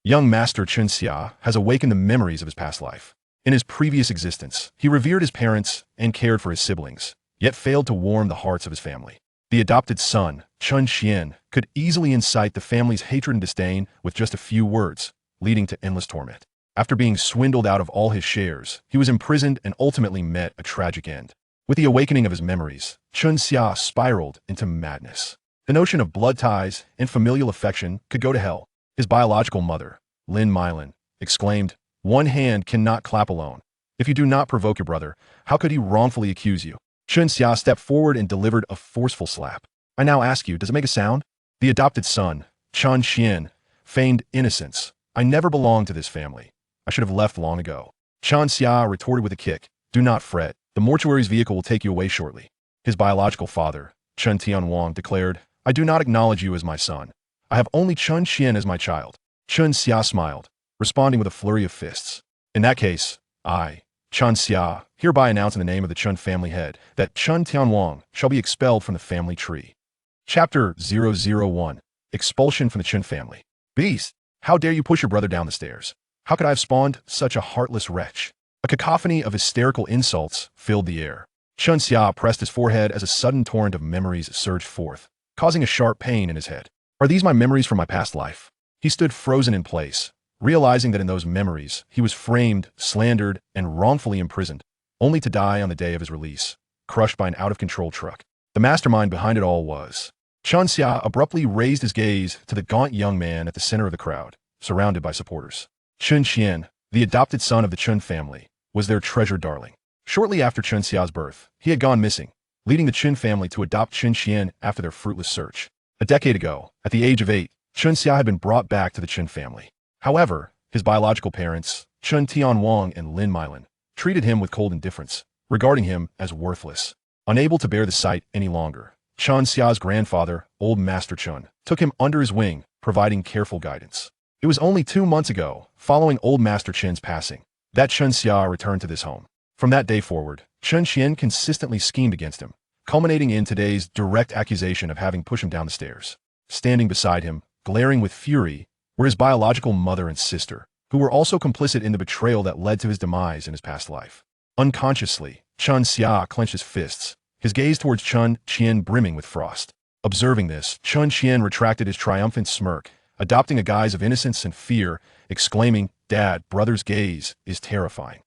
Young Master Chen Xiao has awakened the memories of his past life. In his previous existence, he revered his parents and cared for his siblings, yet failed to warm the hearts of his family. The adopted son, Chen Qian, could easily incite the family's hatred and disdain with just a few words, leading to endless torment. After being swindled out of all his shares, he was imprisoned and ultimately met a tragic end. With the awakening of his memories, Chen Xiao spiraled into madness. The notion of blood ties and familial affection could go to hell. His biological mother, Lin Meilan, exclaimed, "One hand cannot clap alone. If you do not provoke your brother, how could he wrongfully accuse you?" Chen Xiao stepped forward and delivered a forceful slap. "I now ask you, does it make a sound?" The adopted son, Chen Qian, feigned innocence. "I never belonged to this family. I should have left long ago." Chen Xiao retorted with a kick, "Do not fret. The mortuary's vehicle will take you away shortly." His biological father, Chen Tianwang, declared, "I do not acknowledge you as my son. I have only Chen Qian as my child." Chen Xiao smiled, responding with a flurry of fists. "In that case, I, Chen Xiao, hereby announce in the name of the Chen family head that Chen Tianwang shall be expelled from the family tree." Chapter 001. Expulsion from the Chen family. "Beast! How dare you push your brother down the stairs? How could I have spawned such a heartless wretch?" A cacophony of hysterical insults filled the air. Chen Xiao pressed his forehead as a sudden torrent of memories surged forth, causing a sharp pain in his head. Are these my memories from my past life? He stood frozen in place, realizing that in those memories, he was framed, slandered, and wrongfully imprisoned, only to die on the day of his release, crushed by an out-of-control truck. The mastermind behind it all was. Chen Xiao abruptly raised his gaze to the gaunt young man at the center of the crowd, surrounded by supporters. Chen Qian, the adopted son of the Chen family, was their treasured darling. Shortly after Chen Xiao's birth, he had gone missing, leading the Chen family to adopt Chen Qian after their fruitless search. A decade ago, at the age of 8, Chen Xiao had been brought back to the Chen family. However, his biological parents, Chen Tianwang and Lin Meilan, treated him with cold indifference, regarding him as worthless. Unable to bear the sight any longer, Chen Xiao's grandfather, Old Master Chen, took him under his wing, providing careful guidance. It was only 2 months ago, following Old Master Chen's passing, that Chen Xiao returned to this home. From that day forward, Chen Qian consistently schemed against him, culminating in today's direct accusation of having pushed him down the stairs. Standing beside him, glaring with fury, were his biological mother and sister, who were also complicit in the betrayal that led to his demise in his past life. Unconsciously, Chen Xiao clenched his fists, his gaze towards Chen Qian brimming with frost. Observing this, Chen Qian retracted his triumphant smirk, adopting a guise of innocence and fear, exclaiming, "Dad, brother's gaze is terrifying."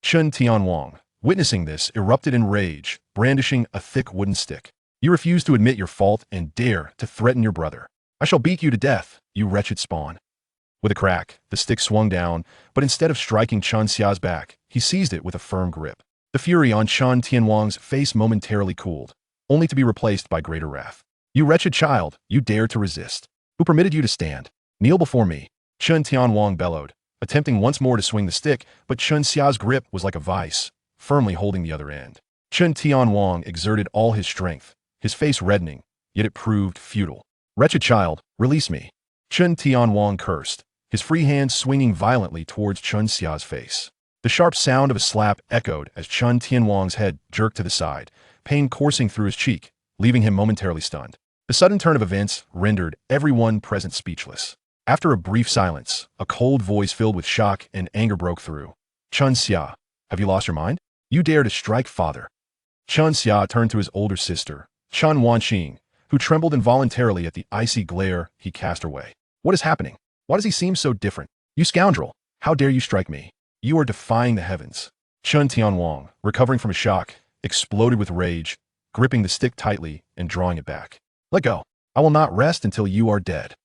Chen Tianwang, witnessing this, erupted in rage, brandishing a thick wooden stick. "You refuse to admit your fault and dare to threaten your brother. I shall beat you to death, you wretched spawn." With a crack, the stick swung down, but instead of striking Chen Xiao's back, he seized it with a firm grip. The fury on Chen Tianwang's face momentarily cooled, only to be replaced by greater wrath. "You wretched child, you dared to resist. Who permitted you to stand? Kneel before me." Chen Tianwang bellowed, attempting once more to swing the stick, but Chen Xiao's grip was like a vice, firmly holding the other end. Chen Tianwang exerted all his strength, his face reddening, yet it proved futile. "Wretched child, release me." Chen Tianwang cursed, his free hand swinging violently towards Chen Xiao's face. The sharp sound of a slap echoed as Chen Tianwang's head jerked to the side, pain coursing through his cheek, leaving him momentarily stunned. The sudden turn of events rendered everyone present speechless. After a brief silence, a cold voice filled with shock and anger broke through. "Chen Xiao, have you lost your mind? You dare to strike father." Chen Xiao turned to his older sister, Chen Wanqing, who trembled involuntarily at the icy glare he cast her way. "What is happening? Why does he seem so different? You scoundrel! How dare you strike me? You are defying the heavens." Chen Tianwang, recovering from a shock, exploded with rage, gripping the stick tightly and drawing it back. "Let go. I will not rest until you are dead."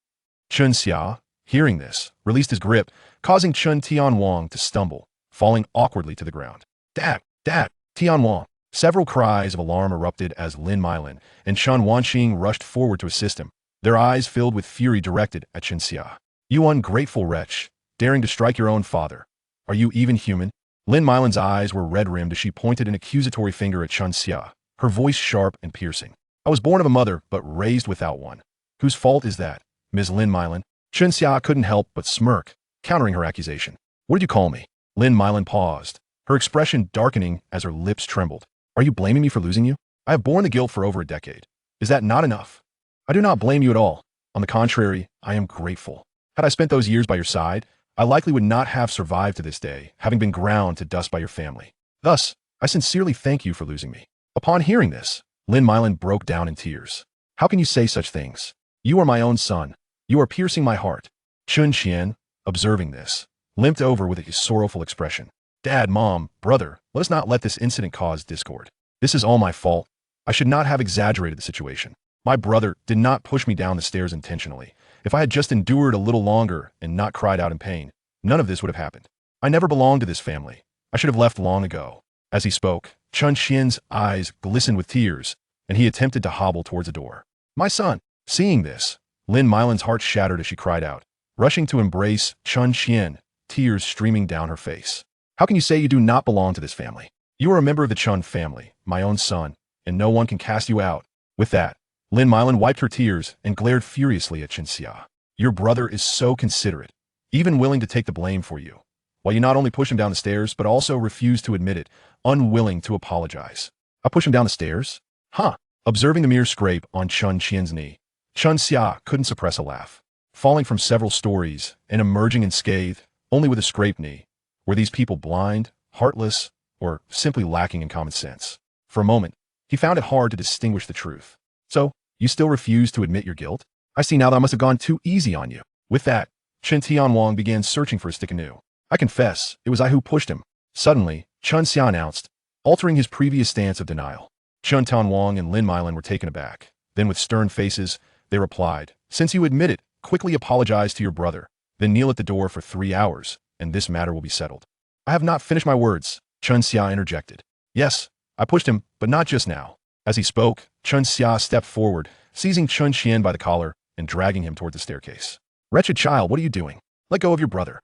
Chen Xiao, hearing this, released his grip, causing Chen Tianwang to stumble, falling awkwardly to the ground. "Dad! Dad! Tianwang!" Several cries of alarm erupted as Lin Meilan and Chen Wanqing rushed forward to assist him, their eyes filled with fury directed at Chen Xiao. "You ungrateful wretch, daring to strike your own father. Are you even human?" Lin Meilan's eyes were red-rimmed as she pointed an accusatory finger at Chen Xiao, her voice sharp and piercing. "I was born of a mother, but raised without one. Whose fault is that, Ms. Lin Meilan?" Chen Xiao couldn't help but smirk, countering her accusation. "What did you call me?" Lin Meilan paused, her expression darkening as her lips trembled. "Are you blaming me for losing you? I have borne the guilt for over a decade. Is that not enough?" "I do not blame you at all. On the contrary, I am grateful. Had I spent those years by your side, I likely would not have survived to this day, having been ground to dust by your family. Thus, I sincerely thank you for losing me." Upon hearing this, Lin Meilan broke down in tears. "How can you say such things? You are my own son. You are piercing my heart." Chen Qian, observing this, limped over with a sorrowful expression. "Dad, Mom, brother, let us not let this incident cause discord. This is all my fault. I should not have exaggerated the situation. My brother did not push me down the stairs intentionally. If I had just endured a little longer and not cried out in pain, none of this would have happened. I never belonged to this family. I should have left long ago." As he spoke, Chen Qian's eyes glistened with tears, and he attempted to hobble towards the door. "My son!" Seeing this, Lin Meilan's heart shattered as she cried out, rushing to embrace Chen Qian, tears streaming down her face. "How can you say you do not belong to this family? You are a member of the Chen family, my own son, and no one can cast you out." With that, Lin Meilan wiped her tears and glared furiously at Chen Xiao. "Your brother is so considerate, even willing to take the blame for you, while you not only push him down the stairs, but also refuse to admit it, unwilling to apologize." "I push him down the stairs? Huh?" Observing the mere scrape on Chen Qian's knee, Chen Xiao couldn't suppress a laugh. Falling from several stories and emerging unscathed, only with a scraped knee. Were these people blind, heartless, or simply lacking in common sense? For a moment, he found it hard to distinguish the truth. "So, you still refuse to admit your guilt? I see now that I must have gone too easy on you." With that, Chen Tianwang began searching for a stick anew. "I confess, it was I who pushed him." Suddenly, Chen Xiao announced, altering his previous stance of denial. Chen Tianwang and Lin Meilan were taken aback. Then with stern faces, they replied, "Since you admit it, quickly apologize to your brother, then kneel at the door for 3 hours, and this matter will be settled." "I have not finished my words," Chen Xiao interjected. "Yes, I pushed him, but not just now." As he spoke, Chen Xiao stepped forward, seizing Chen Qian by the collar and dragging him toward the staircase. "Wretched child, what are you doing? Let go of your brother."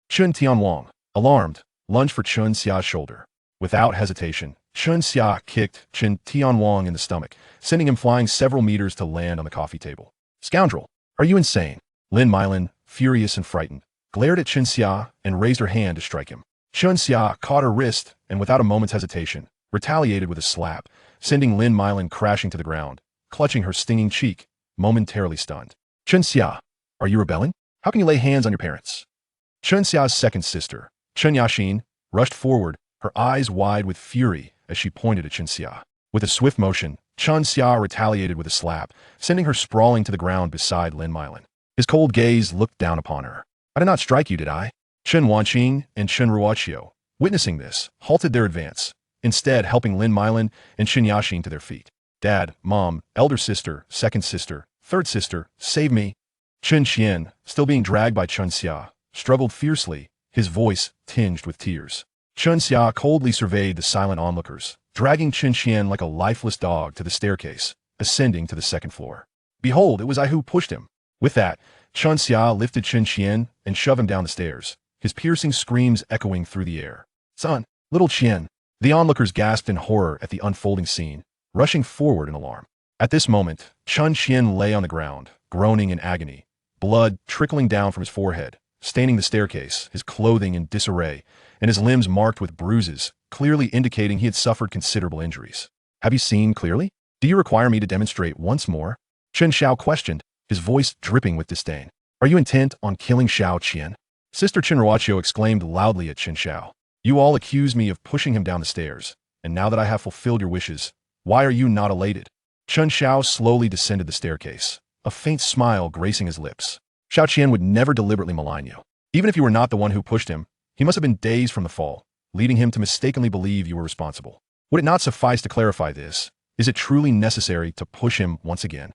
Chen Tianwang, alarmed, lunged for Chen Xiao's shoulder. Without hesitation, Chen Xiao kicked Chen Tianwang in the stomach, sending him flying several meters to land on the coffee table. "Scoundrel, are you insane?" Lin Meilan, furious and frightened, glared at Chen Xiao and raised her hand to strike him. Chen Xiao caught her wrist and without a moment's hesitation, retaliated with a slap, sending Lin Meilan crashing to the ground, clutching her stinging cheek, momentarily stunned. "Chen Xiao, are you rebelling? How can you lay hands on your parents?" Chen Xiao's second sister, Chen Yaxin, rushed forward, her eyes wide with fury as she pointed at Chen Xiao. With a swift motion, Chen Xiao retaliated with a slap, sending her sprawling to the ground beside Lin Meilan. His cold gaze looked down upon her. "I did not strike you, did I?" Chen Wanqing and Chen Ruoqiu, witnessing this, halted their advance, instead helping Lin Meilan and Chen Yaxin to their feet. "Dad, Mom, elder sister, second sister, third sister, save me." Chen Qian, still being dragged by Chen Xiao, struggled fiercely, his voice tinged with tears. Chen Xiao coldly surveyed the silent onlookers, dragging Chen Qian like a lifeless dog to the staircase, ascending to the second floor. "Behold, it was I who pushed him." With that, Chen Xiao lifted Chen Qian and shoved him down the stairs, his piercing screams echoing through the air. "Son, little Qian." The onlookers gasped in horror at the unfolding scene, rushing forward in alarm. At this moment, Chen Qian lay on the ground, groaning in agony, blood trickling down from his forehead, staining the staircase, his clothing in disarray, and his limbs marked with bruises, clearly indicating he had suffered considerable injuries. "Have you seen clearly? Do you require me to demonstrate once more?" Chen Xiao questioned, his voice dripping with disdain. "Are you intent on killing Xiao Qian?" Sister Chen Ruoqiu exclaimed loudly at Chen Xiao. "You all accuse me of pushing him down the stairs, and now that I have fulfilled your wishes, why are you not elated?" Chen Xiao slowly descended the staircase, a faint smile gracing his lips. "Xiao Qian would never deliberately malign you. Even if you were not the one who pushed him, he must have been dazed from the fall, leading him to mistakenly believe you were responsible. Would it not suffice to clarify this? Is it truly necessary to push him once again?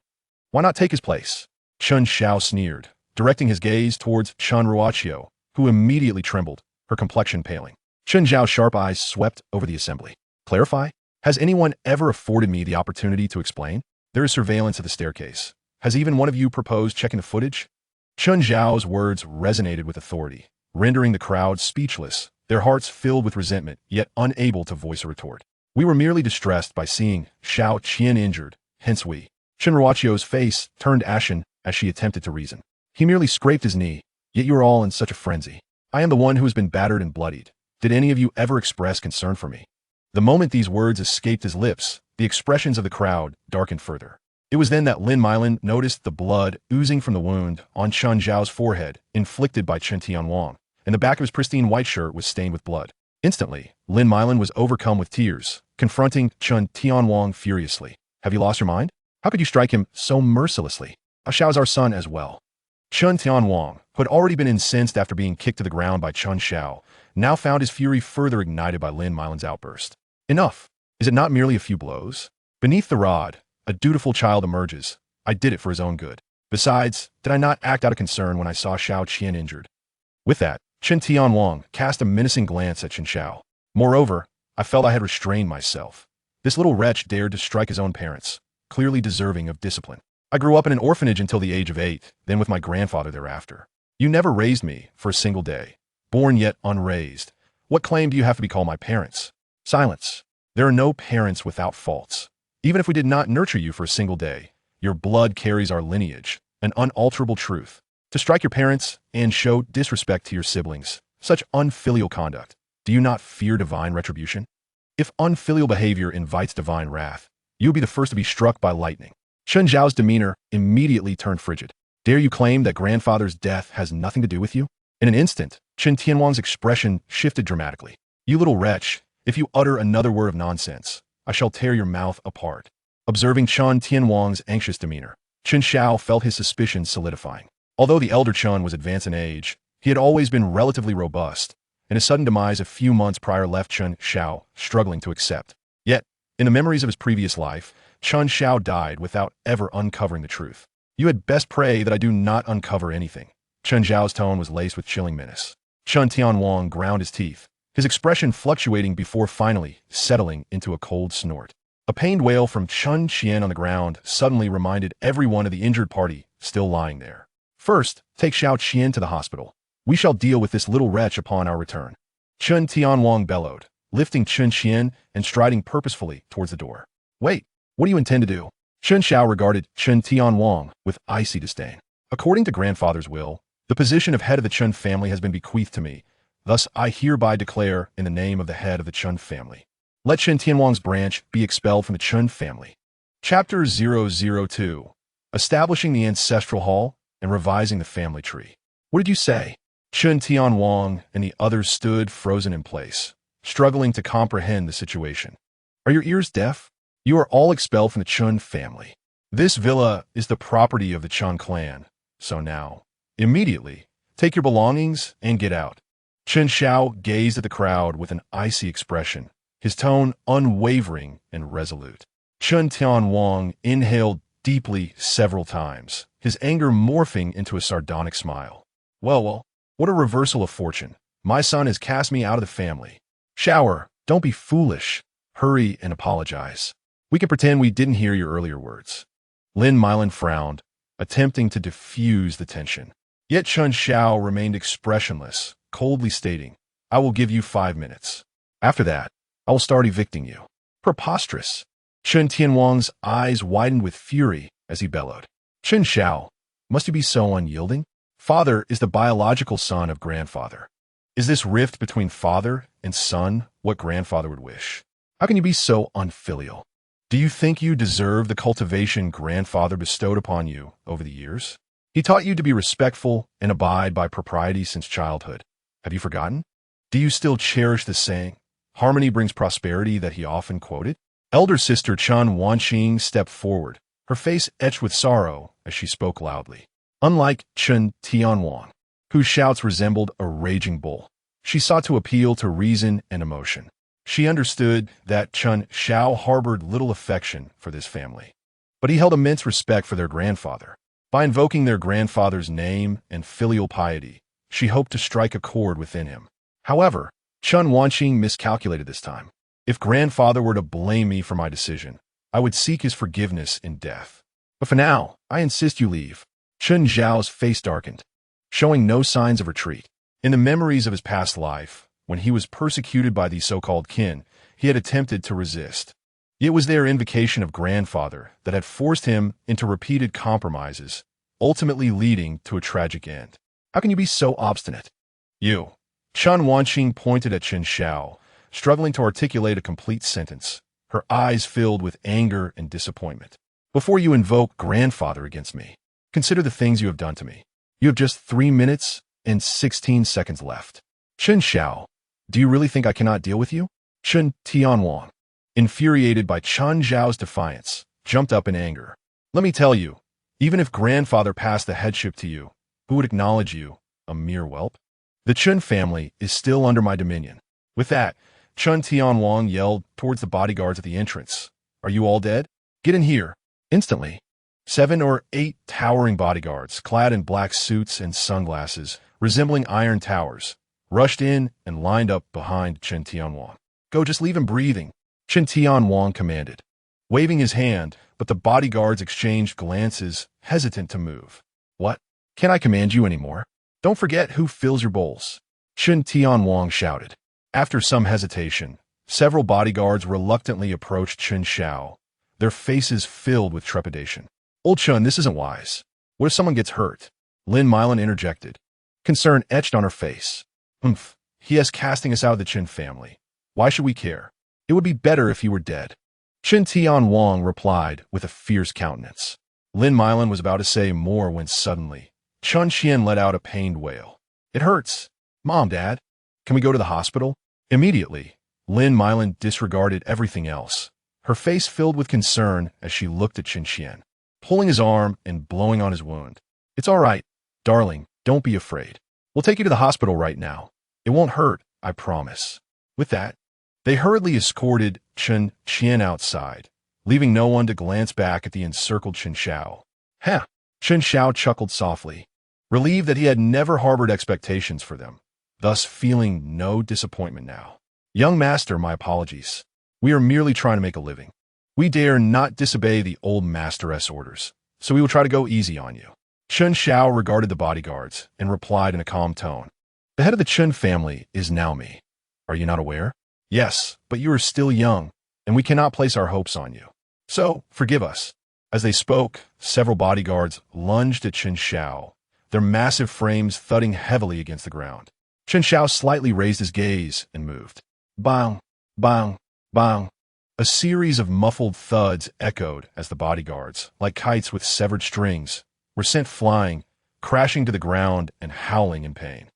Why not take his place?" Chen Xiao sneered, directing his gaze towards Chen Ruoqiu, who immediately trembled, her complexion paling. Chen Zhao's sharp eyes swept over the assembly. "Clarify? Has anyone ever afforded me the opportunity to explain? There is surveillance at the staircase. Has even one of you proposed checking the footage?" Chen Zhao's words resonated with authority, rendering the crowd speechless, their hearts filled with resentment, yet unable to voice a retort. "We were merely distressed by seeing Xiao Qian injured, hence we." Chen Ruoqiu's face turned ashen as she attempted to reason. "He merely scraped his knee, yet you are all in such a frenzy. I am the one who has been battered and bloodied. Did any of you ever express concern for me?" The moment these words escaped his lips, the expressions of the crowd darkened further. It was then that Lin Meilan noticed the blood oozing from the wound on Chen Xiao's forehead, inflicted by Chen Tianwang, and the back of his pristine white shirt was stained with blood. Instantly, Lin Meilan was overcome with tears, confronting Chen Tianwang furiously. Have you lost your mind? How could you strike him so mercilessly? Xiao's our son as well. Chen Tianwang, who had already been incensed after being kicked to the ground by Chen Xiao, now found his fury further ignited by Lin Meilan's outburst. Enough! Is it not merely a few blows? Beneath the rod, a dutiful child emerges. I did it for his own good. Besides, did I not act out of concern when I saw Xiao Qian injured? With that, Chen Tianwang cast a menacing glance at Chen Xiao. Moreover, I felt I had restrained myself. This little wretch dared to strike his own parents, clearly deserving of discipline. I grew up in an orphanage until the age of 8, then with my grandfather thereafter. You never raised me for a single day. Born yet unraised. What claim do you have to be called my parents? Silence. There are no parents without faults. Even if we did not nurture you for a single day, your blood carries our lineage, an unalterable truth. To strike your parents and show disrespect to your siblings, such unfilial conduct, do you not fear divine retribution? If unfilial behavior invites divine wrath, you will be the first to be struck by lightning. Chen Xiao's demeanor immediately turned frigid. Dare you claim that grandfather's death has nothing to do with you? In an instant, Chen Tianwang's expression shifted dramatically. You little wretch, if you utter another word of nonsense, I shall tear your mouth apart. Observing Chen Tianwang's anxious demeanor, Chen Xiao felt his suspicions solidifying. Although the elder Chen was advanced in age, he had always been relatively robust, and his sudden demise a few months prior left Chen Xiao struggling to accept. Yet, in the memories of his previous life, Chen Xiao died without ever uncovering the truth. You had best pray that I do not uncover anything. Chen Xiao's tone was laced with chilling menace. Chen Tianwang ground his teeth, his expression fluctuating before finally settling into a cold snort. A pained wail from Chen Qian on the ground suddenly reminded everyone of the injured party still lying there. First, take Xiao Qian to the hospital. We shall deal with this little wretch upon our return. Chen Tianwang bellowed, lifting Chen Qian and striding purposefully towards the door. Wait, what do you intend to do? Chen Xiao regarded Chen Tianwang with icy disdain. According to grandfather's will, the position of head of the Chen family has been bequeathed to me. Thus, I hereby declare in the name of the head of the Chen family. Let Chen Tianwang's branch be expelled from the Chen family. Chapter 002. Establishing the Ancestral Hall and Revising the Family Tree. What did you say? Chen Tianwang and the others stood frozen in place, struggling to comprehend the situation. Are your ears deaf? You are all expelled from the Chen family. This villa is the property of the Chen clan, so now, immediately, take your belongings and get out. Chen Xiao gazed at the crowd with an icy expression, his tone unwavering and resolute. Chen Tianwang inhaled deeply several times, his anger morphing into a sardonic smile. Well, what a reversal of fortune. My son has cast me out of the family. Xiao, don't be foolish. Hurry and apologize. We can pretend we didn't hear your earlier words. Lin Meilan frowned, attempting to diffuse the tension. Yet Chen Xiao remained expressionless, coldly stating, I will give you 5 minutes. After that, I will start evicting you. Preposterous. Chen Tianwang's eyes widened with fury as he bellowed. Chen Xiao, must you be so unyielding? Father is the biological son of grandfather. Is this rift between father and son what grandfather would wish? How can you be so unfilial? Do you think you deserve the cultivation grandfather bestowed upon you over the years? He taught you to be respectful and abide by propriety since childhood. Have you forgotten? Do you still cherish the saying, harmony brings prosperity, that he often quoted? Elder sister Chen Wanqing stepped forward, her face etched with sorrow as she spoke loudly. Unlike Chen Tianwang, whose shouts resembled a raging bull, she sought to appeal to reason and emotion. She understood that Chen Xiao harbored little affection for this family, but he held immense respect for their grandfather. By invoking their grandfather's name and filial piety, she hoped to strike a chord within him. However, Chen Wanqing miscalculated this time. If grandfather were to blame me for my decision, I would seek his forgiveness in death. But for now, I insist you leave. Chen Xiao's face darkened, showing no signs of retreat. In the memories of his past life, when he was persecuted by these so-called kin, he had attempted to resist. It was their invocation of grandfather that had forced him into repeated compromises, ultimately leading to a tragic end. How can you be so obstinate? You. Chen Wanqing pointed at Chen Xiao, struggling to articulate a complete sentence, her eyes filled with anger and disappointment. Before you invoke grandfather against me, consider the things you have done to me. You have just 3 minutes and 16 seconds left. Chen Xiao, do you really think I cannot deal with you? Chen Tianwang, infuriated by Chen Xiao's defiance, jumped up in anger. Let me tell you, even if grandfather passed the headship to you, who would acknowledge you, a mere whelp? The Chen family is still under my dominion. With that, Chen Tianwang yelled towards the bodyguards at the entrance. Are you all dead? Get in here. Instantly, 7 or 8 towering bodyguards, clad in black suits and sunglasses, resembling iron towers, rushed in and lined up behind Chen Tianwang. Go, just leave him breathing, Chen Tianwang commanded, waving his hand, but the bodyguards exchanged glances, hesitant to move. What? Can't I command you anymore? Don't forget who fills your bowls, Chen Tianwang shouted. After some hesitation, several bodyguards reluctantly approached Chen Xiao, their faces filled with trepidation. Old Chen, this isn't wise. What if someone gets hurt? Lin Meilan interjected, concern etched on her face. He is casting us out of the Chen family. Why should we care? It would be better if he were dead. Chen Tianwang replied with a fierce countenance. Lin Meilan was about to say more when suddenly, Chen Qian let out a pained wail. It hurts. Mom, Dad, can we go to the hospital? Immediately, Lin Meilan disregarded everything else, her face filled with concern as she looked at Chen Qian, pulling his arm and blowing on his wound. It's all right, darling, don't be afraid. We'll take you to the hospital right now. It won't hurt, I promise. With that, they hurriedly escorted Chen Qian outside, leaving no one to glance back at the encircled Chen Xiao. Chen Xiao chuckled softly, relieved that he had never harbored expectations for them, thus feeling no disappointment now. Young master, my apologies. We are merely trying to make a living. We dare not disobey the old masteress orders, so we will try to go easy on you. Chen Xiao regarded the bodyguards and replied in a calm tone. The head of the Chen family is now me. Are you not aware? Yes, but you are still young, and we cannot place our hopes on you. So, forgive us. As they spoke, several bodyguards lunged at Chen Xiao, their massive frames thudding heavily against the ground. Chen Xiao slightly raised his gaze and moved. Bang, bang, bang. A series of muffled thuds echoed as the bodyguards, like kites with severed strings, were sent flying, crashing to the ground and howling in pain.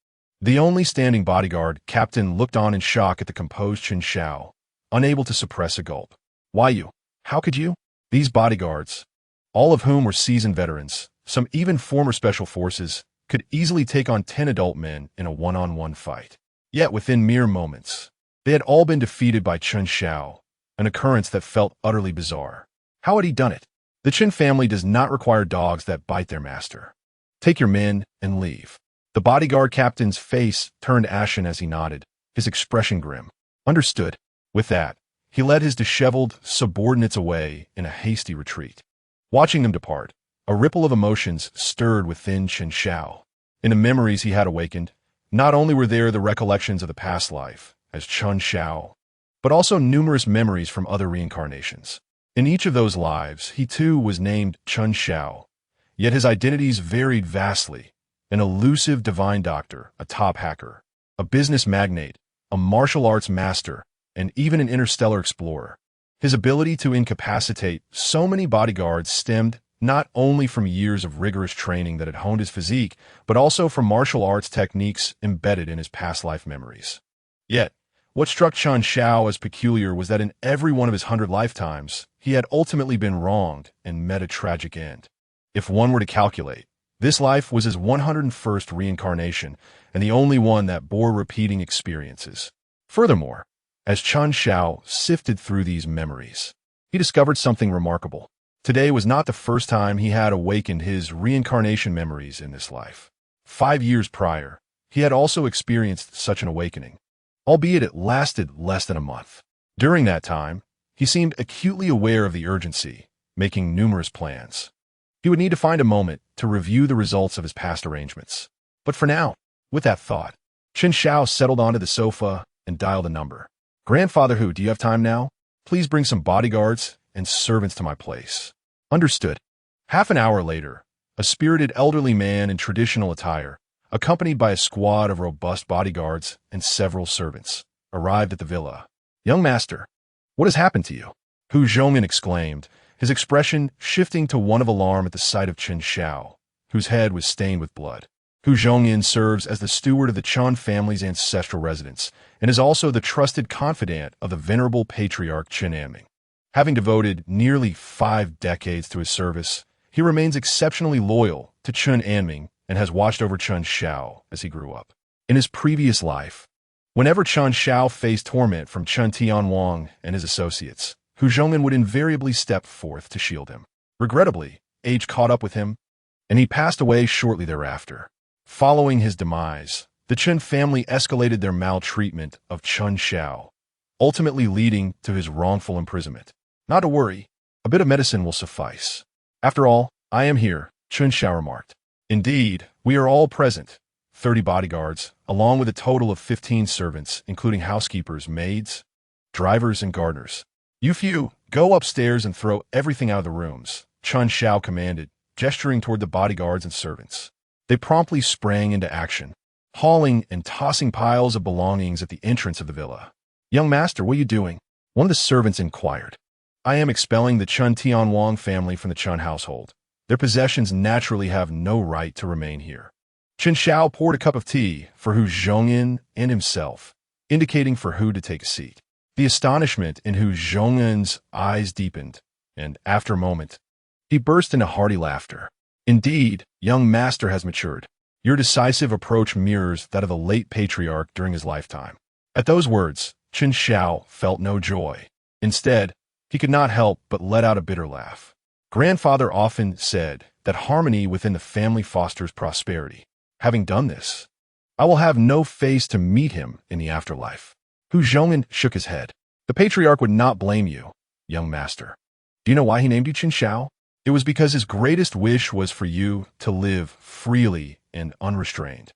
The only standing bodyguard captain looked on in shock at the composed Chen Xiao, unable to suppress a gulp. Why you? How could you? These bodyguards, all of whom were seasoned veterans, some even former special forces, could easily take on 10 adult men in a one-on-one fight. Yet within mere moments, they had all been defeated by Chen Xiao, an occurrence that felt utterly bizarre. How had he done it? The Chen family does not require dogs that bite their master. Take your men and leave. The bodyguard captain's face turned ashen as he nodded, his expression grim. Understood. With that, he led his disheveled subordinates away in a hasty retreat. Watching them depart, a ripple of emotions stirred within Chen Xiao. In the memories he had awakened, not only were there the recollections of the past life, as Chen Xiao, but also numerous memories from other reincarnations. In each of those lives, he too was named Chen Xiao, yet his identities varied vastly. An elusive divine doctor, a top hacker, a business magnate, a martial arts master, and even an interstellar explorer. His ability to incapacitate so many bodyguards stemmed not only from years of rigorous training that had honed his physique, but also from martial arts techniques embedded in his past life memories. Yet, what struck Chen Xiao as peculiar was that in every one of his 100 lifetimes, he had ultimately been wronged and met a tragic end. If one were to calculate, this life was his 101st reincarnation and the only one that bore repeating experiences. Furthermore, as Chen Xiao sifted through these memories, he discovered something remarkable. Today was not the first time he had awakened his reincarnation memories in this life. 5 years prior, he had also experienced such an awakening, albeit it lasted less than a month. During that time, he seemed acutely aware of the urgency, making numerous plans. He would need to find a moment to review the results of his past arrangements. But for now, with that thought, Chen Xiao settled onto the sofa and dialed a number. Grandfather Hu, do you have time now? Please bring some bodyguards and servants to my place. Understood. Half an hour later, a spirited elderly man in traditional attire, accompanied by a squad of robust bodyguards and several servants, arrived at the villa. Young master, what has happened to you? Hu Zhoumin exclaimed, his expression shifting to one of alarm at the sight of Chen Xiao, whose head was stained with blood. Hu Zhongyin serves as the steward of the Chen family's ancestral residence and is also the trusted confidant of the venerable patriarch Chen Tianwang. Having devoted nearly 5 decades to his service, he remains exceptionally loyal to Chen Tianwang and has watched over Chen Xiao as he grew up. In his previous life, whenever Chen Xiao faced torment from Chen Tianwang and his associates, Hu Zhongyin would invariably step forth to shield him. Regrettably, age caught up with him, and he passed away shortly thereafter. Following his demise, the Chen family escalated their maltreatment of Chen Xiao, ultimately leading to his wrongful imprisonment. Not to worry, a bit of medicine will suffice. After all, I am here, Chen Xiao remarked. Indeed, we are all present, 30 bodyguards, along with a total of 15 servants, including housekeepers, maids, drivers, and gardeners. You few, go upstairs and throw everything out of the rooms, Chen Xiao commanded, gesturing toward the bodyguards and servants. They promptly sprang into action, hauling and tossing piles of belongings at the entrance of the villa. Young master, what are you doing? One of the servants inquired. I am expelling the Chen Tianwang family from the Chen household. Their possessions naturally have no right to remain here. Chen Xiao poured a cup of tea for Hu Zhongyin and himself, indicating for Hu to take a seat. The astonishment in Hu Zhongyin's eyes deepened, and after a moment, he burst into hearty laughter. Indeed, young master has matured. Your decisive approach mirrors that of the late patriarch during his lifetime. At those words, Chen Xiao felt no joy. Instead, he could not help but let out a bitter laugh. Grandfather often said that harmony within the family fosters prosperity. Having done this, I will have no face to meet him in the afterlife. Hu Zhongyin shook his head. The patriarch would not blame you, young master. Do you know why he named you Chen Xiao? It was because his greatest wish was for you to live freely and unrestrained.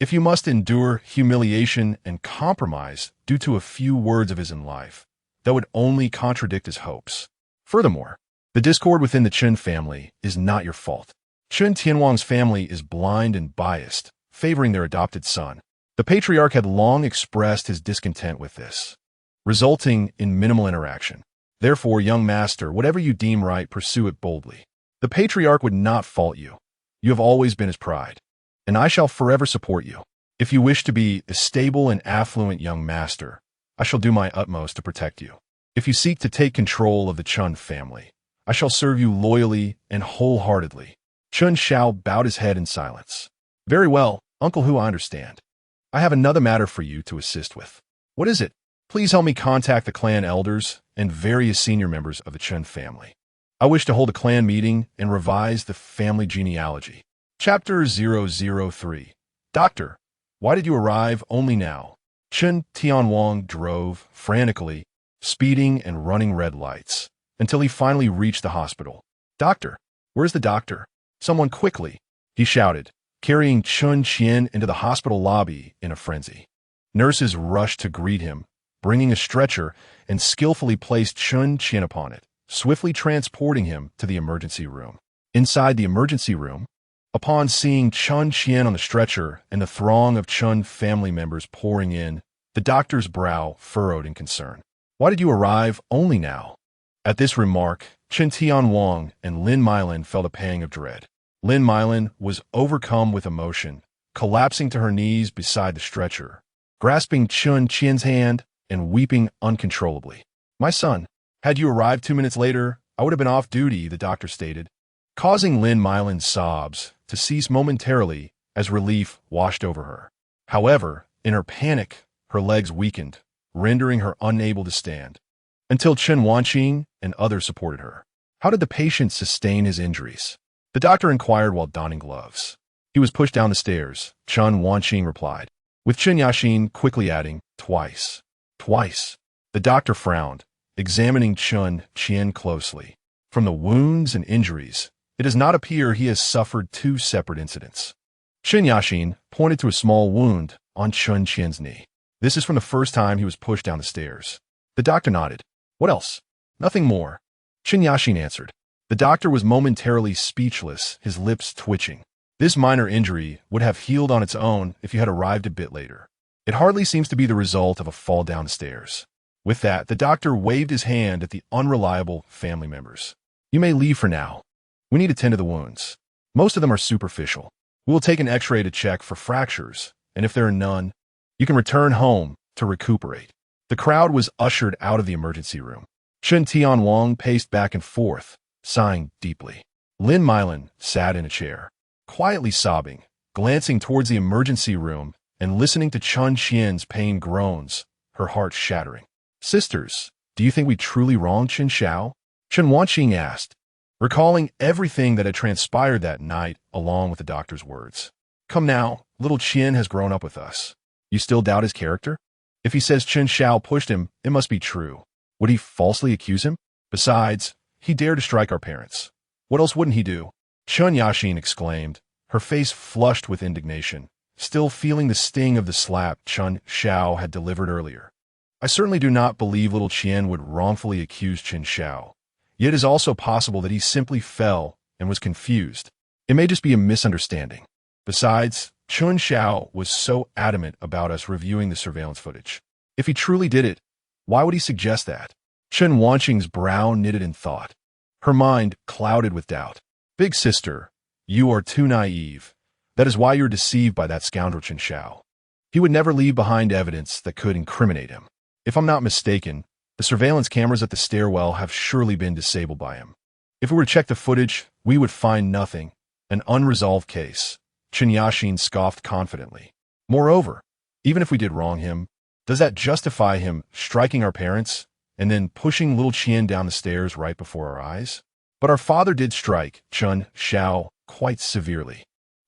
If you must endure humiliation and compromise due to a few words of his in life, that would only contradict his hopes. Furthermore, the discord within the Chen family is not your fault. Chen Tianwang's family is blind and biased, favoring their adopted son. The patriarch had long expressed his discontent with this, resulting in minimal interaction. Therefore, young master, whatever you deem right, pursue it boldly. The patriarch would not fault you. You have always been his pride, and I shall forever support you. If you wish to be a stable and affluent young master, I shall do my utmost to protect you. If you seek to take control of the Chen family, I shall serve you loyally and wholeheartedly. Chen Xiao bowed his head in silence. Very well, Uncle Hu, I understand. I have another matter for you to assist with. What is it? Please help me contact the clan elders and various senior members of the Chen family. I wish to hold a clan meeting and revise the family genealogy. Chapter 003. Doctor, why did you arrive only now? Chen Tianwang drove frantically, speeding and running red lights, until he finally reached the hospital. Doctor, where's the doctor? Someone quickly, he shouted, carrying Chen Qian into the hospital lobby in a frenzy. Nurses rushed to greet him, bringing a stretcher, and skillfully placed Chen Qian upon it, swiftly transporting him to the emergency room. Inside the emergency room, upon seeing Chen Qian on the stretcher and the throng of Chen family members pouring in, the doctor's brow furrowed in concern. Why did you arrive only now? At this remark, Chen Tianwang and Lin Meilan felt a pang of dread. Lin Meilan was overcome with emotion, collapsing to her knees beside the stretcher, grasping Chen Qian's hand and weeping uncontrollably. My son, had you arrived 2 minutes later, I would have been off duty, the doctor stated, causing Lin Meilan's sobs to cease momentarily as relief washed over her. However, in her panic, her legs weakened, rendering her unable to stand, until Chen Wanqing and others supported her. How did the patient sustain his injuries? The doctor inquired while donning gloves. He was pushed down the stairs, Chen Wanqing replied, with Chen Yaxin quickly adding, twice. Twice. The doctor frowned, examining Chen Qian closely. From the wounds and injuries, it does not appear he has suffered 2 separate incidents. Chen Yaxin pointed to a small wound on Chen Qian's knee. This is from the first time he was pushed down the stairs. The doctor nodded. What else? Nothing more. Chen Yaxin answered. The doctor was momentarily speechless, his lips twitching. This minor injury would have healed on its own if you had arrived a bit later. It hardly seems to be the result of a fall down the stairs. With that, the doctor waved his hand at the unreliable family members. You may leave for now. We need to tend to the wounds. Most of them are superficial. We will take an x-ray to check for fractures, and if there are none, you can return home to recuperate. The crowd was ushered out of the emergency room. Chen Tianwang paced back and forth, sighing deeply. Lin Meilan sat in a chair, quietly sobbing, glancing towards the emergency room and listening to Chen Qian's pain groans, her heart shattering. Sisters, do you think we truly wronged Chen Xiao? Chen Wanqing asked, recalling everything that had transpired that night along with the doctor's words. Come now, little Qian has grown up with us. You still doubt his character? If he says Chen Xiao pushed him, it must be true. Would he falsely accuse him? Besides, he dared to strike our parents. What else wouldn't he do? Chen Yashin exclaimed, her face flushed with indignation, still feeling the sting of the slap Chen Xiao had delivered earlier. I certainly do not believe little Qian would wrongfully accuse Chen Xiao. Yet it is also possible that he simply fell and was confused. It may just be a misunderstanding. Besides, Chen Xiao was so adamant about us reviewing the surveillance footage. If he truly did it, why would he suggest that? Chen Wanqing's brow knitted in thought. Her mind clouded with doubt. Big sister, you are too naive. That is why you're deceived by that scoundrel Chen Xiao. He would never leave behind evidence that could incriminate him. If I'm not mistaken, the surveillance cameras at the stairwell have surely been disabled by him. If we were to check the footage, we would find nothing, an unresolved case. Chen Yashin scoffed confidently. Moreover, even if we did wrong him, does that justify him striking our parents and then pushing little Qian down the stairs right before our eyes? But our father did strike Chen Xiao quite severely.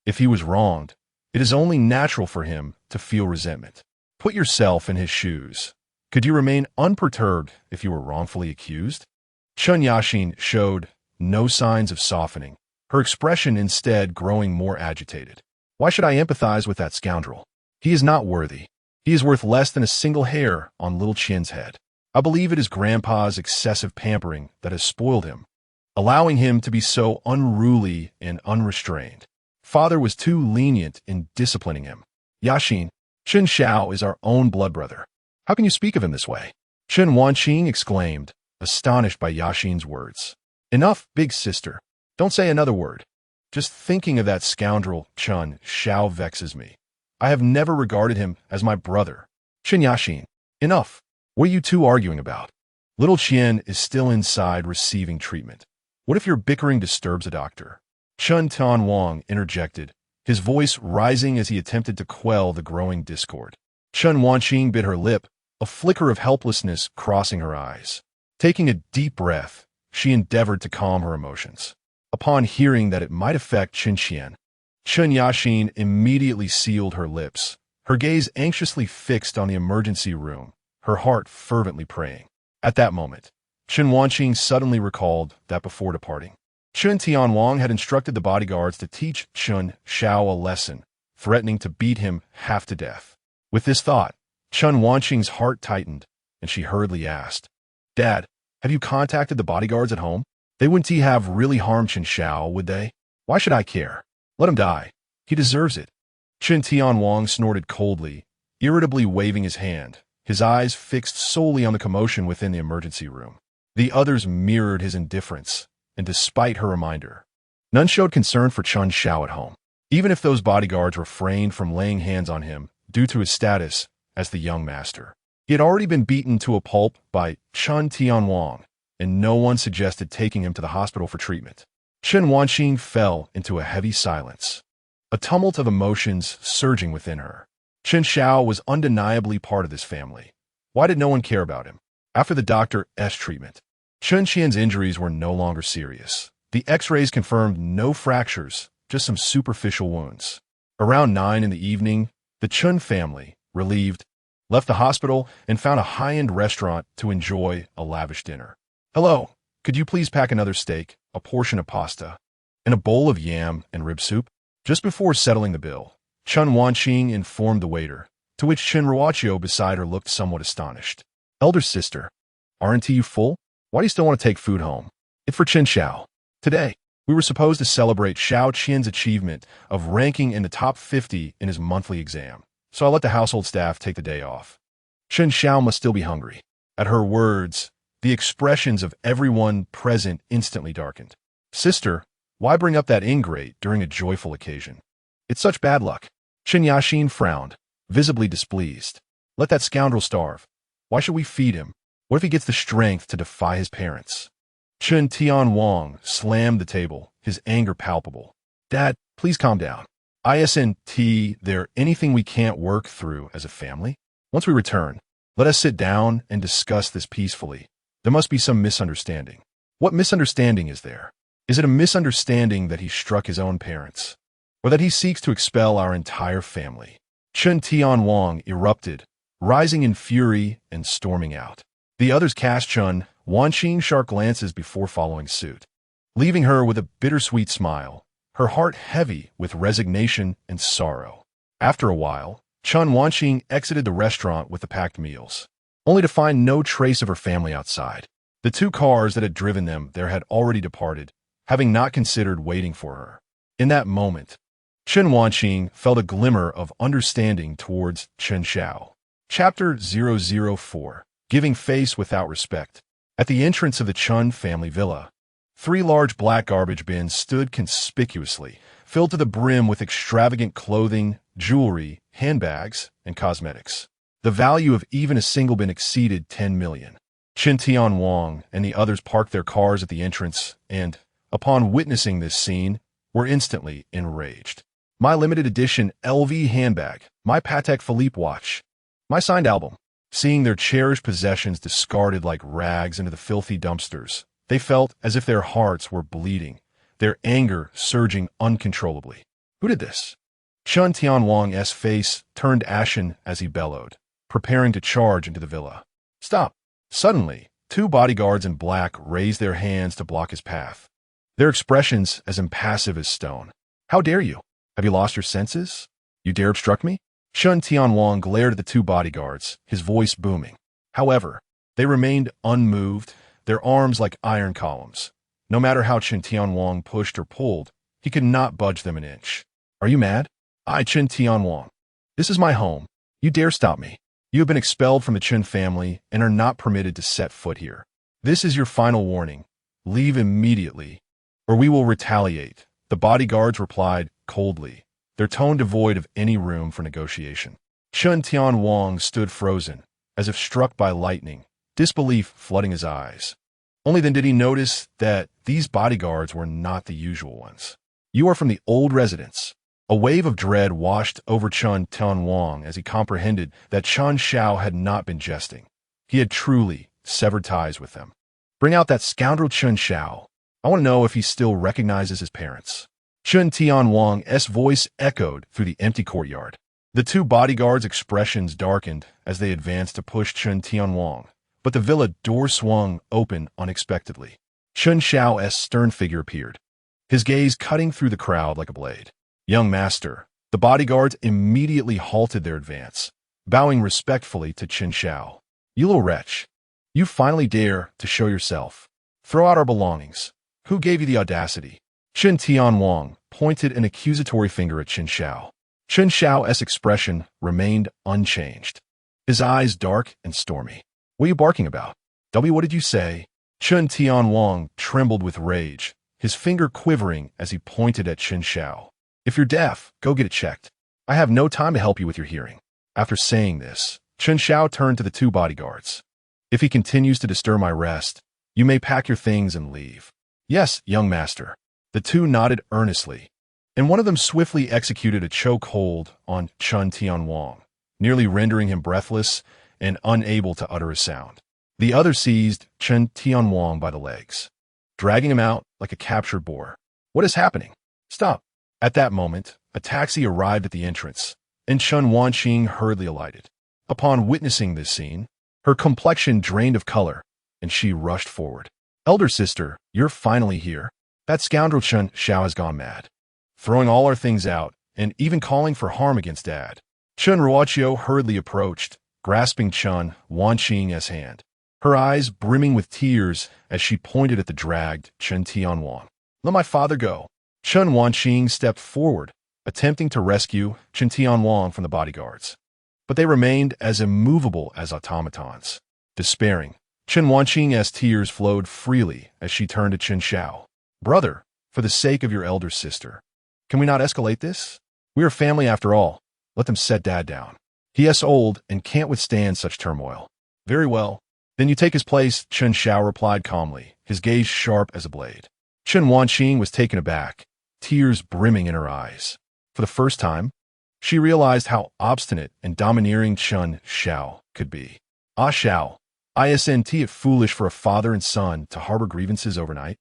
If he was wronged, it is only natural for him to feel resentment. Put yourself in his shoes. Could you remain unperturbed if you were wrongfully accused? Chen Yashin showed no signs of softening, her expression instead growing more agitated. Why should I empathize with that scoundrel? He is not worthy. He is worth less than a single hair on little Qian's head. I believe it is Grandpa's excessive pampering that has spoiled him, allowing him to be so unruly and unrestrained. Father was too lenient in disciplining him. Yashin, Chen Xiao is our own blood brother. How can you speak of him this way? Chen Wanqing exclaimed, astonished by Yashin's words. Enough, big sister. Don't say another word. Just thinking of that scoundrel Chen Xiao vexes me. I have never regarded him as my brother. Chen Yashin, enough. What are you two arguing about? Little Qian is still inside receiving treatment. What if your bickering disturbs a doctor? Chen Tianwang interjected, his voice rising as he attempted to quell the growing discord. Chen Wanqing bit her lip, a flicker of helplessness crossing her eyes. Taking a deep breath, she endeavored to calm her emotions. Upon hearing that it might affect Chen Qian, Chen Yashin immediately sealed her lips, her gaze anxiously fixed on the emergency room, her heart fervently praying. At that moment, Chen Wanqing suddenly recalled that before departing, Chen Tianwang had instructed the bodyguards to teach Chen Xiao a lesson, threatening to beat him half to death. With this thought, Chen Wanqing's heart tightened, and she hurriedly asked, Dad, have you contacted the bodyguards at home? They wouldn't have really harmed Chen Xiao, would they? Why should I care? Let him die. He deserves it. Chen Tianwang snorted coldly, irritably waving his hand, his eyes fixed solely on the commotion within the emergency room. The others mirrored his indifference, and despite her reminder, none showed concern for Chen Xiao at home. Even if those bodyguards refrained from laying hands on him due to his status as the young master. He had already been beaten to a pulp by Chen Tianwang, and no one suggested taking him to the hospital for treatment. Chen Wanqing fell into a heavy silence, a tumult of emotions surging within her. Chen Xiao was undeniably part of this family. Why did no one care about him? After the doctor's treatment, Chen Qian's injuries were no longer serious. The x-rays confirmed no fractures, just some superficial wounds. Around 9 in the evening, the Chen family, relieved, left the hospital and found a high-end restaurant to enjoy a lavish dinner. Hello, could you please pack another steak, a portion of pasta, and a bowl of yam and rib soup? Just before settling the bill, Chen Wanqing informed the waiter, to which Chen Ruoqiu beside her looked somewhat astonished. Elder sister, aren't you full? Why do you still want to take food home? It's for Chen Xiao. Today, we were supposed to celebrate Xiao Qian's achievement of ranking in the top 50 in his monthly exam, so I let the household staff take the day off. Chen Xiao must still be hungry. At her words, The expressions of everyone present instantly darkened. Sister, why bring up that ingrate during a joyful occasion? It's such bad luck. Chen Qian frowned, visibly displeased. Let that scoundrel starve. Why should we feed him? What if he gets the strength to defy his parents? Chen Tianwang slammed the table, his anger palpable. Dad, please calm down. Isn't there anything we can't work through as a family? Once we return, let us sit down and discuss this peacefully. There must be some misunderstanding. What misunderstanding is there? Is it a misunderstanding that he struck his own parents? Or that he seeks to expel our entire family? Chen Tianwang erupted, rising in fury and storming out. The others cast Chen Wanqing sharp glances before following suit, leaving her with a bittersweet smile, her heart heavy with resignation and sorrow. After a while, Chen Wanqing exited the restaurant with the packed meals, only to find no trace of her family outside. The 2 cars that had driven them there had already departed, having not considered waiting for her. In that moment, Chen Wanqing felt a glimmer of understanding towards Chen Xiao. Chapter 004, Giving Face Without Respect. At the entrance of the Chen family villa, 3 large black garbage bins stood conspicuously, filled to the brim with extravagant clothing, jewelry, handbags, and cosmetics. The value of even a single bin exceeded 10 million. Chen Tianwang and the others parked their cars at the entrance and, upon witnessing this scene, were instantly enraged. My limited edition LV handbag, my Patek Philippe watch, my signed album. Seeing their cherished possessions discarded like rags into the filthy dumpsters, they felt as if their hearts were bleeding, their anger surging uncontrollably. Who did this? Chen Tianwang's face turned ashen as he bellowed, preparing to charge into the villa. Stop! Suddenly, 2 bodyguards in black raised their hands to block his path, their expressions as impassive as stone. How dare you? Have you lost your senses? You dare obstruct me? Chen Tianwang glared at the 2 bodyguards, his voice booming. However, they remained unmoved, their arms like iron columns. No matter how Chen Tianwang pushed or pulled, he could not budge them an inch. Are you mad? I, Chen Tianwang. This is my home. You dare stop me. You have been expelled from the Chen family and are not permitted to set foot here. This is your final warning. Leave immediately, or we will retaliate, the bodyguards replied coldly, their tone devoid of any room for negotiation. Chen Tianwang stood frozen, as if struck by lightning, disbelief flooding his eyes. Only then did he notice that these bodyguards were not the usual ones. You are from the old residence. A wave of dread washed over Chen Tianwang as he comprehended that Chen Xiao had not been jesting. He had truly severed ties with them. Bring out that scoundrel Chen Xiao. I want to know if he still recognizes his parents. Chen Tianwang's voice echoed through the empty courtyard. The 2 bodyguards' expressions darkened as they advanced to push Chen Tianwang, but the villa door swung open unexpectedly. Chen Xiao's stern figure appeared, his gaze cutting through the crowd like a blade. Young master, the bodyguards immediately halted their advance, bowing respectfully to Chen Xiao. You little wretch, you finally dare to show yourself. Throw out our belongings. Who gave you the audacity? Chen Tianwang pointed an accusatory finger at Chen Xiao. Chen Xiao's expression remained unchanged, his eyes dark and stormy. What are you barking about? What did you say? Chen Tianwang trembled with rage, his finger quivering as he pointed at Chen Xiao. If you're deaf, go get it checked. I have no time to help you with your hearing. After saying this, Chen Xiao turned to the 2 bodyguards. If he continues to disturb my rest, you may pack your things and leave. Yes, young master. The 2 nodded earnestly, and one of them swiftly executed a chokehold on Chen Tianwang, nearly rendering him breathless and unable to utter a sound. The other seized Chen Tianwang by the legs, dragging him out like a captured boar. What is happening? Stop. At that moment, a taxi arrived at the entrance, and Chen Wanqing hurriedly alighted. Upon witnessing this scene, her complexion drained of color, and she rushed forward. Elder sister, you're finally here. That scoundrel Chen Xiao has gone mad, throwing all our things out, and even calling for harm against Dad. Chen Ruoqiu hurriedly approached, grasping Chen Wanqing's hand, her eyes brimming with tears as she pointed at the dragged Chen Tianwang. Let my father go. Chen Wanqing stepped forward, attempting to rescue Chen Tianwang from the bodyguards, but they remained as immovable as automatons. Despairing, Chen Wanqing's tears flowed freely as she turned to Chen Xiao. Brother, for the sake of your elder sister, can we not escalate this? We are family after all. Let them set Dad down. He is old and can't withstand such turmoil. Very well. Then you take his place, Chen Xiao replied calmly, his gaze sharp as a blade. Chen Wanqing was taken aback, tears brimming in her eyes. For the first time, she realized how obstinate and domineering Chen Xiao could be. Ah Xiao, isn't it foolish for a father and son to harbor grievances overnight?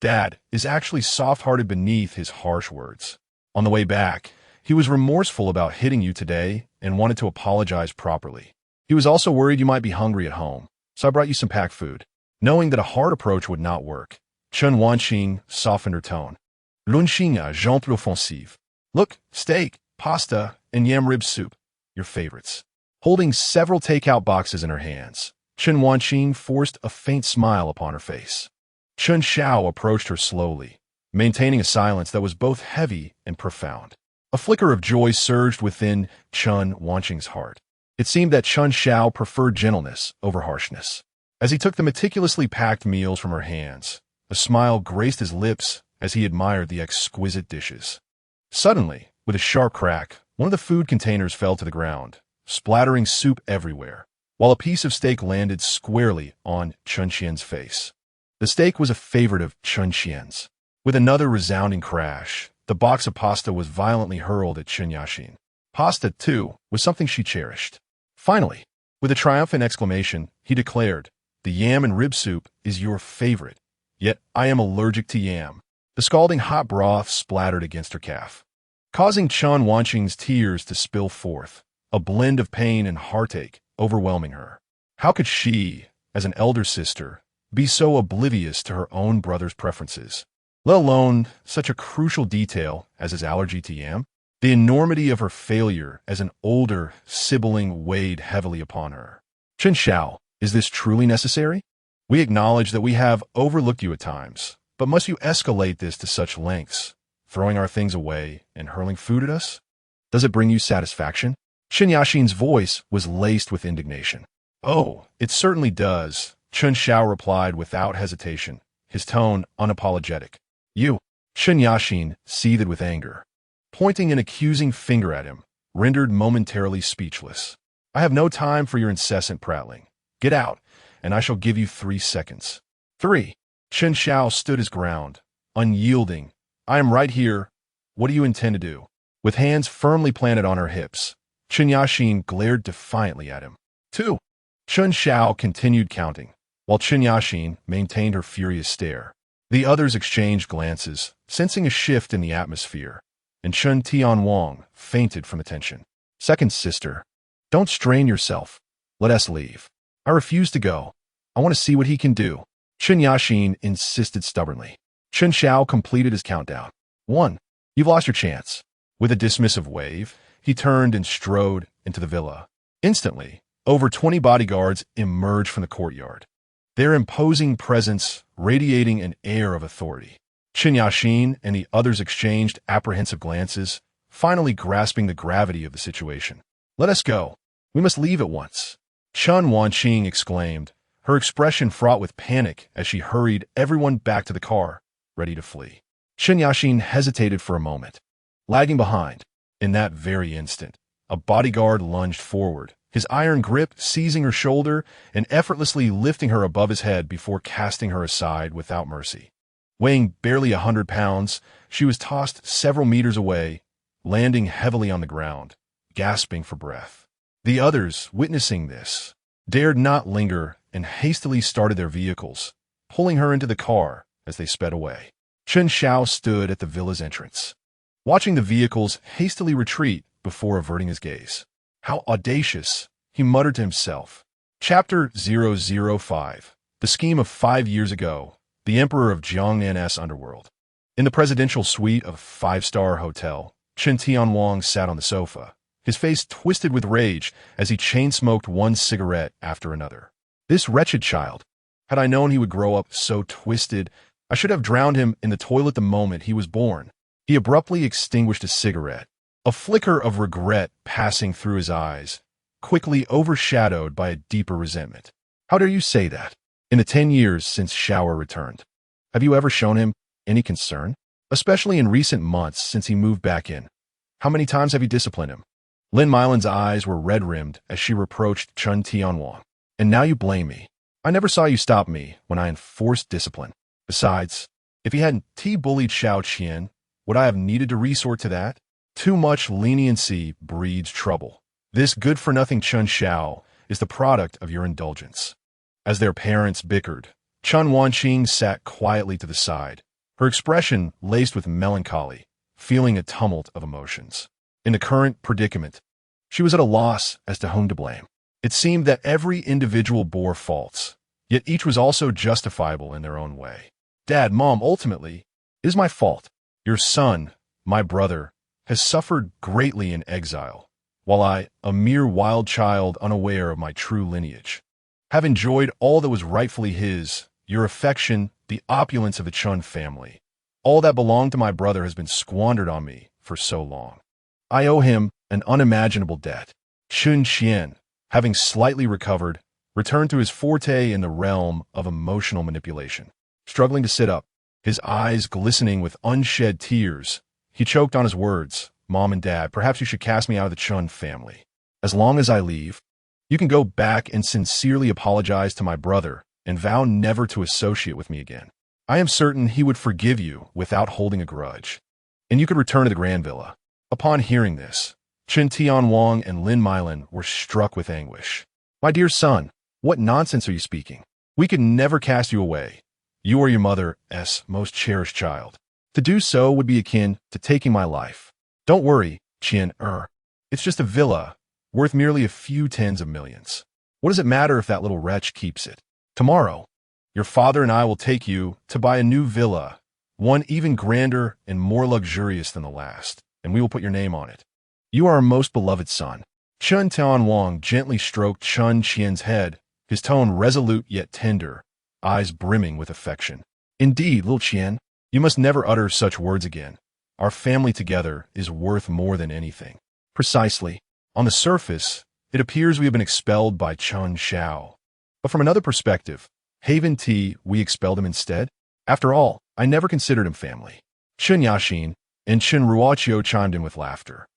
Dad is actually soft-hearted beneath his harsh words. On the way back, he was remorseful about hitting you today and wanted to apologize properly. He was also worried you might be hungry at home, so I brought you some packed food. Knowing that a hard approach would not work, Chen Wanqing softened her tone. Lin Meilan, genre offensive. Look, steak, pasta, and yam rib soup, your favorites. Holding several takeout boxes in her hands, Chen Wanqing forced a faint smile upon her face. Chen Xiao approached her slowly, maintaining a silence that was both heavy and profound. A flicker of joy surged within Chen Wanqing's heart. It seemed that Chen Xiao preferred gentleness over harshness. As he took the meticulously packed meals from her hands, a smile graced his lips as he admired the exquisite dishes. Suddenly, with a sharp crack, one of the food containers fell to the ground, splattering soup everywhere, while a piece of steak landed squarely on Chen Qian's face. The steak was a favorite of Chen Qian's. With another resounding crash, the box of pasta was violently hurled at Chen Qian. Pasta, too, was something she cherished. Finally, with a triumphant exclamation, he declared, "The yam and rib soup is your favorite, yet I am allergic to yam." The scalding hot broth splattered against her calf, causing Chen Wanqing's tears to spill forth, a blend of pain and heartache overwhelming her. How could she, as an elder sister, be so oblivious to her own brother's preferences, let alone such a crucial detail as his allergy to yam? The enormity of her failure as an older sibling weighed heavily upon her. Chen Xiao, is this truly necessary? We acknowledge that we have overlooked you at times, but must you escalate this to such lengths, throwing our things away and hurling food at us? Does it bring you satisfaction? Chen Yashin's voice was laced with indignation. Oh, it certainly does, Chen Xiao replied without hesitation, his tone unapologetic. You, Chen Yashin seethed with anger, pointing an accusing finger at him, rendered momentarily speechless. I have no time for your incessant prattling. Get out, and I shall give you 3 seconds. 3. Chen Xiao stood his ground, unyielding. I am right here. What do you intend to do? With hands firmly planted on her hips, Chen Yashin glared defiantly at him. 2. Chen Xiao continued counting, while Chen Yashin maintained her furious stare. The others exchanged glances, sensing a shift in the atmosphere, and Chen Tianwang fainted from the tension. Second sister, don't strain yourself. Let us leave. I refuse to go. I want to see what he can do. Chen Yashin insisted stubbornly. Chen Xiao completed his countdown. 1. You've lost your chance. With a dismissive wave, he turned and strode into the villa. Instantly, over 20 bodyguards emerged from the courtyard, their imposing presence radiating an air of authority. Chen Yashin and the others exchanged apprehensive glances, finally grasping the gravity of the situation. Let us go. We must leave at once. Chen Wanqing exclaimed, her expression fraught with panic as she hurried everyone back to the car, ready to flee. Chen Yashin hesitated for a moment, lagging behind. In that very instant, a bodyguard lunged forward, his iron grip seizing her shoulder and effortlessly lifting her above his head before casting her aside without mercy. Weighing barely 100 pounds, she was tossed several meters away, landing heavily on the ground, gasping for breath. The others, witnessing this, dared not linger and hastily started their vehicles, pulling her into the car as they sped away. Chen Xiao stood at the villa's entrance, watching the vehicles hastily retreat before averting his gaze. How audacious, he muttered to himself. Chapter 005. The scheme of 5 years ago, the Emperor of Jiangnan's underworld. In the presidential suite of a 5-star hotel, Chen Tianwang sat on the sofa, his face twisted with rage as he chain-smoked one cigarette after another. This wretched child. Had I known he would grow up so twisted, I should have drowned him in the toilet the moment he was born. He abruptly extinguished a cigarette, a flicker of regret passing through his eyes, quickly overshadowed by a deeper resentment. How dare you say that? In the 10 years since Xiao returned, have you ever shown him any concern? Especially in recent months since he moved back in. How many times have you disciplined him? Lin Meilan's eyes were red-rimmed as she reproached Chen Tianwang. And now you blame me. I never saw you stop me when I enforced discipline. Besides, if he hadn't bullied Chen, would I have needed to resort to that? Too much leniency breeds trouble. This good-for-nothing Chen Xiao is the product of your indulgence. As their parents bickered, Chen Wanqing sat quietly to the side, her expression laced with melancholy, feeling a tumult of emotions. In the current predicament, she was at a loss as to whom to blame. It seemed that every individual bore faults, yet each was also justifiable in their own way. Dad, Mom, ultimately, it is my fault. Your son, my brother, has suffered greatly in exile, while I, a mere wild child unaware of my true lineage, have enjoyed all that was rightfully his, your affection, the opulence of the Chen family. All that belonged to my brother has been squandered on me for so long. I owe him an unimaginable debt. Chen Qian, having slightly recovered, returned to his forte in the realm of emotional manipulation. Struggling to sit up, his eyes glistening with unshed tears, he choked on his words. Mom and Dad, perhaps you should cast me out of the Chen family. As long as I leave, you can go back and sincerely apologize to my brother and vow never to associate with me again. I am certain he would forgive you without holding a grudge, and you could return to the Grand Villa. Upon hearing this, Chen Tianwang and Lin Meilan were struck with anguish. My dear son, what nonsense are you speaking? We could never cast you away. You are your mother's most cherished child. To do so would be akin to taking my life. Don't worry, Qian. It's just a villa, worth merely a few tens of millions. What does it matter if that little wretch keeps it? Tomorrow, your father and I will take you to buy a new villa, one even grander and more luxurious than the last, and we will put your name on it. You are our most beloved son. Chen Tianwang gently stroked Chen Qian's head, his tone resolute yet tender, eyes brimming with affection. Indeed, little Qian, you must never utter such words again. Our family together is worth more than anything. Precisely. On the surface, it appears we have been expelled by Chen Xiao. But from another perspective, we expelled him instead. After all, I never considered him family. Chen Yaxin and Chen Ruoqiu chimed in with laughter,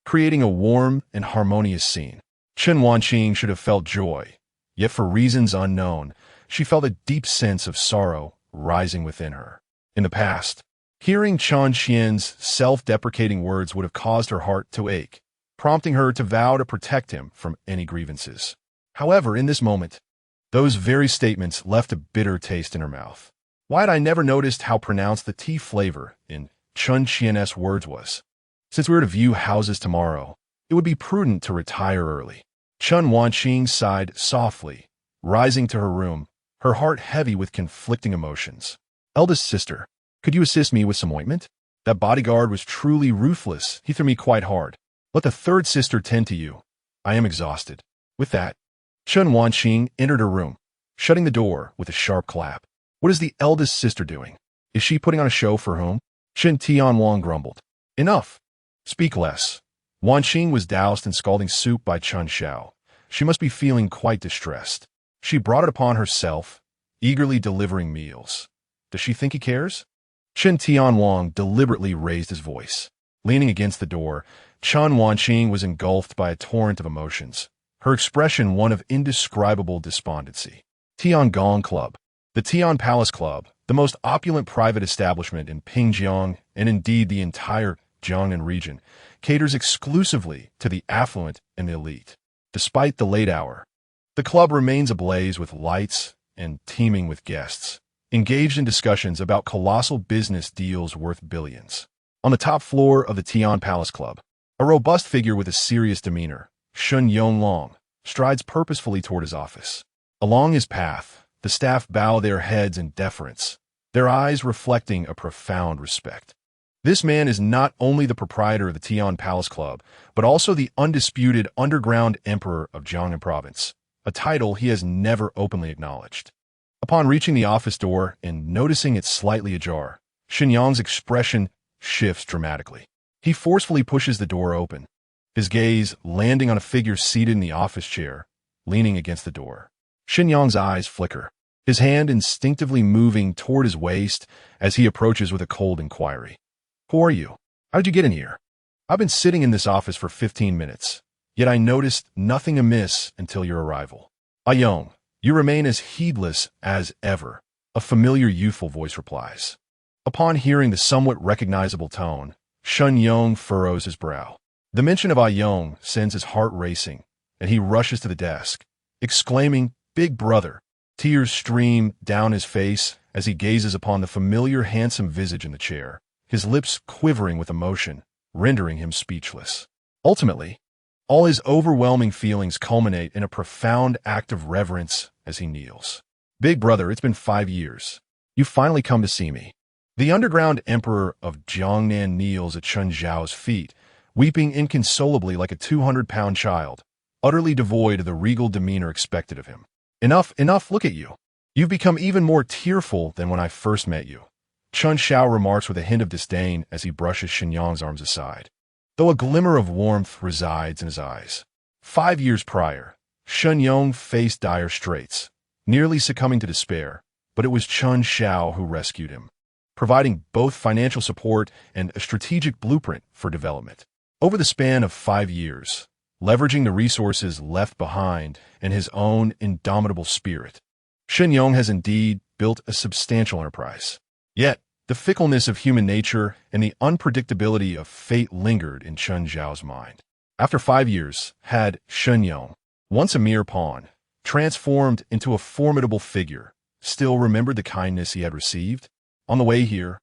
creating a warm and harmonious scene. Chen Wanqing should have felt joy, yet for reasons unknown, she felt a deep sense of sorrow rising within her. In the past, hearing Chen Qian's self-deprecating words would have caused her heart to ache, prompting her to vow to protect him from any grievances. However, in this moment, those very statements left a bitter taste in her mouth. Why had I never noticed how pronounced the tea flavor in Chen Qian's words was? Since we were to view houses tomorrow, it would be prudent to retire early. Chen Wanqing sighed softly, rising to her room, her heart heavy with conflicting emotions. Eldest sister, could you assist me with some ointment? That bodyguard was truly ruthless. He threw me quite hard. Let the third sister tend to you. I am exhausted. With that, Chen Wanqing entered her room, shutting the door with a sharp clap. What is the eldest sister doing? Is she putting on a show for whom? Chen Tianwang grumbled. Enough. Speak less. Wanqing was doused in scalding soup by Chen Xiao. She must be feeling quite distressed. She brought it upon herself, eagerly delivering meals. Does she think he cares? Chen Tianwang deliberately raised his voice. Leaning against the door, Chen Wanqing was engulfed by a torrent of emotions, her expression one of indescribable despondency. Tiangong Club. The Tian Palace Club, the most opulent private establishment in Pingjiang and indeed the entire Jiangnan region, caters exclusively to the affluent and the elite. Despite the late hour, the club remains ablaze with lights and teeming with guests, engaged in discussions about colossal business deals worth billions. On the top floor of the Tian Palace Club, a robust figure with a serious demeanor, Shun Yonglong, strides purposefully toward his office. Along his path, the staff bow their heads in deference, their eyes reflecting a profound respect. This man is not only the proprietor of the Tian Palace Club, but also the undisputed underground emperor of Jiangnan Province, a title he has never openly acknowledged. Upon reaching the office door and noticing it slightly ajar, Xinyang's expression shifts dramatically. He forcefully pushes the door open, his gaze landing on a figure seated in the office chair, leaning against the door. Xinyang's eyes flicker. his hand instinctively moving toward his waist as he approaches with a cold inquiry. Who are you? How did you get in here? I've been sitting in this office for 15 minutes, yet I noticed nothing amiss until your arrival. Ayong, you remain as heedless as ever, a familiar youthful voice replies. Upon hearing the somewhat recognizable tone, Chen Qian furrows his brow. The mention of Ayong sends his heart racing, and he rushes to the desk, exclaiming, "Big brother!" Tears stream down his face as he gazes upon the familiar handsome visage in the chair, his lips quivering with emotion, rendering him speechless. Ultimately, all his overwhelming feelings culminate in a profound act of reverence as he kneels. "Big brother, it's been 5 years. You finally come to see me." The underground emperor of Jiangnan kneels at Chen Xiao's feet, weeping inconsolably like a 200-pound child, utterly devoid of the regal demeanor expected of him. "Enough, enough, look at you. You've become even more tearful than when I first met you," Chen Xiao remarks with a hint of disdain as he brushes Xinyang's arms aside, though a glimmer of warmth resides in his eyes. 5 years prior, Xinyang faced dire straits, nearly succumbing to despair, but it was Chen Xiao who rescued him, providing both financial support and a strategic blueprint for development. Over the span of 5 years, leveraging the resources left behind and his own indomitable spirit, Xinyang has indeed built a substantial enterprise. Yet, the fickleness of human nature and the unpredictability of fate lingered in Chen Xiao's mind. After 5 years, had Xinyang, once a mere pawn, transformed into a formidable figure, still remembered the kindness he had received? On the way here,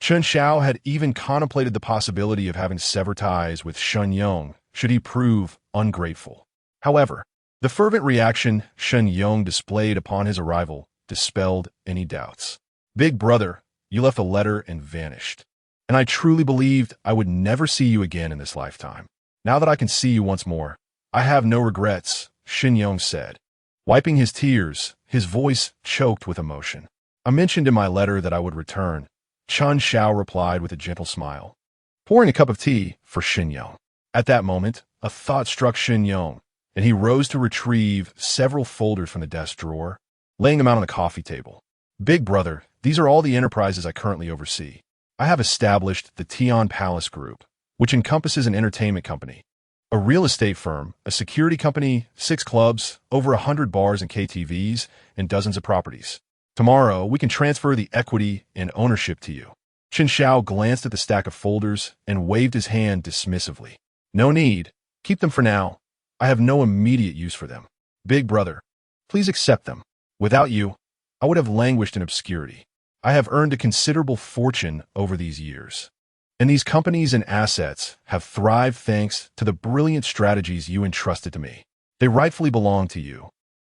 Chen Xiao had even contemplated the possibility of having severed ties with Xinyang should he prove ungrateful. However, the fervent reaction Xinyang displayed upon his arrival dispelled any doubts. "Big brother, you left a letter and vanished, and I truly believed I would never see you again in this lifetime. Now that I can see you once more, I have no regrets," Xinyang said. Wiping his tears, his voice choked with emotion. "I mentioned in my letter that I would return," Chen Xiao replied with a gentle smile, pouring a cup of tea for Xinyang. At that moment, a thought struck Xinyang, and he rose to retrieve several folders from the desk drawer, laying them out on the coffee table. "Big brother, these are all the enterprises I currently oversee. I have established the Tian Palace Group, which encompasses an entertainment company, a real estate firm, a security company, 6 clubs, over 100 bars and KTVs, and dozens of properties. Tomorrow, we can transfer the equity and ownership to you." Chen Xiao glanced at the stack of folders and waved his hand dismissively. "No need. Keep them for now. I have no immediate use for them. Big brother, please accept them. Without you, I would have languished in obscurity. I have earned a considerable fortune over these years, and these companies and assets have thrived thanks to the brilliant strategies you entrusted to me. They rightfully belong to you,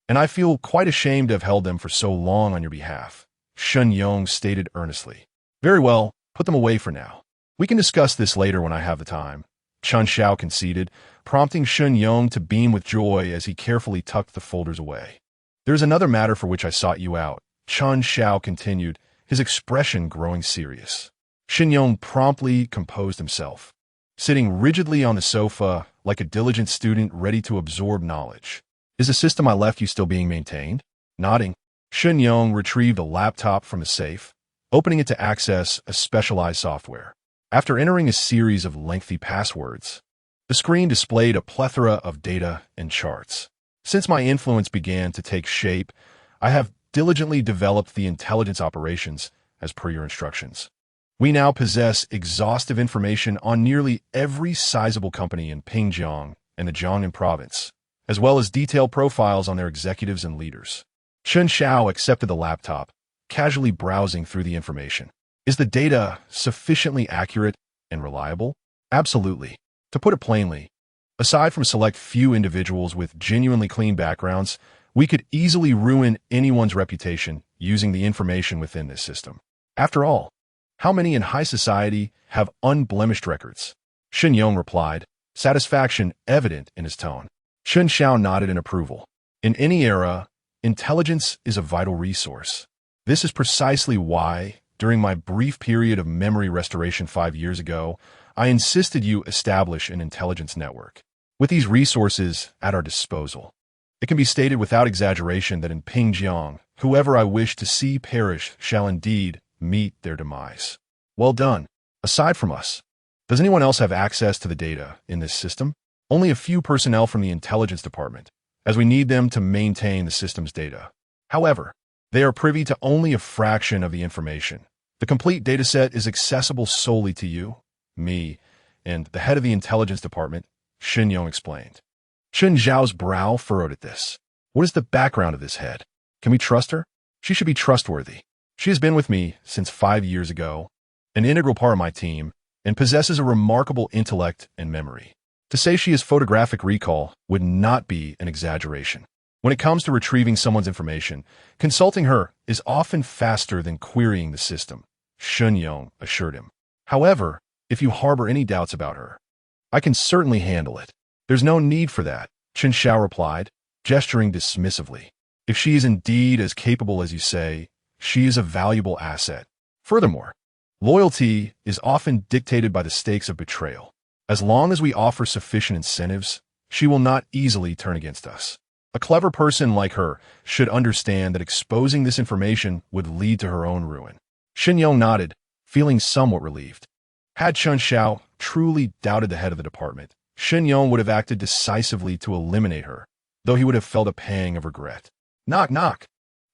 and I feel quite ashamed to have held them for so long on your behalf," Xinyang stated earnestly. "Very well, put them away for now. We can discuss this later when I have the time," Chen Xiao conceded, prompting Xinyang to beam with joy as he carefully tucked the folders away. "There is another matter for which I sought you out," Chen Xiao continued, his expression growing serious. Xinyang promptly composed himself, sitting rigidly on the sofa like a diligent student ready to absorb knowledge. "Is the system I left you still being maintained?" Nodding, Xinyang retrieved a laptop from the safe, opening it to access a specialized software. After entering a series of lengthy passwords, the screen displayed a plethora of data and charts. "Since my influence began to take shape, I have diligently developed the intelligence operations as per your instructions. We now possess exhaustive information on nearly every sizable company in Pingjiang and the Jiangnan province, as well as detailed profiles on their executives and leaders." Chen Xiao accepted the laptop, casually browsing through the information. "Is the data sufficiently accurate and reliable?" "Absolutely. To put it plainly, aside from a select few individuals with genuinely clean backgrounds, we could easily ruin anyone's reputation using the information within this system. After all, how many in high society have unblemished records?" Xinyang replied, satisfaction evident in his tone. Chen Xiao nodded in approval. "In any era, intelligence is a vital resource. This is precisely why, during my brief period of memory restoration 5 years ago, I insisted you establish an intelligence network. With these resources at our disposal, it can be stated without exaggeration that in Pingjiang, Whoever I wish to see perish shall indeed meet their demise. Well done. Aside from us, does anyone else have access to the data in this system? Only a few personnel from the intelligence department, as we need them to maintain the system's data. However, they are privy to only a fraction of the information. The complete dataset is accessible solely to you, me, and the head of the intelligence department, Chen Qian explained. Chen Xiao's brow furrowed at this. What is the background of this head? Can we trust her? She should be trustworthy. She has been with me since 5 years ago, an integral part of my team, and possesses a remarkable intellect and memory. To say she has photographic recall would not be an exaggeration. When it comes to retrieving someone's information, consulting her is often faster than querying the system, Chen Qian assured him. However, if you harbor any doubts about her, I can certainly handle it. There's no need for that, Chen Xiao replied, gesturing dismissively. If she is indeed as capable as you say, she is a valuable asset. Furthermore, loyalty is often dictated by the stakes of betrayal. As long as we offer sufficient incentives, she will not easily turn against us. A clever person like her should understand that exposing this information would lead to her own ruin. Chen Qian nodded, feeling somewhat relieved. Had Chen Xiao truly doubted the head of the department, Chen Qian would have acted decisively to eliminate her, though he would have felt a pang of regret. Knock, knock.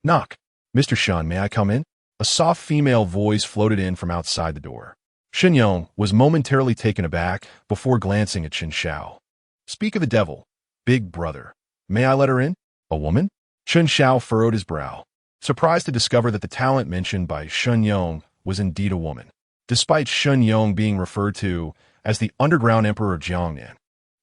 Knock. Mr. Shan, may I come in? A soft female voice floated in from outside the door. Chen Qian was momentarily taken aback before glancing at Chen Xiao. Speak of the devil, big brother. May I let her in? A woman? Chen Xiao furrowed his brow, surprised to discover that the talent mentioned by Chen Qian was indeed a woman, despite Chen Qian being referred to as the underground emperor of Jiangnan.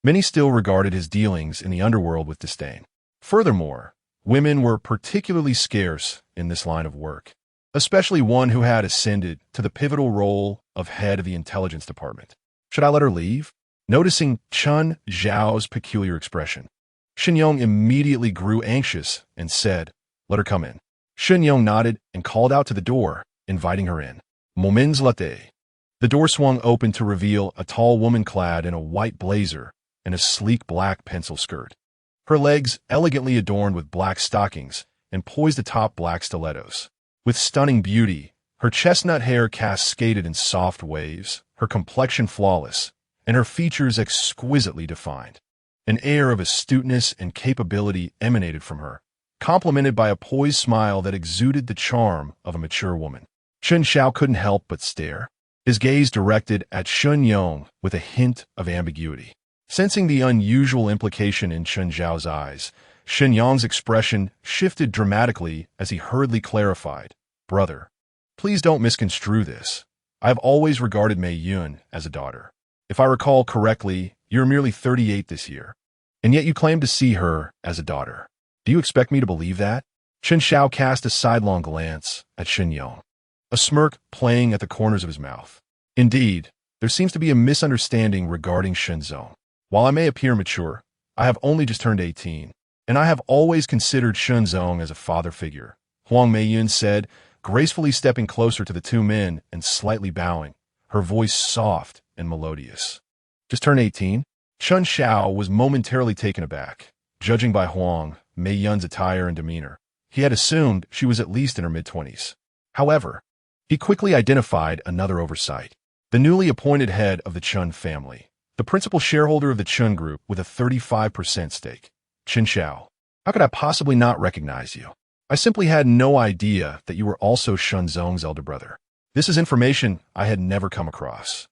Many still regarded his dealings in the underworld with disdain. Furthermore, women were particularly scarce in this line of work, especially one who had ascended to the pivotal role of head of the intelligence department. Should I let her leave? Noticing Chen Xiao's peculiar expression, Chen Qian immediately grew anxious and said, "Let her come in." Chen Qian nodded and called out to the door, inviting her in. Moments later, the door swung open to reveal a tall woman clad in a white blazer and a sleek black pencil skirt. Her legs elegantly adorned with black stockings and poised atop black stilettos. With stunning beauty, her chestnut hair cascaded in soft waves, her complexion flawless, and her features exquisitely defined. An air of astuteness and capability emanated from her, complemented by a poised smile that exuded the charm of a mature woman. Chen Xiao couldn't help but stare, his gaze directed at Chen Qian with a hint of ambiguity. Sensing the unusual implication in Chen Xiao's eyes, Chen Yang's expression shifted dramatically as he hurriedly clarified, "Brother, please don't misconstrue this. I have always regarded Mei Yun as a daughter. If I recall correctly, you're merely 38 this year, and yet you claim to see her as a daughter. Do you expect me to believe that?" Chen Xiao cast a sidelong glance at Chen Yang, a smirk playing at the corners of his mouth. Indeed, there seems to be a misunderstanding regarding Shenzong. While I may appear mature, I have only just turned 18, and I have always considered Shenzong as a father figure, Huang Meiyun said, gracefully stepping closer to the two men and slightly bowing, her voice soft and melodious. Just turned 18? Chen Xiao was momentarily taken aback, judging by Huang Meiyun's attire and demeanor. He had assumed she was at least in her mid-20s. However, he quickly identified another oversight. The newly appointed head of the Chen family, the principal shareholder of the Chen Group with a 35% stake, Chen Xiao. How could I possibly not recognize you? I simply had no idea that you were also Shenzong's elder brother. This is information I had never come across.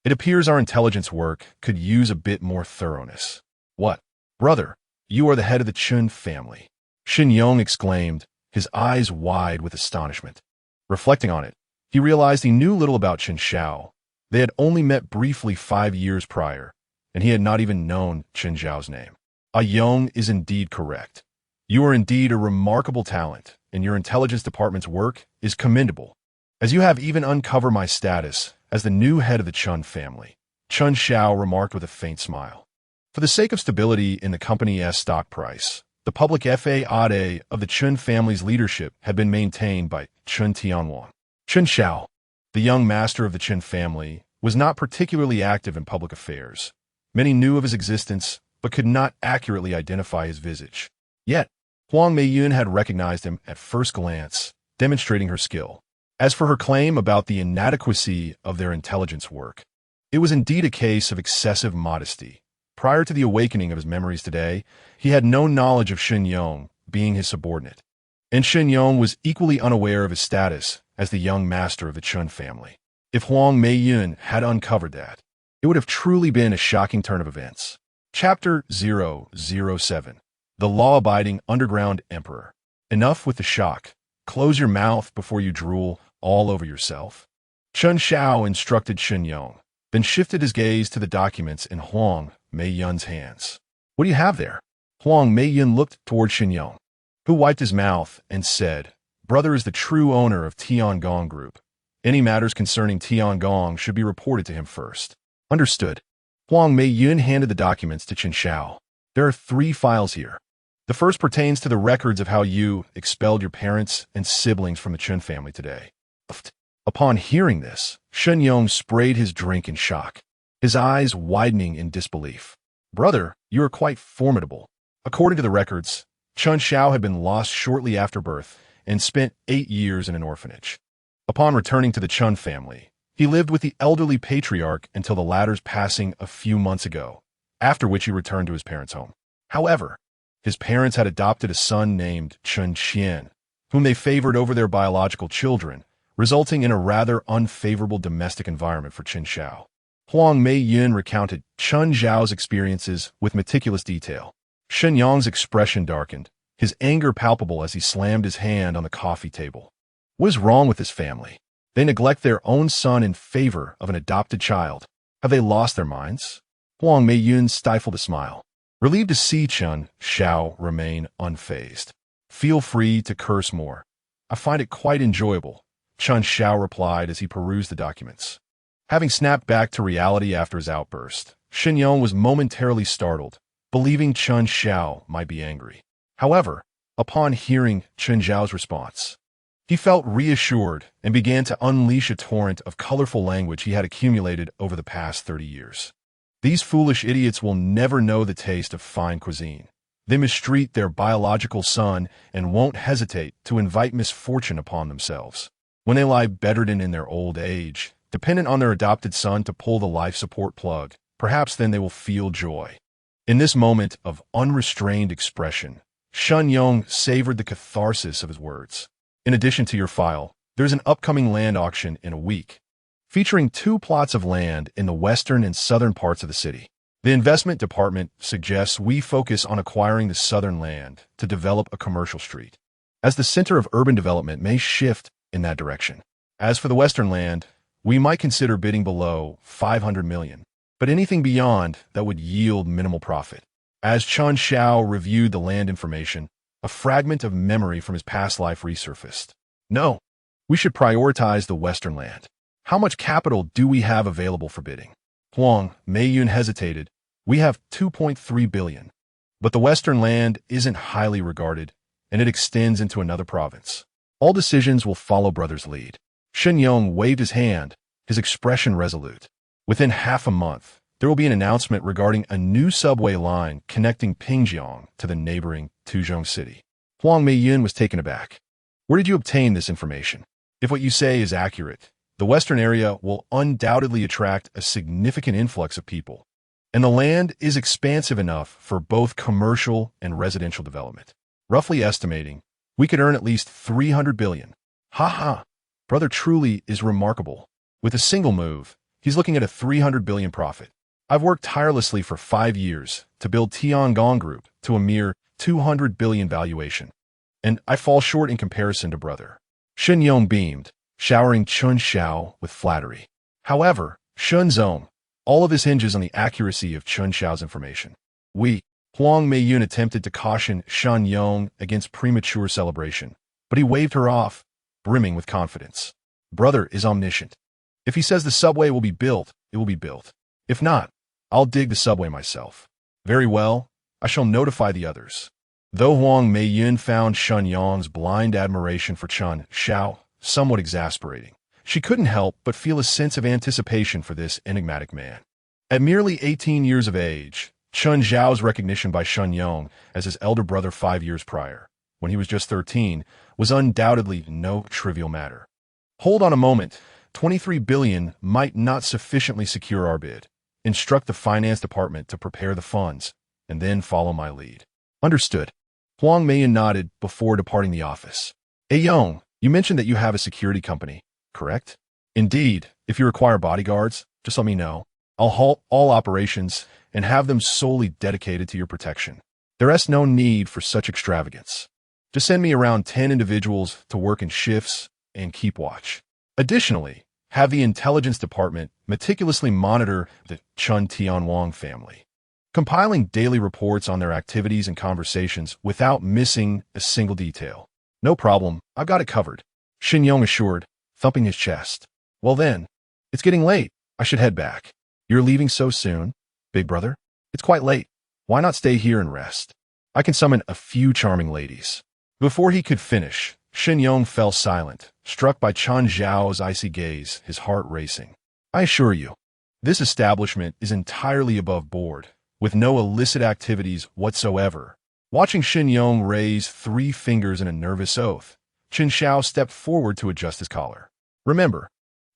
It appears our intelligence work could use a bit more thoroughness. What? Brother, you are the head of the Chen family. Xin Yong exclaimed, his eyes wide with astonishment. Reflecting on it, he realized he knew little about Chen Xiao. They had only met briefly 5 years prior, and he had not even known Chen Xiao's name. Yong is indeed correct. You are indeed a remarkable talent, and your intelligence department's work is commendable, as you have even uncovered my status as the new head of the Chen family, Chen Xiao remarked with a faint smile. For the sake of stability in the company's stock price, the public FAA of the Chen family's leadership had been maintained by Chen Tianwang. Chen Xiao, the young master of the Chen family, was not particularly active in public affairs. Many knew of his existence, but could not accurately identify his visage. Yet, Huang Meiyun had recognized him at first glance, demonstrating her skill. As for her claim about the inadequacy of their intelligence work, it was indeed a case of excessive modesty. Prior to the awakening of his memories today, he had no knowledge of Shen Yong being his subordinate, and Shen Yong was equally unaware of his status as the young master of the Chen family. If Huang Meiyun had uncovered that, it would have truly been a shocking turn of events. Chapter 007. The Law-Abiding Underground Emperor. Enough with the shock. Close your mouth before you drool all over yourself. Chen Xiao instructed Shen Yong, then shifted his gaze to the documents in Huang Meiyun's hands. What do you have there? Huang Meiyun looked toward Shen Yong, who wiped his mouth and said, Brother is the true owner of Tianwang Group. Any matters concerning Tianwang should be reported to him first. Understood. Huang Meiyun handed the documents to Chen Xiao. There are 3 files here. The first pertains to the records of how you expelled your parents and siblings from the Chen family today. Upon hearing this, Shen Yong sprayed his drink in shock, his eyes widening in disbelief. Brother, you are quite formidable. According to the records, Chen Xiao had been lost shortly after birth and spent 8 years in an orphanage. Upon returning to the Chen family, he lived with the elderly patriarch until the latter's passing a few months ago, after which he returned to his parents' home. However, his parents had adopted a son named Chen Qian, whom they favored over their biological children, resulting in a rather unfavorable domestic environment for Chen Xiao. Huang Meiyun recounted Chen Xiao's experiences with meticulous detail. Shen Yong's expression darkened, his anger palpable as he slammed his hand on the coffee table. What is wrong with this family? They neglect their own son in favor of an adopted child. Have they lost their minds? Huang Meiyun stifled a smile, relieved to see Chen Xiao remain unfazed. Feel free to curse more. I find it quite enjoyable, Chen Xiao replied as he perused the documents. Having snapped back to reality after his outburst, Shen Yong was momentarily startled, believing Chen Xiao might be angry. However, upon hearing Chen Xiao's response, he felt reassured and began to unleash a torrent of colorful language he had accumulated over the past 30 years. These foolish idiots will never know the taste of fine cuisine. They mistreat their biological son and won't hesitate to invite misfortune upon themselves. When they lie bedridden in their old age, dependent on their adopted son to pull the life support plug, perhaps then they will feel joy. In this moment of unrestrained expression, Shen Yong savored the catharsis of his words. In addition to your file, there's an upcoming land auction in a week, featuring 2 plots of land in the western and southern parts of the city. The investment department suggests we focus on acquiring the southern land to develop a commercial street, as the center of urban development may shift in that direction. As for the western land, we might consider bidding below 500 million, but anything beyond that would yield minimal profit. As Chen Xiao reviewed the land information, a fragment of memory from his past life resurfaced. No, we should prioritize the western land. How much capital do we have available for bidding? Huang Meiyun hesitated. We have 2.3 billion. But the western land isn't highly regarded, and it extends into another province. All decisions will follow brother's lead. Shen Yong waved his hand, his expression resolute. Within half a month, there will be an announcement regarding a new subway line connecting Pingjiang to the neighboring Tuzhong city. Huang Meiyun was taken aback. Where did you obtain this information? If what you say is accurate, the western area will undoubtedly attract a significant influx of people, and the land is expansive enough for both commercial and residential development. Roughly estimating, we could earn at least 300 billion. Ha ha! Brother truly is remarkable. With a single move, he's looking at a 300 billion profit. I've worked tirelessly for 5 years to build Tianwang Group to a mere 200 billion valuation, and I fall short in comparison to brother. Shen Yong beamed, showering Chen Xiao with flattery. However, Shen Zong, all of this hinges on the accuracy of Chen Xiao's information. Huang Meiyun attempted to caution Shen Yong against premature celebration, but he waved her off, brimming with confidence. Brother is omniscient. If he says the subway will be built, it will be built. If not, I'll dig the subway myself. Very well, I shall notify the others. Though Huang Meiyun found Shen Yong's blind admiration for Chen Xiao somewhat exasperating, she couldn't help but feel a sense of anticipation for this enigmatic man. At merely 18 years of age, Chen Xiao's recognition by Shen Yong as his elder brother 5 years prior when he was just 13, was undoubtedly no trivial matter. Hold on a moment. 23 billion might not sufficiently secure our bid. Instruct the finance department to prepare the funds, and then follow my lead. Understood. Huang Meiyan nodded before departing the office. Hey Yong, you mentioned that you have a security company, correct? Indeed. If you require bodyguards, just let me know. I'll halt all operations and have them solely dedicated to your protection. There is no need for such extravagance. Just send me around 10 individuals to work in shifts and keep watch. Additionally, have the intelligence department meticulously monitor the Chen Tianwang family, compiling daily reports on their activities and conversations without missing a single detail. No problem, I've got it covered, Xin Yong assured, thumping his chest. Well then, it's getting late. I should head back. You're leaving so soon, big brother? It's quite late. Why not stay here and rest? I can summon a few charming ladies. Before he could finish, Xin Yong fell silent, struck by Chen Xiao's icy gaze, his heart racing. I assure you, this establishment is entirely above board, with no illicit activities whatsoever. Watching Xin Yong raise 3 fingers in a nervous oath, Chen Xiao stepped forward to adjust his collar. Remember,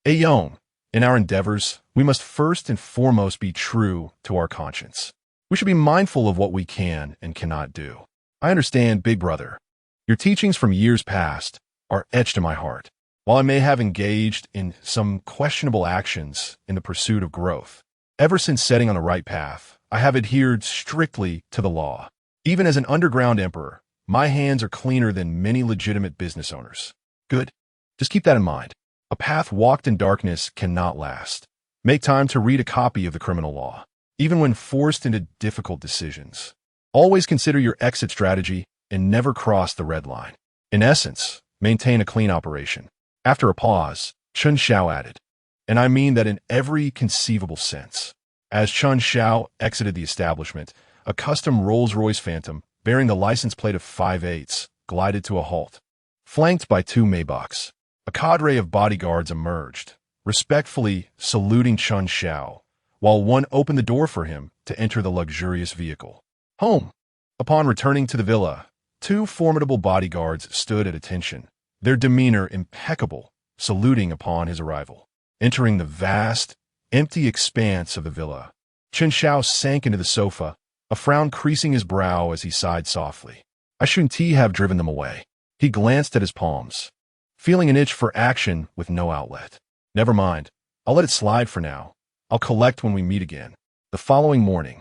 Yong, in our endeavors, we must first and foremost be true to our conscience. We should be mindful of what we can and cannot do. I understand, big brother. Your teachings from years past are etched in my heart. While I may have engaged in some questionable actions in the pursuit of growth, ever since setting on the right path, I have adhered strictly to the law. Even as an underground emperor, my hands are cleaner than many legitimate business owners. Good. Just keep that in mind. A path walked in darkness cannot last. Make time to read a copy of the criminal law, even when forced into difficult decisions. Always consider your exit strategy and never cross the red line. In essence, maintain a clean operation. After a pause, Chen Xiao added, and I mean that in every conceivable sense. As Chen Xiao exited the establishment, a custom Rolls-Royce Phantom, bearing the license plate of 5/8, glided to a halt. Flanked by 2 Maybachs, a cadre of bodyguards emerged, respectfully saluting Chen Xiao, while one opened the door for him to enter the luxurious vehicle. Home. Upon returning to the villa, 2 formidable bodyguards stood at attention, their demeanor impeccable, saluting upon his arrival. Entering the vast, empty expanse of the villa, Chen Xiao sank into the sofa, a frown creasing his brow as he sighed softly. I shouldn't have driven them away. He glanced at his palms, feeling an itch for action with no outlet. Never mind. I'll let it slide for now. I'll collect when we meet again. The following morning,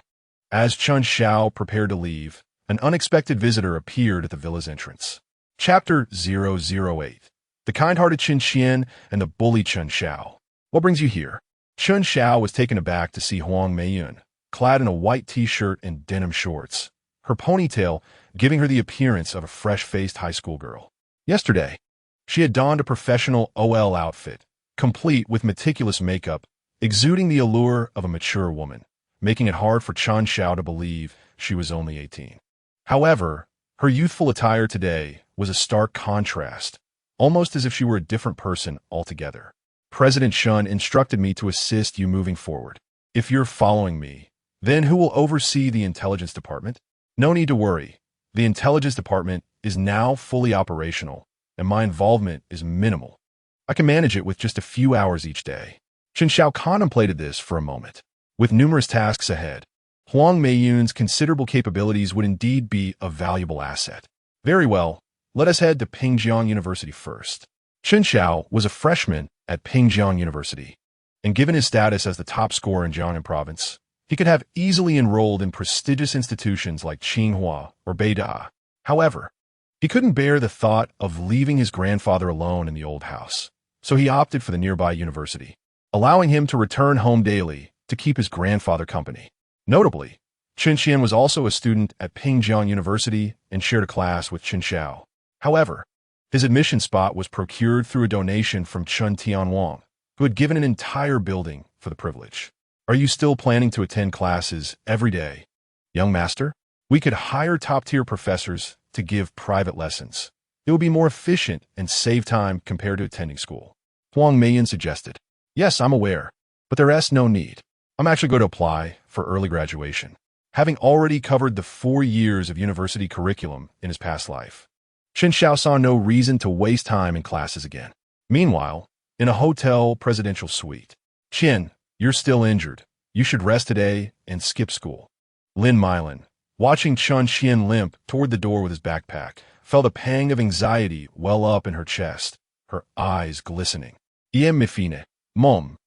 as Chen Xiao prepared to leave, an unexpected visitor appeared at the villa's entrance. Chapter 008. The kind-hearted Chen Qian and the bully Chen Xiao. What brings you here? Chen Xiao was taken aback to see Huang Meiyan, clad in a white t-shirt and denim shorts, her ponytail giving her the appearance of a fresh-faced high school girl. Yesterday, she had donned a professional OL outfit, complete with meticulous makeup, exuding the allure of a mature woman, making it hard for Chen Xiao to believe she was only 18. However, her youthful attire today was a stark contrast, almost as if she were a different person altogether. President Shun instructed me to assist you moving forward. If you're following me, then who will oversee the intelligence department? No need to worry. The intelligence department is now fully operational, and my involvement is minimal. I can manage it with just a few hours each day. Chen Xiao contemplated this for a moment. With numerous tasks ahead, Huang Meiyun's considerable capabilities would indeed be a valuable asset. Very well, let us head to Pingjiang University first. Chen Xiao was a freshman at Pingjiang University, and given his status as the top scorer in Jiangnan province, he could have easily enrolled in prestigious institutions like Tsinghua or Beida. However, he couldn't bear the thought of leaving his grandfather alone in the old house, so he opted for the nearby university, allowing him to return home daily to keep his grandfather company. Notably, Chen Qian was also a student at Pingjiang University and shared a class with Chen Xiao. However, his admission spot was procured through a donation from Chen Tianwang, who had given an entire building for the privilege. Are you still planning to attend classes every day? Young master, we could hire top-tier professors to give private lessons. It would be more efficient and save time compared to attending school. Huang Meiyan suggested. Yes, I'm aware, but there is no need. I'm actually going to apply for early graduation, having already covered the 4 years of university curriculum in his past life. Chen Xiao saw no reason to waste time in classes again. Meanwhile, in a hotel presidential suite, Chen, you're still injured. You should rest today and skip school. Lin Meilan, watching Chen Qian limp toward the door with his backpack, felt a pang of anxiety well up in her chest, her eyes glistening. Mifine, Mom.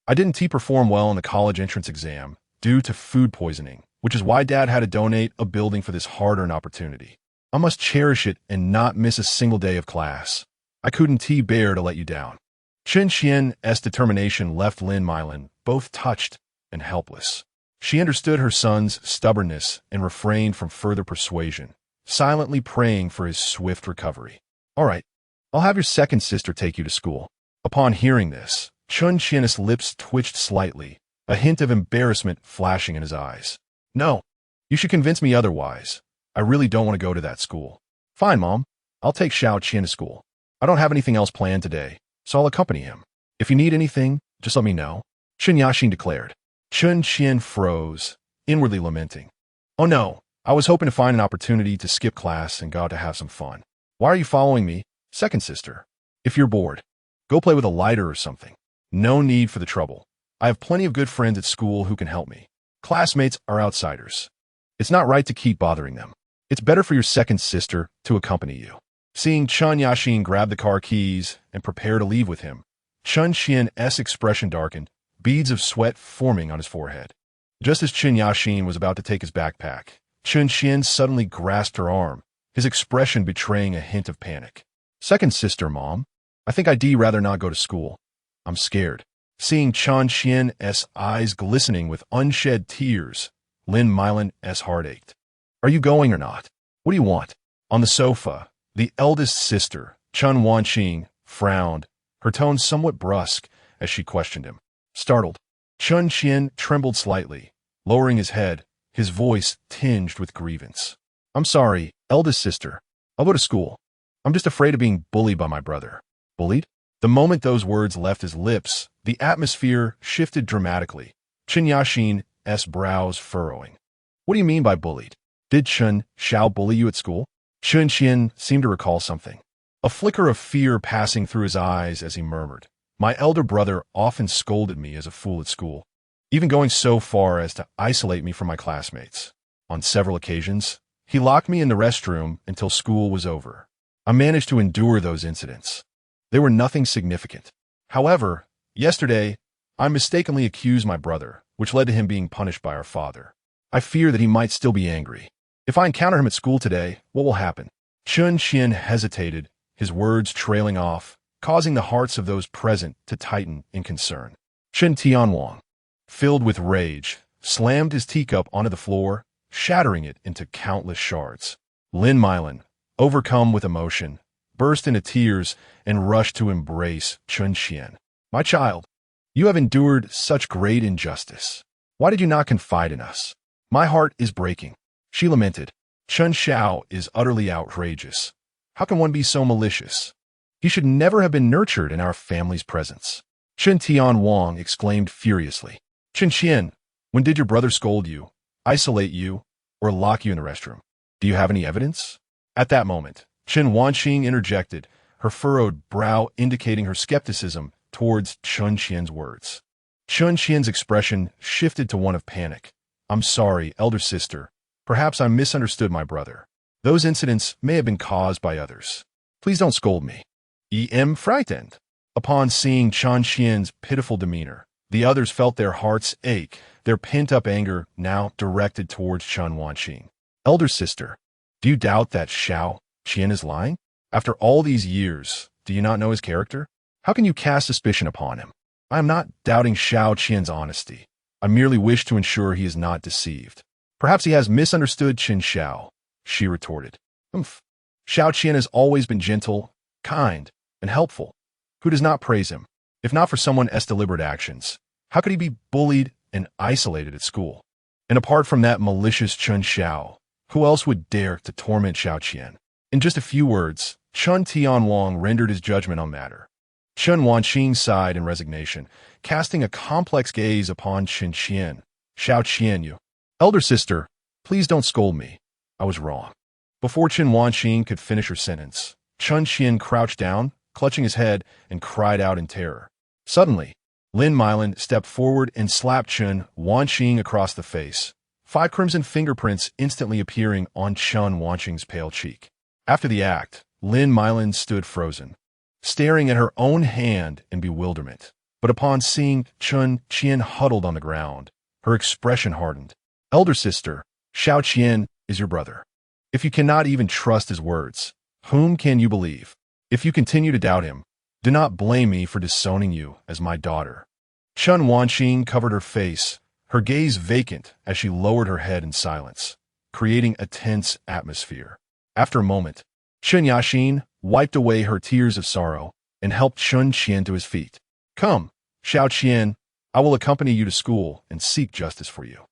I didn't perform well in the college entrance exam due to food poisoning, which is why Dad had to donate a building for this hard-earned opportunity. I must cherish it and not miss a single day of class. I couldn't bear to let you down. Chen Qian's determination left Lin Meilan both touched and helpless. She understood her son's stubbornness and refrained from further persuasion, silently praying for his swift recovery. All right, I'll have your second sister take you to school. Upon hearing this, Chen Qian's lips twitched slightly, a hint of embarrassment flashing in his eyes. No, you should convince me otherwise. I really don't want to go to that school. Fine, Mom. I'll take Xiao Qian to school. I don't have anything else planned today, so I'll accompany him. If you need anything, just let me know, Chen Yaxin declared. Chen Qian froze, inwardly lamenting. Oh no, I was hoping to find an opportunity to skip class and go out to have some fun. Why are you following me, second sister? If you're bored, go play with a lighter or something. No need for the trouble. I have plenty of good friends at school who can help me. Classmates are outsiders. It's not right to keep bothering them. It's better for your second sister to accompany you. Seeing Chen Yaxin grab the car keys and prepare to leave with him, Chen Qian's expression darkened, beads of sweat forming on his forehead. Just as Chen Yaxin was about to take his backpack, Chen Qian suddenly grasped her arm, his expression betraying a hint of panic. Second sister, Mom. I think I'd rather not go to school. I'm scared. Seeing Chen Qian's eyes glistening with unshed tears, Lin Meilan's heart ached. Are you going or not? What do you want? On the sofa, the eldest sister, Chen Wanqing, frowned, her tone somewhat brusque as she questioned him. Startled, Chen Qian trembled slightly, lowering his head, his voice tinged with grievance. I'm sorry, eldest sister. I'll go to school. I'm just afraid of being bullied by my brother. Bullied? The moment those words left his lips, the atmosphere shifted dramatically, Chen Yaxin's brows furrowing. What do you mean by bullied? Did Chen Xiao bully you at school? Chen Qian seemed to recall something, a flicker of fear passing through his eyes as he murmured. My elder brother often scolded me as a fool at school, even going so far as to isolate me from my classmates. On several occasions, he locked me in the restroom until school was over. I managed to endure those incidents. They were nothing significant. However, yesterday, I mistakenly accused my brother, which led to him being punished by our father. I fear that he might still be angry. If I encounter him at school today, what will happen? Chen Qian hesitated, his words trailing off, causing the hearts of those present to tighten in concern. Chen Tianwang, filled with rage, slammed his teacup onto the floor, shattering it into countless shards. Lin Meilan, overcome with emotion, burst into tears and rushed to embrace Chen Qian. My child, you have endured such great injustice. Why did you not confide in us? My heart is breaking, she lamented. Chen Xiao is utterly outrageous. How can one be so malicious? He should never have been nurtured in our family's presence. Chen Tianwang exclaimed furiously. Chen Qian, when did your brother scold you, isolate you, or lock you in the restroom? Do you have any evidence? At that moment, Chen Wanqing interjected, her furrowed brow indicating her skepticism towards Chen Qian's words. Chen Qian's expression shifted to one of panic. I'm sorry, elder sister. Perhaps I misunderstood my brother. Those incidents may have been caused by others. Please don't scold me. Em frightened. Upon seeing Chen Qian's pitiful demeanor, the others felt their hearts ache, their pent-up anger now directed towards Chen Wanqing. Elder sister, do you doubt that Xiao Qian is lying? After all these years, do you not know his character? How can you cast suspicion upon him? I am not doubting Xiao Qian's honesty. I merely wish to ensure he is not deceived. Perhaps he has misunderstood Chen Xiao, she retorted. Xiao Qian has always been gentle, kind, and helpful. Who does not praise him? If not for someone's deliberate actions, how could he be bullied and isolated at school? And apart from that malicious Chen Xiao, who else would dare to torment Xiao Qian? In just a few words, Chen Tianwang rendered his judgment on matter. Chen Wanqing sighed in resignation, casting a complex gaze upon Chen Qian. Xiao Qian, you elder sister, please don't scold me. I was wrong. Before Chen Wanqing could finish her sentence, Chen Qian crouched down, clutching his head, and cried out in terror. Suddenly, Lin Meilan stepped forward and slapped Chen Wanqing across the face, 5 crimson fingerprints instantly appearing on Chen Wanqing's pale cheek. After the act, Lin Meilan stood frozen, staring at her own hand in bewilderment. But upon seeing Chen Qian huddled on the ground, her expression hardened. Elder sister, Xiao Qian is your brother. If you cannot even trust his words, whom can you believe? If you continue to doubt him, do not blame me for disowning you as my daughter. Chen Wanqing covered her face, her gaze vacant as she lowered her head in silence, creating a tense atmosphere. After a moment, Chen Yaxin wiped away her tears of sorrow and helped Chen Qian to his feet. Come, Xiao Qian, I will accompany you to school and seek justice for you.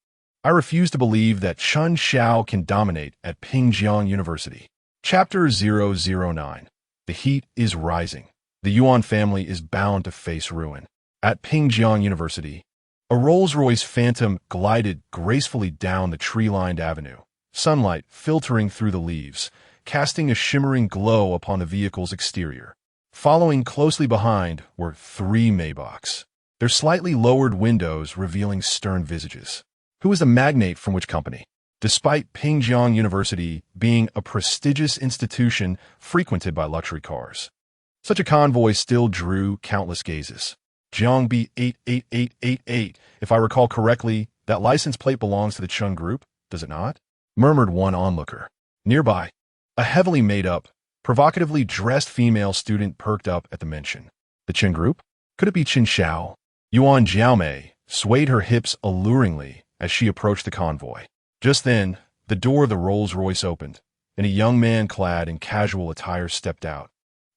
I refuse to believe that Chen Xiao can dominate at Pingjiang University. Chapter 009. The heat is rising. The Yuan family is bound to face ruin. At Pingjiang University, a Rolls-Royce Phantom glided gracefully down the tree-lined avenue, sunlight filtering through the leaves, casting a shimmering glow upon the vehicle's exterior. Following closely behind were 3 Maybachs, their slightly lowered windows revealing stern visages. Who was the magnate from which company? Despite Pingjiang University being a prestigious institution frequented by luxury cars, such a convoy still drew countless gazes. Jiangbi 88888, if I recall correctly, that license plate belongs to the Chen Group, does it not? Murmured one onlooker. Nearby, a heavily made-up, provocatively dressed female student perked up at the mention. The Chen Group? Could it be Chen Xiao? Yuan Jiaomei swayed her hips alluringly as she approached the convoy. Just then, the door of the Rolls-Royce opened, and a young man clad in casual attire stepped out,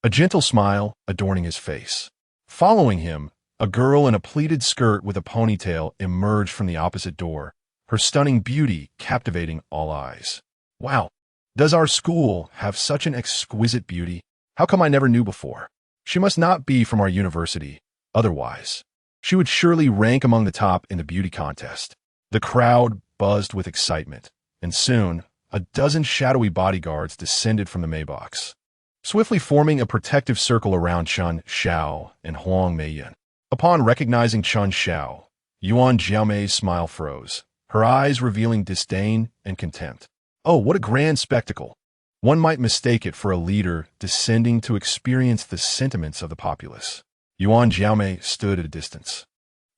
a gentle smile adorning his face. Following him, a girl in a pleated skirt with a ponytail emerged from the opposite door, her stunning beauty captivating all eyes. Wow, does our school have such an exquisite beauty? How come I never knew before? She must not be from our university. Otherwise, she would surely rank among the top in the beauty contest. The crowd buzzed with excitement, and soon, a dozen shadowy bodyguards descended from the Maybachs, swiftly forming a protective circle around Chen Xiao and Huang Meiyan. Upon recognizing Chen Xiao, Yuan Jiaomei's smile froze, her eyes revealing disdain and contempt. Oh, what a grand spectacle! One might mistake it for a leader descending to experience the sentiments of the populace. Yuan Jiaomei stood at a distance,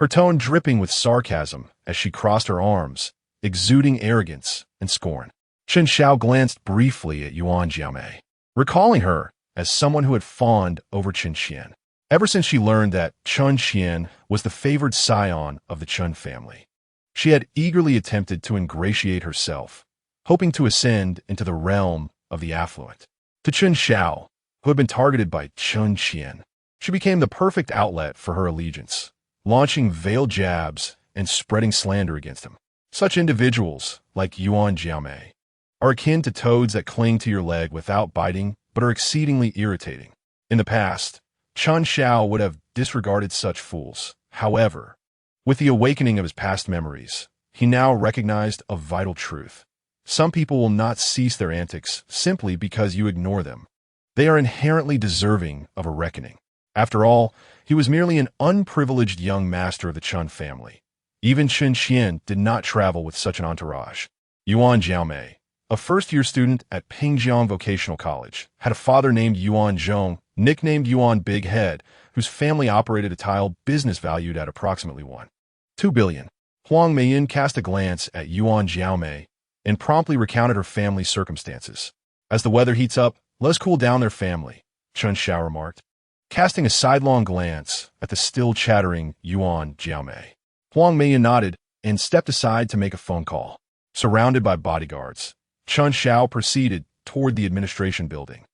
her tone dripping with sarcasm as she crossed her arms, exuding arrogance and scorn. Chen Xiao glanced briefly at Yuan Jiaomei, recalling her as someone who had fawned over Chen Qian. Ever since she learned that Chen Qian was the favored scion of the Chen family, she had eagerly attempted to ingratiate herself, hoping to ascend into the realm of the affluent. To Chen Xiao, who had been targeted by Chen Qian, she became the perfect outlet for her allegiance, launching veiled jabs and spreading slander against him. Such individuals, like Yuan Jiaomei, are akin to toads that cling to your leg without biting but are exceedingly irritating. In the past, Chen Xiao would have disregarded such fools. However, with the awakening of his past memories, he now recognized a vital truth. Some people will not cease their antics simply because you ignore them. They are inherently deserving of a reckoning. After all, he was merely an unprivileged young master of the Chen family. Even Chen Qian did not travel with such an entourage. Yuan Jiaomei, a first-year student at Pingjiang Vocational College, had a father named Yuan Zhong, nicknamed Yuan Big Head, whose family operated a tile business valued at approximately 1.2 billion. Huang Meiyan cast a glance at Yuan Jiaomei and promptly recounted her family's circumstances. As the weather heats up, let us cool down their family, Chen Xiao remarked, casting a sidelong glance at the still chattering Yuan Jiaomei. Huang Meiyan nodded and stepped aside to make a phone call. Surrounded by bodyguards, Chen Xiao proceeded toward the administration building.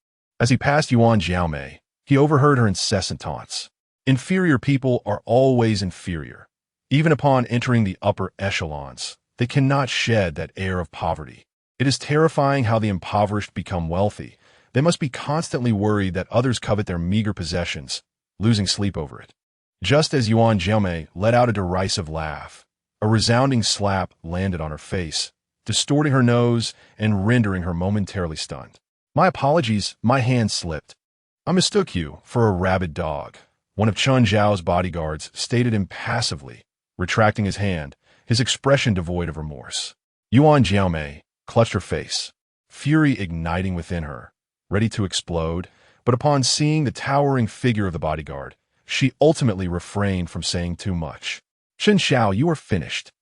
As he passed Yuan Jiaomei, he overheard her incessant taunts. Inferior people are always inferior. Even upon entering the upper echelons, they cannot shed that air of poverty. It is terrifying how the impoverished become wealthy. They must be constantly worried that others covet their meager possessions, losing sleep over it. Just as Yuan Jiaomei let out a derisive laugh, a resounding slap landed on her face, distorting her nose and rendering her momentarily stunned. "My apologies, my hand slipped. I mistook you for a rabid dog," one of Chen Xiao's bodyguards stated impassively, retracting his hand, his expression devoid of remorse. Yuan Jiaomei clutched her face, fury igniting within her, ready to explode, but upon seeing the towering figure of the bodyguard, she ultimately refrained from saying too much. "Chen Xiao, you are finished.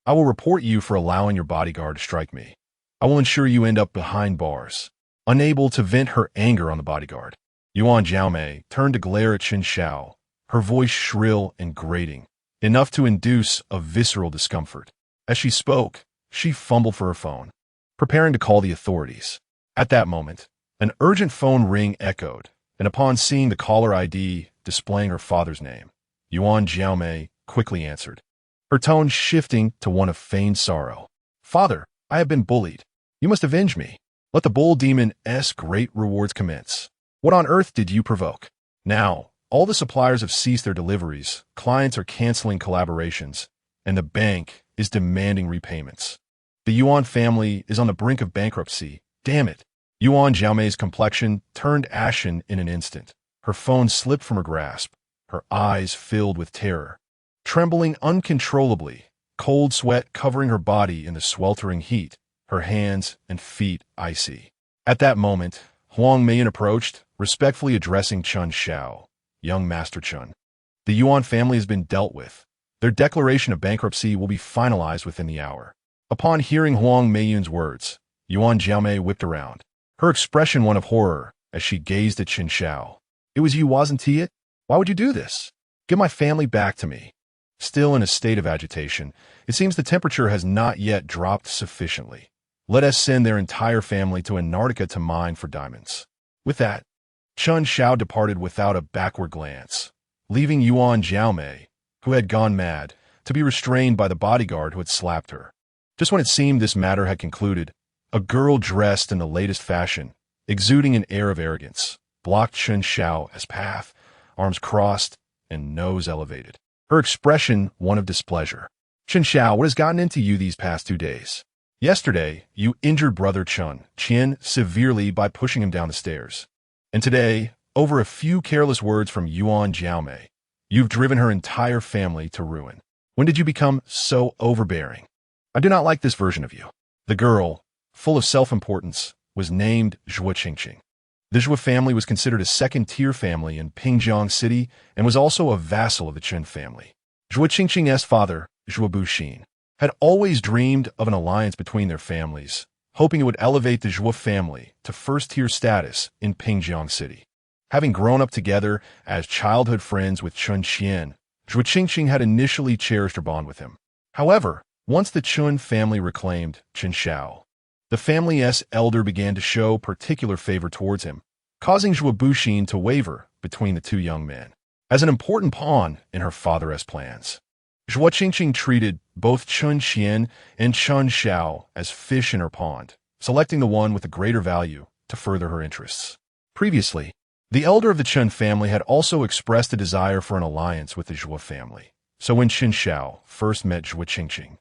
I will report you for allowing your bodyguard to strike me. I will ensure you end up behind bars." Unable to vent her anger on the bodyguard, Yuan Jiaomei turned to glare at Chen Xiao, her voice shrill and grating, enough to induce a visceral discomfort. As she spoke, she fumbled for her phone, preparing to call the authorities. At that moment, an urgent phone ring echoed, and upon seeing the caller ID displaying her father's name, Yuan Jiaomei quickly answered, her tone shifting to one of feigned sorrow. "Father, I have been bullied. You must avenge me. Let the bull demon's great rewards commence. What on earth did you provoke? Now, all the suppliers have ceased their deliveries, clients are canceling collaborations, and the bank is demanding repayments. The Yuan family is on the brink of bankruptcy. Damn it." Yuan Jiaomei's complexion turned ashen in an instant. Her phone slipped from her grasp, her eyes filled with terror. Trembling uncontrollably, cold sweat covering her body in the sweltering heat, her hands and feet icy. At that moment, Lin Meilan approached, respectfully addressing Chen Xiao. "Young Master Chen, the Yuan family has been dealt with. Their declaration of bankruptcy will be finalized within the hour." Upon hearing Lin Meilan's words, Yuan Jiaomei whipped around, her expression one of horror as she gazed at Chen Xiao. "It was you, wasn't it? Why would you do this? Give my family back to me." Still in a state of agitation, it seems the temperature has not yet dropped sufficiently. "Let us send their entire family to Antarctica to mine for diamonds." With that, Chen Xiao departed without a backward glance, leaving Yuan Jiaomei, who had gone mad, to be restrained by the bodyguard who had slapped her. Just when it seemed this matter had concluded, a girl dressed in the latest fashion, exuding an air of arrogance, blocked Chen Xiao's path, arms crossed and nose elevated, her expression one of displeasure. "Chen Xiao, what has gotten into you these past 2 days? Yesterday, you injured brother Chen Qian severely by pushing him down the stairs. And today, over a few careless words from Yuan Jiaomei, you've driven her entire family to ruin. When did you become so overbearing? I do not like this version of you." The girl, full of self-importance, was named Zhuo Qingqing. The Zhuo family was considered a second-tier family in Pingjiang City and was also a vassal of the Chen family. Zhuo Qingqing's father, Zhuo Buxin, had always dreamed of an alliance between their families, hoping it would elevate the Zhuo family to first-tier status in Pingjiang City. Having grown up together as childhood friends with Chen Qian, Zhuo Qingqing had initially cherished her bond with him. However, once the Chen family reclaimed Chen Xiao, the family's elder began to show particular favor towards him, causing Zhuo Buxin to waver between the two young men. As an important pawn in her father's plans, Zhuo Qingqing treated both Chen Qian and Chen Xiao as fish in her pond, selecting the one with the greater value to further her interests. Previously, the elder of the Chen family had also expressed a desire for an alliance with the Zhuo family, so when Chen Xiao first met Zhuo Qingqing,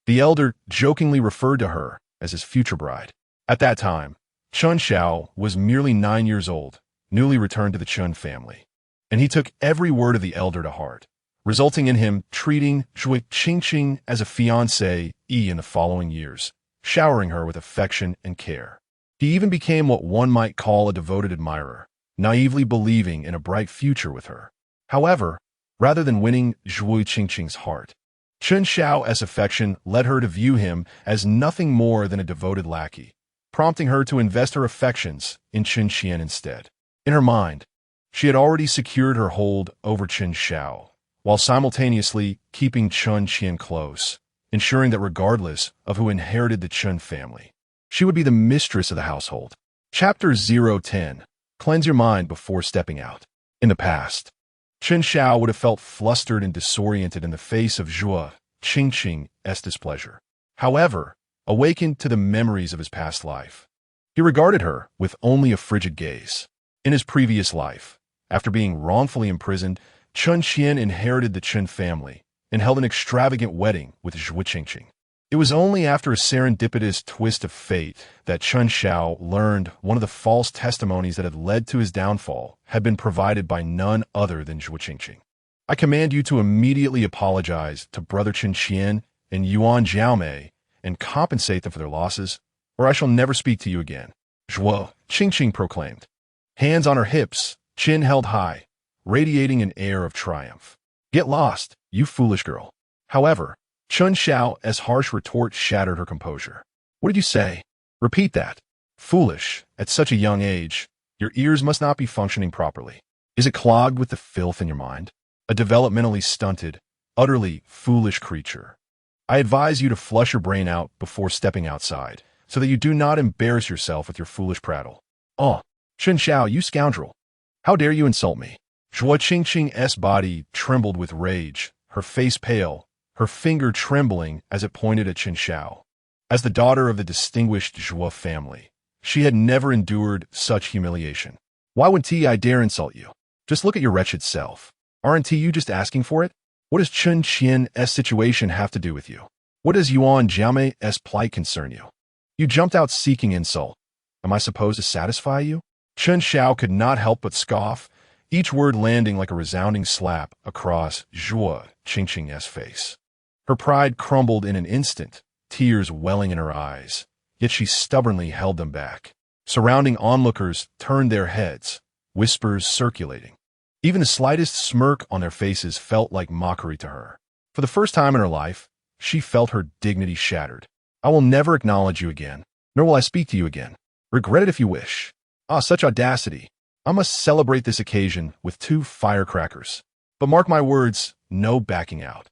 the elder jokingly referred to her as his future bride. At that time, Chen Xiao was merely 9 years old, newly returned to the Chen family, and he took every word of the elder to heart, resulting in him treating Zhuo Qingqing as a fiancée in the following years, showering her with affection and care. He even became what one might call a devoted admirer, naively believing in a bright future with her. However, rather than winning Zhuo Qingqing's heart, Chen Xiao's affection led her to view him as nothing more than a devoted lackey, prompting her to invest her affections in Chen Qian instead. In her mind, she had already secured her hold over Chen Xiao, while simultaneously keeping Chen Qian close, ensuring that regardless of who inherited the Chen family, she would be the mistress of the household. Chapter 010. Cleanse your mind before stepping out. In the past, Chen Xiao would have felt flustered and disoriented in the face of Zhuo Qingqing's displeasure. However, awakened to the memories of his past life, he regarded her with only a frigid gaze. In his previous life, after being wrongfully imprisoned, Chen Qian inherited the Chen family and held an extravagant wedding with Zhuo Qingqing. It was only after a serendipitous twist of fate that Chen Xiao learned one of the false testimonies that had led to his downfall had been provided by none other than Zhuo Qingqing. I command you to immediately apologize to Brother Chen Qian and Yuan Jiaomei and compensate them for their losses, or I shall never speak to you again, Zhuo Qingqing proclaimed. Hands on her hips, chin held high, radiating an air of triumph. Get lost, you foolish girl. However, Chen Xiao's harsh retort shattered her composure. What did you say? Repeat that. Foolish, at such a young age, your ears must not be functioning properly. Is it clogged with the filth in your mind? A developmentally stunted, utterly foolish creature. I advise you to flush your brain out before stepping outside, so that you do not embarrass yourself with your foolish prattle. Oh, Chen Xiao, you scoundrel! How dare you insult me? Zhuo Qingqing's body trembled with rage, her face pale, her finger trembling as it pointed at Chen Xiao. As the daughter of the distinguished Zhuo family, she had never endured such humiliation. Why would I dare insult you? Just look at your wretched self. Aren't you just asking for it? What does Chen Qian's situation have to do with you? What does Yuan Jiaomei's plight concern you? You jumped out seeking insult. Am I supposed to satisfy you? Chen Xiao could not help but scoff, each word landing like a resounding slap across Zhuo Qingqing's face. Her pride crumbled in an instant, tears welling in her eyes, yet she stubbornly held them back. Surrounding onlookers turned their heads, whispers circulating. Even the slightest smirk on their faces felt like mockery to her. For the first time in her life, she felt her dignity shattered. I will never acknowledge you again, nor will I speak to you again. Regret it if you wish. Ah, such audacity. I must celebrate this occasion with 2 firecrackers. But mark my words, no backing out.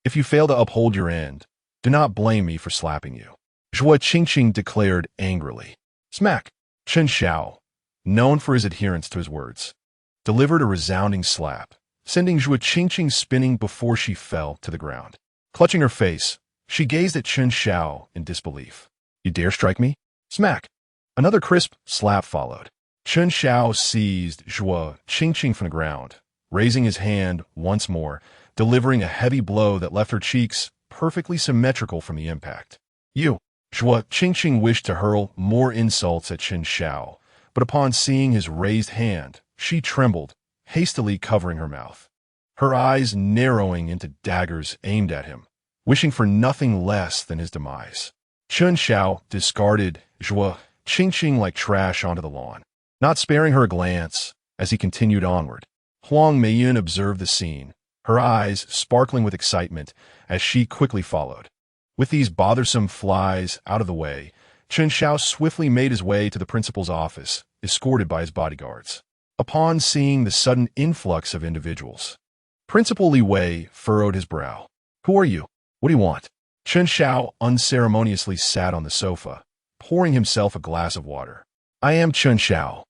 If you fail to uphold your end, do not blame me for slapping you. Zhuo Qingqing declared angrily. Smack! Chen Xiao, known for his adherence to his words, delivered a resounding slap, sending Zhuo Qingqing spinning before she fell to the ground. Clutching her face, she gazed at Chen Xiao in disbelief. You dare strike me? Smack! Another crisp slap followed. Chen Xiao seized Zhuo Qingqing from the ground, raising his hand once more, delivering a heavy blow that left her cheeks perfectly symmetrical from the impact. You! Zhuo Qingqing wished to hurl more insults at Chen Xiao, but upon seeing his raised hand, she trembled, hastily covering her mouth. Her eyes narrowing into daggers aimed at him, wishing for nothing less than his demise. Chen Xiao discarded Zhuo Qingqing like trash onto the lawn, not sparing her a glance as he continued onward. Lin Meilan observed the scene, her eyes sparkling with excitement as she quickly followed. With these bothersome flies out of the way, Chen Xiao swiftly made his way to the principal's office, escorted by his bodyguards. Upon seeing the sudden influx of individuals, Principal Li Wei furrowed his brow. Who are you? What do you want? Chen Xiao unceremoniously sat on the sofa, pouring himself a glass of water. I am Chen Xiao,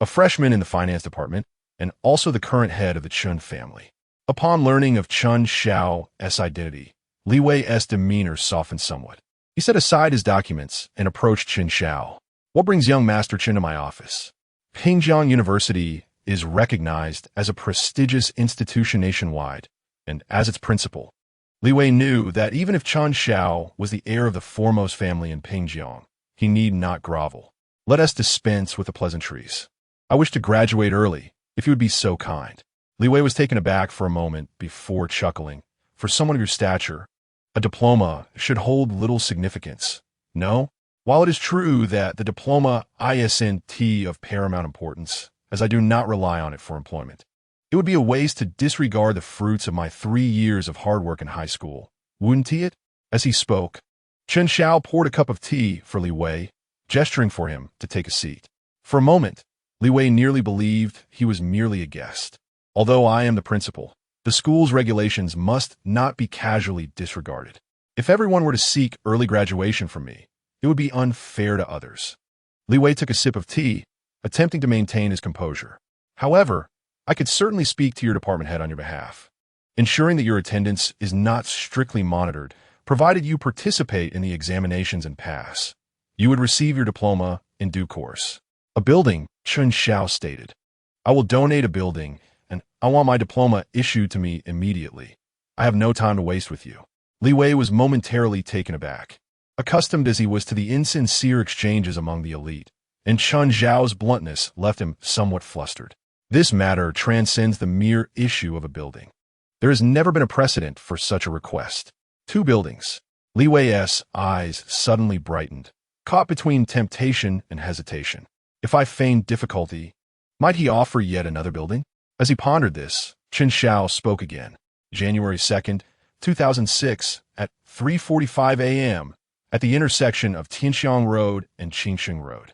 a freshman in the finance department, and also the current head of the Chen family. Upon learning of Chen Xiao's identity, Li Wei's demeanor softened somewhat. He set aside his documents and approached Chen Xiao. What brings young Master Chen to my office? Pingjiang University is recognized as a prestigious institution nationwide, and as its principal, Li Wei knew that even if Chen Xiao was the heir of the foremost family in Pingjiang, he need not grovel. Let us dispense with the pleasantries. I wish to graduate early, if you would be so kind. Li Wei was taken aback for a moment before chuckling. For someone of your stature, a diploma should hold little significance. No? While it is true that the diploma isn't of paramount importance, as I do not rely on it for employment, it would be a waste to disregard the fruits of my 3 years of hard work in high school, wouldn't it? As he spoke, Chen Xiao poured a cup of tea for Li Wei, gesturing for him to take a seat. For a moment, Li Wei nearly believed he was merely a guest. Although I am the principal, the school's regulations must not be casually disregarded. If everyone were to seek early graduation from me, it would be unfair to others. Li Wei took a sip of tea, attempting to maintain his composure. However, I could certainly speak to your department head on your behalf, ensuring that your attendance is not strictly monitored, provided you participate in the examinations and pass. You would receive your diploma in due course. A building, Chen Xiao stated. I will donate a building, and I want my diploma issued to me immediately. I have no time to waste with you. Li Wei was momentarily taken aback. Accustomed as he was to the insincere exchanges among the elite, and Chen Xiao's bluntness left him somewhat flustered. This matter transcends the mere issue of a building. There has never been a precedent for such a request. 2 buildings. Li Wei's eyes suddenly brightened, caught between temptation and hesitation. If I feigned difficulty, might he offer yet another building? As he pondered this, Chen Xiao spoke again. January 2nd, 2006, at 3:45 a.m., at the intersection of Tianxiang Road and Qingsheng Road.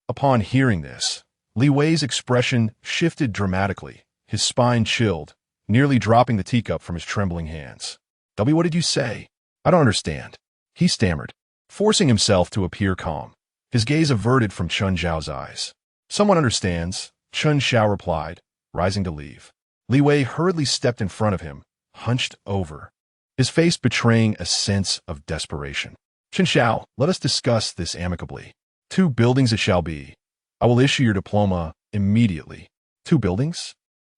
Upon hearing this, Li Wei's expression shifted dramatically, his spine chilled, nearly dropping the teacup from his trembling hands. "What did you say? I don't understand," he stammered, forcing himself to appear calm, his gaze averted from Chen Xiao's eyes. "Someone understands," Chen Xiao replied, rising to leave. Li Wei hurriedly stepped in front of him, hunched over, his face betraying a sense of desperation. "Chen Xiao, let us discuss this amicably. 2 buildings it shall be. I will issue your diploma immediately." 2 buildings?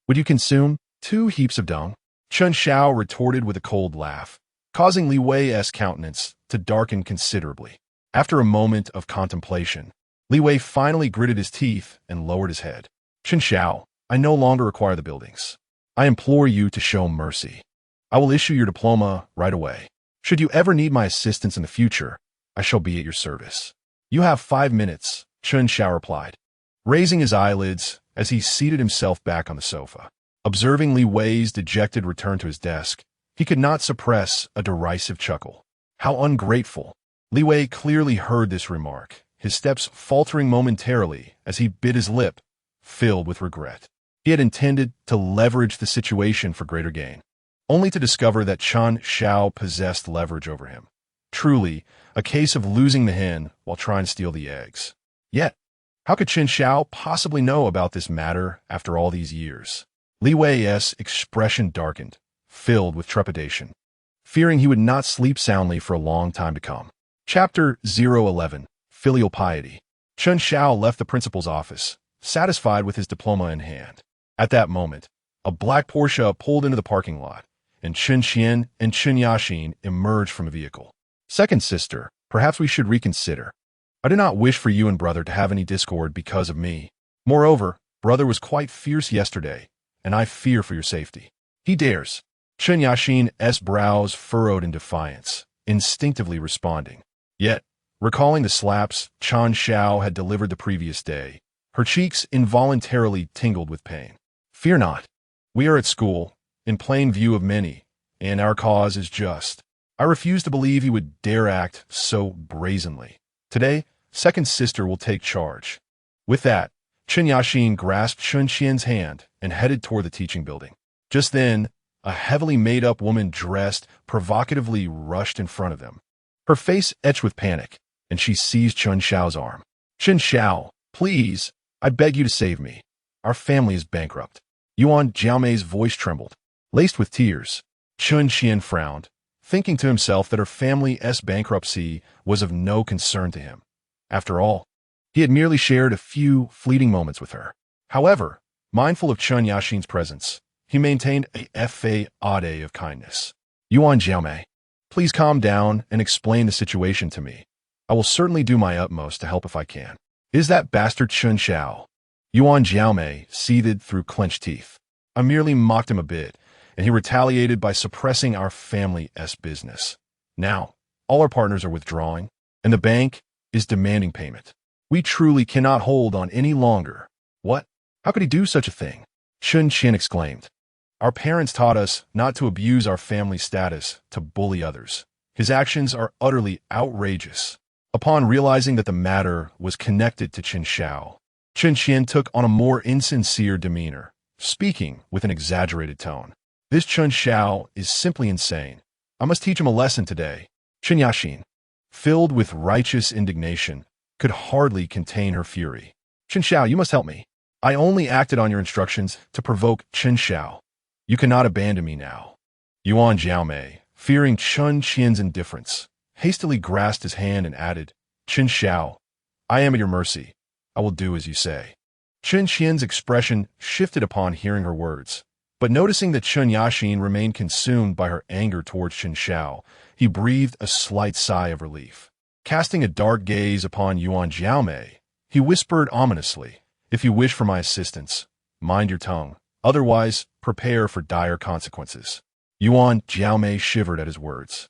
Would you consume 2 heaps of dung? Chen Xiao retorted with a cold laugh, causing Li Wei's countenance to darken considerably. After a moment of contemplation, Li Wei finally gritted his teeth and lowered his head. "Chen Xiao, I no longer require the buildings. I implore you to show mercy. I will issue your diploma right away. Should you ever need my assistance in the future, I shall be at your service." "You have 5 minutes," Chen Xiao replied, raising his eyelids as he seated himself back on the sofa. Observing Li Wei's dejected return to his desk, he could not suppress a derisive chuckle. How ungrateful! Li Wei clearly heard this remark, his steps faltering momentarily as he bit his lip, filled with regret. He had intended to leverage the situation for greater gain, only to discover that Chen Xiao possessed leverage over him. Truly, a case of losing the hen while trying to steal the eggs. Yet, how could Chen Xiao possibly know about this matter after all these years? Li Wei's expression darkened, filled with trepidation, fearing he would not sleep soundly for a long time to come. Chapter 011, Filial Piety. Chen Xiao left the principal's office, satisfied with his diploma in hand. At that moment, a black Porsche pulled into the parking lot, and Chen Qian and Chen Yaxin emerged from a vehicle. "Second sister, perhaps we should reconsider. I do not wish for you and brother to have any discord because of me. Moreover, brother was quite fierce yesterday, and I fear for your safety." "He dares." Chen Yaxin's brows furrowed in defiance, instinctively responding. Yet, recalling the slaps Chen Xiao had delivered the previous day, her cheeks involuntarily tingled with pain. "Fear not. We are at school, in plain view of many, and our cause is just. I refuse to believe he would dare act so brazenly. Today, second sister will take charge." With that, Chen Yaxin grasped Chen Qian's hand and headed toward the teaching building. Just then, a heavily made-up woman dressed provocatively rushed in front of them, her face etched with panic, and she seized Chen Xiao's arm. "Chen Xiao, please, I beg you to save me. Our family is bankrupt." Yuan Jiaomei's voice trembled, laced with tears. Chen Qian frowned, thinking to himself that her family's bankruptcy was of no concern to him. After all, he had merely shared a few fleeting moments with her. However, mindful of Chen Yaxin's presence, he maintained a facade of kindness. "Yuan Jiaomei, please calm down and explain the situation to me. I will certainly do my utmost to help if I can." "Is that bastard Chen Xiao?" Yuan Jiaomei seethed through clenched teeth. "I merely mocked him a bit, and he retaliated by suppressing our family's business. Now, all our partners are withdrawing, and the bank is demanding payment. We truly cannot hold on any longer." "What? How could he do such a thing?" Chen Qian exclaimed. "Our parents taught us not to abuse our family status to bully others. His actions are utterly outrageous." Upon realizing that the matter was connected to Chen Xiao, Chen Qian took on a more insincere demeanor, speaking with an exaggerated tone. "This Chen Xiao is simply insane. I must teach him a lesson today." Chen Yaxin, filled with righteous indignation, could hardly contain her fury. "Chen Xiao, you must help me. I only acted on your instructions to provoke Chen Xiao. You cannot abandon me now." Yuan Jiaomei, fearing Chen Qian's indifference, hastily grasped his hand and added, "Chen Xiao, I am at your mercy. I will do as you say." Chen Qian's expression shifted upon hearing her words, But noticing that Chen Qian remained consumed by her anger towards Chen Xiao, he breathed a slight sigh of relief. Casting a dark gaze upon Yuan Jiaomei, he whispered ominously, "If you wish for my assistance, mind your tongue. Otherwise, prepare for dire consequences." Yuan Jiaomei shivered at his words,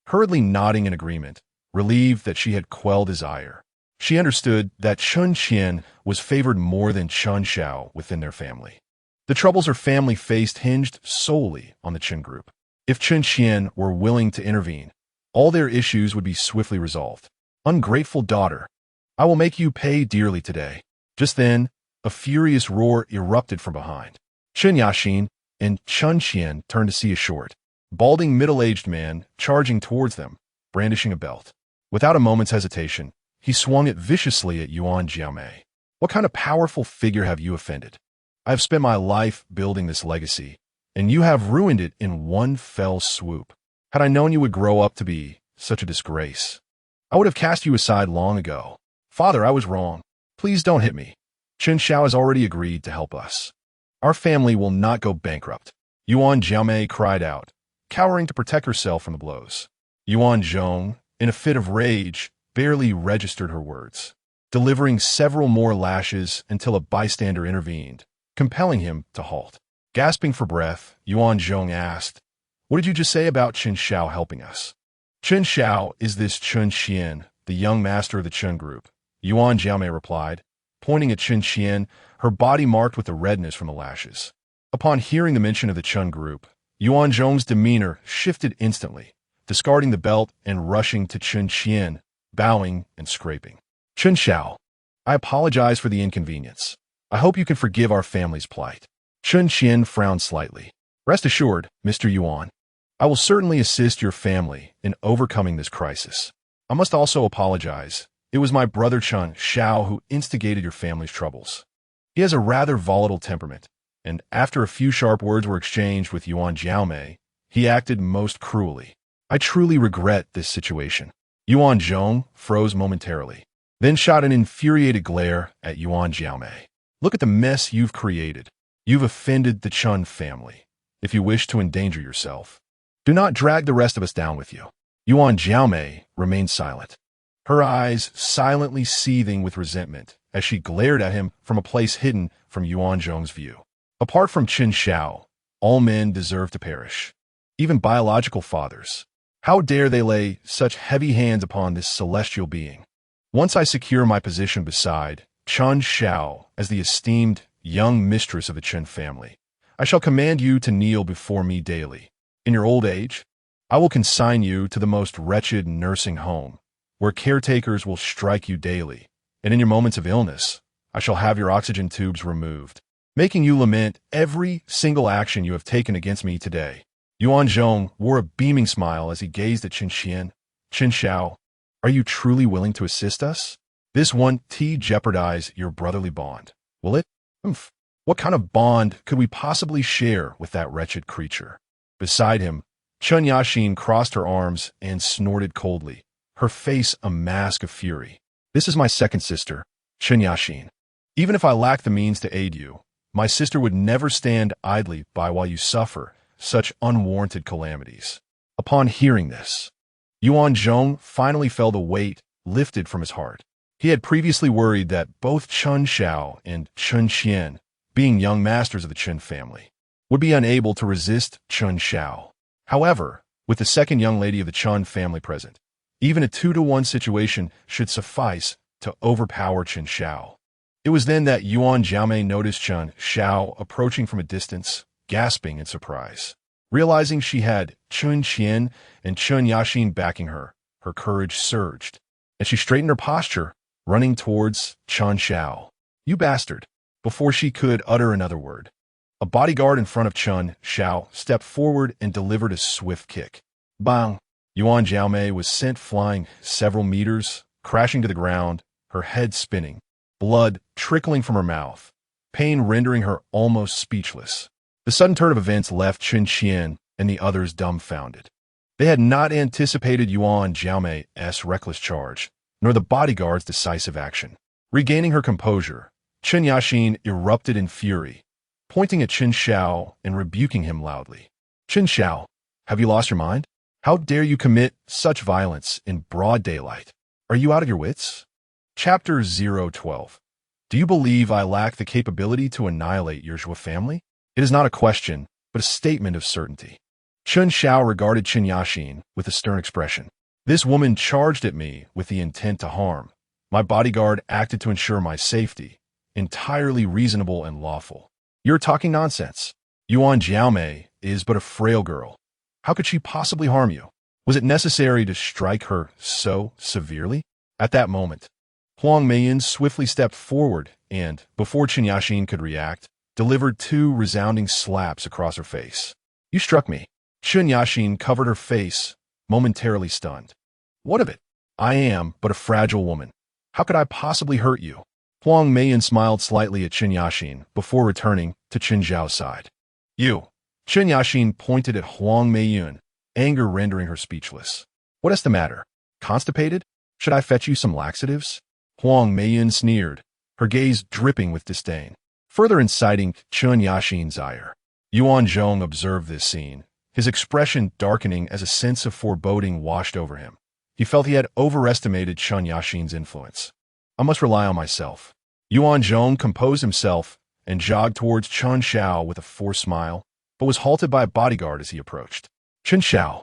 hurriedly nodding in agreement, relieved that she had quelled his ire. She understood that Chen Qian was favored more than Chen Xiao within their family. The troubles her family faced hinged solely on the Chen group. If Chen Qian were willing to intervene, all their issues would be swiftly resolved. "Ungrateful daughter, I will make you pay dearly today." Just then, a furious roar erupted from behind. Chen Qian and Chen Qian turned to see a short, balding middle-aged man charging towards them, brandishing a belt. Without a moment's hesitation, he swung it viciously at Yuan Jiaomei. "What kind of powerful figure have you offended? I have spent my life building this legacy, and you have ruined it in one fell swoop. Had I known you would grow up to be such a disgrace, I would have cast you aside long ago. Father, I was wrong. Please don't hit me. Chen Xiao has already agreed to help us. Our family will not go bankrupt." Yuan Jiaomei cried out, cowering to protect herself from the blows. Yuan Zhong, in a fit of rage, barely registered her words, delivering several more lashes until a bystander intervened, compelling him to halt. Gasping for breath, Yuan Zhong asked, "What did you just say about Chen Xiao helping us?" "Chen Xiao is this Chen Qian, the young master of the Chen group," Yuan Jiaomei replied, pointing at Chen Qian, her body marked with the redness from the lashes. Upon hearing the mention of the Chen group, Yuan Zhong's demeanor shifted instantly, discarding the belt and rushing to Chen Qian, bowing and scraping. "Chen Xiao, I apologize for the inconvenience. I hope you can forgive our family's plight." Chen Qian frowned slightly. "Rest assured, Mr. Yuan, I will certainly assist your family in overcoming this crisis. I must also apologize. It was my brother Chen Xiao who instigated your family's troubles. He has a rather volatile temperament, and after a few sharp words were exchanged with Yuan Jiaomei, he acted most cruelly. I truly regret this situation." Yuan Zhong froze momentarily, then shot an infuriated glare at Yuan Jiaomei. "Look at the mess you've created. You've offended the Chen family. If you wish to endanger yourself, do not drag the rest of us down with you." Yuan Jiaomei remained silent, her eyes silently seething with resentment as she glared at him from a place hidden from Yuan Zhong's view. Apart from Chen Xiao, all men deserve to perish, even biological fathers. How dare they lay such heavy hands upon this celestial being? Once I secure my position beside Chen Xiao as the esteemed young mistress of the Chen family, I shall command you to kneel before me daily. In your old age, I will consign you to the most wretched nursing home, where caretakers will strike you daily, and in your moments of illness, I shall have your oxygen tubes removed, making you lament every single action you have taken against me today." Yuan Zhong wore a beaming smile as he gazed at Chen Qian. "Chen Xiao, are you truly willing to assist us? This won't jeopardize your brotherly bond, will it?" What kind of bond could we possibly share with that wretched creature?" Beside him, Chen Qian crossed her arms and snorted coldly, her face a mask of fury. "This is my second sister, Chen Qian. Even if I lack the means to aid you, my sister would never stand idly by while you suffer such unwarranted calamities." Upon hearing this, Yuan Zhong finally felt the weight lifted from his heart. He had previously worried that both Chen Xiao and Chen Qian, being young masters of the Chen family, would be unable to resist Chen Xiao. However, with the second young lady of the Chen family present, even a 2-to-1 situation should suffice to overpower Chen Xiao. It was then that Yuan Jiaomei noticed Chen Xiao approaching from a distance, gasping in surprise. Realizing she had Chen Qian and Chen Qian backing her, her courage surged, and she straightened her posture, running towards Chen Xiao. "You bastard!" Before she could utter another word, a bodyguard in front of Chen Xiao stepped forward and delivered a swift kick. Bang! Yuan Jiaomei was sent flying several meters, crashing to the ground, her head spinning, blood trickling from her mouth, pain rendering her almost speechless. The sudden turn of events left Chen Qian and the others dumbfounded. They had not anticipated Yuan Jiaomei's reckless charge, nor the bodyguard's decisive action. Regaining her composure, Chen Qian erupted in fury, pointing at Chen Xiao and rebuking him loudly. Chen Xiao, have you lost your mind? How dare you commit such violence in broad daylight? Are you out of your wits? Chapter 012. Do you believe I lack the capability to annihilate your Zhuo family? It is not a question, but a statement of certainty. Chen Xiao regarded Chen Yaxin with a stern expression. This woman charged at me with the intent to harm. My bodyguard acted to ensure my safety. Entirely reasonable and lawful. You're talking nonsense. Yuan Jiaomei is but a frail girl. How could she possibly harm you? Was it necessary to strike her so severely? At that moment, Huang Meiyan swiftly stepped forward and, before Chen Yaxin could react, delivered 2 resounding slaps across her face. You struck me. Chen Yaxin covered her face, momentarily stunned. What of it? I am but a fragile woman. How could I possibly hurt you? Huang Meiyan smiled slightly at Chen Yaxin before returning to Chen Xiao's side. You. Chen Yaxin pointed at Huang Meiyan, anger rendering her speechless. What is the matter? Constipated? Should I fetch you some laxatives? Huang Meiyan sneered, her gaze dripping with disdain, further inciting Chen Yaxin's ire. Yuan Zhong observed this scene, his expression darkening as a sense of foreboding washed over him. He felt he had overestimated Chen Yaxin's influence. I must rely on myself. Yuan Zhong composed himself and jogged towards Chen Xiao with a forced smile, but was halted by a bodyguard as he approached. Chen Xiao,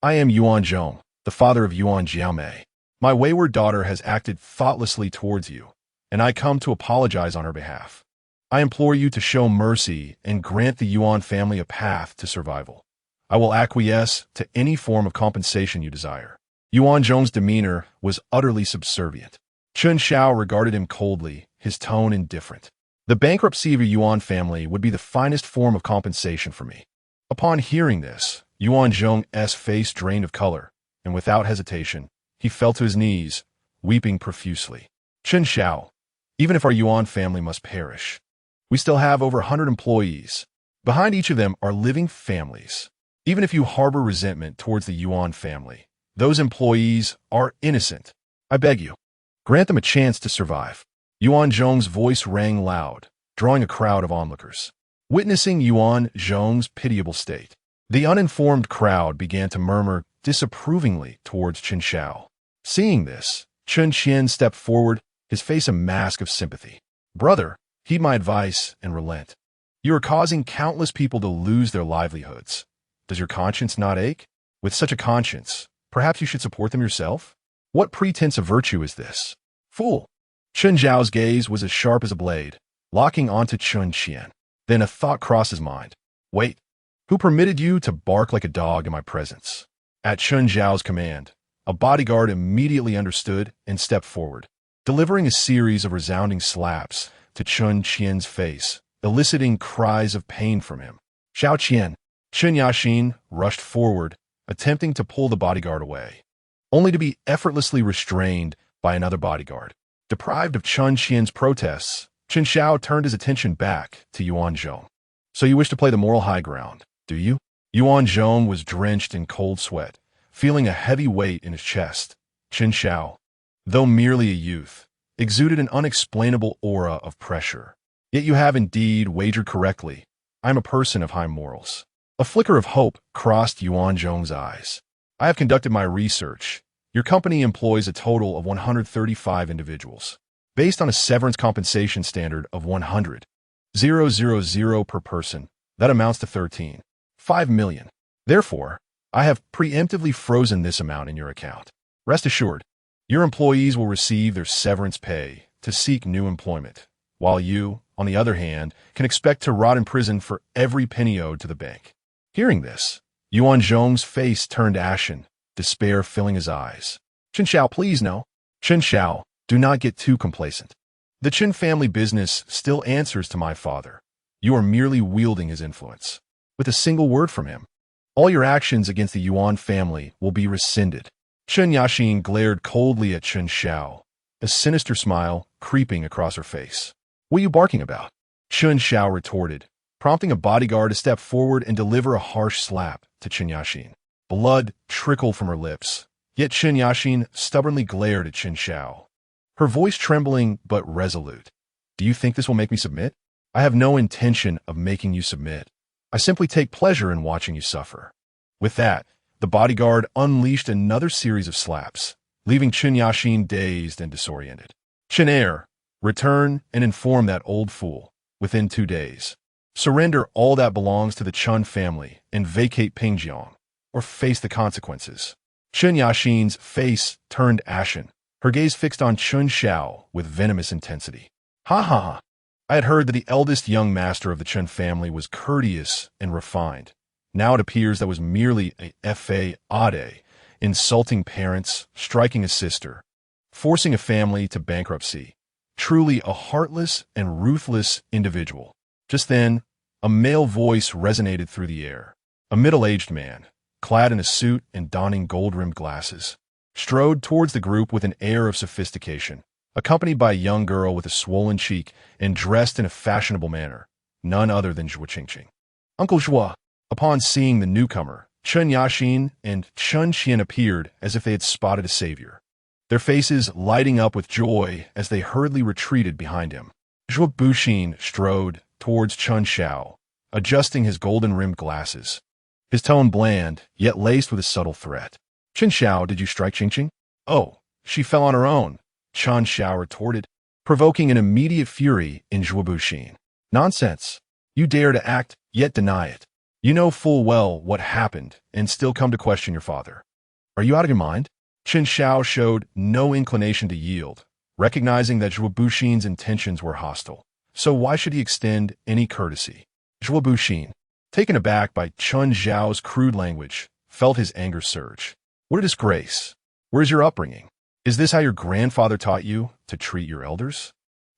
I am Yuan Zhong, the father of Yuan Jiaomei. My wayward daughter has acted thoughtlessly towards you, and I come to apologize on her behalf. I implore you to show mercy and grant the Yuan family a path to survival. I will acquiesce to any form of compensation you desire. Yuan Zhong's demeanor was utterly subservient. Chen Xiao regarded him coldly, his tone indifferent. The bankruptcy of your Yuan family would be the finest form of compensation for me. Upon hearing this, Yuan Zhong's face drained of color, and without hesitation, he fell to his knees, weeping profusely. Chen Xiao, even if our Yuan family must perish, we still have over 100 employees. Behind each of them are living families. Even if you harbor resentment towards the Yuan family, those employees are innocent. I beg you, grant them a chance to survive. Yuan Zhong's voice rang loud, drawing a crowd of onlookers. Witnessing Yuan Zhong's pitiable state, the uninformed crowd began to murmur disapprovingly towards Chen Xiao. Seeing this, Chen Qian stepped forward, his face a mask of sympathy. Brother, heed my advice and relent. You are causing countless people to lose their livelihoods. Does your conscience not ache? With such a conscience, perhaps you should support them yourself? What pretense of virtue is this? Fool! Chen Xiao's gaze was as sharp as a blade, locking onto Chen Qian. Then a thought crossed his mind. Wait, who permitted you to bark like a dog in my presence? At Chen Xiao's command, a bodyguard immediately understood and stepped forward, delivering a series of resounding slaps to Chen Qian's face, eliciting cries of pain from him. Xiao Qian, Chen Yaxin rushed forward, attempting to pull the bodyguard away, only to be effortlessly restrained by another bodyguard. Deprived of Chen Qian's protests, Chen Xiao turned his attention back to Yuan Zhong. So you wish to play the moral high ground, do you? Yuan Zhong was drenched in cold sweat, feeling a heavy weight in his chest. Chen Xiao, though merely a youth, exuded an unexplainable aura of pressure. Yet you have indeed wagered correctly. I am a person of high morals. A flicker of hope crossed Yuan Zhong's eyes. I have conducted my research. Your company employs a total of 135 individuals, based on a severance compensation standard of 100,000 per person. That amounts to 13.5 million. Therefore, I have preemptively frozen this amount in your account. Rest assured, your employees will receive their severance pay to seek new employment, while you, on the other hand, can expect to rot in prison for every penny owed to the bank. Hearing this, Yuan Zhong's face turned ashen, despair filling his eyes. Chen Xiao, please no. Chen Xiao, do not get too complacent. The Chen family business still answers to my father. You are merely wielding his influence. With a single word from him, all your actions against the Yuan family will be rescinded. Chen Yaxin glared coldly at Chen Xiao, a sinister smile creeping across her face. What are you barking about? Chen Xiao retorted, prompting a bodyguard to step forward and deliver a harsh slap to Chen Yaxin. Blood trickled from her lips, yet Chen Yaxin stubbornly glared at Chen Xiao, her voice trembling but resolute. Do you think this will make me submit? I have no intention of making you submit. I simply take pleasure in watching you suffer." With that, the bodyguard unleashed another series of slaps, leaving Chen Qian dazed and disoriented. "Chen Heir, return and inform that old fool, within 2 days. Surrender all that belongs to the Chen family and vacate Pingjiang, or face the consequences." Chen Qian's face turned ashen, her gaze fixed on Chen Xiao with venomous intensity. "Ha ha ha. I had heard that the eldest young master of the Chen family was courteous and refined. Now it appears that was merely a fade, insulting parents, striking a sister, forcing a family to bankruptcy. Truly a heartless and ruthless individual." Just then, a male voice resonated through the air. A middle-aged man, clad in a suit and donning gold-rimmed glasses, strode towards the group with an air of sophistication, accompanied by a young girl with a swollen cheek and dressed in a fashionable manner, none other than Zhuo Qingqing. "Uncle Zhuo." Upon seeing the newcomer, Chen Qian and Chen Qian appeared as if they had spotted a savior, their faces lighting up with joy as they hurriedly retreated behind him. Zhuo Buxin strode towards Chen Xiao, adjusting his golden-rimmed glasses, his tone bland, yet laced with a subtle threat. "Chen Xiao, did you strike Qingqing?" "Oh, she fell on her own," Chen Xiao retorted, provoking an immediate fury in Zhuo Buxin. "Nonsense. You dare to act, yet deny it. You know full well what happened and still come to question your father. Are you out of your mind?" Chen Xiao showed no inclination to yield, recognizing that Zhuo Buxin's intentions were hostile. So why should he extend any courtesy? Zhuo Buxin, taken aback by Chen Xiao's crude language, felt his anger surge. "What a disgrace. Where's your upbringing? Is this how your grandfather taught you to treat your elders?"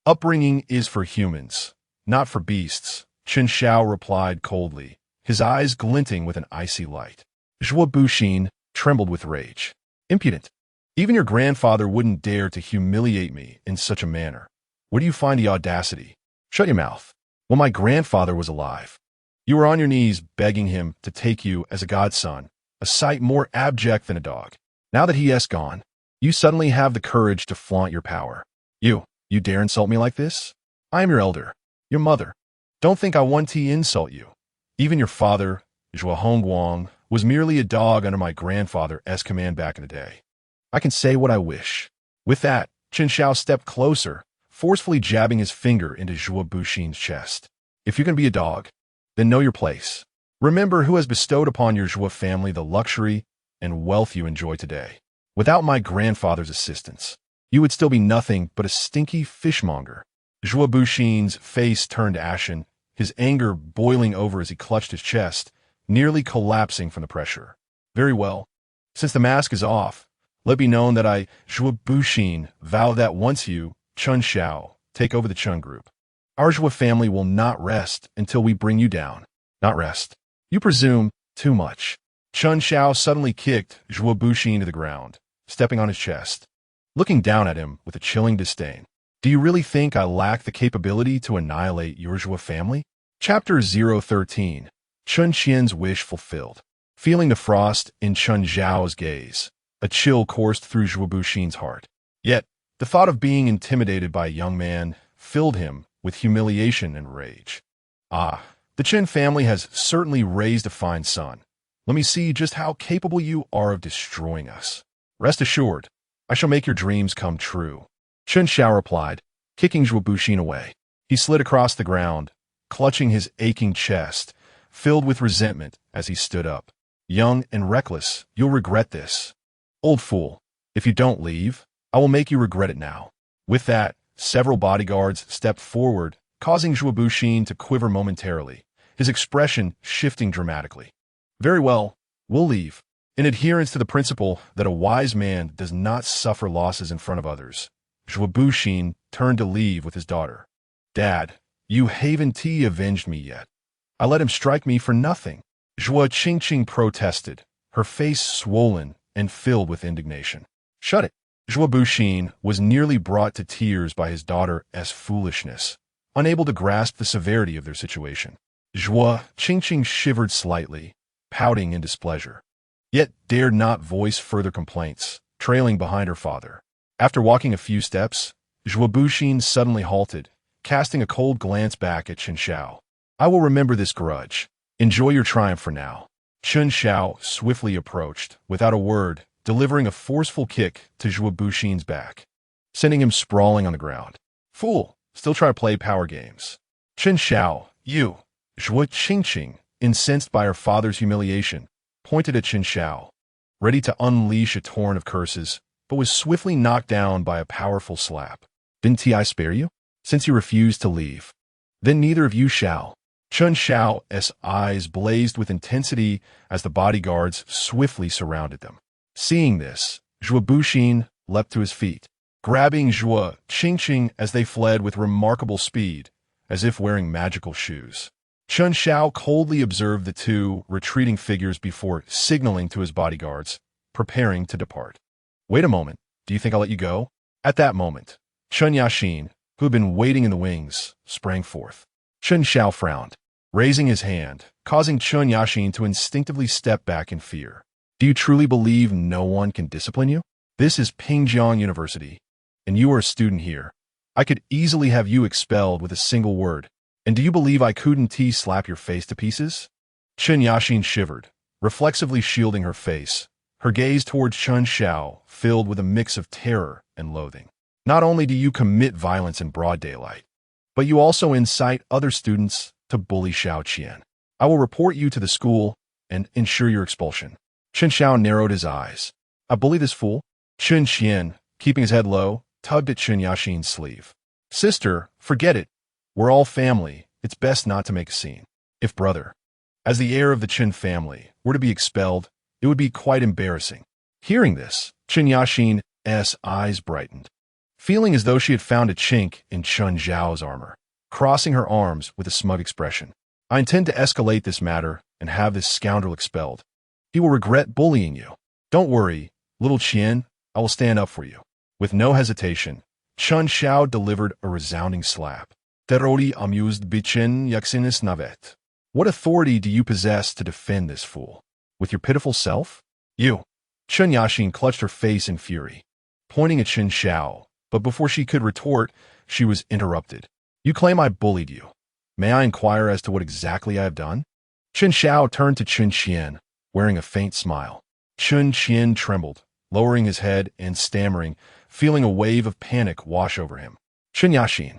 "Upbringing is for humans, not for beasts," Chen Xiao replied coldly, his eyes glinting with an icy light. Zhuo Buxin trembled with rage. "Impudent! Even your grandfather wouldn't dare to humiliate me in such a manner. Where do you find the audacity? Shut your mouth. When my grandfather was alive, you were on your knees begging him to take you as a godson, a sight more abject than a dog. Now that he has gone, you suddenly have the courage to flaunt your power. You dare insult me like this? I am your elder, your mother. Don't think I want to insult you. Even your father, Zhuo Hongguang, was merely a dog under my grandfather's command back in the day. I can say what I wish." With that, Chen Xiao stepped closer, forcefully jabbing his finger into Zhuo Buxin's chest. "If you can be a dog, then know your place. Remember who has bestowed upon your Zhuo family the luxury and wealth you enjoy today. Without my grandfather's assistance, you would still be nothing but a stinky fishmonger." Zhuo Buxin's face turned ashen, his anger boiling over as he clutched his chest, nearly collapsing from the pressure. "Very well. Since the mask is off, let it be known that I, Zhuo Buxin, vow that once you, Chen Xiao, take over the Chen group, our Zhuo family will not rest until we bring you down. Not rest. You presume too much." Chen Xiao suddenly kicked Zhuo Buxin to the ground, stepping on his chest, looking down at him with a chilling disdain. "Do you really think I lack the capability to annihilate your Zhuo family?" Chapter 013. Chen Qian's wish fulfilled. Feeling the frost in Chen Xiao's gaze, a chill coursed through Zhuo Buxin's heart. Yet, the thought of being intimidated by a young man filled him with humiliation and rage. "Ah, the Chen family has certainly raised a fine son. Let me see just how capable you are of destroying us. Rest assured, I shall make your dreams come true." Chen Xiao replied, kicking Zhuo Buxin away. He slid across the ground, clutching his aching chest, filled with resentment as he stood up. "Young and reckless, you'll regret this. Old fool, if you don't leave, I will make you regret it now." With that, several bodyguards stepped forward, causing Zhuo Buxin to quiver momentarily, his expression shifting dramatically. "Very well, we'll leave. In adherence to the principle that a wise man does not suffer losses in front of others," Zhuo Buxin turned to leave with his daughter. "Dad, you haven't avenged me yet. I let him strike me for nothing." Zhuo Qingqing protested, her face swollen and filled with indignation. "Shut it." Zhuo Buxin was nearly brought to tears by his daughter's foolishness, unable to grasp the severity of their situation. Zhuo Qingqing shivered slightly, pouting in displeasure, yet dared not voice further complaints, trailing behind her father. After walking a few steps, Zhuo Buxin suddenly halted, casting a cold glance back at Chen Xiao. I will remember this grudge. Enjoy your triumph for now. Chen Xiao swiftly approached, without a word, delivering a forceful kick to Zhuo Buxin's back, sending him sprawling on the ground. Fool, still try to play power games. Chen Xiao, you. Zhuo Qingqing, incensed by her father's humiliation, pointed at Chen Xiao, ready to unleash a torrent of curses, but was swiftly knocked down by a powerful slap. Didn't I spare you? Since you refused to leave, then neither of you shall. Chen Xiao's eyes blazed with intensity as the bodyguards swiftly surrounded them. Seeing this, Zhuo Buxin leapt to his feet, grabbing Zhuo Qingqing as they fled with remarkable speed, as if wearing magical shoes. Chen Xiao coldly observed the two retreating figures before signaling to his bodyguards, preparing to depart. Wait a moment, do you think I'll let you go? At that moment, Chen Yaxin, who had been waiting in the wings, sprang forth. Chen Xiao frowned, raising his hand, causing Chen Yaxin to instinctively step back in fear. Do you truly believe no one can discipline you? This is Pingjiang University, and you are a student here. I could easily have you expelled with a single word. And do you believe I couldn't slap your face to pieces? Chen Yaxin shivered, reflexively shielding her face, her gaze towards Chen Xiao filled with a mix of terror and loathing. Not only do you commit violence in broad daylight, but you also incite other students to bully Xiao Qian. I will report you to the school and ensure your expulsion. Chen Xiao narrowed his eyes. I bully this fool? Chen Qian, keeping his head low, tugged at Chen Yaxin's sleeve. Sister, forget it. We're all family. It's best not to make a scene. If brother, as the heir of the Chen family, were to be expelled, it would be quite embarrassing. Hearing this, Chen Yaxin's eyes brightened, feeling as though she had found a chink in Chen Xiao's armor, crossing her arms with a smug expression. I intend to escalate this matter and have this scoundrel expelled. He will regret bullying you. Don't worry, little Qian, I will stand up for you. With no hesitation, Chen Xiao delivered a resounding slap. Terori amused bichen yaxinis navet. What authority do you possess to defend this fool? With your pitiful self? You. Chen Yaxin clutched her face in fury, pointing at Chen Xiao, but before she could retort, she was interrupted. You claim I bullied you. May I inquire as to what exactly I have done? Chen Xiao turned to Chen Qian, wearing a faint smile. Chen Qian trembled, lowering his head and stammering, feeling a wave of panic wash over him. Chen Yaxin,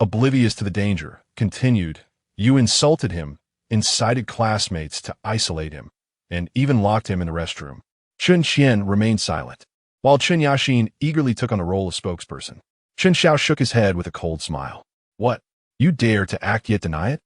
oblivious to the danger, continued, You insulted him, incited classmates to isolate him, and even locked him in the restroom. Chen Qian remained silent, while Chen Yaxin eagerly took on the role of spokesperson. Chen Xiao shook his head with a cold smile. What? You dare to act yet deny it?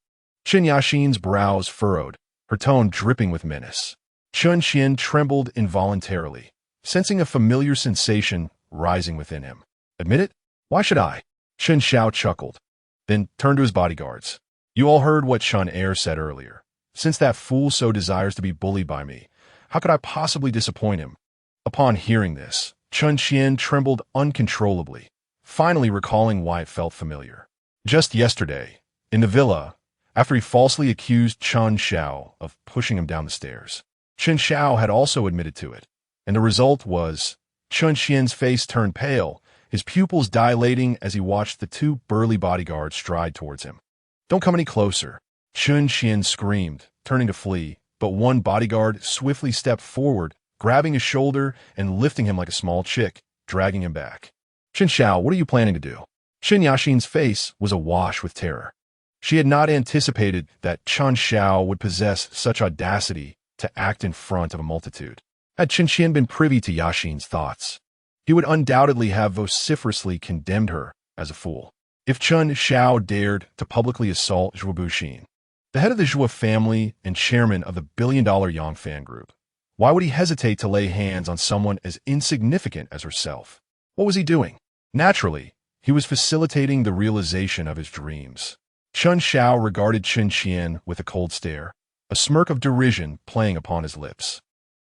Chen Yaxin's brows furrowed, her tone dripping with menace. Chen Qian trembled involuntarily, sensing a familiar sensation rising within him. Admit it? Why should I? Chen Xiao chuckled, then turned to his bodyguards. You all heard what Chen Heir said earlier. Since that fool so desires to be bullied by me, how could I possibly disappoint him? Upon hearing this, Chen Qian trembled uncontrollably, finally recalling why it felt familiar. Just yesterday, in the villa, after he falsely accused Chen Xiao of pushing him down the stairs, Chen Xiao had also admitted to it, and the result was Chen Qian's face turned pale, his pupils dilating as he watched the two burly bodyguards stride towards him. Don't come any closer, Chen Qian screamed, turning to flee, but one bodyguard swiftly stepped forward, grabbing his shoulder and lifting him like a small chick, dragging him back. Chen Xiao, what are you planning to do? Chen Yaxin's face was awash with terror. She had not anticipated that Chen Xiao would possess such audacity to act in front of a multitude. Had Chen Qian been privy to Yaxin's thoughts, he would undoubtedly have vociferously condemned her as a fool. If Chen Xiao dared to publicly assault Zhuo Buxin, the head of the Zhuo family and chairman of the billion-dollar Yang fan group, why would he hesitate to lay hands on someone as insignificant as herself? What was he doing? Naturally, he was facilitating the realization of his dreams. Chen Xiao regarded Chen Qian with a cold stare, a smirk of derision playing upon his lips.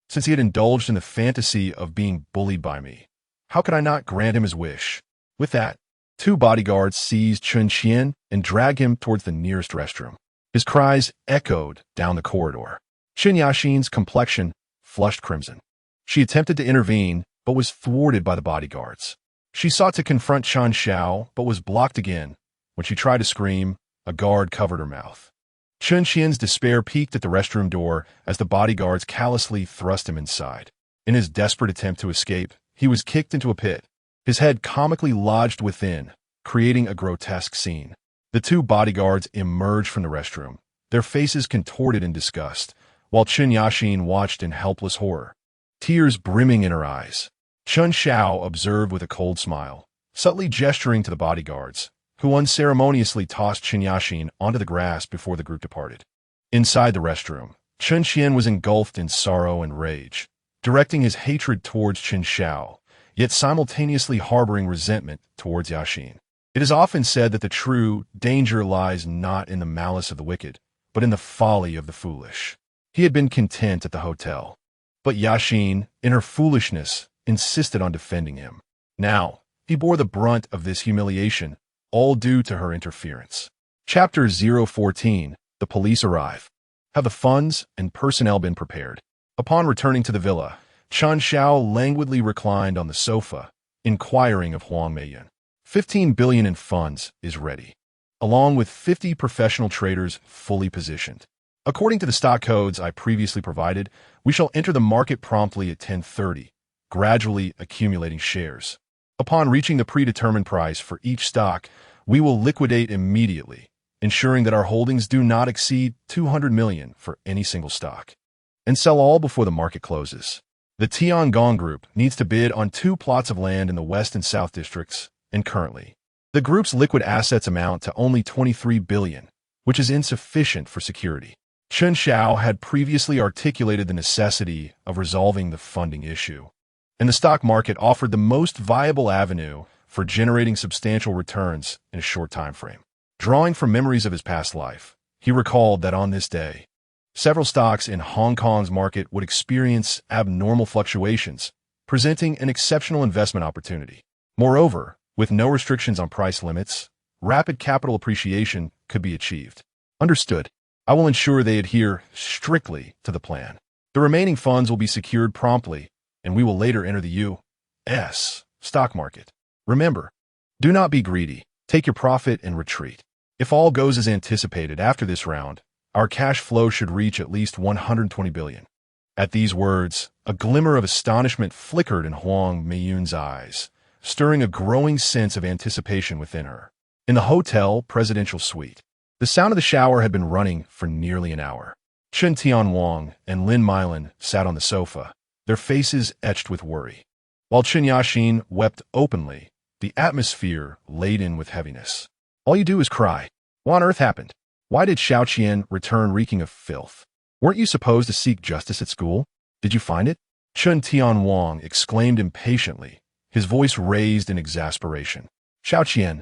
Since he had indulged in the fantasy of being bullied by me, how could I not grant him his wish? With that, two bodyguards seized Chen Qian and dragged him towards the nearest restroom. His cries echoed down the corridor. Chen Yaxin's complexion flushed crimson. She attempted to intervene, but was thwarted by the bodyguards. She sought to confront Chen Xiao, but was blocked again When she tried to scream, a guard covered her mouth. Chen Qian's despair peaked at the restroom door as the bodyguards callously thrust him inside. In his desperate attempt to escape, he was kicked into a pit, his head comically lodged within, creating a grotesque scene. The two bodyguards emerged from the restroom, their faces contorted in disgust, while Chen Qian watched in helpless horror, tears brimming in her eyes. Chen Xiao observed with a cold smile, subtly gesturing to the bodyguards, who unceremoniously tossed Chen Qian onto the grass before the group departed. Inside the restroom, Chen Qian was engulfed in sorrow and rage, directing his hatred towards Chen Xiao, yet simultaneously harboring resentment towards Yaxin. It is often said that the true danger lies not in the malice of the wicked, but in the folly of the foolish. He had been content at the hotel, but Yaxin, in her foolishness, insisted on defending him. Now, he bore the brunt of this humiliation, all due to her interference. Chapter 014. The police arrive. Have the funds and personnel been prepared? Upon returning to the villa, Chen Xiao languidly reclined on the sofa, inquiring of Lin Meilan. 15 billion in funds is ready, along with 50 professional traders fully positioned. According to the stock codes I previously provided, we shall enter the market promptly at 10:30, gradually accumulating shares. Upon reaching the predetermined price for each stock, we will liquidate immediately, ensuring that our holdings do not exceed 200 million for any single stock, and sell all before the market closes. The Tianwang Group needs to bid on 2 plots of land in the West and South districts, and currently, the group's liquid assets amount to only 23 billion, which is insufficient for security. Chen Xiao had previously articulated the necessity of resolving the funding issue, and the stock market offered the most viable avenue for generating substantial returns in a short time frame. Drawing from memories of his past life, he recalled that on this day, several stocks in Hong Kong's market would experience abnormal fluctuations, presenting an exceptional investment opportunity. Moreover, with no restrictions on price limits, rapid capital appreciation could be achieved. Understood. I will ensure they adhere strictly to the plan. The remaining funds will be secured promptly, and we will later enter the U.S. stock market. Remember, do not be greedy. Take your profit and retreat. If all goes as anticipated after this round, our cash flow should reach at least 120 billion. At these words, a glimmer of astonishment flickered in Lin Meilan's eyes, stirring a growing sense of anticipation within her. In the hotel presidential suite, the sound of the shower had been running for nearly an hour. Chen Tianwang and Lin Meilan sat on the sofa, their faces etched with worry, while Chen Qian wept openly, the atmosphere laden with heaviness. All you do is cry. What on earth happened? Why did Xiao Qian return reeking of filth? Weren't you supposed to seek justice at school? Did you find it? Chen Tianwang exclaimed impatiently, his voice raised in exasperation. Xiao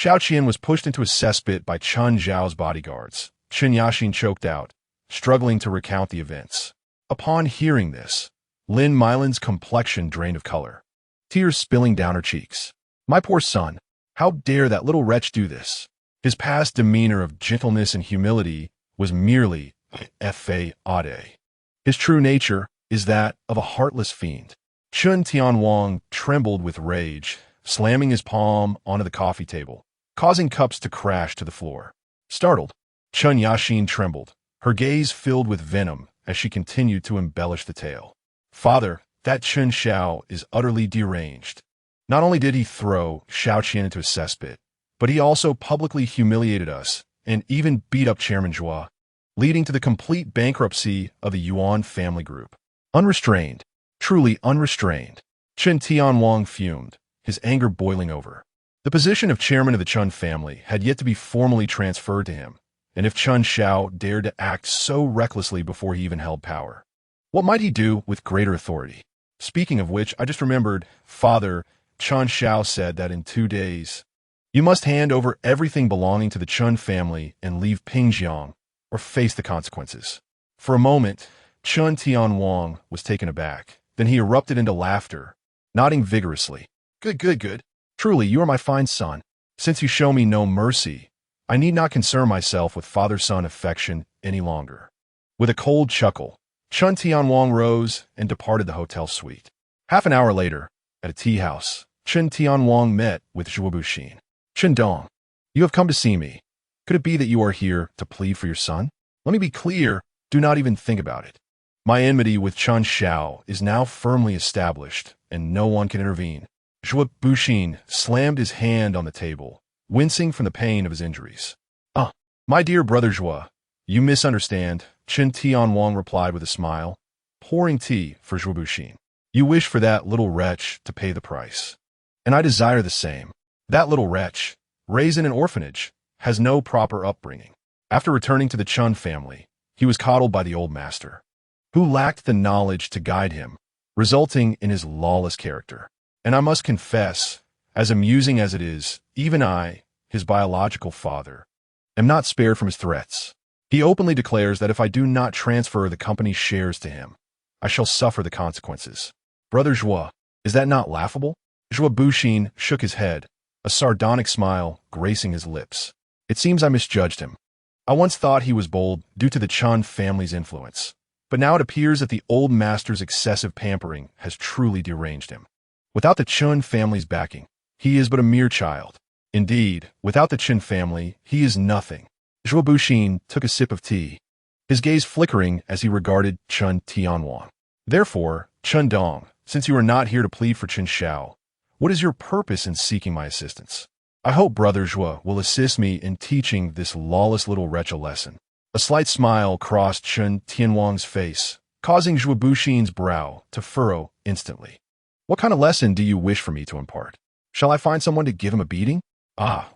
Qian was pushed into a cesspit by Chen Xiao's bodyguards. Chen Qian choked out, struggling to recount the events. Upon hearing this, Lin Meilan's complexion drained of color, tears spilling down her cheeks. My poor son, how dare that little wretch do this? His past demeanor of gentleness and humility was merely fade. His true nature is that of a heartless fiend. Chen Tianwang trembled with rage, slamming his palm onto the coffee table, causing cups to crash to the floor. Startled, Chen Qian trembled, her gaze filled with venom as she continued to embellish the tale. Father, that Chen Xiao is utterly deranged. Not only did he throw Xiao Qian into a cesspit, but he also publicly humiliated us and even beat up Chairman Zhua, leading to the complete bankruptcy of the Yuan family group. Unrestrained, truly unrestrained, Chen Tianwang fumed, his anger boiling over. The position of chairman of the Chen family had yet to be formally transferred to him, and if Chen Xiao dared to act so recklessly before he even held power, what might he do with greater authority? Speaking of which, I just remembered, Father, Chen Xiao said that in 2 days, you must hand over everything belonging to the Chen family and leave Pingjiang, or face the consequences. For a moment, Chen Tianwang was taken aback. Then he erupted into laughter, nodding vigorously. Good. Truly, you are my fine son. Since you show me no mercy, I need not concern myself with father-son affection any longer. With a cold chuckle, Chen Tianwang rose and departed the hotel suite. Half an hour later, at a tea house, Chen Tianwang met with Zhuo Buxin. Chen Dong, You have come to see me. Could it be that you are here to plead for your son? Let me be clear, do not even think about it. My enmity with Chen Xiao is now firmly established, and no one can intervene. Zhuo Buxin slammed his hand on the table, wincing from the pain of his injuries. My dear brother Zhuo, you misunderstand, Chen Tianwang replied with a smile, pouring tea for Zhuo Buxin. You wish for that little wretch to pay the price. And I desire the same. That little wretch, raised in an orphanage, has no proper upbringing. After returning to the Chen family, he was coddled by the old master, who lacked the knowledge to guide him, resulting in his lawless character. And I must confess, as amusing as it is, even I, his biological father, am not spared from his threats. He openly declares that if I do not transfer the company's shares to him, I shall suffer the consequences. Brother Zhuo, is that not laughable? Zhuo Buxin shook his head, a sardonic smile gracing his lips. It seems I misjudged him. I once thought he was bold due to the Chen family's influence, but now it appears that the old master's excessive pampering has truly deranged him. Without the Chen family's backing, he is but a mere child. Indeed, without the Chen family, he is nothing. Zhuo Buxin took a sip of tea, his gaze flickering as he regarded Chen Tianwang. Therefore, Chen Dong, since you are not here to plead for Chen Xiao, what is your purpose in seeking my assistance? I hope Brother Zhuo will assist me in teaching this lawless little wretch a lesson. A slight smile crossed Chen Tianwang's face, causing Zhuo Buxin's brow to furrow instantly. What kind of lesson do you wish for me to impart? Shall I find someone to give him a beating?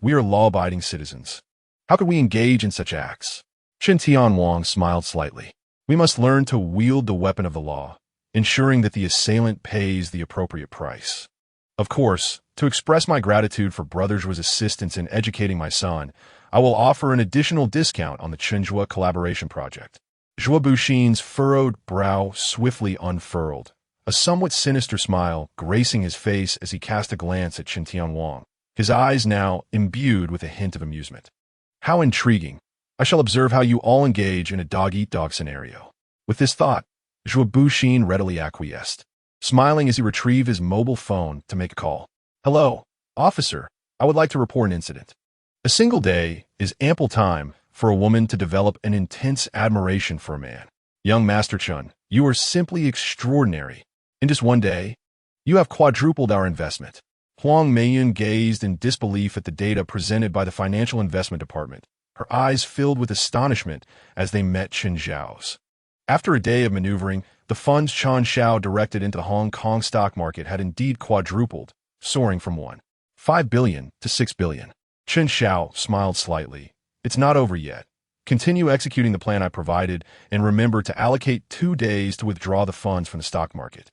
We are law-abiding citizens. How could we engage in such acts? Chen Tianwang smiled slightly. We must learn to wield the weapon of the law, ensuring that the assailant pays the appropriate price. Of course, to express my gratitude for Brother Zhuo's assistance in educating my son, I will offer an additional discount on the Chen Zhuo collaboration project. Zhuo Buxin's furrowed brow swiftly unfurled, a somewhat sinister smile gracing his face as he cast a glance at Chen Tianwang, his eyes now imbued with a hint of amusement. How intriguing. I shall observe how you all engage in a dog-eat-dog scenario. With this thought, Zhuo Buxin readily acquiesced, smiling as he retrieved his mobile phone to make a call. Hello, officer. I would like to report an incident. A single day is ample time for a woman to develop an intense admiration for a man. Young Master Chen, you are simply extraordinary. In just one day, you have quadrupled our investment. Huang Meiyan gazed in disbelief at the data presented by the Financial Investment Department, her eyes filled with astonishment as they met Chen Xiao's. After a day of maneuvering, the funds Chen Xiao directed into the Hong Kong stock market had indeed quadrupled, soaring from 1.5 billion to 6 billion. Chen Xiao smiled slightly. It's not over yet. Continue executing the plan I provided, and remember to allocate 2 days to withdraw the funds from the stock market.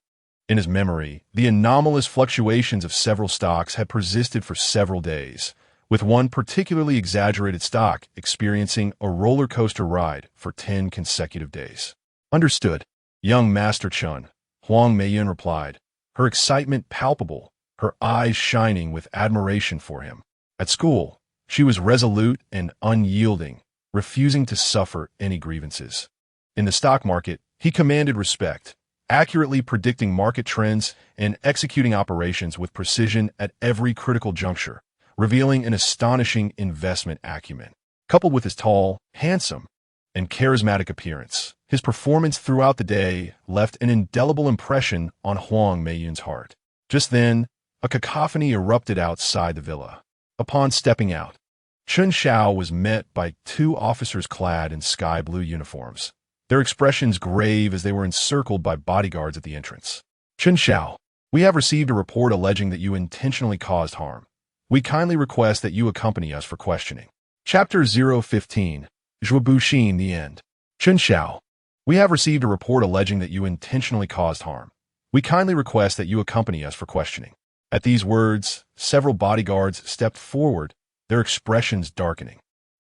In his memory, the anomalous fluctuations of several stocks had persisted for several days, with one particularly exaggerated stock experiencing a roller coaster ride for 10 consecutive days. Understood, young Master Chen, Huang Meiyan replied, her excitement palpable, her eyes shining with admiration for him. At school, she was resolute and unyielding, refusing to suffer any grievances. In the stock market, he commanded respect, accurately predicting market trends and executing operations with precision at every critical juncture, revealing an astonishing investment acumen. Coupled with his tall, handsome, and charismatic appearance, his performance throughout the day left an indelible impression on Huang Meiyan's heart. Just then, a cacophony erupted outside the villa. Upon stepping out, Chen Xiao was met by 2 officers clad in sky blue uniforms, their expressions grave as they were encircled by bodyguards at the entrance. Chen Xiao, we have received a report alleging that you intentionally caused harm. We kindly request that you accompany us for questioning. Chapter 015, Zhuo Buxin, the end. Chen Xiao, we have received a report alleging that you intentionally caused harm. We kindly request that you accompany us for questioning. At these words, several bodyguards stepped forward, their expressions darkening.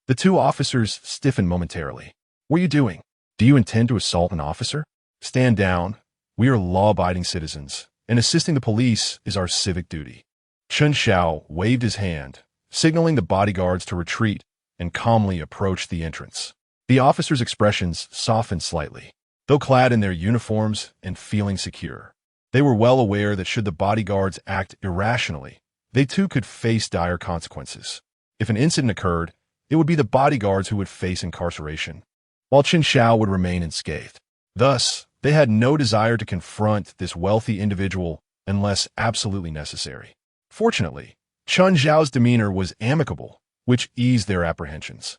The 2 officers stiffened momentarily. What are you doing? Do you intend to assault an officer? Stand down. We are law-abiding citizens, and assisting the police is our civic duty. Chen Xiao waved his hand, signaling the bodyguards to retreat, and calmly approached the entrance. The officers' expressions softened slightly, though clad in their uniforms and feeling secure. They were well aware that should the bodyguards act irrationally, they too could face dire consequences. If an incident occurred, it would be the bodyguards who would face incarceration, while Chen Xiao would remain unscathed. Thus, they had no desire to confront this wealthy individual unless absolutely necessary. Fortunately, Chen Xiao's demeanor was amicable, which eased their apprehensions.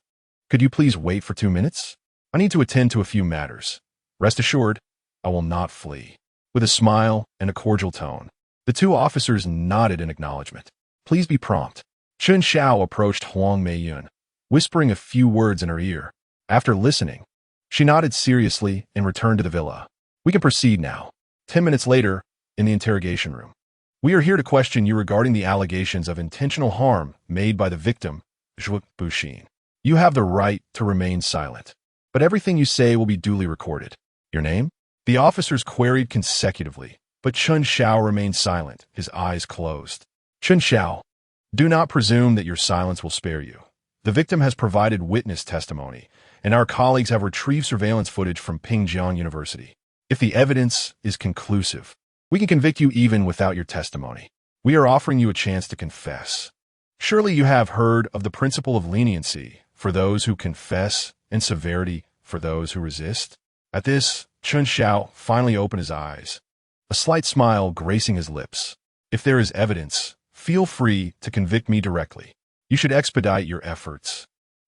"Could you please wait for 2 minutes? I need to attend to a few matters. Rest assured, I will not flee." With a smile and a cordial tone, the two officers nodded in acknowledgement. "Please be prompt." Chen Xiao approached Huang Meiyun, whispering a few words in her ear. After listening, she nodded seriously and returned to the villa. "We can proceed now." 10 minutes later, in the interrogation room. "We are here to question you regarding the allegations of intentional harm made by the victim, Zhuo Buxin. You have the right to remain silent, but everything you say will be duly recorded." "Your name?" The officers queried consecutively, but Chen Xiao remained silent, his eyes closed. "Chen Xiao, do not presume that your silence will spare you. The victim has provided witness testimony, and our colleagues have retrieved surveillance footage from Pingjiang University. If the evidence is conclusive, we can convict you even without your testimony. We are offering you a chance to confess. Surely you have heard of the principle of leniency for those who confess and severity for those who resist." At this, Chen Xiao finally opened his eyes, a slight smile gracing his lips. "If there is evidence, feel free to convict me directly. You should expedite your efforts,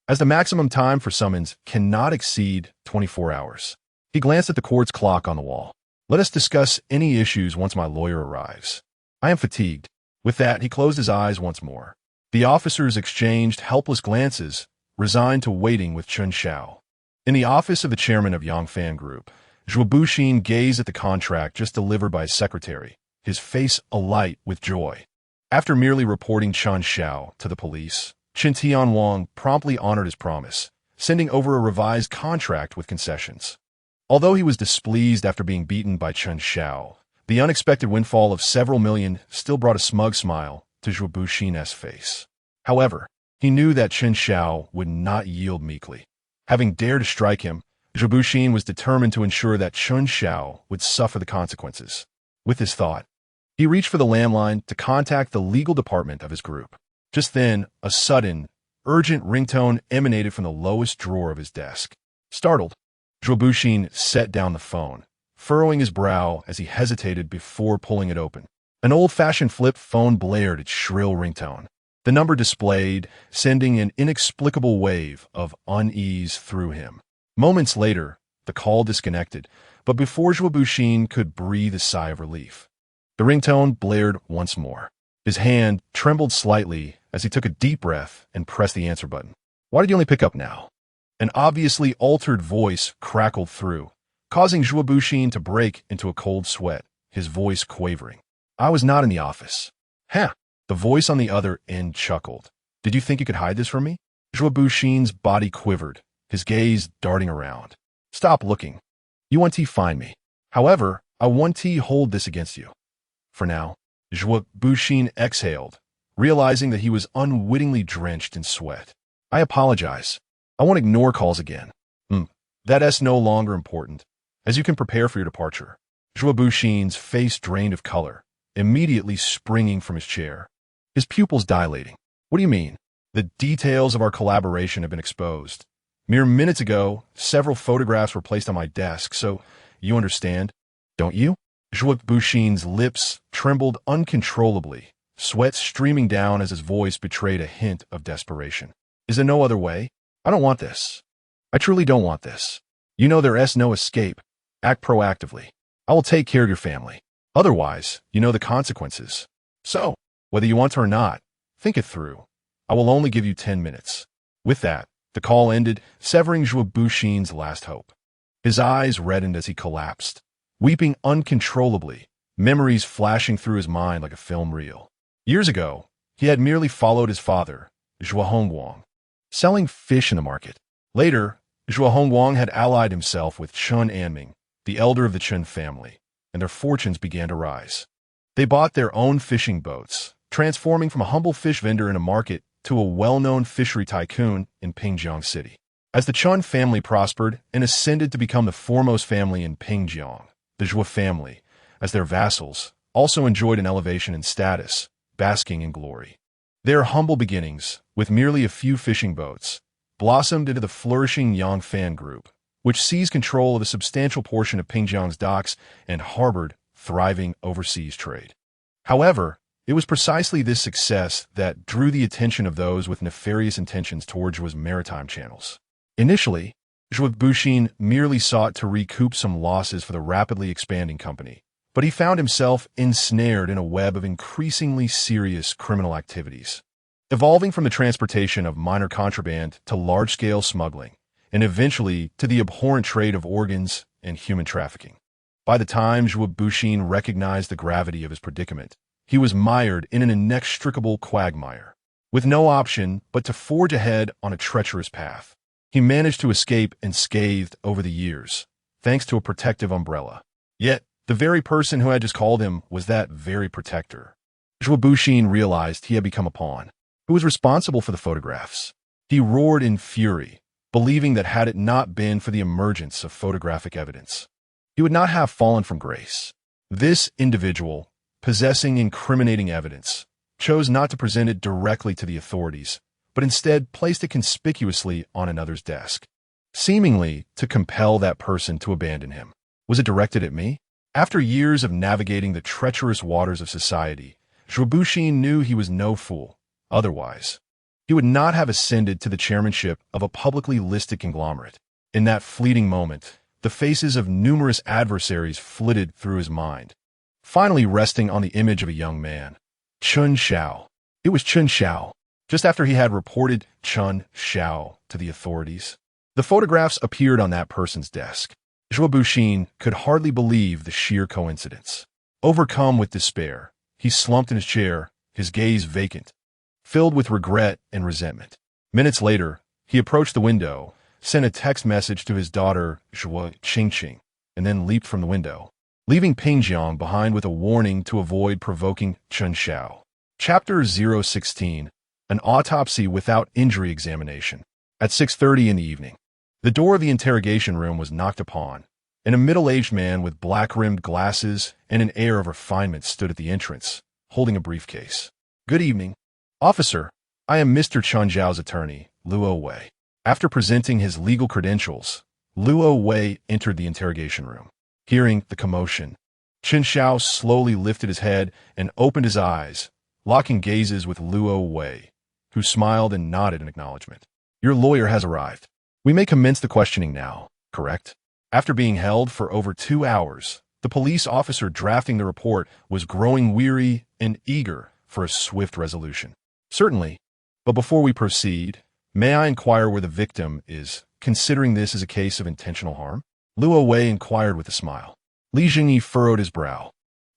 as the maximum time for summons cannot exceed 24 hours. He glanced at the quartz clock on the wall. "Let us discuss any issues once my lawyer arrives. I am fatigued." With that, he closed his eyes once more. The officers exchanged helpless glances, resigned to waiting with Chen Xiao. In the office of the chairman of Yangfan Group, Zhuo Buxin gazed at the contract just delivered by his secretary, his face alight with joy. After merely reporting Chen Xiao to the police, Chen Tianwang promptly honored his promise, sending over a revised contract with concessions. Although he was displeased after being beaten by Chen Xiao, the unexpected windfall of several million still brought a smug smile to Zhuo Buxin's face. However, he knew that Chen Xiao would not yield meekly. Having dared to strike him, Zhuo Buxin was determined to ensure that Chen Xiao would suffer the consequences. With this thought, he reached for the landline to contact the legal department of his group. Just then, a sudden, urgent ringtone emanated from the lowest drawer of his desk. Startled, Zhuo Buxin set down the phone, furrowing his brow as he hesitated before pulling it open. An old-fashioned flip phone blared its shrill ringtone. The number displayed, sending an inexplicable wave of unease through him. Moments later, the call disconnected, but before Zhuo Buxin could breathe a sigh of relief, the ringtone blared once more. His hand trembled slightly as he took a deep breath and pressed the answer button. "Why did you only pick up now?" An obviously altered voice crackled through, causing Zhuo Buxin to break into a cold sweat, his voice quavering. "I was not in the office." "Huh." The voice on the other end chuckled. "Did you think you could hide this from me?" Zhuo Buxin's body quivered, his gaze darting around. "Stop looking. You want to find me. However, I want to hold this against you. For now." Zhuo Buxin exhaled, realizing that he was unwittingly drenched in sweat. "I apologize. I won't ignore calls again." That's no longer important, as you can prepare for your departure." Zhuo Buxin's face drained of color, immediately springing from his chair, his pupils dilating. "What do you mean?" "The details of our collaboration have been exposed. Mere minutes ago, several photographs were placed on my desk, so you understand, don't you?" Zhuo Buxin's lips trembled uncontrollably, sweat streaming down as his voice betrayed a hint of desperation. "Is there no other way? I don't want this. I truly don't want this. You know there is no escape. Act proactively. I will take care of your family. Otherwise, you know the consequences. So, whether you want to or not, think it through. I will only give you 10 minutes. With that, the call ended, severing Zhuo Buxin's last hope. His eyes reddened as he collapsed, weeping uncontrollably, memories flashing through his mind like a film reel. Years ago, he had merely followed his father, Zhuo Hongguang, selling fish in the market. Later, Zhuo Hongguang had allied himself with Chen Anming, the elder of the Chen family, and their fortunes began to rise. They bought their own fishing boats, transforming from a humble fish vendor in a market to a well-known fishery tycoon in Pingjiang City. As the Chen family prospered and ascended to become the foremost family in Pingjiang, the Zhuo family, as their vassals, also enjoyed an elevation in status, basking in glory. Their humble beginnings, with merely a few fishing boats, blossomed into the flourishing Yangfan Group, which seized control of a substantial portion of Pingjiang's docks and harbored thriving overseas trade. However, it was precisely this success that drew the attention of those with nefarious intentions towards Zhuo's maritime channels. Initially, Zhuo Buxin merely sought to recoup some losses for the rapidly expanding company, but he found himself ensnared in a web of increasingly serious criminal activities, evolving from the transportation of minor contraband to large-scale smuggling, and eventually to the abhorrent trade of organs and human trafficking. By the time Zhuo Buxin recognized the gravity of his predicament, he was mired in an inextricable quagmire. With no option but to forge ahead on a treacherous path, he managed to escape unscathed over the years, thanks to a protective umbrella. Yet, the very person who had just called him was that very protector. Zhuo Buxin realized he had become a pawn, who was responsible for the photographs. He roared in fury, believing that had it not been for the emergence of photographic evidence, he would not have fallen from grace. This individual, possessing incriminating evidence, chose not to present it directly to the authorities, but instead placed it conspicuously on another's desk, seemingly to compel that person to abandon him. Was it directed at me? After years of navigating the treacherous waters of society, Zhuo Buxin knew he was no fool. Otherwise, he would not have ascended to the chairmanship of a publicly listed conglomerate. In that fleeting moment, the faces of numerous adversaries flitted through his mind, finally resting on the image of a young man. Chen Xiao. It was Chen Xiao. Just after he had reported Chen Xiao to the authorities, the photographs appeared on that person's desk. Zhuo Buxin could hardly believe the sheer coincidence. Overcome with despair, he slumped in his chair, his gaze vacant, filled with regret and resentment. Minutes later, he approached the window, sent a text message to his daughter Zhuo Qingqing, and then leaped from the window, leaving Pingjiang behind with a warning to avoid provoking Chen Xiao. Chapter 016. An autopsy without injury examination. At 6:30 in the evening, the door of the interrogation room was knocked upon, and a middle-aged man with black-rimmed glasses and an air of refinement stood at the entrance, holding a briefcase. "Good evening, officer. I am Mr. Chen Xiao's attorney, Luo Wei." After presenting his legal credentials, Luo Wei entered the interrogation room. Hearing the commotion, Chen Xiao slowly lifted his head and opened his eyes, locking gazes with Luo Wei, who smiled and nodded in acknowledgement. "Your lawyer has arrived. We may commence the questioning now, correct?" After being held for over 2 hours, the police officer drafting the report was growing weary and eager for a swift resolution. "Certainly, but before we proceed, may I inquire where the victim is, considering this is a case of intentional harm?" Luo Wei inquired with a smile. Li Jingyi furrowed his brow,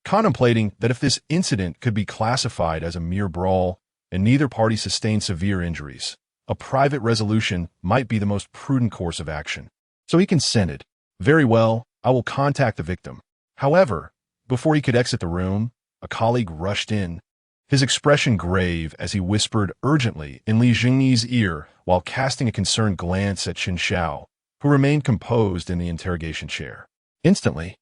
contemplating that if this incident could be classified as a mere brawl and neither party sustained severe injuries, a private resolution might be the most prudent course of action. So he consented. "Very well, I will contact the victim." However, before he could exit the room, a colleague rushed in, his expression grave as he whispered urgently in Li Jingyi's ear while casting a concerned glance at Chen Xiao, who remained composed in the interrogation chair. Instantly,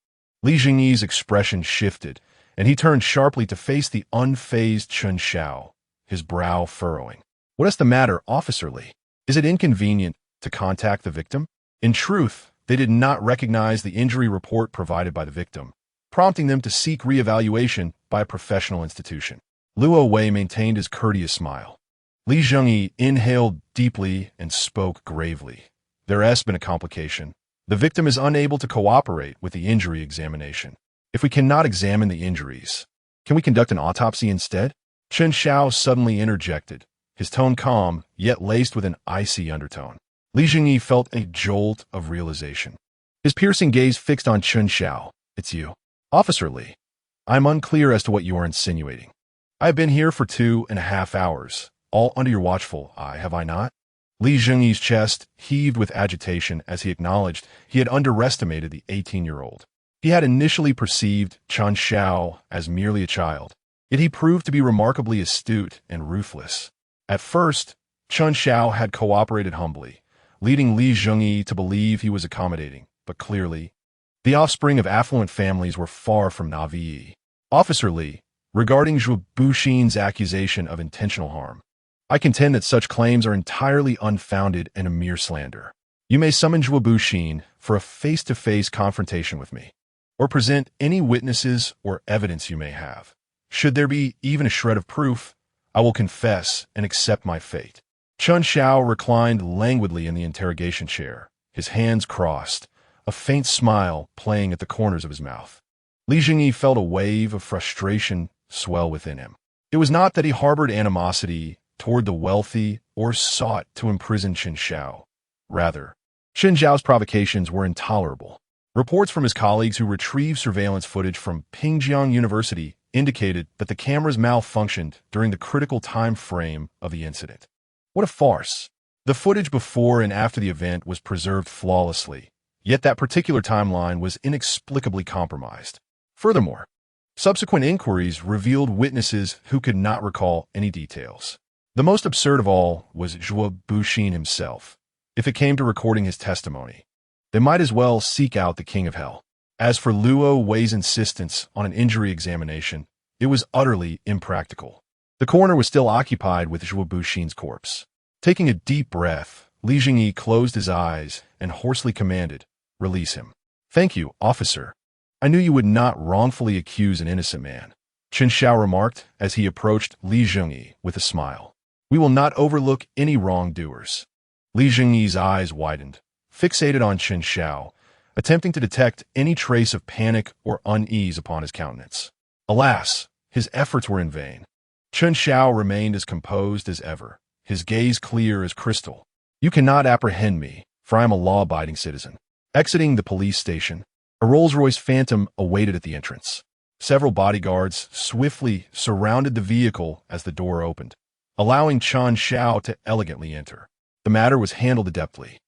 Li Jingyi's expression shifted, and he turned sharply to face the unfazed Chen Xiao, his brow furrowing. "What is the matter, Officer Li? Is it inconvenient to contact the victim?" In truth, they did not recognize the injury report provided by the victim, prompting them to seek reevaluation by a professional institution. Luo Wei maintained his courteous smile. Li Jingyi inhaled deeply and spoke gravely. "There has been a complication. The victim is unable to cooperate with the injury examination. If we cannot examine the injuries, can we conduct an autopsy instead?" Chen Xiao suddenly interjected, his tone calm, yet laced with an icy undertone. Li Jingyi felt a jolt of realization. His piercing gaze fixed on Chen Xiao. "It's you, Officer Li. I'm unclear as to what you are insinuating. I have been here for 2.5 hours, all under your watchful eye, have I not?" Li Jingyi's chest heaved with agitation as he acknowledged he had underestimated the 18-year-old. He had initially perceived Chen Xiao as merely a child, yet he proved to be remarkably astute and ruthless. At first, Chen Xiao had cooperated humbly, leading Li Jingyi to believe he was accommodating, but clearly, the offspring of affluent families were far from naive. "Officer Li, Regarding Zhuo Buxin's accusation of intentional harm, I contend that such claims are entirely unfounded and a mere slander. You may summon Zhuo Buxin for a face-to-face confrontation with me, or present any witnesses or evidence you may have. Should there be even a shred of proof, I will confess and accept my fate. Chen Xiao reclined languidly in the interrogation chair, his hands crossed, a faint smile playing at the corners of his mouth. Li Jingyi felt a wave of frustration swell within him. It was not that he harbored animosity toward the wealthy or sought to imprison Chen Xiao. Rather, Chen Xiao's provocations were intolerable. Reports from his colleagues who retrieved surveillance footage from Pingjiang University indicated that the cameras malfunctioned during the critical time frame of the incident. What a farce. The footage before and after the event was preserved flawlessly, yet that particular timeline was inexplicably compromised. Furthermore, subsequent inquiries revealed witnesses who could not recall any details. The most absurd of all was Zhuo Buxin himself. If it came to recording his testimony, they might as well seek out the king of hell. As for Luo Wei's insistence on an injury examination, it was utterly impractical. The coroner was still occupied with Zhuo Buxin's corpse. Taking a deep breath, Li Jingyi closed his eyes and hoarsely commanded, "Release him." "Thank you, officer. I knew you would not wrongfully accuse an innocent man," Chen Xiao remarked as he approached Li Jingyi with a smile. "We will not overlook any wrongdoers." Li Jingyi's eyes widened, fixated on Chen Xiao, attempting to detect any trace of panic or unease upon his countenance. Alas, his efforts were in vain. Chen Xiao remained as composed as ever, his gaze clear as crystal. "You cannot apprehend me, for I am a law-abiding citizen." Exiting the police station, a Rolls-Royce Phantom awaited at the entrance. Several bodyguards swiftly surrounded the vehicle as the door opened, allowing Chen Xiao to elegantly enter. The matter was handled adeptly.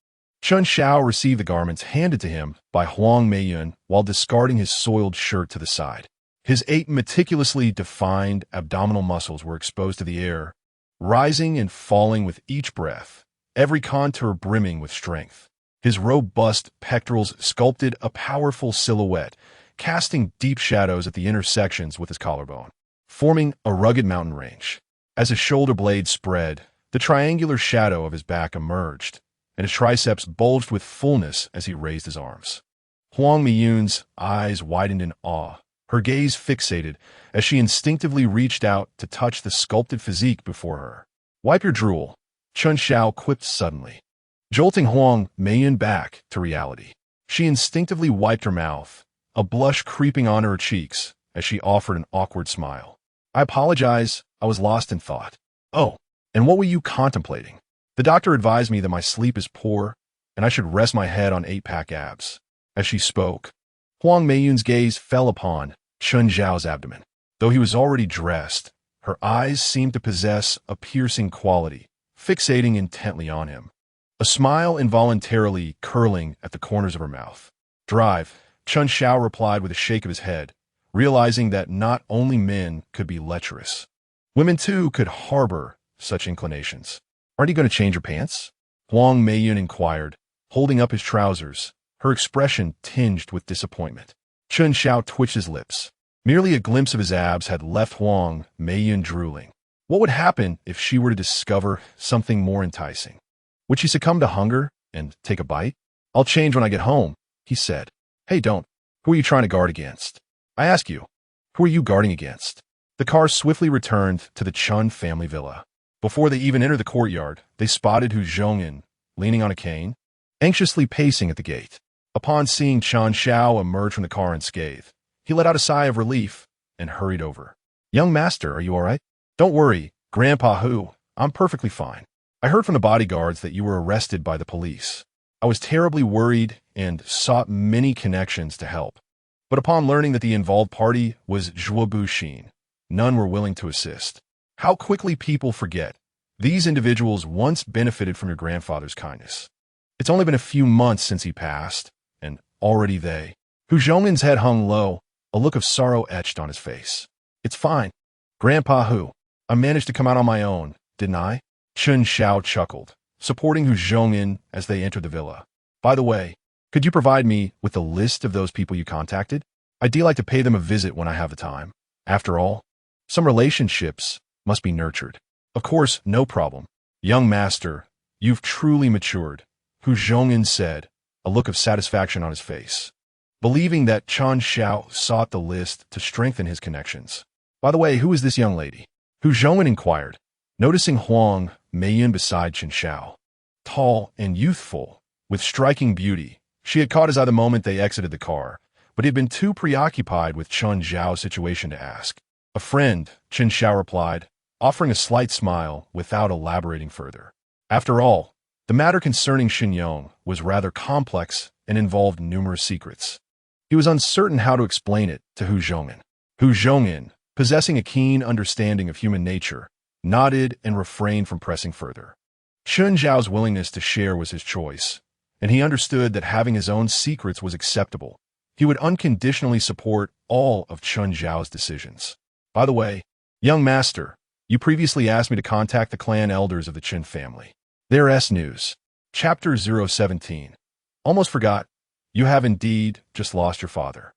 Chen Xiao received the garments handed to him by Lin Meilan while discarding his soiled shirt to the side. His 8 meticulously defined abdominal muscles were exposed to the air, rising and falling with each breath, every contour brimming with strength. His robust pectorals sculpted a powerful silhouette, casting deep shadows at the intersections with his collarbone, forming a rugged mountain range. As his shoulder blades spread, the triangular shadow of his back emerged, and his triceps bulged with fullness as he raised his arms. Lin Meilan's eyes widened in awe, her gaze fixated as she instinctively reached out to touch the sculpted physique before her. "Wipe your drool," Chen Xiao quipped suddenly, jolting Lin Meilan back to reality. She instinctively wiped her mouth, a blush creeping onto her cheeks as she offered an awkward smile. "I apologize, I was lost in thought." "Oh, and what were you contemplating?" "The doctor advised me that my sleep is poor, and I should rest my head on 8-pack abs." As she spoke, Lin Meilan's gaze fell upon Chen Xiao's abdomen. Though he was already dressed, her eyes seemed to possess a piercing quality, fixating intently on him, a smile involuntarily curling at the corners of her mouth. "Drive," Chen Xiao replied with a shake of his head, realizing that not only men could be lecherous. Women, too, could harbor such inclinations. "Aren't you going to change your pants?" Lin Meilan inquired, holding up his trousers, her expression tinged with disappointment. Chen Xiao twitched his lips. Merely a glimpse of his abs had left Lin Meilan drooling. What would happen if she were to discover something more enticing? Would she succumb to hunger and take a bite? "I'll change when I get home," he said. "Hey, don't. Who are you trying to guard against?" "I ask you, who are you guarding against?" The car swiftly returned to the Chen family villa. Before they even entered the courtyard, they spotted Hu Zhongyan, leaning on a cane, anxiously pacing at the gate. Upon seeing Chen Xiao emerge from the car unscathed, he let out a sigh of relief and hurried over. "Young master, are you all right?" "Don't worry, Grandpa Hu. I'm perfectly fine. I heard from the bodyguards that you were arrested by the police. I was terribly worried and sought many connections to help. But upon learning that the involved party was Zhuo Buxin, none were willing to assist. How quickly people forget. These individuals once benefited from your grandfather's kindness. It's only been a few months since he passed, and already they..." Hu Zhongmin's head hung low, a look of sorrow etched on his face. "It's fine. Grandpa Hu, I managed to come out on my own, didn't I?" Chen Xiao chuckled, supporting Hu Zhongmin as they entered the villa. "By the way, could you provide me with a list of those people you contacted? I'd like to pay them a visit when I have the time. After all, Some relationships must be nurtured. Of course, no problem. Young master, you've truly matured, Hu Zhongyan said, a look of satisfaction on his face, believing that Chen Xiao sought the list to strengthen his connections. By the way, who is this young lady? Hu Zhongyan inquired, noticing Huang Meilan beside Chen Xiao. Tall and youthful, with striking beauty, she had caught his eye the moment they exited the car, but he had been too preoccupied with Chen Xiao's situation to ask. A friend, Chen Xiao replied, offering a slight smile without elaborating further. After all, the matter concerning Xinyong was rather complex and involved numerous secrets. He was uncertain how to explain it to Hu Zhongyan. Hu Zhongyan, possessing a keen understanding of human nature, nodded and refrained from pressing further. Chen Xiao's willingness to share was his choice, and he understood that having his own secrets was acceptable. He would unconditionally support all of Chen Xiao's decisions. By the way, young master, you previously asked me to contact the clan elders of the Chen family. Their news. Chapter 017. Almost forgot. You have indeed just lost your father.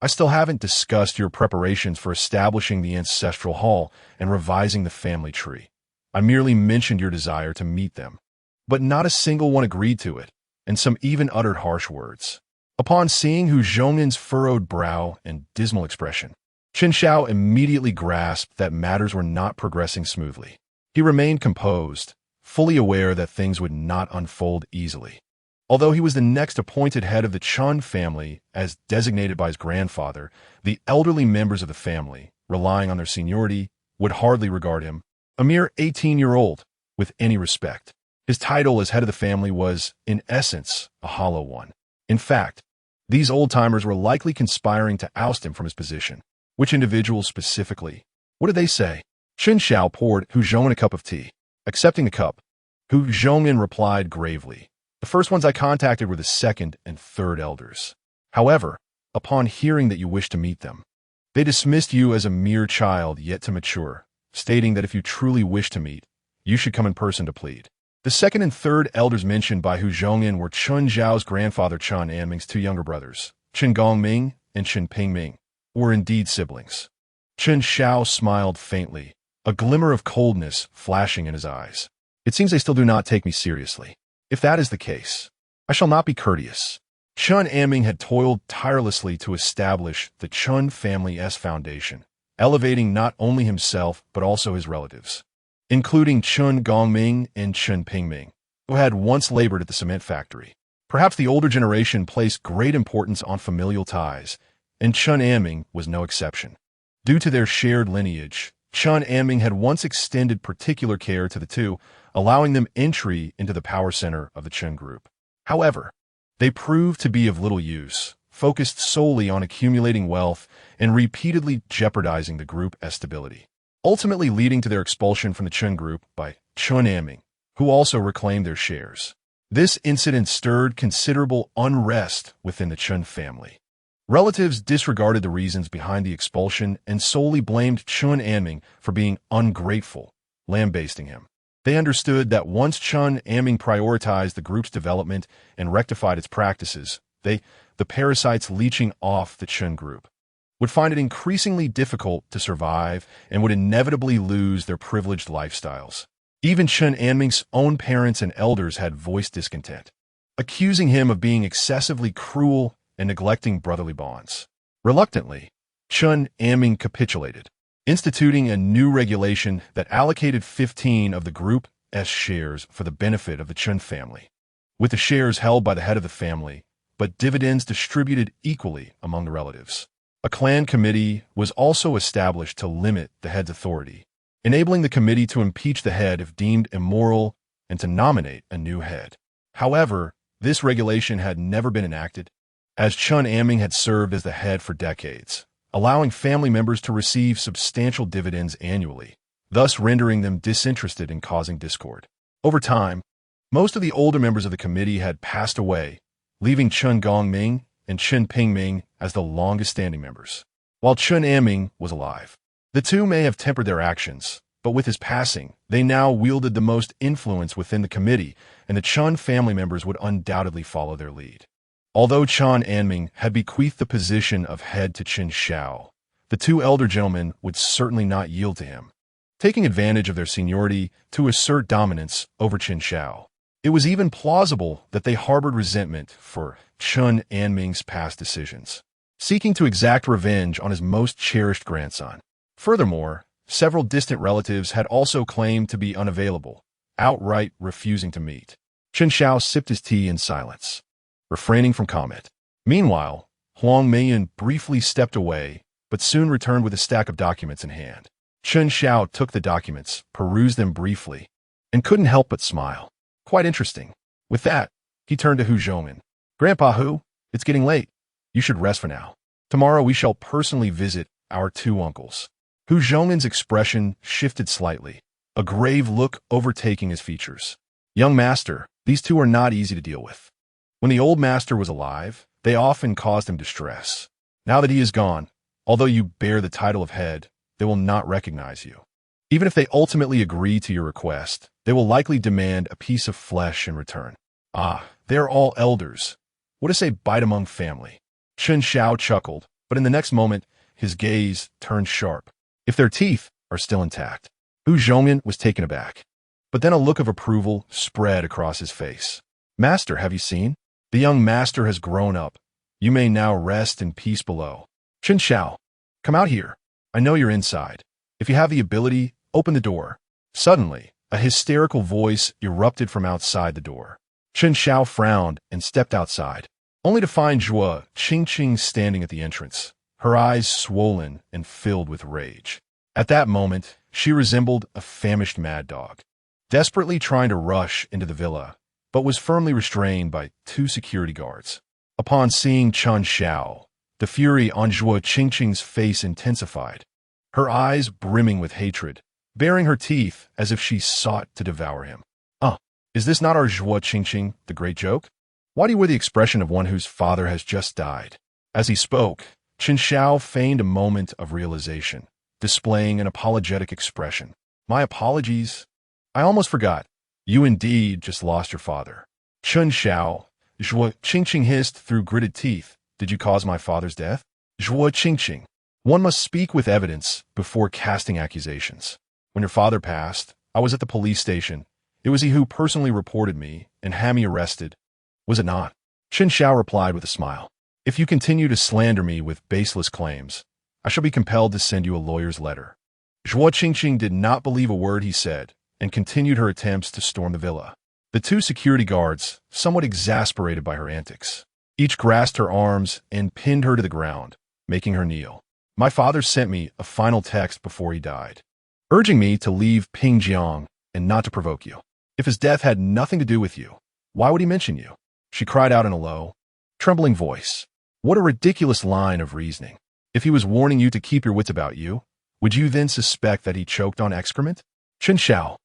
I still haven't discussed your preparations for establishing the ancestral hall and revising the family tree. I merely mentioned your desire to meet them. But not a single one agreed to it, and some even uttered harsh words. Upon seeing Hu Zhongyan's furrowed brow and dismal expression, Chen Xiao immediately grasped that matters were not progressing smoothly. He remained composed, fully aware that things would not unfold easily. Although he was the next appointed head of the Chen family as designated by his grandfather, the elderly members of the family, relying on their seniority, would hardly regard him, a mere 18-year-old, with any respect. His title as head of the family was, in essence, a hollow one. In fact, these old-timers were likely conspiring to oust him from his position. Which individuals specifically? What did they say? Chen Xiao poured Hu Zhongyan a cup of tea. Accepting the cup, Hu Zhongyan replied gravely, the first ones I contacted were the second and third elders. However, upon hearing that you wished to meet them, they dismissed you as a mere child yet to mature, stating that if you truly wish to meet, you should come in person to plead. The second and third elders mentioned by Hu Zhongyan were Chen Zhao's grandfather Chen Tianwang's two younger brothers, Chen Gongming and Chen Pingming, were indeed siblings. Chen Xiao smiled faintly, a glimmer of coldness flashing in his eyes. It seems they still do not take me seriously. If that is the case, I shall not be courteous. Chen Tianwang had toiled tirelessly to establish the Chen family's foundation, elevating not only himself but also his relatives, including Chen Gongming and Chen Pingming, who had once labored at the cement factory. Perhaps the older generation placed great importance on familial ties, and Chen Tianwang was no exception. Due to their shared lineage, Chen Tianwang had once extended particular care to the two, allowing them entry into the power center of the Chen group. However, they proved to be of little use, focused solely on accumulating wealth and repeatedly jeopardizing the group's stability, ultimately leading to their expulsion from the Chen group by Chen Tianwang, who also reclaimed their shares. This incident stirred considerable unrest within the Chen family. Relatives disregarded the reasons behind the expulsion and solely blamed Chen Tianwang for being ungrateful, lambasting him. They understood that once Chen Tianwang prioritized the group's development and rectified its practices, the parasites leeching off the Chen group would find it increasingly difficult to survive and would inevitably lose their privileged lifestyles. Even Chen Tianwang's own parents and elders had voiced discontent, accusing him of being excessively cruel and neglecting brotherly bonds. Reluctantly, Chen Tianwang capitulated, instituting a new regulation that allocated 15 of the group's shares for the benefit of the Chen family, with the shares held by the head of the family, but dividends distributed equally among the relatives. A clan committee was also established to limit the head's authority, enabling the committee to impeach the head if deemed immoral and to nominate a new head. However, this regulation had never been enacted, as Chen Tianwang had served as the head for decades, allowing family members to receive substantial dividends annually, thus rendering them disinterested in causing discord. Over time, most of the older members of the committee had passed away, leaving Chen Gongming and Chen Pingming as the longest-standing members, while Chen Tianwang was alive. The two may have tempered their actions, but with his passing, they now wielded the most influence within the committee, and the Chen family members would undoubtedly follow their lead. Although Chen Tianwang had bequeathed the position of head to Chen Xiao, the two elder gentlemen would certainly not yield to him, taking advantage of their seniority to assert dominance over Chen Xiao. It was even plausible that they harbored resentment for Chen Anming's past decisions, seeking to exact revenge on his most cherished grandson. Furthermore, several distant relatives had also claimed to be unavailable, outright refusing to meet. Chen Xiao sipped his tea in silence, refraining from comment. Meanwhile, Lin Meilan briefly stepped away, but soon returned with a stack of documents in hand. Chen Xiao took the documents, perused them briefly, and couldn't help but smile. Quite interesting. With that, he turned to Hu Zhonghan. Grandpa Hu, it's getting late. You should rest for now. Tomorrow we shall personally visit our two uncles. Hu Zhonghan's expression shifted slightly, a grave look overtaking his features. Young master, these two are not easy to deal with. When the old master was alive, they often caused him distress. Now that he is gone, although you bear the title of head, they will not recognize you. Even if they ultimately agree to your request, they will likely demand a piece of flesh in return. Ah, they are all elders. What to say bite among family? Chen Xiao chuckled, but in the next moment, his gaze turned sharp. If their teeth are still intact. Hu Zhonghan was taken aback. But then a look of approval spread across his face. Master, have you seen? The young master has grown up. You may now rest in peace below. Chen Xiao, come out here. I know you're inside. If you have the ability, open the door. Suddenly, a hysterical voice erupted from outside the door. Chen Xiao frowned and stepped outside, only to find Zhuo Qingqing standing at the entrance, her eyes swollen and filled with rage. At that moment, she resembled a famished mad dog, desperately trying to rush into the villa, but was firmly restrained by two security guards. Upon seeing Chen Xiao, the fury on Zhuo Qingqing's face intensified, her eyes brimming with hatred, baring her teeth as if she sought to devour him. Is this not our Zhuo Qingqing, the great joke? Why do you wear the expression of one whose father has just died? As he spoke, Chen Xiao feigned a moment of realization, displaying an apologetic expression. My apologies. I almost forgot. You indeed just lost your father. Chen Xiao, Zhuo Qingqing hissed through gritted teeth. Did you cause my father's death? Zhuo Qingqing. One must speak with evidence before casting accusations. When your father passed, I was at the police station. It was he who personally reported me and had me arrested. Was it not? Chen Xiao replied with a smile. If you continue to slander me with baseless claims, I shall be compelled to send you a lawyer's letter. Zhuo Qingqing did not believe a word he said and continued her attempts to storm the villa. The two security guards, somewhat exasperated by her antics, each grasped her arms and pinned her to the ground, making her kneel. My father sent me a final text before he died, urging me to leave Pingjiang and not to provoke you. If his death had nothing to do with you, why would he mention you? She cried out in a low, trembling voice. What a ridiculous line of reasoning. If he was warning you to keep your wits about you, would you then suspect that he choked on excrement? Chen Xiao,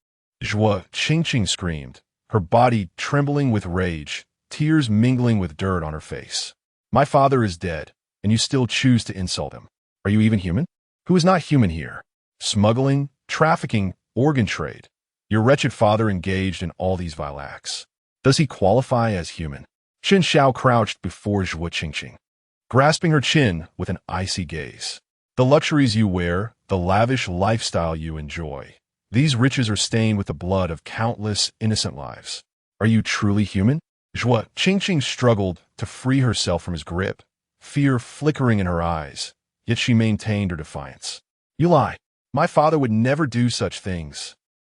Zhuo Qingqing screamed, her body trembling with rage, tears mingling with dirt on her face. My father is dead, and you still choose to insult him. Are you even human? Who is not human here? Smuggling, trafficking, organ trade. Your wretched father engaged in all these vile acts. Does he qualify as human? Chen Xiao crouched before Zhuo Qingqing, grasping her chin with an icy gaze. The luxuries you wear, the lavish lifestyle you enjoy, these riches are stained with the blood of countless innocent lives. Are you truly human? Zhuo Qingqing struggled to free herself from his grip, fear flickering in her eyes, yet she maintained her defiance. You lie. My father would never do such things.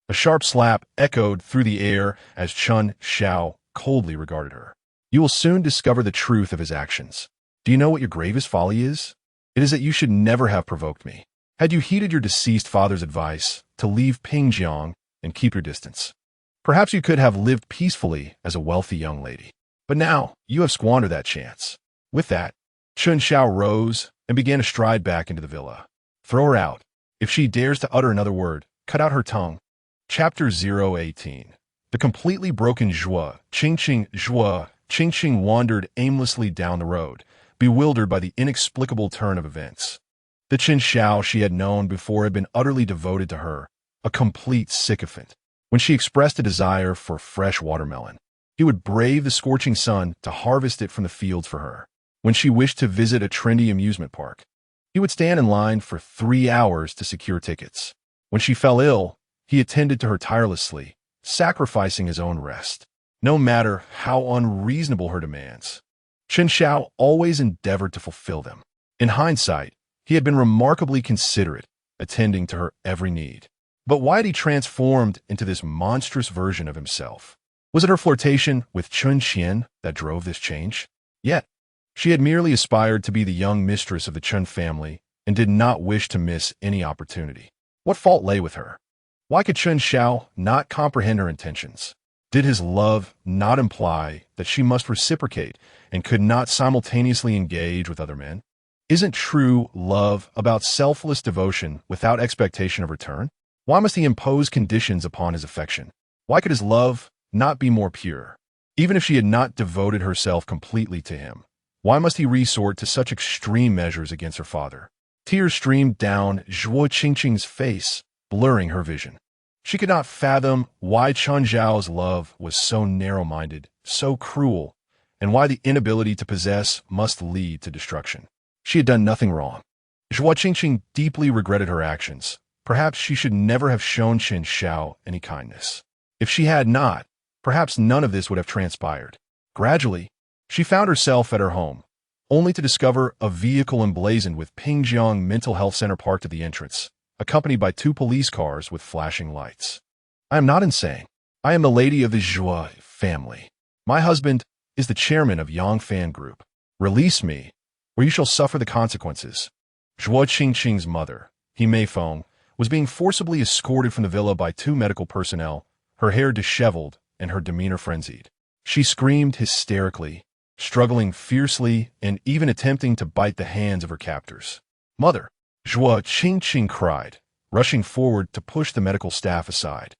A sharp slap echoed through the air as Chen Xiao coldly regarded her. You will soon discover the truth of his actions. Do you know what your gravest folly is? It is that you should never have provoked me. Had you heeded your deceased father's advice to leave Pingjiang and keep your distance, perhaps you could have lived peacefully as a wealthy young lady. But now, you have squandered that chance. With that, Chen Xiao rose and began to stride back into the villa. Throw her out. If she dares to utter another word, cut out her tongue. Chapter 018. The completely broken Zhuo Qingqing wandered aimlessly down the road, bewildered by the inexplicable turn of events. The Chen Xiao she had known before had been utterly devoted to her, a complete sycophant. When she expressed a desire for fresh watermelon, he would brave the scorching sun to harvest it from the fields for her. When she wished to visit a trendy amusement park, He would stand in line for 3 hours to secure tickets. When she fell ill, he attended to her tirelessly, sacrificing his own rest, no matter how unreasonable her demands. Chen Xiao always endeavored to fulfill them. In hindsight, he had been remarkably considerate, attending to her every need. But why had he transformed into this monstrous version of himself? Was it her flirtation with Chen Qian that drove this change? Yet, she had merely aspired to be the young mistress of the Chen family and did not wish to miss any opportunity. What fault lay with her? Why could Chen Xiao not comprehend her intentions? Did his love not imply that she must reciprocate and could not simultaneously engage with other men? Isn't true love about selfless devotion without expectation of return? Why must he impose conditions upon his affection? Why could his love not be more pure? Even if she had not devoted herself completely to him, why must he resort to such extreme measures against her father? Tears streamed down Zhuo Qingqing's face, blurring her vision. She could not fathom why Chen Xiao's love was so narrow-minded, so cruel, and why the inability to possess must lead to destruction. She had done nothing wrong. Zhuo Qingqing deeply regretted her actions. Perhaps she should never have shown Chen Xiao any kindness. If she had not, perhaps none of this would have transpired. Gradually, she found herself at her home, only to discover a vehicle emblazoned with Pingjiang Mental Health Center parked at the entrance, accompanied by 2 police cars with flashing lights. I am not insane. I am the lady of the Zhuo family. My husband is the chairman of Yangfan Group. Release me, or you shall suffer the consequences. Zhuo Qingqing's mother, He Meifeng, was being forcibly escorted from the villa by 2 medical personnel, her hair disheveled and her demeanor frenzied. She screamed hysterically, struggling fiercely and even attempting to bite the hands of her captors. Mother, Zhuo Qingqing cried, rushing forward to push the medical staff aside,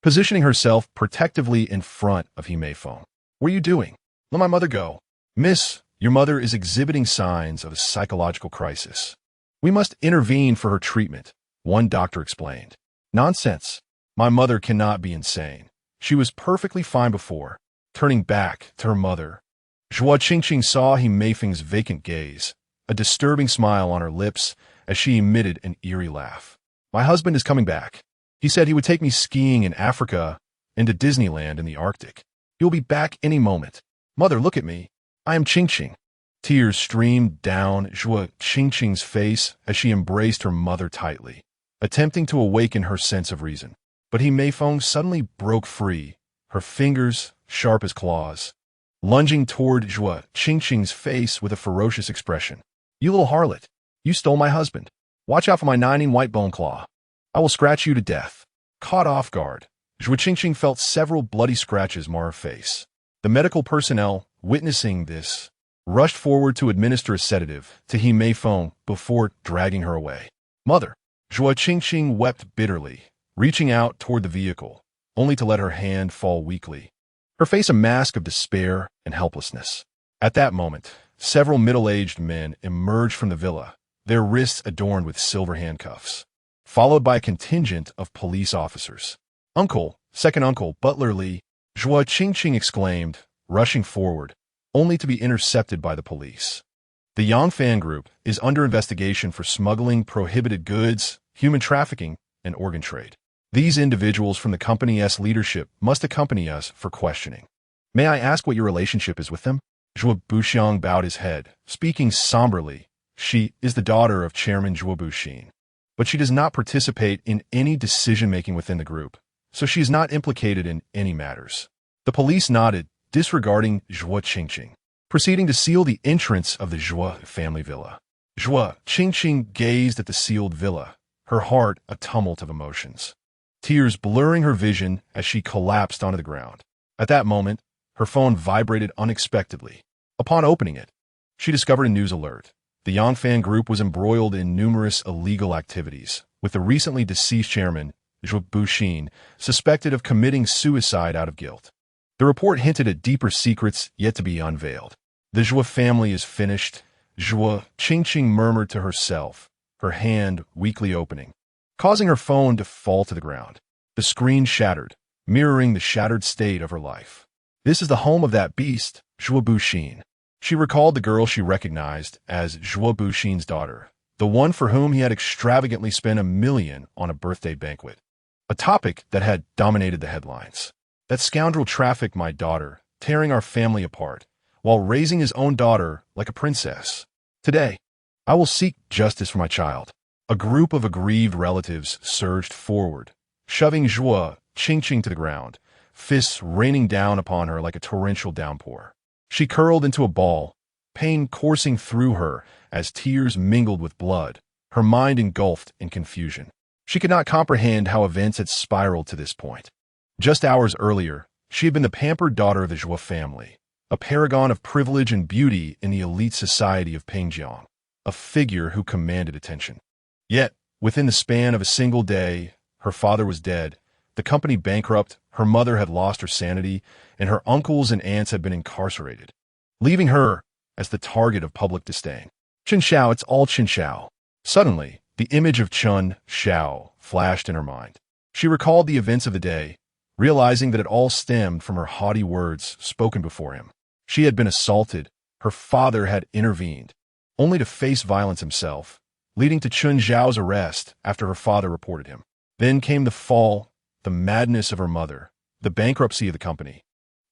positioning herself protectively in front of He Meifeng. What are you doing? Let my mother go. Miss, your mother is exhibiting signs of a psychological crisis. We must intervene for her treatment, one doctor explained. Nonsense. My mother cannot be insane. She was perfectly fine before. Turning back to her mother, Zhuo Qingqing saw He Meifeng's vacant gaze, a disturbing smile on her lips as she emitted an eerie laugh. My husband is coming back. He said he would take me skiing in Africa and to Disneyland in the Arctic. He will be back any moment. Mother, look at me. I am Qingqing. Tears streamed down Zhuo Qingqing's face as she embraced her mother tightly, attempting to awaken her sense of reason. But He Meifeng suddenly broke free, her fingers sharp as claws, lunging toward Zhuo Qingqing's face with a ferocious expression. You little harlot, you stole my husband. Watch out for my 9 white bone claw. I will scratch you to death. Caught off guard, Zhuo Qingqing felt several bloody scratches mar her face. The medical personnel, witnessing this, rushed forward to administer a sedative to He Meifeng before dragging her away. Mother, Zhuo Qingqing wept bitterly, reaching out toward the vehicle, only to let her hand fall weakly, her face a mask of despair and helplessness. At that moment, several middle-aged men emerged from the villa, their wrists adorned with silver handcuffs, followed by a contingent of police officers. Uncle, second uncle, Butler Li, Zhuo Qingqing exclaimed, rushing forward, only to be intercepted by the police. The Yangfan Group is under investigation for smuggling prohibited goods, human trafficking, and organ trade. These individuals from the company's leadership must accompany us for questioning. May I ask what your relationship is with them? Zhuo Buxiang bowed his head, speaking somberly. She is the daughter of Chairman Zhuo Buxin, but she does not participate in any decision-making within the group, so she is not implicated in any matters. The police nodded, disregarding Zhuo Qingqing, proceeding to seal the entrance of the Zhuo family villa. Zhuo Qingqing gazed at the sealed villa, her heart a tumult of emotions, tears blurring her vision as she collapsed onto the ground. At that moment, her phone vibrated unexpectedly. Upon opening it, she discovered a news alert. The Yangfan Group was embroiled in numerous illegal activities, with the recently deceased chairman, Zhuo Buxin, suspected of committing suicide out of guilt. The report hinted at deeper secrets yet to be unveiled. The Zhuo family is finished, Zhuo Qingqing murmured to herself, her hand weakly opening, causing her phone to fall to the ground. The screen shattered, mirroring the shattered state of her life. This is the home of that beast, Zhuo Buxin. She recalled the girl she recognized as Zhuo Buxin's daughter, the one for whom he had extravagantly spent $1 million on a birthday banquet. A topic that had dominated the headlines. That scoundrel trafficked my daughter, tearing our family apart, while raising his own daughter like a princess. Today, I will seek justice for my child. A group of aggrieved relatives surged forward, shoving Zhuo Qingqing to the ground, fists raining down upon her like a torrential downpour. She curled into a ball, pain coursing through her as tears mingled with blood, her mind engulfed in confusion. She could not comprehend how events had spiraled to this point. Just hours earlier, she had been the pampered daughter of the Zhuo family, a paragon of privilege and beauty in the elite society of Pengjiang, a figure who commanded attention. Yet, within the span of a single day, her father was dead, the company bankrupt, her mother had lost her sanity, and her uncles and aunts had been incarcerated, leaving her as the target of public disdain. Chen Xiao, it's all Chen Xiao. Suddenly, the image of Chen Xiao flashed in her mind. She recalled the events of the day, realizing that it all stemmed from her haughty words spoken before him. She had been assaulted, her father had intervened, only to face violence himself, leading to Chen Xiao's arrest after her father reported him. Then came the fall, the madness of her mother, the bankruptcy of the company,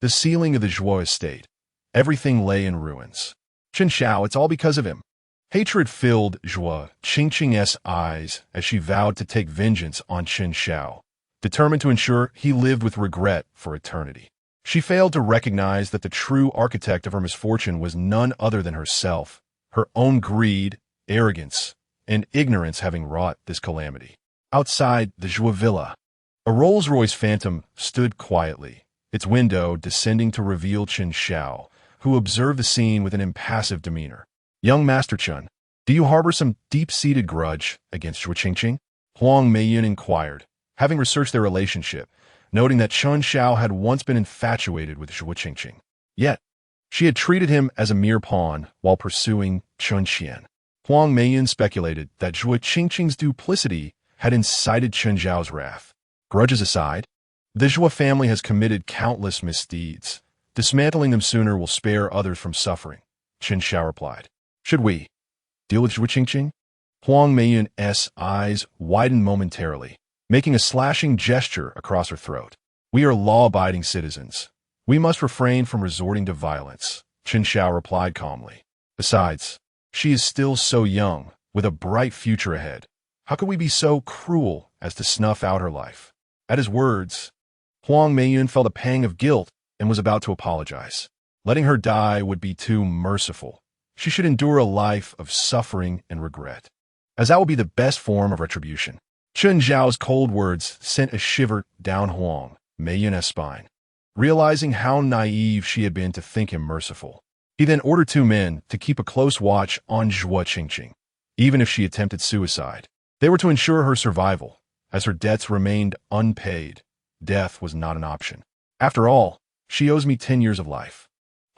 the sealing of the Zhuo estate. Everything lay in ruins. Chen Xiao, it's all because of him. Hatred filled Zhuo Qingqing's eyes as she vowed to take vengeance on Chen Xiao, determined to ensure he lived with regret for eternity. She failed to recognize that the true architect of her misfortune was none other than herself, her own greed, arrogance, and ignorance having wrought this calamity. Outside the Zhuo villa, a Rolls-Royce Phantom stood quietly, its window descending to reveal Chen Xiao, who observed the scene with an impassive demeanor. Young Master Chen, do you harbor some deep-seated grudge against Zhuo Qingqing? Huang Meiyan inquired, having researched their relationship, noting that Chen Xiao had once been infatuated with Zhuo Qingqing. Yet, she had treated him as a mere pawn while pursuing Chen Qian. Huang Meiyan speculated that Zhuo Qingqing's duplicity had incited Chen Xiao's wrath. Grudges aside, the Zhuo family has committed countless misdeeds. Dismantling them sooner will spare others from suffering, Chen Xiao replied. Should we deal with Zhuo Qingqing? Huang Meiyan's eyes widened momentarily, making a slashing gesture across her throat. We are law-abiding citizens. We must refrain from resorting to violence, Chen Xiao replied calmly. Besides, she is still so young, with a bright future ahead. How could we be so cruel as to snuff out her life? At his words, Huang Meiyan felt a pang of guilt and was about to apologize. Letting her die would be too merciful. She should endure a life of suffering and regret, as that would be the best form of retribution. Chen Xiao's cold words sent a shiver down Huang Meiyan's spine. Realizing how naive she had been to think him merciful, he then ordered 2 men to keep a close watch on Zhuo Qingqing, even if she attempted suicide. They were to ensure her survival, as her debts remained unpaid. Death was not an option. After all, she owes me 10 years of life.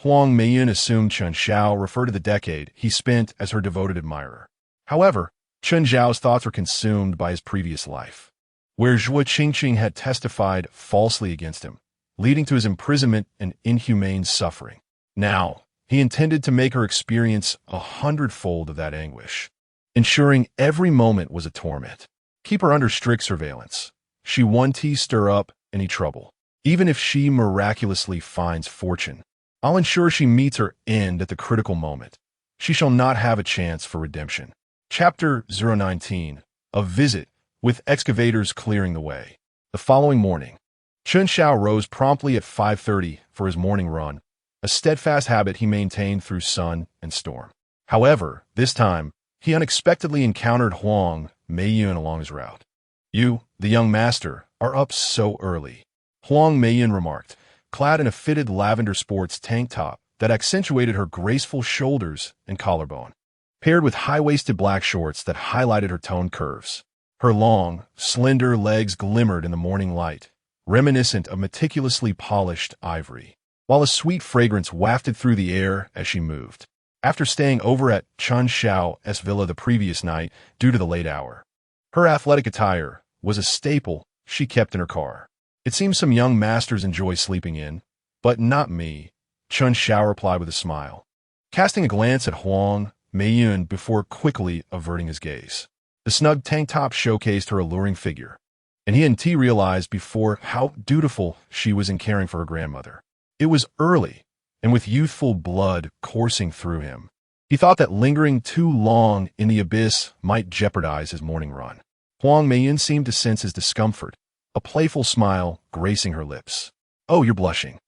Huang Meiyan assumed Chen Xiao referred to the decade he spent as her devoted admirer. However, Chen Xiao's thoughts were consumed by his previous life, where Zhuo Qingqing had testified falsely against him, leading to his imprisonment and inhumane suffering. Now, he intended to make her experience 100-fold of that anguish, ensuring every moment was a torment. Keep her under strict surveillance. She won't stir up any trouble. Even if she miraculously finds fortune, I'll ensure she meets her end at the critical moment. She shall not have a chance for redemption. Chapter 019. A Visit, with excavators clearing the way. The following morning, Chen Xiao rose promptly at 5:30 for his morning run, a steadfast habit he maintained through sun and storm. However, this time, he unexpectedly encountered Huang Meiyan along his route. You, the young master, are up so early, Huang Meiyan remarked, clad in a fitted lavender sports tank top that accentuated her graceful shoulders and collarbone, paired with high-waisted black shorts that highlighted her toned curves. Her long, slender legs glimmered in the morning light, reminiscent of meticulously polished ivory, while a sweet fragrance wafted through the air as she moved. After staying over at Chen Xiao's villa the previous night due to the late hour, her athletic attire was a staple she kept in her car. It seems some young masters enjoy sleeping in, but not me, Chen Xiao replied with a smile. Casting a glance at Huang Meilan before quickly averting his gaze. The snug tank top showcased her alluring figure, and he and T realized before how dutiful she was in caring for her grandmother. It was early, and with youthful blood coursing through him, he thought that lingering too long in the abyss might jeopardize his morning run. Huang Meiyan seemed to sense his discomfort, a playful smile gracing her lips. "Oh, you're blushing.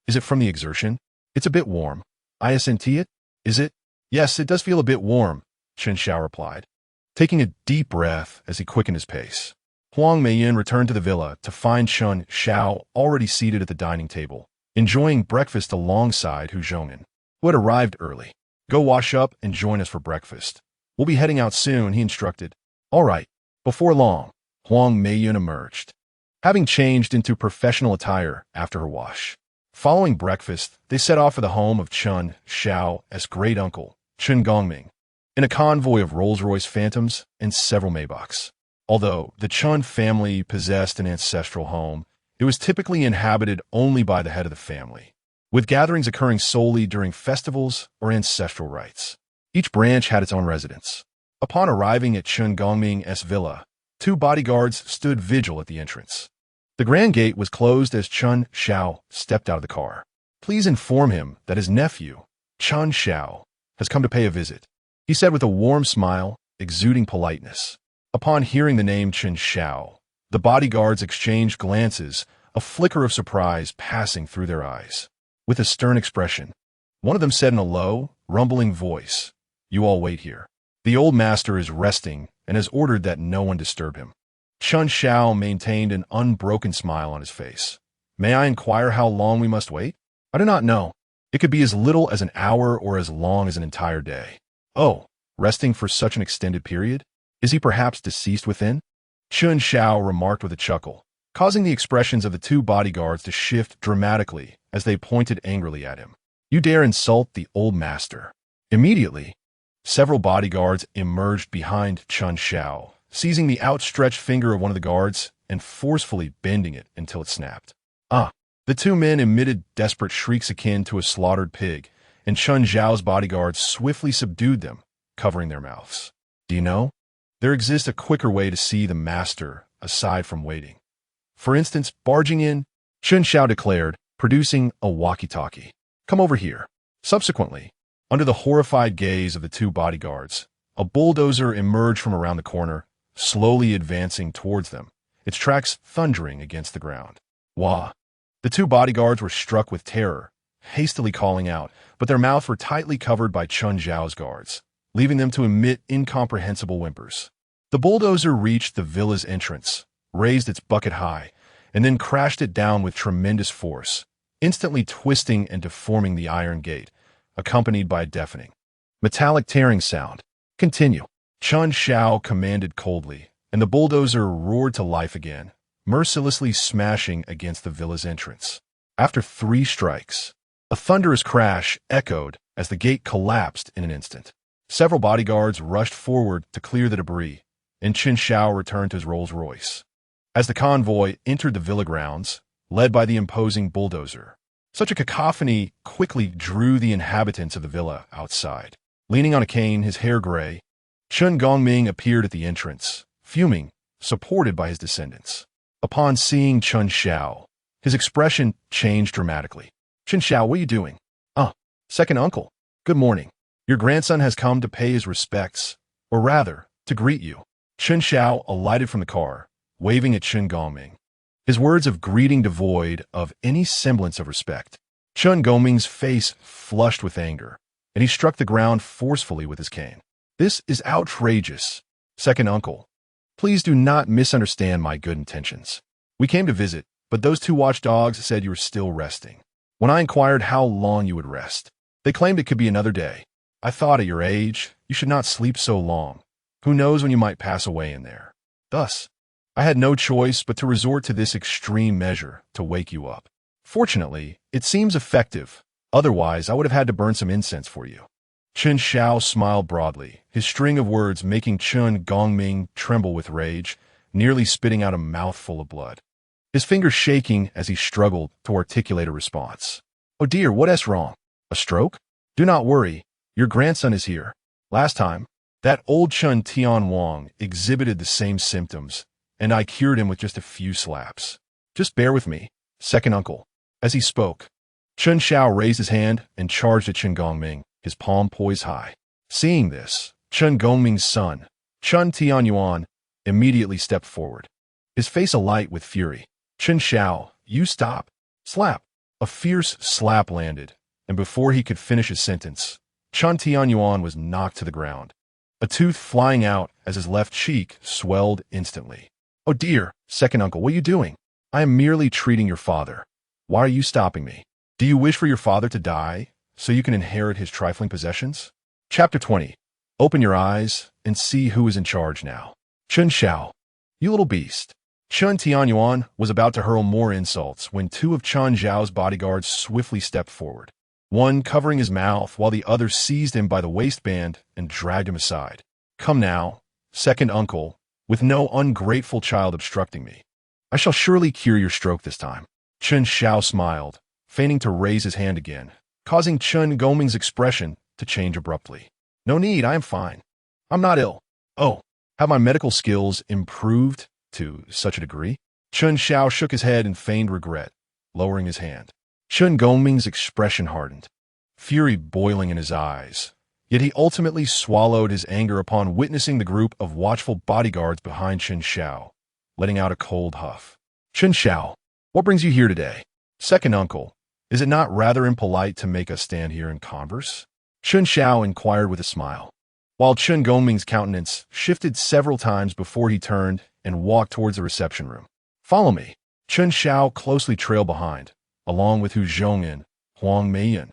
Is it from the exertion? It's a bit warm. I assent it, is it?" "Yes, it does feel a bit warm," Chen Xiao replied, taking a deep breath as he quickened his pace. Huang Meiyan returned to the villa to find Chen Xiao already seated at the dining table, enjoying breakfast alongside Hu Zhongnan, who had arrived early. "Go wash up and join us for breakfast. We'll be heading out soon," he instructed. "All right." Before long, Huang Meiyan emerged, having changed into professional attire after her wash. Following breakfast, they set off for the home of Chen Xiao's great-uncle, Chen Gongming, in a convoy of Rolls-Royce Phantoms and several Maybachs. Although the Chen family possessed an ancestral home, it was typically inhabited only by the head of the family, with gatherings occurring solely during festivals or ancestral rites. Each branch had its own residence. Upon arriving at Chen Gongming's villa, 2 bodyguards stood vigil at the entrance. The grand gate was closed as Chen Xiao stepped out of the car. "Please inform him that his nephew, Chen Xiao, has come to pay a visit," he said with a warm smile, exuding politeness. Upon hearing the name Chen Xiao, the bodyguards exchanged glances, a flicker of surprise passing through their eyes. With a stern expression, one of them said in a low, rumbling voice, "You all wait here. The old master is resting and has ordered that no one disturb him." Chen Xiao maintained an unbroken smile on his face. "May I inquire how long we must wait?" "I do not know. It could be as little as an hour or as long as an entire day." "Oh, resting for such an extended period? Is he perhaps deceased within?" Chen Xiao remarked with a chuckle, causing the expressions of the 2 bodyguards to shift dramatically as they pointed angrily at him. "You dare insult the old master." Immediately, several bodyguards emerged behind Chen Xiao, seizing the outstretched finger of one of the guards and forcefully bending it until it snapped. "Ah!" The 2 men emitted desperate shrieks akin to a slaughtered pig, and Chen Xiao's bodyguards swiftly subdued them, covering their mouths. "Do you know? There exists a quicker way to see the master aside from waiting. For instance, barging in," Chen Xiao declared, producing a walkie-talkie. "Come over here." Subsequently, under the horrified gaze of the 2 bodyguards, a bulldozer emerged from around the corner, slowly advancing towards them, its tracks thundering against the ground. "Wah!" The 2 bodyguards were struck with terror, hastily calling out, but their mouths were tightly covered by Chen Xiao's guards, leaving them to emit incomprehensible whimpers. The bulldozer reached the villa's entrance, raised its bucket high, and then crashed it down with tremendous force, instantly twisting and deforming the iron gate, accompanied by a deafening, metallic tearing sound. "Continue," Chen Xiao commanded coldly, and the bulldozer roared to life again, mercilessly smashing against the villa's entrance. After 3 strikes, a thunderous crash echoed as the gate collapsed in an instant. Several bodyguards rushed forward to clear the debris, and Chen Xiao returned to his Rolls-Royce. As the convoy entered the villa grounds, led by the imposing bulldozer, such a cacophony quickly drew the inhabitants of the villa outside. Leaning on a cane, his hair gray, Chen Gongming appeared at the entrance, fuming, supported by his descendants. Upon seeing Chen Xiao, his expression changed dramatically. "Chen Xiao, what are you doing?" "Ah, second uncle. Good morning. Your grandson has come to pay his respects, or rather, to greet you." Chen Xiao alighted from the car, waving at Chen Gongming, his words of greeting devoid of any semblance of respect. Chen Gongming's face flushed with anger, and he struck the ground forcefully with his cane. "This is outrageous. Second uncle, please do not misunderstand my good intentions. We came to visit, but those 2 watchdogs said you were still resting. When I inquired how long you would rest, they claimed it could be another day. I thought at your age, you should not sleep so long. Who knows when you might pass away in there. Thus, I had no choice but to resort to this extreme measure to wake you up. Fortunately, it seems effective. Otherwise, I would have had to burn some incense for you." Chen Xiao smiled broadly, his string of words making Chen Gongming tremble with rage, nearly spitting out a mouthful of blood, his fingers shaking as he struggled to articulate a response. "Oh dear, what is wrong? A stroke? Do not worry. Your grandson is here." Last time, that old Chen Tianwang exhibited the same symptoms, and I cured him with just a few slaps. Just bear with me, second uncle. As he spoke, Chen Xiao raised his hand and charged at Chen Gongming, his palm poised high. Seeing this, Chen Gongming's son, Chen Tianwang, immediately stepped forward, his face alight with fury. Chen Xiao, you stop. Slap. A fierce slap landed, and before he could finish his sentence, Chen Tianwang was knocked to the ground, a tooth flying out as his left cheek swelled instantly. Oh dear, second uncle, what are you doing? I am merely treating your father. Why are you stopping me? Do you wish for your father to die so you can inherit his trifling possessions? Chapter 20. Open your eyes and see who is in charge now. Chen Xiao, you little beast. Chen Tianwang was about to hurl more insults when two of Chen Xiao's bodyguards swiftly stepped forward, one covering his mouth while the other seized him by the waistband and dragged him aside. Come now, second uncle, with no ungrateful child obstructing me. I shall surely cure your stroke this time. Chen Xiao smiled, feigning to raise his hand again, causing Chen Gongming's expression to change abruptly. No need, I am fine. I'm not ill. Oh, have my medical skills improved to such a degree? Chen Xiao shook his head in feigned regret, lowering his hand. Chen Gongming's expression hardened, fury boiling in his eyes, yet he ultimately swallowed his anger upon witnessing the group of watchful bodyguards behind Chen Xiao, letting out a cold huff. Chen Xiao, what brings you here today? Second uncle, is it not rather impolite to make us stand here and converse? Chen Xiao inquired with a smile, while Chen Gongming's countenance shifted several times before he turned and walked towards the reception room. Follow me. Chen Xiao closely trailed behind, along with Hu Zhongyan, Huang Meiyan,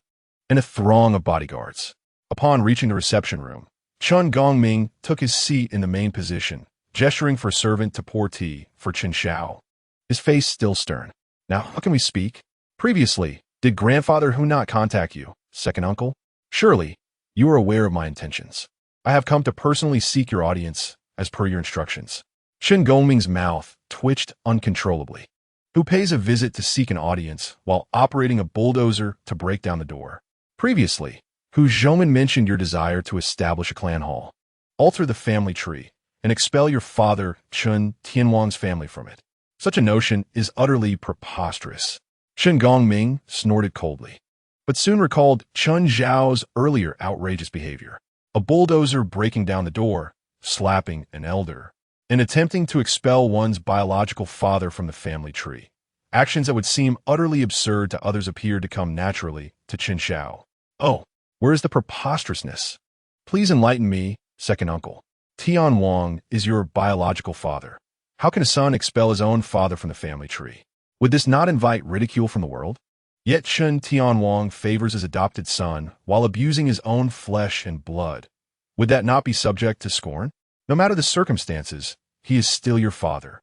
and a throng of bodyguards. Upon reaching the reception room, Chen Gongming took his seat in the main position, gesturing for a servant to pour tea for Chen Xiao, his face still stern. Now, how can we speak? Previously, did grandfather Hu not contact you, second uncle? Surely, you are aware of my intentions. I have come to personally seek your audience, as per your instructions. Chen Gongming's mouth twitched uncontrollably. Who pays a visit to seek an audience while operating a bulldozer to break down the door? Previously, Hu Zhongman mentioned your desire to establish a clan hall, alter the family tree, and expel your father Chen Tianwang's family from it. Such a notion is utterly preposterous. Chen Gongming snorted coldly, but soon recalled Chen Xiao's earlier outrageous behavior. A bulldozer breaking down the door, slapping an elder, and attempting to expel one's biological father from the family tree. Actions that would seem utterly absurd to others appeared to come naturally to Chen Xiao. Oh, where is the preposterousness? Please enlighten me, second uncle. Tianwang is your biological father. How can a son expel his own father from the family tree? Would this not invite ridicule from the world? Yet Chen Tianwang favors his adopted son while abusing his own flesh and blood. Would that not be subject to scorn? No matter the circumstances, he is still your father.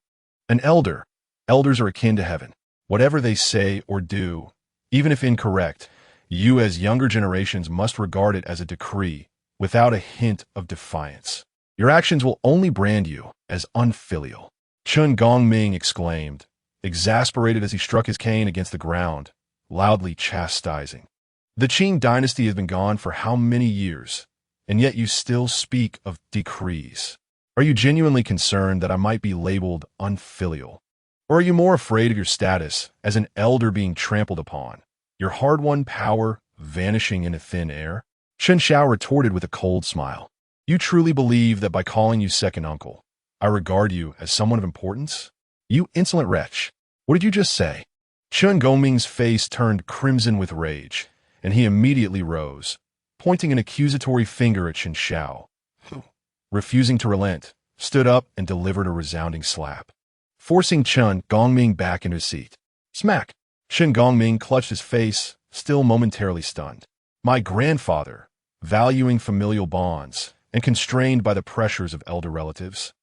An elder. Elders are akin to heaven. Whatever they say or do, even if incorrect, you as younger generations must regard it as a decree without a hint of defiance. Your actions will only brand you as unfilial. Chen Gongming exclaimed, exasperated as he struck his cane against the ground, loudly chastising. The Qing dynasty has been gone for how many years, and yet you still speak of decrees. Are you genuinely concerned that I might be labeled unfilial? Or are you more afraid of your status as an elder being trampled upon, your hard-won power vanishing into thin air? Chen Xiao retorted with a cold smile. You truly believe that by calling you second uncle, I regard you as someone of importance? You insolent wretch. What did you just say? Chen Gongming's face turned crimson with rage, and he immediately rose, pointing an accusatory finger at Chen Xiao, who, refusing to relent, stood up and delivered a resounding slap, forcing Chen Gongming back into his seat. Smack! Chen Gongming clutched his face, still momentarily stunned. My grandfather, valuing familial bonds and constrained by the pressures of elder relatives,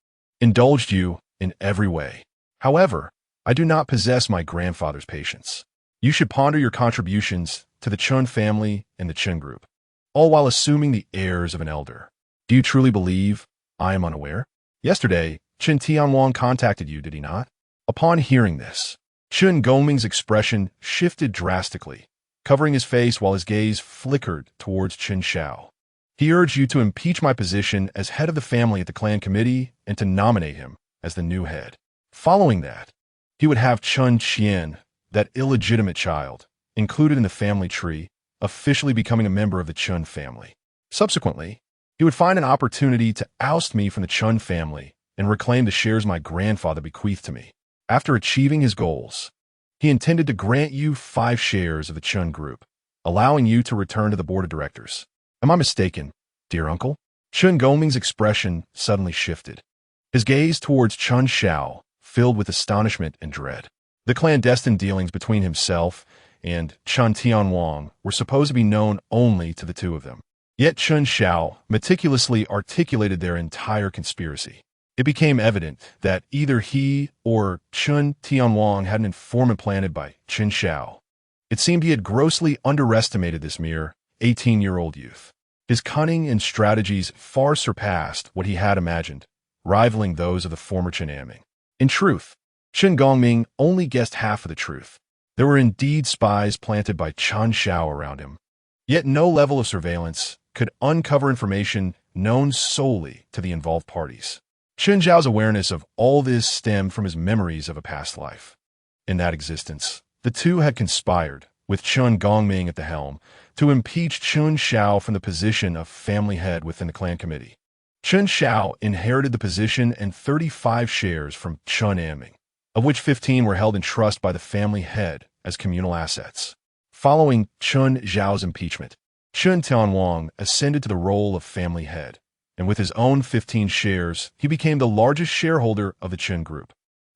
indulged you in every way. However, I do not possess my grandfather's patience. You should ponder your contributions to the Chen family and the Chen group, all while assuming the airs of an elder. Do you truly believe I am unaware? Yesterday, Chen Tianwang contacted you, did he not? Upon hearing this, Chen Gongming's expression shifted drastically, covering his face while his gaze flickered towards Chen Xiao. He urged you to impeach my position as head of the family at the clan committee and to nominate him as the new head. Following that, he would have Chen Qian, that illegitimate child, included in the family tree, officially becoming a member of the Chen family. Subsequently, he would find an opportunity to oust me from the Chen family and reclaim the shares my grandfather bequeathed to me. After achieving his goals, he intended to grant you 5 shares of the Chen group, allowing you to return to the board of directors. Am I mistaken, dear uncle? Chen Gongming's expression suddenly shifted. His gaze towards Chen Xiao filled with astonishment and dread. The clandestine dealings between himself and Chen Tianwang were supposed to be known only to the two of them. Yet Chen Xiao meticulously articulated their entire conspiracy. It became evident that either he or Chen Tianwang had an informant planted by Chen Xiao. It seemed he had grossly underestimated this mere 18-year-old youth. His cunning and strategies far surpassed what he had imagined, rivaling those of the former Chen Tianwang. In truth, Chen Gongming only guessed half of the truth. There were indeed spies planted by Chen Xiao around him. Yet no level of surveillance could uncover information known solely to the involved parties. Chen Xiao's awareness of all this stemmed from his memories of a past life. In that existence, the two had conspired, with Chen Gongming at the helm, to impeach Chen Xiao from the position of family head within the clan committee. Chen Xiao inherited the position and 35 shares from Chen Tianwang, of which 15 were held in trust by the family head as communal assets. Following Chen Xiao's impeachment, Chen Tianwang ascended to the role of family head, and with his own 15 shares, he became the largest shareholder of the Chen group,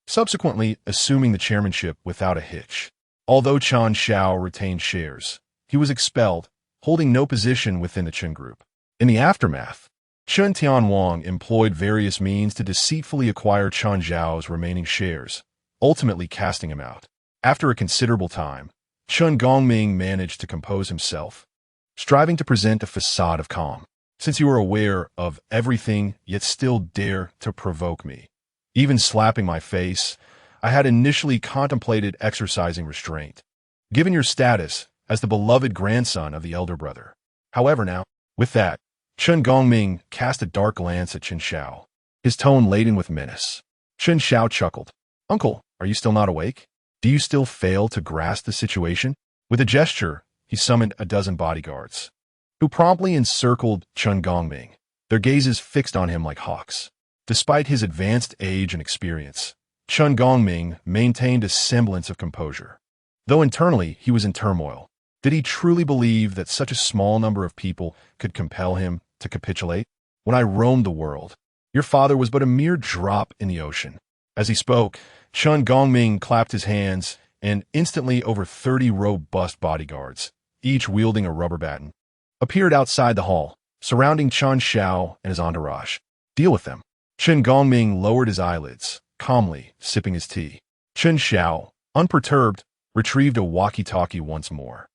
subsequently assuming the chairmanship without a hitch. Although Chen Xiao retained shares, he was expelled, holding no position within the Chen group. In the aftermath, Chen Tianwang employed various means to deceitfully acquire Chen Xiao's remaining shares, ultimately casting him out. After a considerable time, Chen Gongming managed to compose himself, striving to present a facade of calm. Since you are aware of everything, yet still dare to provoke me, even slapping my face, I had initially contemplated exercising restraint, given your status as the beloved grandson of the elder brother. However now, with that, Chen Gongming cast a dark glance at Chen Xiao, his tone laden with menace. Chen Xiao chuckled. Uncle, are you still not awake? Do you still fail to grasp the situation? With a gesture, he summoned a dozen bodyguards, who promptly encircled Chen Gongming, their gazes fixed on him like hawks. Despite his advanced age and experience, Chen Gongming maintained a semblance of composure. Though internally he was in turmoil, did he truly believe that such a small number of people could compel him to capitulate? When I roamed the world, your father was but a mere drop in the ocean. As he spoke, Chen Gongming clapped his hands, and instantly over 30 robust bodyguards, each wielding a rubber baton, appeared outside the hall, surrounding Chen Xiao and his entourage. Deal with them. Chen Gongming lowered his eyelids, calmly sipping his tea. Chen Xiao, unperturbed, retrieved a walkie-talkie once more.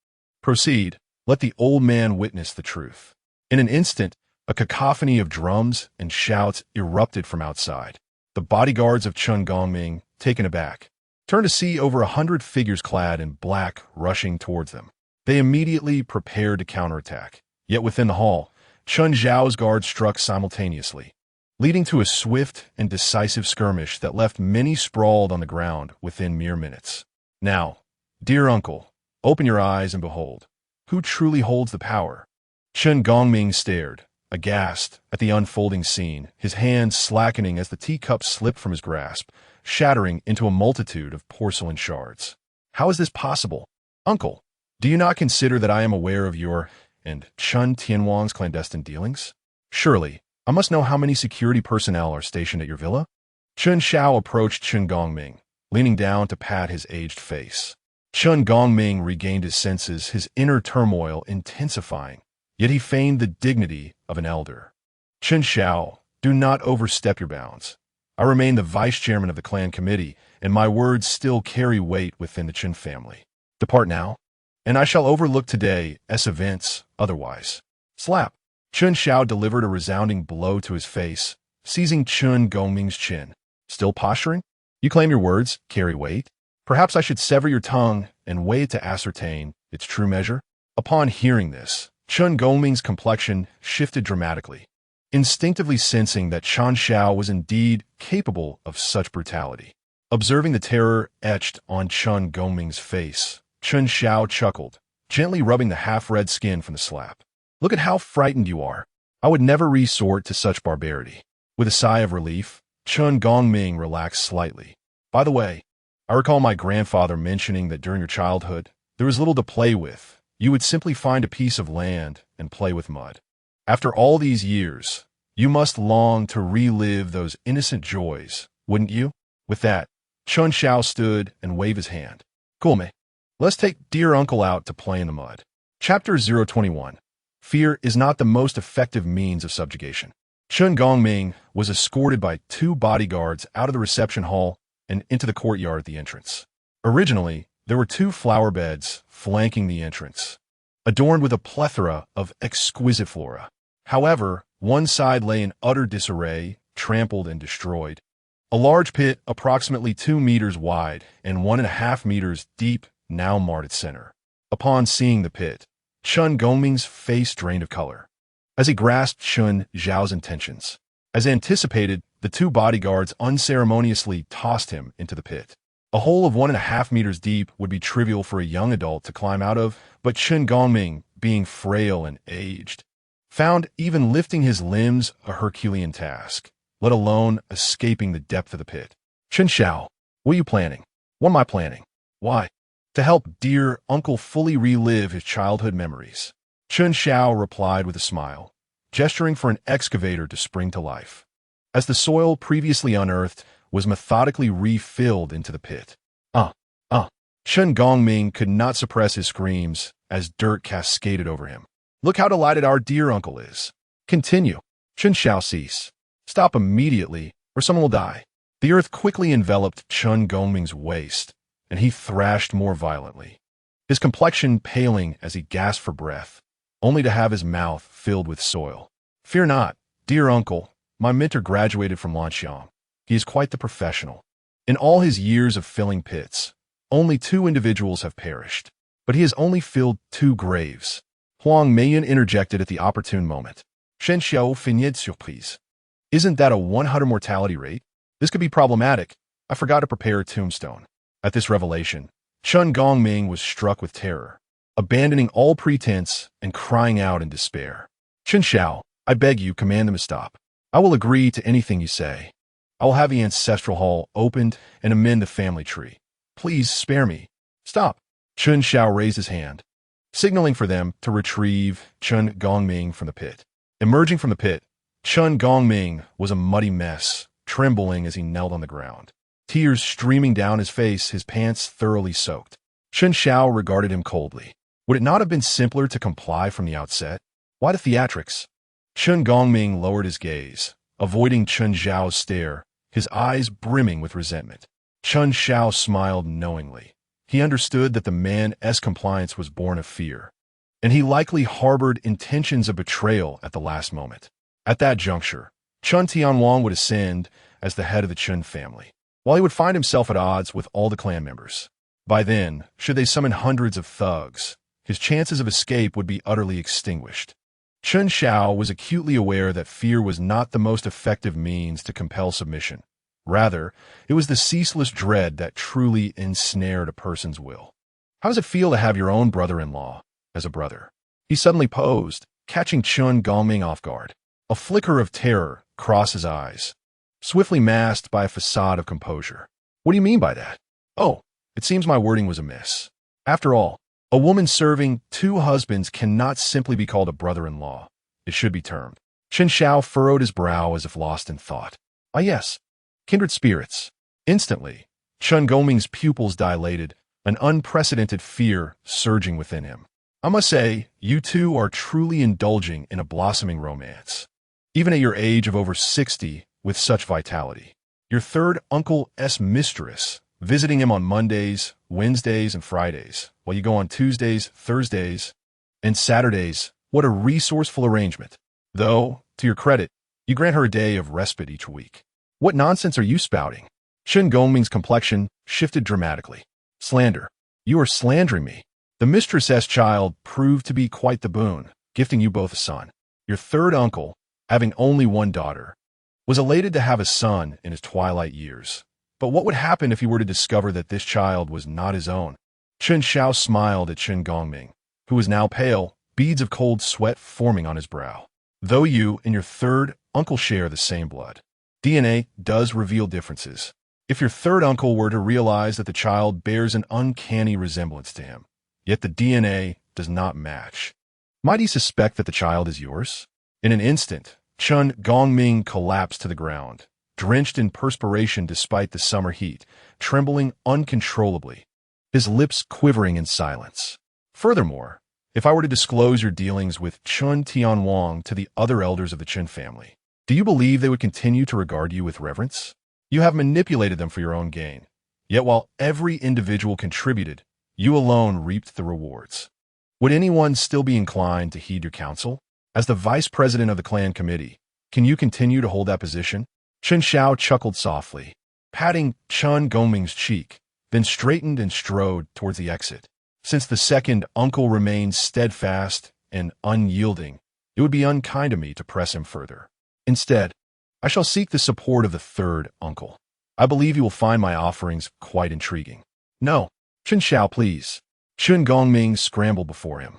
Proceed. Let the old man witness the truth. In an instant, a cacophony of drums and shouts erupted from outside. The bodyguards of Chen Gongming, taken aback, turned to see over 100 figures clad in black rushing towards them. They immediately prepared to counterattack. Yet within the hall, Chen Xiao's guards struck simultaneously, leading to a swift and decisive skirmish that left many sprawled on the ground within mere minutes. Now, dear uncle, open your eyes and behold, who truly holds the power? Chen Gongming stared, aghast at the unfolding scene, his hands slackening as the teacup slipped from his grasp, shattering into a multitude of porcelain shards. How is this possible? Uncle, do you not consider that I am aware of your and Chen Tianwang's clandestine dealings? Surely, I must know how many security personnel are stationed at your villa? Chen Xiao approached Chen Gongming, leaning down to pat his aged face. Chen Gongming regained his senses, his inner turmoil intensifying, yet he feigned the dignity of an elder. Chen Xiao, do not overstep your bounds. I remain the vice chairman of the clan committee, and my words still carry weight within the Chen family. Depart now, and I shall overlook today as events otherwise. Slap. Chen Xiao delivered a resounding blow to his face, seizing Chen Gongming's chin. Still posturing? You claim your words carry weight? Perhaps I should sever your tongue and weigh it to ascertain its true measure? Upon hearing this, Chen Gongming's complexion shifted dramatically, instinctively sensing that Chen Xiao was indeed capable of such brutality. Observing the terror etched on Chen Gongming's face, Chen Xiao chuckled, gently rubbing the half-red skin from the slap. "Look at how frightened you are. I would never resort to such barbarity." With a sigh of relief, Chen Gongming relaxed slightly. "By the way, I recall my grandfather mentioning that during your childhood, there was little to play with. You would simply find a piece of land and play with mud. After all these years, you must long to relive those innocent joys, wouldn't you?" With that, Chen Xiao stood and waved his hand. "Cool, mate. Let's take dear uncle out to play in the mud." Chapter 021. Fear is not the most effective means of subjugation. Chen Gongming was escorted by 2 bodyguards out of the reception hall and into the courtyard at the entrance. Originally, there were 2 flower beds flanking the entrance, adorned with a plethora of exquisite flora. However, one side lay in utter disarray, trampled and destroyed. A large pit approximately 2 meters wide and 1.5 meters deep now marred its center. Upon seeing the pit, Chen Gongming's face drained of color, as he grasped Chen Xiao's intentions. As anticipated, the 2 bodyguards unceremoniously tossed him into the pit. A hole of 1.5 meters deep would be trivial for a young adult to climb out of, but Chen Gongming, being frail and aged, found even lifting his limbs a Herculean task, let alone escaping the depth of the pit. "Chen Xiao, what are you planning?" "What am I planning?" "Why?" "To help dear uncle fully relive his childhood memories." Chen Xiao replied with a smile, gesturing for an excavator to spring to life. As the soil previously unearthed was methodically refilled into the pit. Chen Gongming could not suppress his screams as dirt cascaded over him. "Look how delighted our dear uncle is." "Continue." "Chen Xiao, cease. Stop immediately, or someone will die." The earth quickly enveloped Chen Gongming's waist, and he thrashed more violently, his complexion paling as he gasped for breath, only to have his mouth filled with soil. "Fear not, dear uncle. My mentor graduated from Lin Meilan. He is quite the professional. In all his years of filling pits, only 2 individuals have perished, but he has only filled 2 graves." Lin Meilan interjected at the opportune moment. "Chen Xiao finit surprise. Isn't that a 100 mortality rate? This could be problematic. I forgot to prepare a tombstone." At this revelation, Chen Gongming was struck with terror, abandoning all pretense and crying out in despair. "Chen Xiao, I beg you, command them to stop. I will agree to anything you say. I will have the ancestral hall opened and amend the family tree. Please spare me." "Stop." Chen Xiao raised his hand, signaling for them to retrieve Chen Gongming from the pit. Emerging from the pit, Chen Gongming was a muddy mess, trembling as he knelt on the ground, tears streaming down his face, his pants thoroughly soaked. Chen Xiao regarded him coldly. Would it not have been simpler to comply from the outset? Why the theatrics? Chen Gongming lowered his gaze, avoiding Chen Xiao's stare, his eyes brimming with resentment. Chen Xiao smiled knowingly. He understood that the man's compliance was born of fear, and he likely harbored intentions of betrayal at the last moment. At that juncture, Chen Tianwang would ascend as the head of the Chen family, while he would find himself at odds with all the clan members. By then, should they summon hundreds of thugs, his chances of escape would be utterly extinguished. Chen Xiao was acutely aware that fear was not the most effective means to compel submission. Rather, it was the ceaseless dread that truly ensnared a person's will. "How does it feel to have your own brother-in-law as a brother?" He suddenly posed, catching Chen Gongming off guard. A flicker of terror crossed his eyes, swiftly masked by a facade of composure. "What do you mean by that?" "Oh, it seems my wording was amiss. After all, a woman serving 2 husbands cannot simply be called a brother-in-law. It should be termed." Chen Xiao furrowed his brow as if lost in thought. "Ah yes, kindred spirits." Instantly, Chen Gongming's pupils dilated, an unprecedented fear surging within him. "I must say, you 2 are truly indulging in a blossoming romance, even at your age of over 60 with such vitality. Your third uncle's mistress, visiting him on Mondays, Wednesdays, and Fridays, while you go on Tuesdays, Thursdays, and Saturdays. What a resourceful arrangement. Though, to your credit, you grant her a day of respite each week. What nonsense are you spouting?" Chen Gongming's complexion shifted dramatically. "Slander. You are slandering me." The mistress's child proved to be quite the boon, gifting you both a son. Your third uncle, having only one daughter, was elated to have a son in his twilight years. But what would happen if he were to discover that this child was not his own? Chen Xiao smiled at Chen Gongming, who was now pale, beads of cold sweat forming on his brow. Though you and your third uncle share the same blood, DNA does reveal differences. If your third uncle were to realize that the child bears an uncanny resemblance to him, yet the DNA does not match, might he suspect that the child is yours? In an instant, Chen Gongming collapsed to the ground, drenched in perspiration despite the summer heat, trembling uncontrollably, his lips quivering in silence. Furthermore, if I were to disclose your dealings with Chen Tianwang to the other elders of the Chen family, do you believe they would continue to regard you with reverence? You have manipulated them for your own gain, yet while every individual contributed, you alone reaped the rewards. Would anyone still be inclined to heed your counsel? As the vice president of the clan committee, can you continue to hold that position? Chen Xiao chuckled softly, patting Chen Gongming's cheek, then straightened and strode towards the exit. Since the second uncle remains steadfast and unyielding, it would be unkind of me to press him further. Instead, I shall seek the support of the third uncle. I believe you will find my offerings quite intriguing. No, Chen Xiao, please. Chen Gongming scrambled before him,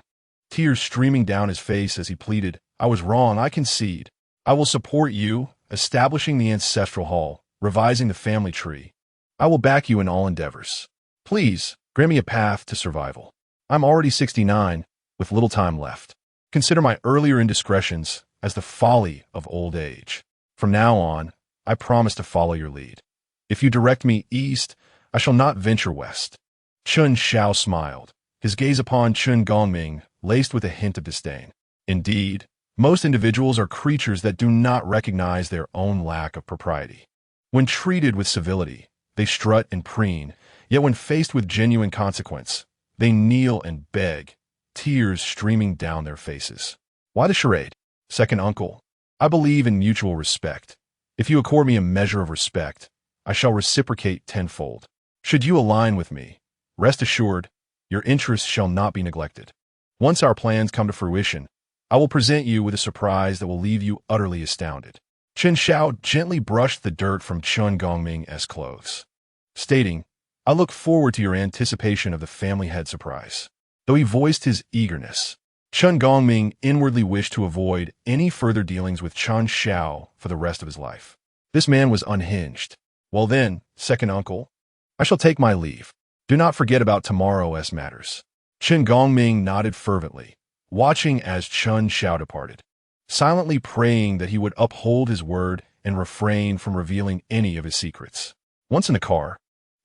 tears streaming down his face as he pleaded, I was wrong, I concede. I will support you, establishing the ancestral hall, revising the family tree. I will back you in all endeavors. Please, grant me a path to survival. I'm already 69, with little time left. Consider my earlier indiscretions as the folly of old age. From now on, I promise to follow your lead. If you direct me east, I shall not venture west. Chen Xiao smiled, his gaze upon Chen Gongming laced with a hint of disdain. Indeed, most individuals are creatures that do not recognize their own lack of propriety. When treated with civility, they strut and preen, yet when faced with genuine consequence, they kneel and beg, tears streaming down their faces. Why the charade? Second uncle, I believe in mutual respect. If you accord me a measure of respect, I shall reciprocate tenfold. Should you align with me, rest assured, your interests shall not be neglected. Once our plans come to fruition, I will present you with a surprise that will leave you utterly astounded. Chen Xiao gently brushed the dirt from Chen Gongming's clothes, stating, I look forward to your anticipation of the family head surprise. Though he voiced his eagerness, Chen Gongming inwardly wished to avoid any further dealings with Chen Xiao for the rest of his life. This man was unhinged. Well then, second uncle, I shall take my leave. Do not forget about tomorrow's matters. Chen Gongming nodded fervently, watching as Chen Xiao departed, silently praying that he would uphold his word and refrain from revealing any of his secrets. Once in the car,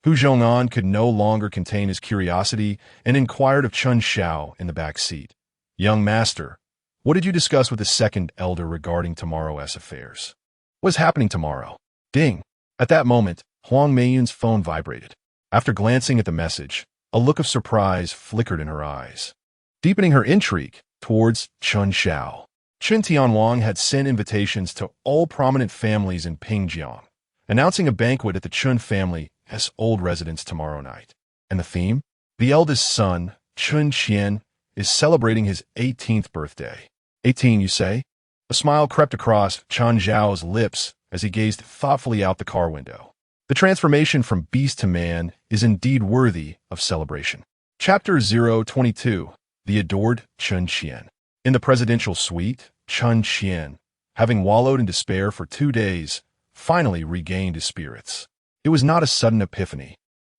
Hu Zhong'an could no longer contain his curiosity and inquired of Chen Xiao in the back seat. Young master, what did you discuss with the second elder regarding tomorrow's affairs? What is happening tomorrow? Ding! At that moment, Huang Meiyun's phone vibrated. After glancing at the message, a look of surprise flickered in her eyes, deepening her intrigue towards Chen Xiao. Chen Tianwang had sent invitations to all prominent families in Pingjiang, announcing a banquet at the Chen family's old residence tomorrow night. And the theme? The eldest son, Chen Qian, is celebrating his 18th birthday. 18, you say? A smile crept across Chen Xiao's lips as he gazed thoughtfully out the car window. The transformation from beast to man is indeed worthy of celebration. Chapter 022, The Adored Chen Qian. In the presidential suite, Chen Qian, having wallowed in despair for 2 days, finally regained his spirits. It was not a sudden epiphany,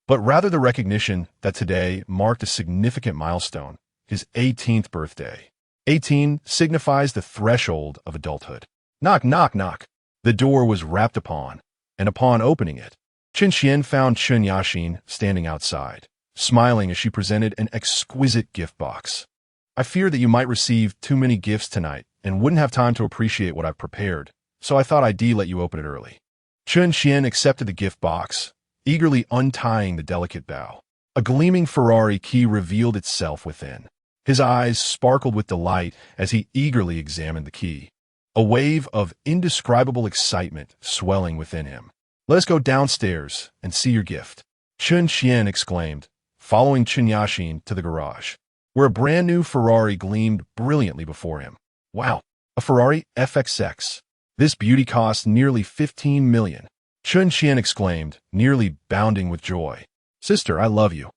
but rather the recognition that today marked a significant milestone, his 18th birthday. 18 signifies the threshold of adulthood. Knock, knock, knock. The door was rapped upon, and upon opening it, Chen Qian found Chen Yaxin standing outside, smiling as she presented an exquisite gift box. I fear that you might receive too many gifts tonight and wouldn't have time to appreciate what I've prepared, so I thought I'd let you open it early. Chen Qian accepted the gift box, eagerly untying the delicate bow. A gleaming Ferrari key revealed itself within. His eyes sparkled with delight as he eagerly examined the key, a wave of indescribable excitement swelling within him. Let us go downstairs and see your gift, Chen Qian exclaimed, following Chen Yaxin to the garage. where a brand new Ferrari gleamed brilliantly before him. Wow, a Ferrari FXX. This beauty cost nearly 15 million. Chen Qian exclaimed, nearly bounding with joy. Sister, I love you.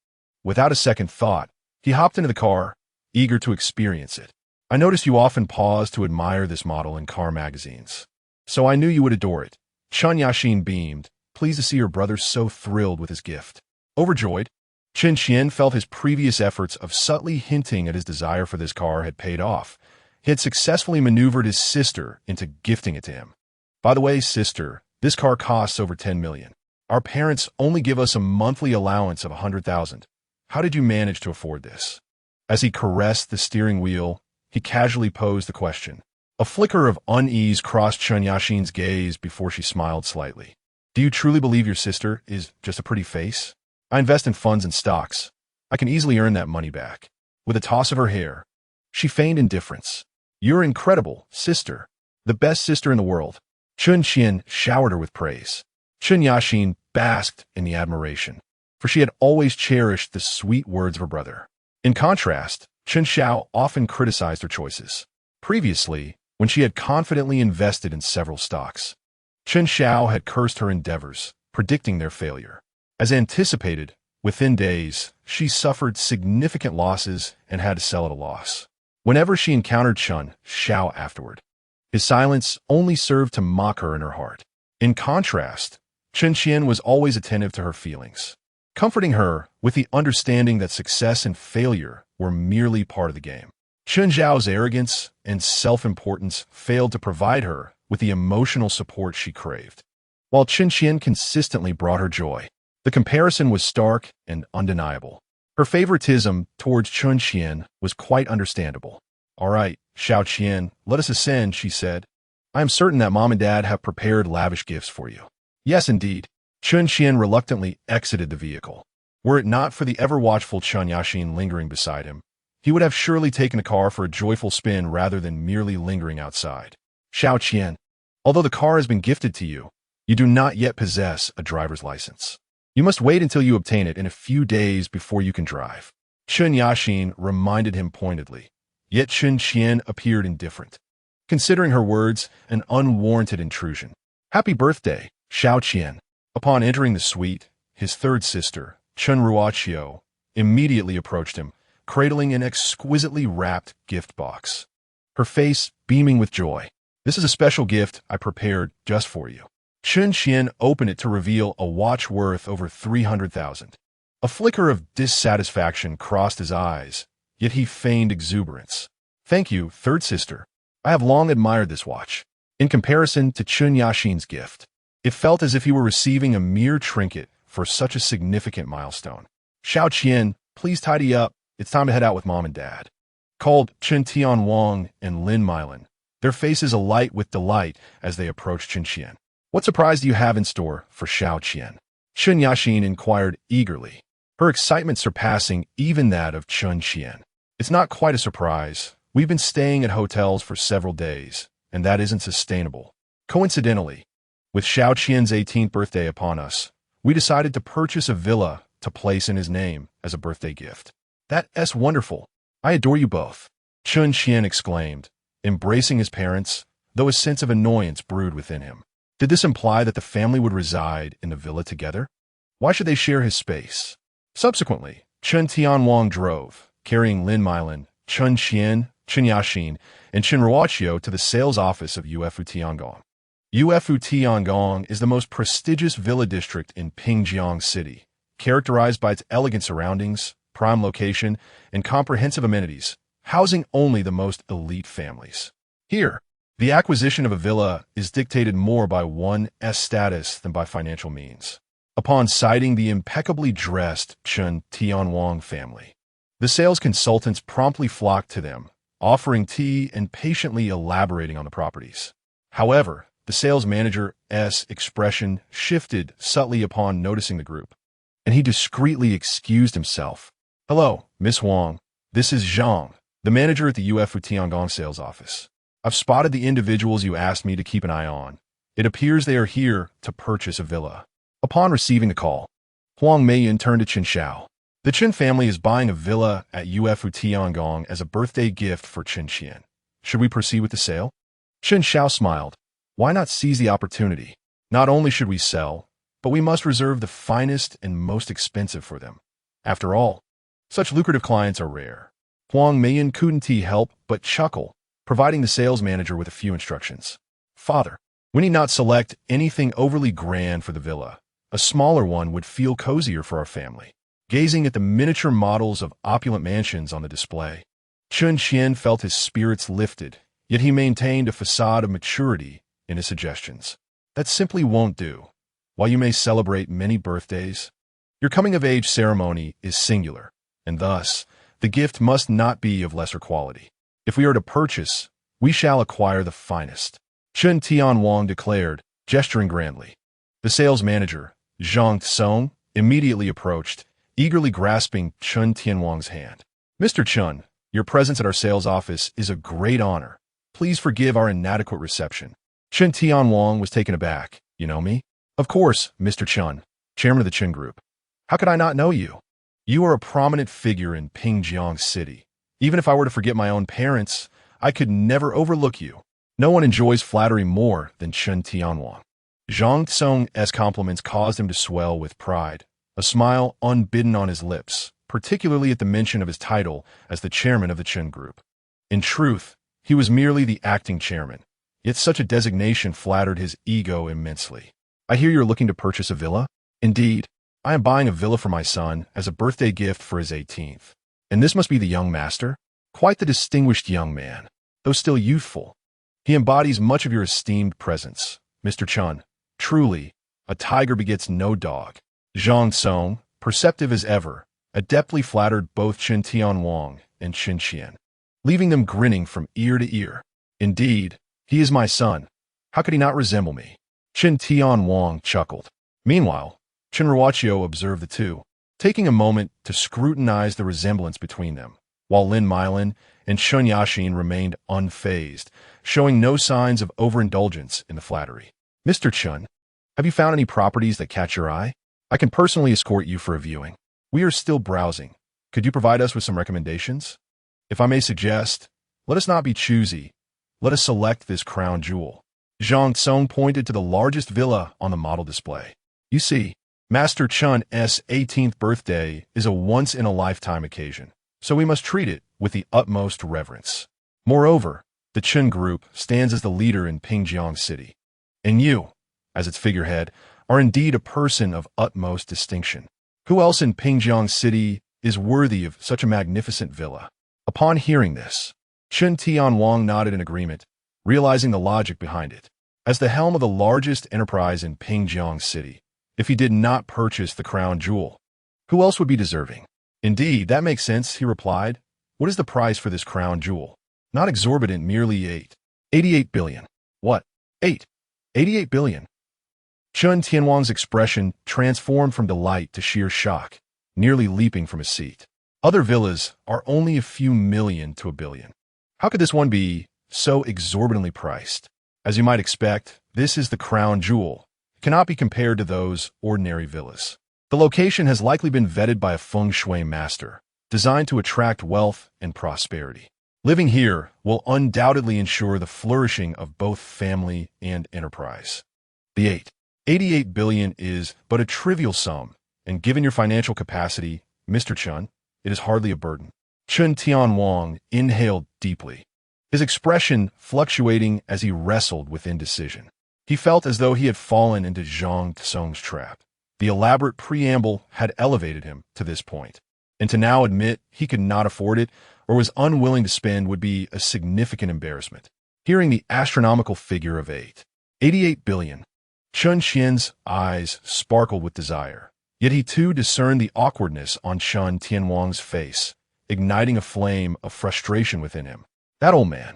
Without a second thought, he hopped into the car, eager to experience it. I noticed you often pause to admire this model in car magazines. So I knew you would adore it. Chen Qian beamed, pleased to see her brother so thrilled with his gift. Overjoyed, Chen Qian felt his previous efforts of subtly hinting at his desire for this car had paid off. He had successfully maneuvered his sister into gifting it to him. By the way, sister, this car costs over 10 million. Our parents only give us a monthly allowance of 100,000. How did you manage to afford this? As he caressed the steering wheel, he casually posed the question. A flicker of unease crossed Chen Qian's gaze before she smiled slightly. Do you truly believe your sister is just a pretty face? I invest in funds and stocks. I can easily earn that money back. With a toss of her hair, she feigned indifference. You're incredible, sister. The best sister in the world. Chen Qian showered her with praise. Chen Qian basked in the admiration, for she had always cherished the sweet words of her brother. In contrast, Chen Xiao often criticized her choices. Previously, when she had confidently invested in several stocks, Chen Xiao had cursed her endeavors, predicting their failure. As anticipated, within days, she suffered significant losses and had to sell at a loss. Whenever she encountered Chen Xiao afterward, his silence only served to mock her in her heart. In contrast, Chen Qian was always attentive to her feelings, comforting her with the understanding that success and failure were merely part of the game. Chen Xiao's arrogance and self-importance failed to provide her with the emotional support she craved, while Chen Qian consistently brought her joy. The comparison was stark and undeniable. Her favoritism towards Chen Qian was quite understandable. All right, Xiao Qian, let us ascend, she said. I am certain that Mom and Dad have prepared lavish gifts for you. Yes, indeed. Chen Qian reluctantly exited the vehicle. Were it not for the ever-watchful Chen Qian lingering beside him, he would have surely taken the car for a joyful spin rather than merely lingering outside. Xiao Qian, although the car has been gifted to you, you do not yet possess a driver's license. You must wait until you obtain it in a few days before you can drive. Chen Qian reminded him pointedly, yet Chen Qian appeared indifferent, considering her words an unwarranted intrusion. Happy birthday, Xiao Qian. Upon entering the suite, his third sister, Chen Qiao, immediately approached him, cradling an exquisitely wrapped gift box, her face beaming with joy. This is a special gift I prepared just for you. Chen Qian opened it to reveal a watch worth over 300,000. A flicker of dissatisfaction crossed his eyes, yet he feigned exuberance. Thank you, third sister. I have long admired this watch. In comparison to Chen Qian's gift, it felt as if he were receiving a mere trinket for such a significant milestone. Xiao Qian, please tidy up. It's time to head out with Mom and Dad. Called Chen Tianwang and Lin Meilan, their faces alight with delight as they approached Chen Qian. What surprise do you have in store for Xiao Qian? Chen Qian inquired eagerly, her excitement surpassing even that of Chen Qian. It's not quite a surprise. We've been staying at hotels for several days, and that isn't sustainable. Coincidentally, with Xiao Qian's 18th birthday upon us, we decided to purchase a villa to place in his name as a birthday gift. That's wonderful. I adore you both, Chen Qian exclaimed, embracing his parents, though a sense of annoyance brewed within him. Did this imply that the family would reside in the villa together? Why should they share his space? Subsequently, Chen Tianwang drove, carrying Lin Meilan, Chen Qian, Chen Qian, and Chen Qiao to the sales office of Ufu Tiangong. Ufu Tiangong is the most prestigious villa district in Pingjiang City, characterized by its elegant surroundings, prime location, and comprehensive amenities, housing only the most elite families. Here, the acquisition of a villa is dictated more by one's status than by financial means. Upon sighting the impeccably dressed Chen Tianwang family, the sales consultants promptly flocked to them, offering tea and patiently elaborating on the properties. However, the sales manager's expression shifted subtly upon noticing the group, and he discreetly excused himself. Hello, Miss Wang. This is Zhang, the manager at the Ufu Tiangong sales office. I've spotted the individuals you asked me to keep an eye on. It appears they are here to purchase a villa. Upon receiving the call, Huang Meiyan turned to Chen Xiao. The Chen family is buying a villa at Ufu Tiangong as a birthday gift for Chen Qian. Should we proceed with the sale? Chen Xiao smiled. Why not seize the opportunity? Not only should we sell, but we must reserve the finest and most expensive for them. After all, such lucrative clients are rare. Huang Meilan couldn't help but chuckle, providing the sales manager with a few instructions. Father, we need not select anything overly grand for the villa. A smaller one would feel cozier for our family. Gazing at the miniature models of opulent mansions on the display, Chen Qian felt his spirits lifted, yet he maintained a facade of maturity in his suggestions. That simply won't do. While you may celebrate many birthdays, your coming-of-age ceremony is singular, and thus, the gift must not be of lesser quality. If we are to purchase, we shall acquire the finest, Chen Tianwang declared, gesturing grandly. The sales manager, Zhang Tsong, immediately approached, eagerly grasping Chen Tianwang's hand. Mr. Chen, your presence at our sales office is a great honor. Please forgive our inadequate reception. Chen Tianwang was taken aback. You know me? Of course, Mr. Chen, chairman of the Chen Group. How could I not know you? You are a prominent figure in Pingjiang City. Even if I were to forget my own parents, I could never overlook you. No one enjoys flattery more than Chen Tianwang. Zhang Tsong's compliments caused him to swell with pride, a smile unbidden on his lips, particularly at the mention of his title as the chairman of the Chen Group. In truth, he was merely the acting chairman, yet such a designation flattered his ego immensely. I hear you're looking to purchase a villa? Indeed, I am buying a villa for my son as a birthday gift for his 18th. And this must be the young master? Quite the distinguished young man, though still youthful. He embodies much of your esteemed presence, Mr. Chen. Truly, a tiger begets no dog. Zhang Tsong, perceptive as ever, adeptly flattered both Chen Tianwang and Chen Qian, leaving them grinning from ear to ear. Indeed, he is my son. How could he not resemble me? Chen Tianwang chuckled. Meanwhile, Chen Qiao observed the two, taking a moment to scrutinize the resemblance between them, while Lin Meilan and Chen Yashin remained unfazed, showing no signs of overindulgence in the flattery. Mr. Chen, have you found any properties that catch your eye? I can personally escort you for a viewing. We are still browsing. Could you provide us with some recommendations? If I may suggest, let us not be choosy. Let us select this crown jewel. Zhang Tsong pointed to the largest villa on the model display. You see, Master Chen's 18th birthday is a once-in-a-lifetime occasion, so we must treat it with the utmost reverence. Moreover, the Chen Group stands as the leader in Pingjiang City, and you, as its figurehead, are indeed a person of utmost distinction. Who else in Pingjiang City is worthy of such a magnificent villa? Upon hearing this, Chen Tianwang nodded in agreement, realizing the logic behind it. As the helm of the largest enterprise in Pingjiang City, if he did not purchase the crown jewel, who else would be deserving? Indeed, that makes sense, he replied. What is the price for this crown jewel? Not exorbitant, merely 88 billion. What? 88 billion. Chen Tianwang's expression transformed from delight to sheer shock, nearly leaping from his seat. Other villas are only a few million to a billion. How could this one be so exorbitantly priced? As you might expect, this is the crown jewel. It cannot be compared to those ordinary villas. The location has likely been vetted by a feng shui master, designed to attract wealth and prosperity. Living here will undoubtedly ensure the flourishing of both family and enterprise. The 88 billion is but a trivial sum, and given your financial capacity, Mr. Chen, it is hardly a burden. Chen Tianwang inhaled deeply, his expression fluctuating as he wrestled with indecision. He felt as though he had fallen into Zhang Tsong's trap. The elaborate preamble had elevated him to this point, and to now admit he could not afford it or was unwilling to spend would be a significant embarrassment. Hearing the astronomical figure of 88 billion, Chen Qian's eyes sparkled with desire, yet he too discerned the awkwardness on Chen Tianwang's face, igniting a flame of frustration within him. That old man,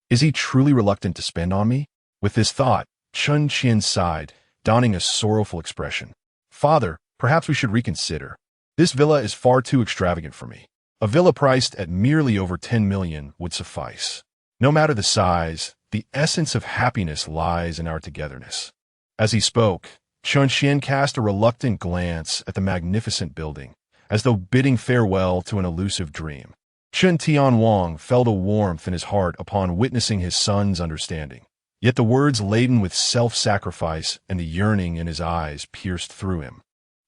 is he truly reluctant to spend on me? With this thought, Chen Qian sighed, donning a sorrowful expression. Father, perhaps we should reconsider. This villa is far too extravagant for me. A villa priced at merely over 10 million would suffice. No matter the size, the essence of happiness lies in our togetherness. As he spoke, Chen Qian cast a reluctant glance at the magnificent building, as though bidding farewell to an elusive dream. Chen Tianwang felt a warmth in his heart upon witnessing his son's understanding. Yet the words laden with self-sacrifice and the yearning in his eyes pierced through him,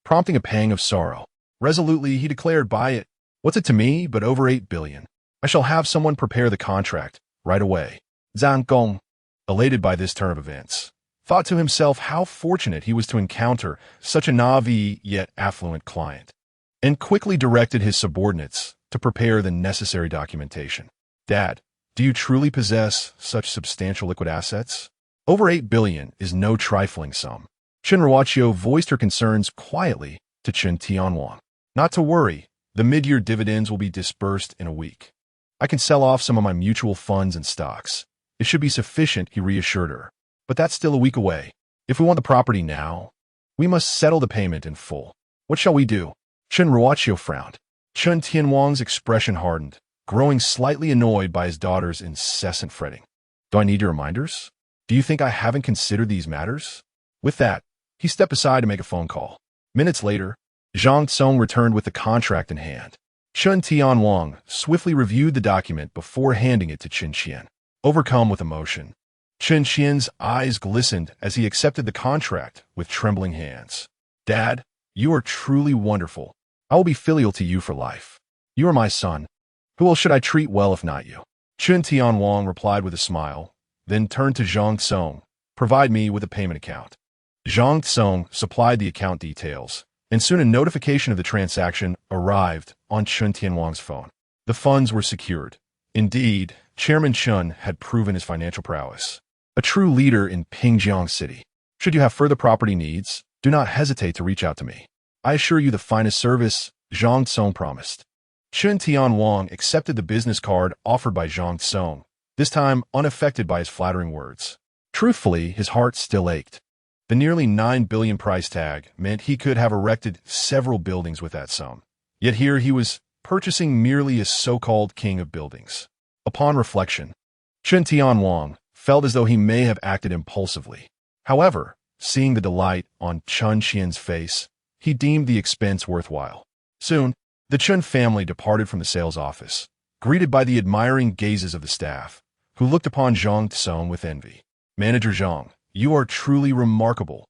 prompting a pang of sorrow. Resolutely, he declared, "Buy it. What's it to me but over 8 billion? I shall have someone prepare the contract right away." Zhang Gong, elated by this turn of events, thought to himself how fortunate he was to encounter such a naive yet affluent client, and quickly directed his subordinates to prepare the necessary documentation. "Dad, do you truly possess such substantial liquid assets? Over 8 billion is no trifling sum." Chen Qian voiced her concerns quietly to Chen Tianwang. "Not to worry, the mid-year dividends will be disbursed in a week. I can sell off some of my mutual funds and stocks. It should be sufficient," he reassured her. "But that's still a week away. If we want the property now, we must settle the payment in full. What shall we do?" Chen Qian frowned. Chen Tianwang's expression hardened, growing slightly annoyed by his daughter's incessant fretting. "Do I need your reminders? Do you think I haven't considered these matters?" With that, he stepped aside to make a phone call. Minutes later, Zhang Tsong returned with the contract in hand. Chen Tianwang swiftly reviewed the document before handing it to Chen Qian. Overcome with emotion, Chen Qian's eyes glistened as he accepted the contract with trembling hands. "Dad, you are truly wonderful. I will be filial to you for life. You are my son. Who else should I treat well if not you?" Chen Tianwang replied with a smile, then turned to Zhang Tsong. "Provide me with a payment account." Zhang Tsong supplied the account details, and soon a notification of the transaction arrived on Chen Tianwang's phone. The funds were secured. Indeed, Chairman Chen had proven his financial prowess, a true leader in Pingjiang City. "Should you have further property needs, do not hesitate to reach out to me. I assure you the finest service," Zhang Tsong promised. Chen Tianwang accepted the business card offered by Zhang Tsong, this time unaffected by his flattering words. Truthfully, his heart still ached. The nearly 9 billion price tag meant he could have erected several buildings with that sum. Yet here he was purchasing merely a so-called king of buildings. Upon reflection, Chen Tianwang felt as though he may have acted impulsively. However, seeing the delight on Chen Qian's face, he deemed the expense worthwhile. Soon, the Chen family departed from the sales office, greeted by the admiring gazes of the staff, who looked upon Zhang Tsong with envy. "Manager Zhang, you are truly remarkable.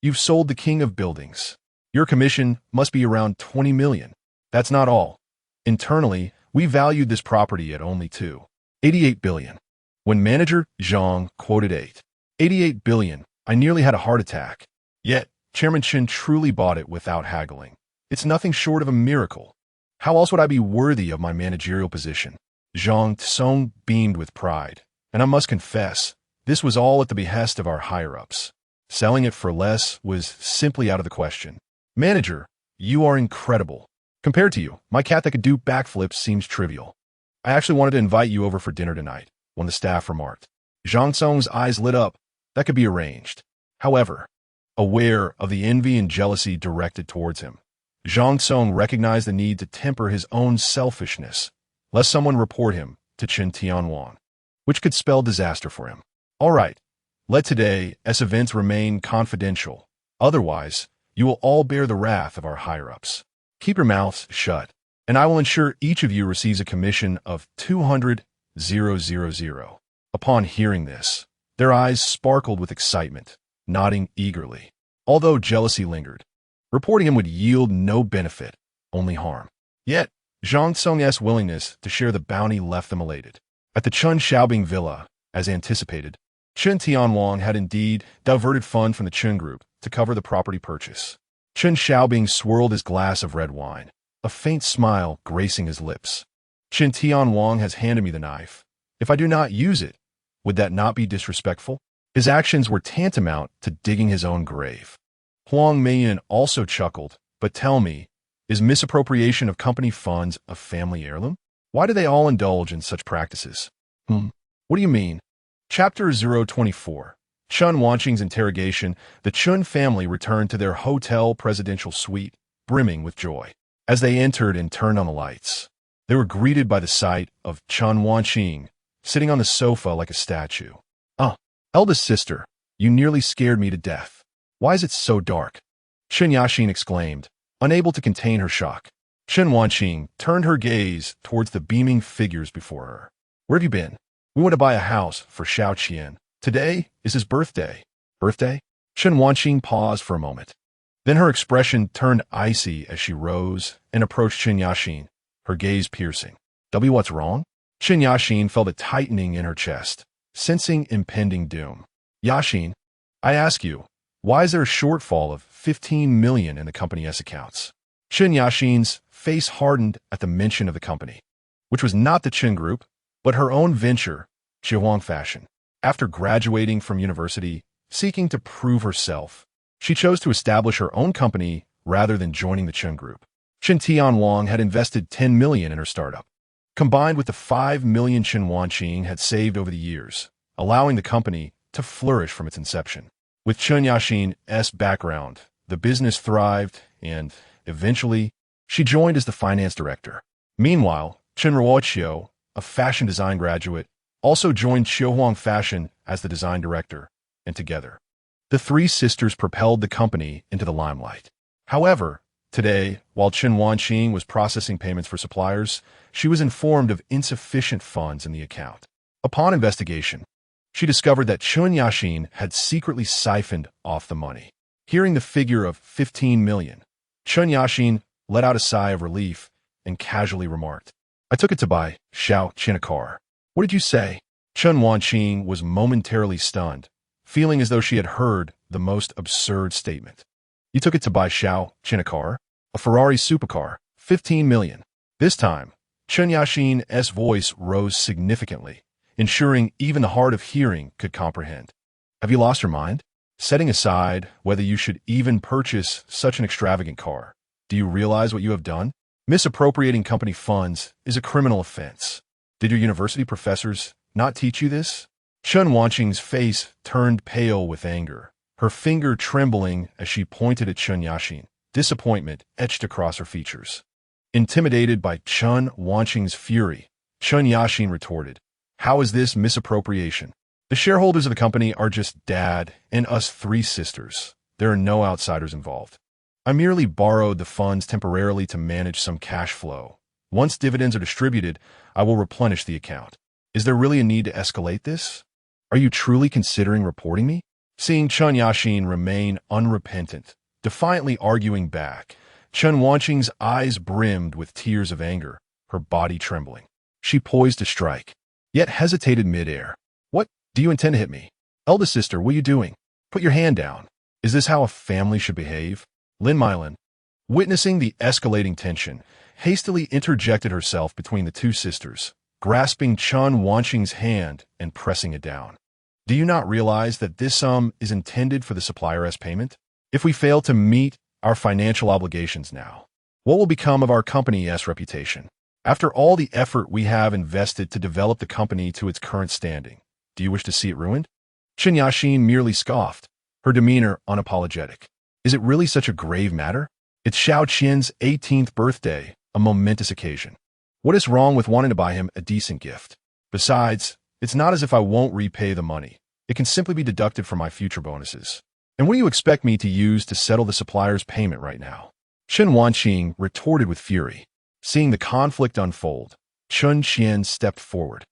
You've sold the king of buildings. Your commission must be around 20 million. That's not all. Internally, we valued this property at only 2.88 billion. When manager Zhang quoted 8.88 billion, I nearly had a heart attack. Yet, Chairman Chen truly bought it without haggling. It's nothing short of a miracle. How else would I be worthy of my managerial position?" Zhang Tsong beamed with pride, and I must confess, this was all at the behest of our higher-ups. Selling it for less was simply out of the question. "Manager, you are incredible. Compared to you, my cat that could do backflips seems trivial. I actually wanted to invite you over for dinner tonight," one of the staff remarked. Zhang Tsong's eyes lit up. That could be arranged. However, aware of the envy and jealousy directed towards him, Zhang Tsong recognized the need to temper his own selfishness, lest someone report him to Chen Tianwang, which could spell disaster for him. "All right, let today's events remain confidential. Otherwise, you will all bear the wrath of our higher-ups. Keep your mouths shut, and I will ensure each of you receives a commission of 200,000. Upon hearing this, their eyes sparkled with excitement, nodding eagerly. Although jealousy lingered, reporting him would yield no benefit, only harm. Yet, Zhang Tsong's willingness to share the bounty left them elated. At the Chen Xiaobing villa, as anticipated, Chen Tianwang had indeed diverted funds from the Chen group to cover the property purchase. Chen Xiaobing swirled his glass of red wine, a faint smile gracing his lips. "Chen Tianwang has handed me the knife. If I do not use it, would that not be disrespectful?" His actions were tantamount to digging his own grave. Lin Meilan also chuckled, "But tell me, is misappropriation of company funds a family heirloom? Why do they all indulge in such practices?" What do you mean?" Chapter 024. Chen Wanqing's interrogation. The Chen family returned to their hotel presidential suite, brimming with joy. As they entered and turned on the lights, they were greeted by the sight of Chen Wanqing, sitting on the sofa like a statue. Eldest sister, you nearly scared me to death. Why is it so dark?" Chen Yashin exclaimed, unable to contain her shock. Chen Wanqing turned her gaze towards the beaming figures before her. Where have you been? We want to buy a house for Xiao Qian. Today is his birthday. Birthday? Chen Wanqing paused for a moment. Then her expression turned icy as she rose and approached Chen Yaxin, her gaze piercing. What's wrong? Chen Yaxin felt a tightening in her chest, sensing impending doom. Yaxin, I ask you, why is there a shortfall of 15 million in the company's accounts? Chen Yaxin's face hardened at the mention of the company, which was not the Chen Group, but her own venture, Tianwang Fashion. After graduating from university, seeking to prove herself, she chose to establish her own company rather than joining the Chen Group. Chen Tianwang had invested 10 million in her startup, combined with the 5 million Chen Wanqing had saved over the years, allowing the company to flourish from its inception. With Chen Yaxin's background, the business thrived, and eventually, she joined as the finance director. Meanwhile, Chen Qiao, a fashion design graduate, also joined Tianwang Fashion as the design director, and together, the three sisters propelled the company into the limelight. However, today, while Chen Wanqing was processing payments for suppliers, she was informed of insufficient funds in the account. Upon investigation, she discovered that Chen Yaxin had secretly siphoned off the money. Hearing the figure of 15 million, Chen Yaxin let out a sigh of relief and casually remarked, I took it to buy Xiao Qian a car. What did you say? Chen Wanqing was momentarily stunned, feeling as though she had heard the most absurd statement. You took it to buy Xiao Qian a car? A Ferrari supercar, 15 million. This time, Chen Yaxin's voice rose significantly, ensuring even the hard of hearing could comprehend. Have you lost your mind? Setting aside whether you should even purchase such an extravagant car, do you realize what you have done? Misappropriating company funds is a criminal offense. Did your university professors not teach you this? Chen Wanqing's face turned pale with anger, her finger trembling as she pointed at Chen Yaxin. Disappointment etched across her features. Intimidated by Chen Wanqing's fury, Chen Yaxin retorted, How is this misappropriation? The shareholders of the company are just Dad and us three sisters. There are no outsiders involved. I merely borrowed the funds temporarily to manage some cash flow. Once dividends are distributed, I will replenish the account. Is there really a need to escalate this? Are you truly considering reporting me? Seeing Chen Yaxin remain unrepentant, defiantly arguing back, Chen Wanqing's eyes brimmed with tears of anger, her body trembling. She poised to strike, yet hesitated midair. What? Do you intend to hit me? Eldest sister, what are you doing? Put your hand down. Is this how a family should behave? Lin Meilan, witnessing the escalating tension, hastily interjected herself between the two sisters, grasping Chen Wanqing's hand and pressing it down. Do you not realize that this sum is intended for the supplier's payment? If we fail to meet our financial obligations now, what will become of our company's reputation? After all the effort we have invested to develop the company to its current standing, do you wish to see it ruined? Chen Yaxin merely scoffed, her demeanor unapologetic. Is it really such a grave matter? It's Xiao Qian's 18th birthday, a momentous occasion. What is wrong with wanting to buy him a decent gift? Besides, it's not as if I won't repay the money. It can simply be deducted from my future bonuses. And what do you expect me to use to settle the supplier's payment right now? Chen Wanqing retorted with fury. Seeing the conflict unfold, Chen Qian stepped forward.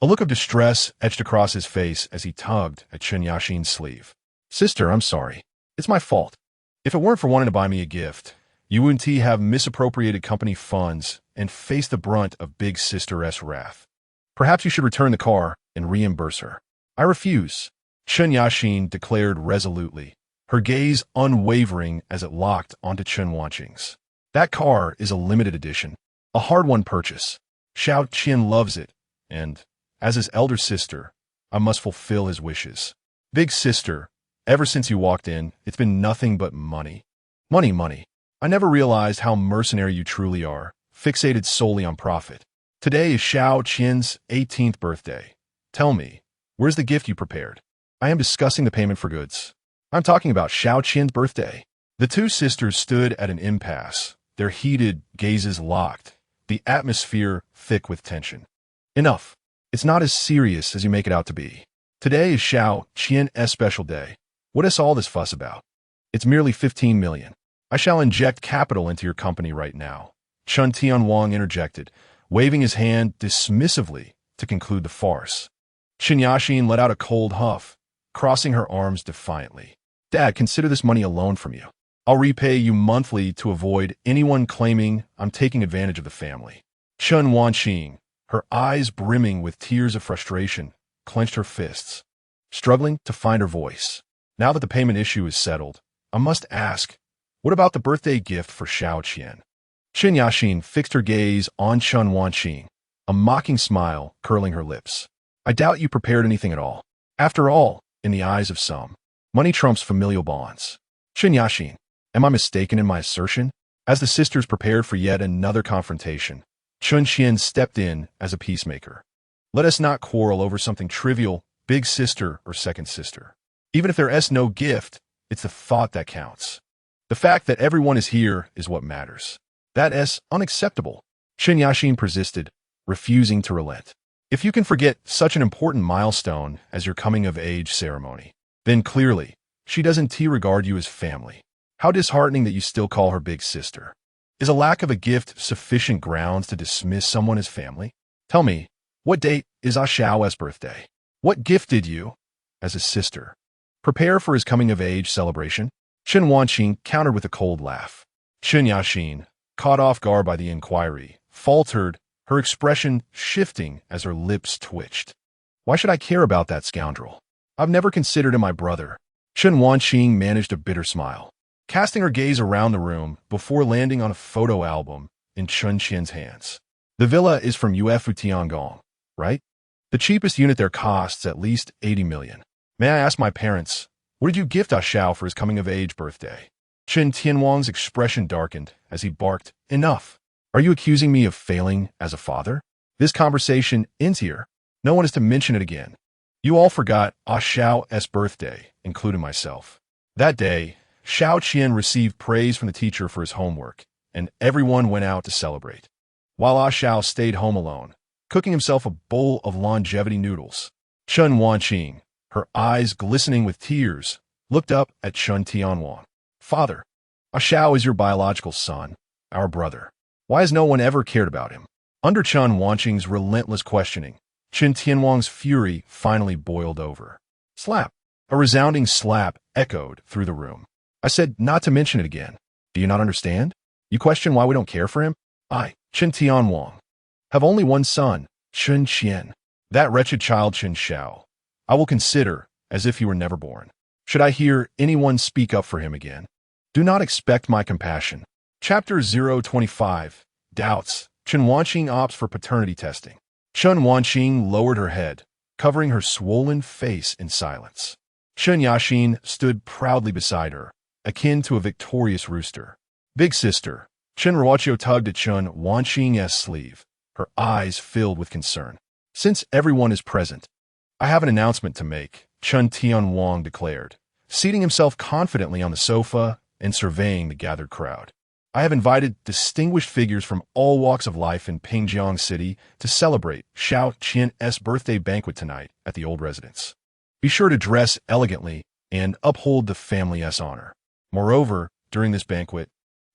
A look of distress etched across his face as he tugged at Chen Yaxin's sleeve. Sister, I'm sorry. It's my fault. If it weren't for wanting to buy me a gift, you wouldn't have misappropriated company funds and face the brunt of big sister's wrath. Perhaps you should return the car and reimburse her. I refuse, Chen Yaxin declared resolutely, her gaze unwavering as it locked onto Chen Wanqing's. That car is a limited edition, a hard-won purchase. Xiao Qian loves it, and, as his elder sister, I must fulfill his wishes. Big sister, ever since you walked in, it's been nothing but money. Money, money. I never realized how mercenary you truly are, fixated solely on profit. Today is Xiao Qian's 18th birthday. Tell me, where's the gift you prepared? I am discussing the payment for goods. I'm talking about Xiao Qian's birthday. The two sisters stood at an impasse, their heated gazes locked, the atmosphere thick with tension. Enough. It's not as serious as you make it out to be. Today is Xiao Qian's special day. What is all this fuss about? It's merely 15 million. I shall inject capital into your company right now. Chen Tianwang interjected, waving his hand dismissively to conclude the farce. Chen Qian let out a cold huff, crossing her arms defiantly. Dad, consider this money a loan from you. I'll repay you monthly to avoid anyone claiming I'm taking advantage of the family. Chen Wanqing, her eyes brimming with tears of frustration, clenched her fists, struggling to find her voice. Now that the payment issue is settled, I must ask, what about the birthday gift for Xiao Qian? Chen Qian fixed her gaze on Chen Wanqing, a mocking smile curling her lips. I doubt you prepared anything at all. After all, in the eyes of some, money trumps familial bonds. Chen Qian, am I mistaken in my assertion? As the sisters prepared for yet another confrontation, Chen Qian stepped in as a peacemaker. Let us not quarrel over something trivial, big sister or second sister. Even if there is no gift, it's the thought that counts. The fact that everyone is here is what matters. That is unacceptable. Chen Qian persisted, refusing to relent. If you can forget such an important milestone as your coming-of-age ceremony, then clearly, she doesn't regard you as family. How disheartening that you still call her big sister. Is a lack of a gift sufficient grounds to dismiss someone as family? Tell me, what date is Xiao's birthday? What gift did you, as his sister, prepare for his coming-of-age celebration? Chen Wanqing countered with a cold laugh. Chen Qian, caught off guard by the inquiry, faltered, her expression shifting as her lips twitched. Why should I care about that scoundrel? I've never considered him my brother. Chen Wanqing managed a bitter smile, casting her gaze around the room before landing on a photo album in Chen Qian's hands. The villa is from Yuefu Tiangong, right? The cheapest unit there costs at least 80 million. May I ask my parents, what did you gift Xiao for his coming-of-age birthday? Chen Tianwang's expression darkened as he barked, Enough! Are you accusing me of failing as a father? This conversation ends here. No one is to mention it again. You all forgot Xiao's birthday, including myself. That day, Xiao Qian received praise from the teacher for his homework, and everyone went out to celebrate. While Xiao stayed home alone, cooking himself a bowl of longevity noodles. Chen Wanqing, her eyes glistening with tears, looked up at Chen Tianwang. Father, Xiao is your biological son, our brother. Why has no one ever cared about him? Under Chen Wanqing's relentless questioning, Chen Tianwang's fury finally boiled over. Slap! A resounding slap echoed through the room. I said not to mention it again. Do you not understand? You question why we don't care for him? I, Chen Tianwang, have only one son, Chen Qian. That wretched child Chen Xiao, I will consider as if he were never born. Should I hear anyone speak up for him again? Do not expect my compassion. Chapter 025, Doubts. Chen Wanqing opts for paternity testing. Chen Wanqing lowered her head, covering her swollen face in silence. Chen Qian stood proudly beside her, akin to a victorious rooster. Big sister, Chen Ruoqiu tugged at Chen Wanqing's sleeve, her eyes filled with concern. Since everyone is present, I have an announcement to make, Chen Tianwang declared, seating himself confidently on the sofa and surveying the gathered crowd. I have invited distinguished figures from all walks of life in Pingjiang City to celebrate Xiao Qian's birthday banquet tonight at the old residence. Be sure to dress elegantly and uphold the family's honor. Moreover, during this banquet,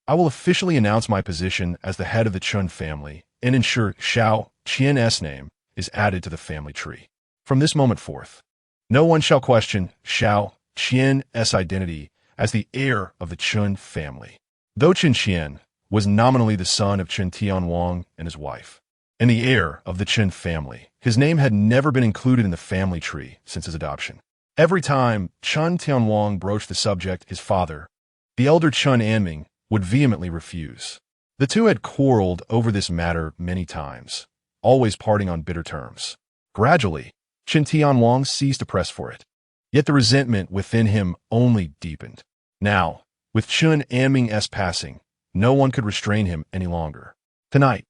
I will officially announce my position as the head of the Chen family and ensure Xiao Qian's name is added to the family tree. From this moment forth, no one shall question Xiao Qian's identity as the heir of the Chen family. Though Chen Qian was nominally the son of Chen Tianwang and his wife, and the heir of the Chen family, his name had never been included in the family tree since his adoption. Every time Chen Tianwang broached the subject, his father, the elder Chen Anming, would vehemently refuse. The two had quarreled over this matter many times, always parting on bitter terms. Gradually, Chen Tianwang ceased to press for it. Yet the resentment within him only deepened. Now, with Chen Anming's passing, no one could restrain him any longer. Tonight,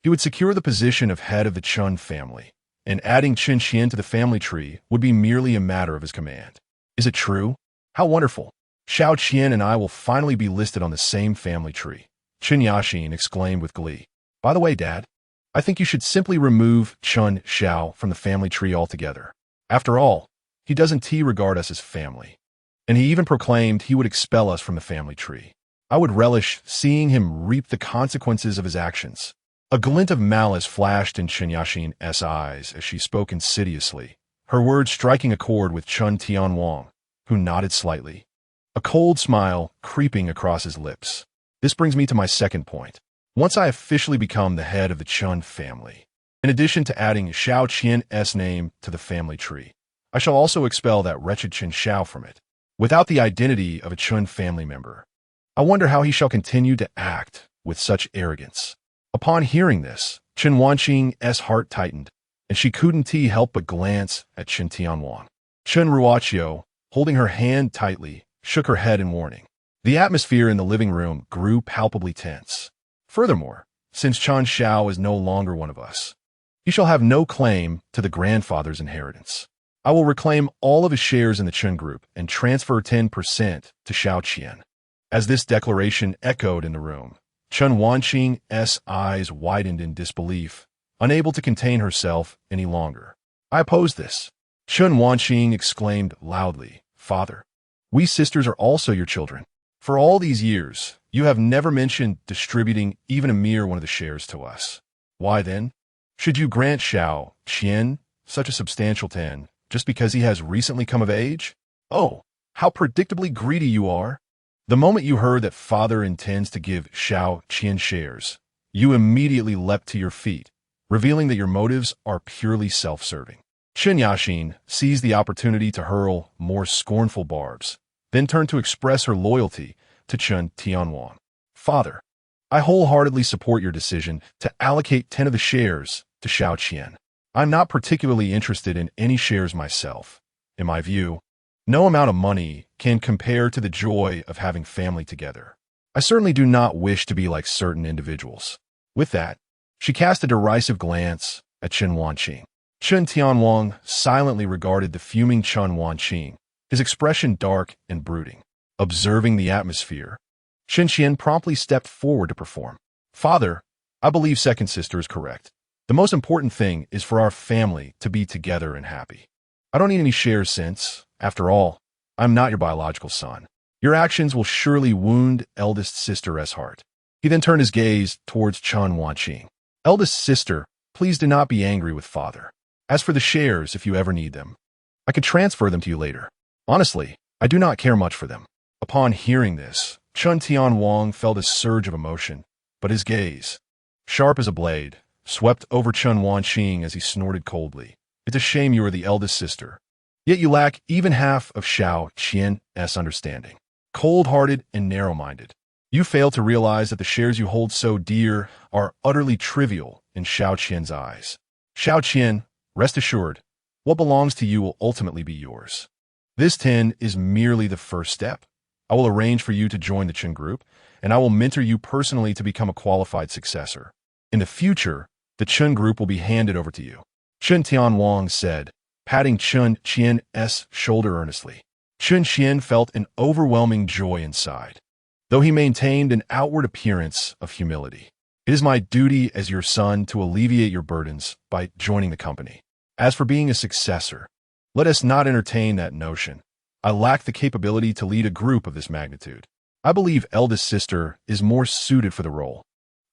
he would secure the position of head of the Chen family, and adding Chen Qian to the family tree would be merely a matter of his command. Is it true? How wonderful! Xiao Qian and I will finally be listed on the same family tree, Chen Qian exclaimed with glee. By the way, Dad, I think you should simply remove Chen Xiao from the family tree altogether. After all, he doesn't regard us as family. And he even proclaimed he would expel us from the family tree. I would relish seeing him reap the consequences of his actions. A glint of malice flashed in Chen Xiao's eyes as she spoke insidiously, her words striking a chord with Chen Tianwang, who nodded slightly, a cold smile creeping across his lips. This brings me to my second point. Once I officially become the head of the Chen family, in addition to adding Xiao Qian's name to the family tree, I shall also expel that wretched Chen Xiao from it. Without the identity of a Chen family member, I wonder how he shall continue to act with such arrogance. Upon hearing this, Chen Wanqing's heart tightened, and she couldn't help but glance at Chen Tianwang. Chen Ruoqiu, holding her hand tightly, shook her head in warning. The atmosphere in the living room grew palpably tense. Furthermore, since Chen Xiao is no longer one of us, he shall have no claim to the grandfather's inheritance. I will reclaim all of his shares in the Chen group and transfer 10% to Xiao Qian. As this declaration echoed in the room, Chen Wanqing's eyes widened in disbelief, unable to contain herself any longer. I oppose this. Chen Wanqing exclaimed loudly, "Father, we sisters are also your children. For all these years, you have never mentioned distributing even a mere one of the shares to us. Why then should you grant Xiao Qian such a substantial 10 just because he has recently come of age? Oh, how predictably greedy you are! The moment you heard that father intends to give Xiao Qian shares, you immediately leapt to your feet, revealing that your motives are purely self-serving." Chen Xiao seized the opportunity to hurl more scornful barbs, then turned to express her loyalty to Chen Tianwang. "Father, I wholeheartedly support your decision to allocate 10 of the shares to Xiao Qian. I'm not particularly interested in any shares myself. In my view, no amount of money can compare to the joy of having family together. I certainly do not wish to be like certain individuals." With that, she cast a derisive glance at Chen Wanqing. Chen Tianwang silently regarded the fuming Chen Wanqing, his expression dark and brooding. Observing the atmosphere, Chen Qian promptly stepped forward to perform. "Father, I believe second sister is correct. The most important thing is for our family to be together and happy. I don't need any shares since, after all, I'm not your biological son. Your actions will surely wound eldest sister's heart." He then turned his gaze towards Chen Wanqing. "Eldest sister, please do not be angry with father. As for the shares, if you ever need them, I could transfer them to you later. Honestly, I do not care much for them." Upon hearing this, Chen Tianwang felt a surge of emotion, but his gaze, sharp as a blade, swept over Chen Wanqing as he snorted coldly. "It's a shame you are the eldest sister, yet you lack even half of Xiao Qian's understanding. Cold-hearted and narrow-minded, you fail to realize that the shares you hold so dear are utterly trivial in Xiao Qian's eyes. Xiao Qian, rest assured, what belongs to you will ultimately be yours. This 10 is merely the first step. I will arrange for you to join the Chen group, and I will mentor you personally to become a qualified successor. In the future, the Chen group will be handed over to you." Chen Tianwang said, patting Chen Qian's shoulder earnestly. Chen Qian felt an overwhelming joy inside, though he maintained an outward appearance of humility. "It is my duty as your son to alleviate your burdens by joining the company. As for being a successor, let us not entertain that notion. I lack the capability to lead a group of this magnitude. I believe eldest sister is more suited for the role."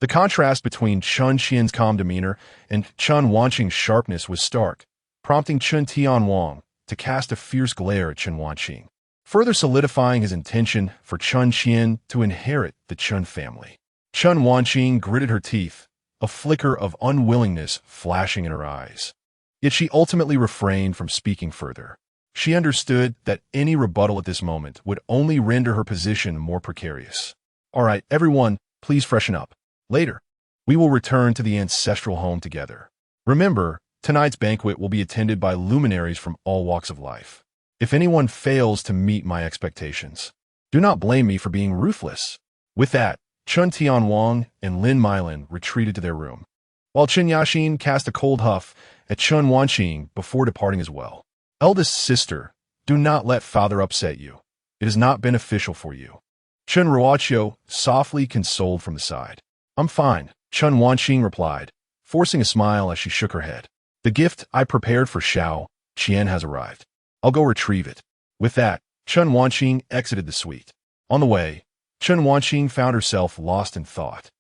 The contrast between Chen Qian's calm demeanor and Chen Wanqing's sharpness was stark, prompting Chen Tianwang to cast a fierce glare at Chen Wanqing, further solidifying his intention for Chen Qian to inherit the Chen family. Chen Wanqing gritted her teeth, a flicker of unwillingness flashing in her eyes. Yet she ultimately refrained from speaking further. She understood that any rebuttal at this moment would only render her position more precarious. "All right, everyone, please freshen up. Later, we will return to the ancestral home together. Remember, tonight's banquet will be attended by luminaries from all walks of life. If anyone fails to meet my expectations, do not blame me for being ruthless." With that, Chen Tianwang and Lin Meilan retreated to their room, while Chen Xiao cast a cold huff at Chen Wanqing before departing as well. "Eldest sister, do not let father upset you. It is not beneficial for you." Chen Ruoqiu softly consoled from the side. "I'm fine," Chen Wanqing replied, forcing a smile as she shook her head. "The gift I prepared for Xiao Qian has arrived. I'll go retrieve it." With that, Chen Wanqing exited the suite. On the way, Chen Wanqing found herself lost in thought.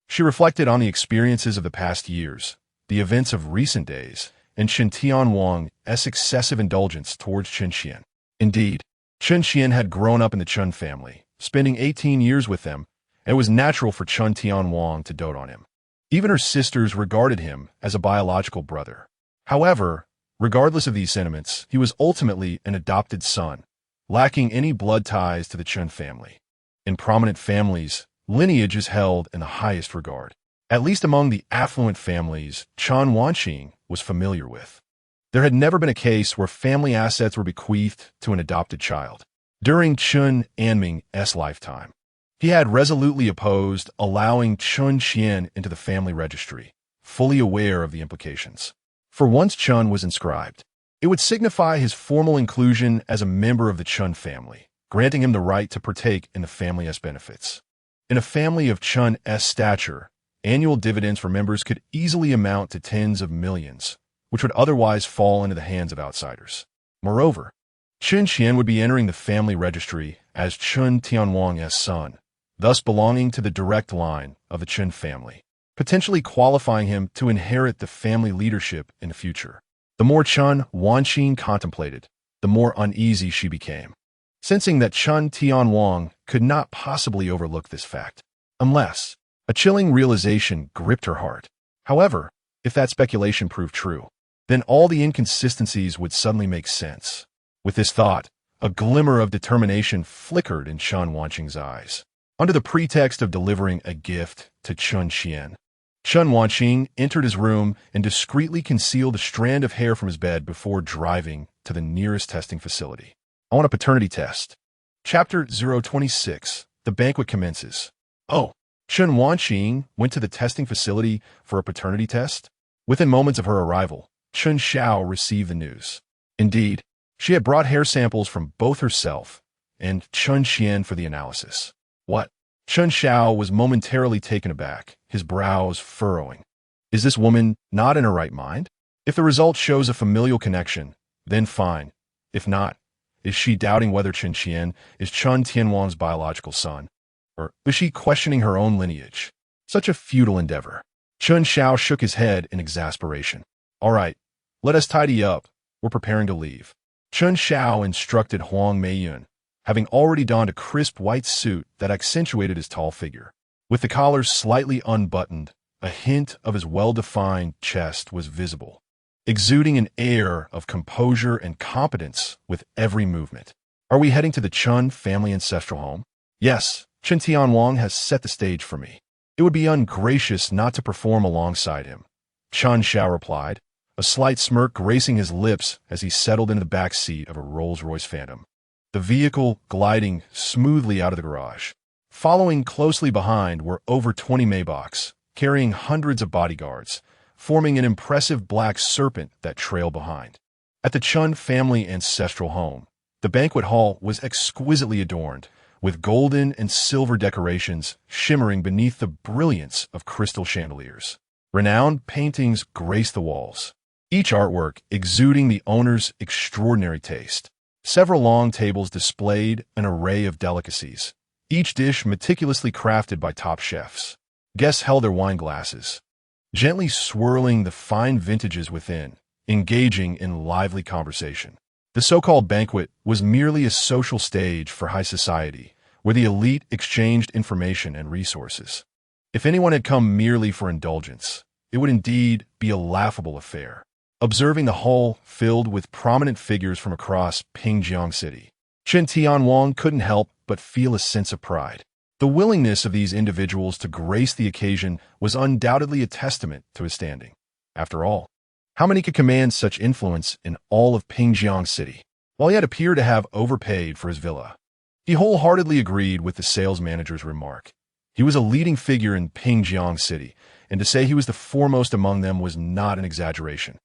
She reflected on the experiences of the past years, the events of recent days, and Chen Tianwang's excessive indulgence towards Chen Qian. Indeed, Chen Qian had grown up in the Chen family, spending 18 years with them, and it was natural for Chen Tianwang to dote on him. Even her sisters regarded him as a biological brother. However, regardless of these sentiments, he was ultimately an adopted son, lacking any blood ties to the Chen family. In prominent families, lineage is held in the highest regard, at least among the affluent families Chen Wanqing was familiar with. There had never been a case where family assets were bequeathed to an adopted child. During Chen Tianwang's lifetime, he had resolutely opposed allowing Chen Qian into the family registry, fully aware of the implications. For once Chen was inscribed, it would signify his formal inclusion as a member of the Chen family, granting him the right to partake in the family's benefits. In a family of Chen's stature, annual dividends for members could easily amount to tens of millions, which would otherwise fall into the hands of outsiders. Moreover, Chen Qian would be entering the family registry as Chen Tianwang's son, thus belonging to the direct line of the Chen family, potentially qualifying him to inherit the family leadership in the future. The more Chen Wanqing contemplated, the more uneasy she became, sensing that Chen Tianwang could not possibly overlook this fact, unless a chilling realization gripped her heart. However, if that speculation proved true, then all the inconsistencies would suddenly make sense. With this thought, a glimmer of determination flickered in Chen Wanqing's eyes. Under the pretext of delivering a gift to Chen Qian, Chen Wanqing entered his room and discreetly concealed a strand of hair from his bed before driving to the nearest testing facility. I want a paternity test. Chapter 026. The banquet commences. Oh, Chen Wanqing went to the testing facility for a paternity test? Within moments of her arrival, Chen Xiao received the news. Indeed, she had brought hair samples from both herself and Chen Qian for the analysis. What? Chen Xiao was momentarily taken aback, his brows furrowing. Is this woman not in her right mind? If the result shows a familial connection, then fine. If not, is she doubting whether Chen Qian is Chen Tianwang's biological son? Or is she questioning her own lineage? Such a futile endeavor. Chen Xiao shook his head in exasperation. All right, let us tidy up. We're preparing to leave. Chen Xiao instructed Huang Meiyun, having already donned a crisp white suit that accentuated his tall figure. With the collar slightly unbuttoned, a hint of his well-defined chest was visible, exuding an air of composure and competence with every movement. Are we heading to the Chen family ancestral home? Yes, Chen Tianwang has set the stage for me. It would be ungracious not to perform alongside him. Chen Xiao replied, a slight smirk gracing his lips as he settled into the back seat of a Rolls-Royce Phantom, the vehicle gliding smoothly out of the garage. Following closely behind were over 20 Maybachs, carrying hundreds of bodyguards, forming an impressive black serpent that trailed behind. At the Chen family ancestral home, the banquet hall was exquisitely adorned, with golden and silver decorations shimmering beneath the brilliance of crystal chandeliers. Renowned paintings graced the walls, each artwork exuding the owner's extraordinary taste. Several long tables displayed an array of delicacies, each dish meticulously crafted by top chefs. Guests held their wine glasses, gently swirling the fine vintages within, engaging in lively conversation. The so-called banquet was merely a social stage for high society, where the elite exchanged information and resources. If anyone had come merely for indulgence, it would indeed be a laughable affair. Observing the hall filled with prominent figures from across Pingjiang City, Chen Tianwang couldn't help but feel a sense of pride. The willingness of these individuals to grace the occasion was undoubtedly a testament to his standing. After all, how many could command such influence in all of Pingjiang City? While he had appeared to have overpaid for his villa, he wholeheartedly agreed with the sales manager's remark. He was a leading figure in Pingjiang City, and to say he was the foremost among them was not an exaggeration.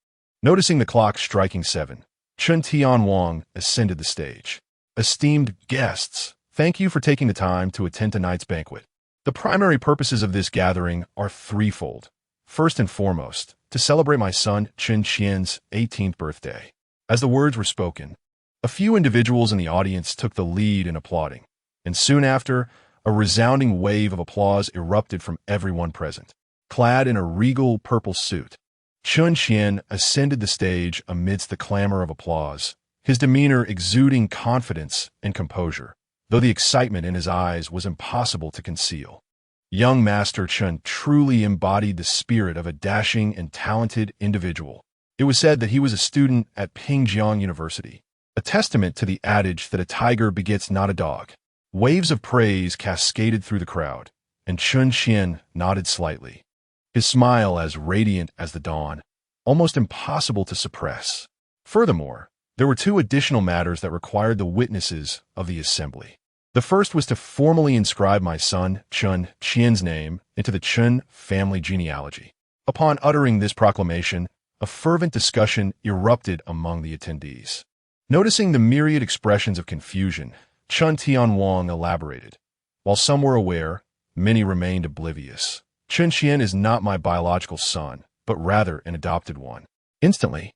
Noticing the clock striking 7, Chen Tianwang ascended the stage. Esteemed guests, thank you for taking the time to attend tonight's banquet. The primary purposes of this gathering are threefold. First and foremost, to celebrate my son Chen Qian's 18th birthday. As the words were spoken, a few individuals in the audience took the lead in applauding, and soon after, A resounding wave of applause erupted from everyone present. Clad in a regal purple suit, Chen Qian ascended the stage amidst the clamor of applause, his demeanor exuding confidence and composure, though the excitement in his eyes was impossible to conceal. Young Master Chen truly embodied the spirit of a dashing and talented individual. It was said that he was a student at Pingjiang University, a testament to the adage that a tiger begets not a dog. Waves of praise cascaded through the crowd, and Chen Qian nodded slightly, his smile as radiant as the dawn, almost impossible to suppress. Furthermore, there were two additional matters that required the witnesses of the assembly. The first was to formally inscribe my son, Chen Qian's name, into the Chen family genealogy. Upon uttering this proclamation, a fervent discussion erupted among the attendees. Noticing the myriad expressions of confusion, Chen Tianwang elaborated. While some were aware, many remained oblivious. Chen Qian is not my biological son, but rather an adopted one. Instantly,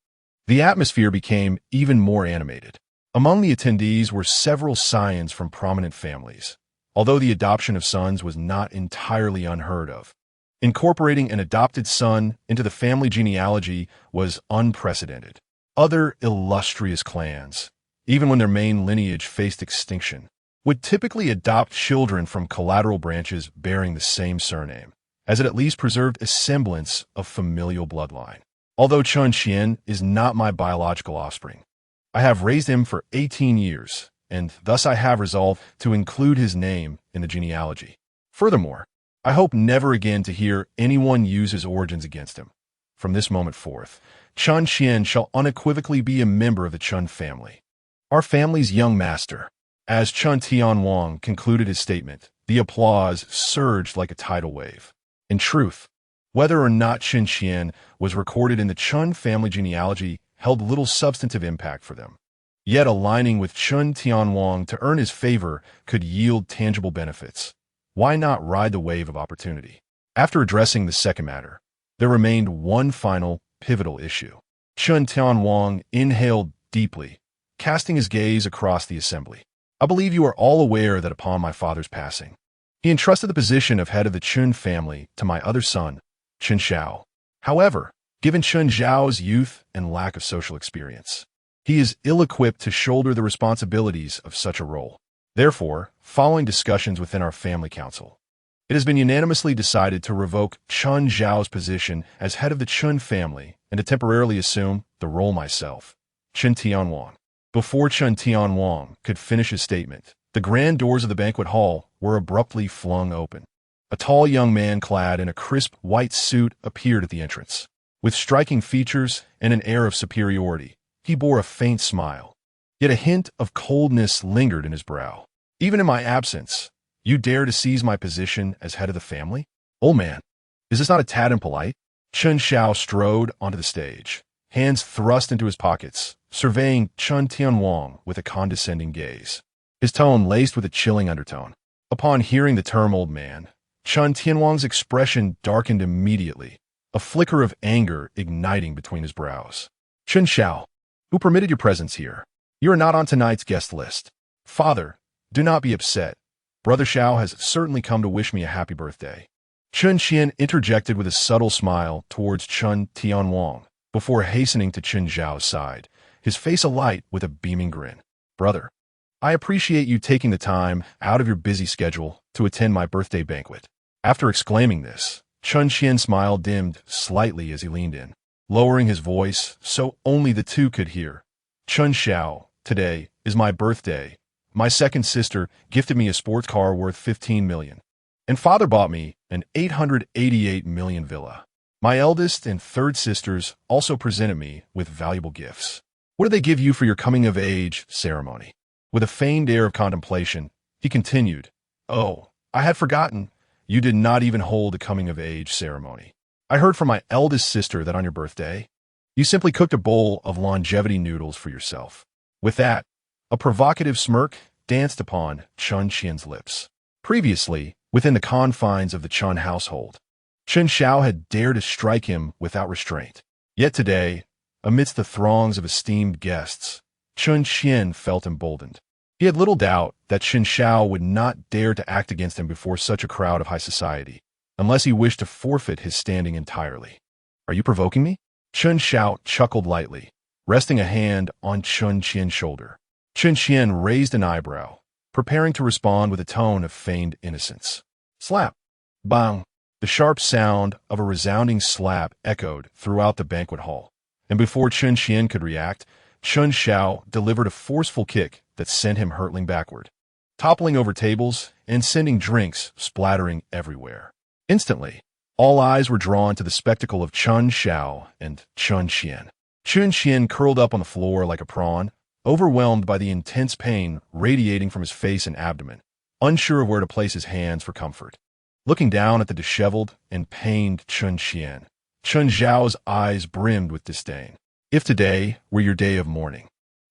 the atmosphere became even more animated. Among the attendees were several scions from prominent families, although the adoption of sons was not entirely unheard of. Incorporating an adopted son into the family genealogy was unprecedented. Other illustrious clans, even when their main lineage faced extinction, would typically adopt children from collateral branches bearing the same surname, as it at least preserved a semblance of familial bloodline. Although Chen Qian is not my biological offspring, I have raised him for 18 years, and thus I have resolved to include his name in the genealogy. Furthermore, I hope never again to hear anyone use his origins against him. From this moment forth, Chen Qian shall unequivocally be a member of the Chen family, our family's young master. As Chen Tianwang concluded his statement, the applause surged like a tidal wave. In truth, whether or not Chen Qian was recorded in the Chen family genealogy held little substantive impact for them. Yet aligning with Chen Tianwang to earn his favor could yield tangible benefits. Why not ride the wave of opportunity? After addressing the second matter, there remained one final, pivotal issue. Chen Tianwang inhaled deeply, casting his gaze across the assembly. I believe you are all aware that upon my father's passing, he entrusted the position of head of the Chen family to my other son, Chen Xiao. However, given Chen Xiao's youth and lack of social experience, he is ill-equipped to shoulder the responsibilities of such a role. Therefore, following discussions within our family council, it has been unanimously decided to revoke Chen Xiao's position as head of the Chen family and to temporarily assume the role myself, Chen Tianwang. Before Chen Tianwang could finish his statement, the grand doors of the banquet hall were abruptly flung open. A tall young man clad in a crisp white suit appeared at the entrance. With striking features and an air of superiority, he bore a faint smile, yet a hint of coldness lingered in his brow. Even in my absence, you dare to seize my position as head of the family? Old man, is this not a tad impolite? Chen Xiao strode onto the stage, hands thrust into his pockets, surveying Chen Tianwang with a condescending gaze, his tone laced with a chilling undertone. Upon hearing the term old man, Chen Tianwang's expression darkened immediately, a flicker of anger igniting between his brows. Chen Xiao, who permitted your presence here? You are not on tonight's guest list. Father, do not be upset. Brother Xiao has certainly come to wish me a happy birthday. Chen Qian interjected with a subtle smile towards Chen Tianwang before hastening to Chen Xiao's side, his face alight with a beaming grin. Brother, I appreciate you taking the time out of your busy schedule to attend my birthday banquet. After exclaiming this, Chen Qian's smile dimmed slightly as he leaned in, lowering his voice so only the two could hear. Chen Xiao, today is my birthday. My second sister gifted me a sports car worth 15 million, and father bought me an 888 million villa. My eldest and third sisters also presented me with valuable gifts. What did they give you for your coming-of-age ceremony? With a feigned air of contemplation, he continued, Oh, I had forgotten. You did not even hold a coming-of-age ceremony. I heard from my eldest sister that on your birthday, you simply cooked a bowl of longevity noodles for yourself. With that, a provocative smirk danced upon Chen Qian's lips. Previously, within the confines of the Chen household, Chen Xiao had dared to strike him without restraint. Yet today, amidst the throngs of esteemed guests, Chen Qian felt emboldened. He had little doubt that Chen Xiao would not dare to act against him before such a crowd of high society, unless he wished to forfeit his standing entirely. Are you provoking me? Chen Xiao chuckled lightly, resting a hand on Chen Qian's shoulder. Chen Qian raised an eyebrow, preparing to respond with a tone of feigned innocence. Slap! Bang! The sharp sound of a resounding slap echoed throughout the banquet hall, and before Chen Qian could react, Chen Xiao delivered a forceful kick that sent him hurtling backward, toppling over tables and sending drinks splattering everywhere. Instantly, all eyes were drawn to the spectacle of Chen Xiao and Chen Qian. Chen Qian curled up on the floor like a prawn, overwhelmed by the intense pain radiating from his face and abdomen, unsure of where to place his hands for comfort. Looking down at the disheveled and pained Chen Qian, Chen Xiao's eyes brimmed with disdain. If today were your day of mourning,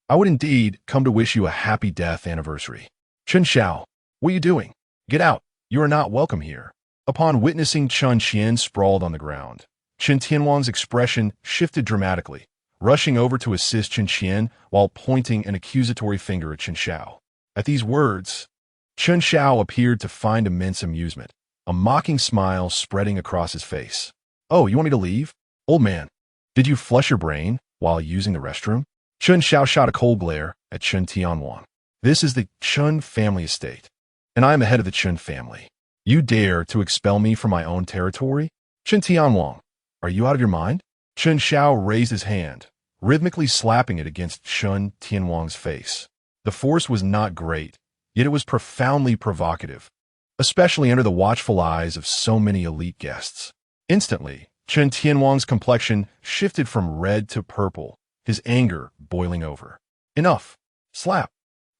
I would indeed come to wish you a happy death anniversary. Chen Xiao, what are you doing? Get out. You are not welcome here. Upon witnessing Chen Qian sprawled on the ground, Chen Tianwang's expression shifted dramatically, rushing over to assist Chen Qian while pointing an accusatory finger at Chen Xiao. At these words, Chen Xiao appeared to find immense amusement, a mocking smile spreading across his face. Oh, you want me to leave? Old man, did you flush your brain while using the restroom? Chen Xiao shot a cold glare at Chen Tianwang. This is the Chen family estate, and I am the head of the Chen family. You dare to expel me from my own territory? Chen Tianwang, are you out of your mind? Chen Xiao raised his hand, rhythmically slapping it against Chen Tianwang's face. The force was not great, yet it was profoundly provocative, especially under the watchful eyes of so many elite guests. Instantly, Chen Tianwang's complexion shifted from red to purple, his anger boiling over. Enough! Slap!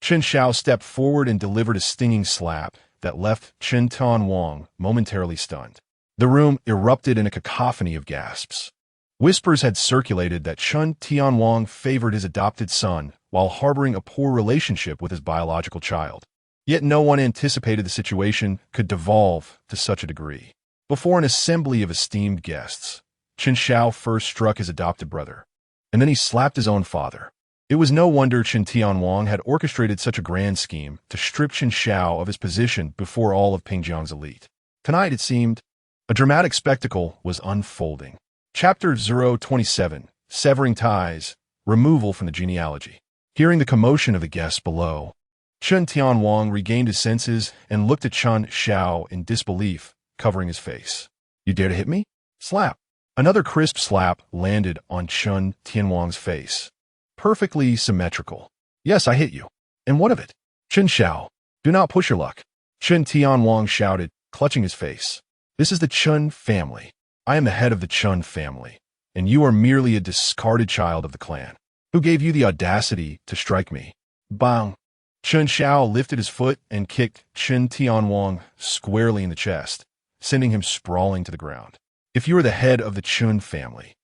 Chen Xiao stepped forward and delivered a stinging slap that left Chen Tianwang momentarily stunned. The room erupted in a cacophony of gasps. Whispers had circulated that Chen Tianwang favored his adopted son while harboring a poor relationship with his biological child. Yet no one anticipated the situation could devolve to such a degree. Before an assembly of esteemed guests, Chen Xiao first struck his adopted brother, and then he slapped his own father. It was no wonder Chen Tianwang had orchestrated such a grand scheme to strip Chen Xiao of his position before all of Pingjiang's elite. Tonight, it seemed, a dramatic spectacle was unfolding. Chapter 027, Severing Ties, Removal from the Genealogy. Hearing the commotion of the guests below, Chen Tianwang regained his senses and looked at Chen Xiao in disbelief, covering his face. You dare to hit me? Slap. Another crisp slap landed on Chen Tianwang's face. Perfectly symmetrical. Yes, I hit you. And what of it? Chen Xiao, do not push your luck. Chen Tianwang shouted, clutching his face. This is the Chen family. I am the head of the Chen family, and you are merely a discarded child of the clan. Who gave you the audacity to strike me? Bang! Chen Xiao lifted his foot and kicked Chen Tianwang squarely in the chest, sending him sprawling to the ground. If you are the head of the Chen family,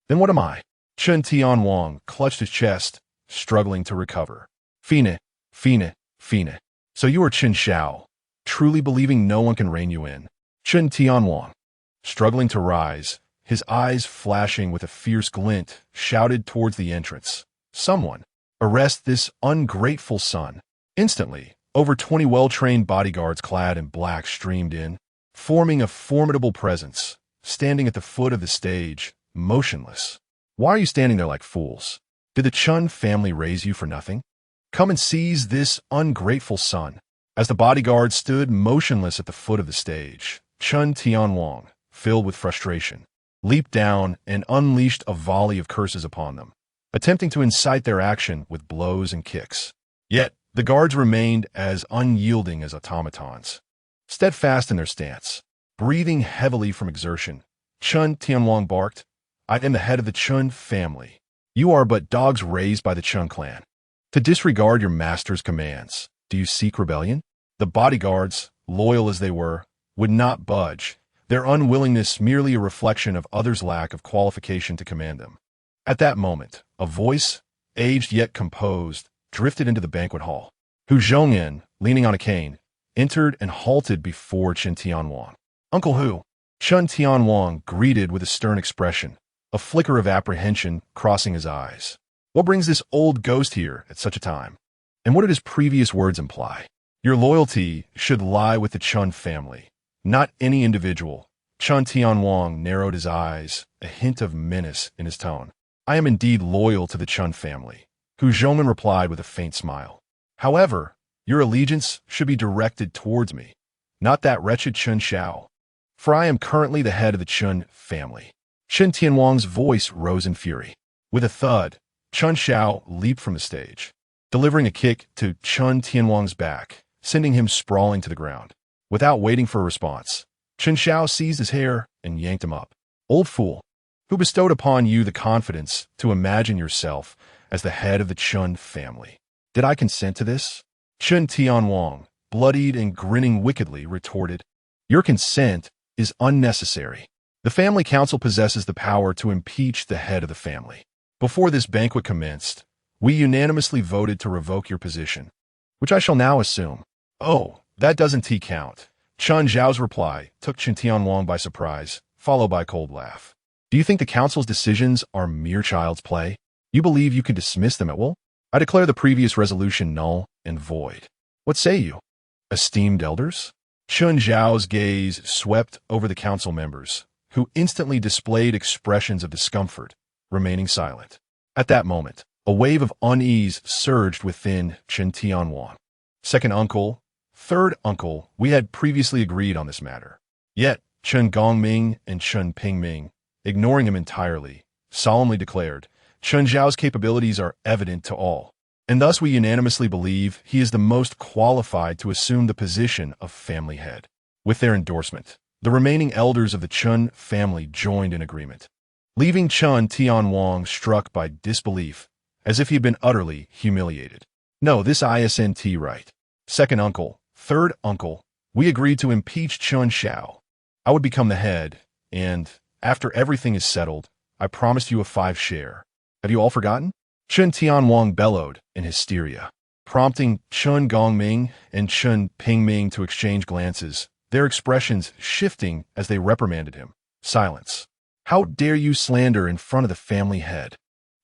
then what am I? Chen Tianwang clutched his chest, struggling to recover. Fine, fine, fine. So you are Chen Xiao, truly believing no one can rein you in. Chen Tianwang, struggling to rise, his eyes flashing with a fierce glint, shouted towards the entrance. Someone, arrest this ungrateful son. Instantly, over 20 well-trained bodyguards clad in black streamed in, forming a formidable presence, standing at the foot of the stage, motionless. Why are you standing there like fools? Did the Chen family raise you for nothing? Come and seize this ungrateful son. As the bodyguards stood motionless at the foot of the stage, Chen Tianwang, filled with frustration, leaped down and unleashed a volley of curses upon them, attempting to incite their action with blows and kicks. Yet, the guards remained as unyielding as automatons, steadfast in their stance. Breathing heavily from exertion, Chen Tianwang barked, I am the head of the Chen family. You are but dogs raised by the Chen clan. To disregard your master's commands, do you seek rebellion? The bodyguards, loyal as they were, would not budge, their unwillingness merely a reflection of others' lack of qualification to command them. At that moment, a voice, aged yet composed, drifted into the banquet hall. Hu Zhongyan, leaning on a cane, entered and halted before Chen Tianwang. Uncle Hu, Chen Tianwang greeted with a stern expression, a flicker of apprehension crossing his eyes. What brings this old ghost here at such a time? And what did his previous words imply? Your loyalty should lie with the Chen family, not any individual. Chen Tianwang narrowed his eyes, a hint of menace in his tone. I am indeed loyal to the Chen family, Hu Zhongman replied with a faint smile. However, your allegiance should be directed towards me, not that wretched Chen Xiao, for I am currently the head of the Chen family. Chen Tianwang's voice rose in fury. With a thud, Chen Xiao leaped from the stage, delivering a kick to Chen Tianwang's back, sending him sprawling to the ground. Without waiting for a response, Chen Xiao seized his hair and yanked him up. Old fool, who bestowed upon you the confidence to imagine yourself as the head of the Chen family? Did I consent to this? Chen Tianwang, bloodied and grinning wickedly, retorted. Your consent is unnecessary. The family council possesses the power to impeach the head of the family. Before this banquet commenced, we unanimously voted to revoke your position, which I shall now assume. Oh, that doesn't count. Chen Xiao's reply took Chen Tianwang by surprise, followed by a cold laugh. Do you think the council's decisions are mere child's play? You believe you can dismiss them at will? I declare the previous resolution null and void. What say you, esteemed elders? Chen Xiao's gaze swept over the council members, who instantly displayed expressions of discomfort, remaining silent. At that moment, a wave of unease surged within Chen Tianwang. Second uncle, third uncle, we had previously agreed on this matter. Yet, Chen Gongming and Chen Pingming, ignoring him entirely, solemnly declared, Chen Xiao's capabilities are evident to all, and thus we unanimously believe he is the most qualified to assume the position of family head. With their endorsement, the remaining elders of the Chen family joined in agreement, leaving Chen Tianwang struck by disbelief, as if he had been utterly humiliated. No, this isn't right. Second uncle, third uncle, we agreed to impeach Chen Xiao. I would become the head, and, after everything is settled, I promised you a 5 share. Have you all forgotten? Chen Tianwang bellowed in hysteria, prompting Chen Gongming and Chen Pingming to exchange glances, their expressions shifting as they reprimanded him. Silence. How dare you slander in front of the family head?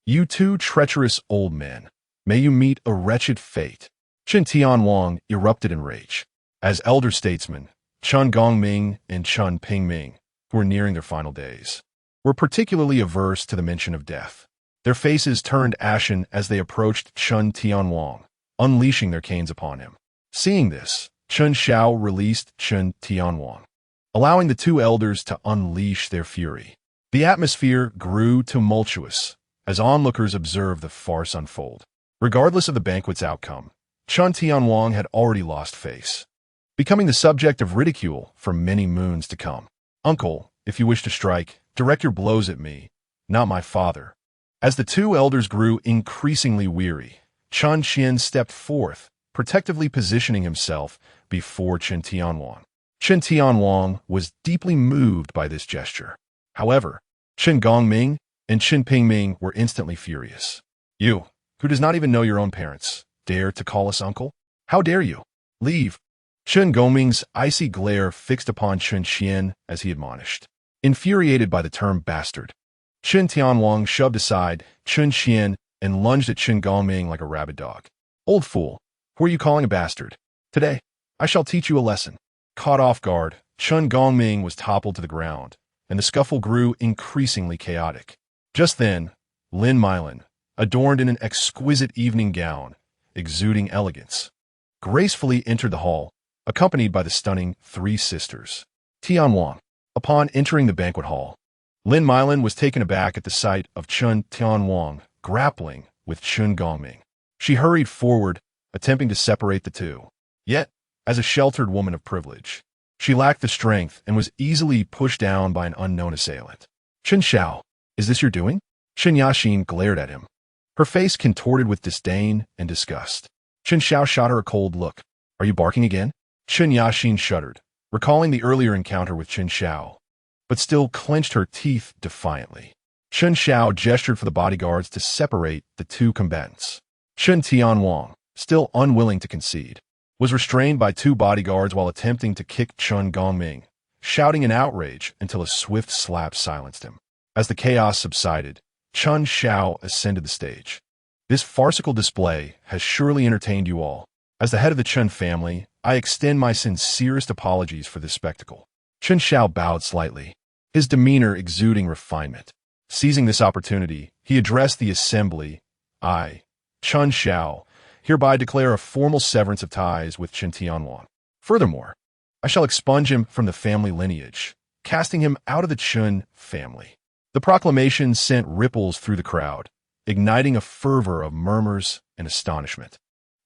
You two treacherous old men, may you meet a wretched fate. Chen Tianwang erupted in rage. As elder statesmen, Chen Gongming and Chen Pingming, who were nearing their final days, were particularly averse to the mention of death. Their faces turned ashen as they approached Chen Tianwang, unleashing their canes upon him. Seeing this, Chen Xiao released Chen Tianwang, allowing the two elders to unleash their fury. The atmosphere grew tumultuous as onlookers observed the farce unfold. Regardless of the banquet's outcome, Chen Tianwang had already lost face, becoming the subject of ridicule for many moons to come. Uncle, if you wish to strike, direct your blows at me, not my father. As the two elders grew increasingly weary, Chen Qian stepped forth, protectively positioning himself before Chen Tianwang. Chen Tianwang was deeply moved by this gesture. However, Chen Gongming and Chen Pingming were instantly furious. You, who does not even know your own parents, dare to call us uncle? How dare you? Leave. Chen Gongming's icy glare fixed upon Chen Qian as he admonished. Infuriated by the term bastard, Chen Tianwang shoved aside Chen Qian and lunged at Chen Gongming like a rabid dog. Old fool, who are you calling a bastard? Today, I shall teach you a lesson. Caught off guard, Chen Gongming was toppled to the ground, and the scuffle grew increasingly chaotic. Just then, Lin Meilan, adorned in an exquisite evening gown, exuding elegance, gracefully entered the hall, accompanied by the stunning 3 sisters. Tianwang. Upon entering the banquet hall, Lin Meilan was taken aback at the sight of Chen Tianwang grappling with Chen Gongming. She hurried forward, attempting to separate the two. Yet, as a sheltered woman of privilege, she lacked the strength and was easily pushed down by an unknown assailant. Chen Xiao, is this your doing? Chen Yaxin glared at him, her face contorted with disdain and disgust. Chen Xiao shot her a cold look. Are you barking again? Chen Yaxin shuddered, recalling the earlier encounter with Chen Xiao, but still clenched her teeth defiantly. Chen Xiao gestured for the bodyguards to separate the two combatants. Chen Tianwang, still unwilling to concede, was restrained by 2 bodyguards while attempting to kick Chen Gongming, shouting in outrage until a swift slap silenced him. As the chaos subsided, Chen Xiao ascended the stage, This farcical display has surely entertained you all. As the head of the Chen family, I extend my sincerest apologies for this spectacle. Chen Xiao bowed slightly, his demeanor exuding refinement. Seizing this opportunity, he addressed the assembly. I, Chen Xiao, hereby declare a formal severance of ties with Chen Tianwang. Furthermore, I shall expunge him from the family lineage, casting him out of the Chen family. The proclamation sent ripples through the crowd, igniting a fervor of murmurs and astonishment.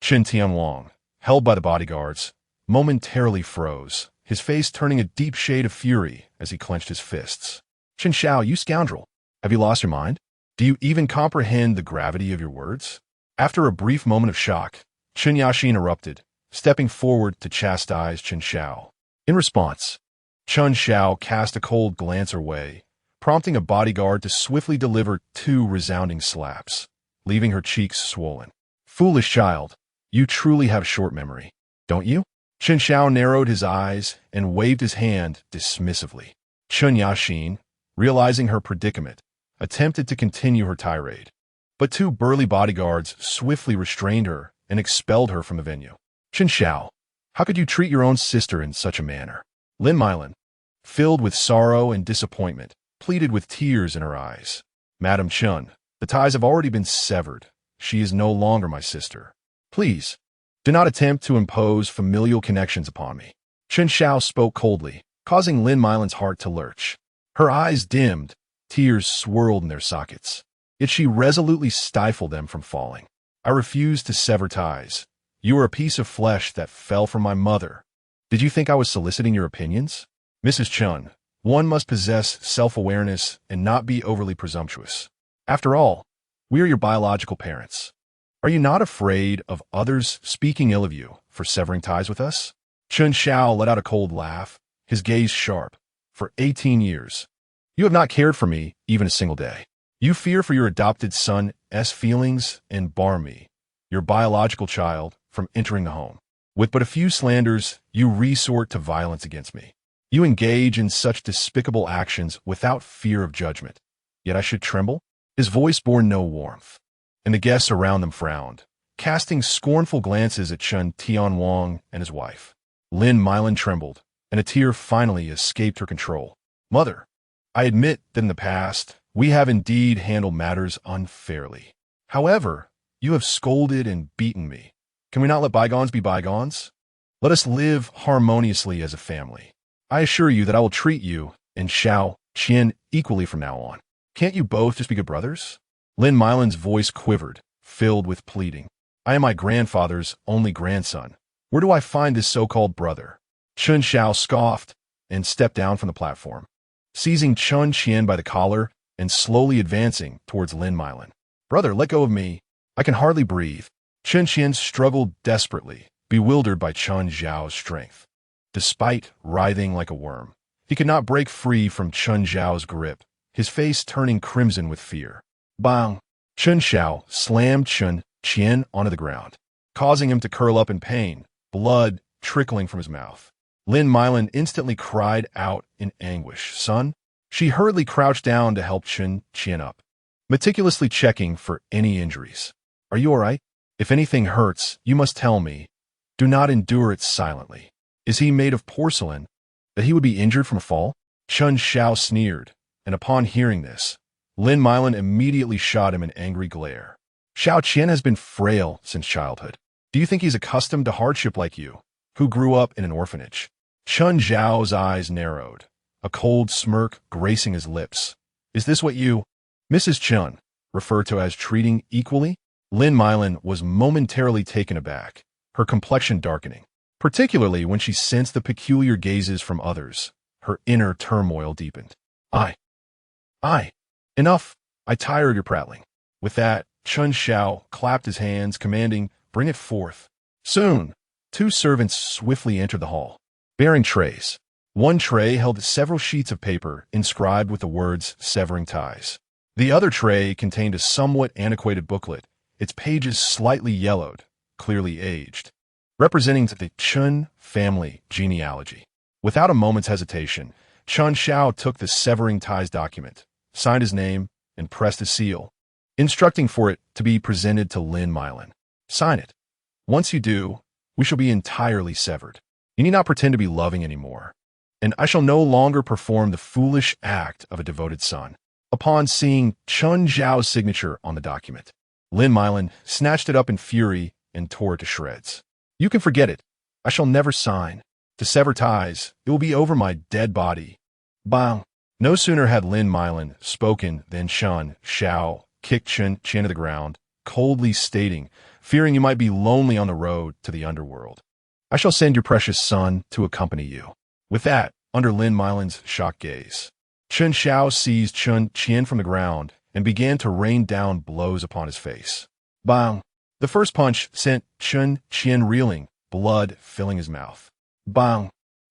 Chen Tianwang, held by the bodyguards, momentarily froze, his face turning a deep shade of fury as he clenched his fists. Chen Xiao, you scoundrel! Have you lost your mind? Do you even comprehend the gravity of your words? After a brief moment of shock, Chen Yaxin erupted, stepping forward to chastise Chen Xiao. In response, Chen Xiao cast a cold glance her way, prompting a bodyguard to swiftly deliver 2 resounding slaps, leaving her cheeks swollen. Foolish child, you truly have short memory, don't you? Chen Xiao narrowed his eyes and waved his hand dismissively. Chen Yaxin, realizing her predicament, attempted to continue her tirade, but 2 burly bodyguards swiftly restrained her and expelled her from the venue. Chen Xiao, how could you treat your own sister in such a manner? Lin Meilan, filled with sorrow and disappointment, pleaded with tears in her eyes. Madam Chen, the ties have already been severed. She is no longer my sister. Please, do not attempt to impose familial connections upon me. Chen Xiao spoke coldly, causing Lin Meilan's heart to lurch. Her eyes dimmed, tears swirled in their sockets, yet she resolutely stifled them from falling. I refuse to sever ties. You are a piece of flesh that fell from my mother. Did you think I was soliciting your opinions? Mrs. Chen, one must possess self-awareness and not be overly presumptuous. After all, we are your biological parents. Are you not afraid of others speaking ill of you for severing ties with us? Chen Xiao let out a cold laugh, his gaze sharp. For 18 years, you have not cared for me even a single day. You fear for your adopted son's feelings and bar me, your biological child, from entering the home. With but a few slanders, you resort to violence against me. You engage in such despicable actions without fear of judgment. Yet I should tremble? His voice bore no warmth, and the guests around them frowned, casting scornful glances at Chen Tianwang and his wife. Lin Meilan trembled, and a tear finally escaped her control. Mother, I admit that in the past, we have indeed handled matters unfairly. However, you have scolded and beaten me. Can we not let bygones be bygones? Let us live harmoniously as a family. I assure you that I will treat you and Xiao Qian equally from now on. Can't you both just be good brothers? Lin Meilan's voice quivered, filled with pleading. I am my grandfather's only grandson. Where do I find this so-called brother? Chen Xiao scoffed and stepped down from the platform, seizing Chen Qian by the collar and slowly advancing towards Lin Meilan. Brother, let go of me. I can hardly breathe. Chen Qian struggled desperately, bewildered by Chen Xiao's strength. Despite writhing like a worm, he could not break free from Chen Xiao's grip, his face turning crimson with fear. Bang! Chen Xiao slammed Chen Qian onto the ground, causing him to curl up in pain, blood trickling from his mouth. Lin Meilan instantly cried out in anguish. Son? She hurriedly crouched down to help Chen Qian up, meticulously checking for any injuries. Are you all right? If anything hurts, you must tell me. Do not endure it silently. Is he made of porcelain, that he would be injured from a fall? Chen Xiao sneered, and upon hearing this, Lin Meilan immediately shot him an angry glare. Xiao Qian has been frail since childhood. Do you think he's accustomed to hardship like you, who grew up in an orphanage? Chen Xiao's eyes narrowed, a cold smirk gracing his lips. Is this what you, Mrs. Chen, refer to as treating equally? Lin Meilan was momentarily taken aback, her complexion darkening. Particularly when she sensed the peculiar gazes from others, her inner turmoil deepened. Enough! I tire of your prattling. With that, Chen Xiao clapped his hands, commanding, bring it forth. Soon, 2 servants swiftly entered the hall, bearing trays. One tray held several sheets of paper inscribed with the words severing ties. The other tray contained a somewhat antiquated booklet, its pages slightly yellowed, clearly aged, representing the Chen family genealogy. Without a moment's hesitation, Chen Xiao took the severing ties document, signed his name, and pressed a seal. instructing for it to be presented to Lin Meilan. Sign it. Once you do, we shall be entirely severed. You need not pretend to be loving anymore, and I shall no longer perform the foolish act of a devoted son. Upon seeing Chen Xiao's signature on the document, Lin Meilan snatched it up in fury and tore it to shreds. You can forget it. I shall never sign. To sever ties, it will be over my dead body. Bang! No sooner had Lin Meilan spoken than Chen Xiao kicked Chen Qian to the ground, coldly stating, fearing you might be lonely on the road to the underworld. I shall send your precious son to accompany you. With that, under Lin Meilan's shocked gaze, Chen Xiao seized Chen Qian from the ground and began to rain down blows upon his face. Bang! The first punch sent Chen Qian reeling, blood filling his mouth. Bang!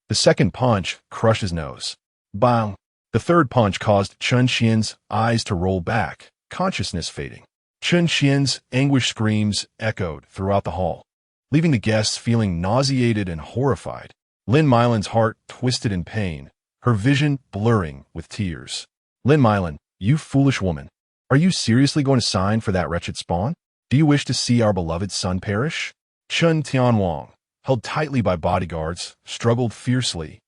The second punch crushed his nose. Bang! The third punch caused Chen Qian's eyes to roll back, consciousness fading. Chen Qian's anguished screams echoed throughout the hall, leaving the guests feeling nauseated and horrified. Lin Meilan's heart twisted in pain, her vision blurring with tears. Lin Meilan, you foolish woman. Are you seriously going to sign for that wretched spawn? Do you wish to see our beloved son perish? Chen Tianwang, held tightly by bodyguards, struggled fiercely,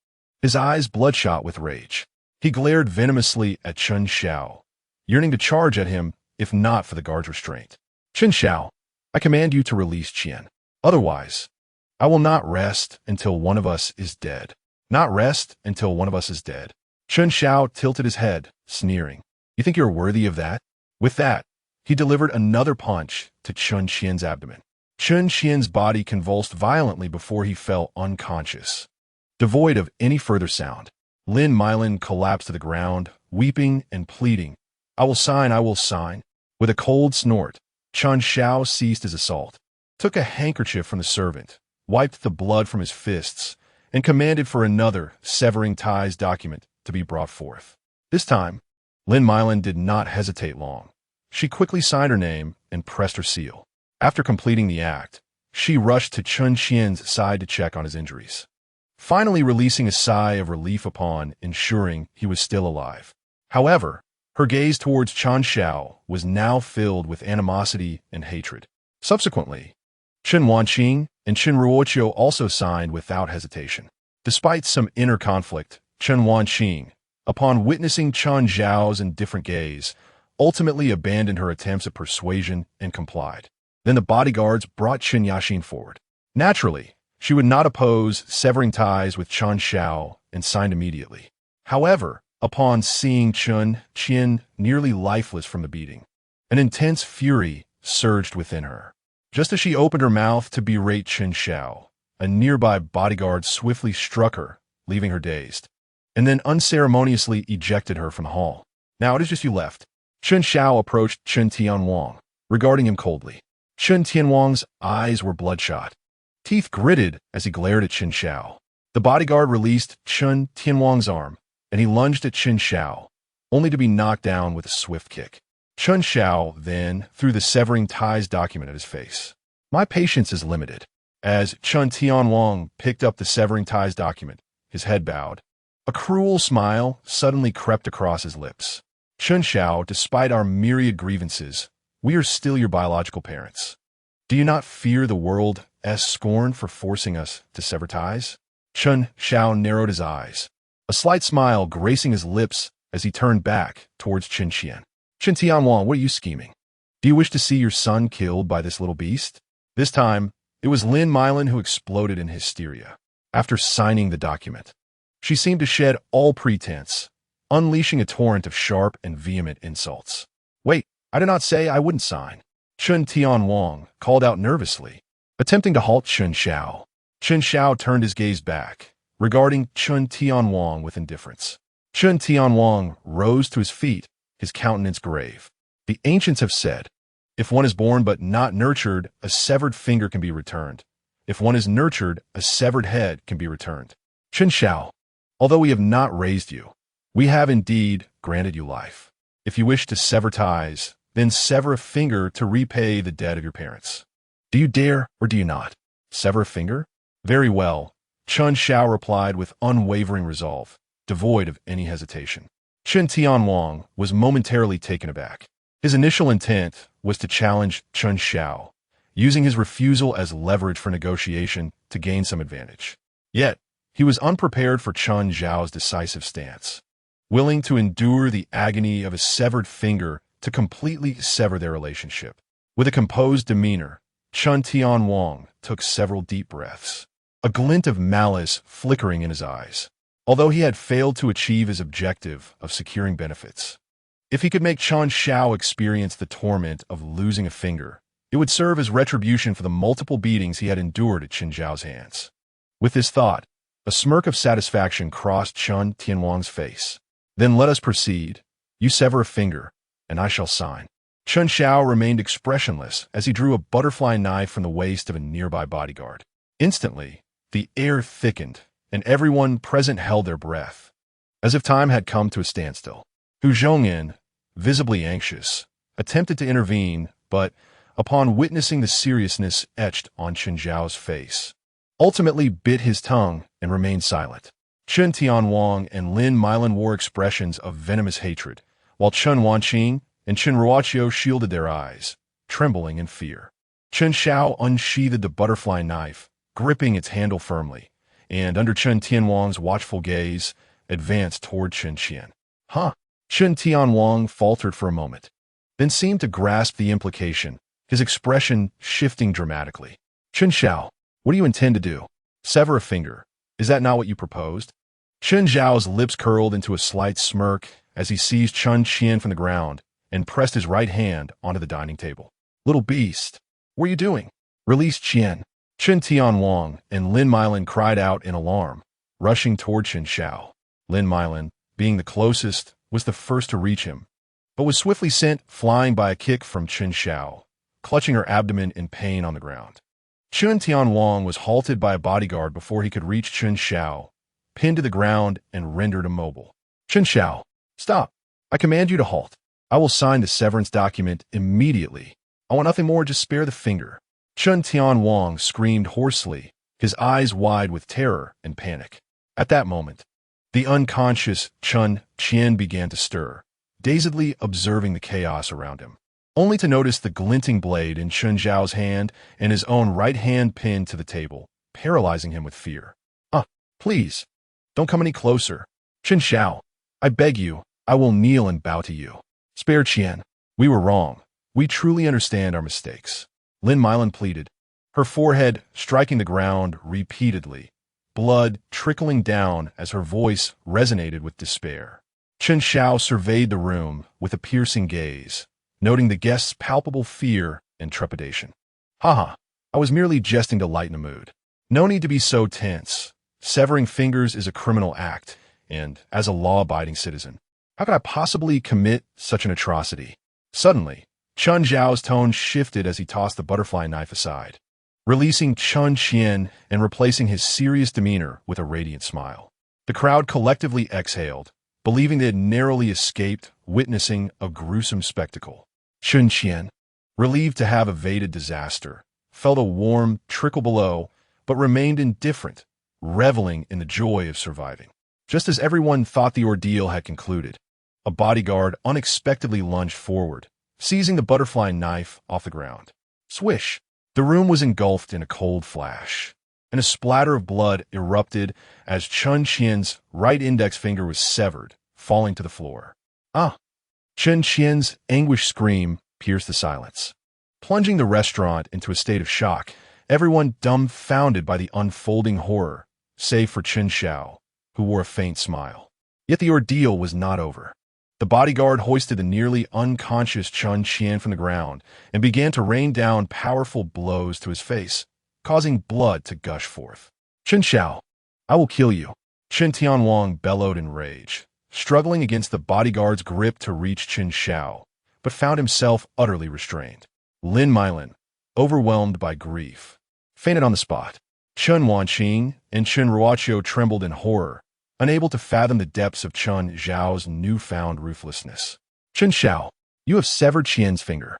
his eyes bloodshot with rage. He glared venomously at Chen Xiao, yearning to charge at him if not for the guard's restraint. Chen Xiao, I command you to release Qian. Otherwise, I will not rest until one of us is dead. Not rest until one of us is dead. Chen Xiao tilted his head, sneering. You think you're worthy of that? With that, he delivered another punch to Chen Qian's abdomen. Chen Qian's body convulsed violently before he fell unconscious. Devoid of any further sound, Lin Meilan collapsed to the ground, weeping and pleading. I will sign, I will sign. With a cold snort, Chen Xiao ceased his assault, took a handkerchief from the servant, wiped the blood from his fists, and commanded for another severing ties document to be brought forth. This time, Lin Meilan did not hesitate long. She quickly signed her name and pressed her seal. After completing the act, she rushed to Chen Qian's side to check on his injuries, finally releasing a sigh of relief upon ensuring he was still alive. However, her gaze towards Chen Xiao was now filled with animosity and hatred. Subsequently, Chen Wanqing and Chen Ruoqiu also signed without hesitation. Despite some inner conflict, Chen Wanqing, upon witnessing Chen Xiao's indifferent gaze, ultimately abandoned her attempts at persuasion and complied. Then the bodyguards brought Chen Yaxin forward. Naturally, she would not oppose severing ties with Chen Xiao and signed immediately. However, upon seeing Chen Qian nearly lifeless from the beating, an intense fury surged within her. Just as she opened her mouth to berate Chen Xiao, a nearby bodyguard swiftly struck her, leaving her dazed, and then unceremoniously ejected her from the hall. Now it is just you left. Chen Xiao approached Chen Tianwang, regarding him coldly. Chen Tianwang's eyes were bloodshot. Teeth gritted as he glared at Chen Xiao. The bodyguard released Chen Tianwang's arm, and he lunged at Chen Xiao, only to be knocked down with a swift kick. Chen Xiao then threw the severing ties document at his face. My patience is limited. As Chen Tianwang picked up the severing ties document, his head bowed. A cruel smile suddenly crept across his lips. Chen Xiao, despite our myriad grievances, we are still your biological parents. Do you not fear the world's scorn for forcing us to sever ties? Chen Xiao narrowed his eyes, a slight smile gracing his lips as he turned back towards Chen Qian. Chen Tianwang, what are you scheming? Do you wish to see your son killed by this little beast? This time, it was Lin Meilan who exploded in hysteria. After signing the document, she seemed to shed all pretense, unleashing a torrent of sharp and vehement insults. Wait, I did not say I wouldn't sign. Chen Tianwang called out nervously, attempting to halt Chen Xiao. Chen Xiao turned his gaze back, regarding Chen Tianwang with indifference. Chen Tianwang rose to his feet, his countenance grave. The ancients have said, if one is born but not nurtured, a severed finger can be returned. If one is nurtured, a severed head can be returned. Chen Xiao, although we have not raised you, we have indeed granted you life. If you wish to sever ties, then sever a finger to repay the debt of your parents. Do you dare or do you not? Sever a finger? Very well, Chen Xiao replied with unwavering resolve, devoid of any hesitation. Chen Tianwang was momentarily taken aback. His initial intent was to challenge Chen Xiao, using his refusal as leverage for negotiation to gain some advantage. Yet, he was unprepared for Chen Xiao's decisive stance, willing to endure the agony of a severed finger to completely sever their relationship. With a composed demeanor, Chen Tianwang took several deep breaths, a glint of malice flickering in his eyes. Although he had failed to achieve his objective of securing benefits, if he could make Chen Xiao experience the torment of losing a finger, it would serve as retribution for the multiple beatings he had endured at Chen Xiao's hands. With this thought, a smirk of satisfaction crossed Chen Tianwang's face. Then let us proceed. You sever a finger, and I shall sign. Chen Xiao remained expressionless as he drew a butterfly knife from the waist of a nearby bodyguard. Instantly, the air thickened, and everyone present held their breath, as if time had come to a standstill. Hu Zhongyan, visibly anxious, attempted to intervene, but, upon witnessing the seriousness etched on Chen Xiao's face, ultimately bit his tongue and remained silent. Chen Tianwang and Lin Meilan wore expressions of venomous hatred, while Chen Wanqing and Chen Ruoqiu shielded their eyes, trembling in fear. Chen Xiao unsheathed the butterfly knife, gripping its handle firmly, and under Chen Tianwang's watchful gaze, advanced toward Chen Qian. Huh? Chen Tianwang faltered for a moment, then seemed to grasp the implication, his expression shifting dramatically. Chen Xiao, what do you intend to do? Sever a finger. Is that not what you proposed? Chen Xiao's lips curled into a slight smirk as he seized Chen Qian from the ground and pressed his right hand onto the dining table. Little beast, what are you doing? Release Qian. Chen Tianwang and Lin Meilan cried out in alarm, rushing toward Chen Xiao. Lin Meilan, being the closest, was the first to reach him, but was swiftly sent flying by a kick from Chen Xiao, clutching her abdomen in pain on the ground. Chen Tianwang was halted by a bodyguard before he could reach Chen Xiao, pinned to the ground and rendered immobile. Chen Xiao, stop. I command you to halt. I will sign the severance document immediately. I want nothing more, just spare the finger. Chen Tianwang screamed hoarsely, his eyes wide with terror and panic. At that moment, the unconscious Chen Qian began to stir, dazedly observing the chaos around him, only to notice the glinting blade in Chen Xiao's hand and his own right hand pinned to the table, paralyzing him with fear. Please, don't come any closer. Chen Xiao, I beg you, I will kneel and bow to you. Spare Qian. We were wrong. We truly understand our mistakes. Lin Meilan pleaded, her forehead striking the ground repeatedly, blood trickling down as her voice resonated with despair. Chen Xiao surveyed the room with a piercing gaze, noting the guest's palpable fear and trepidation. Haha, I was merely jesting to lighten the mood. No need to be so tense. Severing fingers is a criminal act, and as a law-abiding citizen, how could I possibly commit such an atrocity? Suddenly, Chen Xiao's tone shifted as he tossed the butterfly knife aside, releasing Chen Qian and replacing his serious demeanor with a radiant smile. The crowd collectively exhaled, believing they had narrowly escaped witnessing a gruesome spectacle. Chen Qian, relieved to have evaded disaster, felt a warm trickle below, but remained indifferent, reveling in the joy of surviving. Just as everyone thought the ordeal had concluded, a bodyguard unexpectedly lunged forward, seizing the butterfly knife off the ground. Swish! The room was engulfed in a cold flash, and a splatter of blood erupted as Chen Qian's right index finger was severed, falling to the floor. Chen Qian's anguished scream pierced the silence, plunging the restaurant into a state of shock, everyone dumbfounded by the unfolding horror, save for Chen Xiao, who wore a faint smile. Yet the ordeal was not over. The bodyguard hoisted the nearly unconscious Chen Qian from the ground and began to rain down powerful blows to his face, causing blood to gush forth. Chen Xiao, I will kill you. Chen Tianwang bellowed in rage, struggling against the bodyguard's grip to reach Chen Xiao, but found himself utterly restrained. Lin Meilan, overwhelmed by grief, fainted on the spot. Chen Wanqing and Chen Ruoqiu trembled in horror, unable to fathom the depths of Chen Xiao's newfound ruthlessness. Chen Xiao, you have severed Qian's finger.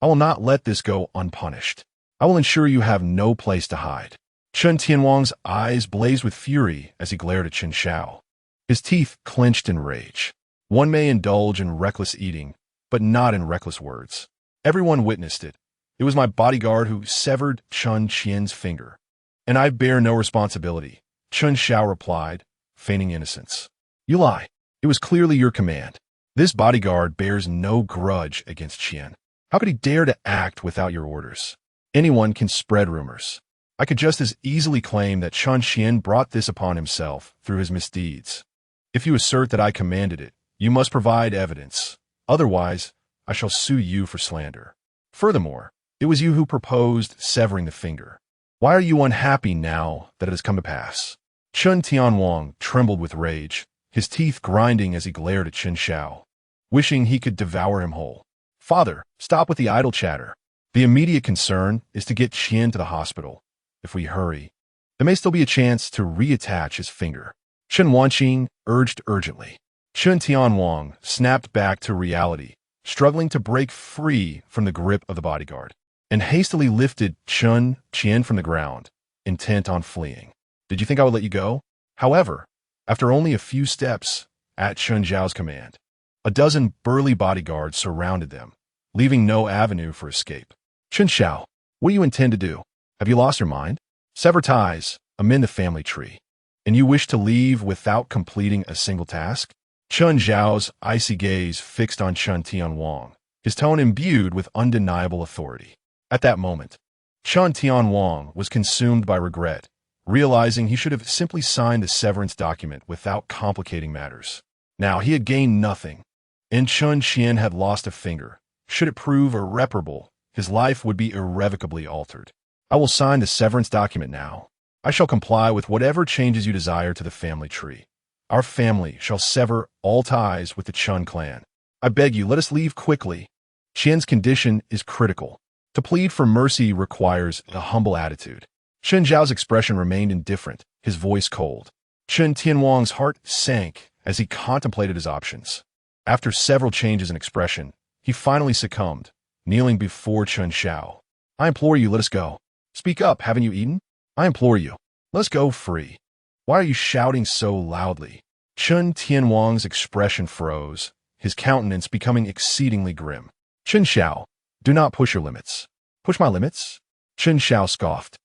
I will not let this go unpunished. I will ensure you have no place to hide. Chen Tianwang's eyes blazed with fury as he glared at Chen Xiao. His teeth clenched in rage. One may indulge in reckless eating, but not in reckless words. Everyone witnessed it. It was my bodyguard who severed Chen Qian's finger. And I bear no responsibility, Chen Xiao replied, feigning innocence. You lie. It was clearly your command. This bodyguard bears no grudge against Qian. How could he dare to act without your orders? Anyone can spread rumors. I could just as easily claim that Chen Qian brought this upon himself through his misdeeds. If you assert that I commanded it, you must provide evidence. Otherwise, I shall sue you for slander. Furthermore, it was you who proposed severing the finger. Why are you unhappy now that it has come to pass? Chen Tianwang trembled with rage, his teeth grinding as he glared at Chen Xiao, wishing he could devour him whole. Father, stop with the idle chatter. The immediate concern is to get Qian to the hospital. If we hurry, there may still be a chance to reattach his finger. Chen Wanqing urged urgently. Chen Tianwang snapped back to reality, struggling to break free from the grip of the bodyguard, and hastily lifted Chen Qian from the ground, intent on fleeing. Did you think I would let you go? However, after only a few steps, at Chen Zhao's command, a dozen burly bodyguards surrounded them, leaving no avenue for escape. Chen Xiao, what do you intend to do? Have you lost your mind? Sever ties, amend the family tree, and you wish to leave without completing a single task? Chen Zhao's icy gaze fixed on Chen Tianwang, his tone imbued with undeniable authority. At that moment, Chen Tianwang was consumed by regret, realizing he should have simply signed the severance document without complicating matters. Now he had gained nothing, and Chen Qian had lost a finger. Should it prove irreparable, his life would be irrevocably altered. I will sign the severance document now. I shall comply with whatever changes you desire to the family tree. Our family shall sever all ties with the Chen clan. I beg you, let us leave quickly. Qian's condition is critical. To plead for mercy requires a humble attitude. Chen Zhao's expression remained indifferent, his voice cold. Chen Tianwang's heart sank as he contemplated his options. After several changes in expression, he finally succumbed, kneeling before Chen Xiao. I implore you, let us go. Speak up, haven't you eaten? I implore you, let us go free. Why are you shouting so loudly? Chen Tianwang's expression froze, his countenance becoming exceedingly grim. Chen Xiao, do not push your limits. Push my limits? Chen Xiao scoffed,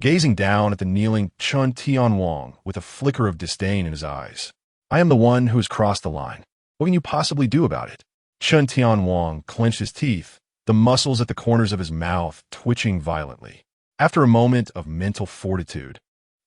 gazing down at the kneeling Chen Tianwang with a flicker of disdain in his eyes. I am the one who has crossed the line. What can you possibly do about it? Chen Tianwang clenched his teeth, the muscles at the corners of his mouth twitching violently. After a moment of mental fortitude,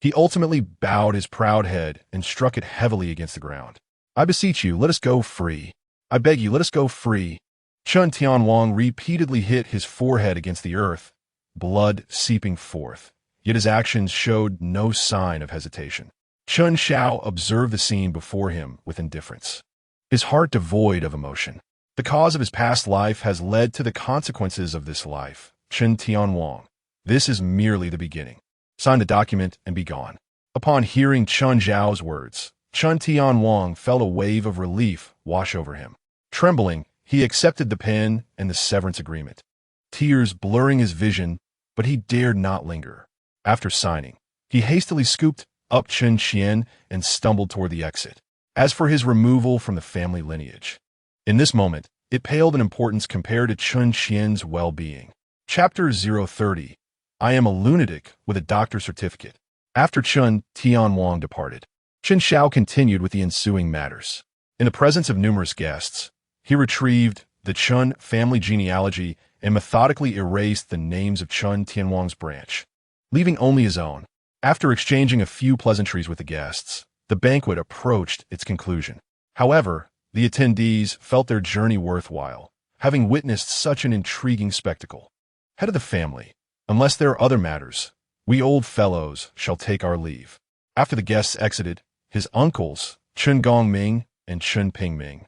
he ultimately bowed his proud head and struck it heavily against the ground. I beseech you, let us go free. I beg you, let us go free. Chen Tianwang repeatedly hit his forehead against the earth, blood seeping forth, yet his actions showed no sign of hesitation. Chen Xiao observed the scene before him with indifference, his heart devoid of emotion. The cause of his past life has led to the consequences of this life. Chen Tianwang, this is merely the beginning. Sign the document and be gone. Upon hearing Chen Zhao's words, Chen Tianwang felt a wave of relief wash over him. Trembling, he accepted the pen and the severance agreement, tears blurring his vision, but he dared not linger. After signing, he hastily scooped up Chen Qian and stumbled toward the exit. As for his removal from the family lineage, in this moment, it paled in importance compared to Chen Qian's well-being. Chapter 030. I am a lunatic with a doctor's certificate. After Chen Tianwang departed, Chen Xiao continued with the ensuing matters. In the presence of numerous guests, he retrieved the Chen family genealogy and methodically erased the names of Chen Tianwang's branch, leaving only his own. After exchanging a few pleasantries with the guests, the banquet approached its conclusion. However, the attendees felt their journey worthwhile, having witnessed such an intriguing spectacle. Head of the family, unless there are other matters, we old fellows shall take our leave. After the guests exited, his uncles, Chen Gongming and Chen Pingming,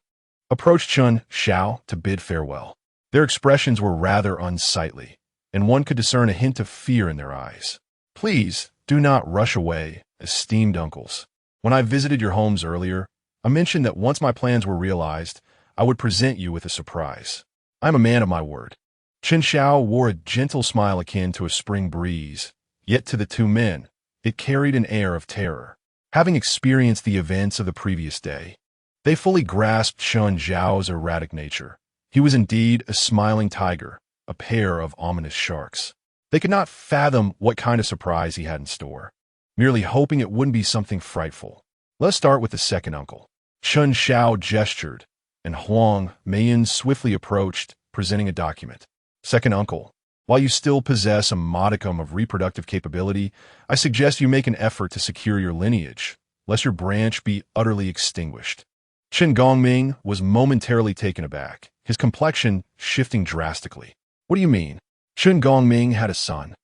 approached Chen Xiao to bid farewell. Their expressions were rather unsightly, and one could discern a hint of fear in their eyes. Please do not rush away, esteemed uncles. When I visited your homes earlier, I mentioned that once my plans were realized, I would present you with a surprise. I am a man of my word. Chen Xiao wore a gentle smile akin to a spring breeze, yet to the two men, it carried an air of terror. Having experienced the events of the previous day, they fully grasped Chen Zhao's erratic nature. He was indeed a smiling tiger, a pair of ominous sharks. They could not fathom what kind of surprise he had in store, merely hoping it wouldn't be something frightful. Let's start with the second uncle. Chen Xiao gestured, and Lin Meilan swiftly approached, presenting a document. Second uncle, while you still possess a modicum of reproductive capability, I suggest you make an effort to secure your lineage, lest your branch be utterly extinguished. Chen Gongming was momentarily taken aback, his complexion shifting drastically. What do you mean? Chen Gongming had a son.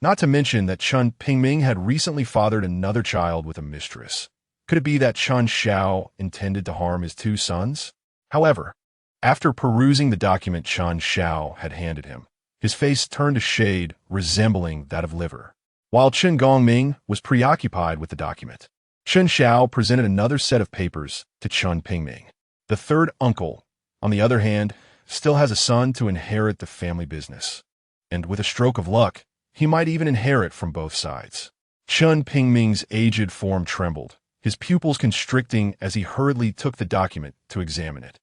Not to mention that Chen Pingming had recently fathered another child with a mistress. Could it be that Chen Xiao intended to harm his two sons? However, after perusing the document Chen Xiao had handed him, his face turned a shade resembling that of liver. While Chen Gongming was preoccupied with the document, Chen Xiao presented another set of papers to Chen Pingming. The third uncle, on the other hand, still has a son to inherit the family business. And with a stroke of luck, he might even inherit from both sides. Chen Pingming's aged form trembled, his pupils constricting as he hurriedly took the document to examine it.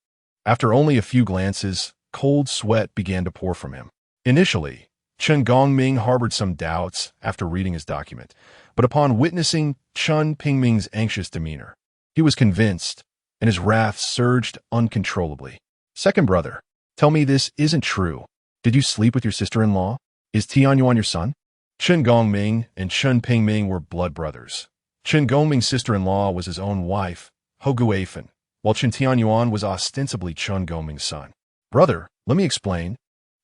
After only a few glances, cold sweat began to pour from him. Initially, Chen Gongming harbored some doubts after reading his document, but upon witnessing Chen Pingming's anxious demeanor, he was convinced, and his wrath surged uncontrollably. Second brother, tell me this isn't true. Did you sleep with your sister-in-law? Is Tianwang your son? Chen Gongming and Chen Pingming were blood brothers. Chen Gongming's sister-in-law was his own wife, Hou Guifan, while Chen Tianwang was ostensibly Chen Gongming's son. Brother, let me explain.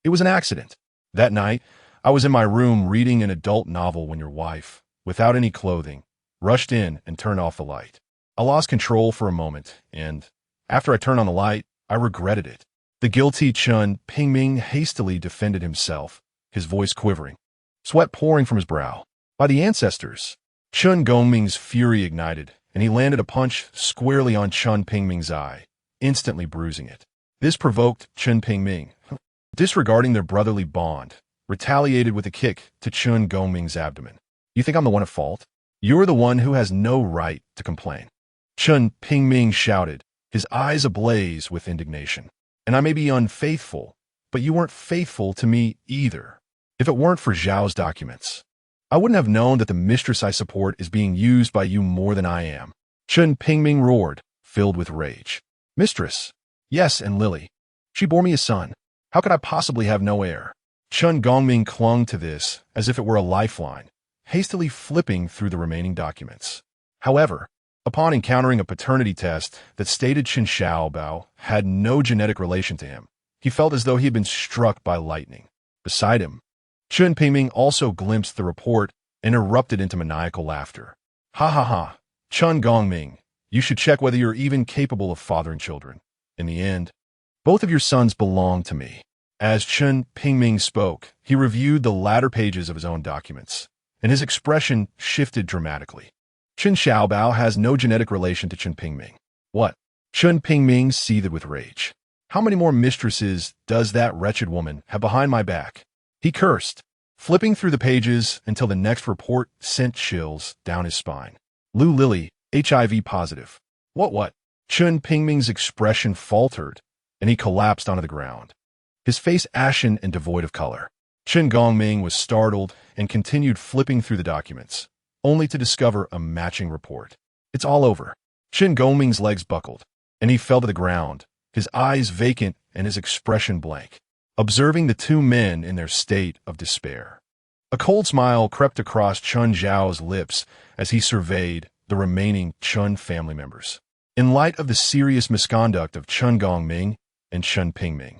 It was an accident. That night, I was in my room reading an adult novel when your wife, without any clothing, rushed in and turned off the light. I lost control for a moment, and after I turned on the light, I regretted it. The guilty Chen Pingming hastily defended himself, his voice quivering, sweat pouring from his brow. By the ancestors! Chen Gongming's fury ignited, and he landed a punch squarely on Chen Pingming's eye, instantly bruising it. This provoked Chen Pingming, disregarding their brotherly bond, retaliated with a kick to Chen Gongming's abdomen. You think I'm the one at fault? You're the one who has no right to complain. Chen Pingming shouted, his eyes ablaze with indignation. And I may be unfaithful, but you weren't faithful to me either. If it weren't for Zhao's documents, I wouldn't have known that the mistress I support is being used by you more than I am. Chen Pingming roared, filled with rage. Mistress? Yes, and Lily. She bore me a son. How could I possibly have no heir? Chen Gongming clung to this as if it were a lifeline, hastily flipping through the remaining documents. However, upon encountering a paternity test that stated Chen Xiao had no genetic relation to him, he felt as though he had been struck by lightning. Beside him, Chen Pingming also glimpsed the report and erupted into maniacal laughter. Ha ha ha, Chen Gongming, you should check whether you're even capable of fathering children. In the end, both of your sons belong to me. As Chen Pingming spoke, he reviewed the latter pages of his own documents, and his expression shifted dramatically. Chen Xiao has no genetic relation to Chen Pingming. What? Chen Pingming seethed with rage. How many more mistresses does that wretched woman have behind my back? He cursed, flipping through the pages until the next report sent chills down his spine. Lu Lily, HIV positive. What? Chen Pingming's expression faltered, and he collapsed onto the ground, his face ashen and devoid of color. Chen Gongming was startled and continued flipping through the documents, only to discover a matching report. It's all over. Chen Gongming's legs buckled, and he fell to the ground, his eyes vacant and his expression blank, observing the two men in their state of despair. A cold smile crept across Chen Xiao's lips as he surveyed the remaining Chen family members. In light of the serious misconduct of Chen Gongming and Chen Pingming,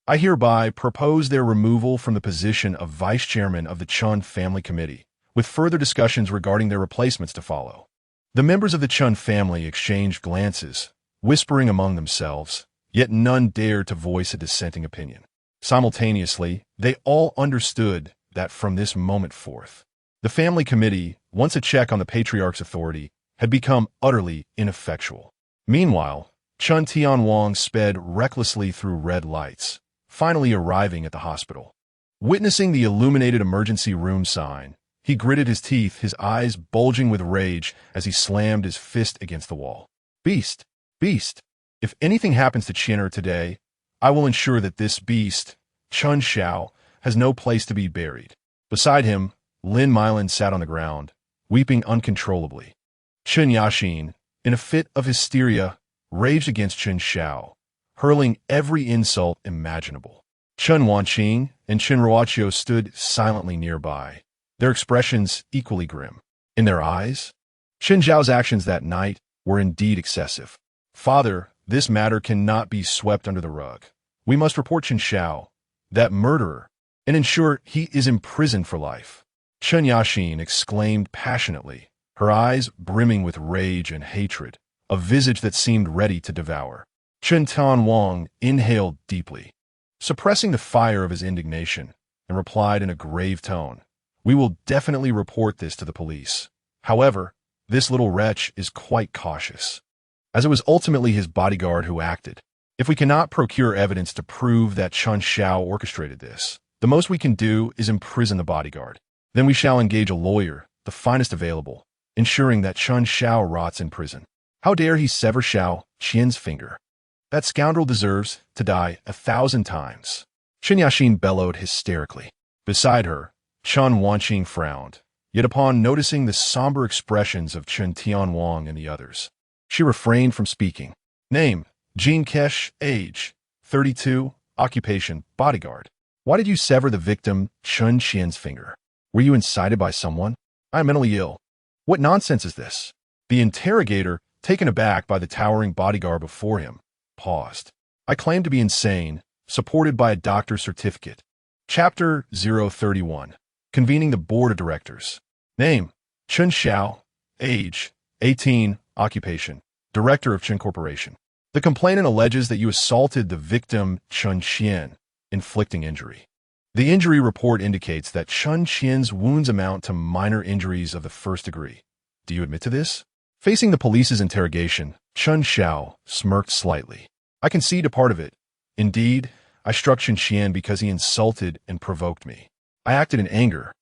I hereby propose their removal from the position of vice chairman of the Chen Family Committee, with further discussions regarding their replacements to follow. The members of the Chen family exchanged glances, whispering among themselves, yet none dared to voice a dissenting opinion. Simultaneously, they all understood that from this moment forth, the family committee, once a check on the patriarch's authority, had become utterly ineffectual. Meanwhile, Chen Tianwang sped recklessly through red lights, finally arriving at the hospital. Witnessing the illuminated emergency room sign, he gritted his teeth, his eyes bulging with rage as he slammed his fist against the wall. Beast! Beast! If anything happens to Chinner today, I will ensure that this beast, Chen Xiao, has no place to be buried. Beside him, Lin Meilan sat on the ground, weeping uncontrollably. Chen Qian, in a fit of hysteria, raged against Chen Xiao, hurling every insult imaginable. Chen Wanqing and Chen Ruoqiu stood silently nearby, their expressions equally grim. In their eyes, Chen Xiao's actions that night were indeed excessive. Father, this matter cannot be swept under the rug. We must report Chen Xiao, that murderer, and ensure he is imprisoned for life. Chen Qian exclaimed passionately, her eyes brimming with rage and hatred, a visage that seemed ready to devour. Chen Tianwang inhaled deeply, suppressing the fire of his indignation, and replied in a grave tone, "We will definitely report this to the police. However, this little wretch is quite cautious, as it was ultimately his bodyguard who acted. If we cannot procure evidence to prove that Chen Xiao orchestrated this, the most we can do is imprison the bodyguard. Then we shall engage a lawyer, the finest available, ensuring that Chen Xiao rots in prison. How dare he sever Xiao Qian's finger? That scoundrel deserves to die 1,000 times." Chen Qian bellowed hysterically. Beside her, Chen Wanqing frowned, yet upon noticing the somber expressions of Chen Tianwang and the others, she refrained from speaking. Name, Jean Kesh, age, 32, occupation, bodyguard. Why did you sever the victim Chen Qian's finger? Were you incited by someone? I am mentally ill. What nonsense is this? The interrogator, taken aback by the towering bodyguard before him, paused. I claim to be insane, supported by a doctor's certificate. Chapter 031. Convening the Board of Directors. Name, Chen Xiao, age, 18, occupation, Director of Chen Corporation. The complainant alleges that you assaulted the victim Chen Qian, inflicting injury. The injury report indicates that Chen Qian's wounds amount to minor injuries of the first degree. Do you admit to this? Facing the police's interrogation, Chen Xiao smirked slightly. I concede a part of it. Indeed, I struck Chen Qian because he insulted and provoked me. I acted in anger,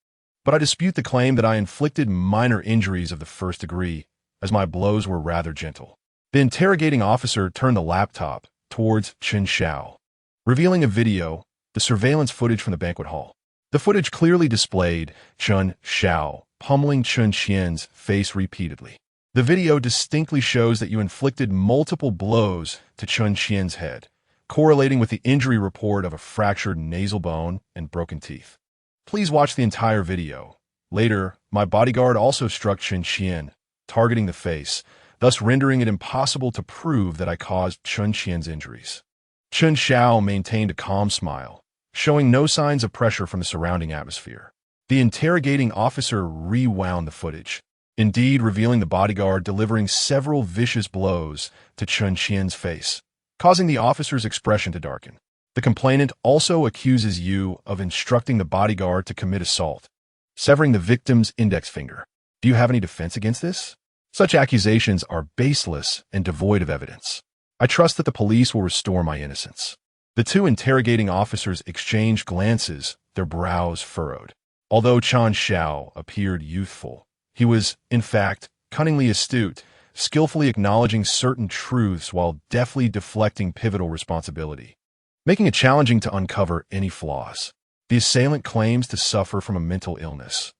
but I dispute the claim that I inflicted minor injuries of the first degree, as my blows were rather gentle. The interrogating officer turned the laptop towards Chen Xiao, revealing a video, the surveillance footage from the banquet hall. The footage clearly displayed Chen Xiao pummeling Chen Qian's face repeatedly. The video distinctly shows that you inflicted multiple blows to Chen Qian's head, correlating with the injury report of a fractured nasal bone and broken teeth. Please watch the entire video. Later, my bodyguard also struck Chen Qian, targeting the face, thus rendering it impossible to prove that I caused Chen Qian's injuries. Chen Xiao maintained a calm smile, showing no signs of pressure from the surrounding atmosphere. The interrogating officer rewound the footage, indeed revealing the bodyguard delivering several vicious blows to Chen Qian's face, causing the officer's expression to darken. The complainant also accuses you of instructing the bodyguard to commit assault, severing the victim's index finger. Do you have any defense against this? Such accusations are baseless and devoid of evidence. I trust that the police will restore my innocence. The two interrogating officers exchanged glances, their brows furrowed. Although Chen Xiao appeared youthful, he was, in fact, cunningly astute, skillfully acknowledging certain truths while deftly deflecting pivotal responsibility, making it challenging to uncover any flaws. The assailant claims to suffer from a mental illness.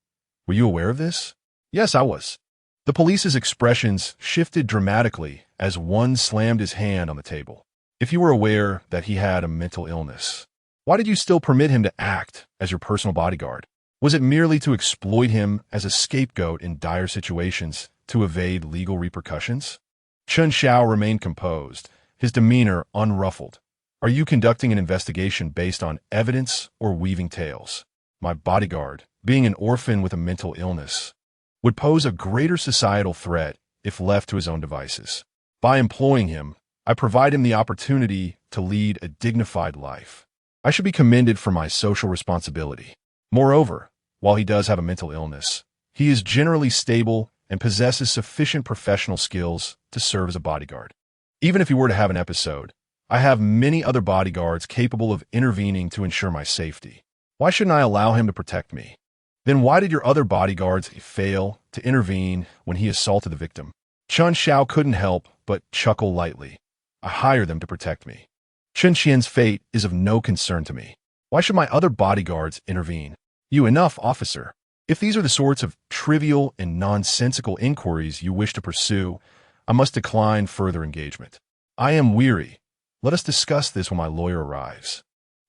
Were you aware of this? Yes, I was. The police's expressions shifted dramatically as one slammed his hand on the table. If you were aware that he had a mental illness, why did you still permit him to act as your personal bodyguard? Was it merely to exploit him as a scapegoat in dire situations to evade legal repercussions? Chen Xiao remained composed, his demeanor unruffled. Are you conducting an investigation based on evidence or weaving tales? My bodyguard, being an orphan with a mental illness, would pose a greater societal threat if left to his own devices. By employing him, I provide him the opportunity to lead a dignified life. I should be commended for my social responsibility. Moreover, while he does have a mental illness, he is generally stable and possesses sufficient professional skills to serve as a bodyguard. Even if he were to have an episode, I have many other bodyguards capable of intervening to ensure my safety. Why shouldn't I allow him to protect me? Then why did your other bodyguards fail to intervene when he assaulted the victim? Chen Xiao couldn't help but chuckle lightly. I hired them to protect me. Chen Qian's fate is of no concern to me. Why should my other bodyguards intervene? You enough, officer. If these are the sorts of trivial and nonsensical inquiries you wish to pursue, I must decline further engagement. I am weary. Let us discuss this when my lawyer arrives.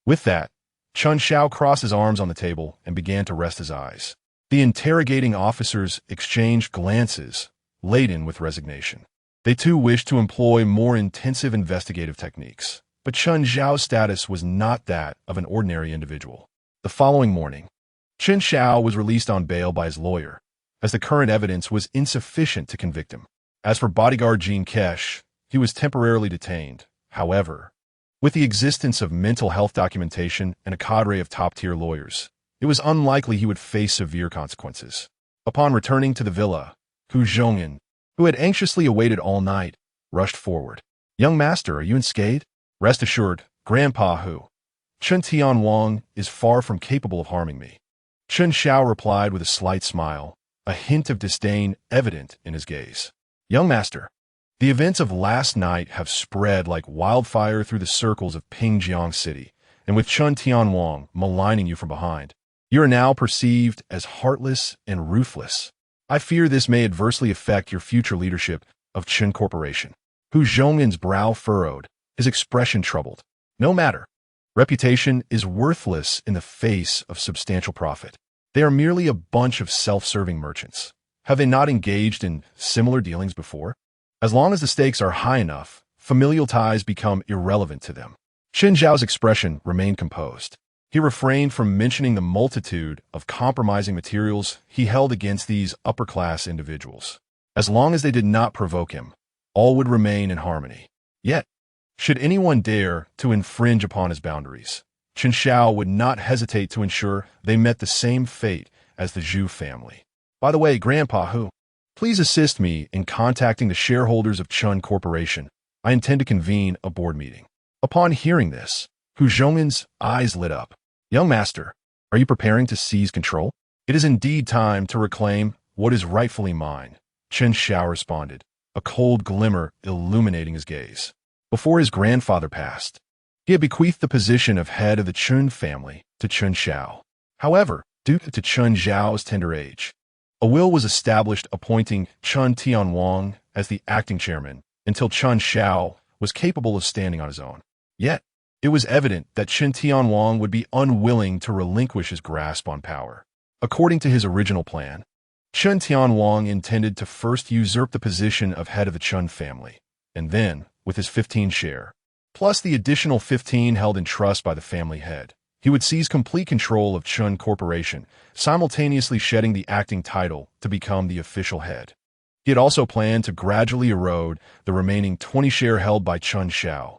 With that, Chen Xiao crossed his arms on the table and began to rest his eyes. The interrogating officers exchanged glances, laden with resignation. They too wished to employ more intensive investigative techniques, but Chen Xiao's status was not that of an ordinary individual. The following morning, Chen Xiao was released on bail by his lawyer, as the current evidence was insufficient to convict him. As for bodyguard Jean Kesh, he was temporarily detained. However, with the existence of mental health documentation and a cadre of top-tier lawyers, it was unlikely he would face severe consequences. Upon returning to the villa, Hu Zhongyan, who had anxiously awaited all night, rushed forward. "Young master, are you unscathed?" "Rest assured, Grandpa Hu. Chen Tianwang is far from capable of harming me." Chen Xiao replied with a slight smile, a hint of disdain evident in his gaze. "Young master, the events of last night have spread like wildfire through the circles of Pingjiang City, and with Chen Tianwang maligning you from behind, you are now perceived as heartless and ruthless. I fear this may adversely affect your future leadership of Chen Corporation." Hu Zhongyan's brow furrowed, his expression troubled. "No matter. Reputation is worthless in the face of substantial profit. They are merely a bunch of self-serving merchants. Have they not engaged in similar dealings before? As long as the stakes are high enough, familial ties become irrelevant to them." Chen Xiao's expression remained composed. He refrained from mentioning the multitude of compromising materials he held against these upper-class individuals. As long as they did not provoke him, all would remain in harmony. Yet, should anyone dare to infringe upon his boundaries, Chen Xiao would not hesitate to ensure they met the same fate as the Zhu family. "By the way, Grandpa Hu, please assist me in contacting the shareholders of Chen Corporation. I intend to convene a board meeting." Upon hearing this, Hu Zhongyan's eyes lit up. "Young master, are you preparing to seize control?" "It is indeed time to reclaim what is rightfully mine," Chen Xiao responded, a cold glimmer illuminating his gaze. Before his grandfather passed, he had bequeathed the position of head of the Chen family to Chen Xiao. However, due to Chen Xiao's tender age, a will was established appointing Chen Tianwang as the acting chairman until Chen Xiao was capable of standing on his own. Yet, it was evident that Chen Tianwang would be unwilling to relinquish his grasp on power. According to his original plan, Chen Tianwang intended to first usurp the position of head of the Chen family, and then, with his 15 share, plus the additional 15 held in trust by the family head, he would seize complete control of Chen Corporation, simultaneously shedding the acting title to become the official head. He had also planned to gradually erode the remaining 20 share held by Chen Xiao,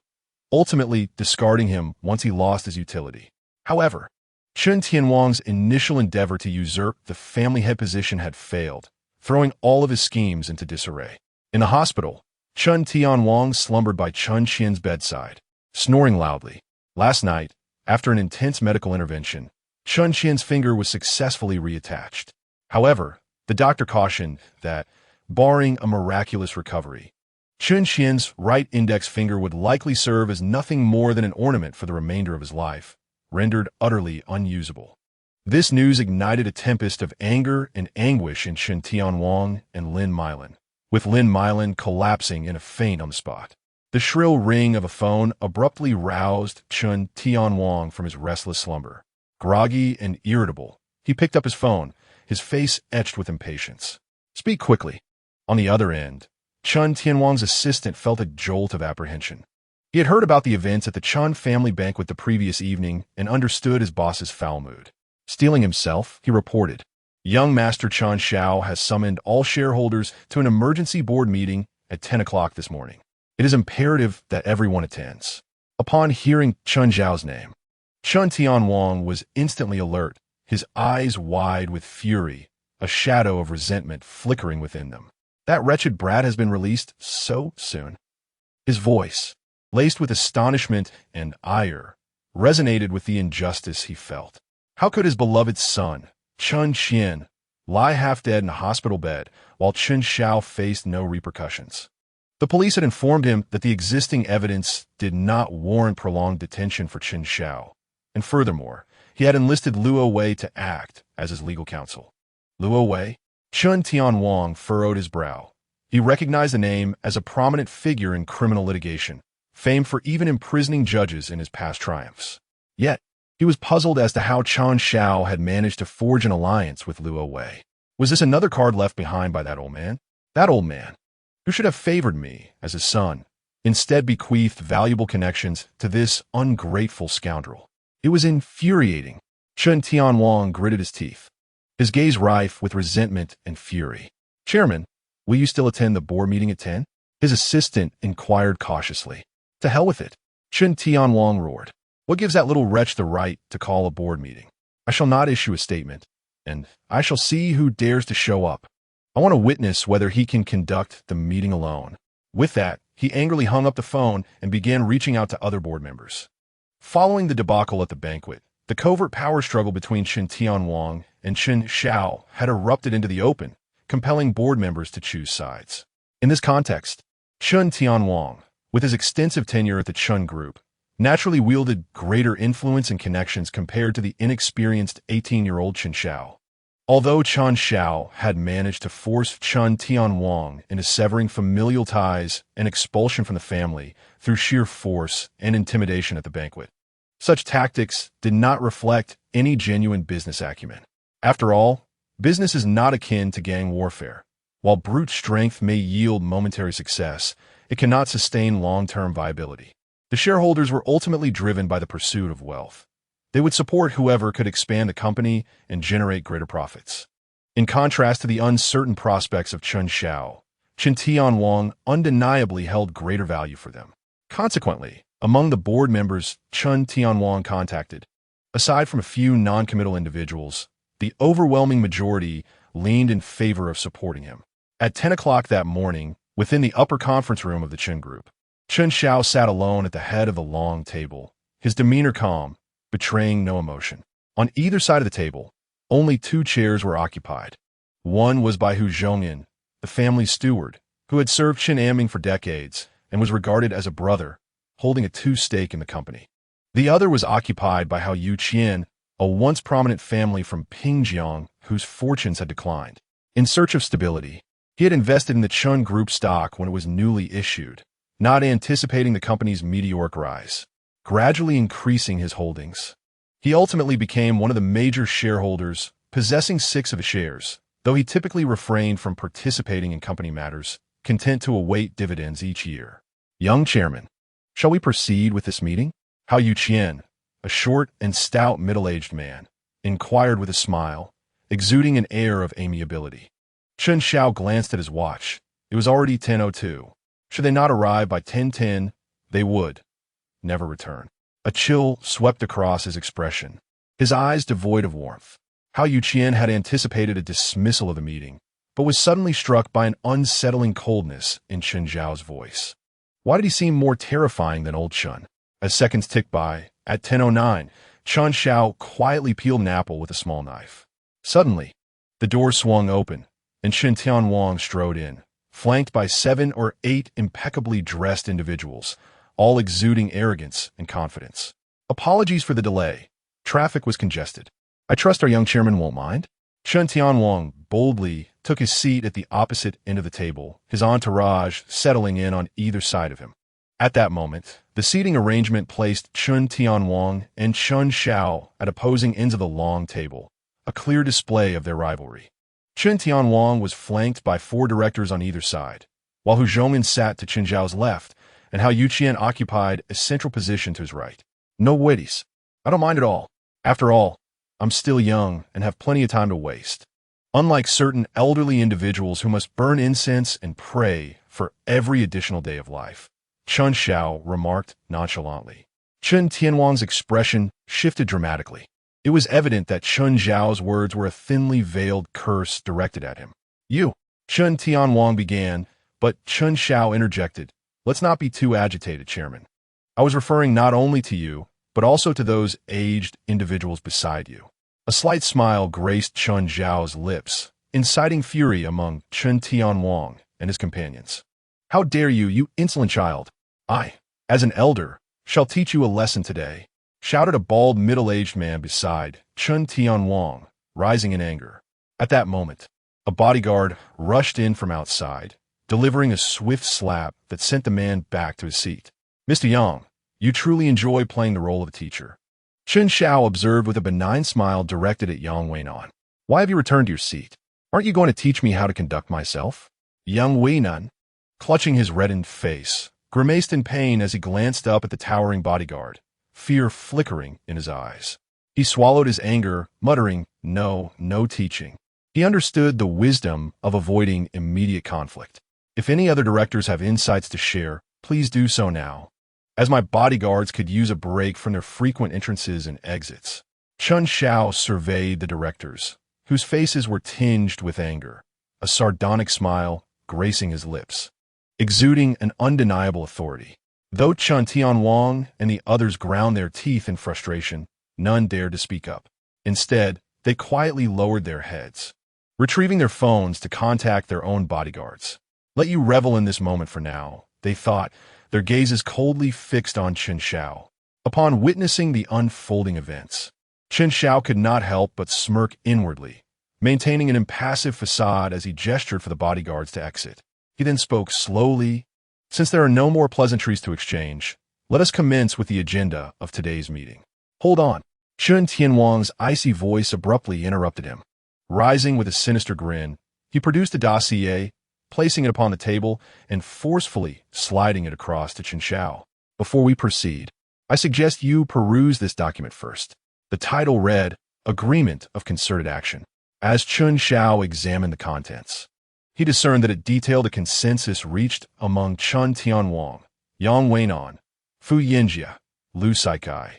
ultimately discarding him once he lost his utility. However, Chen Tianwang's initial endeavor to usurp the family head position had failed, throwing all of his schemes into disarray. In the hospital, Chen Tianwang slumbered by Chen Qian's bedside, snoring loudly. Last night, after an intense medical intervention, Chen Qian's finger was successfully reattached. However, the doctor cautioned that, barring a miraculous recovery, Chen Qian's right index finger would likely serve as nothing more than an ornament for the remainder of his life, rendered utterly unusable. This news ignited a tempest of anger and anguish in Chen Tianwang and Lin Meilan, with Lin Meilan collapsing in a faint on the spot. The shrill ring of a phone abruptly roused Chen Tianwang from his restless slumber. Groggy and irritable, he picked up his phone, his face etched with impatience. "Speak quickly." On the other end, Chen Tianwang's assistant felt a jolt of apprehension. He had heard about the events at the Chen family banquet the previous evening and understood his boss's foul mood. Steeling himself, he reported, "Young Master Chen Xiao has summoned all shareholders to an emergency board meeting at 10 o'clock this morning. It is imperative that everyone attends." Upon hearing Chen Xiao's name, Chen Tianwang was instantly alert, his eyes wide with fury, a shadow of resentment flickering within them. "That wretched brat has been released so soon." His voice, laced with astonishment and ire, resonated with the injustice he felt. How could his beloved son, Chen Qian, lie half dead in a hospital bed while Chen Xiao faced no repercussions? The police had informed him that the existing evidence did not warrant prolonged detention for Chen Xiao, and furthermore, he had enlisted Luo Wei to act as his legal counsel. Luo Wei? Chen Tianwang furrowed his brow. He recognized the name as a prominent figure in criminal litigation, famed for even imprisoning judges in his past triumphs. Yet, he was puzzled as to how Chen Xiao had managed to forge an alliance with Luo Wei. Was this another card left behind by that old man? That old man, who should have favored me as his son, instead bequeathed valuable connections to this ungrateful scoundrel. It was infuriating. Chen Tianwang gritted his teeth, his gaze rife with resentment and fury. Chairman, will you still attend the board meeting at 10? His assistant inquired cautiously. To hell with it, Chen Tianwang roared. What gives that little wretch the right to call a board meeting? I shall not issue a statement, and I shall see who dares to show up. I want to witness whether he can conduct the meeting alone. With that, he angrily hung up the phone and began reaching out to other board members. Following the debacle at the banquet, the covert power struggle between Chen Tianwang and Chen Xiao had erupted into the open, compelling board members to choose sides. In this context, Chen Tianwang, with his extensive tenure at the Chen Group, naturally wielded greater influence and connections compared to the inexperienced 18-year-old Chen Xiao. Although Chen Xiao had managed to force Chen Tianwang into severing familial ties and expulsion from the family through sheer force and intimidation at the banquet, such tactics did not reflect any genuine business acumen. After all, business is not akin to gang warfare. While brute strength may yield momentary success, it cannot sustain long-term viability. The shareholders were ultimately driven by the pursuit of wealth. They would support whoever could expand the company and generate greater profits. In contrast to the uncertain prospects of Chen Xiao, Chen Tianwang undeniably held greater value for them. Consequently, among the board members Chen Tianwang contacted, aside from a few non-committal individuals, the overwhelming majority leaned in favor of supporting him. At 10 o'clock that morning, within the upper conference room of the Chen Group, Chen Xiao sat alone at the head of the long table, his demeanor calm, betraying no emotion. On either side of the table, only 2 chairs were occupied. One was by Hu Zhongyan, the family's steward, who had served Chen Tianwang for decades and was regarded as a brother, holding a 2 stake in the company. The other was occupied by Hao Yuqian, a once prominent family from Pingjiang whose fortunes had declined. In search of stability, he had invested in the Chen Group stock when it was newly issued, not anticipating the company's meteoric rise, gradually increasing his holdings. He ultimately became one of the major shareholders, possessing 6 of the shares, though he typically refrained from participating in company matters, content to await dividends each year. Young chairman, shall we proceed with this meeting? Hao Yuqian, a short and stout middle-aged man, inquired with a smile, exuding an air of amiability. Chen Xiao glanced at his watch. It was already 10:02. Should they not arrive by 10:10, they would never return. A chill swept across his expression, his eyes devoid of warmth. Hao Yuqian had anticipated a dismissal of the meeting, but was suddenly struck by an unsettling coldness in Chen Xiao's voice. Why did he seem more terrifying than old Chen? As seconds ticked by, at 10:09, Chen Xiao quietly peeled an apple with a small knife. Suddenly, the door swung open, and Chen Tianwang strode in, flanked by 7 or 8 impeccably dressed individuals, all exuding arrogance and confidence. Apologies for the delay. Traffic was congested. I trust our young chairman won't mind. Chen Tianwang boldly took his seat at the opposite end of the table, his entourage settling in on either side of him. At that moment, the seating arrangement placed Chen Tianwang and Chen Xiao at opposing ends of the long table, a clear display of their rivalry. Chen Tianwang was flanked by 4 directors on either side, while Hu Zhongyan sat to Chen Xiao's left, and Hao Yuqian occupied a central position to his right. No worries. I don't mind at all. After all, I'm still young and have plenty of time to waste. Unlike certain elderly individuals who must burn incense and pray for every additional day of life, Chen Xiao remarked nonchalantly. Chen Tianwang's expression shifted dramatically. It was evident that Chen Xiao's words were a thinly veiled curse directed at him. You, Chen Tianwang began, but Chen Xiao interjected. Let's not be too agitated, Chairman. I was referring not only to you, but also to those aged individuals beside you. A slight smile graced Chen Xiao's lips, inciting fury among Chen Tianwang and his companions. How dare you, you insolent child! I, as an elder, shall teach you a lesson today, shouted a bald middle-aged man beside Chen Tianwang, rising in anger. At that moment, a bodyguard rushed in from outside, delivering a swift slap that sent the man back to his seat. Mr. Yang, you truly enjoy playing the role of a teacher. Chen Xiao observed with a benign smile directed at Yang Weinan. Why have you returned to your seat? Aren't you going to teach me how to conduct myself? Yang Weinan, clutching his reddened face, grimaced in pain as he glanced up at the towering bodyguard, fear flickering in his eyes. He swallowed his anger, muttering, no teaching. He understood the wisdom of avoiding immediate conflict. If any other directors have insights to share, please do so now, as my bodyguards could use a break from their frequent entrances and exits. Chen Xiao surveyed the directors, whose faces were tinged with anger, a sardonic smile gracing his lips, exuding an undeniable authority. Though Chen Tianwang and the others ground their teeth in frustration, none dared to speak up. Instead, they quietly lowered their heads, retrieving their phones to contact their own bodyguards. Let you revel in this moment for now, they thought, their gazes coldly fixed on Chen Xiao. Upon witnessing the unfolding events, Chen Xiao could not help but smirk inwardly, maintaining an impassive facade as he gestured for the bodyguards to exit. He then spoke slowly. Since there are no more pleasantries to exchange, let us commence with the agenda of today's meeting. Hold on. Chen Tianwang's icy voice abruptly interrupted him. Rising with a sinister grin, he produced a dossier, placing it upon the table and forcefully sliding it across to Chen Xiao. Before we proceed, I suggest you peruse this document first. The title read, Agreement of Concerted Action. As Chen Xiao examined the contents, he discerned that it detailed a consensus reached among Chen Tianwang, Yang Weinan, Fu Yinjia, Lu Saikai,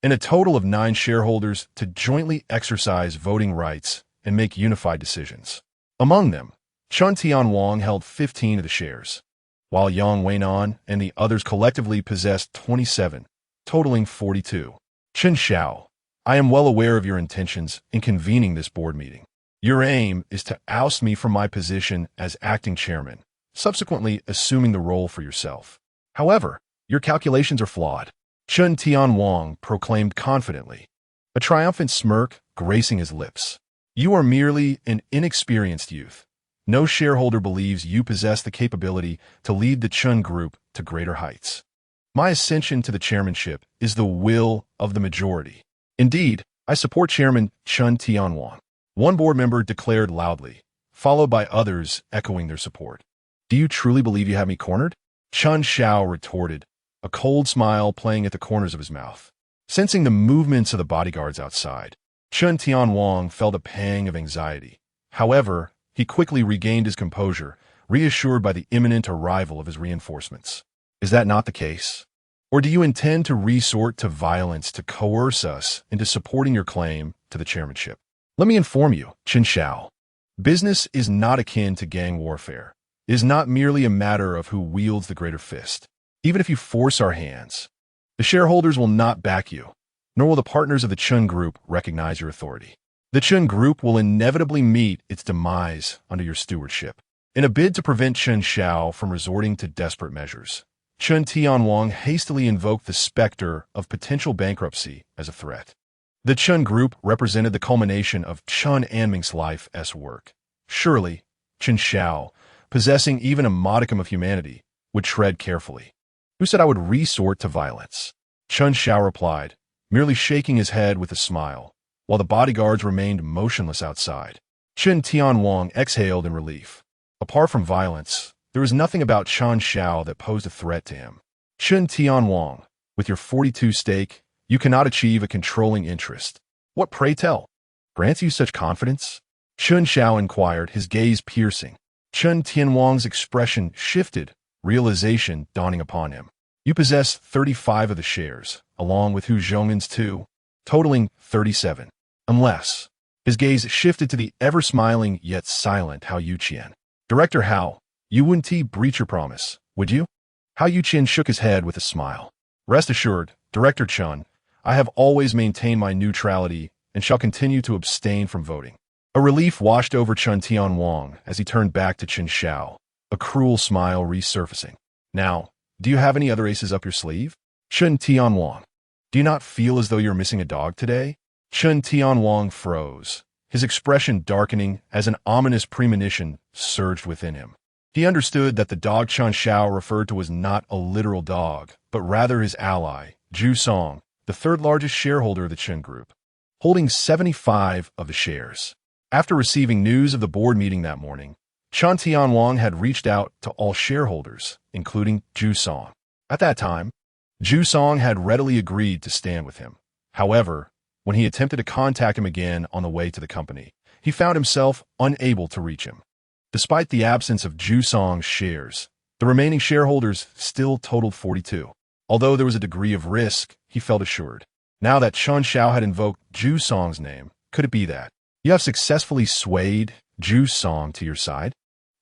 and a total of 9 shareholders to jointly exercise voting rights and make unified decisions. Among them, Chen Tianwang held 15 of the shares, while Yang Weinan and the others collectively possessed 27, totaling 42. Chen Xiao, I am well aware of your intentions in convening this board meeting. Your aim is to oust me from my position as acting chairman, subsequently assuming the role for yourself. However, your calculations are flawed, Chen Tianwang proclaimed confidently, a triumphant smirk gracing his lips. You are merely an inexperienced youth. No shareholder believes you possess the capability to lead the Chen Group to greater heights. My ascension to the chairmanship is the will of the majority. Indeed, I support Chairman Chen Tianwang. One board member declared loudly, followed by others echoing their support. Do you truly believe you have me cornered? Chen Xiao retorted, a cold smile playing at the corners of his mouth. Sensing the movements of the bodyguards outside, Chen Tianwang felt a pang of anxiety. However, he quickly regained his composure, reassured by the imminent arrival of his reinforcements. Is that not the case? Or do you intend to resort to violence to coerce us into supporting your claim to the chairmanship? Let me inform you, Chen Xiao. Business is not akin to gang warfare. It is not merely a matter of who wields the greater fist. Even if you force our hands, the shareholders will not back you, nor will the partners of the Chen Group recognize your authority. The Chen Group will inevitably meet its demise under your stewardship. In a bid to prevent Chen Xiao from resorting to desperate measures, Chen Tianwang hastily invoked the specter of potential bankruptcy as a threat. The Chen Group represented the culmination of Chen Anming's life's work. Surely, Chen Xiao, possessing even a modicum of humanity, would tread carefully. Who said I would resort to violence? Chen Xiao replied, merely shaking his head with a smile, while the bodyguards remained motionless outside. Chen Tianwang exhaled in relief. Apart from violence, there was nothing about Chen Xiao that posed a threat to him. Chen Tianwang, with your 42 stake, you cannot achieve a controlling interest. What, pray tell, grants you such confidence? Chen Xiao inquired, his gaze piercing. Chen Tianwang's expression shifted, realization dawning upon him. You possess 35 of the shares, along with Hu Zhongmen's 2, totaling 37. Unless, his gaze shifted to the ever-smiling yet silent Hao Yuqian. Director Hao, you wouldn't breach your promise, would you? Hao Yuqian shook his head with a smile. Rest assured, Director Chen, I have always maintained my neutrality and shall continue to abstain from voting. A relief washed over Chen Tianwang as he turned back to Chen Xiao, a cruel smile resurfacing. Now, do you have any other aces up your sleeve? Chen Tianwang. Do you not feel as though you're missing a dog today? Chen Tianwang froze, his expression darkening as an ominous premonition surged within him. He understood that the dog Chen Xiao referred to was not a literal dog, but rather his ally, Zhu Song, the third largest shareholder of the Chen Group, holding 75 of the shares. After receiving news of the board meeting that morning, Chen Tianwang had reached out to all shareholders, including Zhu Song. At that time, Zhu Song had readily agreed to stand with him. However, when he attempted to contact him again on the way to the company, he found himself unable to reach him. Despite the absence of Zhu Song's shares, the remaining shareholders still totaled 42. Although there was a degree of risk, he felt assured. Now that Chen Xiao had invoked Zhu Song's name, could it be that you have successfully swayed Zhu Song to your side?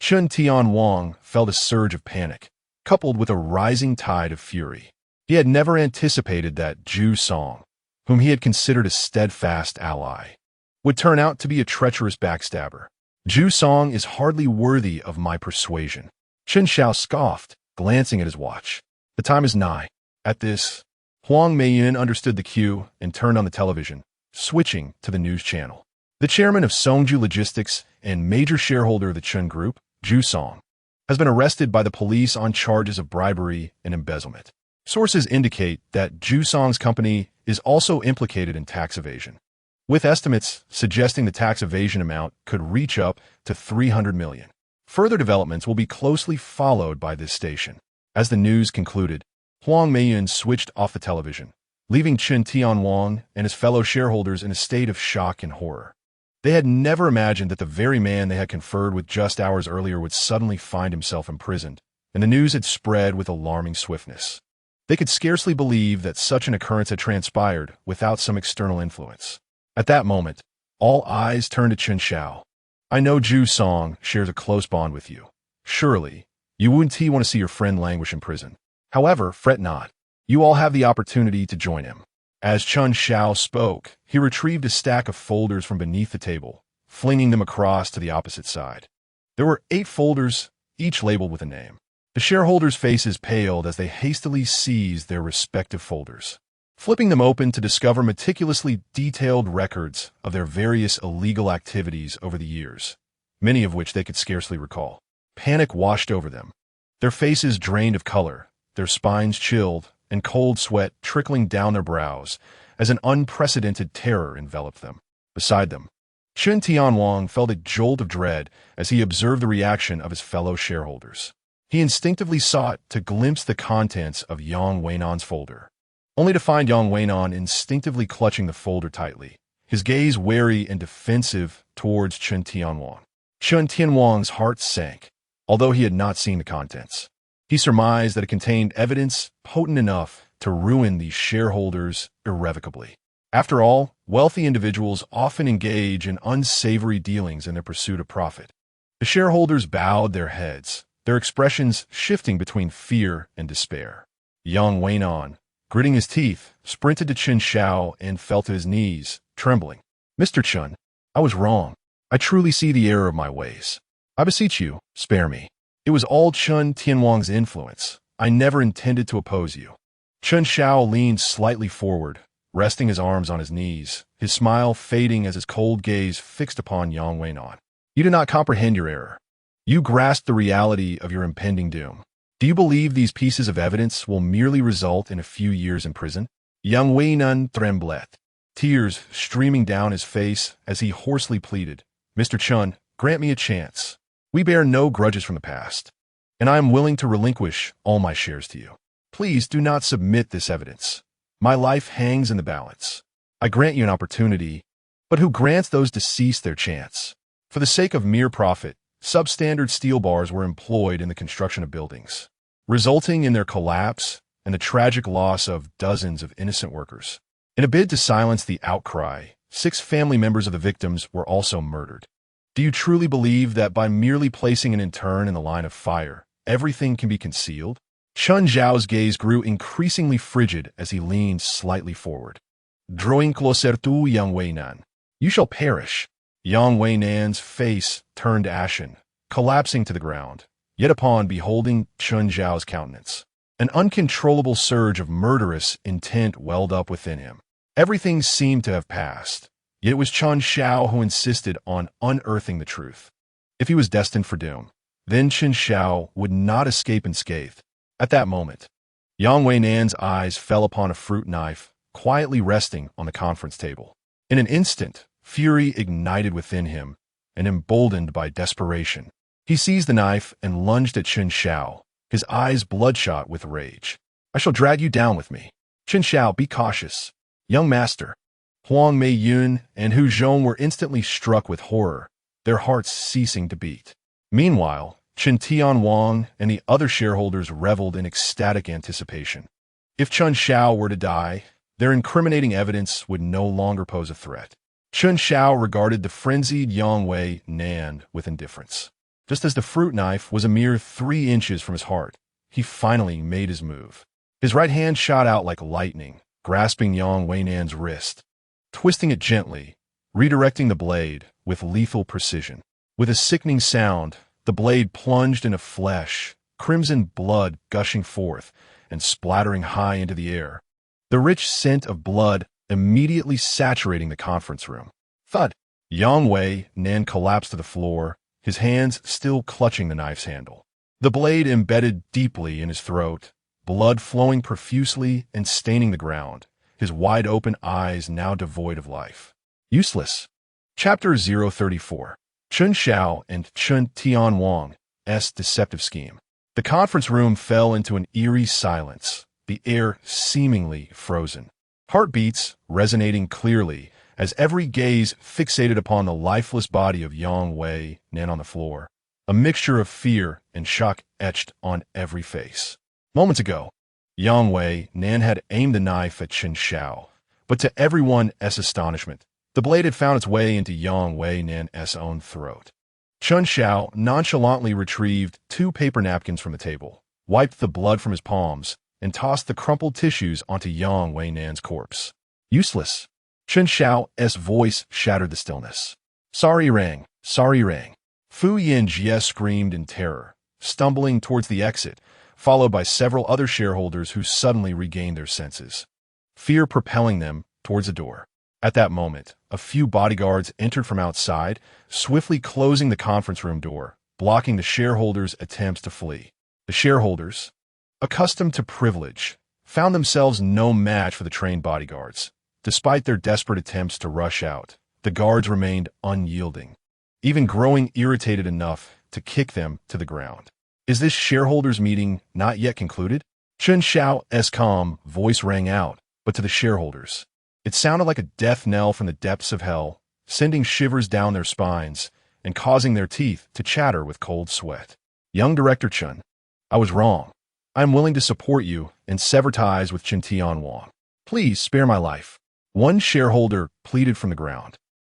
Chen Tianwang felt a surge of panic, coupled with a rising tide of fury. He had never anticipated that Zhu Song, whom he had considered a steadfast ally, would turn out to be a treacherous backstabber. Zhu Song is hardly worthy of my persuasion. Chen Xiao scoffed, glancing at his watch. The time is nigh. At this, Lin Meilan understood the cue and turned on the television, switching to the news channel. The chairman of Songju Logistics and major shareholder of the Chen Group, Zhu Song, has been arrested by the police on charges of bribery and embezzlement. Sources indicate that Zhu Song's company is also implicated in tax evasion, with estimates suggesting the tax evasion amount could reach up to 300 million. Further developments will be closely followed by this station. As the news concluded, Lin Meilan switched off the television, leaving Chen Tianwang and his fellow shareholders in a state of shock and horror. They had never imagined that the very man they had conferred with just hours earlier would suddenly find himself imprisoned, and the news had spread with alarming swiftness. They could scarcely believe that such an occurrence had transpired without some external influence. At that moment, all eyes turned to Chen Xiao. I know Zhu Song shares a close bond with you. Surely, you wouldn't want to see your friend languish in prison. However, fret not. You all have the opportunity to join him. As Chen Xiao spoke, he retrieved a stack of folders from beneath the table, flinging them across to the opposite side. There were 8 folders, each labeled with a name. The shareholders' faces paled as they hastily seized their respective folders, flipping them open to discover meticulously detailed records of their various illegal activities over the years, many of which they could scarcely recall. Panic washed over them. Their faces drained of color, their spines chilled, and cold sweat trickling down their brows as an unprecedented terror enveloped them. Beside them, Chen Tianwang felt a jolt of dread as he observed the reaction of his fellow shareholders. He instinctively sought to glimpse the contents of Yang Weinan's folder, only to find Yang Weinan instinctively clutching the folder tightly, his gaze wary and defensive towards Chen Tianwang. Chen Tianwang's heart sank, although he had not seen the contents. He surmised that it contained evidence potent enough to ruin these shareholders irrevocably. After all, wealthy individuals often engage in unsavory dealings in their pursuit of profit. The shareholders bowed their heads, their expressions shifting between fear and despair. Yang Weinan, gritting his teeth, sprinted to Chen Xiao and fell to his knees, trembling. Mr. Chen, I was wrong. I truly see the error of my ways. I beseech you, spare me. It was all Chen Tianwang's influence. I never intended to oppose you. Chen Xiao leaned slightly forward, resting his arms on his knees, his smile fading as his cold gaze fixed upon Yang Weinan. You do not comprehend your error. You grasp the reality of your impending doom. Do you believe these pieces of evidence will merely result in a few years in prison? Yang Weinan trembled, tears streaming down his face as he hoarsely pleaded, Mr. Chen, grant me a chance. We bear no grudges from the past, and I am willing to relinquish all my shares to you. Please do not submit this evidence. My life hangs in the balance. I grant you an opportunity, but who grants those deceased their chance? For the sake of mere profit, substandard steel bars were employed in the construction of buildings, resulting in their collapse and the tragic loss of dozens of innocent workers. In a bid to silence the outcry, 6 family members of the victims were also murdered. Do you truly believe that by merely placing an intern in the line of fire, everything can be concealed? Chen Xiao's gaze grew increasingly frigid as he leaned slightly forward. Drawing closer to Yang Weinan, you shall perish. Yang Weinan's face turned ashen, collapsing to the ground, Yet upon beholding Chen Xiao's countenance, an uncontrollable surge of murderous intent welled up within him. Everything seemed to have passed, yet it was Chen Xiao who insisted on unearthing the truth. If he was destined for doom, then Chen Xiao would not escape unscathed. At that moment, Yang Wei-Nan's eyes fell upon a fruit knife quietly resting on the conference table. In an instant, fury ignited within him, and emboldened by desperation, he seized the knife and lunged at Chen Xiao, his eyes bloodshot with rage. "I shall drag you down with me. Chen Xiao, be cautious." Young master, Huang Meiyun and Hu Zhong were instantly struck with horror, their hearts ceasing to beat. Meanwhile, Chen Tianwang and the other shareholders reveled in ecstatic anticipation. If Chen Xiao were to die, their incriminating evidence would no longer pose a threat. Chen Xiao regarded the frenzied Yang Wei-Nan with indifference. Just as the fruit knife was a mere 3 inches from his heart, he finally made his move. His right hand shot out like lightning, grasping Yang Wei-Nan's wrist, twisting it gently, redirecting the blade with lethal precision. With a sickening sound, the blade plunged into flesh, crimson blood gushing forth and splattering high into the air, the rich scent of blood immediately saturating the conference room. Thud! Yang Wei-Nan collapsed to the floor, his hands still clutching the knife's handle. The blade embedded deeply in his throat, blood flowing profusely and staining the ground, his wide-open eyes now devoid of life. Useless. Chapter 034. Chen Xiao and Chen Tianwang's deceptive scheme. The conference room fell into an eerie silence, the air seemingly frozen. Heartbeats resonating clearly as every gaze fixated upon the lifeless body of Yang Wei-Nan on the floor, a mixture of fear and shock etched on every face. Moments ago, Yang Wei-Nan had aimed the knife at Chen Xiao, but to everyone's astonishment, the blade had found its way into Yang Wei-Nan's own throat. Chen Xiao nonchalantly retrieved 2 paper napkins from the table, wiped the blood from his palms, and tossed the crumpled tissues onto Yang Wei-Nan's corpse. Useless. Chen Xiao's voice shattered the stillness. Sorry, Rang. Sorry, Rang. Fu Yanjie screamed in terror, stumbling towards the exit, followed by several other shareholders who suddenly regained their senses, fear propelling them towards the door. At that moment, a few bodyguards entered from outside, swiftly closing the conference room door, blocking the shareholders' attempts to flee. The shareholders, accustomed to privilege, found themselves no match for the trained bodyguards. Despite their desperate attempts to rush out, the guards remained unyielding, even growing irritated enough to kick them to the ground. Is this shareholders' meeting not yet concluded? Chen Xiao's calm voice rang out, but to the shareholders, it sounded like a death knell from the depths of hell, sending shivers down their spines and causing their teeth to chatter with cold sweat. Young Director Chen, I was wrong. I am willing to support you and sever ties with Chen Tianwang. Please spare my life. One shareholder pleaded from the ground,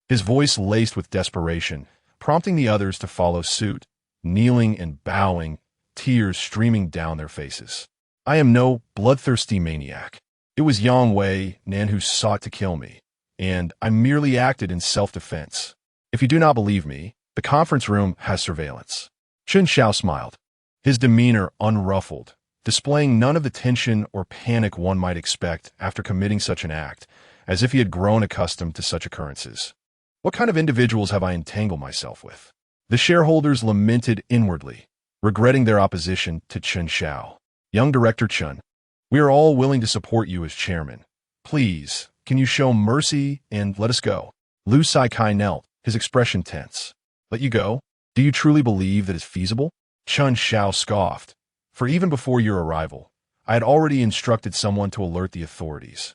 his voice laced with desperation, prompting the others to follow suit, kneeling and bowing, tears streaming down their faces. I am no bloodthirsty maniac. It was Yang Wei-Nan who sought to kill me, and I merely acted in self-defense. If you do not believe me, the conference room has surveillance. Chen Xiao smiled, his demeanor unruffled, displaying none of the tension or panic one might expect after committing such an act, as if he had grown accustomed to such occurrences. What kind of individuals have I entangled myself with? The shareholders lamented inwardly, regretting their opposition to Chen Xiao. Young Director Chen, we are all willing to support you as chairman. Please, can you show mercy and let us go? Lu Saikai knelt, his expression tense. Let you go? Do you truly believe that is feasible? Chen Xiao scoffed. For even before your arrival, I had already instructed someone to alert the authorities.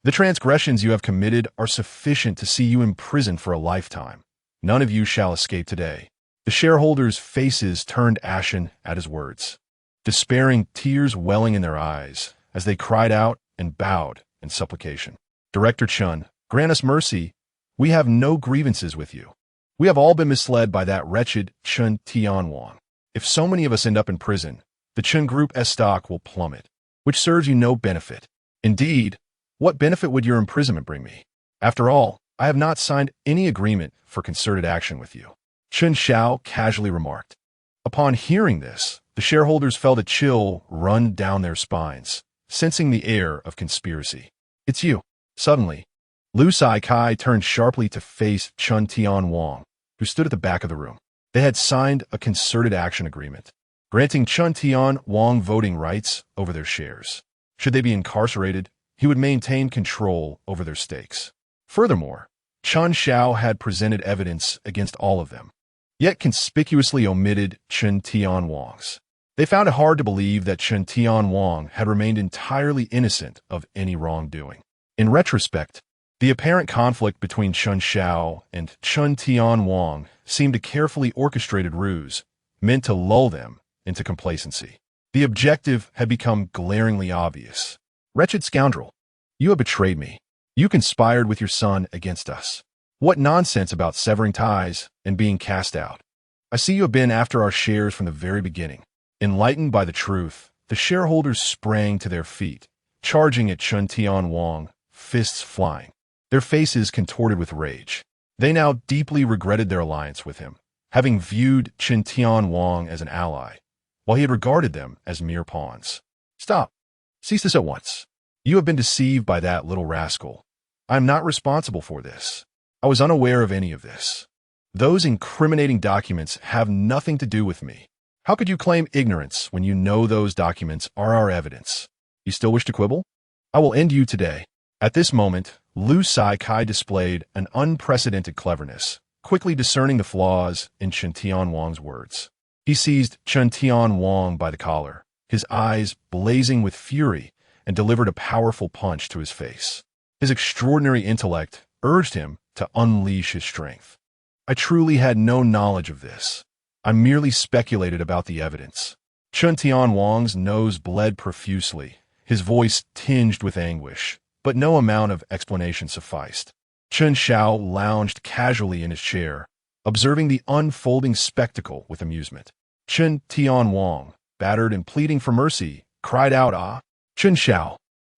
The transgressions you have committed are sufficient to see you imprisoned for a lifetime. None of you shall escape today. The shareholders' faces turned ashen at his words, despairing tears welling in their eyes as they cried out and bowed in supplication. Director Chen, grant us mercy. We have no grievances with you. We have all been misled by that wretched Chen Tianwang. If so many of us end up in prison, the Chen Group's stock will plummet, which serves you no benefit. Indeed, what benefit would your imprisonment bring me? After all, I have not signed any agreement for concerted action with you. Chen Xiao casually remarked. Upon hearing this, the shareholders felt a chill run down their spines, sensing the air of conspiracy. "It's you." Suddenly, Lu Saikai turned sharply to face Chen Tianwang, who stood at the back of the room. They had signed a concerted action agreement, granting Chen Tianwang voting rights over their shares. Should they be incarcerated, he would maintain control over their stakes. Furthermore, Chen Xiao had presented evidence against all of them, yet conspicuously omitted Chen Tianwang's. They found it hard to believe that Chen Tianwang had remained entirely innocent of any wrongdoing. In retrospect, the apparent conflict between Chen Xiao and Chen Tianwang seemed a carefully orchestrated ruse meant to lull them into complacency. The objective had become glaringly obvious. "Wretched scoundrel, you have betrayed me. You conspired with your son against us. What nonsense about severing ties and being cast out. I see you have been after our shares from the very beginning." Enlightened by the truth, the shareholders sprang to their feet, charging at Chen Tianwang, fists flying, their faces contorted with rage. They now deeply regretted their alliance with him, having viewed Chen Tianwang as an ally, while he had regarded them as mere pawns. "Stop. Cease this at once. You have been deceived by that little rascal. I am not responsible for this. I was unaware of any of this. Those incriminating documents have nothing to do with me. How could you claim ignorance when you know those documents are our evidence? You still wish to quibble? I will end you today." At this moment, Lu Saikai displayed an unprecedented cleverness, quickly discerning the flaws in Chen Tianwang's words. He seized Chen Tianwang by the collar, his eyes blazing with fury, and delivered a powerful punch to his face. His extraordinary intellect urged him to unleash his strength. "I truly had no knowledge of this. I merely speculated about the evidence." Chen Tianwang's nose bled profusely, his voice tinged with anguish, but no amount of explanation sufficed. Chen Xiao lounged casually in his chair, observing the unfolding spectacle with amusement. Chen Tianwang, battered and pleading for mercy, cried out, "Ah, Chen Xiao,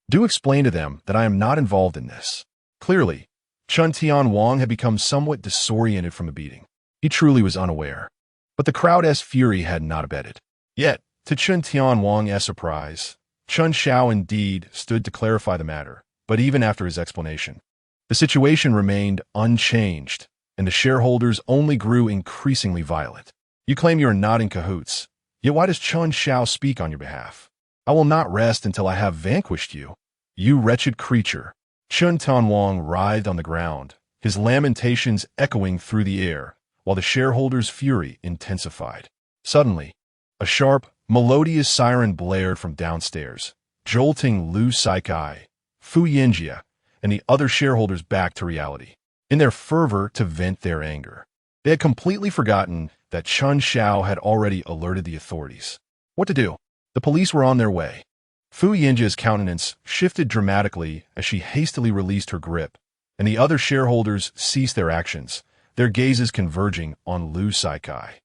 do explain to them that I am not involved in this." Clearly, Chen Tianwang had become somewhat disoriented from the beating. He truly was unaware. But the crowd's fury had not abated. Yet, to Chen Tianwang's surprise, Chen Xiao indeed stood to clarify the matter, but even after his explanation, the situation remained unchanged, and the shareholders only grew increasingly violent. "You claim you are not in cahoots, yet why does Chen Xiao speak on your behalf? I will not rest until I have vanquished you, you wretched creature." Chen Tianwang writhed on the ground, his lamentations echoing through the air, while the shareholders' fury intensified. Suddenly, a sharp, melodious siren blared from downstairs, jolting Lu Saikai, Fu Yinjia, and the other shareholders back to reality. In their fervor to vent their anger, they had completely forgotten that Chen Xiao had already alerted the authorities. What to do? The police were on their way. Fu Yinjia's countenance shifted dramatically as she hastily released her grip, and the other shareholders ceased their actions, their gazes converging on Lu Saikai.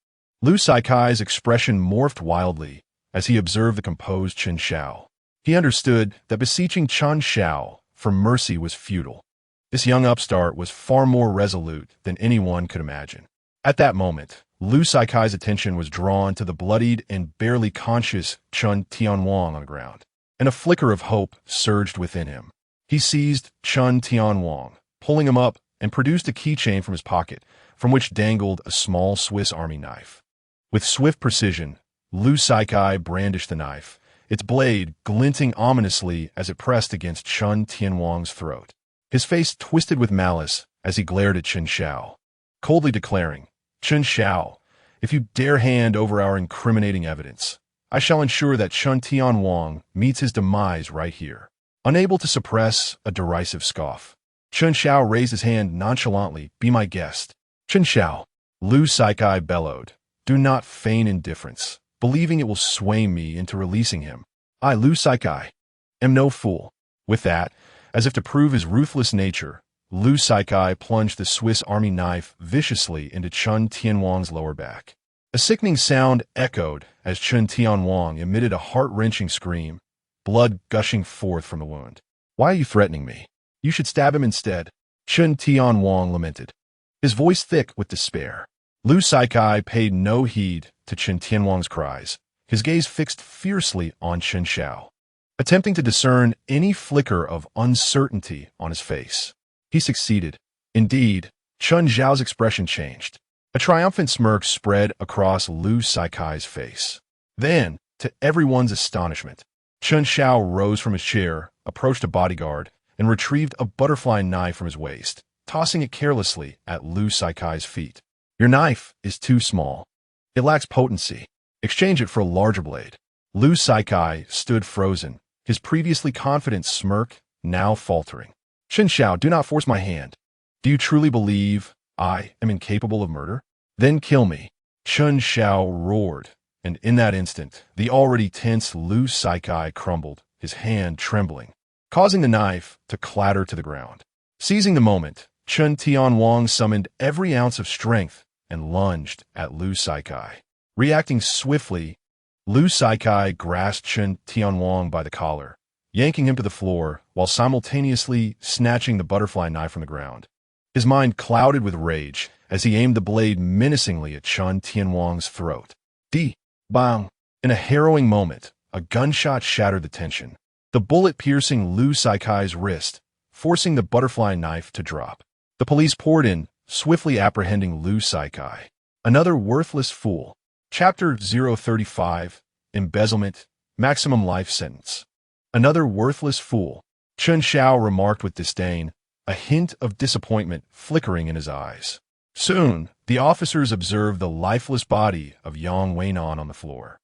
Lu Saikai's expression morphed wildly as he observed the composed Chen Xiao. He understood that beseeching Chen Xiao for mercy was futile. This young upstart was far more resolute than anyone could imagine. At that moment, Lu Saikai's attention was drawn to the bloodied and barely conscious Chen Tianwang on the ground, and a flicker of hope surged within him. He seized Chen Tianwang, pulling him up, and produced a keychain from his pocket, from which dangled a small Swiss Army knife. With swift precision, Lu Saikai brandished the knife, its blade glinting ominously as it pressed against Chen Tianwang's throat. His face twisted with malice as he glared at Chen Xiao, coldly declaring, "Chen Xiao, if you dare hand over our incriminating evidence, I shall ensure that Chen Tianwang meets his demise right here." Unable to suppress a derisive scoff, Chen Xiao raised his hand nonchalantly. "Be my guest." "Chen Xiao," Lu Saikai bellowed, "do not feign indifference, believing it will sway me into releasing him. I, Lu Saikai, am no fool." With that, as if to prove his ruthless nature, Lu Saikai plunged the Swiss Army knife viciously into Chen Tianwang's lower back. A sickening sound echoed as Chen Tianwang emitted a heart-wrenching scream, blood gushing forth from the wound. "Why are you threatening me? You should stab him instead," Chen Tianwang lamented, his voice thick with despair. Lu Saikai paid no heed to Chen Tianwang's cries, his gaze fixed fiercely on Chen Xiao, attempting to discern any flicker of uncertainty on his face. He succeeded. Indeed, Chen Xiao's expression changed. A triumphant smirk spread across Lu Saikai's face. Then, to everyone's astonishment, Chen Xiao rose from his chair, approached a bodyguard, and retrieved a butterfly knife from his waist, tossing it carelessly at Lu Saikai's feet. Your knife is too small. It lacks potency. Exchange it for a larger blade. Lu Saikai stood frozen, his previously confident smirk now faltering. Chen Xiao, do not force my hand. Do you truly believe I am incapable of murder? Then kill me. Chen Xiao roared, and in that instant, the already tense Lu Saikai crumbled, his hand trembling, causing the knife to clatter to the ground. Seizing the moment, Chen Tianwang summoned every ounce of strength and lunged at Lu Saikai. Reacting swiftly, Lu Saikai grasped Chen Tianwang by the collar, yanking him to the floor while simultaneously snatching the butterfly knife from the ground. His mind clouded with rage as he aimed the blade menacingly at Chen Tianwang's throat. Bang! In a harrowing moment, a gunshot shattered the tension, the bullet piercing Lu Saikai's wrist, forcing the butterfly knife to drop. The police poured in, swiftly apprehending Lu Saikai. Another worthless fool. Chapter 035, Embezzlement, Maximum Life Sentence. Another worthless fool. Chen Xiao remarked with disdain, a hint of disappointment flickering in his eyes. Soon, the officers observed the lifeless body of Yang Weinan on the floor,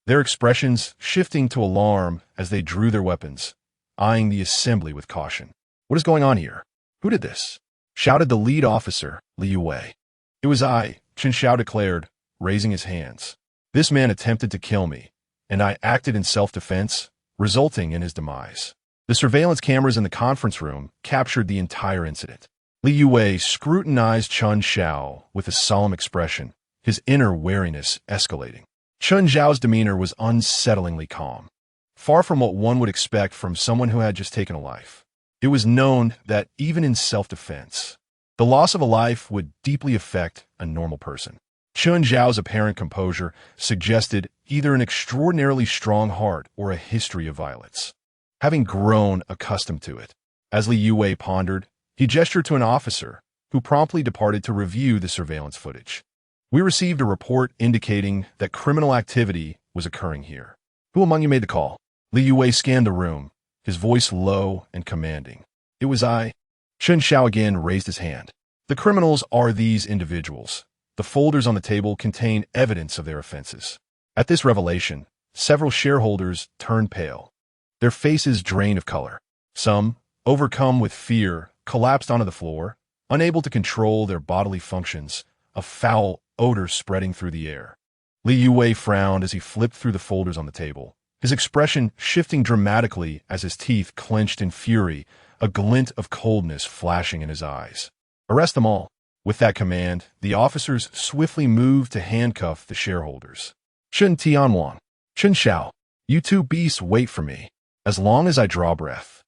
their expressions shifting to alarm as they drew their weapons, eyeing the assembly with caution. What is going on here? Who did this? Shouted the lead officer, Li Wei. It was I, Chen Xiao declared, raising his hands. This man attempted to kill me, and I acted in self-defense, resulting in his demise. The surveillance cameras in the conference room captured the entire incident. Li Wei scrutinized Chen Xiao with a solemn expression, his inner wariness escalating. Chen Xiao's demeanor was unsettlingly calm, far from what one would expect from someone who had just taken a life. It was known that even in self-defense, the loss of a life would deeply affect a normal person. Chen Xiao's apparent composure suggested either an extraordinarily strong heart or a history of violence. Having grown accustomed to it, as Li Wei pondered, he gestured to an officer, who promptly departed to review the surveillance footage. We received a report indicating that criminal activity was occurring here. Who among you made the call? Li Wei scanned the room, his voice low and commanding. It was I. Chen Xiao again raised his hand. The criminals are these individuals. The folders on the table contain evidence of their offenses. At this revelation, several shareholders turned pale, their faces drained of color. Some, overcome with fear, collapsed onto the floor, unable to control their bodily functions, a foul odor spreading through the air. Li Wei frowned as he flipped through the folders on the table, his expression shifting dramatically as his teeth clenched in fury, a glint of coldness flashing in his eyes. Arrest them all. With that command, the officers swiftly moved to handcuff the shareholders. Chen Tianwang, Chen Xiao, you two beasts wait for me. As long as I draw breath,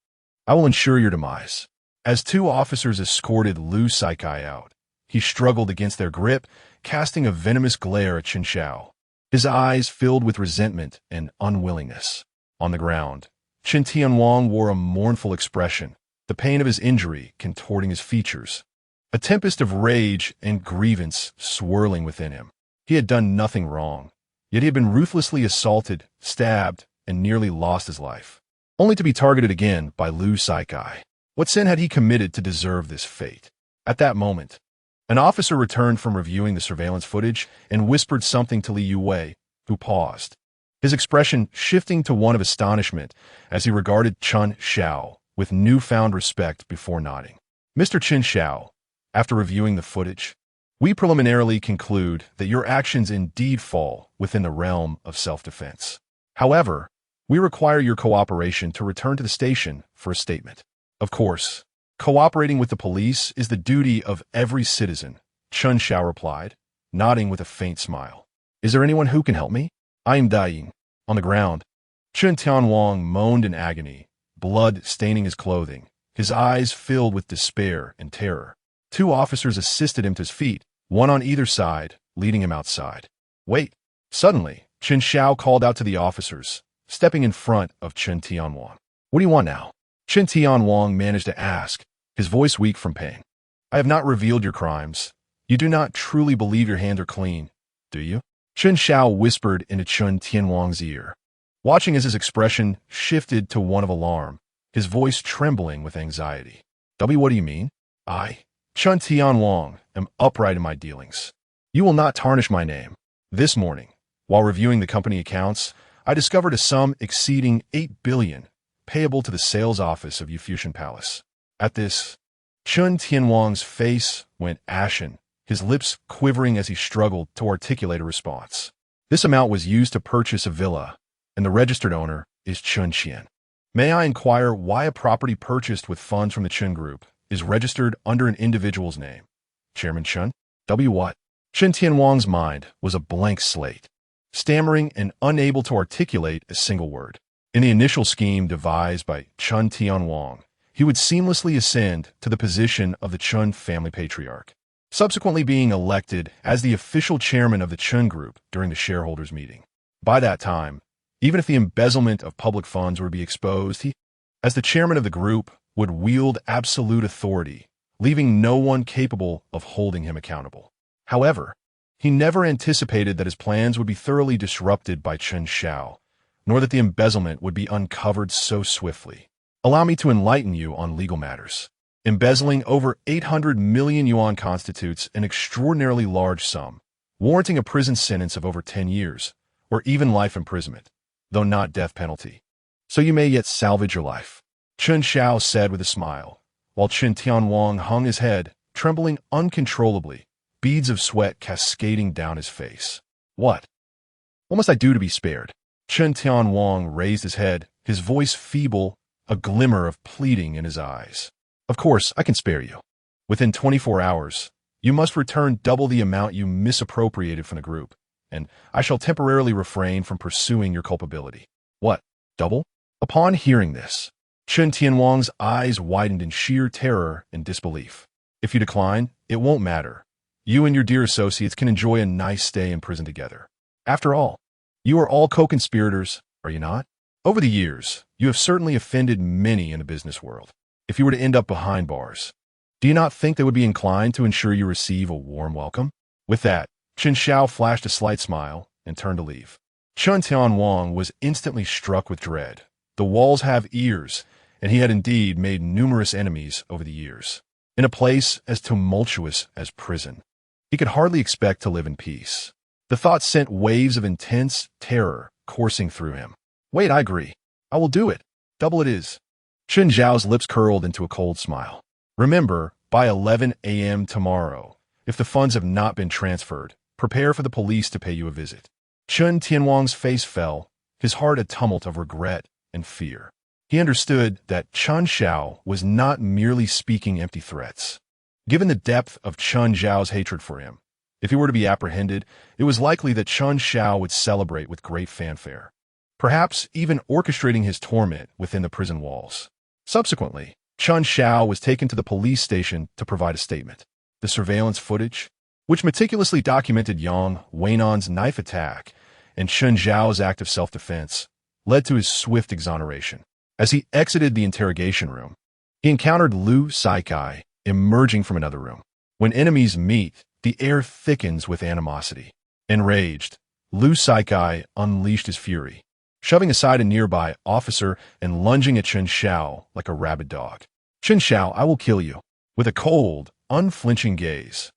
I will ensure your demise. As two officers escorted Lu Saikai out, he struggled against their grip, casting a venomous glare at Chen Xiao, his eyes filled with resentment and unwillingness. On the ground, Chen Tianwang wore a mournful expression, the pain of his injury contorting his features, a tempest of rage and grievance swirling within him. He had done nothing wrong, yet he had been ruthlessly assaulted, stabbed, and nearly lost his life, only to be targeted again by Lu Saikai. What sin had he committed to deserve this fate? At that moment, an officer returned from reviewing the surveillance footage and whispered something to Li Wei, who paused, his expression shifting to one of astonishment as he regarded Chen Xiao with newfound respect before nodding. Mr. Chen Xiao, after reviewing the footage, we preliminarily conclude that your actions indeed fall within the realm of self-defense. However, we require your cooperation to return to the station for a statement. Of course, cooperating with the police is the duty of every citizen, Chen Xiao replied, nodding with a faint smile. Is there anyone who can help me? I am dying. On the ground, Chen Tianwang moaned in agony, blood staining his clothing, his eyes filled with despair and terror. Two officers assisted him to his feet, one on either side, leading him outside. Wait! Suddenly, Chen Xiao called out to the officers, stepping in front of Chen Tianwang. What do you want now? Chen Tianwang managed to ask, his voice weak from pain. I have not revealed your crimes. You do not truly believe your hands are clean, do you? Chen Xiao whispered into Chen Tianwang's ear, watching as his expression shifted to one of alarm, his voice trembling with anxiety. What do you mean? I, Chen Tianwang, am upright in my dealings. You will not tarnish my name. This morning, while reviewing the company accounts, I discovered a sum exceeding 8 billion payable to the sales office of Yufutian Palace. At this, Chen Tianwang's face went ashen, his lips quivering as he struggled to articulate a response. This amount was used to purchase a villa, and the registered owner is Chen Qian. May I inquire why a property purchased with funds from the Chen Group is registered under an individual's name? Chairman Chen? What? Chen Tianwang's mind was a blank slate, stammering and unable to articulate a single word. In the initial scheme devised by Chen Tianwang, he would seamlessly ascend to the position of the Chen family patriarch, subsequently being elected as the official chairman of the Chen Group during the shareholders' meeting. By that time, even if the embezzlement of public funds were to be exposed, he, as the chairman of the group, would wield absolute authority, leaving no one capable of holding him accountable. However, he never anticipated that his plans would be thoroughly disrupted by Chen Xiao, nor that the embezzlement would be uncovered so swiftly. Allow me to enlighten you on legal matters. Embezzling over 800 million yuan constitutes an extraordinarily large sum, warranting a prison sentence of over 10 years, or even life imprisonment, though not death penalty. So you may yet salvage your life, Chen Xiao said with a smile, while Chen Tianwang hung his head, trembling uncontrollably, beads of sweat cascading down his face. What must I do to be spared? Chen Tianwang raised his head, his voice feeble, a glimmer of pleading in his eyes. Of course, I can spare you. Within 24 hours, you must return double the amount you misappropriated from the group, and I shall temporarily refrain from pursuing your culpability. What? Double? Upon hearing this, Chen Tianwang's eyes widened in sheer terror and disbelief. If you decline, it won't matter. You and your dear associates can enjoy a nice stay in prison together. After all, you are all co-conspirators, are you not? Over the years, you have certainly offended many in the business world. If you were to end up behind bars, do you not think they would be inclined to ensure you receive a warm welcome? With that, Chen Xiao flashed a slight smile and turned to leave. Chen Tianwang was instantly struck with dread. The walls have ears, and he had indeed made numerous enemies over the years. In a place as tumultuous as prison, he could hardly expect to live in peace. The thought sent waves of intense terror coursing through him. Wait, I agree. I will do it. Double it is. Chen Xiao's lips curled into a cold smile. Remember, by 11 a.m. tomorrow, if the funds have not been transferred, prepare for the police to pay you a visit. Chen Tianwang's face fell, his heart a tumult of regret and fear. He understood that Chen Xiao was not merely speaking empty threats. Given the depth of Chen Xiao's hatred for him, if he were to be apprehended, it was likely that Chen Xiao would celebrate with great fanfare, perhaps even orchestrating his torment within the prison walls. Subsequently, Chen Xiao was taken to the police station to provide a statement. The surveillance footage, which meticulously documented Yang Weinan's knife attack and Chen Xiao's act of self-defense, led to his swift exoneration. As he exited the interrogation room, he encountered Lu Saikai emerging from another room. When enemies meet, the air thickens with animosity. Enraged, Lu Saikai unleashed his fury, shoving aside a nearby officer and lunging at Chen Xiao like a rabid dog. Chen Xiao, I will kill you. With a cold, unflinching gaze,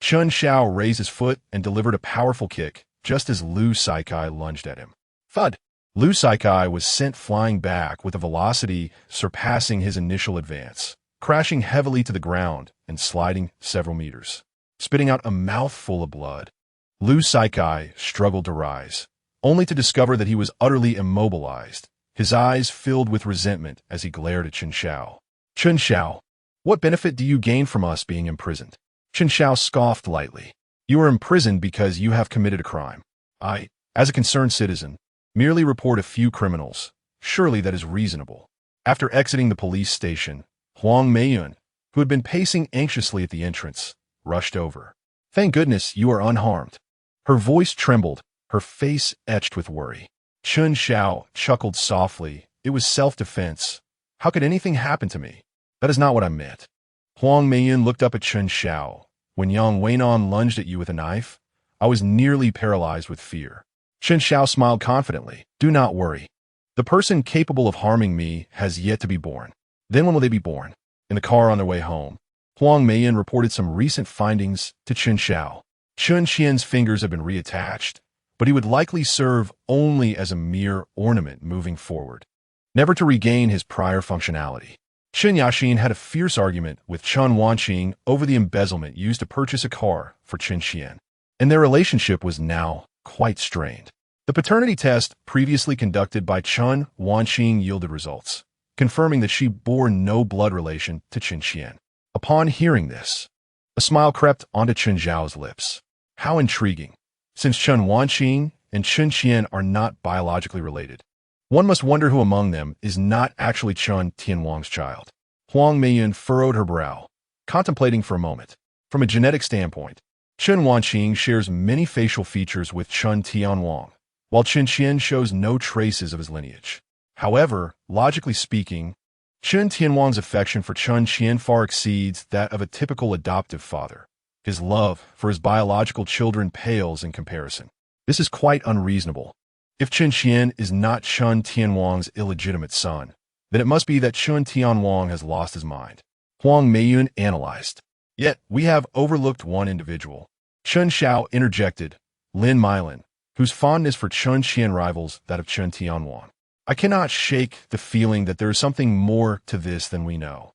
Chen Xiao raised his foot and delivered a powerful kick just as Lu Saikai lunged at him. Thud! Lu Saikai was sent flying back with a velocity surpassing his initial advance, crashing heavily to the ground and sliding several meters. Spitting out a mouthful of blood, Lu Saikai struggled to rise, only to discover that he was utterly immobilized, his eyes filled with resentment as he glared at Chen Xiao. Chen Xiao, what benefit do you gain from us being imprisoned? Chen Xiao scoffed lightly. You are imprisoned because you have committed a crime. I, as a concerned citizen, merely report a few criminals. Surely that is reasonable. After exiting the police station, Lin Meilan, who had been pacing anxiously at the entrance, rushed over. Thank goodness you are unharmed. Her voice trembled, her face etched with worry. Chen Xiao chuckled softly. It was self-defense. How could anything happen to me? That is not what I meant. Lin Meilan looked up at Chen Xiao. When Yang Weinan lunged at you with a knife, I was nearly paralyzed with fear. Chen Xiao smiled confidently. Do not worry. The person capable of harming me has yet to be born. Then when will they be born? In the car on their way home. Lin Meilan reported some recent findings to Chen Xiao. Chen Qian's fingers have been reattached, but he would likely serve only as a mere ornament moving forward, never to regain his prior functionality. Chen Yaxin had a fierce argument with Chen Wanqing over the embezzlement used to purchase a car for Chen Qian, and their relationship was now quite strained. The paternity test previously conducted by Chen Wanqing yielded results, confirming that she bore no blood relation to Chen Qian. Upon hearing this, a smile crept onto Chen Xiao's lips. How intriguing. Since Chen Wanqing and Chen Qian are not biologically related, one must wonder who among them is not actually Chen Tianwang's child. Lin Meilan furrowed her brow, contemplating for a moment. From a genetic standpoint, Chen Wanqing shares many facial features with Chen Tianwang, while Chen Qian shows no traces of his lineage. However, logically speaking, Chen Tianwang's affection for Chen Qian far exceeds that of a typical adoptive father. His love for his biological children pales in comparison. This is quite unreasonable. If Chen Qian is not Chen Tianwang's illegitimate son, then it must be that Chen Tianwang has lost his mind. Lin Meilan analyzed. Yet, we have overlooked one individual. Chen Xiao interjected, Lin Meilan, whose fondness for Chen Qian rivals that of Chen Tianwang. I cannot shake the feeling that there is something more to this than we know.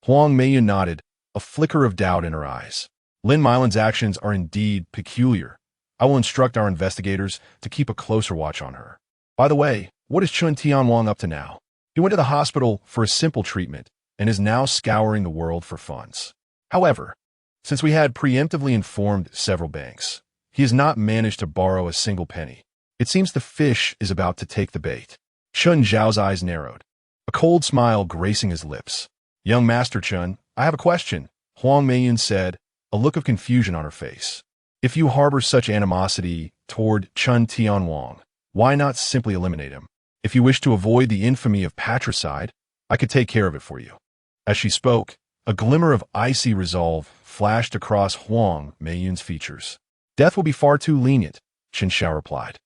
Lin Meilan nodded, a flicker of doubt in her eyes. Lin Meilan's actions are indeed peculiar. I will instruct our investigators to keep a closer watch on her. By the way, what is Chen Tianwang up to now? He went to the hospital for a simple treatment and is now scouring the world for funds. However, since we had preemptively informed several banks, he has not managed to borrow a single penny. It seems the fish is about to take the bait. Chen Xiao's eyes narrowed, a cold smile gracing his lips. Young Master Chen, I have a question, Lin Meilan said, a look of confusion on her face. If you harbor such animosity toward Chen Tianwang, why not simply eliminate him? If you wish to avoid the infamy of patricide, I could take care of it for you. As she spoke, a glimmer of icy resolve flashed across Lin Meilan's features. Death will be far too lenient, Chen Xiao replied.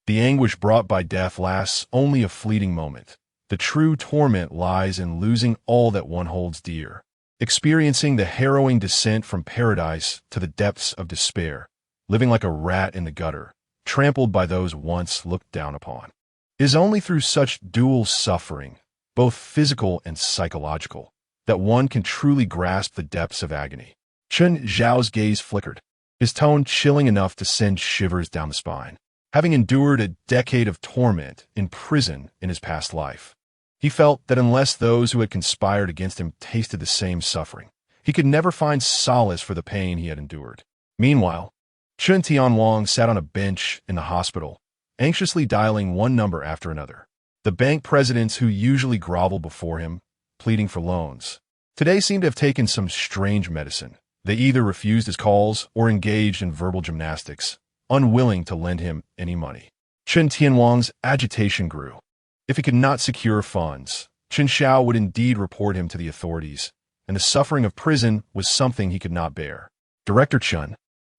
The anguish brought by death lasts only a fleeting moment. The true torment lies in losing all that one holds dear, experiencing the harrowing descent from paradise to the depths of despair, living like a rat in the gutter, trampled by those once looked down upon. It is only through such dual suffering, both physical and psychological, that one can truly grasp the depths of agony. Chen Xiao's gaze flickered, his tone chilling enough to send shivers down the spine. Having endured a decade of torment in prison in his past life, he felt that unless those who had conspired against him tasted the same suffering, he could never find solace for the pain he had endured. Meanwhile, Chen Tianwang sat on a bench in the hospital, anxiously dialing one number after another. The bank presidents who usually groveled before him, pleading for loans, today seemed to have taken some strange medicine. They either refused his calls or engaged in verbal gymnastics, unwilling to lend him any money. Chen Tianwang's agitation grew. If he could not secure funds, Chen Xiao would indeed report him to the authorities, and the suffering of prison was something he could not bear. Director Chen,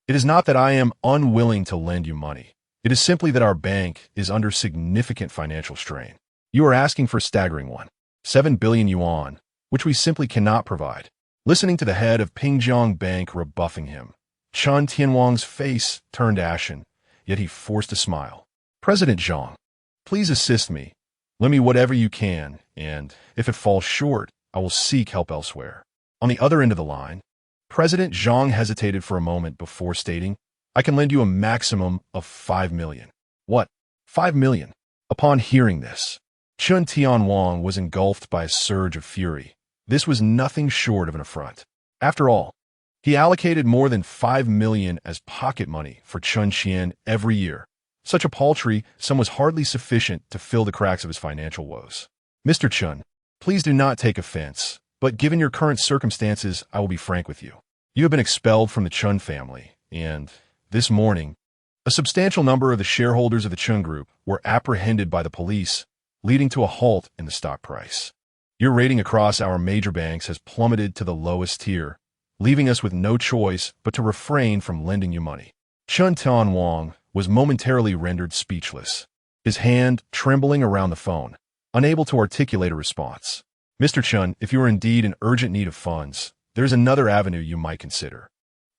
it is not that I am unwilling to lend you money. It is simply that our bank is under significant financial strain. You are asking for a staggering one, 7 billion yuan, which we simply cannot provide. Listening to the head of Pingjiang Bank rebuffing him, Chen Tianwang's face turned ashen, yet he forced a smile. President Zhang, please assist me. Lend me whatever you can, and if it falls short, I will seek help elsewhere. On the other end of the line, President Zhang hesitated for a moment before stating, I can lend you a maximum of 5 million. What? 5 million? Upon hearing this, Chen Tianwang was engulfed by a surge of fury. This was nothing short of an affront. After all, he allocated more than 5 million as pocket money for Chen Qian every year. Such a paltry sum was hardly sufficient to fill the cracks of his financial woes. Mr. Chen, please do not take offense, but given your current circumstances, I will be frank with you. You have been expelled from the Chen family, and this morning, A substantial number of the shareholders of the Chen Group were apprehended by the police, leading to a halt in the stock price. Your rating across our major banks has plummeted to the lowest tier, leaving us with no choice but to refrain from lending you money. Chen Tianwang was momentarily rendered speechless, his hand trembling around the phone, unable to articulate a response. Mr. Chen, if you are indeed in urgent need of funds, there's another avenue you might consider.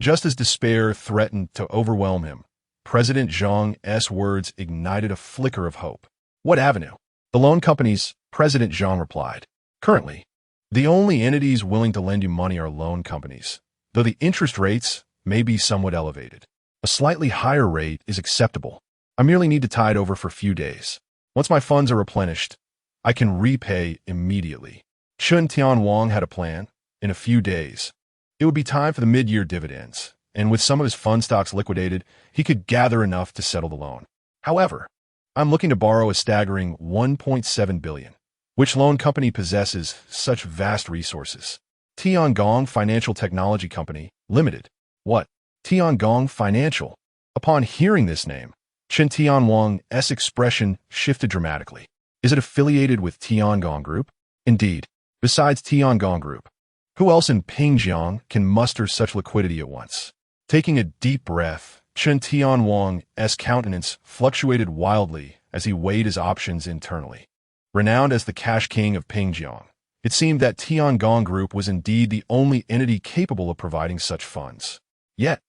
Just as despair threatened to overwhelm him, President Zhang's words ignited a flicker of hope. What avenue? The loan companies, President Zhang replied. Currently, the only entities willing to lend you money are loan companies, though the interest rates may be somewhat elevated. A slightly higher rate is acceptable. I merely need to tide over for a few days. Once my funds are replenished, I can repay immediately. Chen Tianwang had a plan. In a few days, it would be time for the mid-year dividends, and with some of his fund stocks liquidated, he could gather enough to settle the loan. However, I'm looking to borrow a staggering 1.7 billion. Which loan company possesses such vast resources? Tiangong Financial Technology Company, Limited. What? Tiangong Financial? Upon hearing this name, Chen Tianwang's expression shifted dramatically. Is it affiliated with Tiangong Group? Indeed. Besides Tiangong Group, who else in Pingjiang can muster such liquidity at once? Taking a deep breath, Chen Tianwang's countenance fluctuated wildly as he weighed his options internally. Renowned as the cash king of Pingjiang, it seemed that Tiangong Group was indeed the only entity capable of providing such funds. Yet,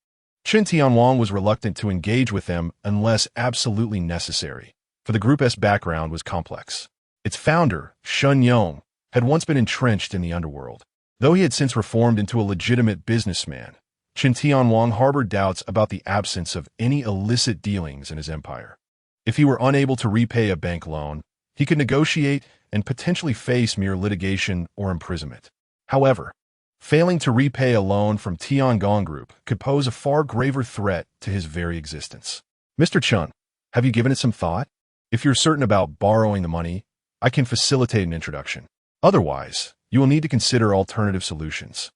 Chen Tianwang was reluctant to engage with them unless absolutely necessary, for the group's background was complex. Its founder, Shen Qian, had once been entrenched in the underworld. Though he had since reformed into a legitimate businessman, Chen Tianwang harbored doubts about the absence of any illicit dealings in his empire. If he were unable to repay a bank loan, he could negotiate and potentially face mere litigation or imprisonment. However, failing to repay a loan from Tiangong Group could pose a far graver threat to his very existence. Mr. Chen, have you given it some thought? If you're certain about borrowing the money, I can facilitate an introduction. Otherwise, you will need to consider alternative solutions.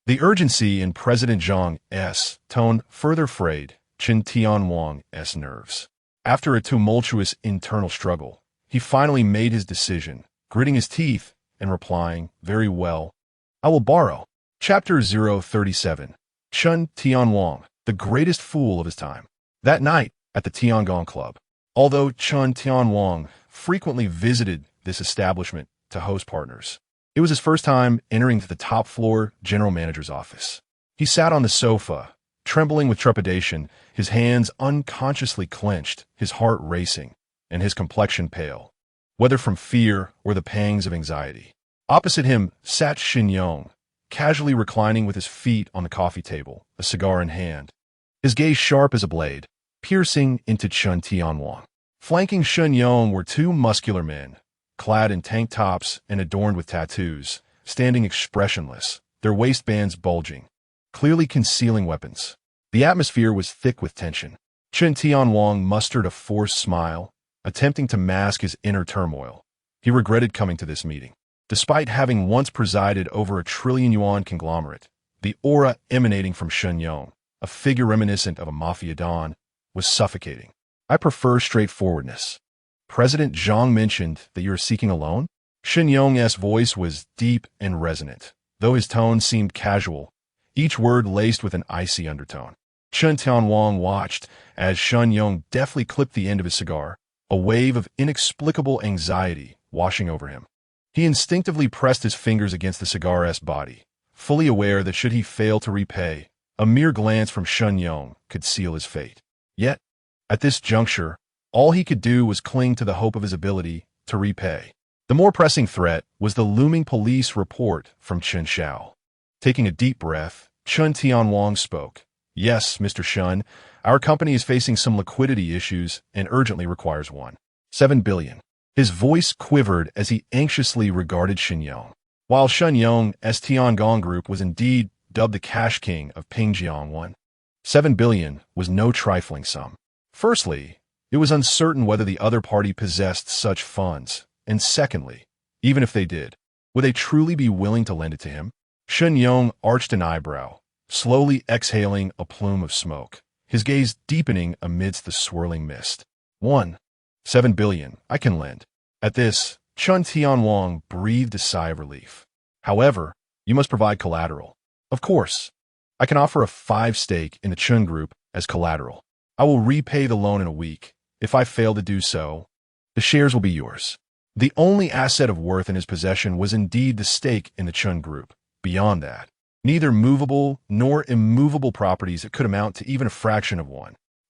The urgency in President Zhang's tone further frayed Chen Tianwang's nerves. After a tumultuous internal struggle, he finally made his decision, gritting his teeth and replying, "Very well. I will borrow." Chapter 037. Chen Tianwang, the greatest fool of his time. That night, at the Tiangong Club, although Chen Tianwang frequently visited this establishment to host partners, it was his first time entering the top-floor general manager's office. He sat on the sofa, trembling with trepidation, his hands unconsciously clenched, his heart racing, and his complexion pale, whether from fear or the pangs of anxiety. Opposite him sat Shen Qian, casually reclining with his feet on the coffee table, a cigar in hand, his gaze sharp as a blade, piercing into Chen Tianwang. Flanking Shen Qian were two muscular men, clad in tank tops and adorned with tattoos, standing expressionless, their waistbands bulging, clearly concealing weapons. The atmosphere was thick with tension. Chen Tianwang mustered a forced smile, attempting to mask his inner turmoil. He regretted coming to this meeting. Despite having once presided over a trillion-yuan conglomerate, the aura emanating from Shen Qian, a figure reminiscent of a mafia don, was suffocating. I prefer straightforwardness. President Zhang mentioned that you are seeking a loan? Shen Qian's voice was deep and resonant, though his tone seemed casual, each word laced with an icy undertone. Chen Tianwang watched as Shen Qian deftly clipped the end of his cigar, a wave of inexplicable anxiety washing over him. He instinctively pressed his fingers against the cigar's body, fully aware that should he fail to repay, a mere glance from Shen Qian could seal his fate. Yet, at this juncture, all he could do was cling to the hope of his ability to repay. The more pressing threat was the looming police report from Chen Xiao. Taking a deep breath, Chen Tianwang spoke. "Yes, Mr. Shen, our company is facing some liquidity issues and urgently requires 1.7 billion. His voice quivered as he anxiously regarded Shen Qian. While Shen Qian's Tiangong Group was indeed dubbed the cash king of Pingjiang, 1.7 billion was no trifling sum. Firstly, it was uncertain whether the other party possessed such funds, and secondly, even if they did, would they truly be willing to lend it to him? Shen Qian arched an eyebrow, slowly exhaling a plume of smoke. his gaze deepening amidst the swirling mist. 7 billion, I can lend. At this, Chen Tianwang breathed a sigh of relief. However, you must provide collateral. Of course, I can offer a 5 stake in the Chen Group as collateral. I will repay the loan in a week. If I fail to do so, the shares will be yours. The only asset of worth in his possession was indeed the stake in the Chen Group. Beyond that, neither movable nor immovable properties that could amount to even a fraction of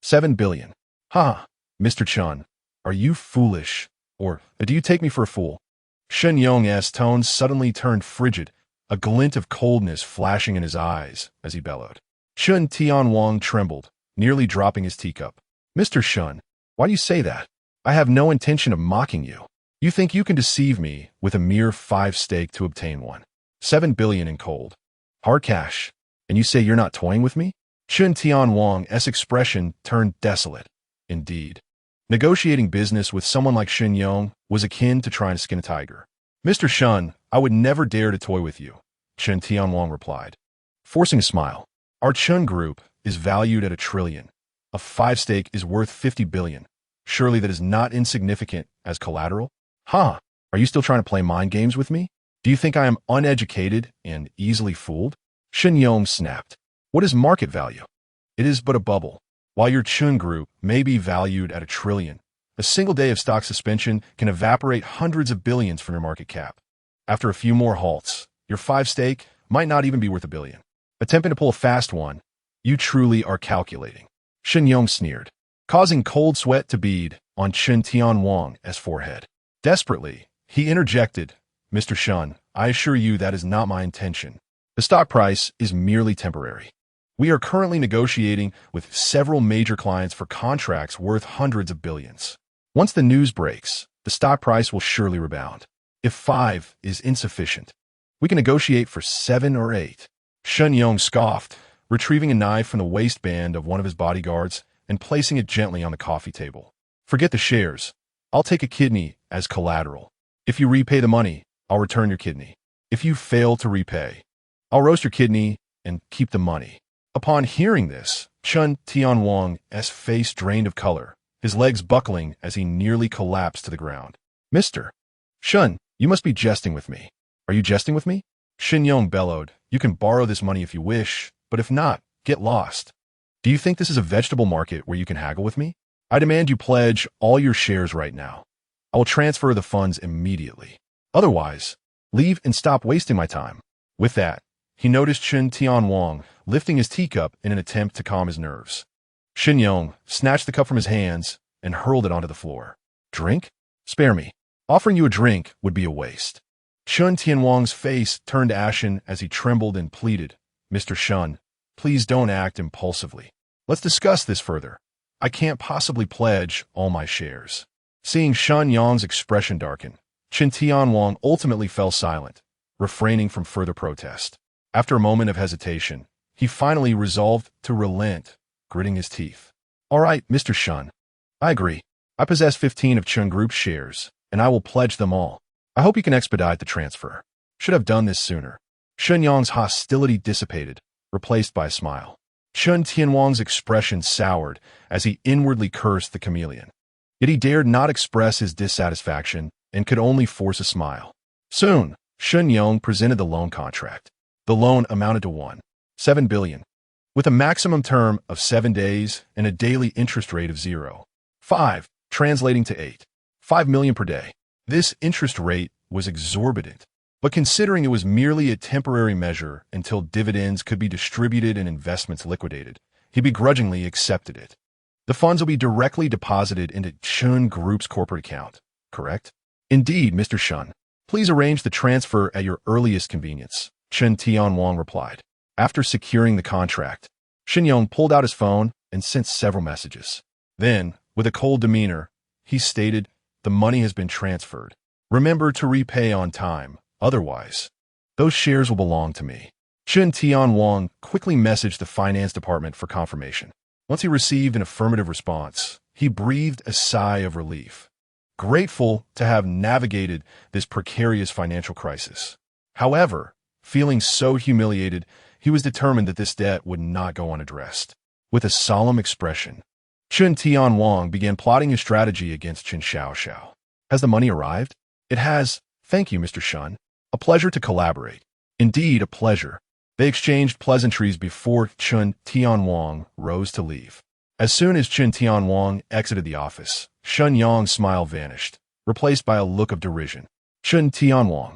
7 billion. Ha! Mr. Chen, are you foolish? Or do you take me for a fool? Shen Yong's tones suddenly turned frigid, a glint of coldness flashing in his eyes as he bellowed. Chen Tianwang trembled, nearly dropping his teacup. Mr. Shen, why do you say that? I have no intention of mocking you. You think you can deceive me with a mere 5 stake to obtain 7 billion in cold, hard cash, and you say you're not toying with me? Chen Tianwang's expression turned desolate. Indeed, negotiating business with someone like Shen Yong was akin to trying to skin a tiger. Mr. Shen, I would never dare to toy with you, Chen Tianwang replied, forcing a smile. Our Chen Group is valued at 1 trillion. A 5 stake is worth 50 billion. Surely that is not insignificant as collateral? Huh? Are you still trying to play mind games with me? Do you think I am uneducated and easily fooled? Shen Yong snapped. What is market value? It is but a bubble. While your Chen Group may be valued at 1 trillion, a single day of stock suspension can evaporate hundreds of billions from your market cap. After a few more halts, your 5 stake might not even be worth 1 billion. Attempting to pull a fast one, you truly are calculating. Shen Yong sneered, causing cold sweat to bead on Chen Tianwang's forehead. Desperately, he interjected, Mr. Shen, I assure you that is not my intention. The stock price is merely temporary. We are currently negotiating with several major clients for contracts worth hundreds of billions. Once the news breaks, the stock price will surely rebound. If 5 is insufficient, we can negotiate for 7 or 8. Shen Yong scoffed, retrieving a knife from the waistband of one of his bodyguards and placing it gently on the coffee table. Forget the shares. I'll take a kidney as collateral. If you repay the money, I'll return your kidney. If you fail to repay, I'll roast your kidney and keep the money. Upon hearing this, Chen Tianwang's face drained of color, his legs buckling as he nearly collapsed to the ground. Mr. Shen, you must be jesting with me. Are you jesting with me? Shen Yong bellowed, you can borrow this money if you wish, but if not, get lost. Do you think this is a vegetable market where you can haggle with me? I demand you pledge all your shares right now. I will transfer the funds immediately. Otherwise, leave and stop wasting my time. With that, he noticed Chen Tianwang lifting his teacup in an attempt to calm his nerves. Shen Yong snatched the cup from his hands and hurled it onto the floor. Drink? Spare me. Offering you a drink would be a waste. Chen Tianwang's face turned ashen as he trembled and pleaded, Mr. Shen, please don't act impulsively. Let's discuss this further. I can't possibly pledge all my shares. Seeing Shen Yong's expression darken, Chen Tianwang ultimately fell silent, refraining from further protest. After a moment of hesitation, he finally resolved to relent, gritting his teeth. All right, Mr. Shen, I agree. I possess 15 of Chen Group's shares, and I will pledge them all. I hope you can expedite the transfer. Should have done this sooner. Shen Yong's hostility dissipated, replaced by a smile. Chen Tianwang's expression soured as he inwardly cursed the chameleon. Yet he dared not express his dissatisfaction and could only force a smile. Soon, Shen Yong presented the loan contract. The loan amounted to 7 billion, with a maximum term of 7 days and a daily interest rate of 0.5, translating to 5 million per day. This interest rate was exorbitant, but considering it was merely a temporary measure until dividends could be distributed and investments liquidated, he begrudgingly accepted it. The funds will be directly deposited into Chen Group's corporate account, correct? Indeed, Mr. Shen. Please arrange the transfer at your earliest convenience, Chen Tianwang replied. After securing the contract, Shen Yong pulled out his phone and sent several messages. Then, with a cold demeanor, he stated, the money has been transferred. Remember to repay on time, otherwise, those shares will belong to me. Chen Tianwang quickly messaged the finance department for confirmation. Once he received an affirmative response, he breathed a sigh of relief, grateful to have navigated this precarious financial crisis. However, feeling so humiliated, he was determined that this debt would not go unaddressed. With a solemn expression, Chen Tianwang began plotting his strategy against Chen Xiao. Has the money arrived? It has. Thank you, Mr. Shun. A pleasure to collaborate. Indeed, a pleasure. They exchanged pleasantries before Chen Tianwang rose to leave. As soon as Chen Tianwang exited the office, Shun Yang's smile vanished, replaced by a look of derision. Chen Tianwang,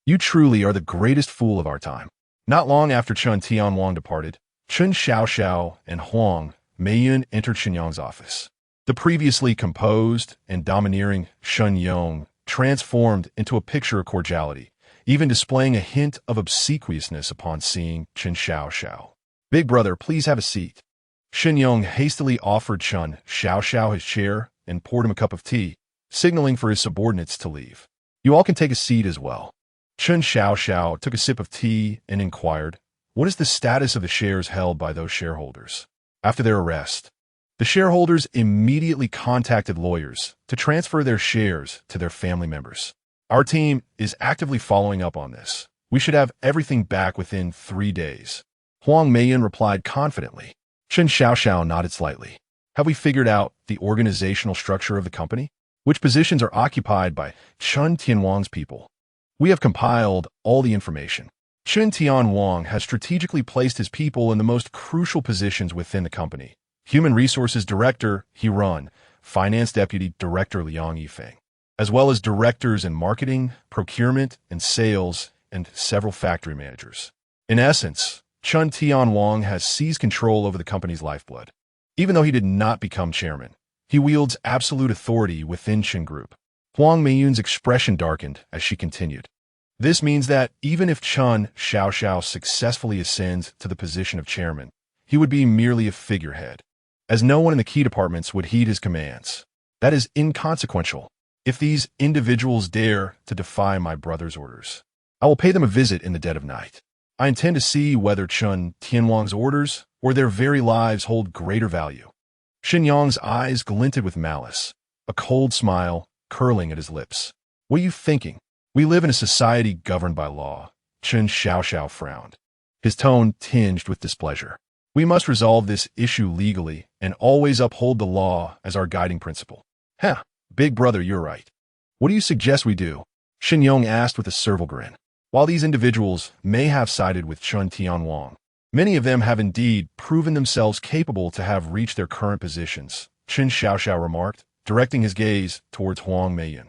you truly are the greatest fool of our time. Not long after Chen Tianwang departed, Chen Xiao and Huang Meilan entered Chen Yang's office. The previously composed and domineering Chen Yang transformed into a picture of cordiality, even displaying a hint of obsequiousness upon seeing Chen Xiao. Big brother, please have a seat. Chen Yang hastily offered Chen Xiao his chair and poured him a cup of tea, signaling for his subordinates to leave. You all can take a seat as well. Chen Xiao took a sip of tea and inquired, what is the status of the shares held by those shareholders? After their arrest, the shareholders immediately contacted lawyers to transfer their shares to their family members. Our team is actively following up on this. We should have everything back within 3 days. Huang Meilan replied confidently. Chen Xiao nodded slightly. Have we figured out the organizational structure of the company? Which positions are occupied by Chen Tianwang's people? We have compiled all the information. Chen Tianwang has strategically placed his people in the most crucial positions within the company. Human Resources Director, Heir, Finance Deputy Director Liang Yifeng, as well as directors in marketing, procurement, and sales, and several factory managers. In essence, Chen Tianwang has seized control over the company's lifeblood. Even though he did not become chairman, he wields absolute authority within Chen Group. Huang Meilan's expression darkened as she continued. This means that even if Chen Xiao successfully ascends to the position of chairman, he would be merely a figurehead, as no one in the key departments would heed his commands. That is inconsequential. If these individuals dare to defy my brother's orders, I will pay them a visit in the dead of night. I intend to see whether Chen Tianwang's orders or their very lives hold greater value. Chen Yang's eyes glinted with malice, a cold smile curling at his lips. What are you thinking? We live in a society governed by law. Chen Xiao frowned, his tone tinged with displeasure. We must resolve this issue legally and always uphold the law as our guiding principle. Big brother, you're right. What do you suggest we do? Chen Yang asked with a servile grin. While these individuals may have sided with Chen Tianwang, many of them have indeed proven themselves capable to have reached their current positions, Chen Xiao remarked, directing his gaze towards Huang Meilan.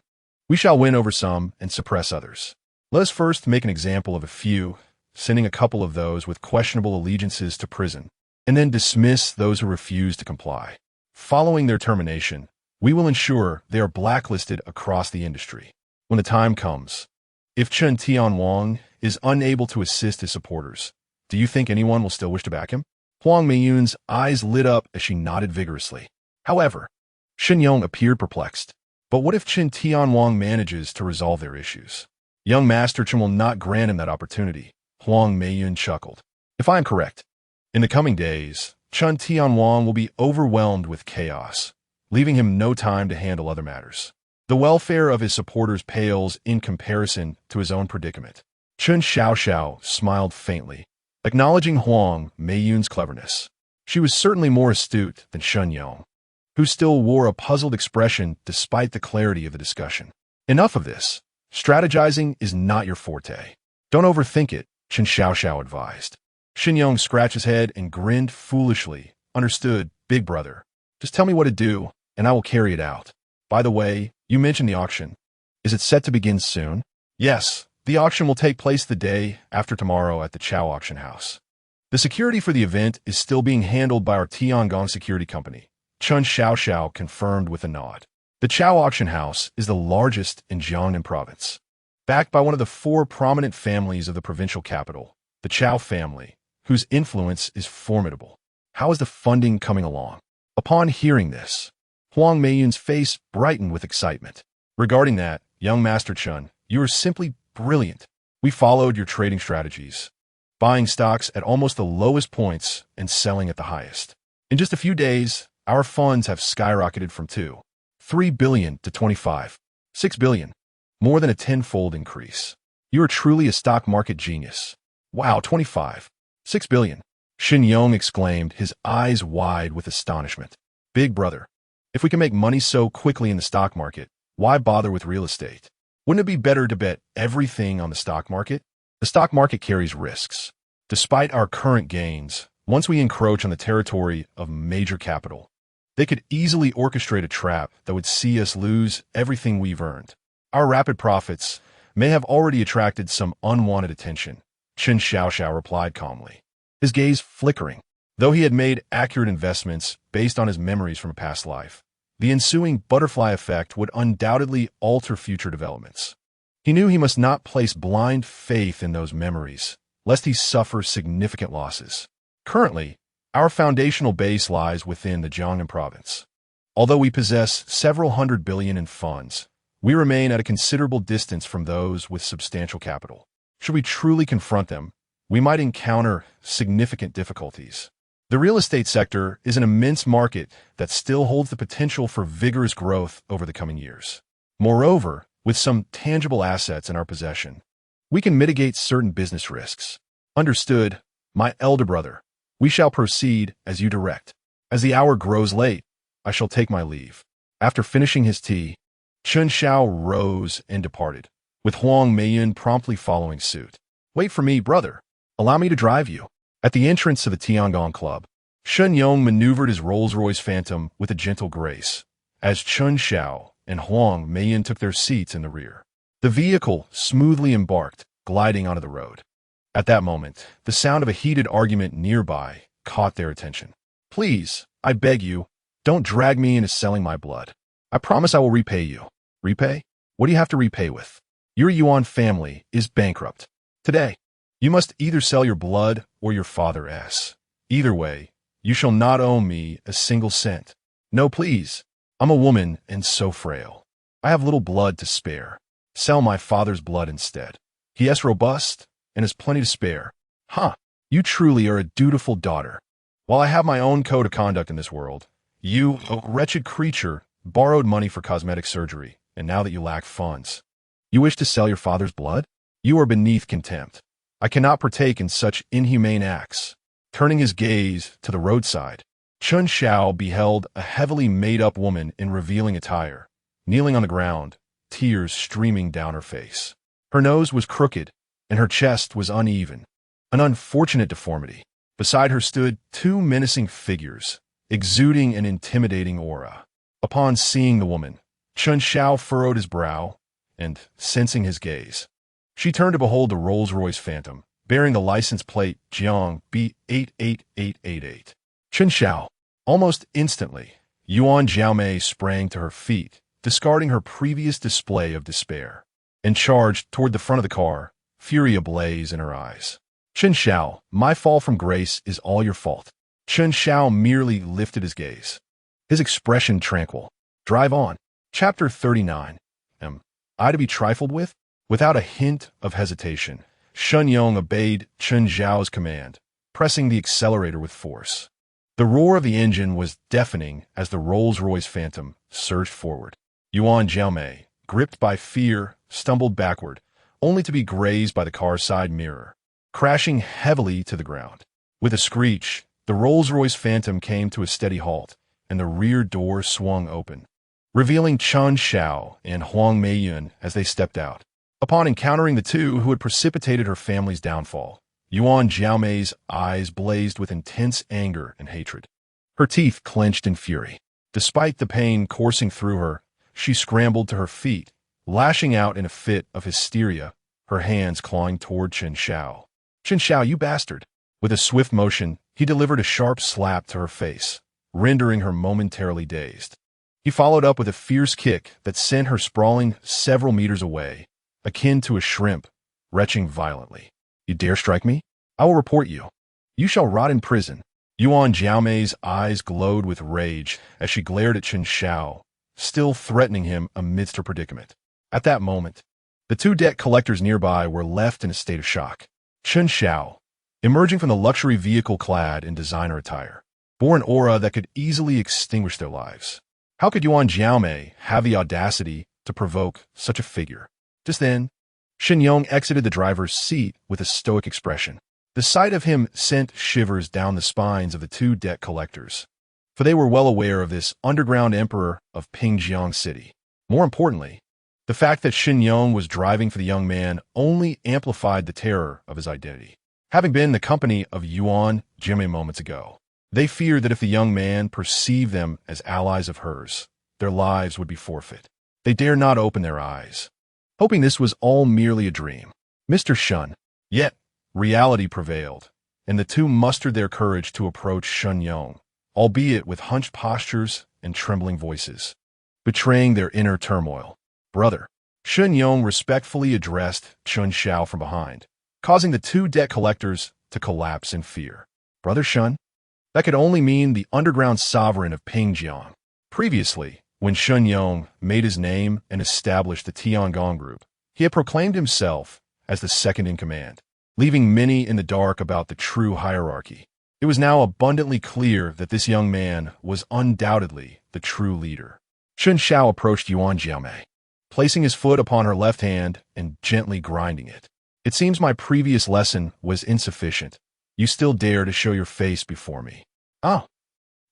We shall win over some and suppress others. Let us first make an example of a few, sending a couple of those with questionable allegiances to prison, and then dismiss those who refuse to comply. Following their termination, we will ensure they are blacklisted across the industry. When the time comes, if Chen Tianwang is unable to assist his supporters, do you think anyone will still wish to back him? Huang Meilan's eyes lit up as she nodded vigorously. However, Chen Yang appeared perplexed. But what if Chen Tianwang manages to resolve their issues? Young Master Chen will not grant him that opportunity. Huang Meilan chuckled. If I am correct, in the coming days, Chen Tianwang will be overwhelmed with chaos, leaving him no time to handle other matters. The welfare of his supporters pales in comparison to his own predicament. Chen Xiao smiled faintly, acknowledging Huang Meilan's cleverness. She was certainly more astute than Chen Yang, who still wore a puzzled expression despite the clarity of the discussion. Enough of this. Strategizing is not your forte. Don't overthink it, Chen Xiao advised. Chen Yang scratched his head and grinned foolishly. Understood, big brother. Just tell me what to do, and I will carry it out. By the way, you mentioned the auction. Is it set to begin soon? Yes, the auction will take place the day after tomorrow at the Chao auction house. The security for the event is still being handled by our Tiangong security company. Chen Xiao confirmed with a nod. The Chao auction house is the largest in Jiangnan province. Backed by one of the 4 prominent families of the provincial capital, the Chao family, whose influence is formidable. How is the funding coming along? Upon hearing this, Huang Meilan's face brightened with excitement. Regarding that, young Master Chen, you are simply brilliant. We followed your trading strategies, buying stocks at almost the lowest points and selling at the highest. In just a few days, our funds have skyrocketed from 3 billion to 6 billion, more than a 10-fold increase. You are truly a stock market genius. Wow, 6 billion. Chen exclaimed, his eyes wide with astonishment. Big brother, if we can make money so quickly in the stock market, why bother with real estate? Wouldn't it be better to bet everything on the stock market? The stock market carries risks. Despite our current gains, once we encroach on the territory of major capital, they could easily orchestrate a trap that would see us lose everything we've earned. Our rapid profits may have already attracted some unwanted attention, Chen Xiao replied calmly, his gaze flickering. Though he had made accurate investments based on his memories from a past life, the ensuing butterfly effect would undoubtedly alter future developments. He knew he must not place blind faith in those memories, lest he suffer significant losses. Currently, our foundational base lies within the Jiangnan province. Although we possess several hundred billion in funds, we remain at a considerable distance from those with substantial capital. Should we truly confront them, we might encounter significant difficulties. The real estate sector is an immense market that still holds the potential for vigorous growth over the coming years. Moreover, with some tangible assets in our possession, we can mitigate certain business risks. Understood, my elder brother. We shall proceed as you direct. As the hour grows late, I shall take my leave. After finishing his tea, Chen Xiao rose and departed, with Huang Meilan promptly following suit. Wait for me, brother. Allow me to drive you. At the entrance to the Tianwang Club, Chen Yong maneuvered his Rolls-Royce Phantom with a gentle grace, as Chen Xiao and Huang Meilan took their seats in the rear. The vehicle smoothly embarked, gliding onto the road. At that moment, the sound of a heated argument nearby caught their attention. Please, I beg you, don't drag me into selling my blood. I promise I will repay you. Repay? What do you have to repay with? Your Yuan family is bankrupt. Today, you must either sell your blood or your father's. Either way, you shall not owe me a single cent. No, please. I'm a woman and so frail. I have little blood to spare. Sell my father's blood instead. He is robust and has plenty to spare. You truly are a dutiful daughter. While I have my own code of conduct in this world, you, a wretched creature, borrowed money for cosmetic surgery, and now that you lack funds, you wish to sell your father's blood? You are beneath contempt. I cannot partake in such inhumane acts. Turning his gaze to the roadside, Chen Xiao beheld a heavily made-up woman in revealing attire, kneeling on the ground, tears streaming down her face. Her nose was crooked, and her chest was uneven, an unfortunate deformity. Beside her stood two menacing figures, exuding an intimidating aura. Upon seeing the woman, Chen Xiao furrowed his brow, and, sensing his gaze, she turned to behold the Rolls-Royce Phantom, bearing the license plate Jiang B88888. Chen Xiao. Almost instantly, Yuan Jiaomei sprang to her feet, discarding her previous display of despair, and charged toward the front of the car, fury ablaze in her eyes. Chen Xiao, my fall from grace is all your fault. Chen Xiao merely lifted his gaze, his expression tranquil. Drive on. Chapter 39. Am I to be trifled with? Without a hint of hesitation, Shen Yong obeyed Chen Xiao's command, pressing the accelerator with force. The roar of the engine was deafening as the Rolls-Royce Phantom surged forward. Yuan Jiaomei, gripped by fear, stumbled backward, only to be grazed by the car's side mirror, crashing heavily to the ground. With a screech, the Rolls-Royce Phantom came to a steady halt, and the rear door swung open, revealing Chen Xiao and Huang Meilan as they stepped out. Upon encountering the two who had precipitated her family's downfall, Yuan Jiaomei's eyes blazed with intense anger and hatred. Her teeth clenched in fury. Despite the pain coursing through her, she scrambled to her feet, lashing out in a fit of hysteria, her hands clawing toward Chen Xiao. Chen Xiao, you bastard! With a swift motion, he delivered a sharp slap to her face, rendering her momentarily dazed. He followed up with a fierce kick that sent her sprawling several meters away, akin to a shrimp, retching violently. You dare strike me? I will report you. You shall rot in prison. Yuan Jiaomei's eyes glowed with rage as she glared at Chen Xiao, still threatening him amidst her predicament. At that moment, the two debt collectors nearby were left in a state of shock. Chen Xiao, emerging from the luxury vehicle clad in designer attire, bore an aura that could easily extinguish their lives. How could Yuan Jiaomei have the audacity to provoke such a figure? Just then, Shen Yong exited the driver's seat with a stoic expression. The sight of him sent shivers down the spines of the two debt collectors, for they were well aware of this underground emperor of Pingjiang City. More importantly, the fact that Xin Yong was driving for the young man only amplified the terror of his identity. Having been in the company of Yuan Jiamei moments ago, they feared that if the young man perceived them as allies of hers, their lives would be forfeit. They dared not open their eyes, hoping this was all merely a dream. Mr. Shun. Yet, reality prevailed, and the two mustered their courage to approach Shun Yong, albeit with hunched postures and trembling voices, betraying their inner turmoil. Brother. Shun Yong respectfully addressed Chen Xiao from behind, causing the two debt collectors to collapse in fear. Brother Shun? That could only mean the underground sovereign of Pingjiang. Previously, when Shun Yong made his name and established the Tiangong group, he had proclaimed himself as the second in command, leaving many in the dark about the true hierarchy. It was now abundantly clear that this young man was undoubtedly the true leader. Chen Xiao approached Yuan Jiamei, placing his foot upon her left hand and gently grinding it. It seems my previous lesson was insufficient. You still dare to show your face before me. Ah!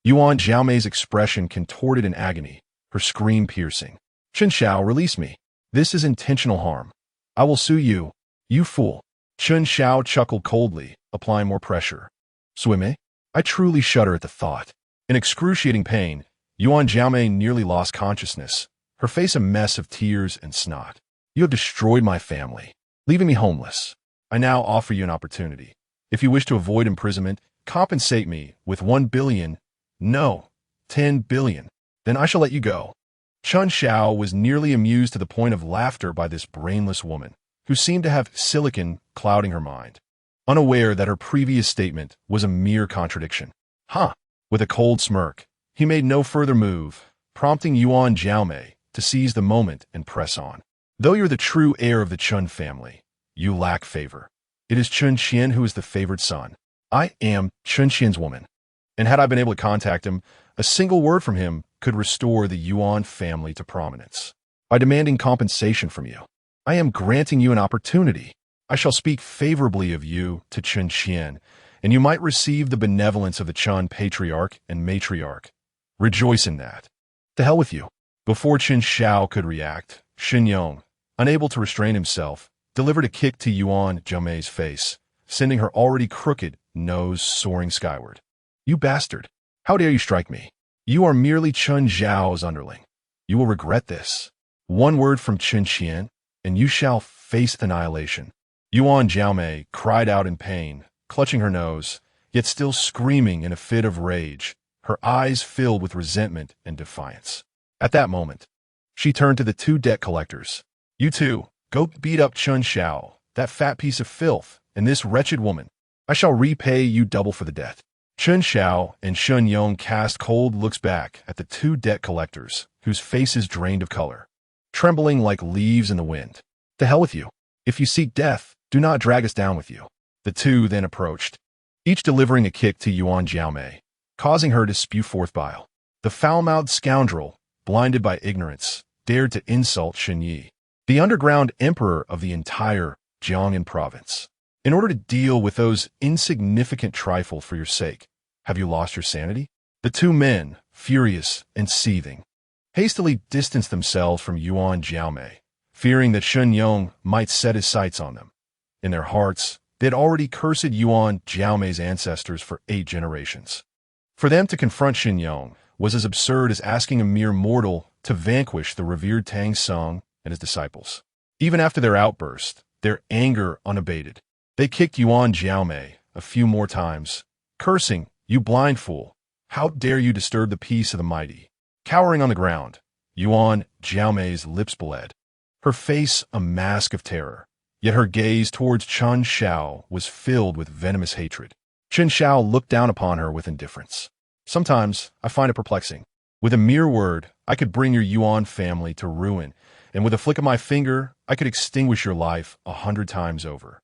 Yuan Jiamei's expression contorted in agony, her scream piercing. Chen Xiao, release me. This is intentional harm. I will sue you. You fool. Chen Xiao chuckled coldly, applying more pressure. Swime? I truly shudder at the thought. In excruciating pain, Yuan Jiamei nearly lost consciousness, her face a mess of tears and snot. You have destroyed my family, leaving me homeless. I now offer you an opportunity. If you wish to avoid imprisonment, compensate me with 1 billion, no, 10 billion. Then I shall let you go. Chen Xiao was nearly amused to the point of laughter by this brainless woman, who seemed to have silicon clouding her mind, unaware that her previous statement was a mere contradiction. Huh! With a cold smirk, he made no further move, prompting Yuan Jiamei to seize the moment and press on. Though you're the true heir of the Chen family, you lack favor. It is Chen Qian who is the favored son. I am Chen Qian's woman, and had I been able to contact him, a single word from him could restore the Yuan family to prominence. By demanding compensation from you, I am granting you an opportunity. I shall speak favorably of you to Chen Qian, and you might receive the benevolence of the Chen patriarch and matriarch. Rejoice in that. To hell with you. Before Chen Xiao could react, Xin Yong, unable to restrain himself, delivered a kick to Yuan Jiamei's face, sending her already crooked nose soaring skyward. You bastard! How dare you strike me? You are merely Chen Xiao's underling. You will regret this. One word from Chen Qian, and you shall face annihilation. Yuan Jiamei cried out in pain, clutching her nose, yet still screaming in a fit of rage, her eyes filled with resentment and defiance. At that moment, she turned to the two debt collectors. You two, go beat up Chen Xiao, that fat piece of filth, and this wretched woman. I shall repay you double for the debt. Chen Xiao and Shun Yong cast cold looks back at the two debt collectors, whose faces drained of color, trembling like leaves in the wind. To hell with you. If you seek death, do not drag us down with you. The two then approached, each delivering a kick to Yuan Jiamei, causing her to spew forth bile. The foul-mouthed scoundrel, blinded by ignorance, dared to insult Shen Yi, the underground emperor of the entire Jiangnan province. In order to deal with those insignificant trifles for your sake, have you lost your sanity? The two men, furious and seething, hastily distanced themselves from Yuan Jiamei, fearing that Shun Yong might set his sights on them. In their hearts, they had already cursed Yuan Jiamei's ancestors for 8 generations. For them to confront Xin Yong was as absurd as asking a mere mortal to vanquish the revered Tang Song and his disciples. Even after their outburst, their anger unabated, they kicked Yuan Jiamei a few more times, cursing, "You blind fool! How dare you disturb the peace of the mighty?" Cowering on the ground, Yuan Jiamei's lips bled, her face a mask of terror, yet her gaze towards Chen Xiao was filled with venomous hatred. Chen Xiao looked down upon her with indifference. Sometimes I find it perplexing. With a mere word, I could bring your Yuan family to ruin, and with a flick of my finger, I could extinguish your life 100 times over.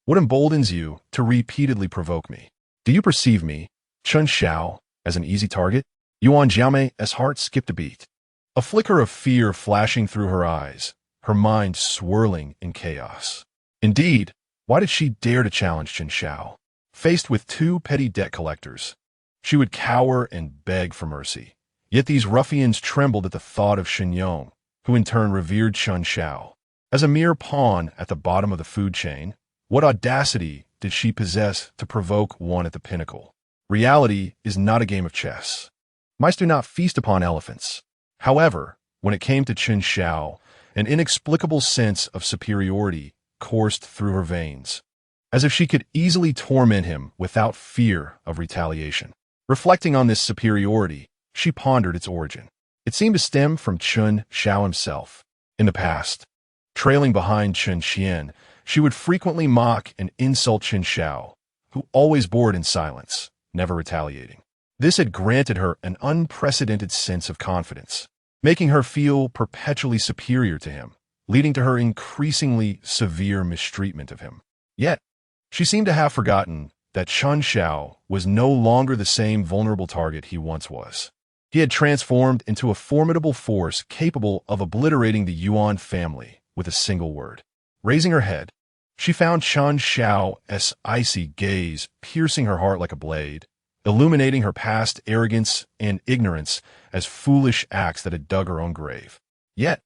What emboldens you to repeatedly provoke me? Do you perceive me, Chen Xiao, as an easy target? Yuan Jiamei's heart skipped a beat, a flicker of fear flashing through her eyes, her mind swirling in chaos. Indeed, why did she dare to challenge Chen Xiao? Faced with two petty debt collectors, she would cower and beg for mercy. Yet these ruffians trembled at the thought of Chen Qian, who in turn revered Chen Xiao. As a mere pawn at the bottom of the food chain, what audacity did she possess to provoke one at the pinnacle? Reality is not a game of chess. Mice do not feast upon elephants. However, when it came to Chen Xiao, an inexplicable sense of superiority coursed through her veins, as if she could easily torment him without fear of retaliation. Reflecting on this superiority, she pondered its origin. It seemed to stem from Chen Xiao himself. In the past, trailing behind Chen Qian, she would frequently mock and insult Chen Xiao, who always bore it in silence, never retaliating. This had granted her an unprecedented sense of confidence, making her feel perpetually superior to him, leading to her increasingly severe mistreatment of him. Yet, she seemed to have forgotten that Chen Xiao was no longer the same vulnerable target he once was. He had transformed into a formidable force capable of obliterating the Yuan family with a single word. Raising her head, she found Chen Xiao's icy gaze piercing her heart like a blade, illuminating her past arrogance and ignorance as foolish acts that had dug her own grave. Yet,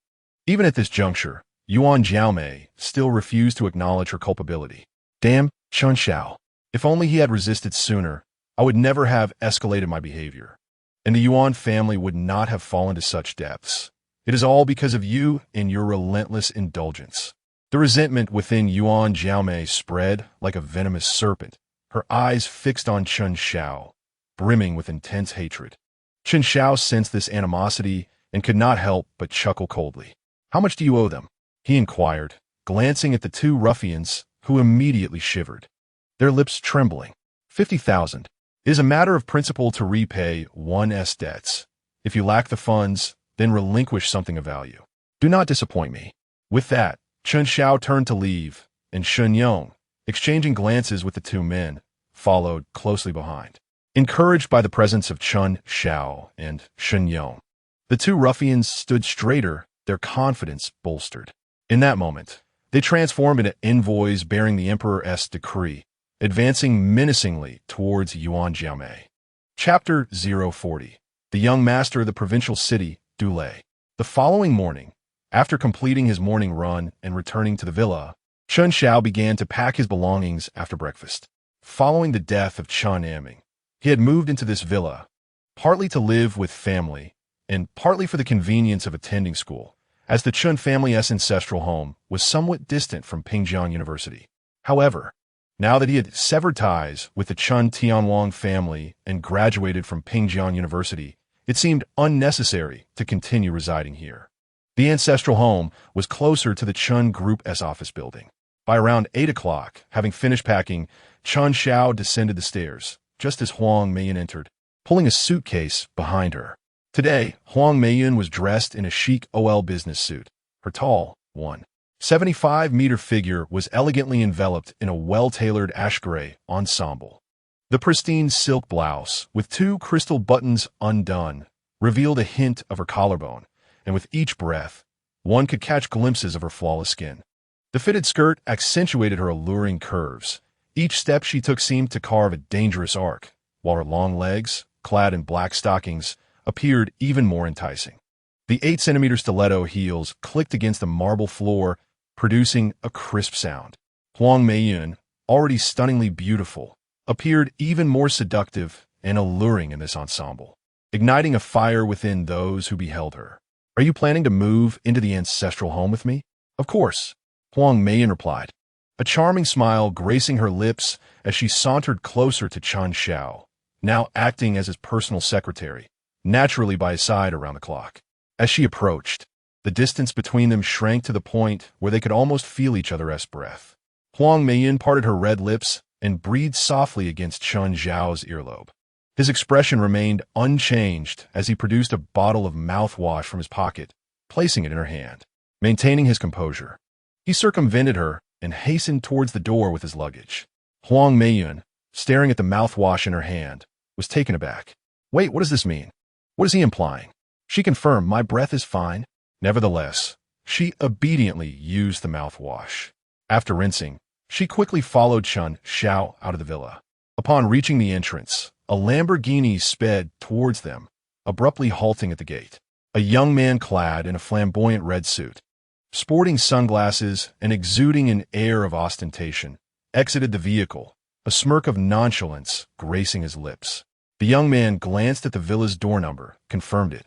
even at this juncture, Yuan Jiaomei still refused to acknowledge her culpability. Damn, Chen Xiao. If only he had resisted sooner, I would never have escalated my behavior, and the Yuan family would not have fallen to such depths. It is all because of you and your relentless indulgence. The resentment within Yuan Jiaomei spread like a venomous serpent, her eyes fixed on Chen Xiao, brimming with intense hatred. Chen Xiao sensed this animosity and could not help but chuckle coldly. How much do you owe them? He inquired, glancing at the two ruffians, who immediately shivered, their lips trembling. 50,000. It is a matter of principle to repay one's debts. If you lack the funds, then relinquish something of value. Do not disappoint me. With that, Chen Xiao turned to leave, and Chen Qian, exchanging glances with the two men, followed closely behind. Encouraged by the presence of Chen Xiao and Chen Qian, the two ruffians stood straighter, their confidence bolstered. In that moment, they transformed into envoys bearing the emperor's decree, advancing menacingly towards Yuan Jiaomei. Chapter 040. The young master of the provincial city, Dulei. The following morning, after completing his morning run and returning to the villa, Chen Xiao began to pack his belongings after breakfast. Following the death of Chen Tianwang, he had moved into this villa, partly to live with family and partly for the convenience of attending school, as the Chen family's ancestral home was somewhat distant from Pingjiang University. However, now that he had severed ties with the Chen Tianwang family and graduated from Pingjiang University, it seemed unnecessary to continue residing here. The ancestral home was closer to the Chen Group's office building. By around 8 o'clock, having finished packing, Chen Xiao descended the stairs, just as Huang Meiyan entered, pulling a suitcase behind her. Today, Huang Meiyan was dressed in a chic OL business suit. Her tall, 1.75-meter figure was elegantly enveloped in a well-tailored ash gray ensemble. The pristine silk blouse, with 2 crystal buttons undone, revealed a hint of her collarbone, and with each breath, one could catch glimpses of her flawless skin. The fitted skirt accentuated her alluring curves. Each step she took seemed to carve a dangerous arc, while her long legs, clad in black stockings, appeared even more enticing. The 8-centimeter stiletto heels clicked against the marble floor, producing a crisp sound. Huang Meiyan, already stunningly beautiful, appeared even more seductive and alluring in this ensemble, igniting a fire within those who beheld her. Are you planning to move into the ancestral home with me? Of course, Huang Meiyan replied, a charming smile gracing her lips as she sauntered closer to Chen Xiao, now acting as his personal secretary, naturally by his side around the clock. As she approached, the distance between them shrank to the point where they could almost feel each other's breath. Huang Meiyan parted her red lips and breathed softly against Chen Xiao's earlobe. His expression remained unchanged as he produced a bottle of mouthwash from his pocket, placing it in her hand. Maintaining his composure, he circumvented her and hastened towards the door with his luggage. Huang Meiyan, staring at the mouthwash in her hand, was taken aback. Wait, what does this mean? What is he implying? She confirmed, my breath is fine. Nevertheless, she obediently used the mouthwash. After rinsing, she quickly followed Chen Xiao out of the villa. Upon reaching the entrance, a Lamborghini sped towards them, abruptly halting at the gate. A young man clad in a flamboyant red suit, sporting sunglasses and exuding an air of ostentation, exited the vehicle, a smirk of nonchalance gracing his lips. The young man glanced at the villa's door number, confirmed it,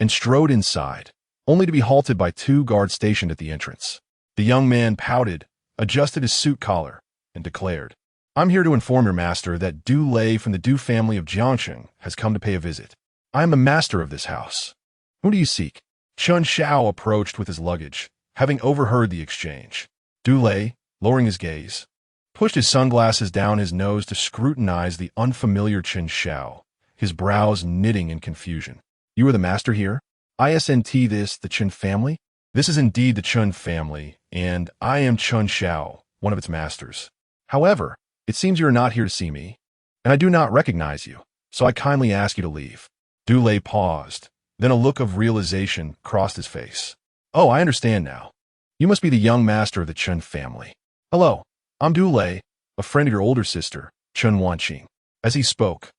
and strode inside, only to be halted by 2 guards stationed at the entrance. The young man pouted, adjusted his suit collar, and declared, "I'm here to inform your master that Du Lei from the Du family of Jiangsheng has come to pay a visit. I am the master of this house. Who do you seek?" Chen Xiao approached with his luggage, having overheard the exchange. Du Lei, lowering his gaze, pushed his sunglasses down his nose to scrutinize the unfamiliar Chen Xiao, his brows knitting in confusion. "You are the master here? Isn't this the Chen family?" "This is indeed the Chen family, and I am Chen Xiao, one of its masters. However, it seems you are not here to see me, and I do not recognize you, so I kindly ask you to leave." Du Lei paused, then a look of realization crossed his face. "Oh, I understand now. You must be the young master of the Chen family. Hello, I'm Du Lei, a friend of your older sister, Chen Wanqing." As he spoke,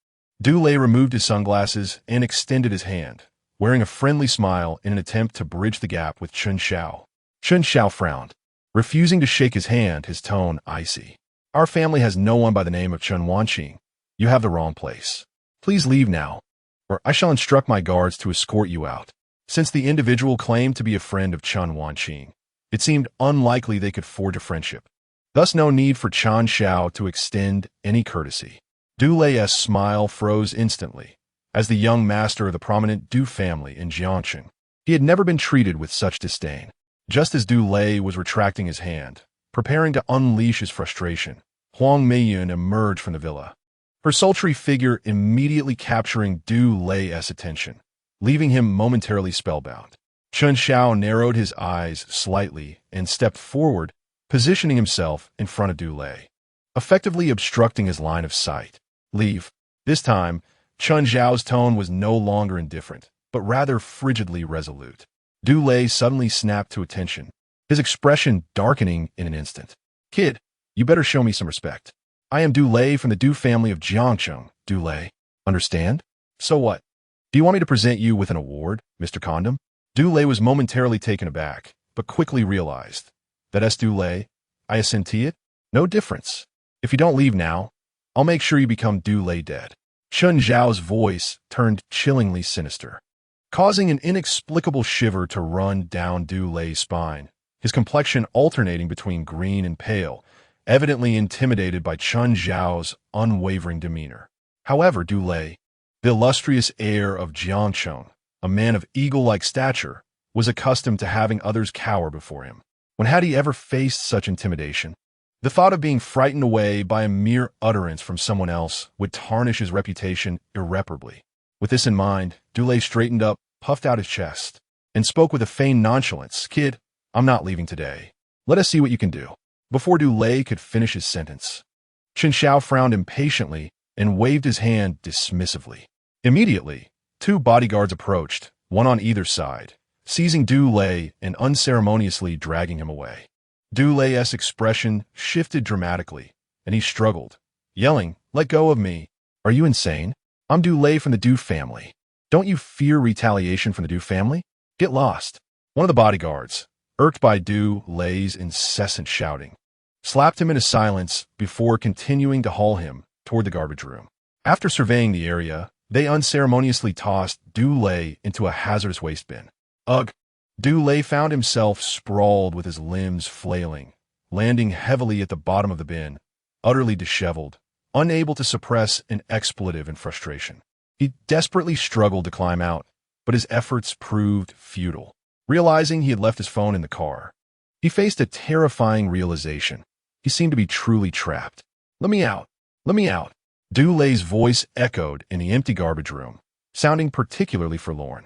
Du Lei removed his sunglasses and extended his hand, wearing a friendly smile in an attempt to bridge the gap with Chen Xiao. Chen Xiao frowned, refusing to shake his hand, his tone icy. "Our family has no one by the name of Chen Wanqing. You have the wrong place. Please leave now, or I shall instruct my guards to escort you out." Since the individual claimed to be a friend of Chen Wanqing, it seemed unlikely they could forge a friendship. Thus no need for Chen Xiao to extend any courtesy. Du Lei's smile froze instantly. As the young master of the prominent Du family in Jiangsheng, he had never been treated with such disdain. Just as Du Lei was retracting his hand, preparing to unleash his frustration, Huang Meiyun emerged from the villa, her sultry figure immediately capturing Du Lei's attention, leaving him momentarily spellbound. Chen Xiao narrowed his eyes slightly and stepped forward, positioning himself in front of Du Lei, effectively obstructing his line of sight. "Leave." This time, Chen Xiao's tone was no longer indifferent, but rather frigidly resolute. Du Lei suddenly snapped to attention, his expression darkening in an instant. "Kid, you better show me some respect. I am Du Lei from the Du family of Jiangsheng, Du Lei. Understand? So what? Do you want me to present you with an award, Mr. Condom?" Du Lei was momentarily taken aback, but quickly realized that as Du Lei, I assenti it? No difference. If you don't leave now, I'll make sure you become Du Lei dead. Chen Xiao's voice turned chillingly sinister, causing an inexplicable shiver to run down Du Lei's spine, his complexion alternating between green and pale, evidently intimidated by Chen Xiao's unwavering demeanor. However, Du Lei, the illustrious heir of Jiangsheng, a man of eagle-like stature, was accustomed to having others cower before him. When had he ever faced such intimidation? The thought of being frightened away by a mere utterance from someone else would tarnish his reputation irreparably. With this in mind, Du Lei straightened up, puffed out his chest, and spoke with a feigned nonchalance. "Kid, I'm not leaving today. Let us see what you can do." Before Du Lei could finish his sentence, Chen Xiao frowned impatiently and waved his hand dismissively. Immediately, 2 bodyguards approached, one on either side, seizing Du Lei and unceremoniously dragging him away. Du Lei's expression shifted dramatically, and he struggled, yelling, "Let go of me. Are you insane? I'm Du Lei from the Du family. Don't you fear retaliation from the Du family? Get lost." One of the bodyguards, irked by Du Lei's incessant shouting, slapped him into silence before continuing to haul him toward the garbage room. After surveying the area, they unceremoniously tossed Du Lei into a hazardous waste bin. Ugh! Du Lei found himself sprawled with his limbs flailing, landing heavily at the bottom of the bin, utterly disheveled, unable to suppress an expletive in frustration. He desperately struggled to climb out, but his efforts proved futile. Realizing he had left his phone in the car, he faced a terrifying realization. He seemed to be truly trapped. "Let me out! Let me out!" Du Lei's voice echoed in the empty garbage room, sounding particularly forlorn.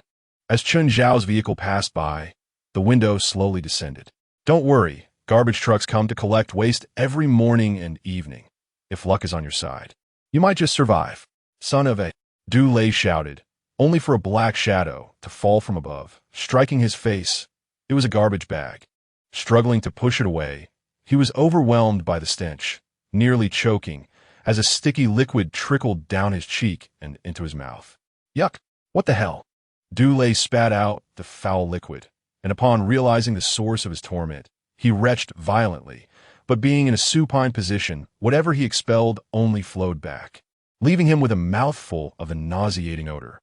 As Chen Xiao's vehicle passed by, the window slowly descended. "Don't worry, garbage trucks come to collect waste every morning and evening. If luck is on your side, you might just survive. Son of a..." Du Lei shouted, only for a black shadow to fall from above, striking his face. It was a garbage bag. Struggling to push it away, he was overwhelmed by the stench, nearly choking, as a sticky liquid trickled down his cheek and into his mouth. Yuck! What the hell? Dulé spat out the foul liquid, and upon realizing the source of his torment, he retched violently, but being in a supine position, whatever he expelled only flowed back, leaving him with a mouthful of a nauseating odor.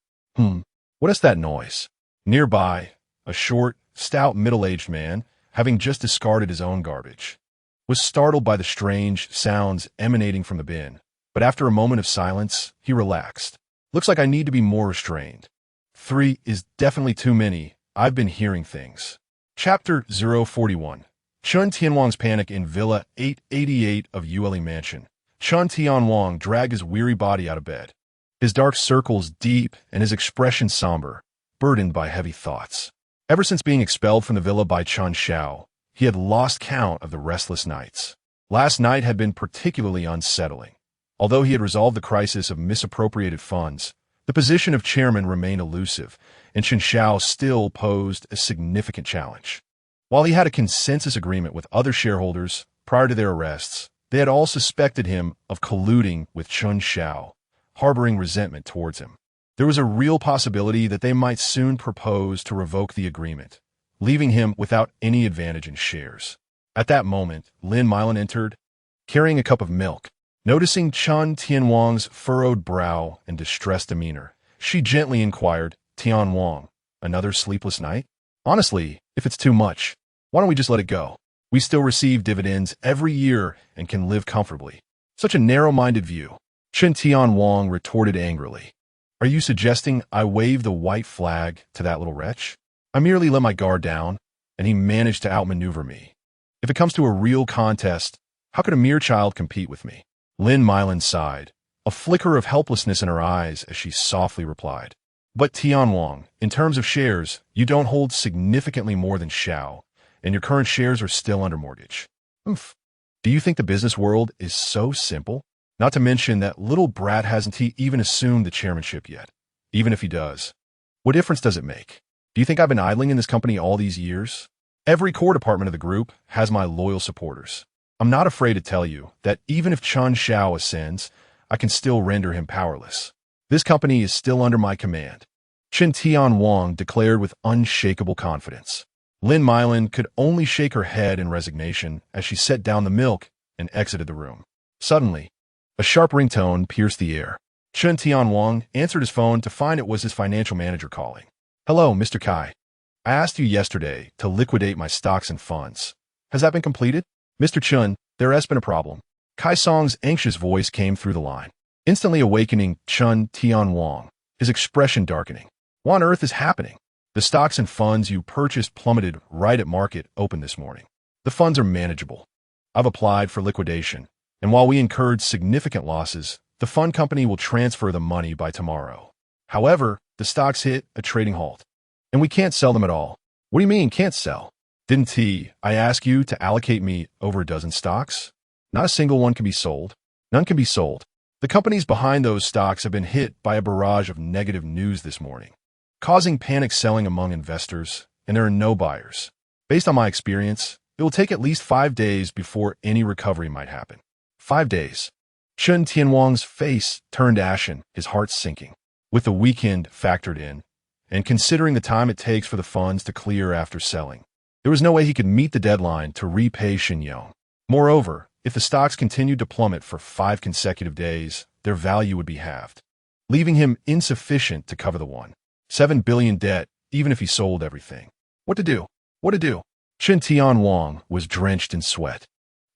What is that noise? Nearby, a short, stout, middle-aged man, having just discarded his own garbage, was startled by the strange sounds emanating from the bin, but after a moment of silence, he relaxed. Looks like I need to be more restrained. 3 is definitely too many. I've been hearing things. Chapter 041. Chen Tianwang's panic in Villa 888 of Yuli Mansion. Chen Tianwang dragged his weary body out of bed, his dark circles deep and his expression somber, burdened by heavy thoughts. Ever since being expelled from the villa by Chen Xiao, he had lost count of the restless nights. Last night had been particularly unsettling. Although he had resolved the crisis of misappropriated funds, the position of chairman remained elusive, and Chen Xiao still posed a significant challenge. While he had a consensus agreement with other shareholders prior to their arrests, they had all suspected him of colluding with Chen Xiao, harboring resentment towards him. There was a real possibility that they might soon propose to revoke the agreement, leaving him without any advantage in shares. At that moment, Lin Meilan entered, carrying a cup of milk. Noticing Chen Tianwang's furrowed brow and distressed demeanor, she gently inquired, "Tianwang, another sleepless night? Honestly, if it's too much, why don't we just let it go? We still receive dividends every year and can live comfortably." Such a narrow-minded view. Chen Tianwang retorted angrily. "Are you suggesting I wave the white flag to that little wretch? I merely let my guard down, and he managed to outmaneuver me. If it comes to a real contest, how could a mere child compete with me?" Lin Meilan sighed, a flicker of helplessness in her eyes as she softly replied. "But Tianwang, in terms of shares, you don't hold significantly more than Xiao, and your current shares are still under mortgage. Do you think the business world is so simple? Not to mention that little brat hasn't he even assumed the chairmanship yet. Even if he does, what difference does it make? Do you think I've been idling in this company all these years? Every core department of the group has my loyal supporters. I'm not afraid to tell you that even if Chen Xiao ascends, I can still render him powerless. This company is still under my command," Chen Tianwang declared with unshakable confidence. Lin Meilan could only shake her head in resignation as she set down the milk and exited the room. Suddenly, a sharp ringtone pierced the air. Chen Tianwang answered his phone to find it was his financial manager calling. "Hello, Mr. Kai. I asked you yesterday to liquidate my stocks and funds. Has that been completed?" "Mr. Chen, there has been a problem." Kai Song's anxious voice came through the line, instantly awakening Chen Tianwang, his expression darkening. "What on earth is happening?" "The stocks and funds you purchased plummeted right at market open this morning. The funds are manageable. I've applied for liquidation, and while we incurred significant losses, the fund company will transfer the money by tomorrow. However, the stocks hit a trading halt, and we can't sell them at all." "What do you mean can't sell? Didn't I ask you to allocate me over a dozen stocks? Not a single one can be sold. None can be sold. The companies behind those stocks have been hit by a barrage of negative news this morning, causing panic selling among investors, and there are no buyers. Based on my experience, it will take at least 5 days before any recovery might happen." 5 days. Chen Tianwang's face turned ashen, his heart sinking. With the weekend factored in, and considering the time it takes for the funds to clear after selling, there was no way he could meet the deadline to repay Shenyang. Moreover, if the stocks continued to plummet for 5 consecutive days, their value would be halved, leaving him insufficient to cover the 1.7 billion debt, even if he sold everything. What to do? What to do? Chen Tianwang was drenched in sweat,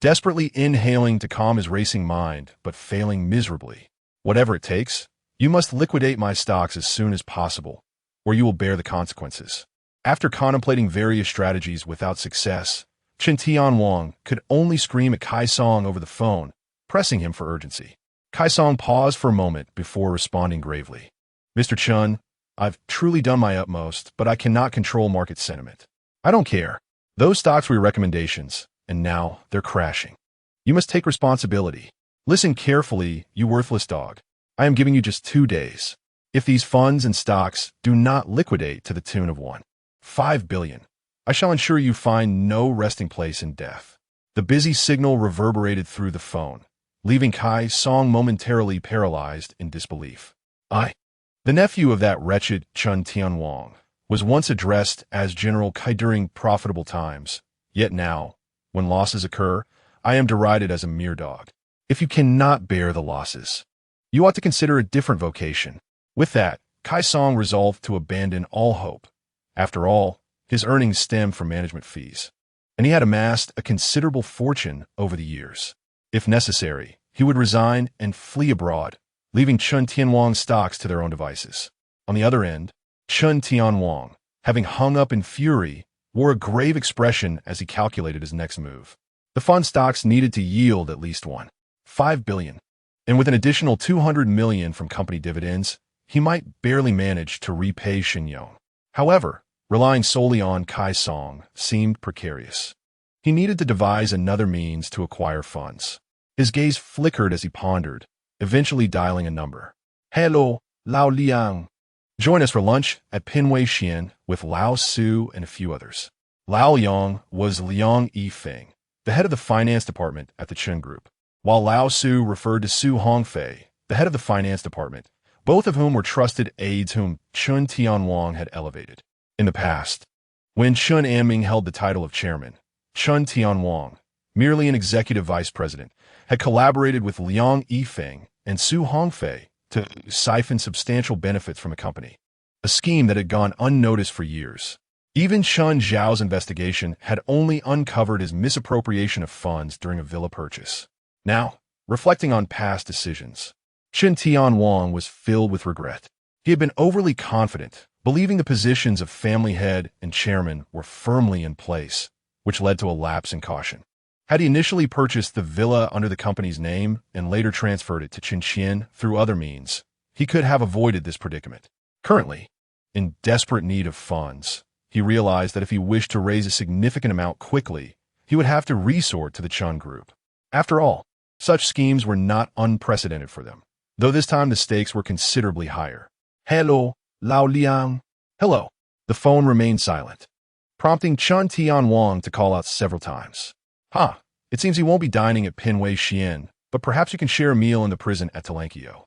desperately inhaling to calm his racing mind, but failing miserably. "Whatever it takes, you must liquidate my stocks as soon as possible, or you will bear the consequences." After contemplating various strategies without success, Chen Tianwang could only scream at Kai Song over the phone, pressing him for urgency. Kai Song paused for a moment before responding gravely. "Mr. Chen, I've truly done my utmost, but I cannot control market sentiment. I don't care. Those stocks were your recommendations, and now they're crashing. You must take responsibility. Listen carefully, you worthless dog. I am giving you just 2 days. If these funds and stocks do not liquidate to the tune of 1.5 billion, I shall ensure you find no resting place in death." The busy signal reverberated through the phone, leaving Kai Song momentarily paralyzed in disbelief. The nephew of that wretched Chen Tianwang, was once addressed as General Kai during profitable times, yet now, when losses occur, I am derided as a mere dog. If you cannot bear the losses, you ought to consider a different vocation. With that, Kai Song resolved to abandon all hope. After all, his earnings stemmed from management fees, and he had amassed a considerable fortune over the years. If necessary, he would resign and flee abroad, leaving Chen Tianwang's stocks to their own devices. On the other end, Chen Tianwang, having hung up in fury, wore a grave expression as he calculated his next move. The fund stocks needed to yield at least $5 billion, and with an additional $200 million from company dividends, he might barely manage to repay Chen Xiao. However, relying solely on Kai Song seemed precarious. He needed to devise another means to acquire funds. His gaze flickered as he pondered, eventually dialing a number. "Hello, Lao Liang. Join us for lunch at Pinwei Xian with Lao Su and a few others." Lao Liang was Liang Yifeng, the head of the finance department at the Chen Group, while Lao Su referred to Su Hongfei, the head of the finance department, both of whom were trusted aides whom Chen Tianwang had elevated. In the past, when Chen Anming held the title of chairman, Chen Tianwang, merely an executive vice president, had collaborated with Liang Yifeng and Su Hongfei to siphon substantial benefits from the company, a scheme that had gone unnoticed for years. Even Chen Xiao's investigation had only uncovered his misappropriation of funds during a villa purchase. Now, reflecting on past decisions, Chen Tianwang was filled with regret. He had been overly confident, believing the positions of family head and chairman were firmly in place, which led to a lapse in caution. Had he initially purchased the villa under the company's name and later transferred it to Chen Qian through other means, he could have avoided this predicament. Currently, in desperate need of funds, he realized that if he wished to raise a significant amount quickly, he would have to resort to the Chen Group. After all, such schemes were not unprecedented for them, though this time the stakes were considerably higher. "Hello, Lao Liang." "Hello." The phone remained silent, prompting Chen Tianwang to call out several times. It seems he won't be dining at Pinwei Xian, but perhaps you can share a meal in the prison at Talankio."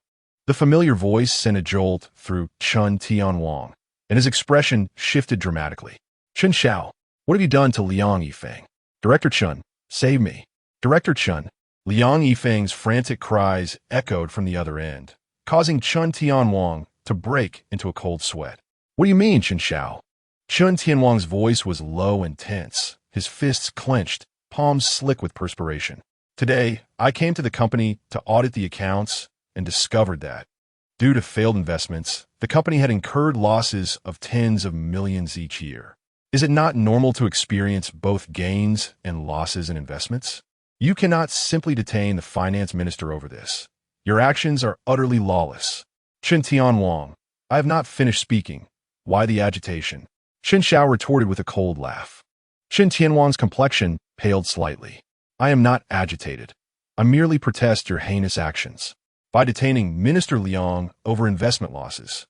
The familiar voice sent a jolt through Chen Tianwang, and his expression shifted dramatically. "Chen Xiao, what have you done to Liang Yifeng?" "Director Chen, save me." "Director Chen." Liang Yifeng's frantic cries echoed from the other end, causing Chen Tianwang to break into a cold sweat. "What do you mean, Chen Xiao?" Chen Tianwang's voice was low and tense, his fists clenched, palms slick with perspiration. "Today, I came to the company to audit the accounts and discovered that, due to failed investments, the company had incurred losses of tens of millions each year. Is it not normal to experience both gains and losses in investments? You cannot simply detain the finance minister over this. Your actions are utterly lawless." "Chen Tianwang, I have not finished speaking. Why the agitation?" Chen Xiao retorted with a cold laugh. Chen Tianwang's complexion paled slightly. "I am not agitated. I merely protest your heinous actions. By detaining Minister Liang over investment losses,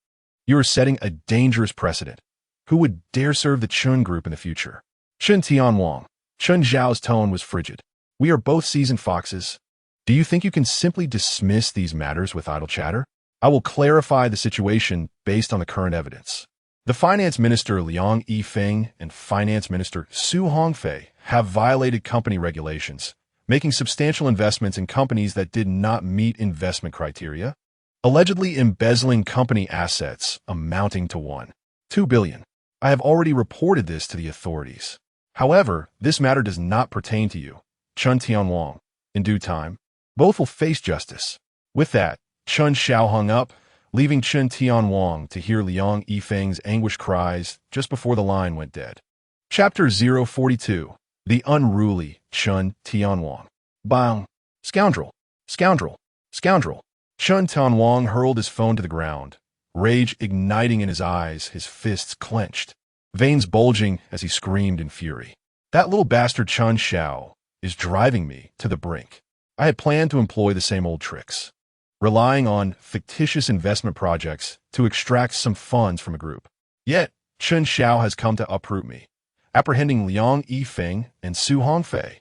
you are setting a dangerous precedent. Who would dare serve the Chen Group in the future?" "Chen Tianwang." Chen Xiao's tone was frigid. "We are both seasoned foxes. Do you think you can simply dismiss these matters with idle chatter? I will clarify the situation based on the current evidence. The Finance Minister Liang Yifeng and Finance Minister Su Hongfei have violated company regulations, making substantial investments in companies that did not meet investment criteria, allegedly embezzling company assets amounting to $2 billion. I have already reported this to the authorities. However, this matter does not pertain to you, Chen Tianwang. In due time, both will face justice." With that, Chen Xiao hung up, leaving Chen Tianwang to hear Liang Yifeng's anguished cries just before the line went dead. Chapter 042. The Unruly Chen Tianwang. "Bang! Scoundrel! Scoundrel! Scoundrel!" Chen Tianwang hurled his phone to the ground, rage igniting in his eyes, his fists clenched, veins bulging as he screamed in fury. "That little bastard Chen Xiao is driving me to the brink. I had planned to employ the same old tricks, relying on fictitious investment projects to extract some funds from a group. Yet, Chen Xiao has come to uproot me, apprehending Liang Yifeng and Su Hongfei.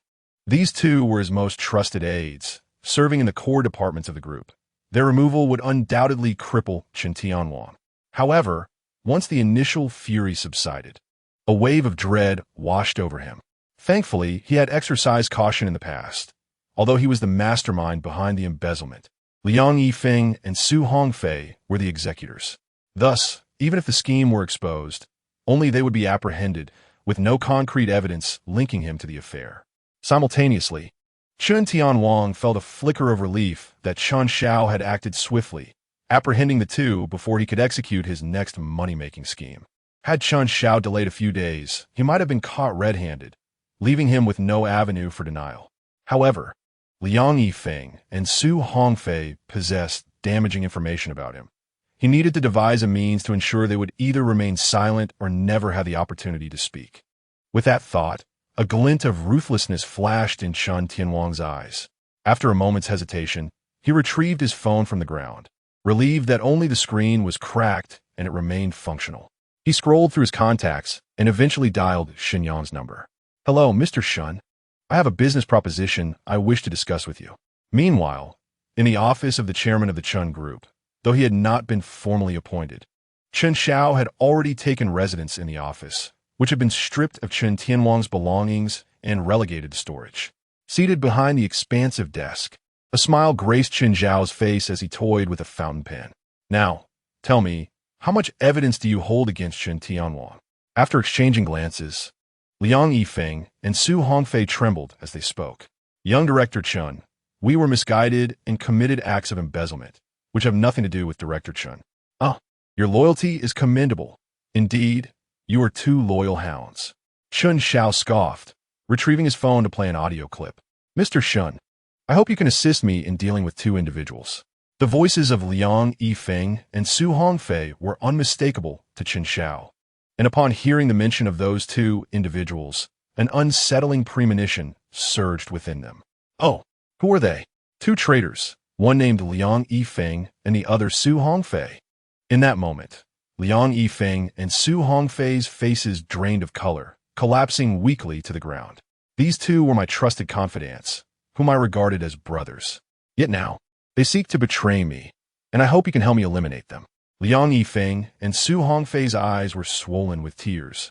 These two were his most trusted aides, serving in the core departments of the group. Their removal would undoubtedly cripple Chen Tianwang. However, once the initial fury subsided, a wave of dread washed over him. Thankfully, he had exercised caution in the past. Although he was the mastermind behind the embezzlement, Liang Yifeng and Su Hongfei were the executors. Thus, even if the scheme were exposed, only they would be apprehended, with no concrete evidence linking him to the affair. Simultaneously, Chen Tianwang felt a flicker of relief that Chen Xiao had acted swiftly, apprehending the two before he could execute his next money-making scheme. Had Chen Xiao delayed a few days, he might have been caught red-handed, leaving him with no avenue for denial. However, Liang Yifeng and Su Hongfei possessed damaging information about him. He needed to devise a means to ensure they would either remain silent or never have the opportunity to speak. With that thought, a glint of ruthlessness flashed in Chen Tianwang's eyes. After a moment's hesitation, he retrieved his phone from the ground, relieved that only the screen was cracked and it remained functional. He scrolled through his contacts and eventually dialed Shenyang's number. "Hello, Mr. Shun. I have a business proposition I wish to discuss with you." Meanwhile, in the office of the chairman of the Chen Group, though he had not been formally appointed, Chen Xiao had already taken residence in the office, which had been stripped of Chen Tianwang's belongings and relegated to storage. Seated behind the expansive desk, a smile graced Chen Xiao's face as he toyed with a fountain pen. "Now, tell me, how much evidence do you hold against Chen Tianwang?" After exchanging glances, Liang Yifeng and Su Hongfei trembled as they spoke. "Young Director Chen, we were misguided and committed acts of embezzlement, which have nothing to do with Director Chen." "Oh, your loyalty is commendable. Indeed, you are two loyal hounds." Chen Xiao scoffed, retrieving his phone to play an audio clip. "Mr. Shun, I hope you can assist me in dealing with two individuals." The voices of Liang Yifeng and Su Hongfei were unmistakable to Chen Xiao, and upon hearing the mention of those two individuals, an unsettling premonition surged within them. "Oh, who are they?" "Two traitors, one named Liang Yifeng and the other Su Hongfei." In that moment, Liang Yifeng and Su Hongfei's faces drained of color, collapsing weakly to the ground. These two were my trusted confidants, whom I regarded as brothers. Yet now, they seek to betray me, and I hope you can help me eliminate them. Liang Yifeng and Su Hongfei's eyes were swollen with tears,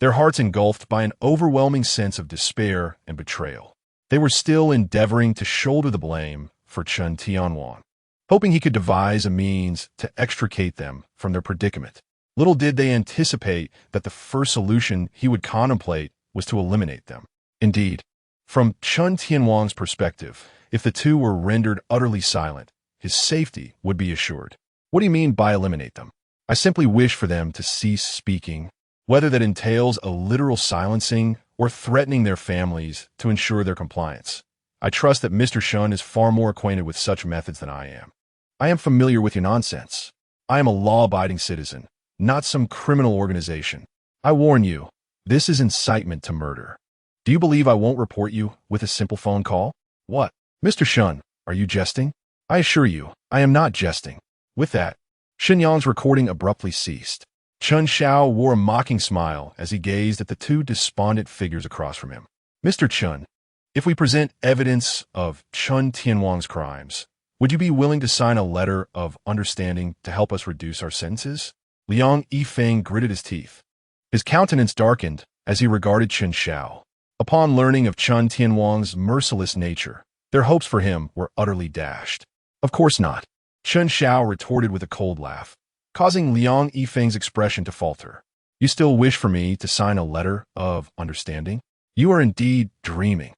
their hearts engulfed by an overwhelming sense of despair and betrayal. They were still endeavoring to shoulder the blame for Chen Tianwang, hoping he could devise a means to extricate them from their predicament. Little did they anticipate that the first solution he would contemplate was to eliminate them. Indeed, from Chen Tianwang's perspective, if the two were rendered utterly silent, his safety would be assured. "What do you mean by eliminate them?" "I simply wish for them to cease speaking, whether that entails a literal silencing or threatening their families to ensure their compliance. I trust that Mr. Shun is far more acquainted with such methods than I am." "I am familiar with your nonsense. I am a law-abiding citizen, not some criminal organization. I warn you, this is incitement to murder. Do you believe I won't report you with a simple phone call?" "What? Mr. Shun, are you jesting?" "I assure you, I am not jesting." With that, Shenyang's recording abruptly ceased. Chen Xiao wore a mocking smile as he gazed at the two despondent figures across from him. "Mr. Chen, if we present evidence of Chen Tianwang's crimes, would you be willing to sign a letter of understanding to help us reduce our sentences?" Liang Yifeng gritted his teeth. His countenance darkened as he regarded Chen Xiao. Upon learning of Chen Tianwang's merciless nature, their hopes for him were utterly dashed. "Of course not," Chen Xiao retorted with a cold laugh, causing Liang Yifeng's expression to falter. "You still wish for me to sign a letter of understanding? You are indeed dreaming.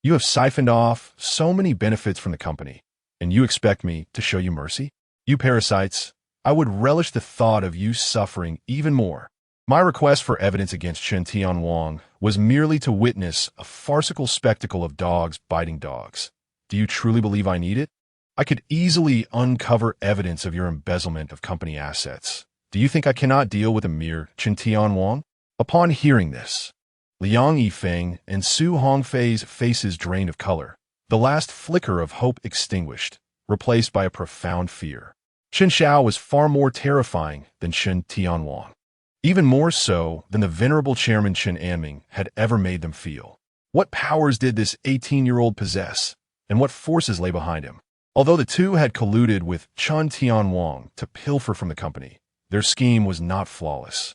You have siphoned off so many benefits from the company, and you expect me to show you mercy? You parasites, I would relish the thought of you suffering even more." My request for evidence against Chen Tianwang was merely to witness a farcical spectacle of dogs biting dogs. Do you truly believe I need it? I could easily uncover evidence of your embezzlement of company assets. Do you think I cannot deal with a mere Chen Tianwang? Upon hearing this, Liang Yifeng and Su Hongfei's faces drained of color, the last flicker of hope extinguished, replaced by a profound fear. Chen Xiao was far more terrifying than Chen Tianwang, even more so than the venerable chairman Chen Anming had ever made them feel. What powers did this 18-year-old possess, and what forces lay behind him. Although the two had colluded with Chen Tianwang to pilfer from the company, their scheme was not flawless.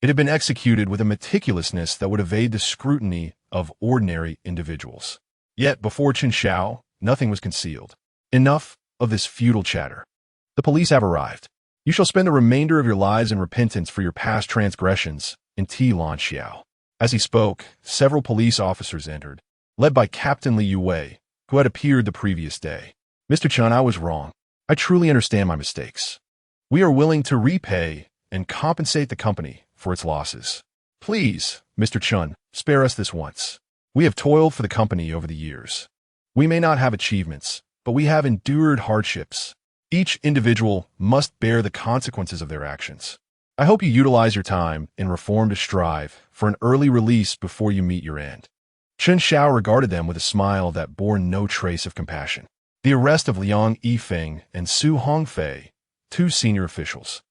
It had been executed with a meticulousness that would evade the scrutiny of ordinary individuals. Yet, before Chen Xiao, nothing was concealed. Enough of this futile chatter. The police have arrived. You shall spend the remainder of your lives in repentance for your past transgressions, in Lin Xiao. As he spoke, several police officers entered, led by Captain Li Yue, who had appeared the previous day. Mr. Chen, I was wrong. I truly understand my mistakes. We are willing to repay and compensate the company for its losses. Please, Mr. Chen, spare us this once. We have toiled for the company over the years. We may not have achievements, but we have endured hardships. Each individual must bear the consequences of their actions. I hope you utilize your time in reform to strive for an early release before you meet your end. Chen Xiao regarded them with a smile that bore no trace of compassion. The arrest of Liang Yifeng and Su Hongfei, two senior officials,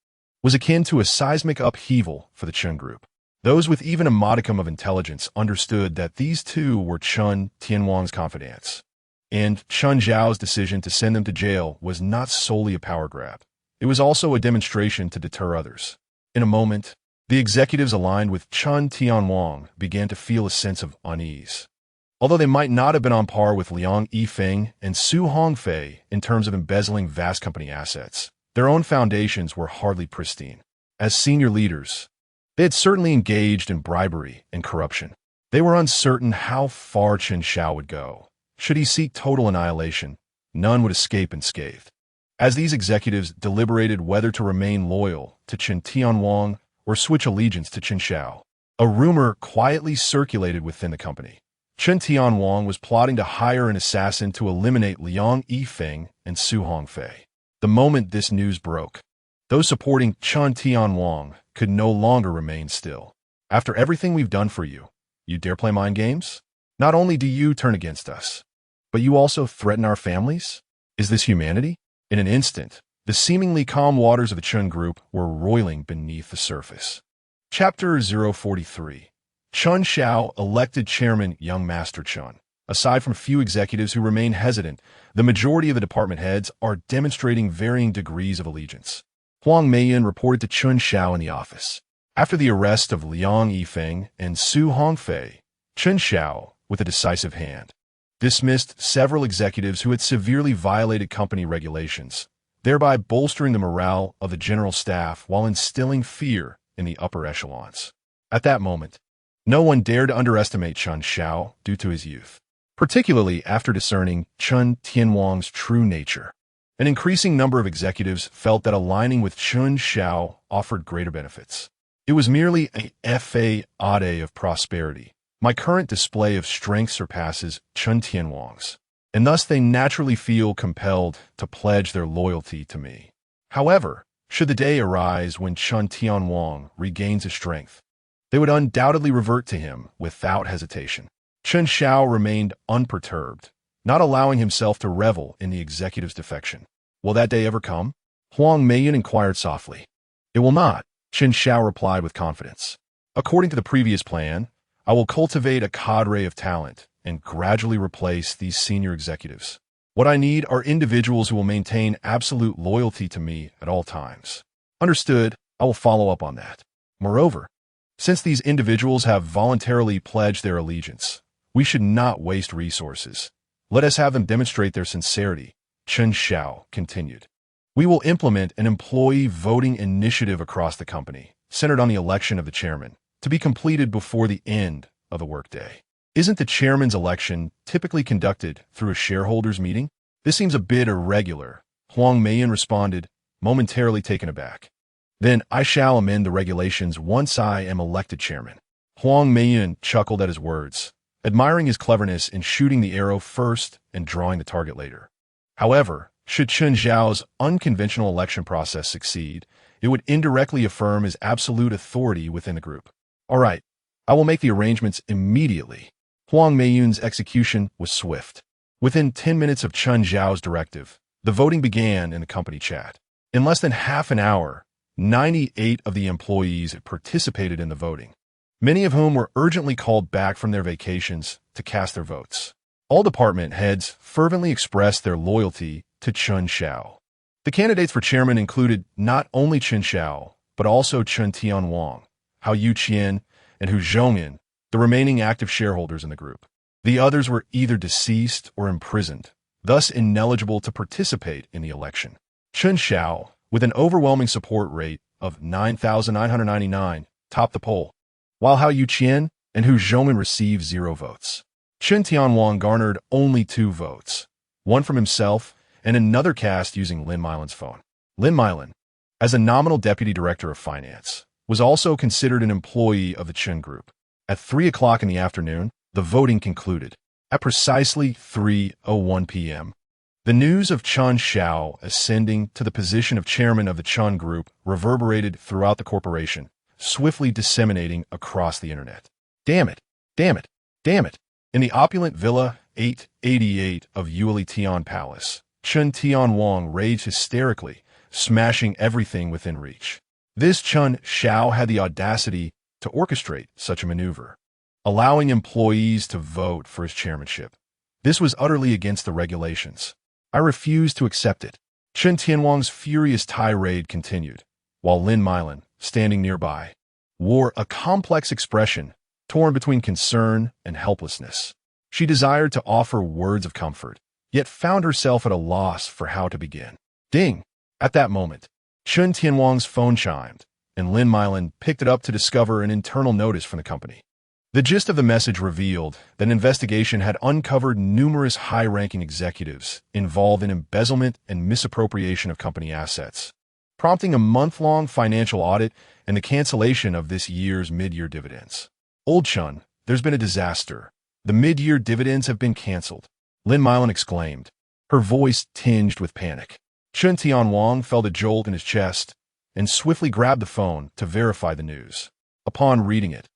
was akin to a seismic upheaval for the Chen group. Those with even a modicum of intelligence understood that these two were Chen Tianwang's confidants, and Chen Xiao's decision to send them to jail was not solely a power grab. It was also a demonstration to deter others. In a moment, the executives aligned with Chen Tianwang began to feel a sense of unease. Although they might not have been on par with Liang Yifeng and Su Hongfei in terms of embezzling vast company assets, their own foundations were hardly pristine. As senior leaders, they had certainly engaged in bribery and corruption. They were uncertain how far Chen Xiao would go. Should he seek total annihilation, none would escape unscathed. As these executives deliberated whether to remain loyal to Chen Tianwang or switch allegiance to Chen Xiao, a rumor quietly circulated within the company. Chen Tianwang was plotting to hire an assassin to eliminate Liang Yifeng and Su Hongfei. The moment this news broke, those supporting Chen Tianwang could no longer remain still. After everything we've done for you, you dare play mind games? Not only do you turn against us, but you also threaten our families? Is this humanity? In an instant, the seemingly calm waters of the Chen group were roiling beneath the surface. Chapter 043. Chen Xiao elected chairman Young Master Chen. Aside from few executives who remain hesitant, the majority of the department heads are demonstrating varying degrees of allegiance. Huang Meilan reported to Chen Xiao in the office. After the arrest of Liang Yifeng and Su Hongfei, Chen Xiao, with a decisive hand, dismissed several executives who had severely violated company regulations, thereby bolstering the morale of the general staff while instilling fear in the upper echelons. At that moment, no one dared to underestimate Chen Xiao due to his youth, particularly after discerning Chen Tianwang's true nature. An increasing number of executives felt that aligning with Chen Xiao offered greater benefits. It was merely a fade of prosperity. My current display of strength surpasses Chen Tianwang's, and thus they naturally feel compelled to pledge their loyalty to me. However, should the day arise when Chen Tianwang regains his strength, they would undoubtedly revert to him without hesitation. Chen Xiao remained unperturbed, not allowing himself to revel in the executive's defection. Will that day ever come? Huang Meilan inquired softly. It will not, Chen Xiao replied with confidence. According to the previous plan, I will cultivate a cadre of talent and gradually replace these senior executives. What I need are individuals who will maintain absolute loyalty to me at all times. Understood, I will follow up on that. Moreover, since these individuals have voluntarily pledged their allegiance, we should not waste resources. Let us have them demonstrate their sincerity, Chen Xiao continued. We will implement an employee voting initiative across the company, centered on the election of the chairman, to be completed before the end of the workday. Isn't the chairman's election typically conducted through a shareholders' meeting? This seems a bit irregular, Huang Meilan responded, momentarily taken aback. Then I shall amend the regulations once I am elected chairman. Huang Meilan chuckled at his words, admiring his cleverness in shooting the arrow first and drawing the target later. However, should Chen Xiao's unconventional election process succeed, it would indirectly affirm his absolute authority within the group. All right, I will make the arrangements immediately. Huang Meilan's execution was swift. Within 10 minutes of Chen Xiao's directive, the voting began in the company chat. In less than half an hour, 98 of the employees had participated in the voting, many of whom were urgently called back from their vacations to cast their votes. All department heads fervently expressed their loyalty to Chen Xiao. The candidates for chairman included not only Chen Xiao, but also Chen Tianwang, Hao Qian, and Hu Zhongyan, the remaining active shareholders in the group. The others were either deceased or imprisoned, thus ineligible to participate in the election. Chen Xiao, with an overwhelming support rate of 9,999, topped the poll, while Hao Qian and Hu Zhongyan received 0 votes. Chen Tianwang garnered only 2 votes, one from himself and another cast using Lin Meilan's phone. Lin Meilan, as a nominal deputy director of finance, was also considered an employee of the Chen Group. At 3 o'clock in the afternoon, the voting concluded. At precisely 3:01 p.m., the news of Chen Xiao ascending to the position of chairman of the Chen Group reverberated throughout the corporation, swiftly disseminating across the internet. Damn it! Damn it! Damn it! In the opulent Villa 888 of Yueli Tian Palace, Chen Tianwang raged hysterically, smashing everything within reach. This Chen Xiao had the audacity to orchestrate such a maneuver, allowing employees to vote for his chairmanship. This was utterly against the regulations. I refused to accept it. Chen Tianwang's furious tirade continued, while Lin Meilan, standing nearby, wore a complex expression torn between concern and helplessness. She desired to offer words of comfort, yet found herself at a loss for how to begin. Ding! At that moment, Chen Tianwang's phone chimed, and Lin Meilan picked it up to discover an internal notice from the company. The gist of the message revealed that an investigation had uncovered numerous high-ranking executives involved in embezzlement and misappropriation of company assets, prompting a month-long financial audit and the cancellation of this year's mid-year dividends. Old Chen, there's been a disaster. The mid-year dividends have been canceled, Lin Meilan exclaimed, her voice tinged with panic. Chen Tianwang felt a jolt in his chest and swiftly grabbed the phone to verify the news. Upon reading it,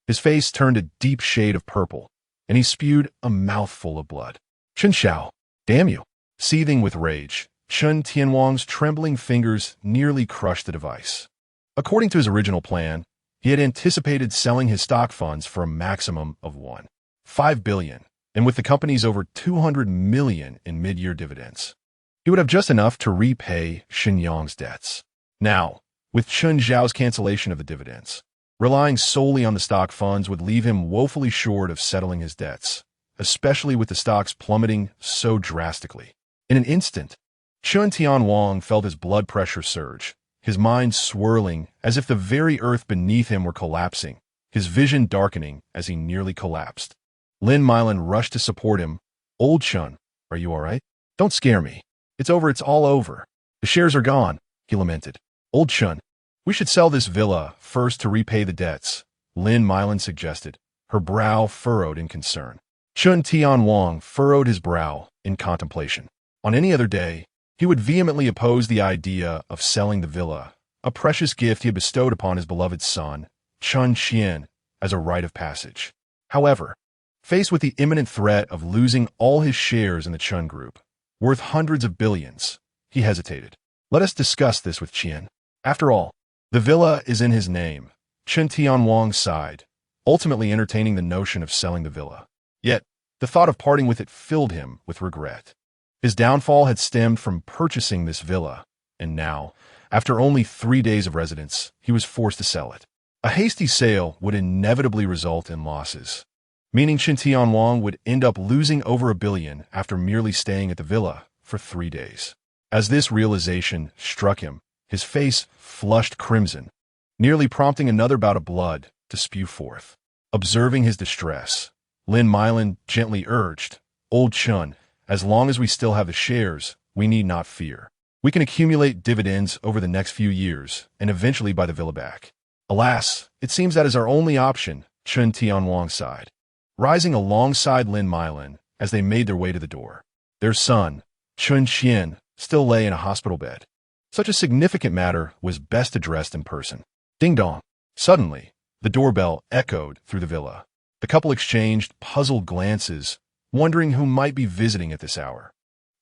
his face turned a deep shade of purple, and he spewed a mouthful of blood. Chen Xiao, damn you! Seething with rage, Chen Tianwang's trembling fingers nearly crushed the device. According to his original plan, he had anticipated selling his stock funds for a maximum of 1.5 billion, and with the company's over 200 million in mid-year dividends, he would have just enough to repay Shenyang's debts. Now, with Chen Xiao's cancellation of the dividends, relying solely on the stock funds would leave him woefully short of settling his debts, especially with the stocks plummeting so drastically. In an instant, Chen Tianwang felt his blood pressure surge, his mind swirling as if the very earth beneath him were collapsing, his vision darkening as he nearly collapsed. Lin Meilan rushed to support him. Old Chen, are you all right? Don't scare me. It's over, it's all over. The shares are gone, he lamented. Old Chen, we should sell this villa first to repay the debts, Lin Meilan suggested, her brow furrowed in concern. Chen Tianwang furrowed his brow in contemplation. On any other day, he would vehemently oppose the idea of selling the villa, a precious gift he had bestowed upon his beloved son, Chen Qian, as a rite of passage. However, faced with the imminent threat of losing all his shares in the Chen Group, worth hundreds of billions, he hesitated. Let us discuss this with Qian. After all, the villa is in his name. Chen Tianwang sighed, ultimately entertaining the notion of selling the villa. Yet, the thought of parting with it filled him with regret. His downfall had stemmed from purchasing this villa, and now, after only 3 days of residence, he was forced to sell it. A hasty sale would inevitably result in losses, meaning Chen Tianwang would end up losing over 1 billion after merely staying at the villa for 3 days. As this realization struck him, his face flushed crimson, nearly prompting another bout of blood to spew forth. Observing his distress, Lin Meilan gently urged, Old Chen, as long as we still have the shares, we need not fear. We can accumulate dividends over the next few years and eventually buy the villa back. Alas, it seems that is our only option, Chen Tianwang sighed, rising alongside Lin Meilan as they made their way to the door. Their son, Chen Qian, still lay in a hospital bed. Such a significant matter was best addressed in person. Ding dong. Suddenly, the doorbell echoed through the villa. The couple exchanged puzzled glances, wondering who might be visiting at this hour.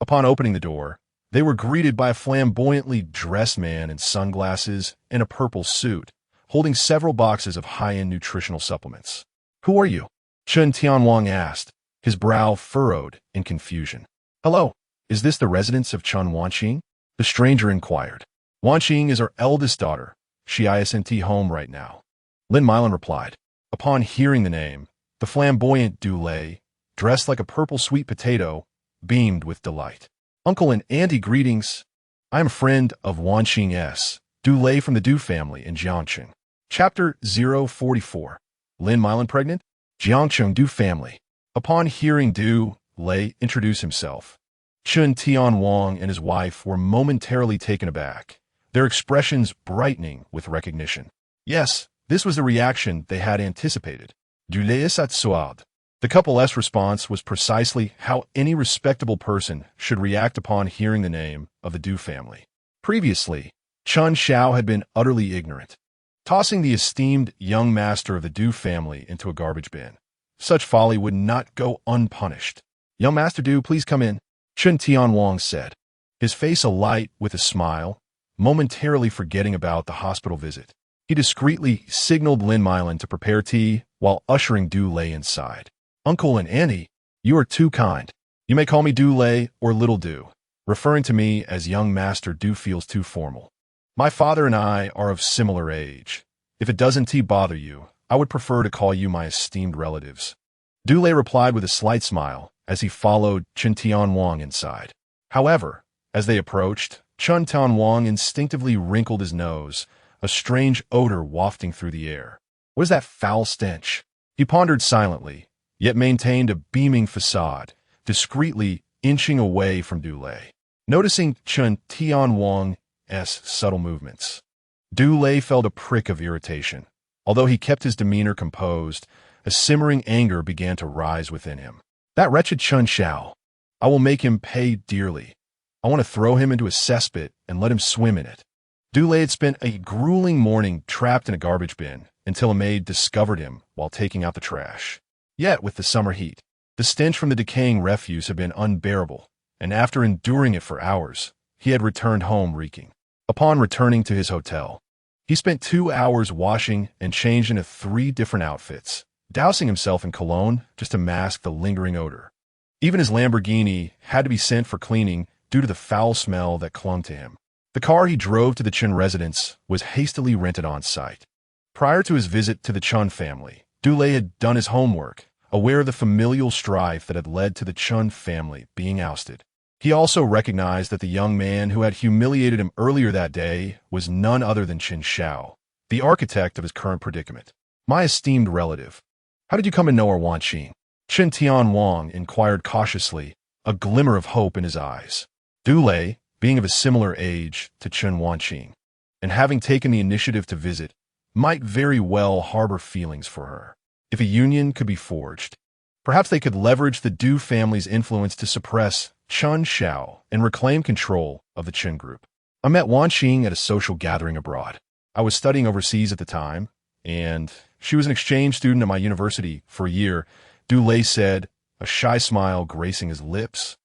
Upon opening the door, they were greeted by a flamboyantly dressed man in sunglasses and a purple suit, holding several boxes of high-end nutritional supplements. Who are you? Chen Tianwang asked, his brow furrowed in confusion. "Hello, is this the residence of Chen Wanqing?" The stranger inquired. "Wanqing is our eldest daughter. She isn't home right now," Lin Meilan replied. Upon hearing the name, the flamboyant Du Lei, dressed like a purple sweet potato, beamed with delight. "Uncle and auntie, greetings. I am a friend of Wanqing's, Du Lei from the Du family in Jiangcheng." Chapter 044. Lin Meilan pregnant? Jiangcheng Du family. Upon hearing Du Lei introduce himself, Chen Tianwang and his wife were momentarily taken aback, their expressions brightening with recognition. Yes, this was the reaction they had anticipated. Du Lei is at suad. The couple's response was precisely how any respectable person should react upon hearing the name of the Du family. Previously, Chen Xiao had been utterly ignorant, tossing the esteemed young master of the Du family into a garbage bin. Such folly would not go unpunished. "Young Master Du, please come in," Chen Tianwang said, his face alight with a smile, momentarily forgetting about the hospital visit. He discreetly signaled Lin Meilan to prepare tea while ushering Du Lei inside. "Uncle and auntie, you are too kind. You may call me Du Lei or Little Du. Referring to me as young Master Du feels too formal. My father and I are of similar age. If it doesn't bother you, I would prefer to call you my esteemed relatives." Du Lei replied with a slight smile as he followed Chen Tianwang inside. However, as they approached, Chen Tianwang instinctively wrinkled his nose, a strange odor wafting through the air. What is that foul stench? He pondered silently, yet maintained a beaming facade, discreetly inching away from Du Lei. Noticing Chen Tianwang's subtle movements, Du Lei felt a prick of irritation. Although he kept his demeanor composed, a simmering anger began to rise within him. "That wretched Chen Xiao. I will make him pay dearly. I want to throw him into a cesspit and let him swim in it." Du Lei had spent a grueling morning trapped in a garbage bin until a maid discovered him while taking out the trash. Yet, with the summer heat, the stench from the decaying refuse had been unbearable, and after enduring it for hours, he had returned home reeking. Upon returning to his hotel, he spent 2 hours washing and changed into 3 different outfits, dousing himself in cologne just to mask the lingering odor. Even his Lamborghini had to be sent for cleaning due to the foul smell that clung to him. The car he drove to the Chen residence was hastily rented on site. Prior to his visit to the Chen family, Du Lei had done his homework, aware of the familial strife that had led to the Chen family being ousted. He also recognized that the young man who had humiliated him earlier that day was none other than Chen Xiao, the architect of his current predicament. "My esteemed relative, how did you come to know our Wanqing?" Chen Tianwang inquired cautiously, a glimmer of hope in his eyes. Du Lei, being of a similar age to Chen Wanqing, and having taken the initiative to visit, might very well harbor feelings for her. If a union could be forged, perhaps they could leverage the Du family's influence to suppress Chen Xiao and reclaim control of the Chen group. "I met Wanqing at a social gathering abroad. I was studying overseas at the time, and she was an exchange student at my university for a year," Du Lei said, a shy smile gracing his lips,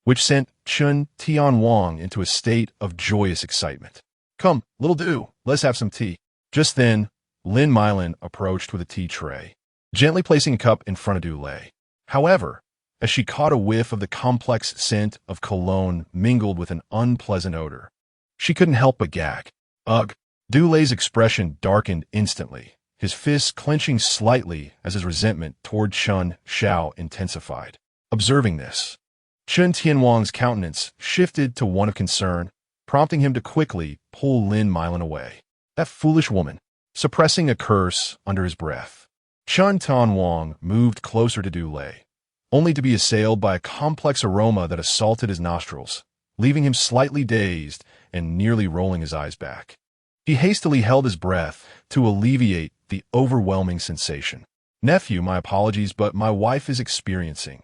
which sent Chen Tianwang into a state of joyous excitement. "Come, Little Du, let's have some tea." Just then, Lin Meilan approached with a tea tray, gently placing a cup in front of Du Lei. However, as she caught a whiff of the complex scent of cologne mingled with an unpleasant odor, she couldn't help but gag. "Ugh!" Du Lei's expression darkened instantly, his fists clenching slightly as his resentment toward Chen Xiao intensified. Observing this, Chen Tianwang's countenance shifted to one of concern, prompting him to quickly pull Lin Meilan away. "That foolish woman," suppressing a curse under his breath. Chen Tianwang moved closer to Du Lei, only to be assailed by a complex aroma that assaulted his nostrils, leaving him slightly dazed and nearly rolling his eyes back. He hastily held his breath to alleviate the overwhelming sensation. "Nephew, my apologies, but my wife is experiencing,"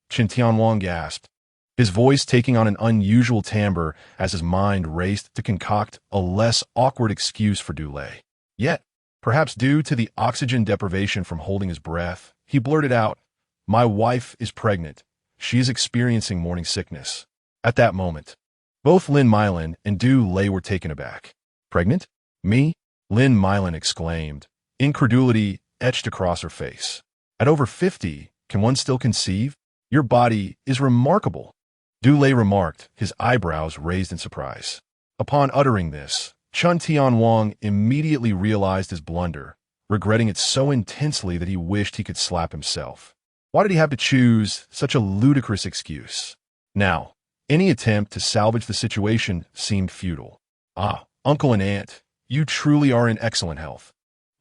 Chen Tianwang gasped, his voice taking on an unusual timbre as his mind raced to concoct a less awkward excuse for Du Lei. Yet, perhaps due to the oxygen deprivation from holding his breath, he blurted out, "My wife is pregnant. She is experiencing morning sickness." At that moment, both Lin Meilan and Du Lei were taken aback. "Pregnant? Me?" Lin Meilan exclaimed, incredulity etched across her face. "At over 50, can one still conceive?" Your body is remarkable, Du Lei remarked, his eyebrows raised in surprise. Upon uttering this, Chen Tianwang immediately realized his blunder, regretting it so intensely that he wished he could slap himself. Why did he have to choose such a ludicrous excuse? Now, any attempt to salvage the situation seemed futile. Ah, uncle and aunt, you truly are in excellent health.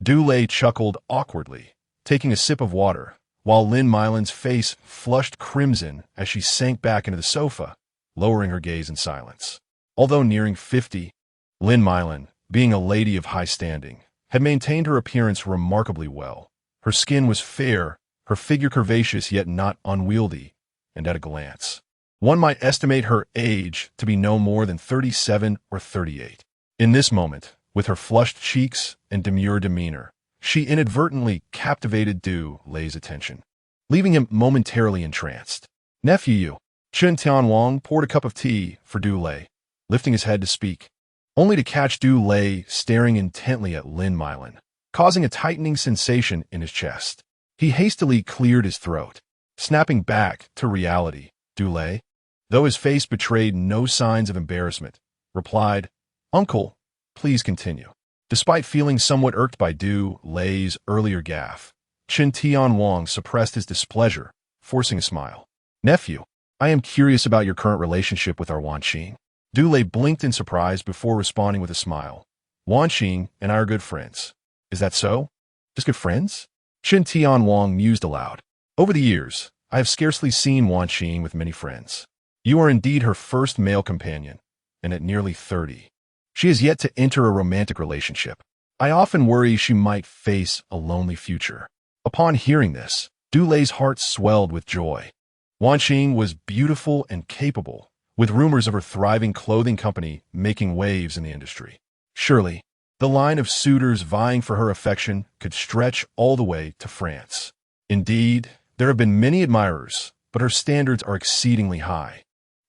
Du Lei chuckled awkwardly, taking a sip of water, while Lin Meilan's face flushed crimson as she sank back into the sofa, lowering her gaze in silence. Although nearing 50, Lin Meilan, being a lady of high standing, had maintained her appearance remarkably well. Her skin was fair, her figure curvaceous yet not unwieldy, and at a glance, one might estimate her age to be no more than 37 or 38. In this moment, with her flushed cheeks and demure demeanor, she inadvertently captivated Du Lei's attention, leaving him momentarily entranced. Nephew, Chen Tianwang poured a cup of tea for Du Lei, lifting his head to speak, only to catch Du Lei staring intently at Lin Meilan, causing a tightening sensation in his chest. He hastily cleared his throat, snapping back to reality. Du Lei, though his face betrayed no signs of embarrassment, replied, "Uncle, please continue." Despite feeling somewhat irked by Du Lei's earlier gaffe, Chen Tianwang suppressed his displeasure, forcing a smile. "Nephew, I am curious about your current relationship with our Wanqing." Du Lei blinked in surprise before responding with a smile. "Wanqing and I are good friends." "Is that so? Just good friends?" Chen Tianwang mused aloud. "Over the years, I have scarcely seen Wanqing with many friends. You are indeed her first male companion, and at nearly 30. She has yet to enter a romantic relationship. I often worry she might face a lonely future." Upon hearing this, Du Lei's heart swelled with joy. Wanqing was beautiful and capable, with rumors of her thriving clothing company making waves in the industry. Surely, the line of suitors vying for her affection could stretch all the way to France. Indeed, there have been many admirers, but her standards are exceedingly high.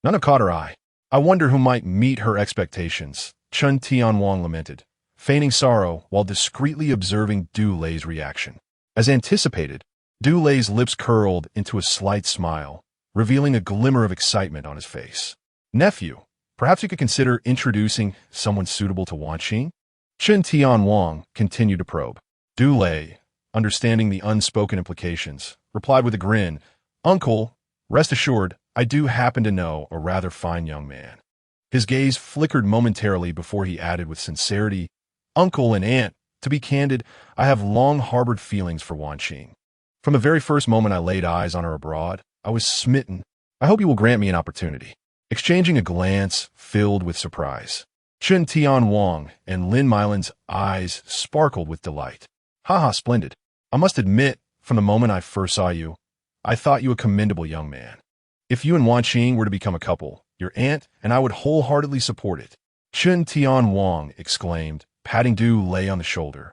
None have caught her eye. I wonder who might meet her expectations, Chen Tianwang lamented, feigning sorrow while discreetly observing Du Lei's reaction. As anticipated, Du Lei's lips curled into a slight smile, revealing a glimmer of excitement on his face. "Nephew, perhaps you could consider introducing someone suitable to Wanqing?" Chen Tianwang continued to probe. Du Lei, understanding the unspoken implications, replied with a grin, "Uncle, rest assured, I do happen to know a rather fine young man." His gaze flickered momentarily before he added with sincerity, "Uncle and aunt, to be candid, I have long harbored feelings for Wanqing. From the very first moment I laid eyes on her abroad, I was smitten. I hope you will grant me an opportunity." Exchanging a glance filled with surprise, Chen Tianwang and Lin Meilan's eyes sparkled with delight. "Haha, splendid. I must admit, from the moment I first saw you, I thought you a commendable young man. If you and Wanqing were to become a couple, your aunt and I would wholeheartedly support it." Chen Tianwang exclaimed, patting Du Lei on the shoulder,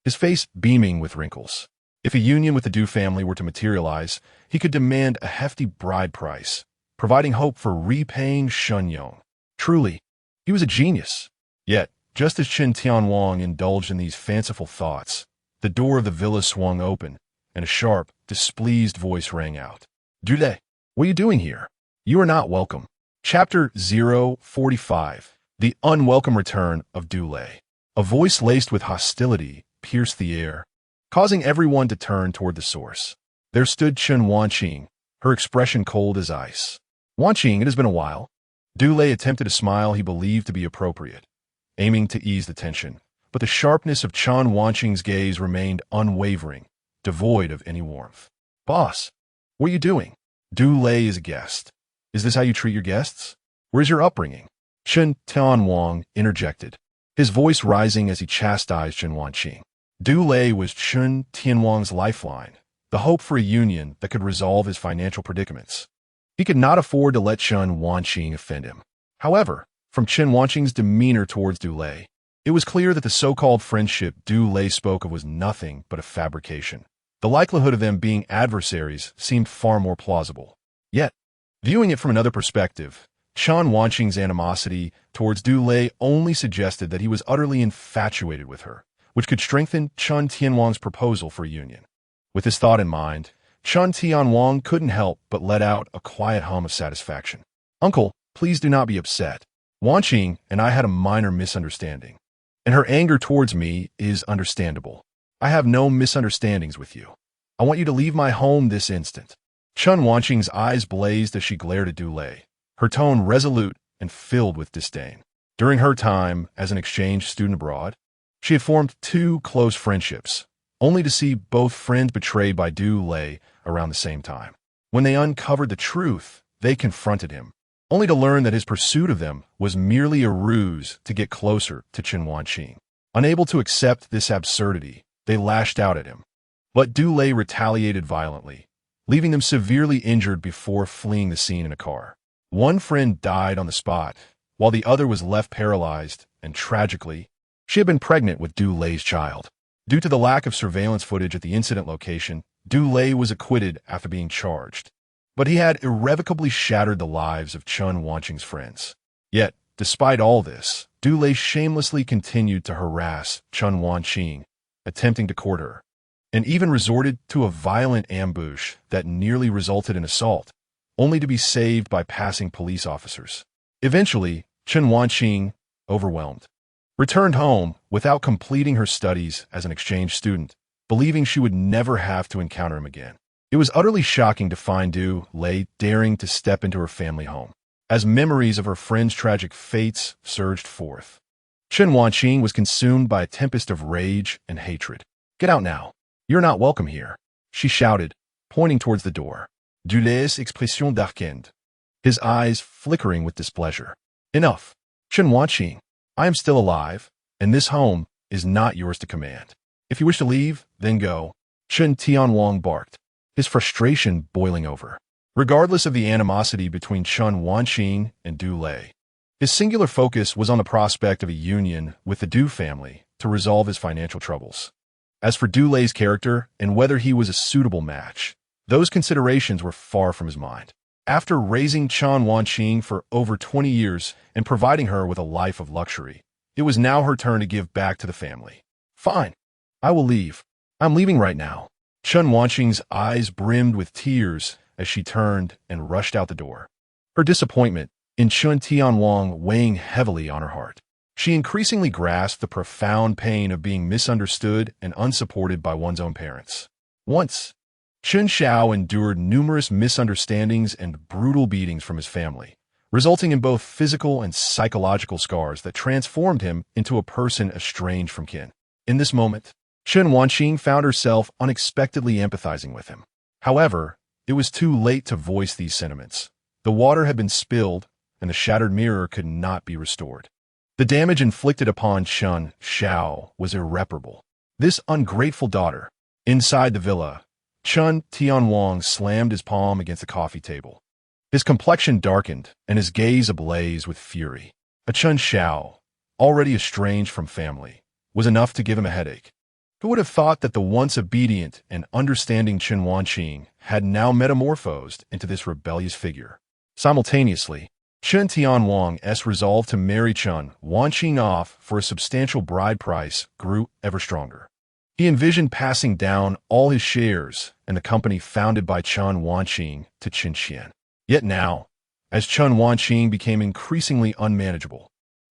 his face beaming with wrinkles. If a union with the Du family were to materialize, he could demand a hefty bride price, providing hope for repaying Shenyang. Truly, he was a genius. Yet, just as Chen Tianwang indulged in these fanciful thoughts, the door of the villa swung open, and a sharp, displeased voice rang out. "Du Lei, what are you doing here? You are not welcome." Chapter 045, The Unwelcome Return of Du Lei. A voice laced with hostility pierced the air, causing everyone to turn toward the source. There stood Chen Wanqing, her expression cold as ice. "Wanqing, it has been a while." Du Lei attempted a smile he believed to be appropriate, aiming to ease the tension, but the sharpness of Chen Wanqing's gaze remained unwavering, devoid of any warmth. "Boss, what are you doing? Du Lei is a guest. Is this how you treat your guests? Where's your upbringing?" Chen Tianwang interjected, his voice rising as he chastised Chen Wanqing. Du Lei was Chen Tianwang's lifeline, the hope for a union that could resolve his financial predicaments. He could not afford to let Chen Wanqing offend him. However, from Chen Wanqing's demeanor towards Du Lei, it was clear that the so-called friendship Du Lei spoke of was nothing but a fabrication. The likelihood of them being adversaries seemed far more plausible. Yet, viewing it from another perspective, Chen Wanqing's animosity towards Du Lei only suggested that he was utterly infatuated with her, which could strengthen Chen Tianwang's proposal for a union. With this thought in mind, Chen Tianwang couldn't help but let out a quiet hum of satisfaction. Uncle, please do not be upset. Wanqing and I had a minor misunderstanding, and her anger towards me is understandable. I have no misunderstandings with you. I want you to leave my home this instant. Chen Wanqing's eyes blazed as she glared at Du Lei, her tone resolute and filled with disdain. During her time as an exchange student abroad, she had formed 2 close friendships, only to see both friends betrayed by Du Lei around the same time. When they uncovered the truth, they confronted him, only to learn that his pursuit of them was merely a ruse to get closer to Chen Wanqing. Unable to accept this absurdity, they lashed out at him. But Du Lei retaliated violently, leaving them severely injured before fleeing the scene in a car. One friend died on the spot, while the other was left paralyzed, and tragically, she had been pregnant with Du Lei's child. Due to the lack of surveillance footage at the incident location, Du Lei was acquitted after being charged. But he had irrevocably shattered the lives of Chen Wanqing's friends. Yet, despite all this, Du Lei shamelessly continued to harass Chen Wanqing, attempting to court her, and even resorted to a violent ambush that nearly resulted in assault, only to be saved by passing police officers. Eventually, Chen Wanqing, overwhelmed, returned home without completing her studies as an exchange student, believing she would never have to encounter him again. It was utterly shocking to find Du Lei daring to step into her family home, as memories of her friend's tragic fates surged forth. Chen Wanqing was consumed by a tempest of rage and hatred. "Get out now. You're not welcome here," she shouted, pointing towards the door. Du Lei's expression darkened, his eyes flickering with displeasure. "Enough. Chen Wanqing, I am still alive, and this home is not yours to command. If you wish to leave, then go," Chen Tianwang barked, his frustration boiling over. Regardless of the animosity between Chen Wanqing and Du Lei, his singular focus was on the prospect of a union with the Du family to resolve his financial troubles. As for Du Lei's character and whether he was a suitable match, those considerations were far from his mind. After raising Chen Wanqing for over 20 years and providing her with a life of luxury, it was now her turn to give back to the family. "Fine. I will leave. I'm leaving right now." Chen Wanqing's eyes brimmed with tears as she turned and rushed out the door, her disappointment in Chen Tianwang weighing heavily on her heart. She increasingly grasped the profound pain of being misunderstood and unsupported by one's own parents. Once, Chen Xiao endured numerous misunderstandings and brutal beatings from his family, resulting in both physical and psychological scars that transformed him into a person estranged from kin. In this moment, Chen Wanqing found herself unexpectedly empathizing with him. However, it was too late to voice these sentiments. The water had been spilled, and the shattered mirror could not be restored. The damage inflicted upon Chen Xiao was irreparable. This ungrateful daughter. Inside the villa, Chen Tianwang slammed his palm against the coffee table. His complexion darkened, and his gaze ablaze with fury. A Chen Xiao, already estranged from family, was enough to give him a headache. Who would have thought that the once obedient and understanding Chen Wanqing had now metamorphosed into this rebellious figure? Simultaneously, Chen Tianwang's resolve to marry Chen Wanqing off for a substantial bride price grew ever stronger. He envisioned passing down all his shares in the company founded by Chen Wanqing to Chen Qian. Yet now, as Chen Wanqing became increasingly unmanageable,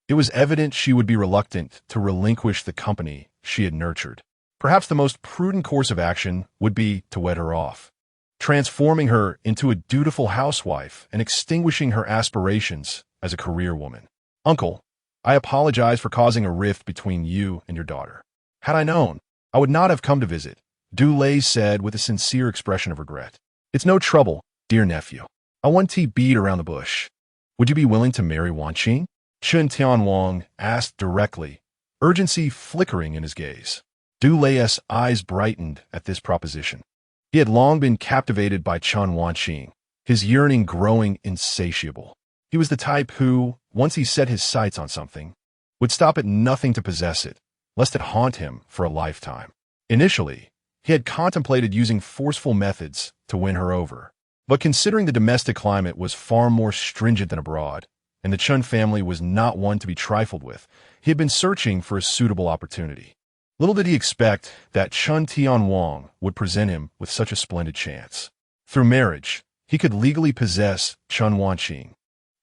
it was evident she would be reluctant to relinquish the company she had nurtured. Perhaps the most prudent course of action would be to wed her off, transforming her into a dutiful housewife and extinguishing her aspirations as a career woman. "Uncle, I apologize for causing a rift between you and your daughter. Had I known, I would not have come to visit," Du Lei said with a sincere expression of regret. "It's no trouble, dear nephew. I won't beat around the bush. Would you be willing to marry Wanqing?" Chen Tianwang asked directly, urgency flickering in his gaze. Du Lei's eyes brightened at this proposition. He had long been captivated by Chen Wanqing, his yearning growing insatiable. He was the type who, once he set his sights on something, would stop at nothing to possess it, lest it haunt him for a lifetime. Initially, he had contemplated using forceful methods to win her over, but considering the domestic climate was far more stringent than abroad, and the Chen family was not one to be trifled with, he had been searching for a suitable opportunity. Little did he expect that Chen Tianwang would present him with such a splendid chance. Through marriage, he could legally possess Chen Wanqing,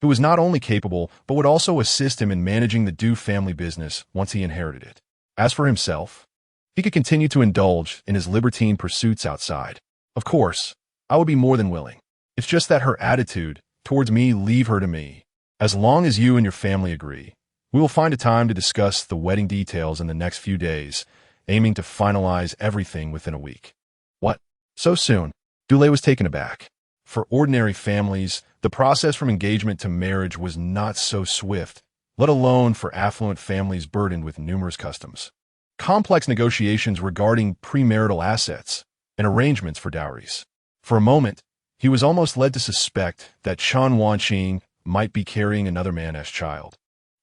who was not only capable but would also assist him in managing the Du family business once he inherited it. As for himself, he could continue to indulge in his libertine pursuits outside. Of course, I would be more than willing. It's just that her attitude towards me, leave her to me. As long as you and your family agree, we will find a time to discuss the wedding details in the next few days, aiming to finalize everything within a week. What? So soon? Du Lei was taken aback. For ordinary families, the process from engagement to marriage was not so swift, let alone for affluent families burdened with numerous customs. Complex negotiations regarding premarital assets and arrangements for dowries. For a moment, he was almost led to suspect that Chen Wanqing might be carrying another man's child.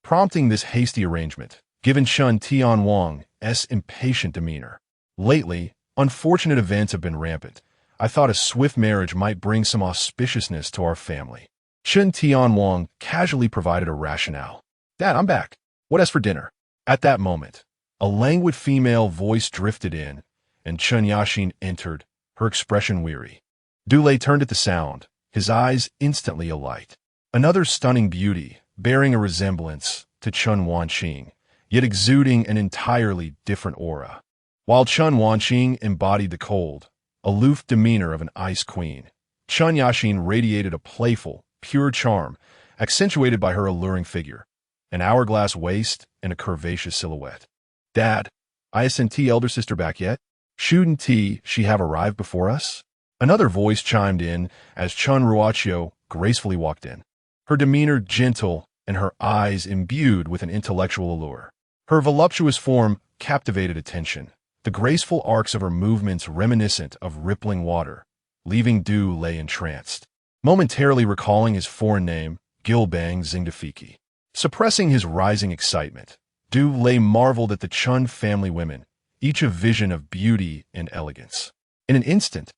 Prompting this hasty arrangement, given Chen Tianwang's impatient demeanor. Lately, unfortunate events have been rampant. I thought a swift marriage might bring some auspiciousness to our family. Chen Tianwang casually provided a rationale. Dad, I'm back. What as for dinner? At that moment, a languid female voice drifted in, and Chen Qian entered, her expression weary. Du Lei turned at the sound, his eyes instantly alight. Another stunning beauty, bearing a resemblance to Chen Wanqing, yet exuding an entirely different aura. While Chen Wanqing embodied the cold, aloof demeanor of an ice queen, Chen Qian radiated a playful, pure charm, accentuated by her alluring figure, an hourglass waist and a curvaceous silhouette. Dad, isn't elder sister back yet? Shouldn't she have arrived before us? Another voice chimed in as Chen Ruoqiu gracefully walked in. Her demeanor gentle and her eyes imbued with an intellectual allure. Her voluptuous form captivated attention, the graceful arcs of her movements reminiscent of rippling water, leaving Du Lei entranced, momentarily recalling his foreign name, Gilbang Xingdafiki. Suppressing his rising excitement, Du Lei marveled at the Chen family women, each a vision of beauty and elegance. In an instant,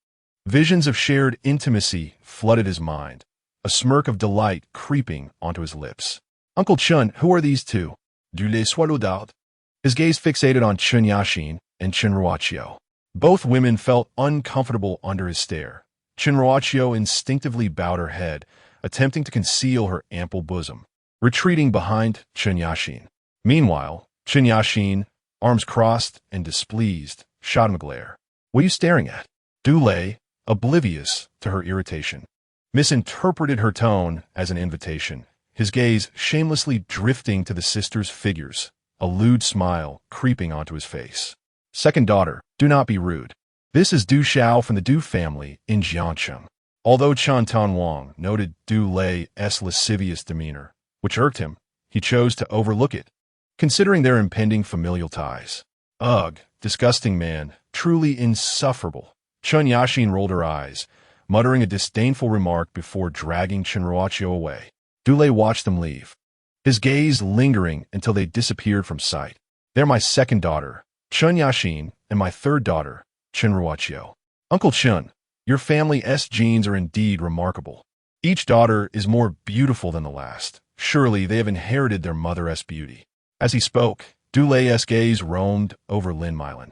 visions of shared intimacy flooded his mind, a smirk of delight creeping onto his lips. Uncle Chen, who are these two? Du Lei swallowed out, his gaze fixated on Chen Qian and Chen Ruoqiu. Both women felt uncomfortable under his stare. Chen Ruoqiu instinctively bowed her head, attempting to conceal her ample bosom, retreating behind Chen Qian. Meanwhile, Chen Qian, arms crossed and displeased, shot him a glare. What are you staring at? Du Lei, oblivious to her irritation, misinterpreted her tone as an invitation, his gaze shamelessly drifting to the sisters' figures, a lewd smile creeping onto his face. Second daughter, do not be rude. This is Du Xiao from the Du family in Jiangcheng. Although Chen Tianwang noted Du Lei's lascivious demeanor, which irked him, he chose to overlook it, considering their impending familial ties. Ugh, disgusting man, truly insufferable. Chen Qian rolled her eyes, muttering a disdainful remark before dragging Chen Ruoqiu away. Du Lei watched them leave, his gaze lingering until they disappeared from sight. They're my second daughter, Chen Qian, and my third daughter, Chen Ruoqiu. Uncle Chen, your family's genes are indeed remarkable. Each daughter is more beautiful than the last. Surely they have inherited their mother's beauty. As he spoke, Du Lei's gaze roamed over Lin Meilan,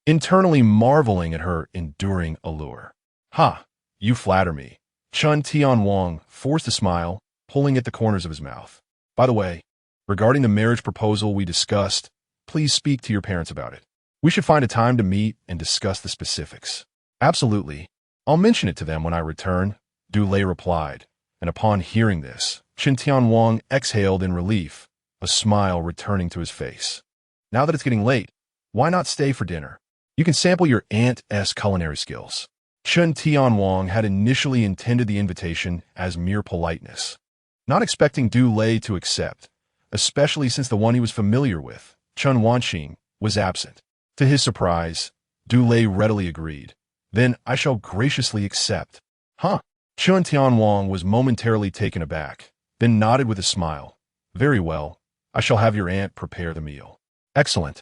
internally marveling at her enduring allure. Ha, you flatter me. Chen Tianwang forced a smile, pulling at the corners of his mouth. By the way, regarding the marriage proposal we discussed, please speak to your parents about it. We should find a time to meet and discuss the specifics. Absolutely. I'll mention it to them when I return, Du Lei replied, and upon hearing this, Chen Tianwang exhaled in relief, a smile returning to his face. Now that it's getting late, why not stay for dinner? You can sample your aunt's culinary skills. Chen Tianwang had initially intended the invitation as mere politeness, not expecting Du Lei to accept, especially since the one he was familiar with, Chen Wanqing, was absent. To his surprise, Du Lei readily agreed. Then I shall graciously accept. Huh? Chen Tianwang was momentarily taken aback, then nodded with a smile. Very well, I shall have your aunt prepare the meal. Excellent.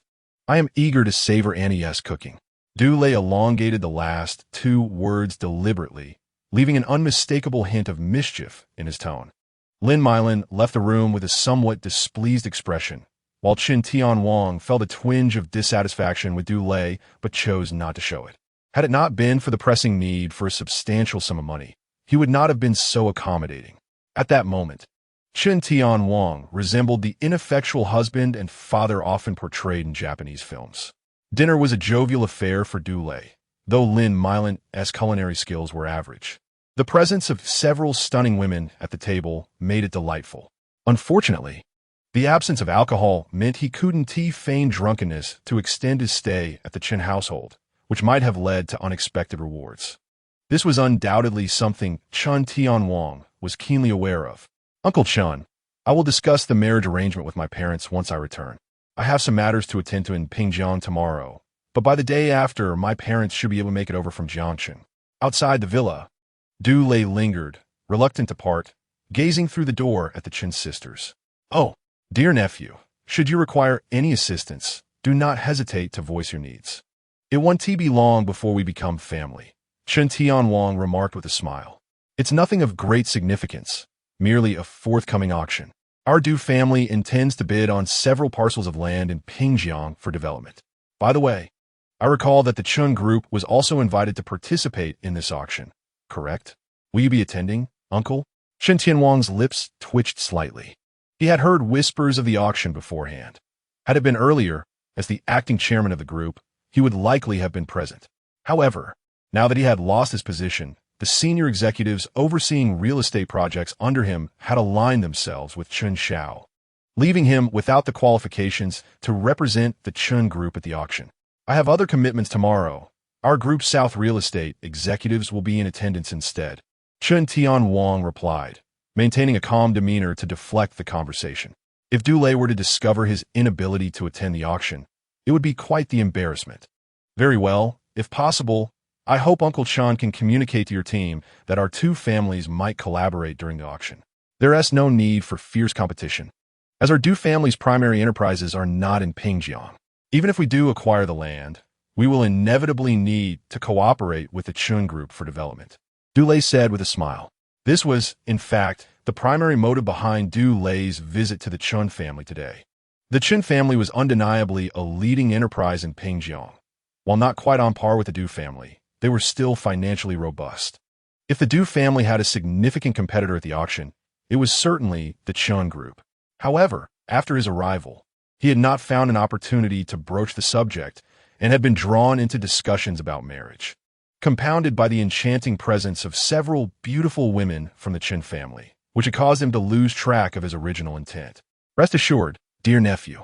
I am eager to savor Annie's cooking. Du Lei elongated the last two words deliberately, leaving an unmistakable hint of mischief in his tone. Lin Meilan left the room with a somewhat displeased expression, while Chen Tianwang felt a twinge of dissatisfaction with Du Lei but chose not to show it. Had it not been for the pressing need for a substantial sum of money, he would not have been so accommodating. At that moment, Chen Tianwang resembled the ineffectual husband and father often portrayed in Japanese films. Dinner was a jovial affair for Du Lei, though Lin Meilan's culinary skills were average. The presence of several stunning women at the table made it delightful. Unfortunately, the absence of alcohol meant he couldn't feign drunkenness to extend his stay at the Chen household, which might have led to unexpected rewards. This was undoubtedly something Chen Tianwang was keenly aware of. Uncle Chen, I will discuss the marriage arrangement with my parents once I return. I have some matters to attend to in Pingjiang tomorrow, but by the day after, my parents should be able to make it over from Jiangchen. Outside the villa, Du Lei lingered, reluctant to part, gazing through the door at the Chen sisters. Oh, dear nephew, should you require any assistance, do not hesitate to voice your needs. It won't be long before we become family, Chen Tianwang remarked with a smile. It's nothing of great significance, merely a forthcoming auction. Our Du family intends to bid on several parcels of land in Pingjiang for development. By the way, I recall that the Chen group was also invited to participate in this auction, correct? Will you be attending, uncle? Chen Tianwang's lips twitched slightly. He had heard whispers of the auction beforehand. Had it been earlier, as the acting chairman of the group, he would likely have been present. However, now that he had lost his position, the senior executives overseeing real estate projects under him had aligned themselves with Chen Xiao, leaving him without the qualifications to represent the Chen group at the auction. I have other commitments tomorrow. Our group's South real estate executives will be in attendance instead, Chen Tianwang replied, maintaining a calm demeanor to deflect the conversation. If Du Lei were to discover his inability to attend the auction, it would be quite the embarrassment. Very well, if possible, I hope Uncle Chen can communicate to your team that our two families might collaborate during the auction. There is no need for fierce competition, as our Du family's primary enterprises are not in Pingjiang. Even if we do acquire the land, we will inevitably need to cooperate with the Chen group for development, Du Lei said with a smile. This was, in fact, the primary motive behind Du Lei's visit to the Chen family today. The Chen family was undeniably a leading enterprise in Pingjiang. While not quite on par with the Du family, they were still financially robust. If the Du family had a significant competitor at the auction, it was certainly the Chen group. However, after his arrival, he had not found an opportunity to broach the subject and had been drawn into discussions about marriage, compounded by the enchanting presence of several beautiful women from the Chen family, which had caused him to lose track of his original intent. Rest assured, dear nephew,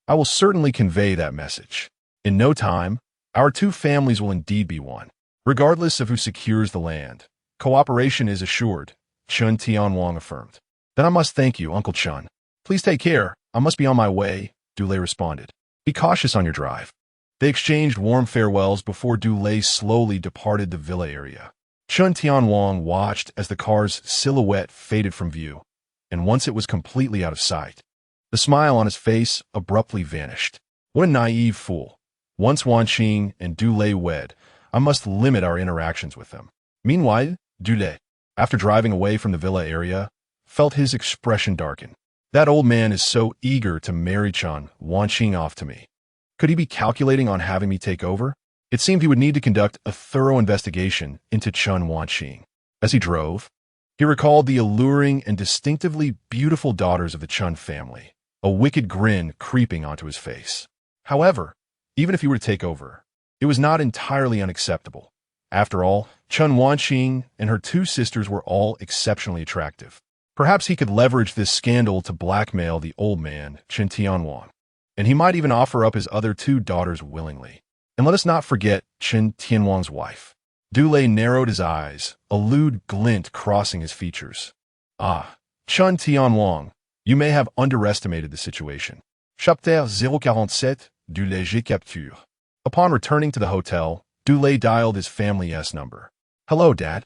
I will certainly convey that message. In no time, our two families will indeed be one. Regardless of who secures the land, cooperation is assured, Chen Tianwang affirmed. Then I must thank you, Uncle Chen. Please take care. I must be on my way, Du Lei responded. Be cautious on your drive. They exchanged warm farewells before Du Lei slowly departed the villa area. Chen Tianwang watched as the car's silhouette faded from view, and once it was completely out of sight, the smile on his face abruptly vanished. What a naive fool. Once Wanqing and Du Lei wed, I must limit our interactions with them. Meanwhile, Du Lei, after driving away from the villa area, felt his expression darken. That old man is so eager to marry Chen Wanqing off to me. Could he be calculating on having me take over? It seemed he would need to conduct a thorough investigation into Chen Wanqing. As he drove, he recalled the alluring and distinctively beautiful daughters of the Chen family, a wicked grin creeping onto his face. However, even if he were to take over, it was not entirely unacceptable. After all, Chen Wanqing and her two sisters were all exceptionally attractive. Perhaps he could leverage this scandal to blackmail the old man, Chen Tianwang, and he might even offer up his other two daughters willingly. And let us not forget Chen Tianwang's wife. Du Lei narrowed his eyes, a lewd glint crossing his features. Ah, Chen Tianwang, you may have underestimated the situation. Chapter 047, Du Léger Capture. Upon returning to the hotel, Du Lei dialed his family's number. Hello, Dad.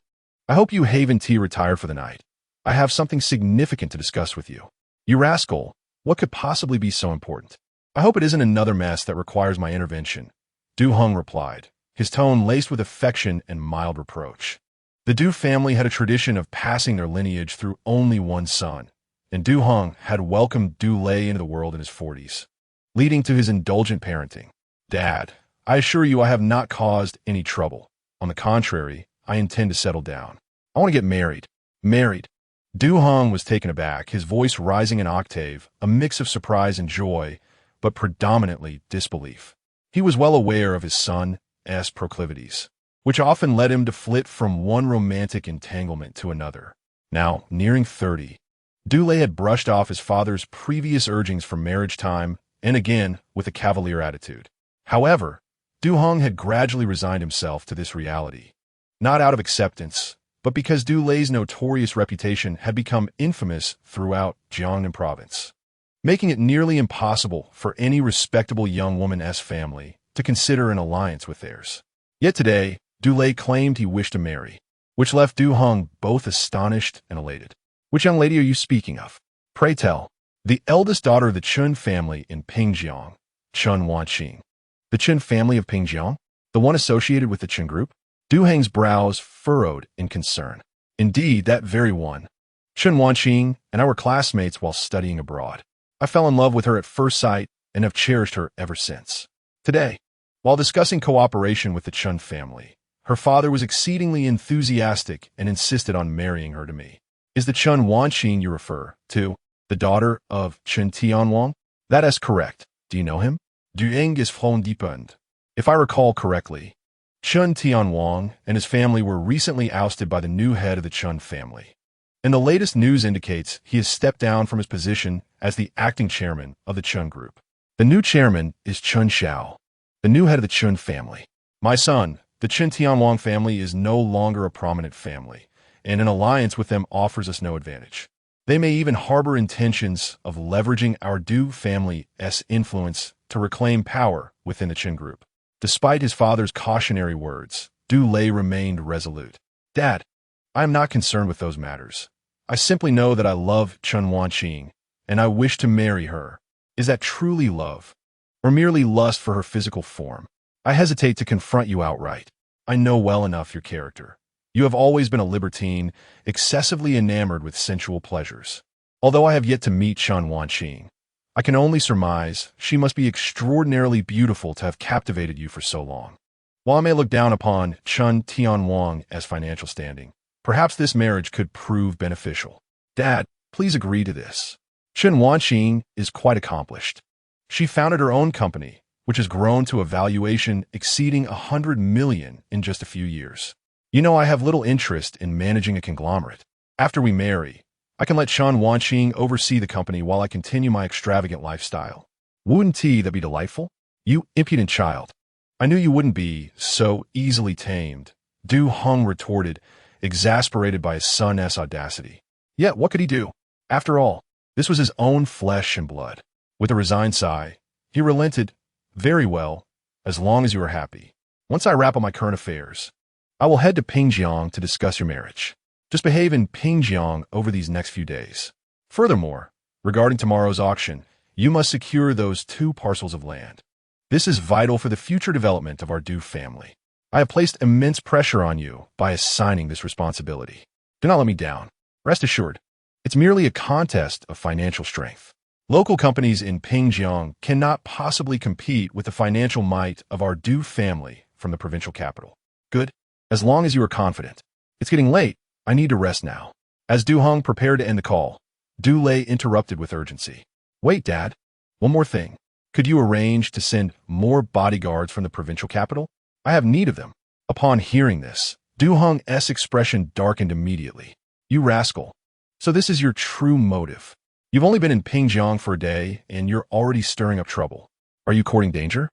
I hope you Haven T retired for the night. I have something significant to discuss with you. You rascal, what could possibly be so important? I hope it isn't another mess that requires my intervention, Du Heng replied, his tone laced with affection and mild reproach. The Du family had a tradition of passing their lineage through only one son, and Du Heng had welcomed Du Lei into the world in his 40s. leading to his indulgent parenting. Dad, I assure you I have not caused any trouble. On the contrary, I intend to settle down. I want to get married. Married. Du Hong was taken aback, his voice rising an octave, a mix of surprise and joy, but predominantly disbelief. He was well aware of his son's proclivities, which often led him to flit from one romantic entanglement to another. Now, nearing 30, Du Lei had brushed off his father's previous urgings for marriage time, and again with a cavalier attitude. However, Du Hong had gradually resigned himself to this reality, not out of acceptance, but because Du Lei's notorious reputation had become infamous throughout Jiangnan province, making it nearly impossible for any respectable young woman's family to consider an alliance with theirs. Yet today, Du Lei claimed he wished to marry, which left Du Hong both astonished and elated. Which young lady are you speaking of? Pray tell. The eldest daughter of the Chen family in Pingjiang, Chen Wanqing. The Chen family of Pingjiang? The one associated with the Chen group? Du Hong's brows furrowed in concern. Indeed, that very one. Chen Wanqing and I were classmates while studying abroad. I fell in love with her at first sight and have cherished her ever since. Today, while discussing cooperation with the Chen family, her father was exceedingly enthusiastic and insisted on marrying her to me. Is the Chen Wanqing you refer to the daughter of Chen Tianwang? That is correct. Do you know him? Du Eng is depend. If I recall correctly, Chen Tianwang and his family were recently ousted by the new head of the Chen family, and the latest news indicates he has stepped down from his position as the acting chairman of the Chen group. The new chairman is Chen Xiao, the new head of the Chen family. My son, the Chen Tianwang family is no longer a prominent family, and an alliance with them offers us no advantage. They may even harbor intentions of leveraging our Du family's influence to reclaim power within the Chen group. Despite his father's cautionary words, Du Lei remained resolute. Dad, I am not concerned with those matters. I simply know that I love Chen Wanqing, and I wish to marry her. Is that truly love, or merely lust for her physical form? I hesitate to confront you outright. I know well enough your character. You have always been a libertine, excessively enamored with sensual pleasures. Although I have yet to meet Chen Wanqing, I can only surmise she must be extraordinarily beautiful to have captivated you for so long. While I may look down upon Chen Tianwang as financial standing, perhaps this marriage could prove beneficial. Dad, please agree to this. Chen Wanqing is quite accomplished. She founded her own company, which has grown to a valuation exceeding 100 million in just a few years. You know I have little interest in managing a conglomerate. After we marry, I can let Chen Wanqing oversee the company while I continue my extravagant lifestyle. Wouldn't that be delightful? You impudent child. I knew you wouldn't be so easily tamed, Du Hong retorted, exasperated by his son's audacity. Yet what could he do? After all, this was his own flesh and blood. With a resigned sigh, he relented. Very well, as long as you are happy. Once I wrap up my current affairs, I will head to Pingjiang to discuss your marriage. Just behave in Pingjiang over these next few days. Furthermore, regarding tomorrow's auction, you must secure those 2 parcels of land. This is vital for the future development of our Du family. I have placed immense pressure on you by assigning this responsibility. Do not let me down. Rest assured, it's merely a contest of financial strength. Local companies in Pingjiang cannot possibly compete with the financial might of our Du family from the provincial capital. Good. As long as you are confident. It's getting late. I need to rest now. As Du Hong prepared to end the call, Du Lei interrupted with urgency. Wait, Dad. One more thing. Could you arrange to send more bodyguards from the provincial capital? I have need of them. Upon hearing this, Du Hong's expression darkened immediately. You rascal. So this is your true motive. You've only been in Pingjiang for a day, and you're already stirring up trouble. Are you courting danger?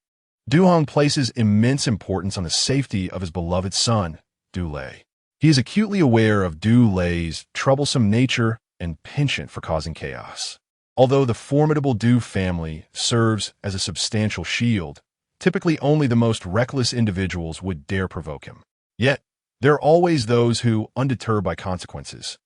Du Hong places immense importance on the safety of his beloved son, Du Lei. He is acutely aware of Du Lei's troublesome nature and penchant for causing chaos. Although the formidable Du family serves as a substantial shield, typically only the most reckless individuals would dare provoke him. Yet, there are always those who, undeterred by consequences,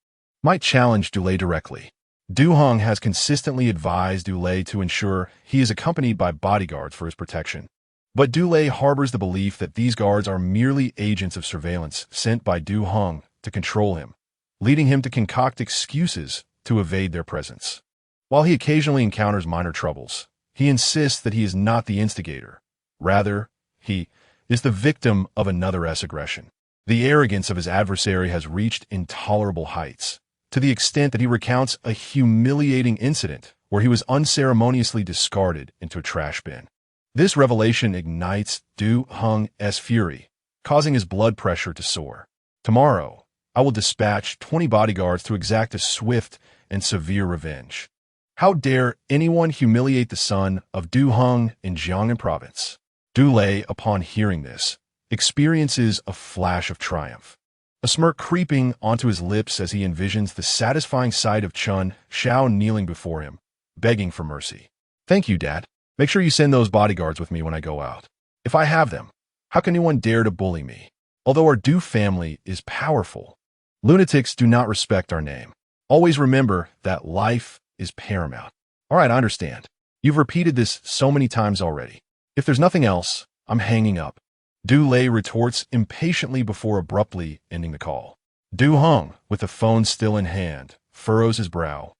might challenge Du Lei directly. Du Hong has consistently advised Du Lei to ensure he is accompanied by bodyguards for his protection. But Du Lei harbors the belief that these guards are merely agents of surveillance sent by Du Hong to control him, leading him to concoct excuses to evade their presence. While he occasionally encounters minor troubles, He insists that he is not the instigator. Rather, he is the victim of another's aggression. The arrogance of his adversary has reached intolerable heights, to the extent that he recounts a humiliating incident where he was unceremoniously discarded into a trash bin. This revelation ignites Du Heng's fury, causing his blood pressure to soar. Tomorrow, I will dispatch 20 bodyguards to exact a swift and severe revenge. How dare anyone humiliate the son of Du Heng in Jiangnan province? Du Lei, upon hearing this, experiences a flash of triumph, a smirk creeping onto his lips as he envisions the satisfying sight of Chen Xiao kneeling before him, begging for mercy. Thank you, Dad. Make sure you send those bodyguards with me when I go out. If I have them, how can anyone dare to bully me? Although our Du family is powerful, lunatics do not respect our name. Always remember that life is paramount. All right, I understand. You've repeated this so many times already. If there's nothing else, I'm hanging up. Du Lei retorts impatiently before abruptly ending the call. Du Heng, with the phone still in hand, furrows his brow,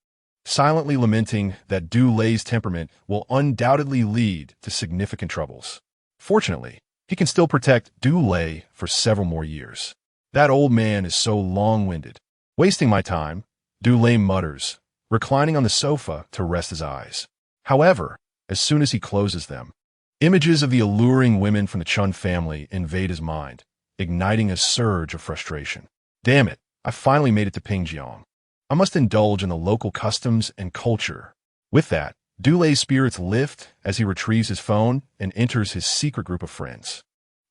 silently lamenting that Du Lei's temperament will undoubtedly lead to significant troubles. Fortunately, he can still protect Du Lei for several more years. That old man is so long-winded. Wasting my time, Du Lei mutters, reclining on the sofa to rest his eyes. However, as soon as he closes them, images of the alluring women from the Chen family invade his mind, igniting a surge of frustration. Damn it, I finally made it to Pingjiang. I must indulge in the local customs and culture. With that, Du Lei's spirits lift as he retrieves his phone and enters his secret group of friends.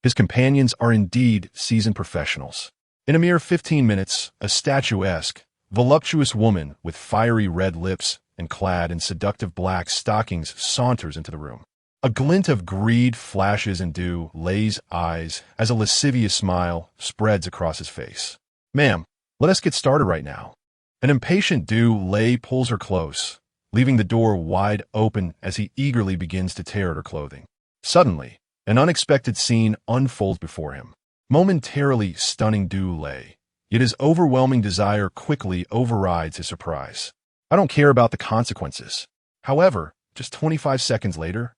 His companions are indeed seasoned professionals. In a mere 15 minutes, a statuesque, voluptuous woman with fiery red lips and clad in seductive black stockings saunters into the room. A glint of greed flashes in Du Lei's eyes as a lascivious smile spreads across his face. Ma'am, let us get started right now. An impatient Du Lei pulls her close, leaving the door wide open as he eagerly begins to tear at her clothing. Suddenly, an unexpected scene unfolds before him, momentarily stunning Du Lei, yet his overwhelming desire quickly overrides his surprise. I don't care about the consequences. However, just 25 seconds later,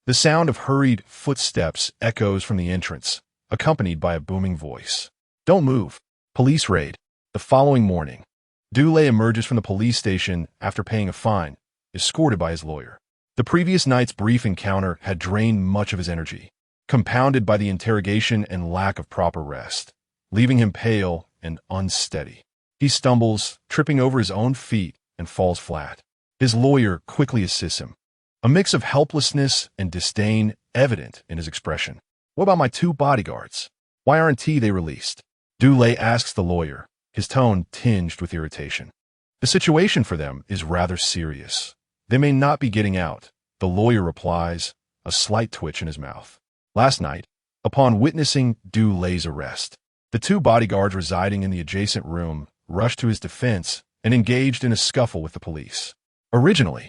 the sound of hurried footsteps echoes from the entrance, accompanied by a booming voice. Don't move. Police raid. The following morning, Du Lei emerges from the police station after paying a fine, escorted by his lawyer. The previous night's brief encounter had drained much of his energy, compounded by the interrogation and lack of proper rest, leaving him pale and unsteady. He stumbles, tripping over his own feet, and falls flat. His lawyer quickly assists him, a mix of helplessness and disdain evident in his expression. What about my 2 bodyguards? Why aren't they released? Du Lei asks the lawyer, his tone tinged with irritation. The situation for them is rather serious. They may not be getting out, the lawyer replies, a slight twitch in his mouth. Last night, upon witnessing Du Lei's arrest, the 2 bodyguards residing in the adjacent room rushed to his defense and engaged in a scuffle with the police. Originally,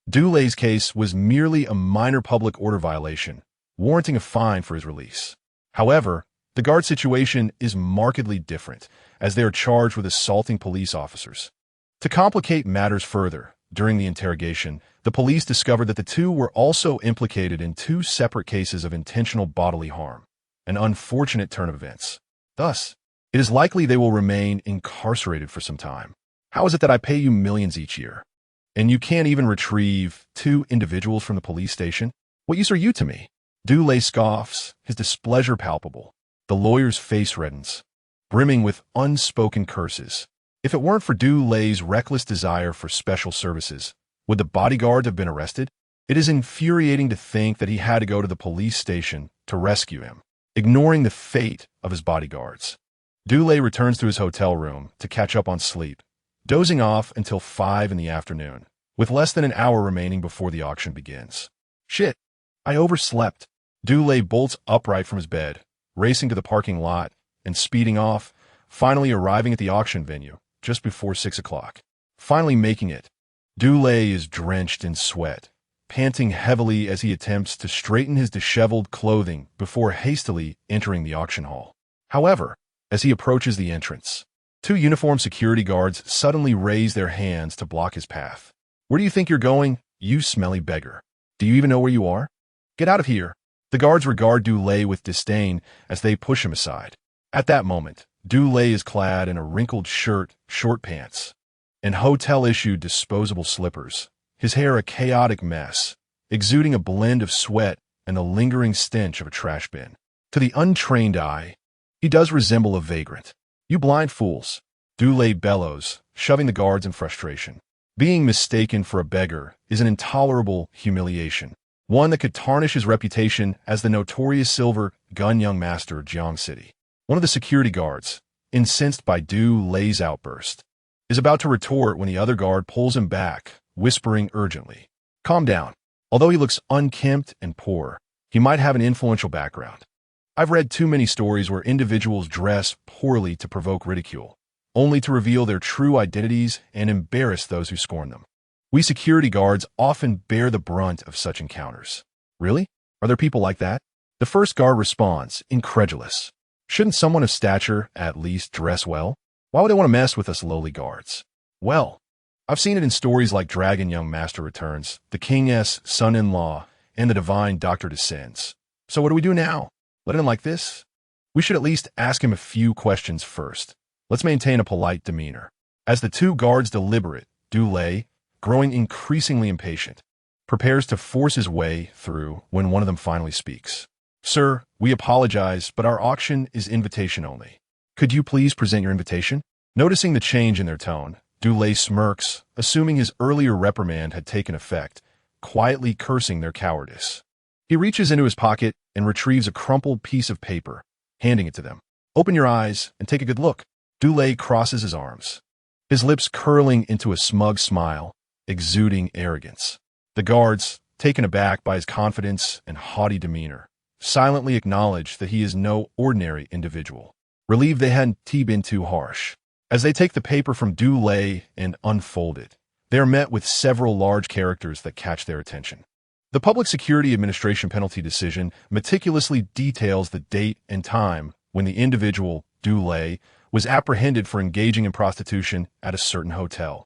Du Lei's case was merely a minor public order violation, warranting a fine for his release. However, the guard situation is markedly different, as they are charged with assaulting police officers. To complicate matters further, during the interrogation, the police discovered that the 2 were also implicated in 2 separate cases of intentional bodily harm, an unfortunate turn of events. Thus, it is likely they will remain incarcerated for some time. How is it that I pay you millions each year, and you can't even retrieve 2 individuals from the police station? What use are you to me? Du Lei scoffs, his displeasure palpable. The lawyer's face reddens, brimming with unspoken curses. If it weren't for Du Lei's reckless desire for special services, would the bodyguard have been arrested? It is infuriating to think that he had to go to the police station to rescue him, ignoring the fate of his bodyguards. Du Lei returns to his hotel room to catch up on sleep, dozing off until 5 in the afternoon, with less than an hour remaining before the auction begins. Shit, I overslept. Du Lei bolts upright from his bed, racing to the parking lot and speeding off, finally arriving at the auction venue just before 6 o'clock. Finally making it, Du Lei is drenched in sweat, panting heavily as he attempts to straighten his disheveled clothing before hastily entering the auction hall. However, as he approaches the entrance, 2 uniformed security guards suddenly raise their hands to block his path. Where do you think you're going, you smelly beggar? Do you even know where you are? Get out of here. The guards regard Du Lei with disdain as they push him aside. At that moment, Du Lei is clad in a wrinkled shirt, short pants, and hotel-issued disposable slippers, his hair a chaotic mess, exuding a blend of sweat and the lingering stench of a trash bin. To the untrained eye, he does resemble a vagrant. You blind fools, Du Lei bellows, shoving the guards in frustration. Being mistaken for a beggar is an intolerable humiliation, one that could tarnish his reputation as the notorious silver gun young master of Jiang City. One of the security guards, incensed by Du Lei's outburst, is about to retort when the other guard pulls him back, whispering urgently, "Calm down. Although he looks unkempt and poor, he might have an influential background. I've read too many stories where individuals dress poorly to provoke ridicule, only to reveal their true identities and embarrass those who scorn them. We security guards often bear the brunt of such encounters." "Really? Are there people like that?" The first guard responds, incredulous. "Shouldn't someone of stature at least dress well? Why would they want to mess with us lowly guards?" "Well, I've seen it in stories like Dragon Young Master Returns, the King's Son-in-Law, and the Divine Doctor Descends. So what do we do now? Let in like this? We should at least ask him a few questions first. Let's maintain a polite demeanor." As the two guards deliberate, Du Lei, growing increasingly impatient, prepares to force his way through when one of them finally speaks. "Sir, we apologize, but our auction is invitation only. Could you please present your invitation?" Noticing the change in their tone, Du Lei smirks, assuming his earlier reprimand had taken effect, quietly cursing their cowardice. He reaches into his pocket and retrieves a crumpled piece of paper, handing it to them. "Open your eyes and take a good look." Du Lei crosses his arms, his lips curling into a smug smile, exuding arrogance. The guards, taken aback by his confidence and haughty demeanor, silently acknowledge that he is no ordinary individual, relieved they hadn't been too harsh. As they take the paper from Du Lei and unfold it, they are met with several large characters that catch their attention. The Public Security Administration penalty decision meticulously details the date and time when the individual, Du Lei, was apprehended for engaging in prostitution at a certain hotel,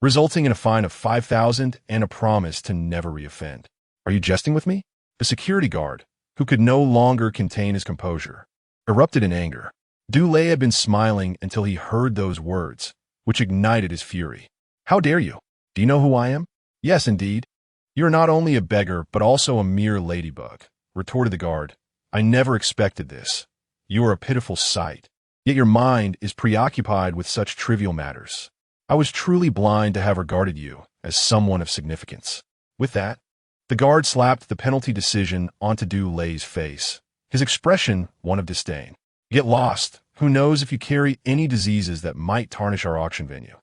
resulting in a fine of 5,000 and a promise to never reoffend. "Are you jesting with me?" The security guard, who could no longer contain his composure, erupted in anger. Du Lei had been smiling until he heard those words, which ignited his fury. "How dare you? Do you know who I am?" "Yes, indeed. You are not only a beggar, but also a mere ladybug," retorted the guard. "I never expected this. You are a pitiful sight, yet your mind is preoccupied with such trivial matters. I was truly blind to have regarded you as someone of significance." With that, the guard slapped the penalty decision onto Du Lei's face, his expression one of disdain. "Get lost. Who knows if you carry any diseases that might tarnish our auction venue."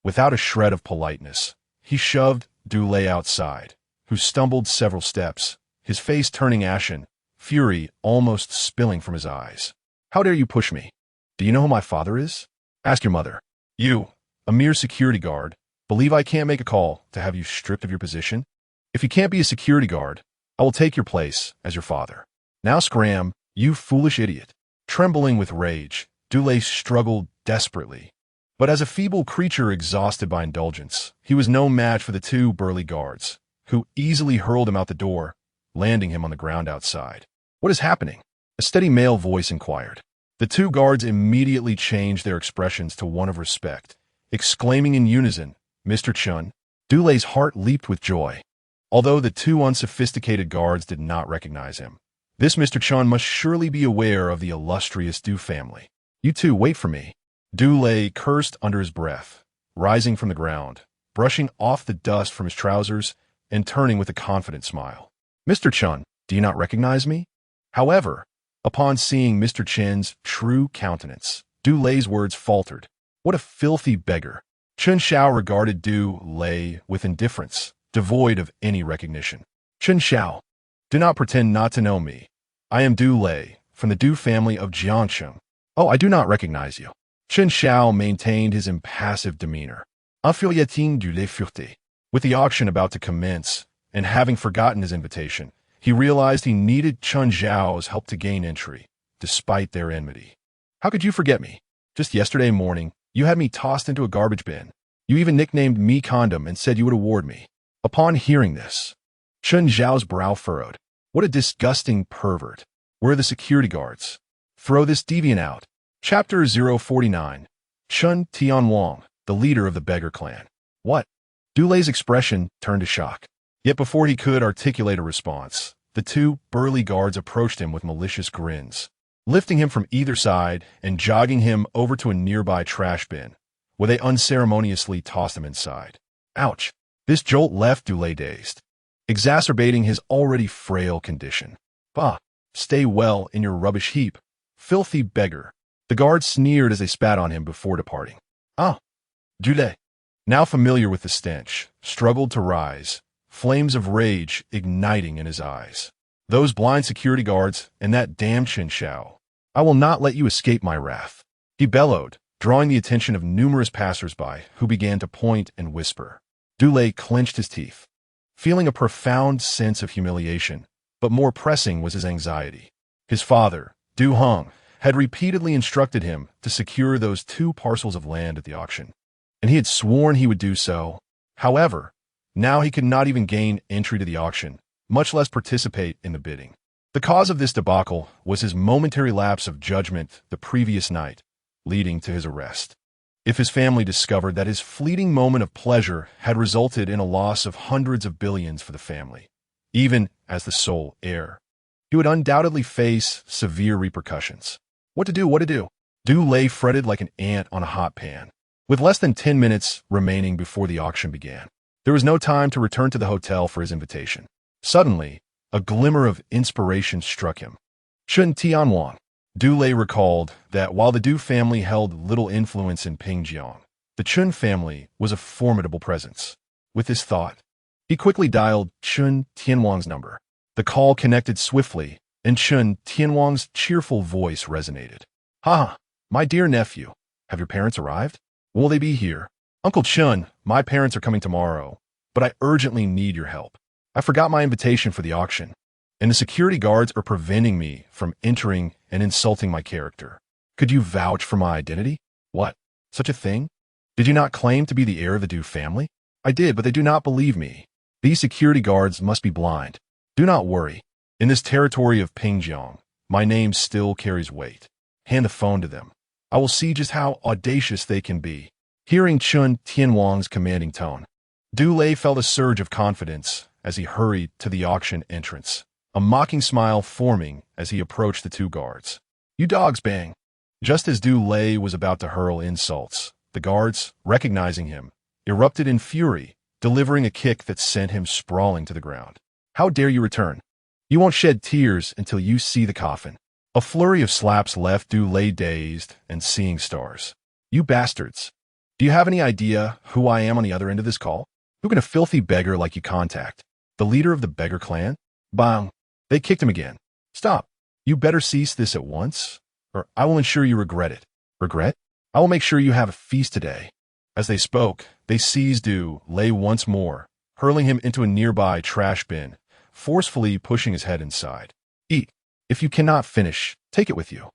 Without a shred of politeness, he shoved Du Lei outside, who stumbled several steps, his face turning ashen, fury almost spilling from his eyes. "How dare you push me? Do you know who my father is? Ask your mother. You, a mere security guard, believe I can't make a call to have you stripped of your position? If you can't be a security guard, I will take your place as your father. Now scram, you foolish idiot." Trembling with rage, Du Lei struggled desperately. But as a feeble creature exhausted by indulgence, he was no match for the two burly guards, who easily hurled him out the door, landing him on the ground outside. "What is happening?" a steady male voice inquired. The two guards immediately changed their expressions to one of respect, exclaiming in unison, "Mr. Chen." Du Lei's heart leaped with joy. Although the two unsophisticated guards did not recognize him, this Mr. Chen must surely be aware of the illustrious Du family. "You two, wait for me." Du Lei cursed under his breath, rising from the ground, brushing off the dust from his trousers, and turning with a confident smile. "Mr. Chen, do you not recognize me?" However, upon seeing Mr. Chen's true countenance, Du Lei's words faltered. What a filthy beggar! Chen Xiao regarded Du Lei with indifference, devoid of any recognition. "Chen Xiao, do not pretend not to know me. I am Du Lei, from the Du family of Jiangsheng." "Oh, I do not recognize you." Chen Xiao maintained his impassive demeanor. Infuriating du lait furté. With the auction about to commence, and having forgotten his invitation, he realized he needed Chen Xiao's help to gain entry, despite their enmity. "How could you forget me? Just yesterday morning, you had me tossed into a garbage bin. You even nicknamed me Condom and said you would award me." Upon hearing this, Chen Xiao's brow furrowed. What a disgusting pervert. Where are the security guards? Throw this deviant out. Chapter 049. Chen Tianwang, the leader of the beggar clan. What? Dulei's expression turned to shock. Yet before he could articulate a response, the two burly guards approached him with malicious grins, lifting him from either side and jogging him over to a nearby trash bin, where they unceremoniously tossed him inside. Ouch! This jolt left Dulei dazed, exacerbating his already frail condition. Bah! Stay well in your rubbish heap, filthy beggar. The guards sneered as they spat on him before departing. Ah! Dulei, now familiar with the stench, struggled to rise, flames of rage igniting in his eyes. Those blind security guards and that damn Chen Xiao. I will not let you escape my wrath. He bellowed, drawing the attention of numerous passers-by who began to point and whisper. Dulei clenched his teeth, feeling a profound sense of humiliation, but more pressing was his anxiety. His father, Du Hong, had repeatedly instructed him to secure those 2 parcels of land at the auction, and he had sworn he would do so. However, now he could not even gain entry to the auction, much less participate in the bidding. The cause of this debacle was his momentary lapse of judgment the previous night, leading to his arrest. If his family discovered that his fleeting moment of pleasure had resulted in a loss of hundreds of billions for the family, even as the sole heir, he would undoubtedly face severe repercussions. What to do? Dulei fretted like an ant on a hot pan. With less than 10 minutes remaining before the auction began, there was no time to return to the hotel for his invitation. Suddenly, a glimmer of inspiration struck him. Chen Tianwang. Dulei recalled that while the Du family held little influence in Pingjiang, the Chen family was a formidable presence. With this thought, he quickly dialed Chen Tianwang's number. The call connected swiftly, and Chen Tianwang's cheerful voice resonated. Ha! My dear nephew, have your parents arrived? Will they be here? Uncle Chen, my parents are coming tomorrow, but I urgently need your help. I forgot my invitation for the auction, and the security guards are preventing me from entering and insulting my character. Could you vouch for my identity? What? Such a thing? Did you not claim to be the heir of the Du family? I did, but they do not believe me. These security guards must be blind. Do not worry. In this territory of Pingjiang, my name still carries weight. Hand the phone to them. I will see just how audacious they can be. Hearing Chen Tianwang's commanding tone, Dulei felt a surge of confidence as he hurried to the auction entrance, a mocking smile forming as he approached the 2 guards. You dogs, bang! Just as Dulei was about to hurl insults, the guards, recognizing him, erupted in fury, delivering a kick that sent him sprawling to the ground. How dare you return? You won't shed tears until you see the coffin. A flurry of slaps left Dulei dazed and seeing stars. You bastards! Do you have any idea who I am on the other end of this call? Who can a filthy beggar like you contact? The leader of the beggar clan? Bang! They kicked him again. Stop! You better cease this at once, or I will ensure you regret it. Regret? I will make sure you have a feast today. As they spoke, they seized Dulei once more, hurling him into a nearby trash bin, forcefully pushing his head inside. Eat. If you cannot finish, take it with you.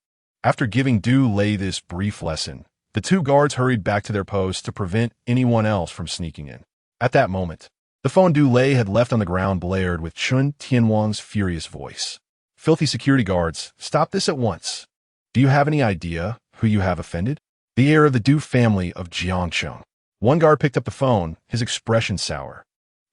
After giving Dulei this brief lesson, the 2 guards hurried back to their posts to prevent anyone else from sneaking in. At that moment, the phone Dulei had left on the ground blared with Chen Tianwang's furious voice. Filthy security guards, stop this at once. Do you have any idea who you have offended? The heir of the Du family of Jiangcheng. One guard picked up the phone, his expression sour.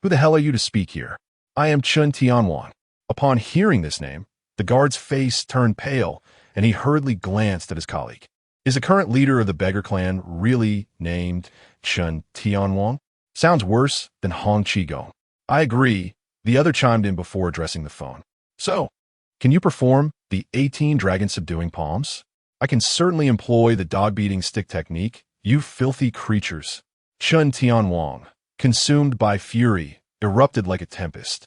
Who the hell are you to speak here? I am Chen Tianwang. Upon hearing this name, the guard's face turned pale, and he hurriedly glanced at his colleague. Is the current leader of the beggar clan really named Chen Tianwang? Sounds worse than Hong Qigong. I agree, the other chimed in before addressing the phone. So, can you perform the 18 dragon subduing palms? I can certainly employ the dog-beating stick technique, you filthy creatures. Chen Tianwang, consumed by fury, erupted like a tempest,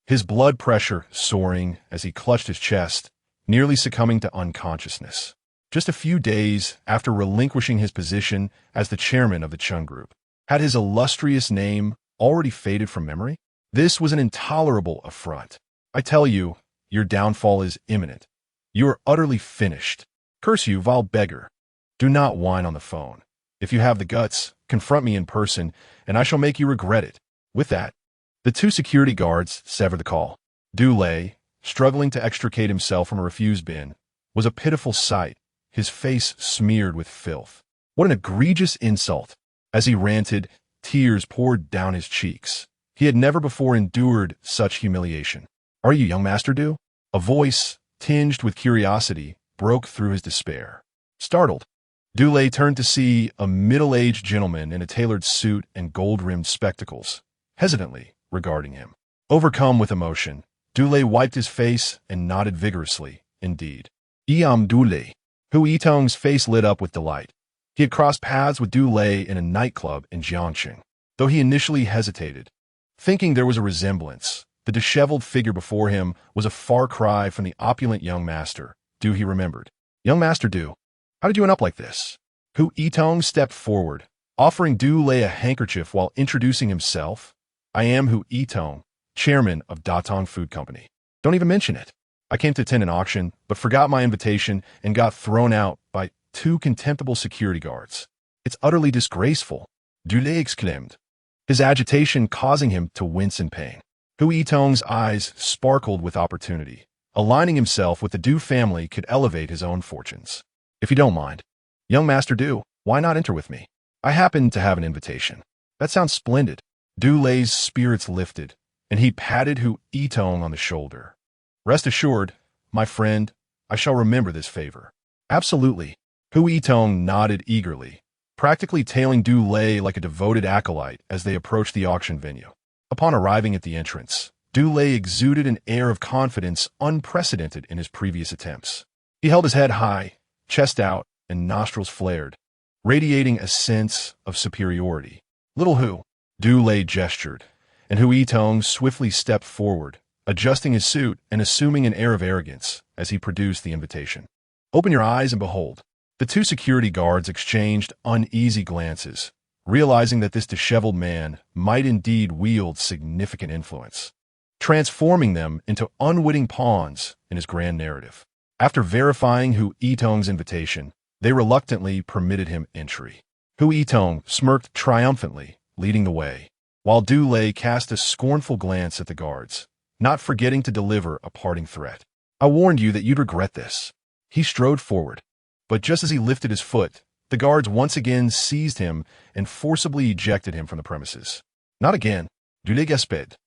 his blood pressure soaring as he clutched his chest, nearly succumbing to unconsciousness. Just a few days after relinquishing his position as the chairman of the Chen Group, had his illustrious name already faded from memory? This was an intolerable affront. I tell you, your downfall is imminent. You are utterly finished. Curse you, vile beggar. Do not whine on the phone. If you have the guts, confront me in person, and I shall make you regret it. With that, The two security guards severed the call. Du Lei, struggling to extricate himself from a refuse bin, was a pitiful sight, his face smeared with filth. What an egregious insult! As he ranted, tears poured down his cheeks. He had never before endured such humiliation. "Are you young Master Du?" A voice, tinged with curiosity, broke through his despair. Startled, Du Lei turned to see a middle-aged gentleman in a tailored suit and gold-rimmed spectacles, hesitantly regarding him. Overcome with emotion, Du Lei wiped his face and nodded vigorously, indeed. "I am Du Lei." Hu Yitong's face lit up with delight. He had crossed paths with Du Lei in a nightclub in Jiangqing. Though he initially hesitated, thinking there was a resemblance, the disheveled figure before him was a far cry from the opulent young master, Du he remembered. "Young Master Du, how did you end up like this?" Hu Yitong stepped forward, offering Du Lei a handkerchief while introducing himself. "I am Hu Yitong, chairman of Datong Food Company." "Don't even mention it. I came to attend an auction, but forgot my invitation and got thrown out by two contemptible security guards. It's utterly disgraceful," Du Lei exclaimed, his agitation causing him to wince in pain. Hu Yitong's eyes sparkled with opportunity. Aligning himself with the Du family could elevate his own fortunes. "If you don't mind, young Master Du, why not enter with me? I happen to have an invitation." "That sounds splendid." Du Lei's spirits lifted, and he patted Hu Yitong on the shoulder. "Rest assured, my friend, I shall remember this favor." "Absolutely." Hu Yitong nodded eagerly, practically tailing Du Lei like a devoted acolyte as they approached the auction venue. Upon arriving at the entrance, Du Lei exuded an air of confidence unprecedented in his previous attempts. He held his head high, chest out, and nostrils flared, radiating a sense of superiority. "Little Hu," Du Lei gestured, and Hu Yitong swiftly stepped forward, adjusting his suit and assuming an air of arrogance as he produced the invitation. "Open your eyes and behold." The two security guards exchanged uneasy glances, realizing that this disheveled man might indeed wield significant influence, transforming them into unwitting pawns in his grand narrative. After verifying Hu Yitong's invitation, they reluctantly permitted him entry. Hu Yitong smirked triumphantly, leading the way, while Du Lei cast a scornful glance at the guards, not forgetting to deliver a parting threat. "I warned you that you'd regret this." He strode forward, but just as he lifted his foot, the guards once again seized him and forcibly ejected him from the premises. "Not again," Du Lei gasped,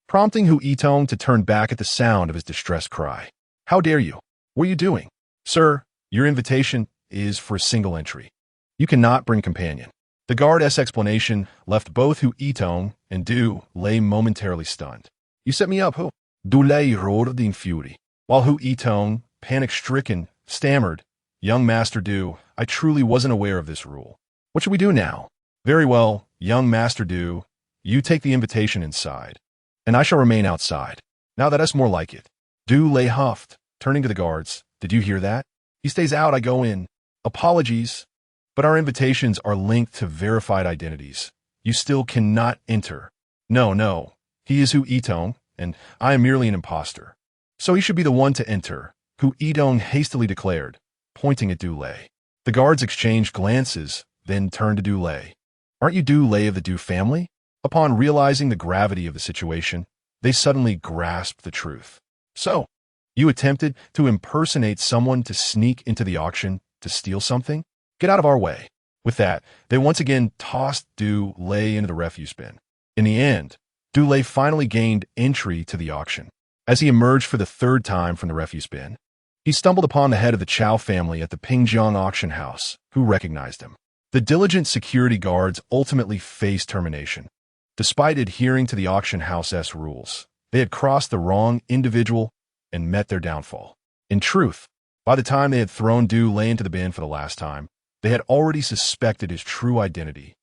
prompting Hu Yitong to turn back at the sound of his distressed cry. "How dare you? What are you doing?" "Sir, your invitation is for a single entry. You cannot bring companion." The guard's explanation left both Hu Yitong and Du Lei momentarily stunned. "You set me up, Hu." Du Lei roared in fury, while Hu Yitong, panic-stricken, stammered, "Young Master Du, I truly wasn't aware of this rule. What should we do now?" "Very well, young Master Du, you take the invitation inside, and I shall remain outside." "Now that's more like it." Du Lei huffed, turning to the guards. "Did you hear that? He stays out, I go in." "Apologies, but our invitations are linked to verified identities. You still cannot enter." No, he is Hu Yitong, and I am merely an imposter. So he should be the one to enter," Hu Yitong hastily declared, pointing at Du Lei. The guards exchanged glances, then turned to Du Lei. "Aren't you Du Lei of the Du family?" Upon realizing the gravity of the situation, they suddenly grasped the truth. "So, you attempted to impersonate someone to sneak into the auction to steal something? Get out of our way." With that, they once again tossed Du Lei into the refuse bin. In the end, Du Lei finally gained entry to the auction. As he emerged for the third time from the refuse bin, he stumbled upon the head of the Chao family at the Pingjiang auction house, who recognized him. The diligent security guards ultimately faced termination. Despite adhering to the auction house's rules, they had crossed the wrong individual and met their downfall. In truth, by the time they had thrown Du Lei into the bin for the last time, they had already suspected his true identity.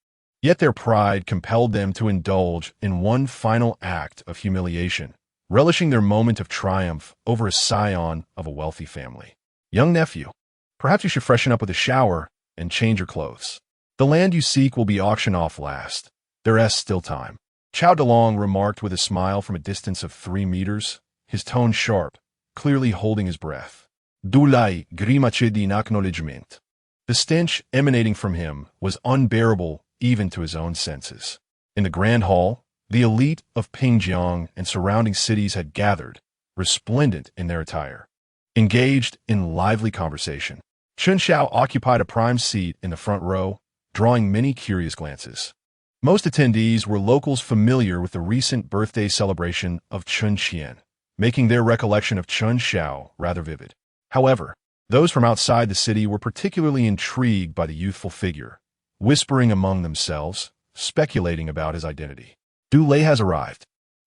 Yet their pride compelled them to indulge in one final act of humiliation, relishing their moment of triumph over a scion of a wealthy family. "Young nephew, perhaps you should freshen up with a shower and change your clothes. The land you seek will be auctioned off last. There's still time." Chao Delong remarked with a smile from a distance of 3 meters, his tone sharp, clearly holding his breath. Du Lei grimaced in acknowledgement. The stench emanating from him was unbearable even to his own senses. In the grand hall, The elite of Pingjiang and surrounding cities had gathered, resplendent in their attire, engaged in lively conversation. Chen Xiao occupied a prime seat in the front row, drawing many curious glances. Most attendees were locals familiar with the recent birthday celebration of Chen Qian, making their recollection of Chen Xiao rather vivid. However, those from outside the city were particularly intrigued by the youthful figure, whispering among themselves, speculating about his identity. Du Lei has arrived.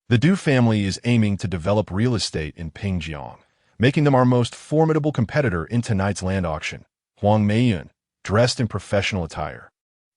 The Du family is aiming to develop real estate in Pingjiang, making them our most formidable competitor in tonight's land auction. Huang Meiyun, dressed in professional attire,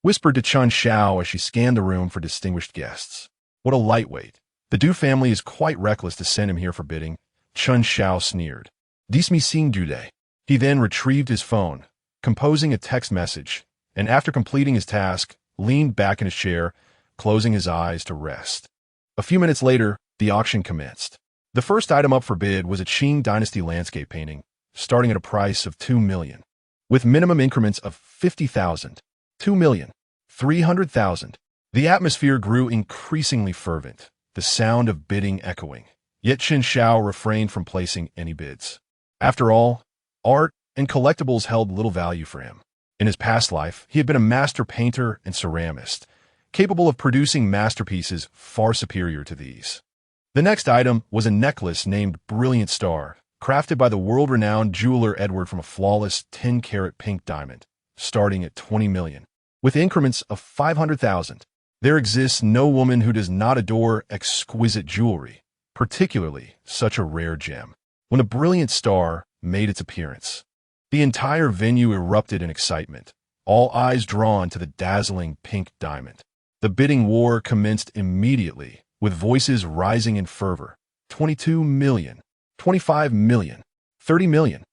whispered to Chen Xiao as she scanned the room for distinguished guests. What a lightweight. The Du family is quite reckless to send him here for bidding. Chen Xiao sneered. Dis me sing du Lei. He then retrieved his phone, composing a text message, and after completing his task, leaned back in his chair, closing his eyes to rest. A few minutes later, the auction commenced. The first item up for bid was a Qing dynasty landscape painting, starting at a price of 2 million, with minimum increments of 50,000, 2 million, 300,000. The atmosphere grew increasingly fervent, the sound of bidding echoing. Yet Chen Xiao refrained from placing any bids. After all, art and collectibles held little value for him. In his past life, he had been a master painter and ceramist, capable of producing masterpieces far superior to these. The next item was a necklace named Brilliant Star, crafted by the world-renowned jeweler Edward from a flawless 10-carat pink diamond, starting at 20 million, with increments of 500,000. There exists no woman who does not adore exquisite jewelry, particularly such a rare gem. When the Brilliant Star made its appearance, the entire venue erupted in excitement, all eyes drawn to the dazzling pink diamond. The bidding war commenced immediately, with voices rising in fervor. 22 million, 25 million, 30 million.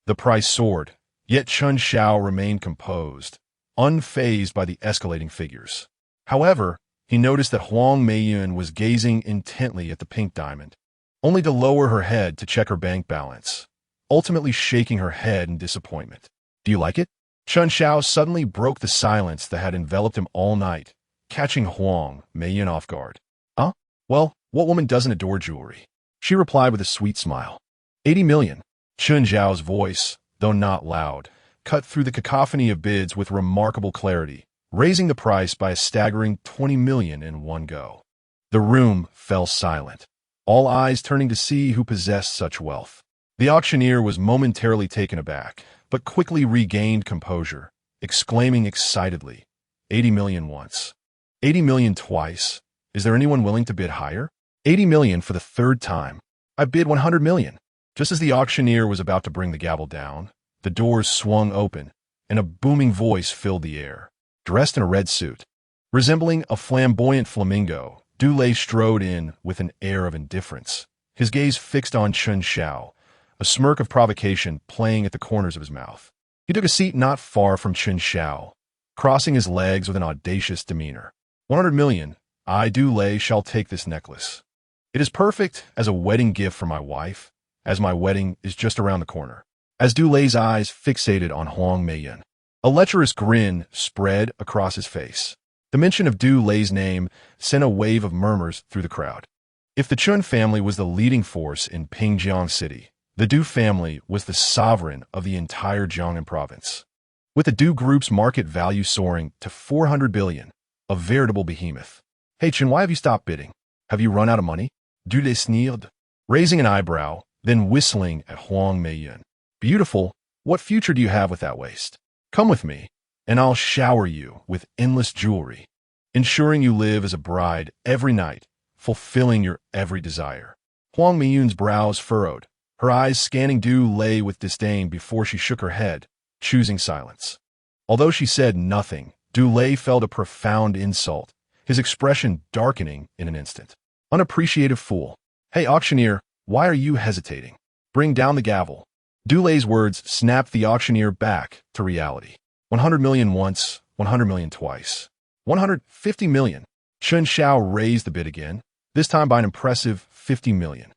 The price soared, yet Chen Xiao remained composed, unfazed by the escalating figures. However, he noticed that Huang Meiyun was gazing intently at the pink diamond, only to lower her head to check her bank balance, ultimately shaking her head in disappointment. Do you like it? Chen Xiao suddenly broke the silence that had enveloped him all night, catching Huang Meiyun off guard. Huh? Well, what woman doesn't adore jewelry? She replied with a sweet smile. 80 million. Chen Xiao's voice, though not loud, cut through the cacophony of bids with remarkable clarity, raising the price by a staggering 20 million in one go. The room fell silent, all eyes turning to see who possessed such wealth. The auctioneer was momentarily taken aback, but quickly regained composure, exclaiming excitedly, 80 million once. 80 million twice. Is there anyone willing to bid higher? 80 million for the third time. I bid 100 million. Just as the auctioneer was about to bring the gavel down, the doors swung open, and a booming voice filled the air. Dressed in a red suit, resembling a flamboyant flamingo, Du Lei strode in with an air of indifference, his gaze fixed on Chen Xiao, a smirk of provocation playing at the corners of his mouth. He took a seat not far from Chen Xiao, crossing his legs with an audacious demeanor. 100 million, I, Du Lei, shall take this necklace. It is perfect as a wedding gift for my wife, as my wedding is just around the corner. As Du Lei's eyes fixated on Huang Meiyun, a lecherous grin spread across his face. The mention of Du Lei's name sent a wave of murmurs through the crowd. If the Chen family was the leading force in Pingjiang City, the Du family was the sovereign of the entire Jiangnan province. With the Du group's market value soaring to 400 billion, a veritable behemoth. Hey Chen, why have you stopped bidding? Have you run out of money? Du Lei sneered, raising an eyebrow, then whistling at Huang Meiyun. Beautiful, what future do you have with that waist? Come with me, and I'll shower you with endless jewelry, ensuring you live as a bride every night, fulfilling your every desire. Huang Meiyun's brows furrowed, her eyes scanning Du Lei with disdain before she shook her head, choosing silence. Although she said nothing, Du Lei felt a profound insult, his expression darkening in an instant. Unappreciative fool. Hey auctioneer, why are you hesitating? Bring down the gavel. Du Lei's words snapped the auctioneer back to reality. 100 million once, 100 million twice. 150 million. Chen Xiao raised the bid again, this time by an impressive 50 million.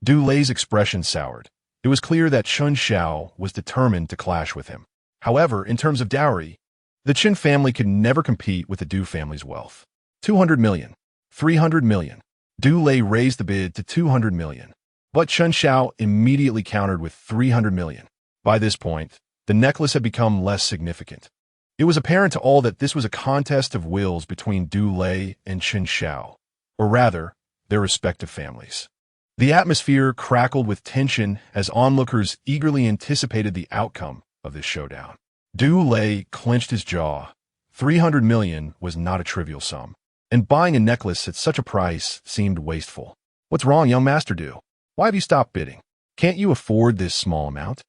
Du Lei's expression soured. It was clear that Chen Xiao was determined to clash with him. However, in terms of dowry, the Chen family could never compete with the Du family's wealth. 200 million. 300 million. Du Lei raised the bid to 200 million. But Chen Xiao immediately countered with 300 million. By this point, the necklace had become less significant. It was apparent to all that this was a contest of wills between Du Lei and Chen Xiao, or rather, their respective families. The atmosphere crackled with tension as onlookers eagerly anticipated the outcome of this showdown. Du Lei clenched his jaw. 300 million was not a trivial sum, and buying a necklace at such a price seemed wasteful. What's wrong, young master Du? Why have you stopped bidding? Can't you afford this small amount?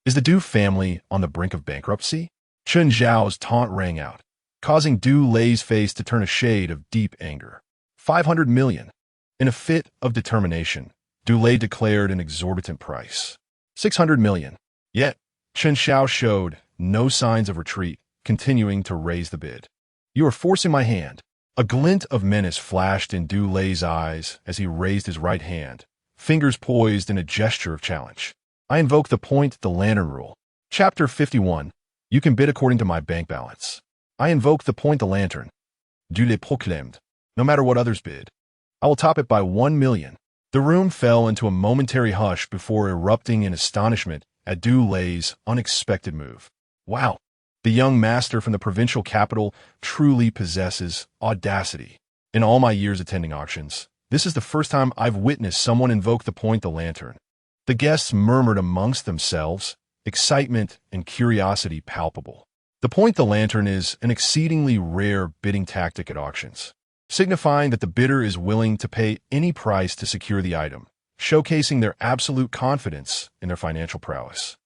Is the Du family on the brink of bankruptcy? Chen Xiao's taunt rang out, causing Du Lei's face to turn a shade of deep anger. 500 million. In a fit of determination, Du Lei declared an exorbitant price. 600 million. Yet, Chen Xiao showed no signs of retreat, continuing to raise the bid. You are forcing my hand. A glint of menace flashed in Du Lei's eyes as he raised his right hand, fingers poised in a gesture of challenge. I invoke the point the lantern rule. Chapter 51. You can bid according to my bank balance. I invoke the point the lantern. Du Lei proclaimed. No matter what others bid, I will top it by 1 million. The room fell into a momentary hush before erupting in astonishment at Du Lei's unexpected move. Wow, the young master from the provincial capital truly possesses audacity. In all my years attending auctions, this is the first time I've witnessed someone invoke the point the lantern. The guests murmured amongst themselves, excitement and curiosity palpable. The point the lantern is an exceedingly rare bidding tactic at auctions, signifying that the bidder is willing to pay any price to secure the item, showcasing their absolute confidence in their financial prowess.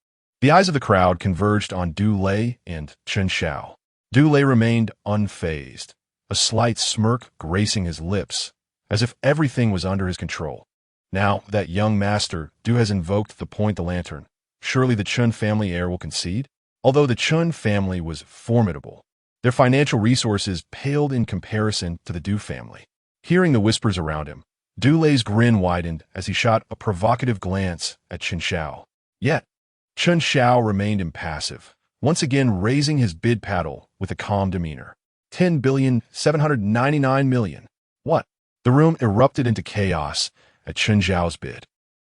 The eyes of the crowd converged on Du Lei and Chen Xiao. Du Lei remained unfazed, a slight smirk gracing his lips, as if everything was under his control. Now that young master Du has invoked the point the lantern, surely the Chen family heir will concede? Although the Chen family was formidable, their financial resources paled in comparison to the Du family. Hearing the whispers around him, Du Lei's grin widened as he shot a provocative glance at Chen Xiao. Yet, Chen Xiao remained impassive, once again raising his bid paddle with a calm demeanor. 10,799 million. What? The room erupted into chaos at Chen Xiao's bid,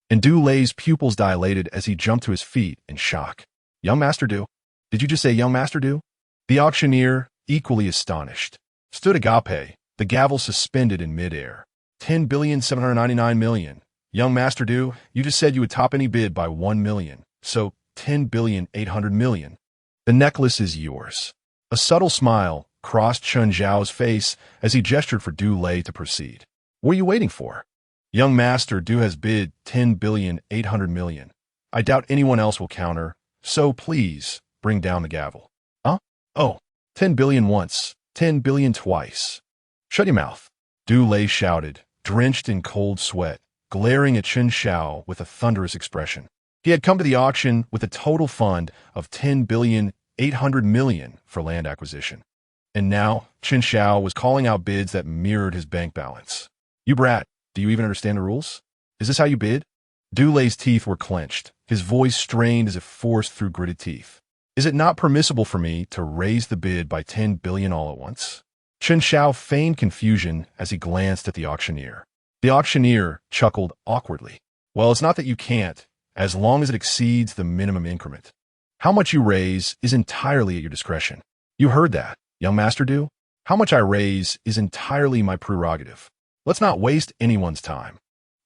and Du Lei's pupils dilated as he jumped to his feet in shock. Young Master Du? Did you just say Young Master Du? The auctioneer, equally astonished, stood agape, the gavel suspended in midair. 10,799 million. Young Master Du, you just said you would top any bid by 1 million, so 10,800 million. The necklace is yours. A subtle smile crossed Chen Xiao's face as he gestured for Du Lei to proceed. What are you waiting for? Young Master Du has bid 10,800 million. I doubt anyone else will counter, so please bring down the gavel. Huh? Oh, 10 billion once, 10 billion twice. Shut your mouth, Du Lei shouted, drenched in cold sweat, glaring at Chen Xiao with a thunderous expression. He had come to the auction with a total fund of 10,800 million for land acquisition. And now, Chen Xiao was calling out bids that mirrored his bank balance. You brat, do you even understand the rules? Is this how you bid? Du Lei's teeth were clenched, his voice strained as if forced through gritted teeth. Is it not permissible for me to raise the bid by 10 billion all at once? Chen Xiao feigned confusion as he glanced at the auctioneer. The auctioneer chuckled awkwardly. Well, it's not that you can't, as long as it exceeds the minimum increment. How much you raise is entirely at your discretion. You heard that, young Master Du? How much I raise is entirely my prerogative. Let's not waste anyone's time.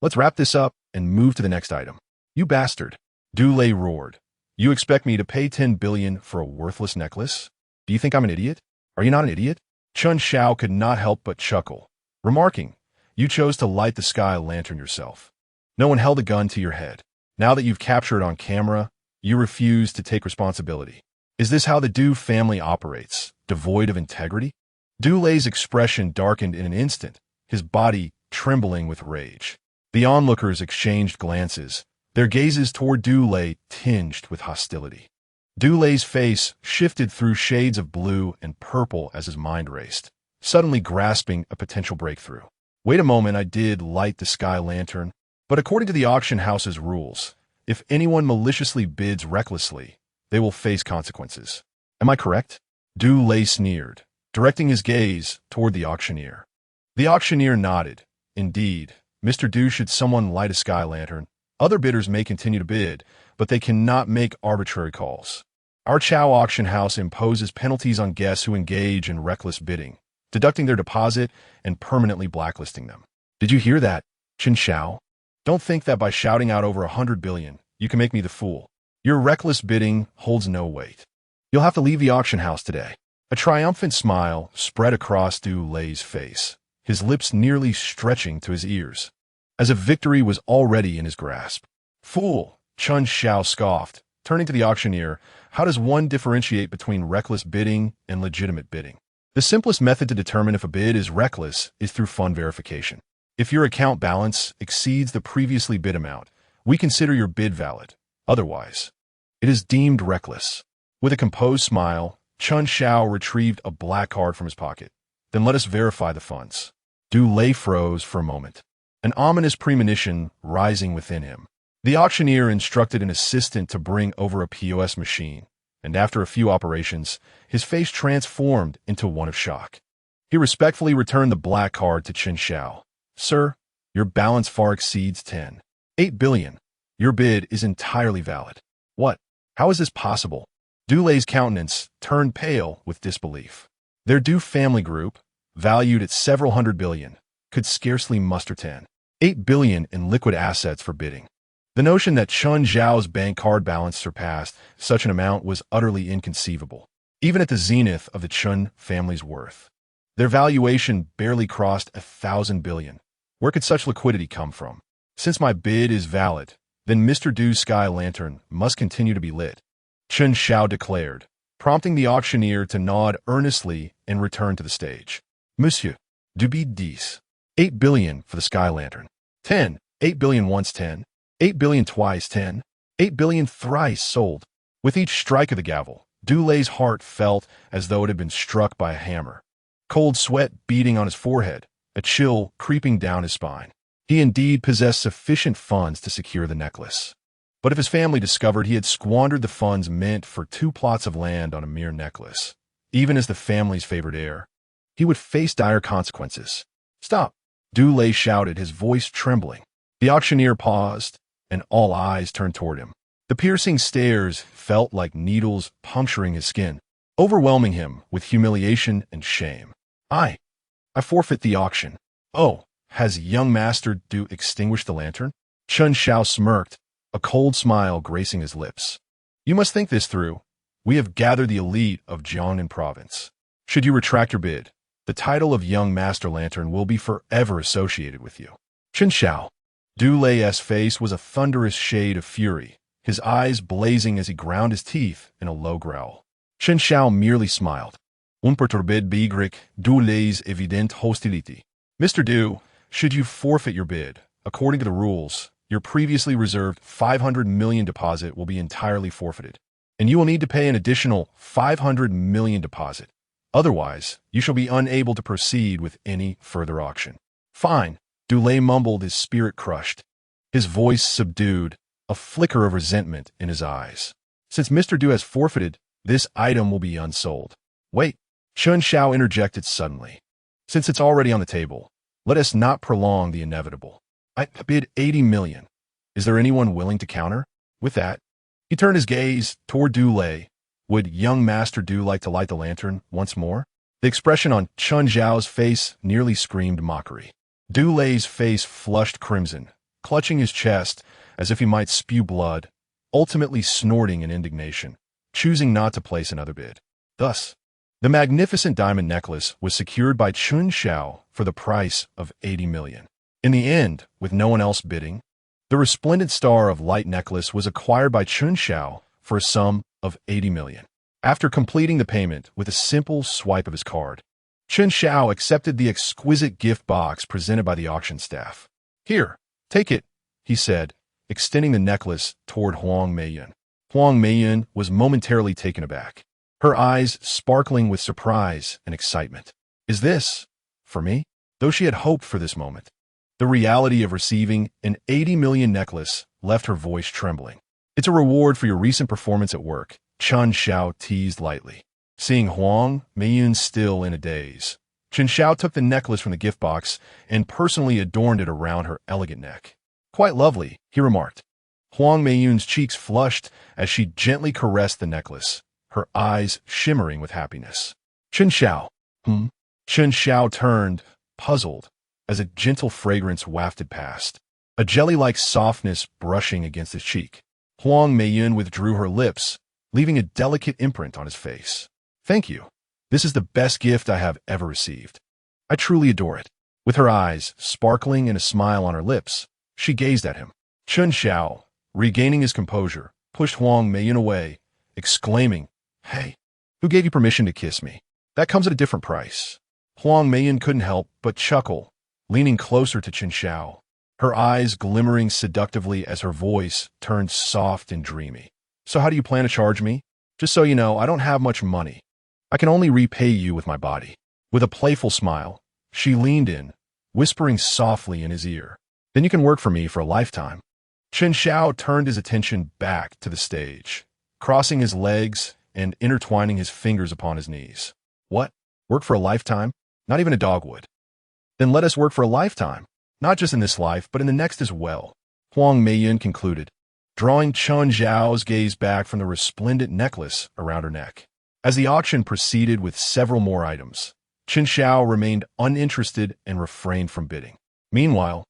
Let's wrap this up and move to the next item. You bastard, Du Lei roared. You expect me to pay 10 billion for a worthless necklace? Do you think I'm an idiot? Are you not an idiot? Chen Xiao could not help but chuckle, remarking, you chose to light the sky lantern yourself. No one held a gun to your head. Now that you've captured it on camera, you refuse to take responsibility. Is this how the Du family operates, devoid of integrity? Du Lei's expression darkened in an instant, his body trembling with rage. The onlookers exchanged glances, their gazes toward Du Lei tinged with hostility. Du Lei's face shifted through shades of blue and purple as his mind raced, suddenly grasping a potential breakthrough. Wait a moment, I did light the sky lantern, but according to the auction house's rules, if anyone maliciously bids recklessly, they will face consequences. Am I correct? Du Lei sneered, directing his gaze toward the auctioneer. The auctioneer nodded. Indeed, Mr. Du, should someone light a sky lantern, other bidders may continue to bid, but they cannot make arbitrary calls. Our Qiao auction house imposes penalties on guests who engage in reckless bidding, deducting their deposit and permanently blacklisting them. Did you hear that, Chen Xiao? Don't think that by shouting out over 100 billion, you can make me the fool. Your reckless bidding holds no weight. You'll have to leave the auction house today. A triumphant smile spread across Du Lei's face, his lips nearly stretching to his ears, as if victory was already in his grasp. Fool, Chen Xiao scoffed, turning to the auctioneer. How does one differentiate between reckless bidding and legitimate bidding? The simplest method to determine if a bid is reckless is through fund verification. If your account balance exceeds the previously bid amount, we consider your bid valid. Otherwise, it is deemed reckless. With a composed smile, Chen Xiao retrieved a black card from his pocket. Then let us verify the funds. Du Lei froze for a moment, an ominous premonition rising within him. The auctioneer instructed an assistant to bring over a POS machine, and after a few operations, his face transformed into one of shock. He respectfully returned the black card to Chen Xiao. Sir, your balance far exceeds 10.8 billion. Your bid is entirely valid. What? How is this possible? Du Lei's countenance turned pale with disbelief. Their Du family group, valued at several hundred billion, could scarcely muster 10.8 billion in liquid assets for bidding. The notion that Chen Xiao's bank card balance surpassed such an amount was utterly inconceivable, even at the zenith of the Chen family's worth. Their valuation barely crossed 1,000 billion. Where could such liquidity come from? Since my bid is valid, then Mr. Du's sky lantern must continue to be lit, Chen Xiao declared, prompting the auctioneer to nod earnestly and return to the stage. Monsieur, du bid 10.8 billion for the sky lantern. 10.8 billion once 10.8 billion twice 10.8 billion thrice sold. With each strike of the gavel, Du Lei's heart felt as though it had been struck by a hammer. Cold sweat beading on his forehead, a chill creeping down his spine. He indeed possessed sufficient funds to secure the necklace. But if his family discovered he had squandered the funds meant for 2 plots of land on a mere necklace, even as the family's favored heir, he would face dire consequences. Stop! Du Lei shouted, his voice trembling. The auctioneer paused, and all eyes turned toward him. The piercing stares felt like needles puncturing his skin, overwhelming him with humiliation and shame. I forfeit the auction. Oh, has young Master Du extinguished the lantern? Chen Xiao smirked, a cold smile gracing his lips. You must think this through. We have gathered the elite of Jiangnan province. Should you retract your bid, the title of Young Master Lantern will be forever associated with you. Chen Xiao. Du Lei's face was a thunderous shade of fury, his eyes blazing as he ground his teeth in a low growl. Chen Xiao merely smiled. Unperturbed bigric Du Lei's evident hostility. Mr. Du, should you forfeit your bid, according to the rules, your previously reserved 500 million deposit will be entirely forfeited, and you will need to pay an additional 500 million deposit. Otherwise, you shall be unable to proceed with any further auction. Fine, Du Lei mumbled, his spirit crushed, his voice subdued, a flicker of resentment in his eyes. Since Mr. Du has forfeited, this item will be unsold. Wait, Chen Xiao interjected suddenly. Since it's already on the table, let us not prolong the inevitable. I bid 80 million. Is there anyone willing to counter? With that, he turned his gaze toward Du Lei. Would young Master Du like to light the lantern once more? The expression on Chen Xiao's face nearly screamed mockery. Du Lei's face flushed crimson, clutching his chest as if he might spew blood, ultimately snorting in indignation, choosing not to place another bid. Thus, the magnificent diamond necklace was secured by Chen Xiao for the price of 80 million. In the end, with no one else bidding, the resplendent star of light necklace was acquired by Chen Xiao for a sum of 80 million. After completing the payment with a simple swipe of his card, Chen Xiao accepted the exquisite gift box presented by the auction staff. Here, take it, he said, extending the necklace toward Huang Meiyan. Huang Meiyan was momentarily taken aback, her eyes sparkling with surprise and excitement. Is this for me? Though she had hoped for this moment, the reality of receiving an 80 million necklace left her voice trembling. It's a reward for your recent performance at work, Chen Xiao teased lightly. Seeing Huang Meiyan still in a daze, Chen Xiao took the necklace from the gift box and personally adorned it around her elegant neck. "Quite lovely," he remarked. Huang Meiyun's cheeks flushed as she gently caressed the necklace, her eyes shimmering with happiness. "Chen Xiao." Chen Xiao turned, puzzled, as a gentle fragrance wafted past, a jelly-like softness brushing against his cheek. Huang Meiyun withdrew her lips, leaving a delicate imprint on his face. "Thank you. This is the best gift I have ever received. I truly adore it." With her eyes sparkling and a smile on her lips, she gazed at him. Chen Xiao, regaining his composure, pushed Huang Meiyun away, exclaiming, "Hey, who gave you permission to kiss me? That comes at a different price." Huang Meiyun couldn't help but chuckle, leaning closer to Chen Xiao, her eyes glimmering seductively as her voice turned soft and dreamy. "So how do you plan to charge me? Just so you know, I don't have much money. I can only repay you with my body." With a playful smile, she leaned in, whispering softly in his ear, "Then you can work for me for a lifetime." Chen Xiao turned his attention back to the stage, crossing his legs and intertwining his fingers upon his knees. "What? Work for a lifetime? Not even a dog would." "Then let us work for a lifetime, not just in this life, but in the next as well," Huang Meiyun concluded, drawing Chen Xiao's gaze back from the resplendent necklace around her neck. As the auction proceeded with several more items, Chen Xiao remained uninterested and refrained from bidding. Meanwhile,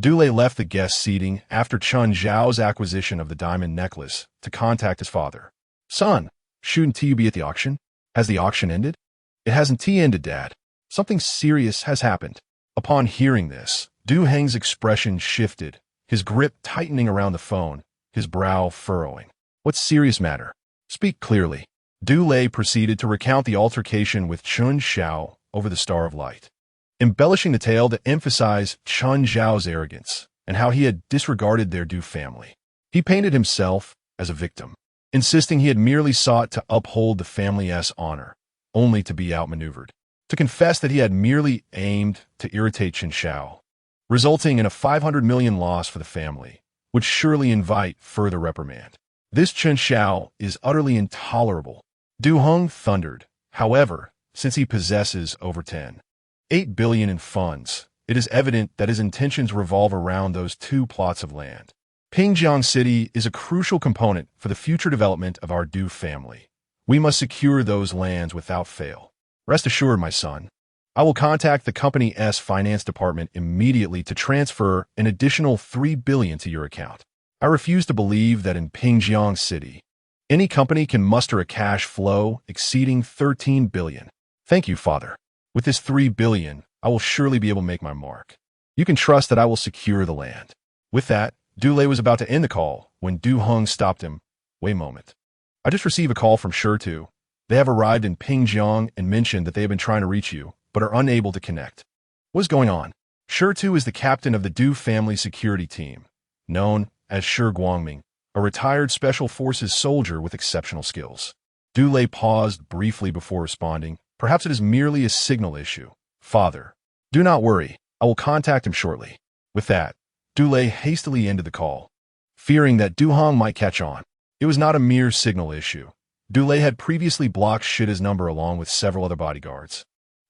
Dulé left the guest seating after Chen Xiao's acquisition of the diamond necklace to contact his father. "Son, shouldn't you be at the auction? Has the auction ended?" "It hasn't ended, Dad. Something serious has happened." Upon hearing this, Du Heng's expression shifted, his grip tightening around the phone, his brow furrowing. "What serious matter? Speak clearly." Dulé proceeded to recount the altercation with Chen Xiao over the Star of Light, embellishing the tale to emphasize Chen Xiao's arrogance and how he had disregarded their Du family. He painted himself as a victim, insisting he had merely sought to uphold the family's honor, only to be outmaneuvered, to confess that he had merely aimed to irritate Chen Xiao, resulting in a 500 million loss for the family, would surely invite further reprimand. "This Chen Xiao is utterly intolerable," Du Heng thundered. "However, since he possesses over 10.8 billion in funds, it is evident that his intentions revolve around those 2 plots of land. Pingjiang City is a crucial component for the future development of our Du family. We must secure those lands without fail. Rest assured, my son, I will contact the company's finance department immediately to transfer an additional 3 billion to your account. I refuse to believe that in Pingjiang City, any company can muster a cash flow exceeding 13 billion. Thank you, Father. With this 3 billion, I will surely be able to make my mark. You can trust that I will secure the land." With that, Dulé was about to end the call when Du Heng stopped him. "Wait a moment. I just received a call from Shirtu. They have arrived in Pingjiang and mentioned that they have been trying to reach you, but are unable to connect. What is going on?" Shirtu is the captain of the Du family security team, known as Shi Guangming, a retired Special Forces soldier with exceptional skills. Dulé paused briefly before responding. "Perhaps it is merely a signal issue. Father, do not worry. I will contact him shortly." With that, Dulé hastily ended the call, fearing that Du Heng might catch on. It was not a mere signal issue. Dulé had previously blocked Shida's number along with several other bodyguards,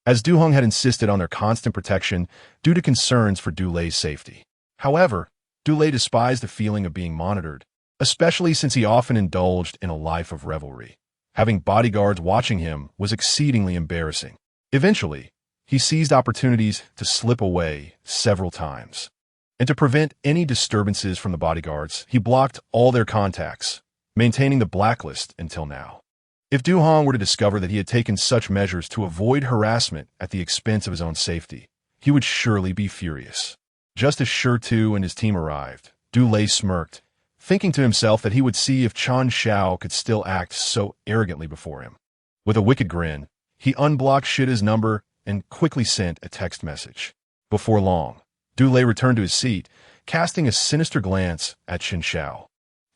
as Du Heng had insisted on their constant protection due to concerns for Dulé's safety. However, Dulé despised the feeling of being monitored, especially since he often indulged in a life of revelry. Having bodyguards watching him was exceedingly embarrassing. Eventually, he seized opportunities to slip away several times. And to prevent any disturbances from the bodyguards, he blocked all their contacts, maintaining the blacklist until now. If Du Heng were to discover that he had taken such measures to avoid harassment at the expense of his own safety, he would surely be furious. Just as Shirtu and his team arrived, Dulé smirked, thinking to himself that he would see if Chen Xiao could still act so arrogantly before him. With a wicked grin, he unblocked Shida's number and quickly sent a text message. Before long, Dulé returned to his seat, casting a sinister glance at Chen Xiao.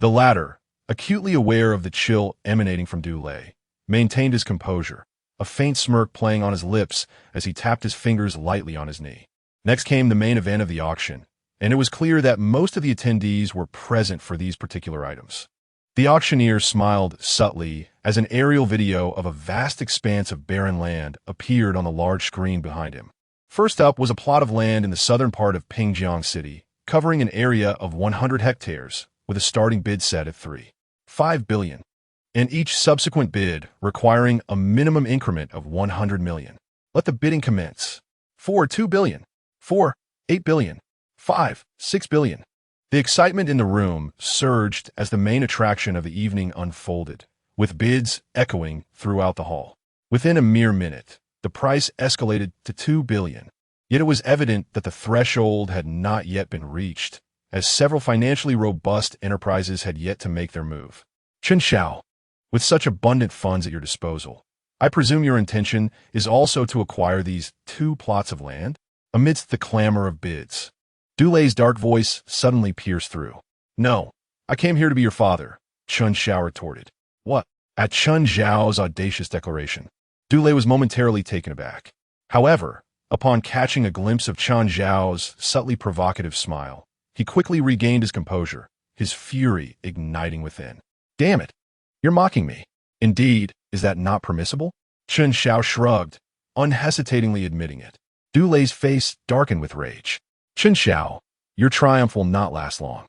The latter, acutely aware of the chill emanating from Dulé, maintained his composure, a faint smirk playing on his lips as he tapped his fingers lightly on his knee. Next came the main event of the auction, and it was clear that most of the attendees were present for these particular items. The auctioneer smiled subtly as an aerial video of a vast expanse of barren land appeared on the large screen behind him. First up was a plot of land in the southern part of Pingjiang City, covering an area of 100 hectares, with a starting bid set at 3.5 billion, and each subsequent bid requiring a minimum increment of 100 million. Let the bidding commence. 4.2 billion. 4.8 billion. 5.6 billion. The excitement in the room surged as the main attraction of the evening unfolded, with bids echoing throughout the hall. Within a mere minute, the price escalated to 2 billion. Yet it was evident that the threshold had not yet been reached, as several financially robust enterprises had yet to make their move. Chen Xiao, with such abundant funds at your disposal, I presume your intention is also to acquire these 2 plots of land? Amidst the clamor of bids, Dulei's dark voice suddenly pierced through. No, I came here to be your father, Chen Xiao retorted. What? At Chen Xiao's audacious declaration, Dulei was momentarily taken aback. However, upon catching a glimpse of Chen Xiao's subtly provocative smile, he quickly regained his composure, his fury igniting within. Damn it! You're mocking me. Indeed, is that not permissible? Chen Xiao shrugged, unhesitatingly admitting it. Dulei's face darkened with rage. Chen Xiao, your triumph will not last long.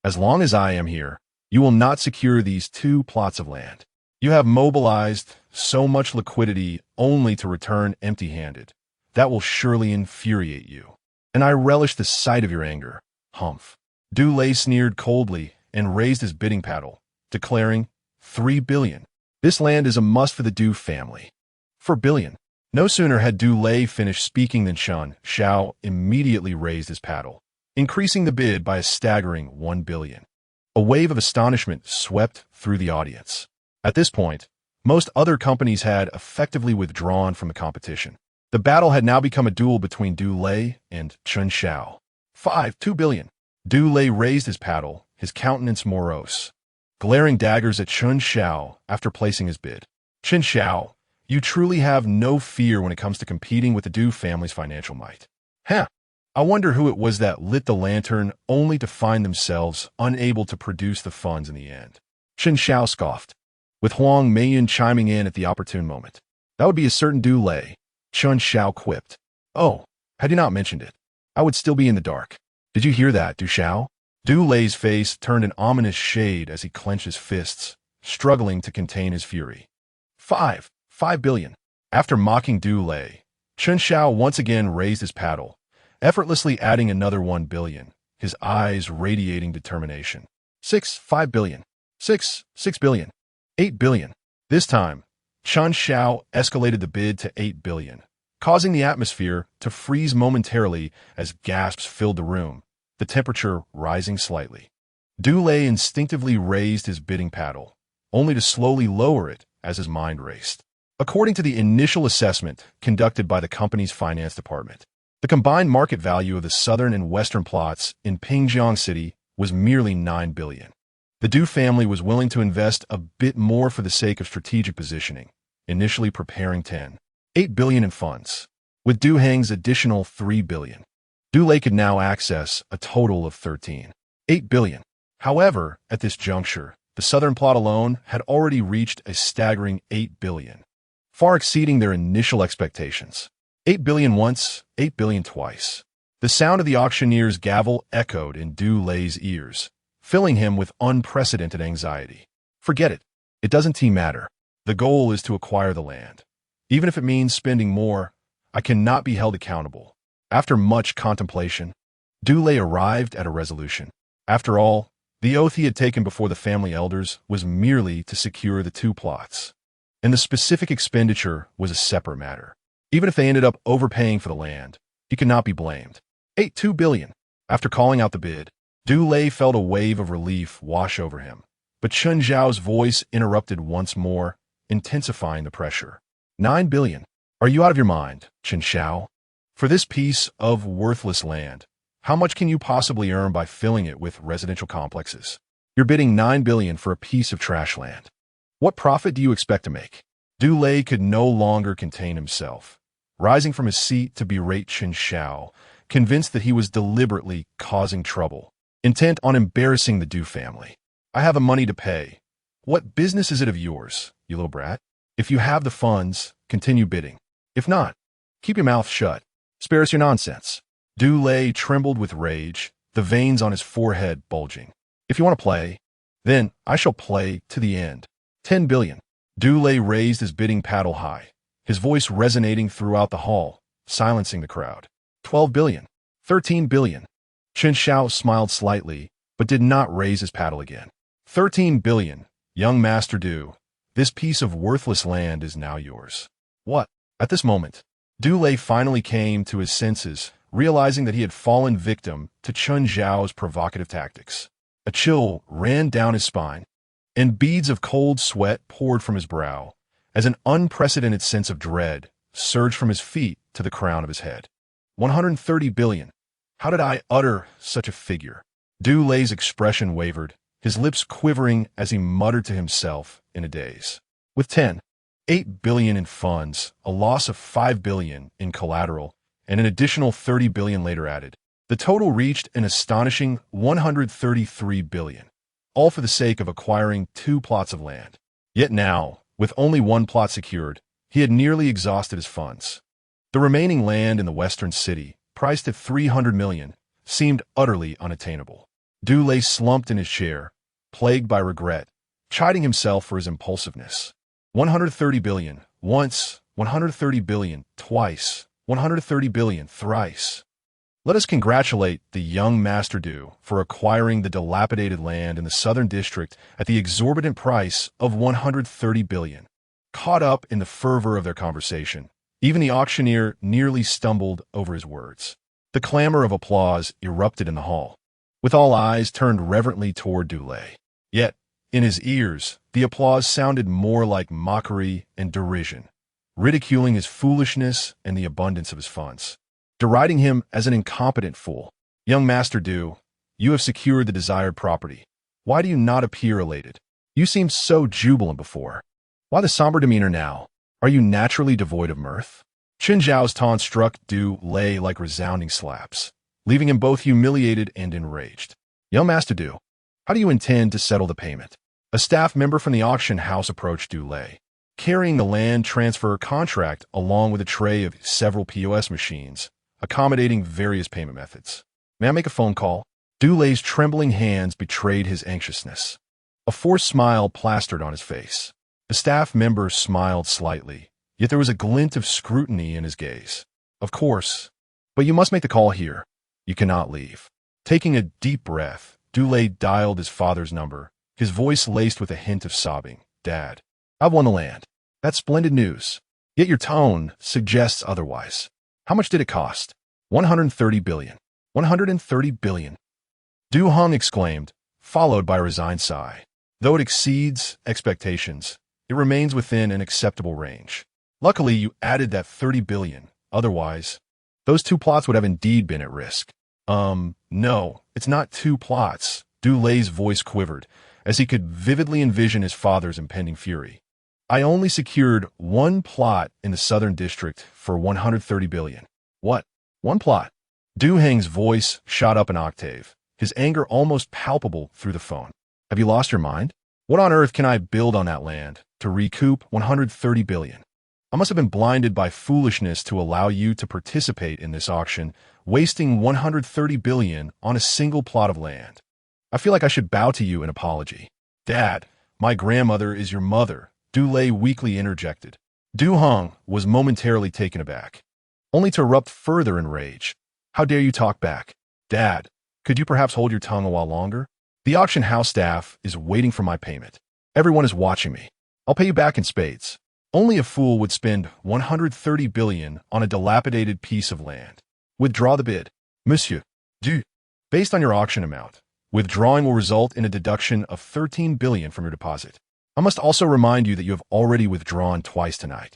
As long as I am here, you will not secure these 2 plots of land. You have mobilized so much liquidity only to return empty-handed. That will surely infuriate you. And I relish the sight of your anger. Humph. Dulei sneered coldly and raised his bidding paddle, declaring, 3 billion. This land is a must for the Du family. 4 billion. No sooner had Dulei finished speaking than Chen Xiao immediately raised his paddle, increasing the bid by a staggering 1 billion. A wave of astonishment swept through the audience. At this point, most other companies had effectively withdrawn from the competition. The battle had now become a duel between Dulei and Chen Xiao. 2 billion. Dulei raised his paddle, his countenance morose, glaring daggers at Chen Xiao after placing his bid. Chen Xiao, you truly have no fear when it comes to competing with the Du family's financial might. I wonder who it was that lit the lantern only to find themselves unable to produce the funds in the end. Chen Xiao scoffed, with Huang Meiyan chiming in at the opportune moment. That would be a certain Dulei, Chen Xiao quipped. Oh, had you not mentioned it, I would still be in the dark. Did you hear that, Du Xiao? Dulei's face turned an ominous shade as he clenched his fists, struggling to contain his fury. 5 billion. After mocking Dulei, Chen Xiao once again raised his paddle, effortlessly adding another 1 billion, his eyes radiating determination. 5 billion. 6 billion. 8 billion. This time, Chen Xiao escalated the bid to 8 billion, causing the atmosphere to freeze momentarily as gasps filled the room, the temperature rising slightly. Dulei instinctively raised his bidding paddle, only to slowly lower it as his mind raced. According to the initial assessment conducted by the company's finance department, the combined market value of the southern and western plots in Pingjiang City was merely 9 billion. The Du family was willing to invest a bit more for the sake of strategic positioning, initially preparing 8 billion in funds. With Du Heng's additional 3 billion, Dulei could now access a total of 8 billion. However, at this juncture, the southern plot alone had already reached a staggering 8 billion, far exceeding their initial expectations. 8 billion once, 8 billion twice. The sound of the auctioneer's gavel echoed in Dulei's ears, filling him with unprecedented anxiety. Forget it. It doesn't matter. The goal is to acquire the land. Even if it means spending more, I cannot be held accountable. After much contemplation, Dulei arrived at a resolution. After all, the oath he had taken before the family elders was merely to secure the 2 plots, and the specific expenditure was a separate matter. Even if they ended up overpaying for the land, he could not be blamed. 2 billion. After calling out the bid, Dulei felt a wave of relief wash over him, but Chen Xiao's voice interrupted once more, intensifying the pressure. 9 billion. Are you out of your mind, Chen Xiao? For this piece of worthless land, how much can you possibly earn by filling it with residential complexes? You're bidding 9 billion for a piece of trash land. What profit do you expect to make? Dulei could no longer contain himself, rising from his seat to berate Chen Xiao, convinced that he was deliberately causing trouble, intent on embarrassing the Du family. I have a money to pay, What business is it of yours, you little brat? If you have the funds, continue bidding. If not, keep your mouth shut. Spare us your nonsense. Du Lei trembled with rage, the veins on his forehead bulging. If you want to play, then I shall play to the end. 10 billion. Du Lei raised his bidding paddle high, his voice resonating throughout the hall, silencing the crowd. 12 billion. 13 billion. Chen Xiao smiled slightly, but did not raise his paddle again. 13 billion. Young Master Du, this piece of worthless land is now yours. What? At this moment, Du Lei finally came to his senses, realizing that he had fallen victim to Chen Xiao's provocative tactics. A chill ran down his spine, and beads of cold sweat poured from his brow, as an unprecedented sense of dread surged from his feet to the crown of his head. 130 billion. How did I utter such a figure? Du Lei's expression wavered, his lips quivering as he muttered to himself in a daze. With 8 billion in funds, a loss of 5 billion in collateral, and an additional 30 billion later added, the total reached an astonishing 133 billion, all for the sake of acquiring 2 plots of land. Yet now, with only 1 plot secured, he had nearly exhausted his funds. The remaining land in the western city, priced at 300 million, seemed utterly unattainable. Du Lei slumped in his chair, plagued by regret, chiding himself for his impulsiveness. 130 billion, once, 130 billion, twice, 130 billion, thrice. Let us congratulate the young Master Du for acquiring the dilapidated land in the southern district at the exorbitant price of 130 billion. Caught up in the fervor of their conversation, even the auctioneer nearly stumbled over his words. The clamor of applause erupted in the hall, with all eyes turned reverently toward Du Lei. Yet, in his ears, the applause sounded more like mockery and derision, ridiculing his foolishness and the abundance of his funds, deriding him as an incompetent fool. Young Master Du, you have secured the desired property. Why do you not appear elated? You seemed so jubilant before. Why the somber demeanor now? Are you naturally devoid of mirth? Chen Xiao's taunt struck Du Lei like resounding slaps, leaving him both humiliated and enraged. Young Master Du, how do you intend to settle the payment? A staff member from the auction house approached Du Lei, carrying the land transfer contract along with a tray of several POS machines, accommodating various payment methods. May I make a phone call? Du Lei's trembling hands betrayed his anxiousness. A forced smile plastered on his face. The staff member smiled slightly, yet there was a glint of scrutiny in his gaze. Of course, but you must make the call here. You cannot leave. Taking a deep breath, Du Lei dialed his father's number, his voice laced with a hint of sobbing. Dad, I've won the land. That's splendid news. Yet your tone suggests otherwise. How much did it cost? 130 billion. 130 billion. Du Hong exclaimed, followed by a resigned sigh. Though it exceeds expectations, it remains within an acceptable range. Luckily, you added that 30 billion. Otherwise, those 2 plots would have indeed been at risk. No, it's not 2 plots. Du Lei's voice quivered, as he could vividly envision his father's impending fury. I only secured 1 plot in the southern district for 130 billion. What? 1 plot? Du Heng's voice shot up an octave, his anger almost palpable through the phone. Have you lost your mind? What on earth can I build on that land to recoup 130 billion? I must have been blinded by foolishness to allow you to participate in this auction, wasting 130 billion on a single plot of land. I feel like I should bow to you in apology. Dad, my grandmother is your mother, Du Lei weakly interjected. Du Hong was momentarily taken aback, only to erupt further in rage. How dare you talk back? Dad, could you perhaps hold your tongue a while longer? The auction house staff is waiting for my payment. Everyone is watching me. I'll pay you back in spades. Only a fool would spend 130 billion on a dilapidated piece of land. Withdraw the bid. Monsieur Du, based on your auction amount, withdrawing will result in a deduction of 13 billion from your deposit. I must also remind you that you have already withdrawn twice tonight.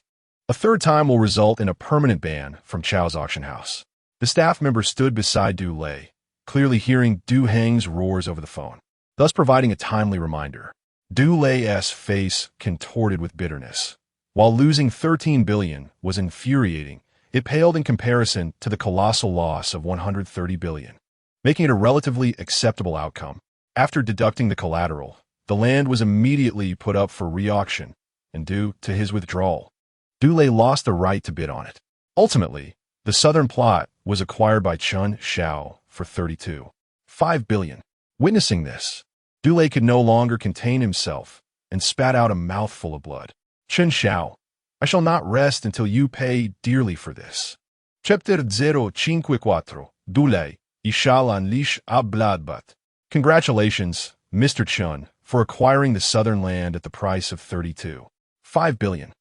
A 3rd time will result in a permanent ban from Chao's auction house. The staff member stood beside Du Lei, clearly hearing Du Heng's roars over the phone, thus providing a timely reminder. Du Lei's face contorted with bitterness. While losing 13 billion was infuriating, it paled in comparison to the colossal loss of 130 billion, making it a relatively acceptable outcome. After deducting the collateral, The land was immediately put up for re-auction, and due to his withdrawal, Dulé lost the right to bid on it. Ultimately, the southern plot was acquired by Chen Xiao for 32.5 billion. Witnessing this, Dulé could no longer contain himself and spat out a mouthful of blood. Chen Xiao, I shall not rest until you pay dearly for this. Chapter 054, Dulé, y shall unleash a bloodbath. Congratulations, Mr. Chen, for acquiring the southern land at the price of 32.5 billion.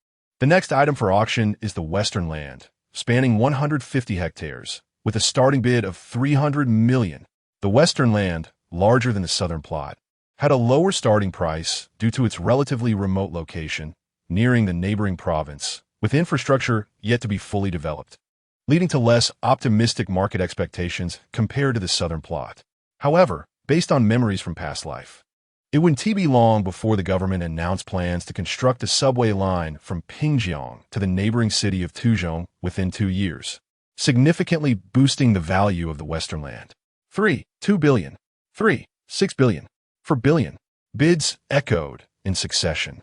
The next item for auction is the western land, spanning 150 hectares, with a starting bid of 300 million. The western land, larger than the southern plot, had a lower starting price due to its relatively remote location, nearing the neighboring province, with infrastructure yet to be fully developed, leading to less optimistic market expectations compared to the southern plot. However, based on memories from past life, it wouldn't be long before the government announced plans to construct a subway line from Pingjiang to the neighboring city of Tuzhong within 2 years, significantly boosting the value of the western land. 2 billion, 6 billion, 4 billion. Bids echoed in succession.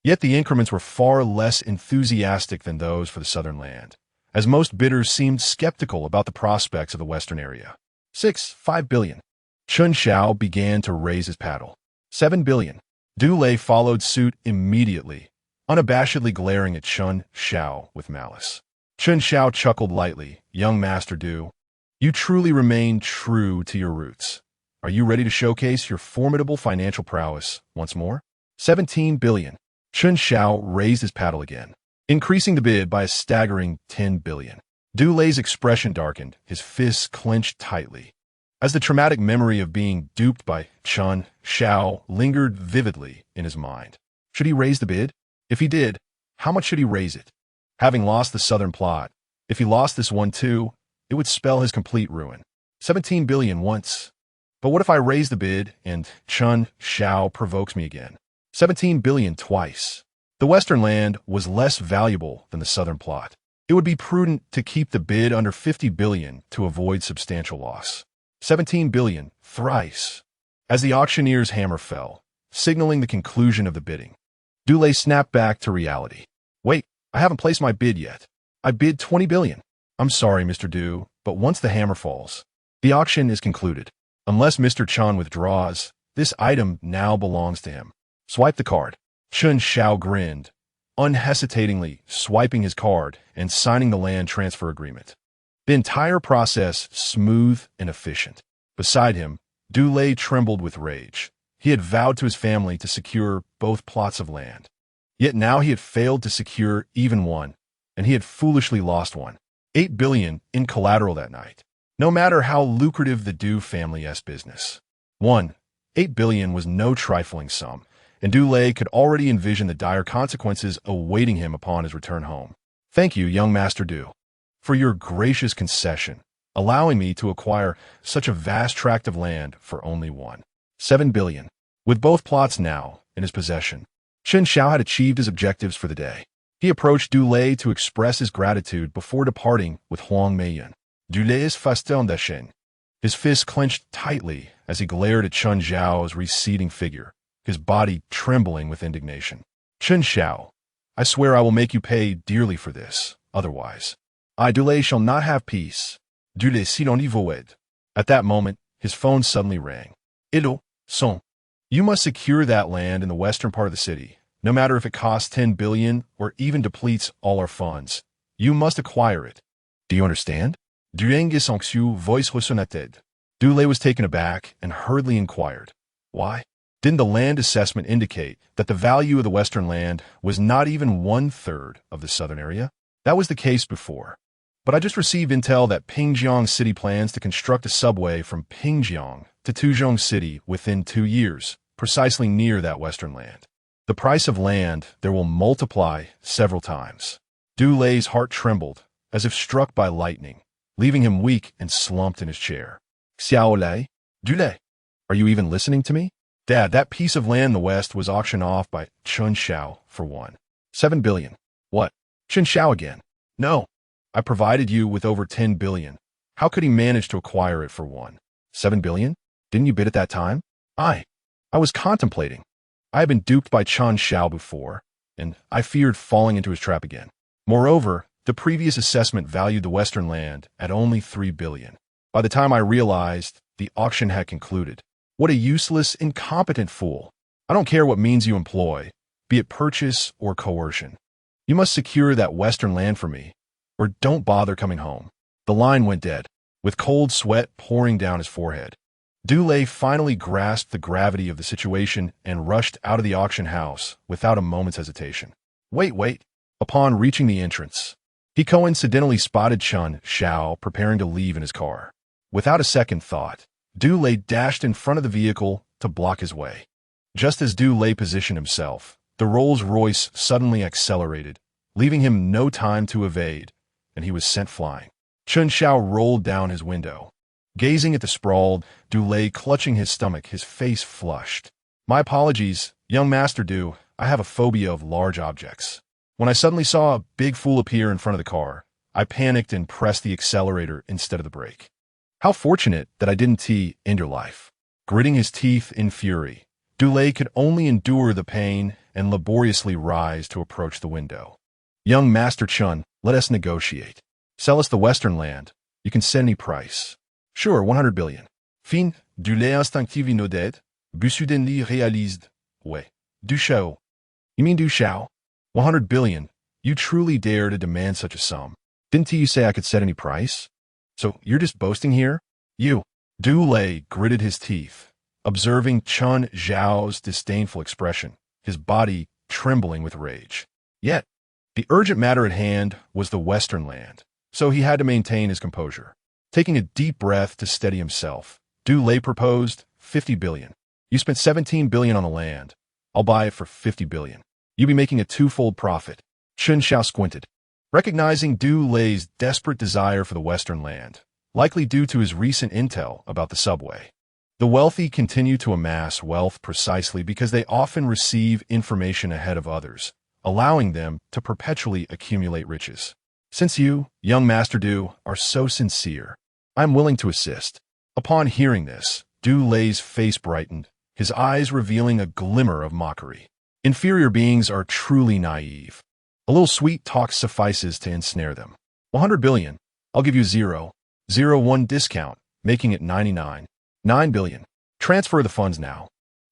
Yet the increments were far less enthusiastic than those for the southern land, as most bidders seemed skeptical about the prospects of the western area. 5 billion. Chen Xiao began to raise his paddle. 7 billion. Dulé followed suit immediately, unabashedly glaring at Chen Xiao with malice. Chen Xiao chuckled lightly. Young Master Du, you truly remain true to your roots. Are you ready to showcase your formidable financial prowess once more? 17 billion. Chen Xiao raised his paddle again, increasing the bid by a staggering 10 billion. Dulé's expression darkened, his fists clenched tightly, as the traumatic memory of being duped by Chen Xiao lingered vividly in his mind. Should he raise the bid? If he did, how much should he raise it? Having lost the southern plot, if he lost this one too, it would spell his complete ruin. 17 billion once. But what if I raise the bid and Chen Xiao provokes me again? 17 billion twice. The western land was less valuable than the southern plot. It would be prudent to keep the bid under 50 billion to avoid substantial loss. 17 billion thrice. As the auctioneer's hammer fell, signaling the conclusion of the bidding, Dulé snapped back to reality. Wait, I haven't placed my bid yet. I bid 20 billion. I'm sorry, Mr. Du, but once the hammer falls, the auction is concluded. Unless Mr. Chen withdraws, this item now belongs to him. Swipe the card. Chen Xiao grinned, unhesitatingly swiping his card and signing the land transfer agreement. The entire process smooth and efficient. Beside him, Dulé trembled with rage. He had vowed to his family to secure both plots of land. Yet now he had failed to secure even one, and he had foolishly lost one. 8 billion in collateral that night. No matter how lucrative the Du family's business. 8 billion was no trifling sum, and Dulé could already envision the dire consequences awaiting him upon his return home. Thank you, young Master Du, for your gracious concession, allowing me to acquire such a vast tract of land for only 7 billion. With both plots now in his possession, Chen Xiao had achieved his objectives for the day. He approached Dulé to express his gratitude before departing with Lin Meilan. Dulé's fascination. His fists clenched tightly as he glared at Chen Xiao's receding figure, his body trembling with indignation. Chen Xiao, I swear I will make you pay dearly for this. Otherwise, I, Dulé, shall not have peace. Dulé si non y voed. At that moment, his phone suddenly rang. Ido, son. You must secure that land in the western part of the city, no matter if it costs 10 billion or even depletes all our funds. You must acquire it. Do you understand? Durengues anxieux voice resonated. Dulé was taken aback and hurriedly inquired, why? Didn't the land assessment indicate that the value of the western land was not even 1/3 of the southern area? That was the case before. But I just received intel that Pingjiang City plans to construct a subway from Pingjiang to Tuzhong City within 2 years, precisely near that western land. The price of land there will multiply several times. Dulé's heart trembled, as if struck by lightning, leaving him weak and slumped in his chair. Xiaolei, Dulé, are you even listening to me? Dad, that piece of land in the west was auctioned off by Chen Xiao for 7 billion. What? Chen Xiao again? No. I provided you with over 10 billion. How could he manage to acquire it for 7 billion? Didn't you bid at that time? I was contemplating. I had been duped by Chen Xiao before, and I feared falling into his trap again. Moreover, the previous assessment valued the Western land at only 3 billion. By the time I realized, the auction had concluded. What a useless, incompetent fool. I don't care what means you employ, be it purchase or coercion. You must secure that Western land for me, or don't bother coming home. The line went dead, with cold sweat pouring down his forehead. Du Lei finally grasped the gravity of the situation and rushed out of the auction house without a moment's hesitation. Wait. Upon reaching the entrance, he coincidentally spotted Chen Xiao preparing to leave in his car. Without a second thought, Du Lei dashed in front of the vehicle to block his way. Just as Du Lei positioned himself, the Rolls-Royce suddenly accelerated, leaving him no time to evade, and he was sent flying. Chen Xiao rolled down his window. Gazing at the sprawled Du Lei clutching his stomach, his face flushed. My apologies, young Master Du, I have a phobia of large objects. When I suddenly saw a big fool appear in front of the car, I panicked and pressed the accelerator instead of the brake. How fortunate that I didn't end your life. Gritting his teeth in fury, Du Lei could only endure the pain and laboriously rise to approach the window. Young Master Chen, let us negotiate. Sell us the Western land. You can set any price. Sure, 100 billion. Fin, Du Lei instinctive inaudet, busudenly réalised. Ouais. Du Xiao. You mean Du Xiao? 100 billion. You truly dare to demand such a sum. Didn't you say I could set any price? So you're just boasting here? You. Du Lei gritted his teeth, observing Chen Xiao's disdainful expression, his body trembling with rage. Yet, the urgent matter at hand was the Western land, so he had to maintain his composure. Taking a deep breath to steady himself, Du Lei proposed 50 billion. You spent 17 billion on the land. I'll buy it for 50 billion. You'll be making a twofold profit. Chen Xiao squinted, recognizing Du Lei's desperate desire for the Western land, likely due to his recent intel about the subway. The wealthy continue to amass wealth precisely because they often receive information ahead of others, allowing them to perpetually accumulate riches. Since you, young Master Du, are so sincere, I'm willing to assist. Upon hearing this, Du Lei's face brightened, his eyes revealing a glimmer of mockery. Inferior beings are truly naive. A little sweet talk suffices to ensnare them. 100 billion. I'll give you 0.01 discount, making it 99 billion. Transfer the funds now.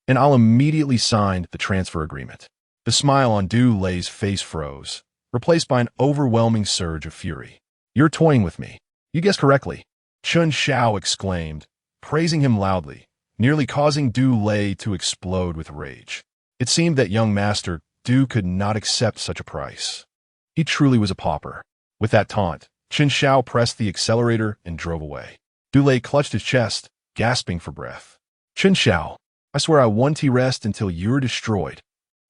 And I'll immediately sign the transfer agreement. The smile on Du Lei's face froze, replaced by an overwhelming surge of fury. You're toying with me. You guessed correctly. Chen Xiao exclaimed, praising him loudly, nearly causing Du Lei to explode with rage. It seemed that young Master Du could not accept such a price. He truly was a pauper. With that taunt, Chen Xiao pressed the accelerator and drove away. Du Lei clutched his chest, gasping for breath. Chen Xiao, I swear I won't rest until you're destroyed.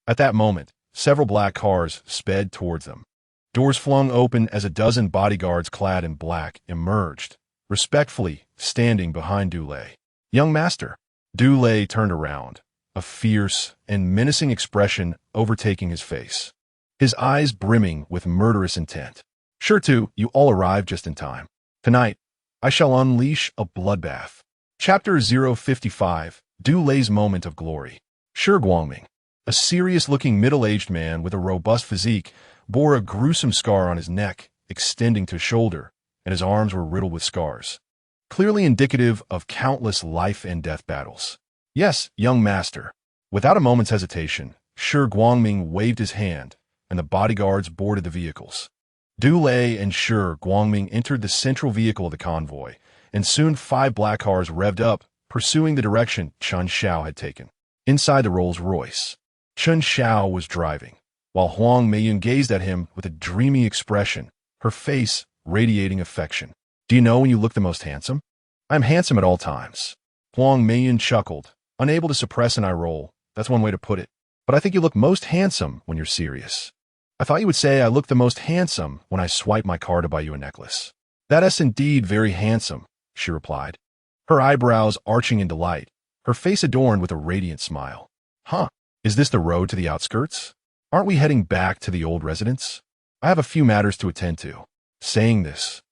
At that moment, several black cars sped towards them. Doors flung open as a dozen bodyguards clad in black emerged, respectfully standing behind Du Lei. Young Master. Du Lei turned around, a fierce and menacing expression overtaking his face, his eyes brimming with murderous intent. Sure too, you all arrived just in time. Tonight, I shall unleash a bloodbath. Chapter 055, Du Lei's Moment of Glory. Shi Guangming, a serious-looking middle-aged man with a robust physique, bore a gruesome scar on his neck, extending to shoulder, and his arms were riddled with scars, clearly indicative of countless life-and-death battles. Yes, young Master. Without a moment's hesitation, Shi Guangming waved his hand, and the bodyguards boarded the vehicles. Du Lei and Shi Guangming entered the central vehicle of the convoy, and soon 5 black cars revved up, pursuing the direction Chen Xiao had taken. Inside the Rolls-Royce, Chen Xiao was driving, while Huang Meiyun gazed at him with a dreamy expression, her face radiating affection. Do you know when you look the most handsome? I am handsome at all times. Huang Meiyun chuckled, unable to suppress an eye roll. That's one way to put it. But I think you look most handsome when you're serious. I thought you would say I look the most handsome when I swipe my card to buy you a necklace. That is indeed very handsome, she replied, her eyebrows arching in delight, her face adorned with a radiant smile. Huh, is this the road to the outskirts? Aren't we heading back to the old residence? I have a few matters to attend to. Saying this,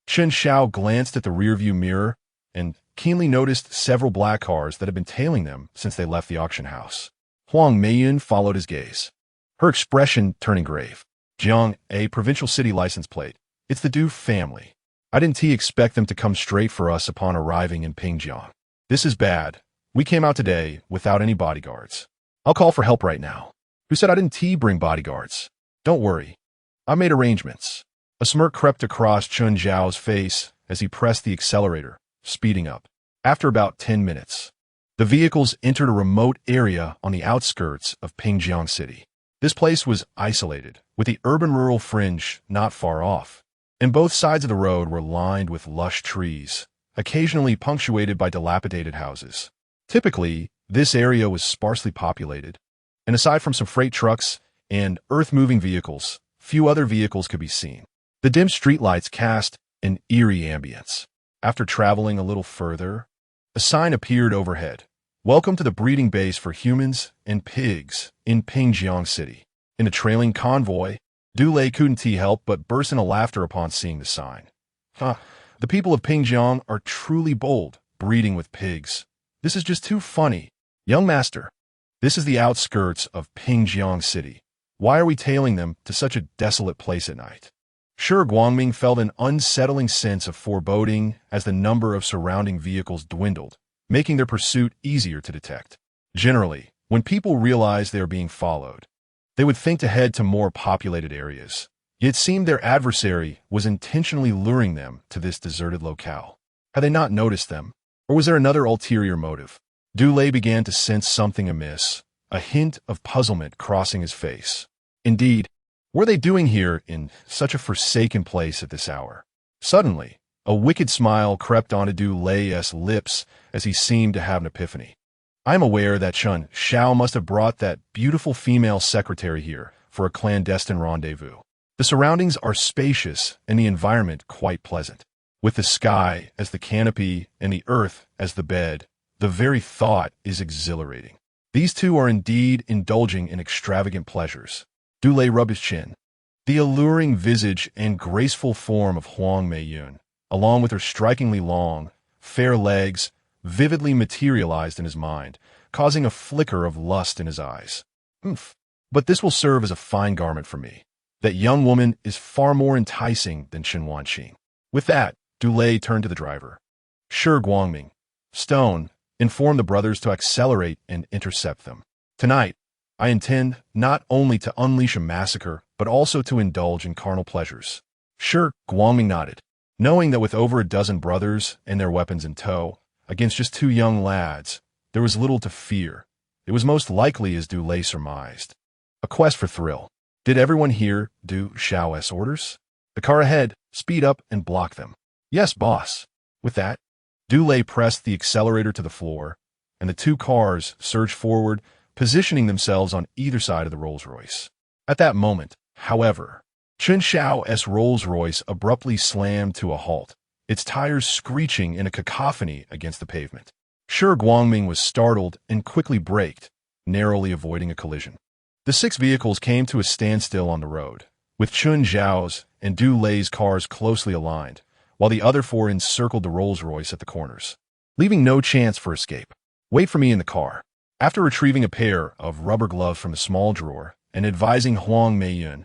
Chen Xiao glanced at the rearview mirror and keenly noticed several black cars that had been tailing them since they left the auction house. Huang Meiyun followed his gaze, her expression turning grave. Jiang, a provincial city license plate. It's the Du family. I didn't expect them to come straight for us upon arriving in Pingjiang. This is bad. We came out today without any bodyguards. I'll call for help right now. Who said I didn't bring bodyguards? Don't worry. I made arrangements. A smirk crept across Chen Xiao's face as he pressed the accelerator, speeding up. After about 10 minutes, the vehicles entered a remote area on the outskirts of Pingjiang City. This place was isolated, with the urban-rural fringe not far off, and both sides of the road were lined with lush trees, occasionally punctuated by dilapidated houses. Typically, this area was sparsely populated, and aside from some freight trucks and earth-moving vehicles, few other vehicles could be seen. The dim streetlights cast an eerie ambience. After traveling a little further, a sign appeared overhead. Welcome to the breeding base for humans and pigs in Pingjiang City. In a trailing convoy, Dulé couldn't help but burst into laughter upon seeing the sign. The people of Pingjiang are truly bold, breeding with pigs. This is just too funny. Young master, this is the outskirts of Pingjiang City. Why are we tailing them to such a desolate place at night? Sure, Guangming felt an unsettling sense of foreboding as the number of surrounding vehicles dwindled, making their pursuit easier to detect. Generally, when people realized they were being followed, they would think to head to more populated areas. Yet it seemed their adversary was intentionally luring them to this deserted locale. Had they not noticed them? Or was there another ulterior motive? Dulé began to sense something amiss, a hint of puzzlement crossing his face. Indeed, what were they doing here in such a forsaken place at this hour? Suddenly, a wicked smile crept onto Dulé's lips as he seemed to have an epiphany. I am aware that Chen Xiao must have brought that beautiful female secretary here for a clandestine rendezvous. The surroundings are spacious and the environment quite pleasant. With the sky as the canopy and the earth as the bed, the very thought is exhilarating. These two are indeed indulging in extravagant pleasures. Dulé rubbed his chin. The alluring visage and graceful form of Huang Meiyun, along with her strikingly long, fair legs, vividly materialized in his mind, causing a flicker of lust in his eyes. But this will serve as a fine garment for me. That young woman is far more enticing than Chen Wanqing. With that, Dulé turned to the driver. Sure, Guangming. Stone, inform the brothers to accelerate and intercept them. Tonight, I intend not only to unleash a massacre, but also to indulge in carnal pleasures. Sure, Guangming nodded, knowing that with over a dozen brothers and their weapons in tow, against just two young lads, there was little to fear. It was most likely as Dulé surmised. A quest for thrill. Did everyone hear Du Xiao's orders? The car ahead, speed up and block them. Yes, boss. With that, Dulé pressed the accelerator to the floor, and the two cars surged forward, positioning themselves on either side of the Rolls-Royce. At that moment, however, Chen Xiao's Rolls-Royce abruptly slammed to a halt, its tires screeching in a cacophony against the pavement. Sure, Guangming was startled and quickly braked, narrowly avoiding a collision. The 6 vehicles came to a standstill on the road, with Chen Xiao's and Dulé's cars closely aligned, while the other 4 encircled the Rolls-Royce at the corners, leaving no chance for escape. Wait for me in the car. After retrieving a pair of rubber gloves from a small drawer and advising Huang Meiyun,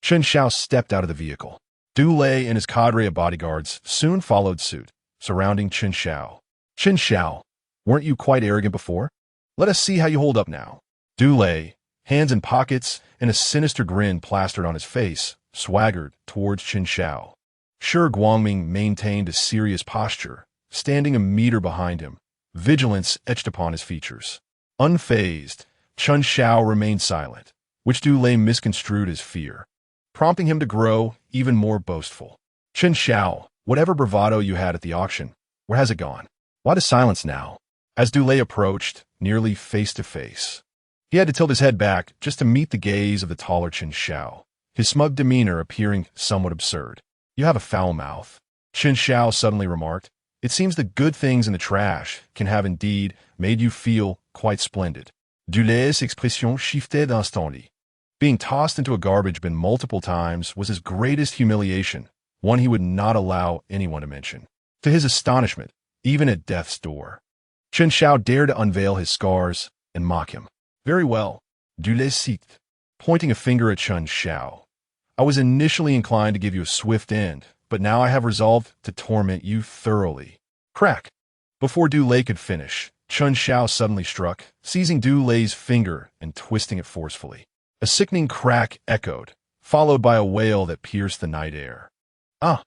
Chen Xiao stepped out of the vehicle. Dulé and his cadre of bodyguards soon followed suit, surrounding Chen Xiao. Chen Xiao, weren't you quite arrogant before? Let us see how you hold up now. Dulé, hands in pockets and a sinister grin plastered on his face, swaggered towards Chen Xiao. Sure, Guangming maintained a serious posture, standing a meter behind him, vigilance etched upon his features. Unfazed, Chen Xiao remained silent, which Dulé misconstrued as fear, prompting him to grow even more boastful. Chen Xiao, whatever bravado you had at the auction, where has it gone? Why the silence now? As Dulé approached, nearly face to face, he had to tilt his head back just to meet the gaze of the taller Chen Xiao, his smug demeanor appearing somewhat absurd. You have a foul mouth, Chen Xiao suddenly remarked. It seems the good things in the trash can have indeed made you feel quite splendid. Dulé's expression shifted instantly. Being tossed into a garbage bin multiple times was his greatest humiliation, one he would not allow anyone to mention. To his astonishment, even at death's door, Chen Xiao dared to unveil his scars and mock him. Very well. Du Lei siegt, pointing a finger at Chen Xiao. I was initially inclined to give you a swift end, but now I have resolved to torment you thoroughly. Crack! Before Du Lei could finish, Chen Xiao suddenly struck, seizing Du Lei's finger and twisting it forcefully. A sickening crack echoed, followed by a wail that pierced the night air. Ah!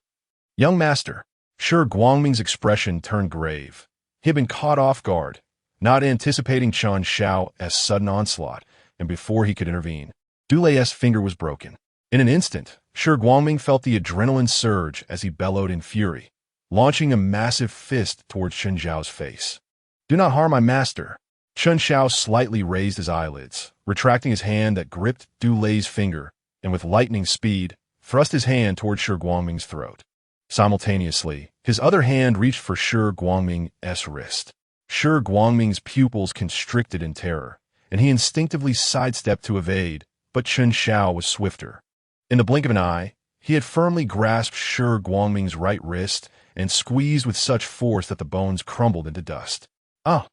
Young master. Shi Guangming's expression turned grave. He had been caught off guard, not anticipating Chen Xiao's sudden onslaught, and before he could intervene, Du Lei's finger was broken. In an instant, Shi Guangming felt the adrenaline surge as he bellowed in fury, launching a massive fist towards Chen Xiao's face. Do not harm my master. Chen Xiao slightly raised his eyelids, retracting his hand that gripped Du Lei's finger, and with lightning speed, thrust his hand toward Shi Guangming's throat. Simultaneously, his other hand reached for Shi Guangming's wrist. Shi Guangming's pupils constricted in terror, and he instinctively sidestepped to evade, but Chen Xiao was swifter. In the blink of an eye, he had firmly grasped Shi Guangming's right wrist and squeezed with such force that the bones crumbled into dust. Ah!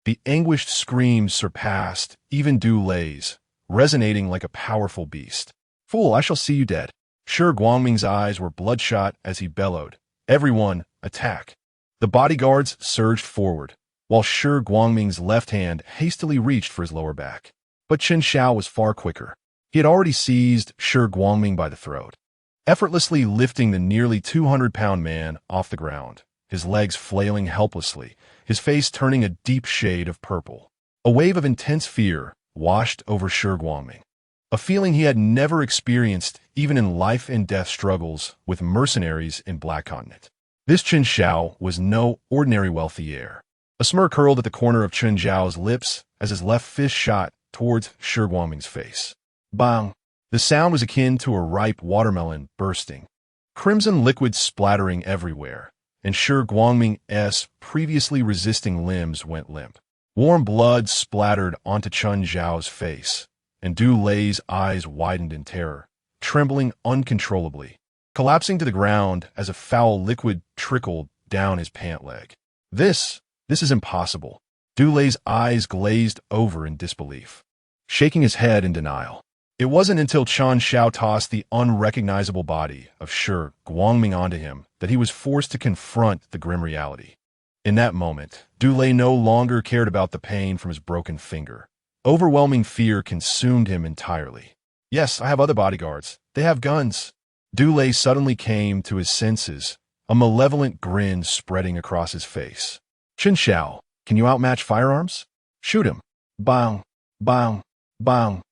The anguished scream surpassed even Du Lei's, resonating like a powerful beast. Fool, I shall see you dead. Shi Guangming's eyes were bloodshot as he bellowed, Everyone, attack! The bodyguards surged forward, while Shi Guangming's left hand hastily reached for his lower back. But Chen Xiao was far quicker. He had already seized Shi Guangming by the throat, effortlessly lifting the nearly 200-pound man off the ground, his legs flailing helplessly, his face turning a deep shade of purple. A wave of intense fear washed over Shi Guangming, a feeling he had never experienced even in life-and-death struggles with mercenaries in Black Continent. This Chen Xiao was no ordinary wealthy heir. A smirk curled at the corner of Chen Xiao's lips as his left fist shot towards Shi Guangming's face. Bang! The sound was akin to a ripe watermelon bursting, crimson liquid splattering everywhere, and Shi Guangming's previously resisting limbs went limp. Warm blood splattered onto Chen Xiao's face, and Du Lei's eyes widened in terror, trembling uncontrollably, collapsing to the ground as a foul liquid trickled down his pant leg. This is impossible. Du Lei's eyes glazed over in disbelief, shaking his head in denial. It wasn't until Chen Xiao tossed the unrecognizable body of Shi Guangming onto him that he was forced to confront the grim reality. In that moment, Du Lei no longer cared about the pain from his broken finger. Overwhelming fear consumed him entirely. Yes, I have other bodyguards. They have guns. Du Lei suddenly came to his senses, a malevolent grin spreading across his face. Chen Xiao, can you outmatch firearms? Shoot him. Bang, bang, bang.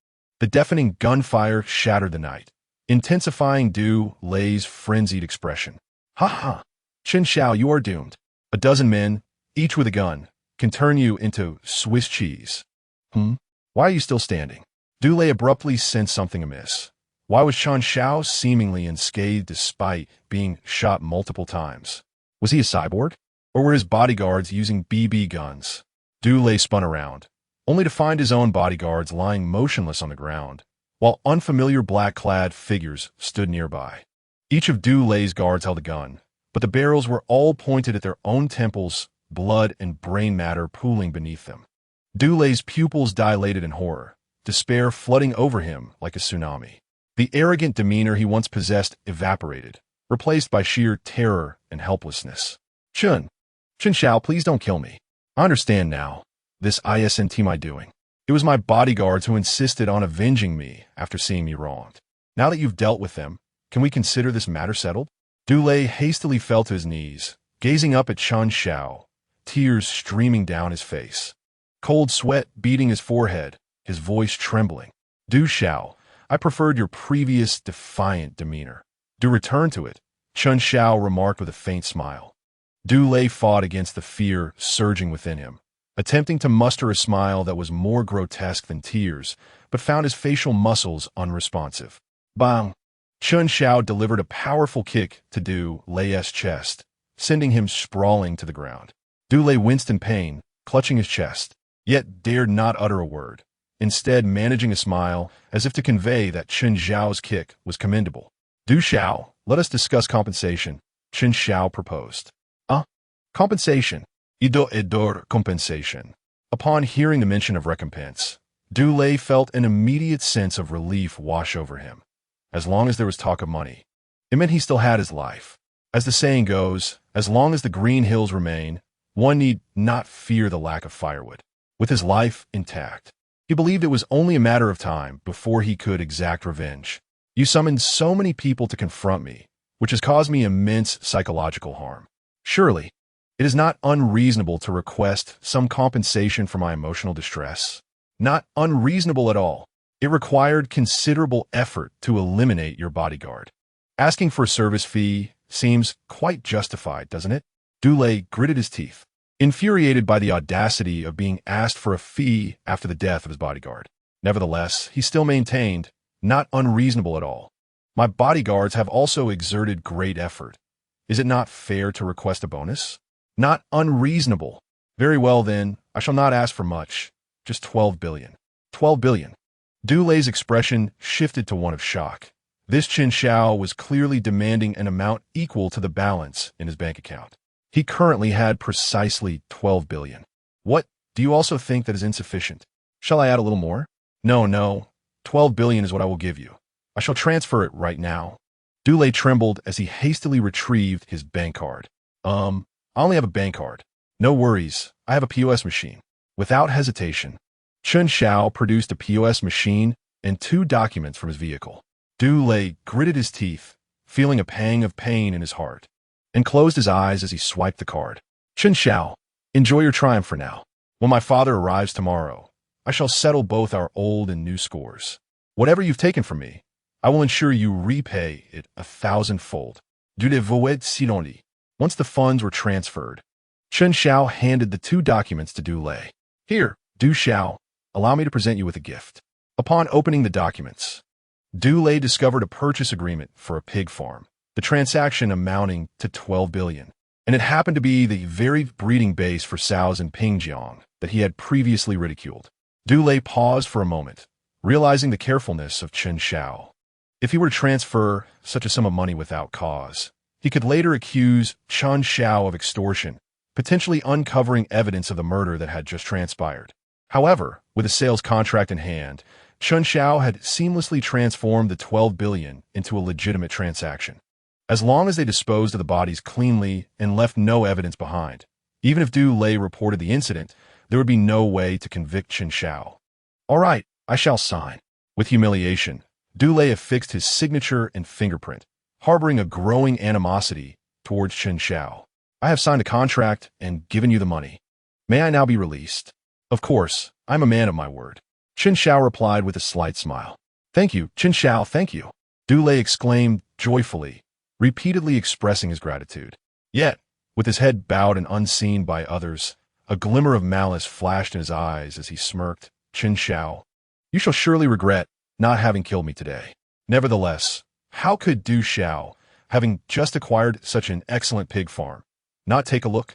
The deafening gunfire shattered the night, intensifying Du Lei's frenzied expression. Ha ha! Chen Xiao, you are doomed. A dozen men, each with a gun, can turn you into Swiss cheese. Why are you still standing? Du Lei abruptly sensed something amiss. Why was Chen Xiao seemingly unscathed despite being shot multiple times? Was he a cyborg? Or were his bodyguards using BB guns? Du Lei spun around, only to find his own bodyguards lying motionless on the ground, while unfamiliar black-clad figures stood nearby. Each of Du Lei's guards held a gun, but the barrels were all pointed at their own temples, blood and brain matter pooling beneath them. Du Lei's pupils dilated in horror, despair flooding over him like a tsunami. The arrogant demeanor he once possessed evaporated, replaced by sheer terror and helplessness. Chen Xiao, please don't kill me. I understand now. This isn't my doing. It was my bodyguards who insisted on avenging me after seeing me wronged. Now that you've dealt with them, can we consider this matter settled? Du Lei hastily fell to his knees, gazing up at Chen Xiao, tears streaming down his face. Cold sweat beading his forehead, his voice trembling. Du Xiao, I preferred your previous defiant demeanor. Do return to it, Chen Xiao remarked with a faint smile. Du Lei fought against the fear surging within him, attempting to muster a smile that was more grotesque than tears, but found his facial muscles unresponsive. Bang! Chen Xiao delivered a powerful kick to Du Lei's chest, sending him sprawling to the ground. Du Lei winced in pain, clutching his chest, yet dared not utter a word, instead managing a smile as if to convey that Chen Xiao's kick was commendable. Du Xiao, let us discuss compensation, Chen Xiao proposed. Compensation. Compensation. Upon hearing the mention of recompense, Du Lei felt an immediate sense of relief wash over him. As long as there was talk of money, it meant he still had his life. As the saying goes, as long as the green hills remain, one need not fear the lack of firewood. With his life intact, he believed it was only a matter of time before he could exact revenge. You summoned so many people to confront me, which has caused me immense psychological harm. Surely, it is not unreasonable to request some compensation for my emotional distress. Not unreasonable at all. It required considerable effort to eliminate your bodyguard. Asking for a service fee seems quite justified, doesn't it? Du Lei gritted his teeth, infuriated by the audacity of being asked for a fee after the death of his bodyguard. Nevertheless, he still maintained, not unreasonable at all. My bodyguards have also exerted great effort. Is it not fair to request a bonus? Not unreasonable. Very well then, I shall not ask for much. Just 12 billion. 12 billion. Du Lei's expression shifted to one of shock. This Chen Xiao was clearly demanding an amount equal to the balance in his bank account. He currently had precisely 12 billion. What, do you also think that is insufficient? Shall I add a little more? No. 12 billion is what I will give you. I shall transfer it right now. Du Lei trembled as he hastily retrieved his bank card. I only have a bank card. No worries, I have a POS machine. Without hesitation, Chen Xiao produced a POS machine and 2 documents from his vehicle. Du Lei gritted his teeth, feeling a pang of pain in his heart, and closed his eyes as he swiped the card. Chen Xiao, enjoy your triumph for now. When my father arrives tomorrow, I shall settle both our old and new scores. Whatever you've taken from me, I will ensure you repay it 1,000-fold. Du voiceover. Once the funds were transferred, Chen Xiao handed the 2 documents to Du Lei. Here, Du Xiao, allow me to present you with a gift. Upon opening the documents, Du Lei discovered a purchase agreement for a pig farm, the transaction amounting to 12 billion, and it happened to be the very breeding base for sows in Pingjiang that he had previously ridiculed. Du Lei paused for a moment, realizing the carefulness of Chen Xiao. If he were to transfer such a sum of money without cause, he could later accuse Chen Xiao of extortion, potentially uncovering evidence of the murder that had just transpired. However, with a sales contract in hand, Chen Xiao had seamlessly transformed the 12 billion into a legitimate transaction. As long as they disposed of the bodies cleanly and left no evidence behind, even if Du Lei reported the incident, there would be no way to convict Chen Xiao. All right, I shall sign. With humiliation, Du Lei affixed his signature and fingerprint, harboring a growing animosity towards Chen Xiao. I have signed a contract and given you the money. May I now be released? Of course, I'm a man of my word. Chen Xiao replied with a slight smile. Thank you, Chen Xiao, thank you. Du Lei exclaimed joyfully, repeatedly expressing his gratitude. Yet, with his head bowed and unseen by others, a glimmer of malice flashed in his eyes as he smirked. Chen Xiao, you shall surely regret not having killed me today. Nevertheless, how could Du Xiao, having just acquired such an excellent pig farm, not take a look?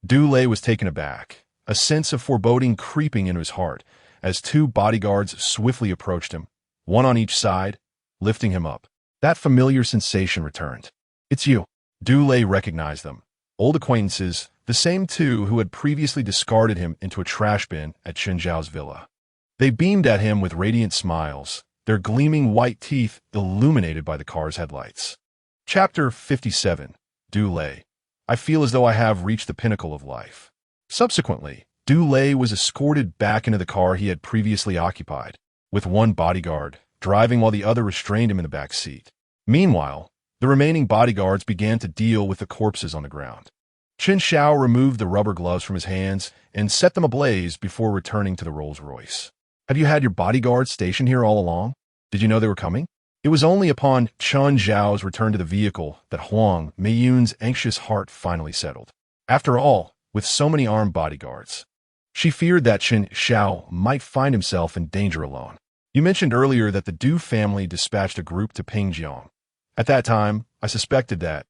Du Lei was taken aback, a sense of foreboding creeping into his heart as 2 bodyguards swiftly approached him, one on each side, lifting him up. That familiar sensation returned. It's you. Du Lei recognized them. Old acquaintances, the same 2 who had previously discarded him into a trash bin at Chen Xiao's villa. They beamed at him with radiant smiles, their gleaming white teeth illuminated by the car's headlights. Chapter 57. Du Lei. I feel as though I have reached the pinnacle of life. Subsequently, Du Lei was escorted back into the car he had previously occupied, with one bodyguard driving while the other restrained him in the back seat. Meanwhile, the remaining bodyguards began to deal with the corpses on the ground. Chen Xiao removed the rubber gloves from his hands and set them ablaze before returning to the Rolls-Royce. Have you had your bodyguards stationed here all along? Did you know they were coming? It was only upon Chen Xiao's return to the vehicle that Huang Meiyun's anxious heart finally settled. After all, with so many armed bodyguards, she feared that Chen Xiao might find himself in danger alone. You mentioned earlier that the Du family dispatched a group to Pingjiang. At that time, I suspected that,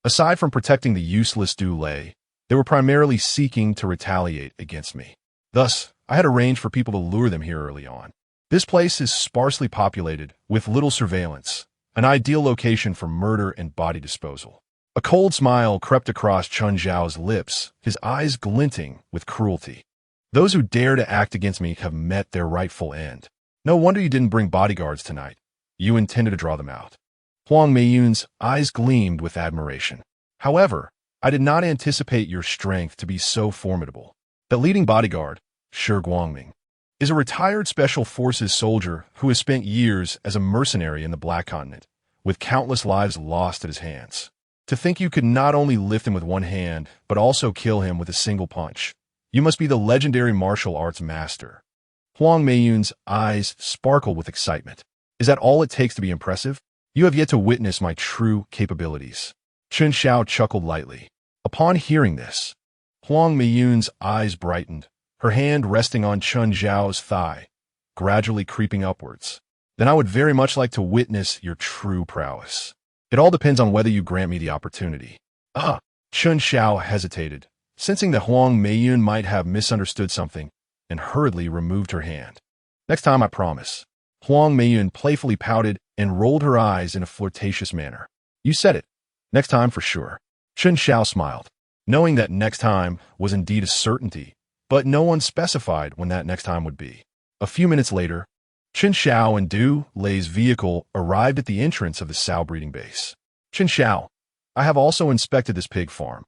aside from protecting the useless Du Lei, they were primarily seeking to retaliate against me. Thus, I had arranged for people to lure them here early on. This place is sparsely populated, with little surveillance, an ideal location for murder and body disposal. A cold smile crept across Chen Xiao's lips, his eyes glinting with cruelty. Those who dare to act against me have met their rightful end. No wonder you didn't bring bodyguards tonight. You intended to draw them out. Huang Meiyun's eyes gleamed with admiration. However, I did not anticipate your strength to be so formidable. The leading bodyguard, Shi Guangming, is a retired special forces soldier who has spent years as a mercenary in the Black Continent, with countless lives lost at his hands. To think you could not only lift him with one hand, but also kill him with a single punch. You must be the legendary martial arts master. Huang Meiyun's eyes sparkled with excitement. Is that all it takes to be impressive? You have yet to witness my true capabilities. Chen Xiao chuckled lightly. Upon hearing this, Huang Meiyun's eyes brightened, her hand resting on Chen Xiao's thigh, gradually creeping upwards. Then I would very much like to witness your true prowess. It all depends on whether you grant me the opportunity. Chen Xiao hesitated, sensing that Huang Meiyun might have misunderstood something, and hurriedly removed her hand. Next time, I promise. Huang Meiyun playfully pouted and rolled her eyes in a flirtatious manner. You said it. Next time for sure. Chen Xiao smiled, knowing that next time was indeed a certainty, but no one specified when that next time would be. A few minutes later, Chen Xiao and Du Lei's vehicle arrived at the entrance of the sow breeding base. Chen Xiao, I have also inspected this pig farm.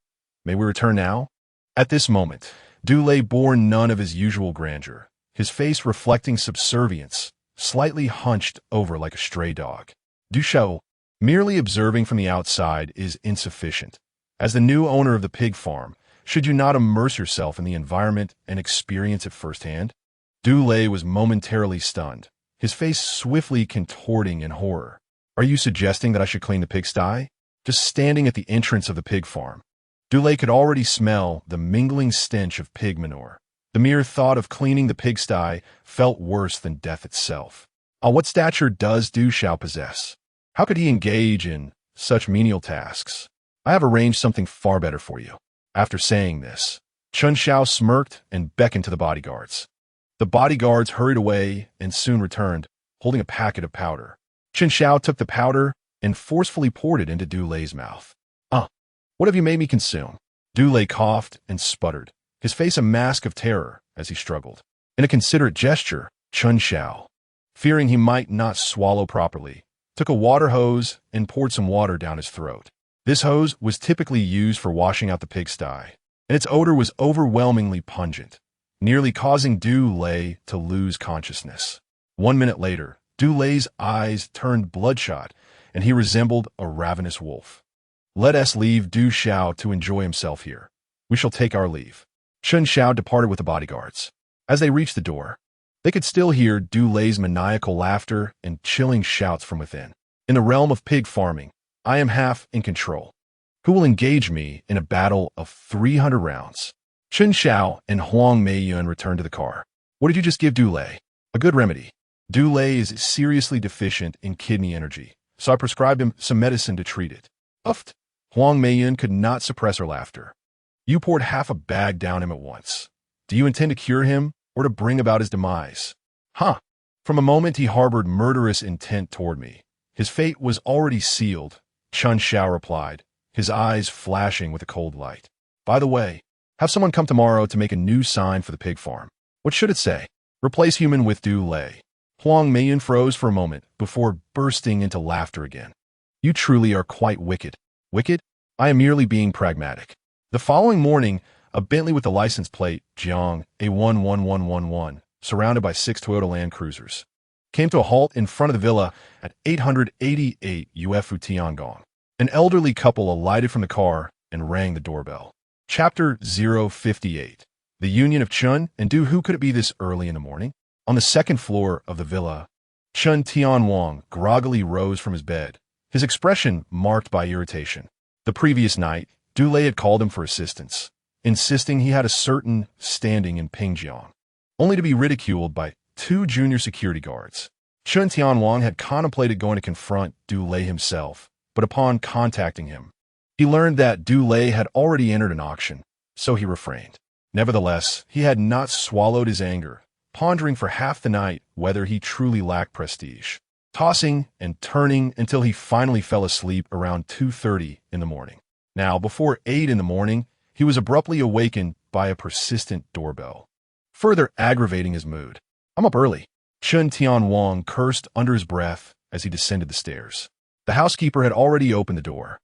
May we return now? At this moment, Du Lei bore none of his usual grandeur, his face reflecting subservience, slightly hunched over like a stray dog. Du Xiao, merely observing from the outside is insufficient. As the new owner of the pig farm, should you not immerse yourself in the environment and experience it firsthand? Du Lei was momentarily stunned, his face swiftly contorting in horror. Are you suggesting that I should clean the pigsty? Just standing at the entrance of the pig farm, Du Lei could already smell the mingling stench of pig manure. The mere thought of cleaning the pigsty felt worse than death itself. What stature does Du Xiao possess? How could he engage in such menial tasks? I have arranged something far better for you. After saying this, Chen Xiao smirked and beckoned to the bodyguards. The bodyguards hurried away and soon returned, holding a packet of powder. Chen Xiao took the powder and forcefully poured it into Du Lei's mouth. What have you made me consume? Du Lei coughed and sputtered, his face a mask of terror as he struggled. In a considerate gesture, Chen Xiao, fearing he might not swallow properly, took a water hose and poured some water down his throat. This hose was typically used for washing out the pigsty, and its odor was overwhelmingly pungent, nearly causing Du Lei to lose consciousness. 1 minute later, Du Lei's eyes turned bloodshot, and he resembled a ravenous wolf. Let us leave Du Xiao to enjoy himself here. We shall take our leave. Chen Xiao departed with the bodyguards. As they reached the door, they could still hear Du Lei's maniacal laughter and chilling shouts from within. In the realm of pig farming, I am half in control. Who will engage me in a battle of 300 rounds? Chen Xiao and Huang Meiyun returned to the car. What did you just give Du Lei? A good remedy. Du Lei is seriously deficient in kidney energy, so I prescribed him some medicine to treat it. Uffed. Huang Meiyun could not suppress her laughter. You poured half a bag down him at once. Do you intend to cure him or to bring about his demise? From a moment he harbored murderous intent toward me. His fate was already sealed, Chen Xiao replied, his eyes flashing with a cold light. By the way, have someone come tomorrow to make a new sign for the pig farm. What should it say? Replace human with Du Lei. Huang Meiyun froze for a moment before bursting into laughter again. You truly are quite wicked. Wicked? I am merely being pragmatic. The following morning, a Bentley with the license plate, Jiang A11111, surrounded by 6 Toyota Land Cruisers, came to a halt in front of the villa at 888 Uefu Tiangong. An elderly couple alighted from the car and rang the doorbell. Chapter 058. The Union of Chen and Du. Who could it be this early in the morning? On the second floor of the villa, Chen Tianwang groggily rose from his bed, his expression marked by irritation. The previous night, Du Lei had called him for assistance, insisting he had a certain standing in Pingjiang, only to be ridiculed by 2 junior security guards. Chen Tianwang had contemplated going to confront Du Lei himself, but upon contacting him, he learned that Du Lei had already entered an auction, so he refrained. Nevertheless, he had not swallowed his anger, pondering for half the night whether he truly lacked prestige, tossing and turning until he finally fell asleep around 2:30 in the morning. Now, before 8 in the morning, he was abruptly awakened by a persistent doorbell. further aggravating his mood. I'm up early. Chen Tianwang cursed under his breath as he descended the stairs. The housekeeper had already opened the door,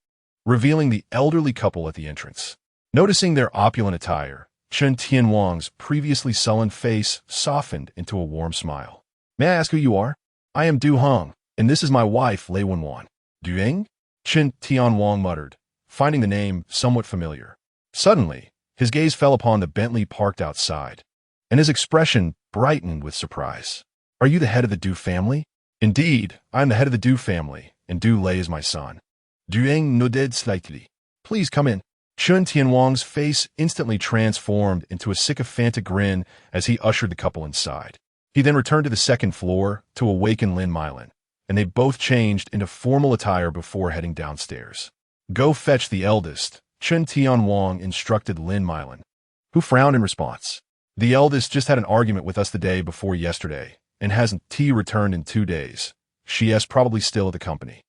revealing the elderly couple at the entrance. Noticing their opulent attire, Chen Tianwang's previously sullen face softened into a warm smile. May I ask who you are? I am Du Heng, and this is my wife, Lei Wenwan. Dueng? Chen Tianwang muttered, finding the name somewhat familiar. Suddenly, his gaze fell upon the Bentley parked outside, and his expression brightened with surprise. Are you the head of the Du family? Indeed, I am the head of the Du family, and Du Lei is my son. Dueng nodded slightly. Please come in. Chen Tianwang's face instantly transformed into a sycophantic grin as he ushered the couple inside. He then returned to the second floor to awaken Lin Meilan, and they both changed into formal attire before heading downstairs. Go fetch the eldest, Chen Tianwang instructed Lin Meilan, who frowned in response. The eldest just had an argument with us the day before yesterday, and hasn't returned in 2 days. She is probably still at the company.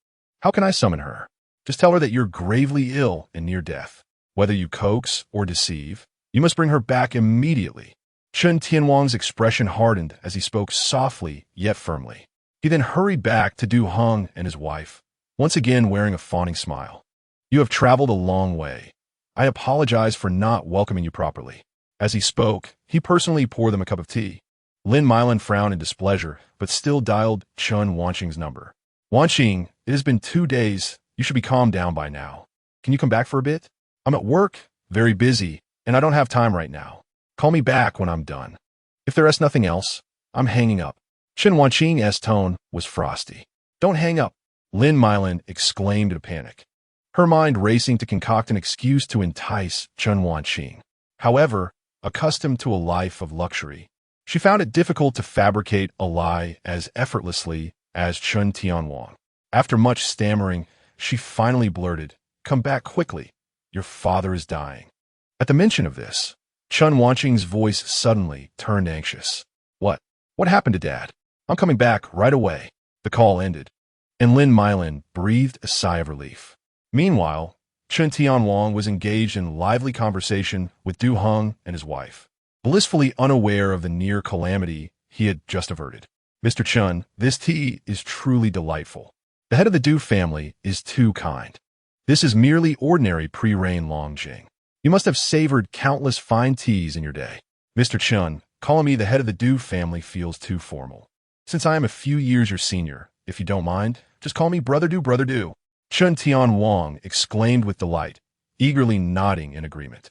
How can I summon her? Just tell her that you're gravely ill and near death. Whether you coax or deceive, you must bring her back immediately. Chen Tianwang's expression hardened as he spoke softly yet firmly. He then hurried back to Du Heng and his wife, once again wearing a fawning smile. You have traveled a long way. I apologize for not welcoming you properly. As he spoke, he personally poured them a cup of tea. Lin Meilan frowned in displeasure, but still dialed Chen Wanqing's number. Wanqing, it has been 2 days. You should be calmed down by now. Can you come back for a bit? I'm at work, very busy, and I don't have time right now. Call me back when I'm done. If there is nothing else, I'm hanging up. Chen Wanqing's tone was frosty. Don't hang up, Lin Meilan exclaimed in a panic, her mind racing to concoct an excuse to entice Chen Wanqing. However, accustomed to a life of luxury, she found it difficult to fabricate a lie as effortlessly as Chen Tianwang. After much stammering, she finally blurted, "Come back quickly. Your father is dying." At the mention of this, Chen Wanqing's voice suddenly turned anxious. What? What happened to Dad? I'm coming back right away. The call ended, and Lin Meilan breathed a sigh of relief. Meanwhile, Chen Tianwang was engaged in lively conversation with Du Heng and his wife, blissfully unaware of the near calamity he had just averted. Mr. Chen, this tea is truly delightful. The head of the Du family is too kind. This is merely ordinary pre-rain Longjing. You must have savored countless fine teas in your day. Mr. Chen, calling me the head of the Du family feels too formal. Since I am a few years your senior, if you don't mind, just call me Brother Du, Brother Du. Chen Tianwang exclaimed with delight, eagerly nodding in agreement.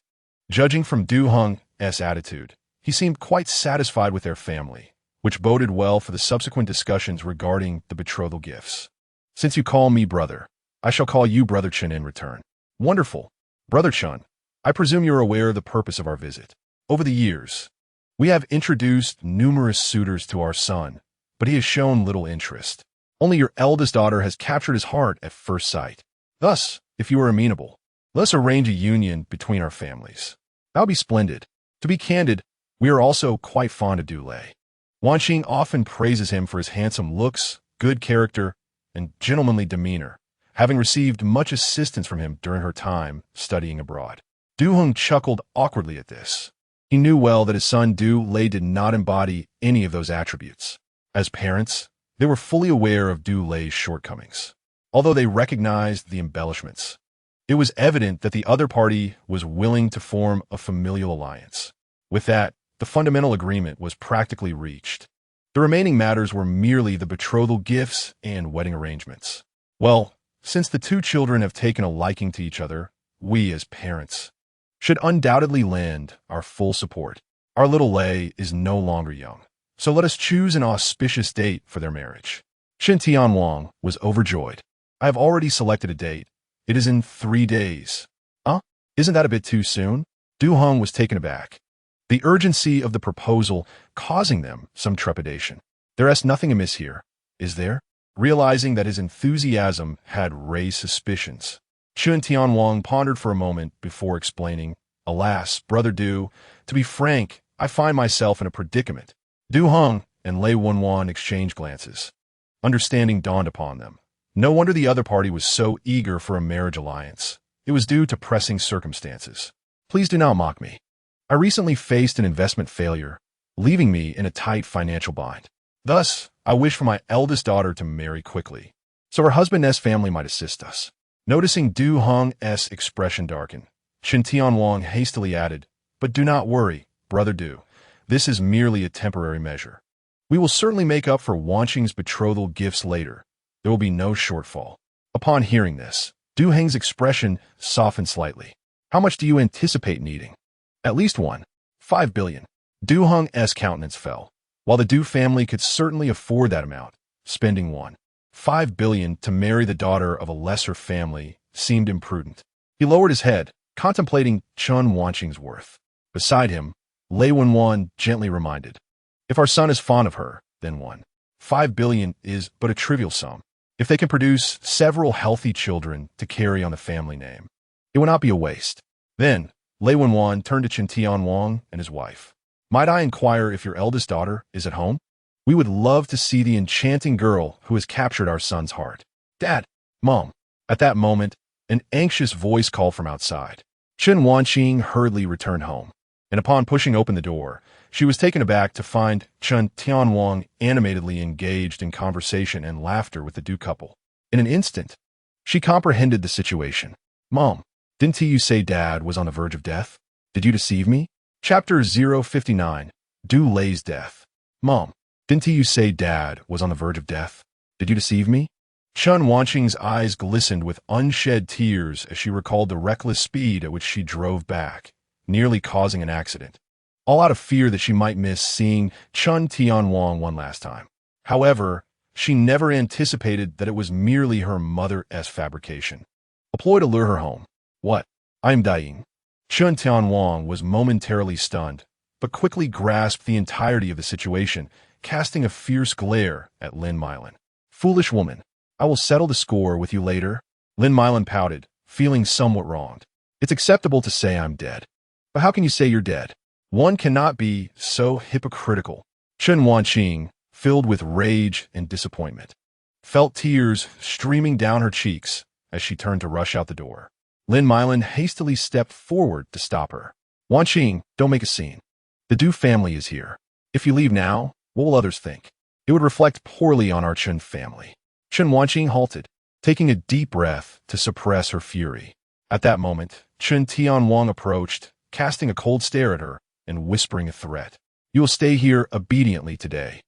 Judging from Du Heng's attitude, he seemed quite satisfied with their family, which boded well for the subsequent discussions regarding the betrothal gifts. Since you call me brother, I shall call you Brother Chen in return. Wonderful. Brother Chen, I presume you're aware of the purpose of our visit. Over the years, we have introduced numerous suitors to our son, but he has shown little interest. Only your eldest daughter has captured his heart at first sight. Thus, if you are amenable, let us arrange a union between our families. That would be splendid. To be candid, we are also quite fond of Du Lei. Wanqing often praises him for his handsome looks, good character, and gentlemanly demeanor, having received much assistance from him during her time studying abroad. Du Heng chuckled awkwardly at this. He knew well that his son Du Lei did not embody any of those attributes. As parents, they were fully aware of Du Lei's shortcomings, although they recognized the embellishments. It was evident that the other party was willing to form a familial alliance. With that, the fundamental agreement was practically reached. The remaining matters were merely the betrothal gifts and wedding arrangements. Well, since the two children have taken a liking to each other, we as parents should undoubtedly lend our full support. Our little Lei is no longer young, so let us choose an auspicious date for their marriage. Chen Tianwang was overjoyed. I have already selected a date. It is in 3 days. Isn't that a bit too soon? Du Heng was taken aback, the urgency of the proposal causing them some trepidation. There is nothing amiss here, is there? Realizing that his enthusiasm had raised suspicions, Chen Tianwang pondered for a moment before explaining, Alas, Brother Du, to be frank, I find myself in a predicament. Du Heng and Lei Wenwan exchanged glances. Understanding dawned upon them. No wonder the other party was so eager for a marriage alliance. It was due to pressing circumstances. Please do not mock me. I recently faced an investment failure, leaving me in a tight financial bind. Thus, I wish for my eldest daughter to marry quickly, so her husband's family might assist us." Noticing Du Hong's expression darken, Chen Tianwang hastily added, "But do not worry, Brother Du. This is merely a temporary measure. We will certainly make up for Wanqing's betrothal gifts later. There will be no shortfall." Upon hearing this, Du Heng's expression softened slightly. "How much do you anticipate needing?" "At least 5 billion. Du Hong's countenance fell. While the Du family could certainly afford that amount, spending 5 billion to marry the daughter of a lesser family seemed imprudent. He lowered his head, contemplating Chen Wanqing's worth. Beside him, Lei Wenwan gently reminded, "If our son is fond of her, then 5 billion is but a trivial sum. If they can produce several healthy children to carry on the family name, it will not be a waste." Then, Lei Wenwan turned to Chen Tianwang and his wife. "Might I inquire if your eldest daughter is at home? We would love to see the enchanting girl who has captured our son's heart." "Dad, Mom." At that moment, an anxious voice called from outside. Chen Wanqing hurriedly returned home, and upon pushing open the door, she was taken aback to find Chen Tianwang animatedly engaged in conversation and laughter with the Du couple. In an instant, she comprehended the situation. "Mom, didn't you say Dad was on the verge of death? Did you deceive me?" Chapter 059, Du Lei's Death. "Mom, didn't you say Dad was on the verge of death? Did you deceive me?" Chen Wanqing's eyes glistened with unshed tears as she recalled the reckless speed at which she drove back, nearly causing an accident, all out of fear that she might miss seeing Chen Tianwang one last time. However, she never anticipated that it was merely her mother's fabrication, a ploy to lure her home. "What? I'm dying." Chen Tianwang was momentarily stunned, but quickly grasped the entirety of the situation, casting a fierce glare at Lin Meilan. "Foolish woman, I will settle the score with you later." Lin Meilan pouted, feeling somewhat wronged. "It's acceptable to say I'm dead. But how can you say you're dead? One cannot be so hypocritical." Chen Wanqing, filled with rage and disappointment, felt tears streaming down her cheeks as she turned to rush out the door. Lin Meilan hastily stepped forward to stop her. "Wanqing, don't make a scene. The Du family is here. If you leave now, what will others think? It would reflect poorly on our Chen family." Chen Wanqing halted, taking a deep breath to suppress her fury. At that moment, Chen Tianwang approached, casting a cold stare at her and whispering a threat. "You will stay here obediently today.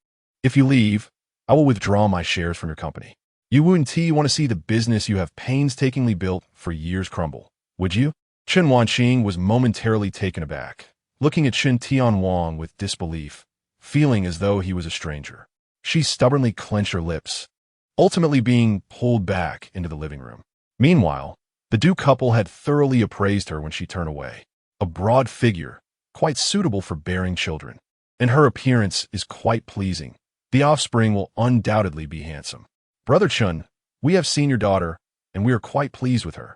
If you leave, I will withdraw my shares from your company. You wouldn't want to see the business you have painstakingly built for years crumble, would you?" Chen Wanqing was momentarily taken aback, looking at Chen Tianwang with disbelief, feeling as though he was a stranger. She stubbornly clenched her lips, ultimately being pulled back into the living room. Meanwhile, the Du couple had thoroughly appraised her when she turned away. A broad figure, quite suitable for bearing children, and her appearance is quite pleasing. The offspring will undoubtedly be handsome. "Brother Chen, we have seen your daughter, and we are quite pleased with her.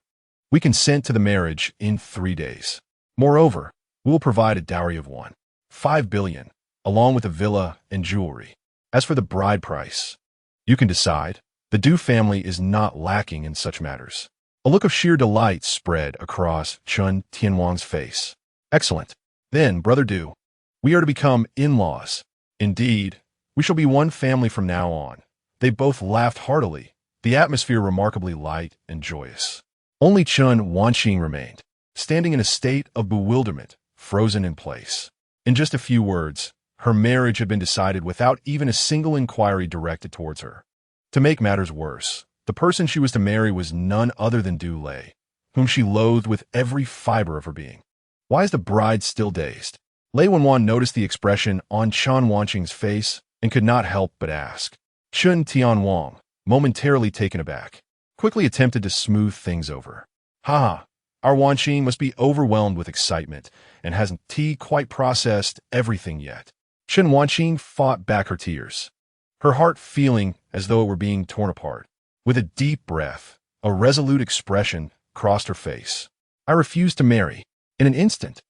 We consent to the marriage in 3 days. Moreover, we will provide a dowry of 5 billion, along with a villa and jewelry. As for the bride price, you can decide. The Du family is not lacking in such matters." A look of sheer delight spread across Chen Tianwang's face. "Excellent. Then, Brother Du, we are to become in-laws. Indeed, we shall be one family from now on." They both laughed heartily, the atmosphere remarkably light and joyous. Only Chen Wanqing remained, standing in a state of bewilderment, frozen in place. In just a few words, her marriage had been decided without even a single inquiry directed towards her. To make matters worse, the person she was to marry was none other than Du Lei, whom she loathed with every fiber of her being. "Why is the bride still dazed?" Lei Wenwan noticed the expression on Chen Wanqing's face and could not help but ask. Chen Tianwang, momentarily taken aback, quickly attempted to smooth things over. "Ha! Our Wanqing must be overwhelmed with excitement and hasn't quite processed everything yet." Chen Wanqing fought back her tears, her heart feeling as though it were being torn apart. With a deep breath, a resolute expression crossed her face. "I refuse to marry." In an instant,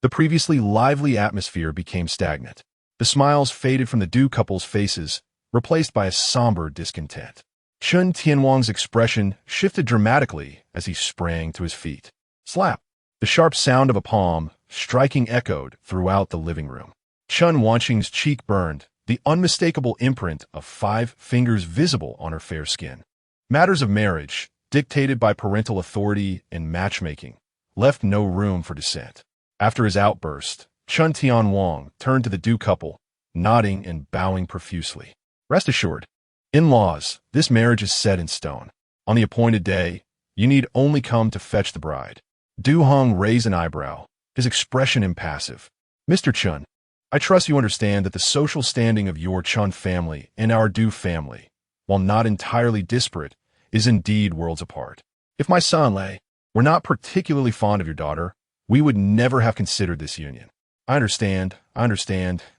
the previously lively atmosphere became stagnant. The smiles faded from the Du couple's faces, replaced by a somber discontent. Chen Tianwang's expression shifted dramatically as he sprang to his feet. Slap! The sharp sound of a palm striking echoed throughout the living room. Chen Wanqing's cheek burned, the unmistakable imprint of 5 fingers visible on her fair skin. Matters of marriage, dictated by parental authority and matchmaking, left no room for dissent. After his outburst, Chen Tianwang turned to the Du couple, nodding and bowing profusely. Rest assured, in-laws, this marriage is set in stone. On the appointed day, you need only come to fetch the bride. Du Hong raised an eyebrow, his expression impassive. Mr. Chen, I trust you understand that the social standing of your Chen family and our Du family, while not entirely disparate, is indeed worlds apart. If my son Lei were not particularly fond of your daughter, we would never have considered this union. I understand.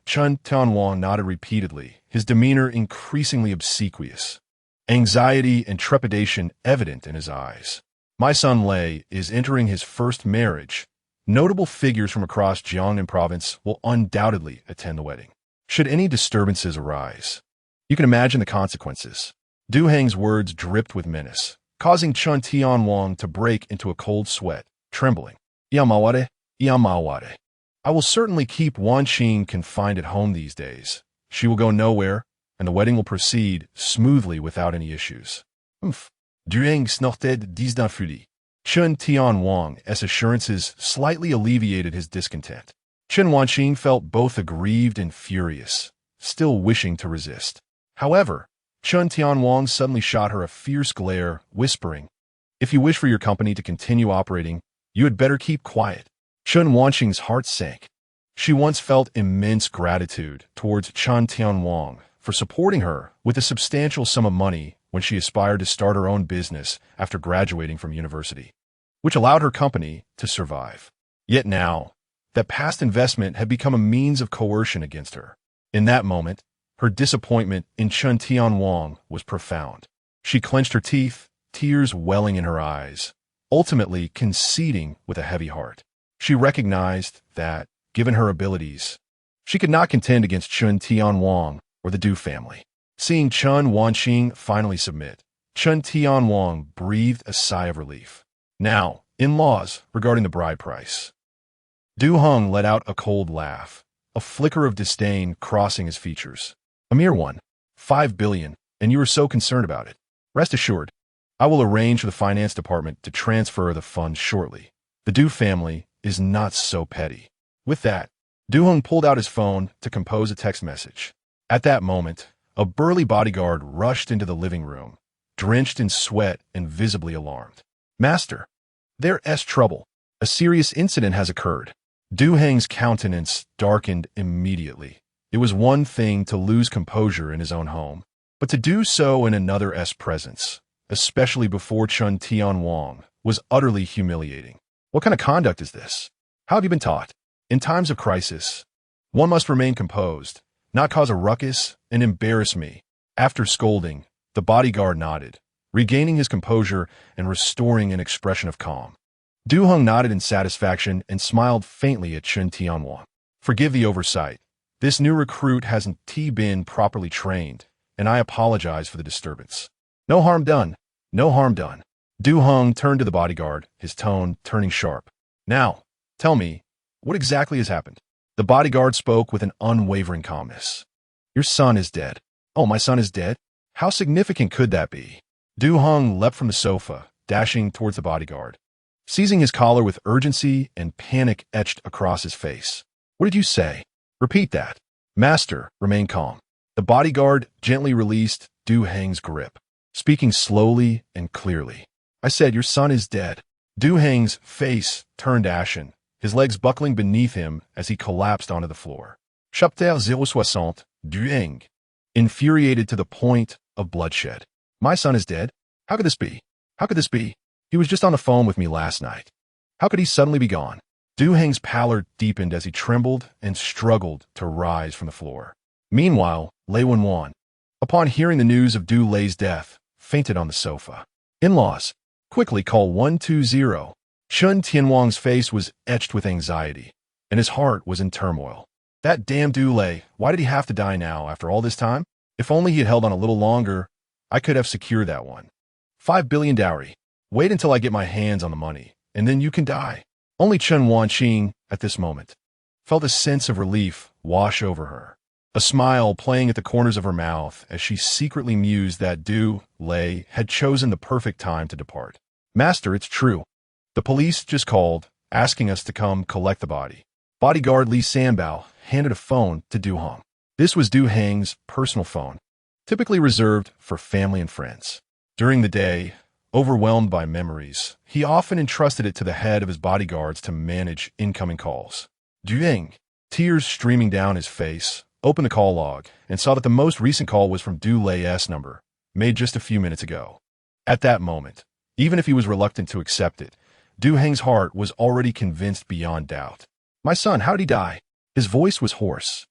Chen Tianwang nodded repeatedly, his demeanor increasingly obsequious, anxiety and trepidation evident in his eyes. My son Lei is entering his first marriage. Notable figures from across Jiangnan province will undoubtedly attend the wedding. Should any disturbances arise, you can imagine the consequences. Du Heng's words dripped with menace, causing Chen Tianwang to break into a cold sweat, trembling. Yamawade. I will certainly keep Wanqing confined at home these days. She will go nowhere, and the wedding will proceed smoothly without any issues. Du Heng snorted disdainfully. Chen Tianwang's assurances slightly alleviated his discontent. Chen Wanqing felt both aggrieved and furious, still wishing to resist. However, Chen Tianwang suddenly shot her a fierce glare, whispering, "If you wish for your company to continue operating, you had better keep quiet." Chen Wanqing's heart sank. She once felt immense gratitude towards Chen Tianwang for supporting her with a substantial sum of money when she aspired to start her own business after graduating from university, which allowed her company to survive. Yet now, that past investment had become a means of coercion against her. In that moment, her disappointment in Chen Tianwang was profound. She clenched her teeth, tears welling in her eyes, ultimately conceding with a heavy heart. She recognized that, given her abilities, she could not contend against Chen Tianwang or the Du family. Seeing Chen Wanqing finally submit, Chen Tianwang breathed a sigh of relief. Now, in-laws regarding the bride price. Du Hong let out a cold laugh, a flicker of disdain crossing his features. A mere one, 5 billion, and you are so concerned about it. Rest assured, I will arrange for the finance department to transfer the funds shortly. The Du family is not so petty. With that, Du Hong pulled out his phone to compose a text message. At that moment, a burly bodyguard rushed into the living room, drenched in sweat and visibly alarmed. "Master, there's trouble. A serious incident has occurred." Du Heng's countenance darkened immediately. It was one thing to lose composure in his own home, but to do so in another's presence, especially before Chen Tianwang, was utterly humiliating. What kind of conduct is this? How have you been taught? In times of crisis, one must remain composed, not cause a ruckus and embarrass me. After scolding, the bodyguard nodded, regaining his composure and restoring an expression of calm. Du Hong nodded in satisfaction and smiled faintly at Chen Tianwang. "Forgive the oversight. This new recruit hasn't been properly trained, and I apologize for the disturbance." No harm done. Du Hong turned to the bodyguard, his tone turning sharp. "Now, tell me, what exactly has happened?" The bodyguard spoke with an unwavering calmness. "Your son is dead." "Oh, my son is dead? How significant could that be?" Du Hong leapt from the sofa, dashing towards the bodyguard, seizing his collar with urgency and panic etched across his face. "What did you say? Repeat that." "Master, remain calm." The bodyguard gently released Du Heng's grip, speaking slowly and clearly. "I said your son is dead." Du Heng's face turned ashen, his legs buckling beneath him as he collapsed onto the floor. Chapter 060, Du Heng, infuriated to the point of bloodshed. "My son is dead? How could this be? How could this be? He was just on the phone with me last night. How could he suddenly be gone?" Du Heng's pallor deepened as he trembled and struggled to rise from the floor. Meanwhile, Lei Wenwan, upon hearing the news of Du Lei's death, fainted on the sofa. "In-laws, quickly call 120. Chen Tianwang's face was etched with anxiety, and his heart was in turmoil. That damn Du Lei, why did he have to die now after all this time? If only he had held on a little longer, I could have secured that one. 5 billion dowry. Wait until I get my hands on the money, and then you can die. Only Chen Wanqing at this moment. felt a sense of relief wash over her, a smile playing at the corners of her mouth as she secretly mused that Du Lei had chosen the perfect time to depart. Master, it's true. The police just called, asking us to come collect the body. Bodyguard Li Sanbao handed a phone to Du Hong. This was Du Heng's personal phone, typically reserved for family and friends. During the day, overwhelmed by memories, he often entrusted it to the head of his bodyguards to manage incoming calls. Du Heng, tears streaming down his face, opened the call log and saw that the most recent call was from Du Lei's number, made just a few minutes ago. At that moment, even if he was reluctant to accept it, Du Heng's heart was already convinced beyond doubt. My son, how did he die? His voice was hoarse,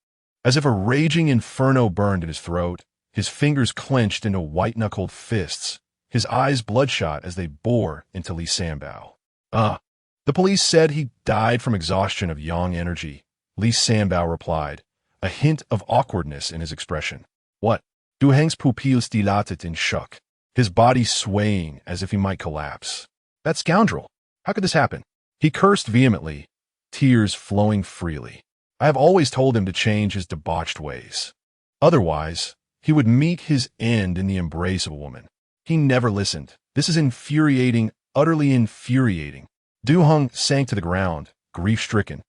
as if a raging inferno burned in his throat, his fingers clenched into white-knuckled fists, his eyes bloodshot as they bore into Li Sanbao. The police said he died from exhaustion of yang energy, Li Sanbao replied, a hint of awkwardness in his expression. What? Du Heng's pupils dilated in shock, his body swaying as if he might collapse. That scoundrel! How could this happen? He cursed vehemently, tears flowing freely. I have always told him to change his debauched ways. Otherwise, he would meet his end in the embrace of a woman. He never listened. This is infuriating, utterly infuriating. Du Hong sank to the ground, grief-stricken,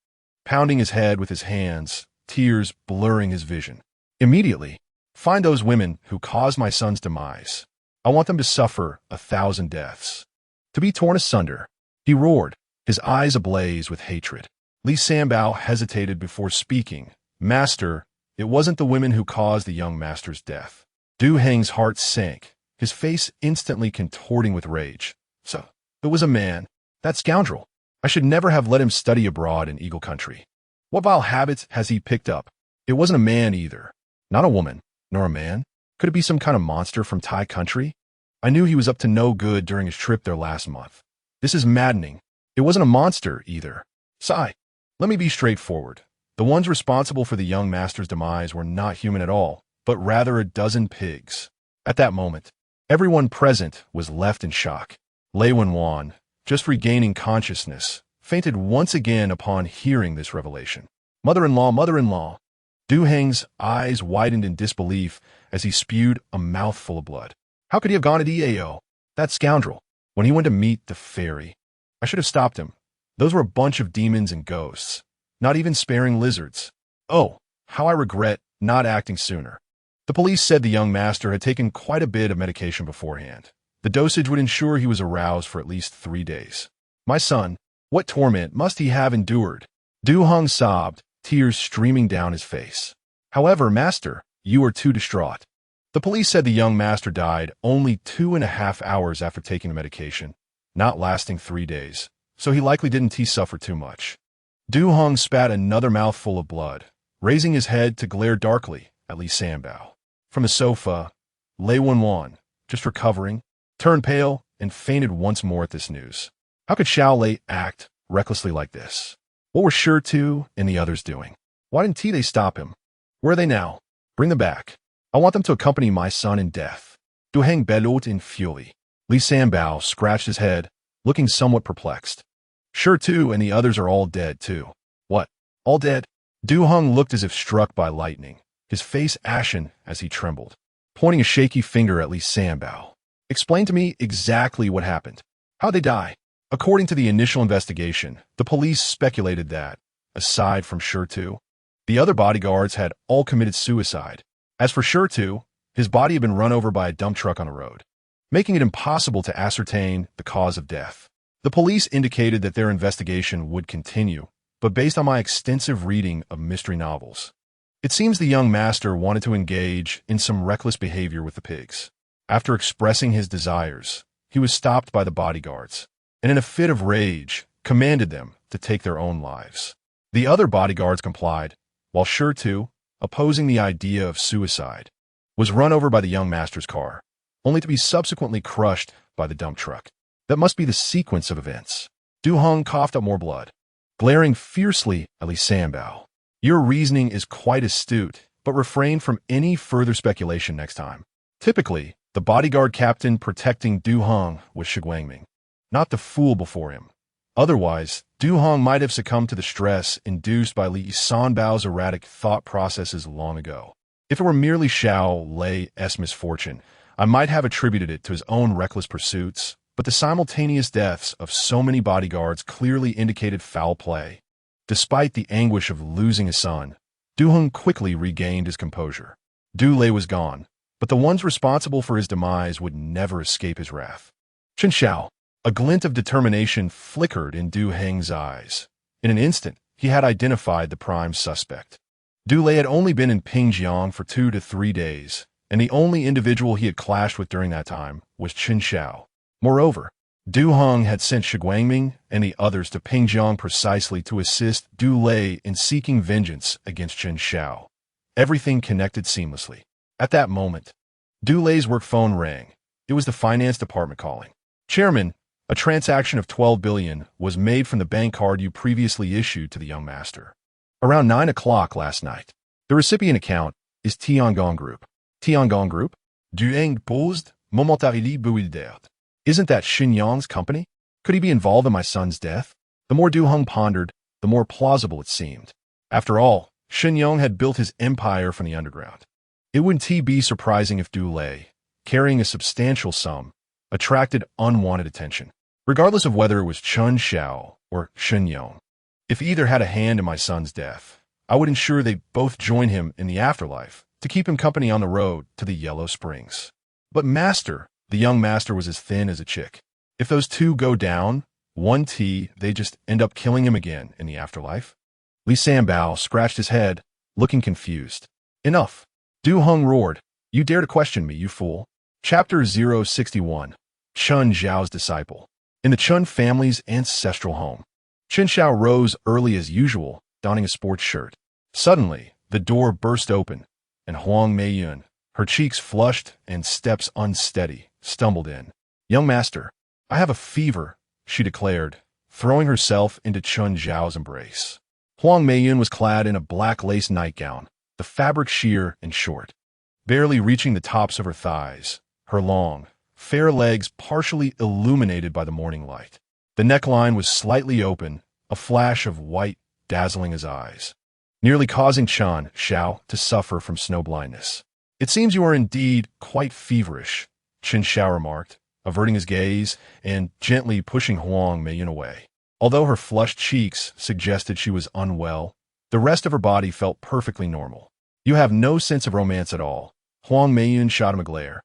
pounding his head with his hands, tears blurring his vision. Immediately, find those women who caused my son's demise. I want them to suffer 1,000 deaths. To be torn asunder. He roared, his eyes ablaze with hatred. Li Sanbao hesitated before speaking. Master, it wasn't the women who caused the young master's death. Du Heng's heart sank, his face instantly contorting with rage. So, it was a man. That scoundrel. I should never have let him study abroad in Eagle Country. What vile habits has he picked up? It wasn't a man either. Not a woman, nor a man. Could it be some kind of monster from Tai country? I knew he was up to no good during his trip there last month. This is maddening. It wasn't a monster either. Sigh. Let me be straightforward. The ones responsible for the young master's demise were not human at all, but rather a dozen pigs. At that moment, everyone present was left in shock. Lei Wenwan, just regaining consciousness, fainted once again upon hearing this revelation. Mother-in-law, mother-in-law. Du Heng's eyes widened in disbelief as he spewed a mouthful of blood. How could he have gone to Dao? That scoundrel. When he went to meet the fairy. I should have stopped him. Those were a bunch of demons and ghosts, not even sparing lizards. Oh, how I regret not acting sooner. The police said the young master had taken quite a bit of medication beforehand. The dosage would ensure he was aroused for at least 3 days. My son, what torment must he have endured? Du Hong sobbed, tears streaming down his face. However, master, you are too distraught. The police said the young master died only 2.5 hours after taking the medication, not lasting 3 days, so he likely didn't suffer too much. Du Hong spat another mouthful of blood, raising his head to glare darkly at Li Sanbao. From the sofa, Lei Wenwan, just recovering, turned pale and fainted once more at this news. How could Xiao Lei act recklessly like this? What were Shi Tu and the others doing? Why didn't they stop him? Where are they now? Bring them back. I want them to accompany my son in death. Du Heng bellowed in fury. Li Sanbao scratched his head, looking somewhat perplexed. Shi Tu and the others are all dead, too. What? All dead? Du Hong looked as if struck by lightning, his face ashen as he trembled, pointing a shaky finger at Li Sanbao. Explain to me exactly what happened. How'd they die? According to the initial investigation, the police speculated that, aside from Shi Tu, the other bodyguards had all committed suicide. As for Shi Tu, his body had been run over by a dump truck on the road, making it impossible to ascertain the cause of death. The police indicated that their investigation would continue, but based on my extensive reading of mystery novels, it seems the young master wanted to engage in some reckless behavior with the pigs. After expressing his desires, he was stopped by the bodyguards, and in a fit of rage, commanded them to take their own lives. The other bodyguards complied, while Shi Tu, opposing the idea of suicide, was run over by the young master's car, only to be subsequently crushed by the dump truck. That must be the sequence of events. Du Hong coughed up more blood, glaring fiercely at Li Sanbao. Your reasoning is quite astute, but refrain from any further speculation next time. Typically, the bodyguard captain protecting Du Hong was Shi Guangming, not the fool before him. Otherwise, Du Hong might have succumbed to the stress induced by Li Sanbao's erratic thought processes long ago. If it were merely Xiao Lei's misfortune, I might have attributed it to his own reckless pursuits, but the simultaneous deaths of so many bodyguards clearly indicated foul play. Despite the anguish of losing his son, Du Hong quickly regained his composure. Du Lei was gone, but the ones responsible for his demise would never escape his wrath. Chen Xiao. A glint of determination flickered in Du Heng's eyes. In an instant, he had identified the prime suspect. Du Lei had only been in Pingjiang for 2 to 3 days, and the only individual he had clashed with during that time was Chen Xiao. Moreover, Du Hong had sent Shi Guangming and the others to Pingjiang precisely to assist Du Lei in seeking vengeance against Chen Xiao. Everything connected seamlessly. At that moment, Du Lei's work phone rang. It was the finance department calling. Chairman, a transaction of 12 billion was made from the bank card you previously issued to the young master. Around 9 o'clock last night. The recipient account is Tianwang Group. Tianwang Group? Du Heng posed momentarily bewildered. Isn't that Xinyang's company? Could he be involved in my son's death? The more Du Heng pondered, the more plausible it seemed. After all, Xinyang had built his empire from the underground. It wouldn't be surprising if Du Lei, carrying a substantial sum, attracted unwanted attention, regardless of whether it was Chen Xiao or Xinyang. If either had a hand in my son's death, I would ensure they both join him in the afterlife to keep him company on the road to the Yellow Springs. But Master, the young master was as thin as a chick. If those two go down, they just end up killing him again in the afterlife. Li Sanbao scratched his head, looking confused. Enough. Du Heng roared. You dare to question me, you fool. Chapter 061. Chen Xiao's disciple. In the Chen family's ancestral home. Chen Xiao rose early as usual, donning a sports shirt. Suddenly, the door burst open, and Huang Meiyun, her cheeks flushed and steps unsteady, stumbled in. Young master, I have a fever, she declared, throwing herself into Chen Xiao's embrace. Huang Meiyun was clad in a black lace nightgown, the fabric sheer and short, barely reaching the tops of her thighs, her long, fair legs partially illuminated by the morning light. The neckline was slightly open, a flash of white dazzling his eyes, nearly causing Chen Xiao to suffer from snow blindness. It seems you are indeed quite feverish, Chen Xiao remarked, averting his gaze and gently pushing Huang Meiyun away. Although her flushed cheeks suggested she was unwell, the rest of her body felt perfectly normal. You have no sense of romance at all. Huang Meiyun shot him a glare.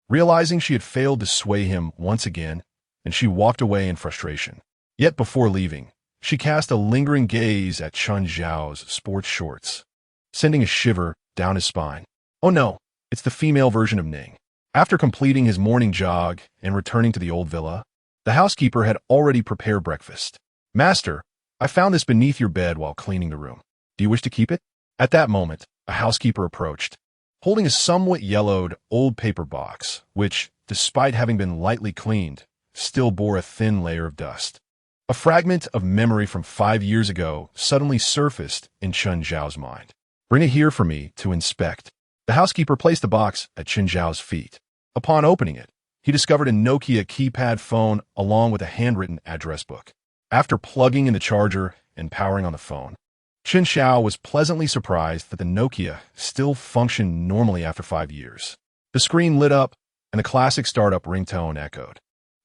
Realizing she had failed to sway him once again, and she walked away in frustration. Yet before leaving, she cast a lingering gaze at Chen Xiao's sports shorts, sending a shiver down his spine. Oh no, it's the female version of Ning. After completing his morning jog and returning to the old villa, the housekeeper had already prepared breakfast. Master, I found this beneath your bed while cleaning the room. Do you wish to keep it? At that moment, a housekeeper approached, holding a somewhat yellowed old paper box, which, despite having been lightly cleaned, still bore a thin layer of dust. A fragment of memory from 5 years ago suddenly surfaced in Chen Xiao's mind. Bring it here for me to inspect. The housekeeper placed the box at Chen Xiao's feet. Upon opening it, he discovered a Nokia keypad phone along with a handwritten address book. After plugging in the charger and powering on the phone, Chen Xiao was pleasantly surprised that the Nokia still functioned normally after 5 years. The screen lit up, and the classic startup ringtone echoed.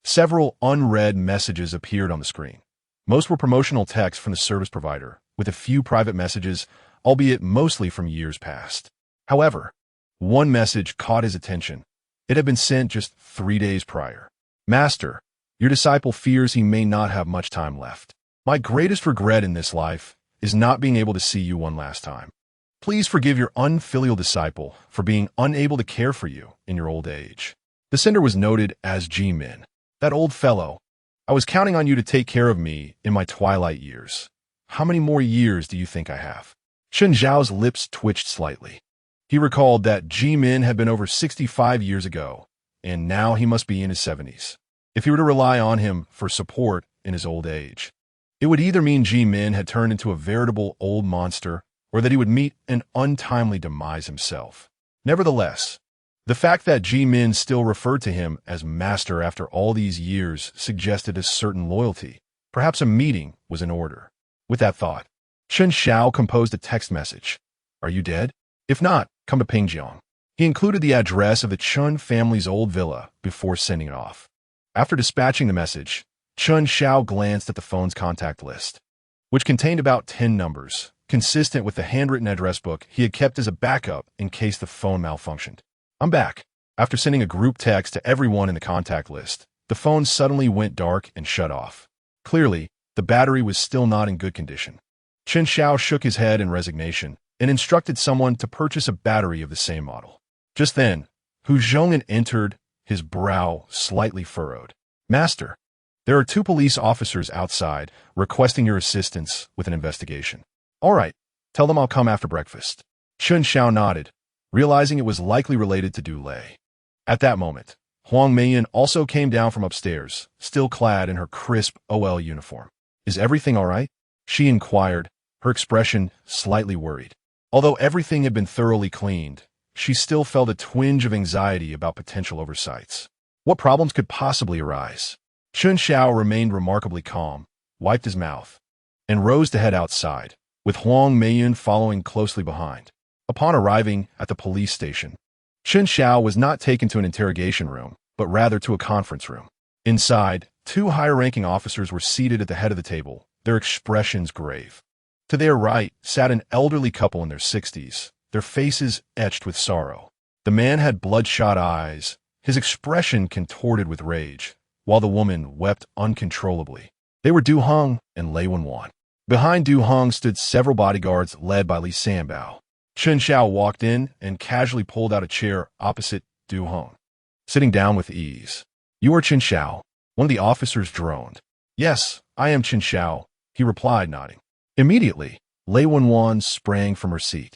Several unread messages appeared on the screen. Most were promotional text from the service provider, with a few private messages, albeit mostly from years past. However, one message caught his attention. It had been sent just 3 days prior. Master, your disciple fears he may not have much time left. My greatest regret in this life is not being able to see you one last time. Please forgive your unfilial disciple for being unable to care for you in your old age. The sender was noted as G-Min. That old fellow. I was counting on you to take care of me in my twilight years. How many more years do you think I have? Chen Xiao's lips twitched slightly. He recalled that G-Min had been over 65 years ago, and now he must be in his 70s. If he were to rely on him for support in his old age, it would either mean G-Min had turned into a veritable old monster, or that he would meet an untimely demise himself. Nevertheless, the fact that G-Min still referred to him as master after all these years suggested a certain loyalty, Perhaps a meeting was in order. With that thought, Chen Xiao composed a text message. Are you dead? If not, come to Pingjiang. He included the address of the Chen family's old villa before sending it off. After dispatching the message, Chen Xiao glanced at the phone's contact list, which contained about 10 numbers, consistent with the handwritten address book he had kept as a backup in case the phone malfunctioned. I'm back. After sending a group text to everyone in the contact list, the phone suddenly went dark and shut off. Clearly, the battery was still not in good condition. Chen Xiao shook his head in resignation and instructed someone to purchase a battery of the same model. Just then, Hu Zhongyan entered, his brow slightly furrowed. Master, there are 2 police officers outside requesting your assistance with an investigation. All right, tell them I'll come after breakfast. Chen Xiao nodded, realizing it was likely related to Du Lei. At that moment, Lin Meilan also came down from upstairs, still clad in her crisp OL uniform. Is everything all right? She inquired, her expression slightly worried. Although everything had been thoroughly cleaned, she still felt a twinge of anxiety about potential oversights. What problems could possibly arise? Chen Xiao remained remarkably calm, wiped his mouth, and rose to head outside, with Lin Meilan following closely behind. Upon arriving at the police station, Chen Xiao was not taken to an interrogation room, but rather to a conference room. Inside, 2 higher-ranking officers were seated at the head of the table, their expressions grave. To their right sat an elderly couple in their 60s, their faces etched with sorrow. The man had bloodshot eyes, his expression contorted with rage, while the woman wept uncontrollably. They were Du Hong and Lei Wenwan. Behind Du Hong stood several bodyguards led by Li Sanbao. Chen Xiao walked in and casually pulled out a chair opposite Du Hong, sitting down with ease. You are Chen Xiao? One of the officers droned. Yes, I am Chen Xiao, he replied, nodding. Immediately, Lei Wenwan sprang from her seat,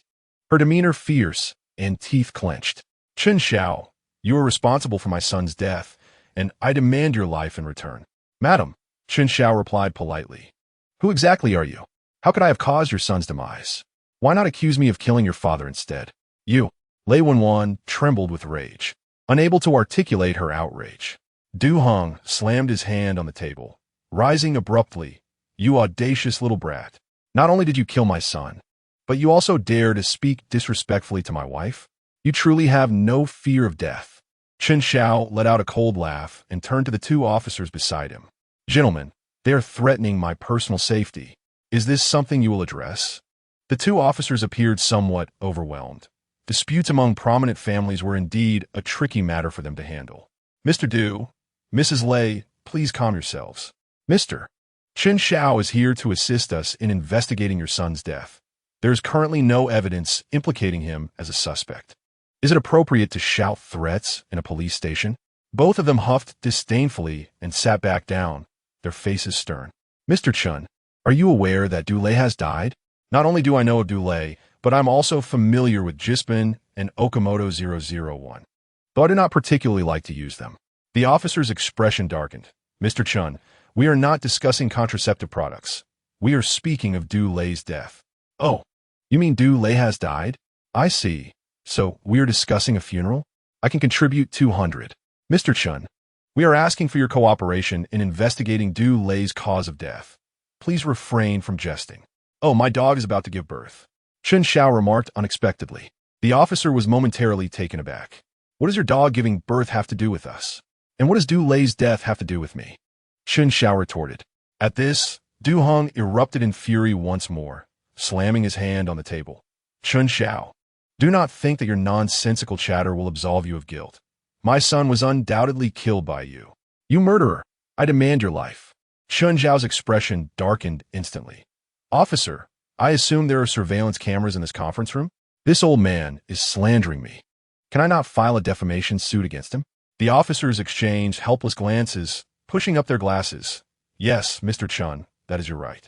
her demeanor fierce and teeth clenched. Chen Xiao, you are responsible for my son's death, and I demand your life in return. Madam, Chen Xiao replied politely. Who exactly are you? How could I have caused your son's demise? Why not accuse me of killing your father instead? You. Lei Wenwan trembled with rage, unable to articulate her outrage. Du Hong slammed his hand on the table, rising abruptly. You audacious little brat. Not only did you kill my son, but you also dare to speak disrespectfully to my wife? You truly have no fear of death. Chen Xiao let out a cold laugh and turned to the 2 officers beside him. Gentlemen, they are threatening my personal safety. Is this something you will address? The 2 officers appeared somewhat overwhelmed. Disputes among prominent families were indeed a tricky matter for them to handle. Mr. Du, Mrs. Lei, please calm yourselves. Mr. Chen Xiao is here to assist us in investigating your son's death. There is currently no evidence implicating him as a suspect. Is it appropriate to shout threats in a police station? Both of them huffed disdainfully and sat back down, their faces stern. Mr. Chen, are you aware that Du Lei has died? Not only do I know of Du Lei, but I'm also familiar with Jispin and Okamoto 001, though I do not particularly like to use them. The officer's expression darkened. Mr. Chen, we are not discussing contraceptive products. We are speaking of Du Lei's death. Oh, you mean Du Lei has died? I see. So, we are discussing a funeral? I can contribute 200. Mr. Chen, we are asking for your cooperation in investigating Du Lei's cause of death. Please refrain from jesting. Oh, my dog is about to give birth. Chen Xiao remarked unexpectedly. The officer was momentarily taken aback. What does your dog giving birth have to do with us? And what does Du Lei's death have to do with me? Chen Xiao retorted. At this, Du Hong erupted in fury once more, slamming his hand on the table. Chen Xiao, do not think that your nonsensical chatter will absolve you of guilt. My son was undoubtedly killed by you. You murderer, I demand your life. Chen Xiao's expression darkened instantly. Officer, I assume there are surveillance cameras in this conference room? This old man is slandering me. Can I not file a defamation suit against him? The officers exchanged helpless glances, pushing up their glasses. Yes, Mr. Chen, that is your right.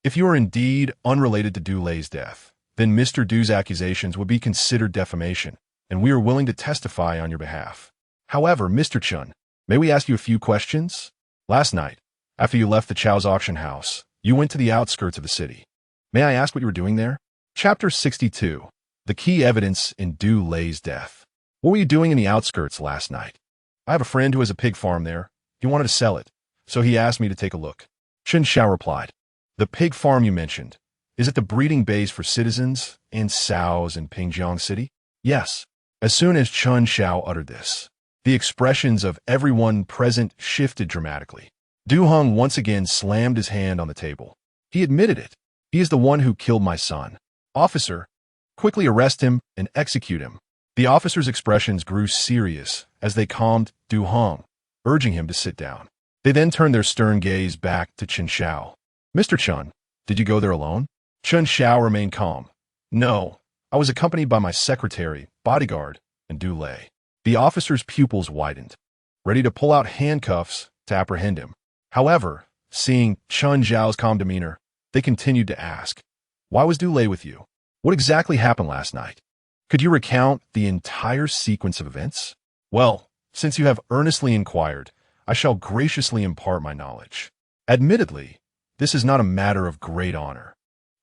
If you are indeed unrelated to Du Lei's death, then Mr. Du's accusations would be considered defamation, and we are willing to testify on your behalf. However, Mr. Chen, may we ask you a few questions? Last night, after you left the Chao's auction house, you went to the outskirts of the city. May I ask what you were doing there? Chapter 62. The key evidence in Du Lei's death. What were you doing in the outskirts last night? I have a friend who has a pig farm there. He wanted to sell it, so he asked me to take a look. Chen Xiao replied. The pig farm you mentioned, is it the breeding base for citizens and sows in Pingjiang City? Yes. As soon as Chen Xiao uttered this, the expressions of everyone present shifted dramatically. Du Heng once again slammed his hand on the table. He admitted it. He is the one who killed my son. Officer, quickly arrest him and execute him. The officer's expressions grew serious as they calmed Du Heng, urging him to sit down. They then turned their stern gaze back to Chen Xiao. Mr. Chen, did you go there alone? Chen Xiao remained calm. No, I was accompanied by my secretary, bodyguard, and Du Lei. The officer's pupils widened, ready to pull out handcuffs to apprehend him. However, seeing Chen Xiao's calm demeanor, they continued to ask, why was Du Lei with you? What exactly happened last night? Could you recount the entire sequence of events? Well, since you have earnestly inquired, I shall graciously impart my knowledge. Admittedly, this is not a matter of great honor.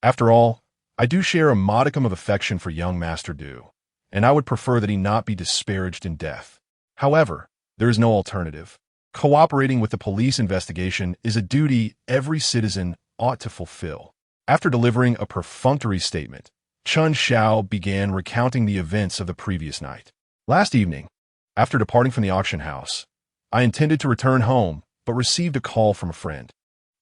After all, I do share a modicum of affection for young Master Du, and I would prefer that he not be disparaged in death. However, there is no alternative. Cooperating with the police investigation is a duty every citizen ought to fulfill. After delivering a perfunctory statement, Chen Xiao began recounting the events of the previous night. Last evening, after departing from the auction house, I intended to return home, but received a call from a friend,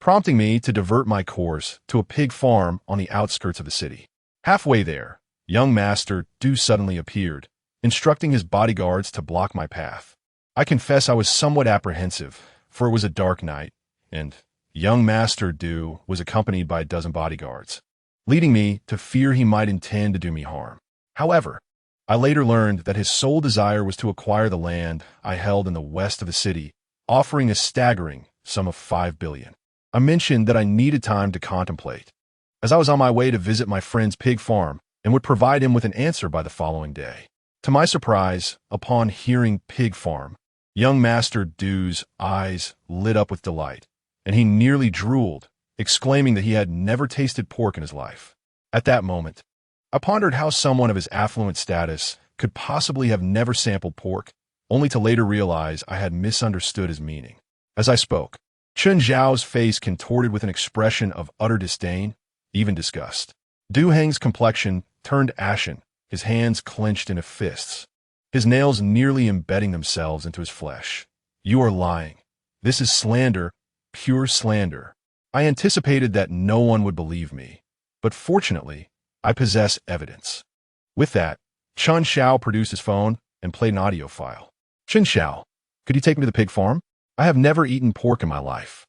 prompting me to divert my course to a pig farm on the outskirts of the city. Halfway there, young Master Du suddenly appeared, instructing his bodyguards to block my path. I confess I was somewhat apprehensive, for it was a dark night, and young Master Du was accompanied by a dozen bodyguards, leading me to fear he might intend to do me harm. However, I later learned that his sole desire was to acquire the land I held in the west of the city, offering a staggering sum of 5 billion. I mentioned that I needed time to contemplate, as I was on my way to visit my friend's pig farm and would provide him with an answer by the following day. To my surprise, upon hearing pig farm, young Master Du's eyes lit up with delight, and he nearly drooled, exclaiming that he had never tasted pork in his life. At that moment, I pondered how someone of his affluent status could possibly have never sampled pork, only to later realize I had misunderstood his meaning. As I spoke, Chen Xiao's face contorted with an expression of utter disdain, even disgust. Du Heng's complexion turned ashen, his hands clenched into fists, his nails nearly embedding themselves into his flesh. You are lying. This is slander, pure slander. I anticipated that no one would believe me, but fortunately, I possess evidence. With that, Chen Xiao produced his phone and played an audio file. Chen Xiao, could you take me to the pig farm? I have never eaten pork in my life.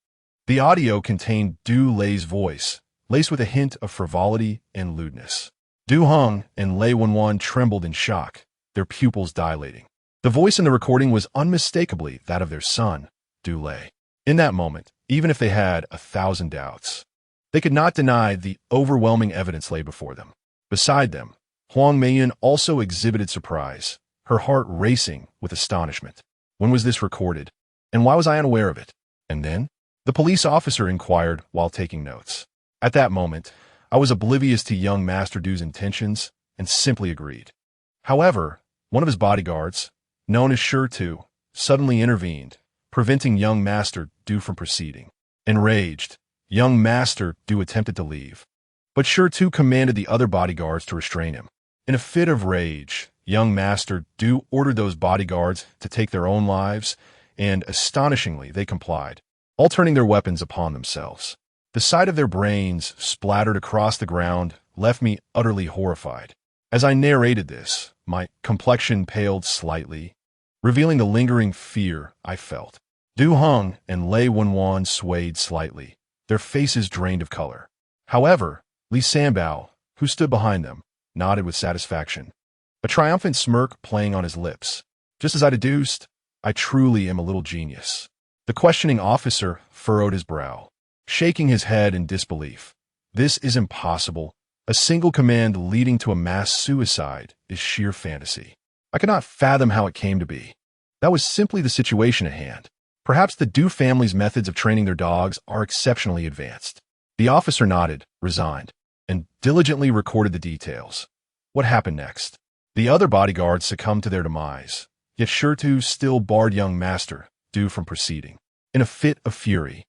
The audio contained Du Lei's voice, laced with a hint of frivolity and lewdness. Du Heng and Lei Wenwan trembled in shock, their pupils dilating. The voice in the recording was unmistakably that of their son, Du Lei. In that moment, even if they had 1,000 doubts, they could not deny the overwhelming evidence lay before them. Beside them, Huang Meiyan also exhibited surprise, her heart racing with astonishment. When was this recorded? And why was I unaware of it? And then? The police officer inquired while taking notes. At that moment, I was oblivious to young Master Du's intentions and simply agreed. However, one of his bodyguards, known as Shi Tu, suddenly intervened, preventing young Master Du from proceeding. Enraged, young Master Du attempted to leave, but Shi Tu commanded the other bodyguards to restrain him. In a fit of rage, young Master Du ordered those bodyguards to take their own lives, and astonishingly they complied, all turning their weapons upon themselves. The sight of their brains splattered across the ground left me utterly horrified. As I narrated this, my complexion paled slightly, revealing the lingering fear I felt. Du Heng and Lei Wenwan swayed slightly, their faces drained of color. However, Li Sanbao, who stood behind them, nodded with satisfaction, a triumphant smirk playing on his lips. Just as I deduced, I truly am a little genius. The questioning officer furrowed his brow, shaking his head in disbelief. This is impossible. A single command leading to a mass suicide is sheer fantasy. I cannot fathom how it came to be. That was simply the situation at hand. Perhaps the Du family's methods of training their dogs are exceptionally advanced. The officer nodded, resigned, and diligently recorded the details. What happened next? The other bodyguards succumbed to their demise, yet Shi Tu still barred young Master Du from proceeding. In a fit of fury,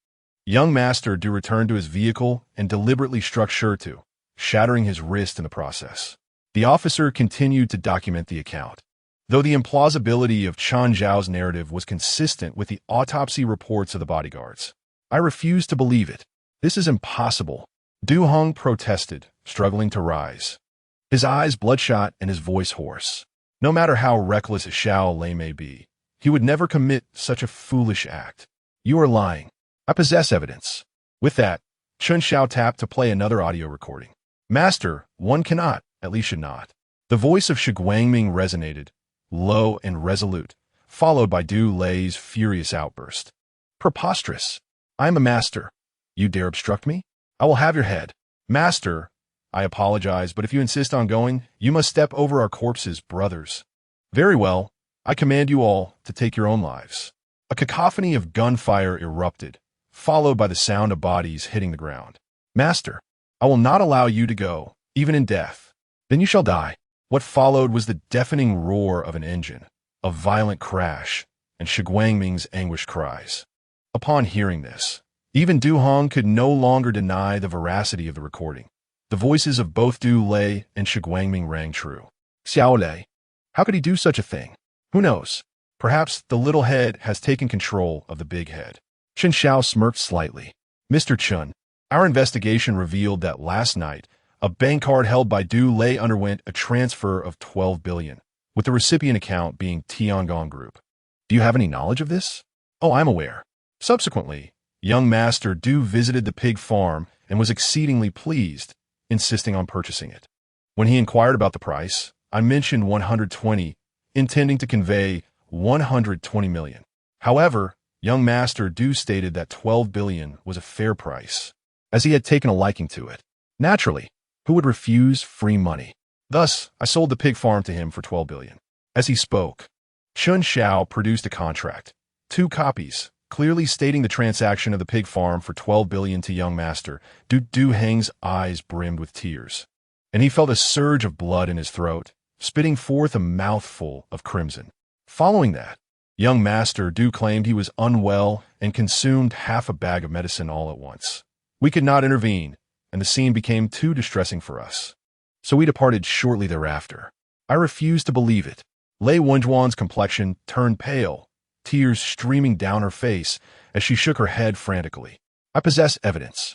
Young Master Du returned to his vehicle and deliberately struck Shurtu, shattering his wrist in the process. The officer continued to document the account. Though the implausibility of Chen Xiao's narrative was consistent with the autopsy reports of the bodyguards, I refused to believe it. This is impossible. Du Hong protested, struggling to rise. His eyes bloodshot and his voice hoarse. No matter how reckless a Xiao Lei may be, he would never commit such a foolish act. You are lying. I possess evidence. With that, Chen Xiao tapped to play another audio recording. Master, one cannot, at least should not. The voice of Shi Guangming resonated, low and resolute, followed by Du Lei's furious outburst. Preposterous. I am a master. You dare obstruct me? I will have your head. Master, I apologize, but if you insist on going, you must step over our corpses, brothers. Very well. I command you all to take your own lives. A cacophony of gunfire erupted, followed by the sound of bodies hitting the ground. Master, I will not allow you to go, even in death. Then you shall die. What followed was the deafening roar of an engine, a violent crash, and Shi Guangming's anguished cries. Upon hearing this, even Du Hong could no longer deny the veracity of the recording. The voices of both Du Lei and Shi Guangming rang true. Xiao Lei, how could he do such a thing? Who knows? Perhaps the little head has taken control of the big head. Chen Xiao smirked slightly. Mr. Chen, our investigation revealed that last night, a bank card held by Du Lei underwent a transfer of 12 billion, with the recipient account being Tianwang Group. Do you have any knowledge of this? Oh, I'm aware. Subsequently, young Master Du visited the pig farm and was exceedingly pleased, insisting on purchasing it. When he inquired about the price, I mentioned 120, intending to convey 120 million. However, young Master Du stated that 12 billion was a fair price, as he had taken a liking to it. Naturally, who would refuse free money? Thus, I sold the pig farm to him for 12 billion. As he spoke, Chen Xiao produced a contract, 2 copies, clearly stating the transaction of the pig farm for 12 billion to young Master. Du Heng's eyes brimmed with tears, and he felt a surge of blood in his throat, spitting forth a mouthful of crimson. Following that, young Master Du claimed he was unwell and consumed half a bag of medicine all at once. We could not intervene, and the scene became too distressing for us. So we departed shortly thereafter. I refused to believe it. Lei Wenjuan's complexion turned pale, tears streaming down her face as she shook her head frantically. I possess evidence.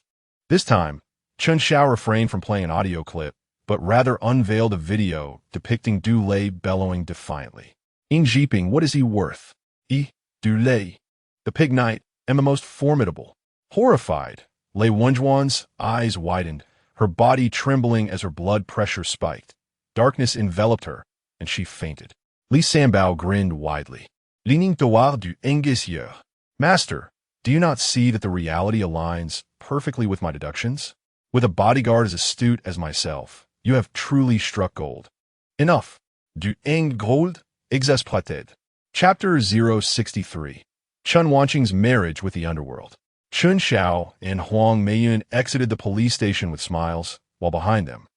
This time, Chen Xiao refrained from playing an audio clip, but rather unveiled a video depicting Du Lei bellowing defiantly. In Jiping, what is he worth? Du Lei, the pig knight, and the most formidable. Horrified, Lei Wenjuan's eyes widened, her body trembling as her blood pressure spiked. Darkness enveloped her, and she fainted. Li Sanbao grinned widely. Lining droit du englishaudiobook. Master, do you not see that the reality aligns perfectly with my deductions? With a bodyguard as astute as myself, you have truly struck gold. Enough. Du eng gold exasperated. Chapter 063. Chen Wanqing's marriage with the underworld. Chen Xiao and Huang Meilan exited the police station with smiles, while behind them,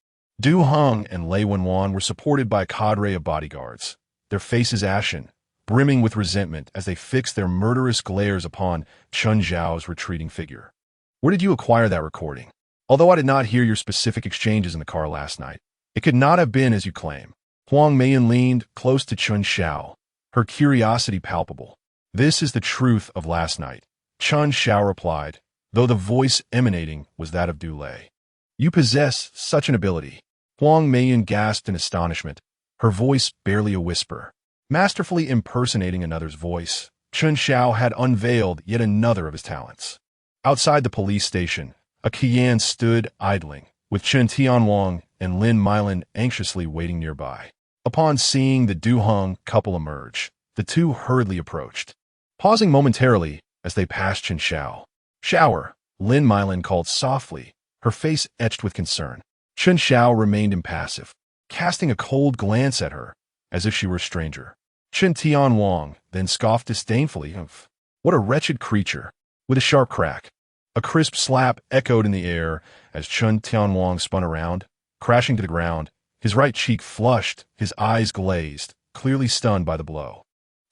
Du Hong and Lei Wenwan were supported by a cadre of bodyguards, their faces ashen, brimming with resentment as they fixed their murderous glares upon Chen Xiao's retreating figure. Where did you acquire that recording? Although I did not hear your specific exchanges in the car last night, it could not have been as you claim. Huang Meilan leaned close to Chen Xiao, her curiosity palpable. This is the truth of last night, Chen Xiao replied, though the voice emanating was that of Du Lei. You possess such an ability. Huang Meilan gasped in astonishment, her voice barely a whisper. Masterfully impersonating another's voice, Chen Xiao had unveiled yet another of his talents. Outside the police station, a Qian stood idling, with Chen Tianwang and Lin Meilan anxiously waiting nearby. Upon seeing the Du Hong couple emerge, the two hurriedly approached, pausing momentarily as they passed Chen Xiao. Shower, Lin Meilan called softly, her face etched with concern. Chen Xiao remained impassive, casting a cold glance at her, as if she were a stranger. Chen Tianwang then scoffed disdainfully of, "What a wretched creature!" With a sharp crack, a crisp slap echoed in the air as Chen Tianwang spun around, crashing to the ground, his right cheek flushed, his eyes glazed, clearly stunned by the blow.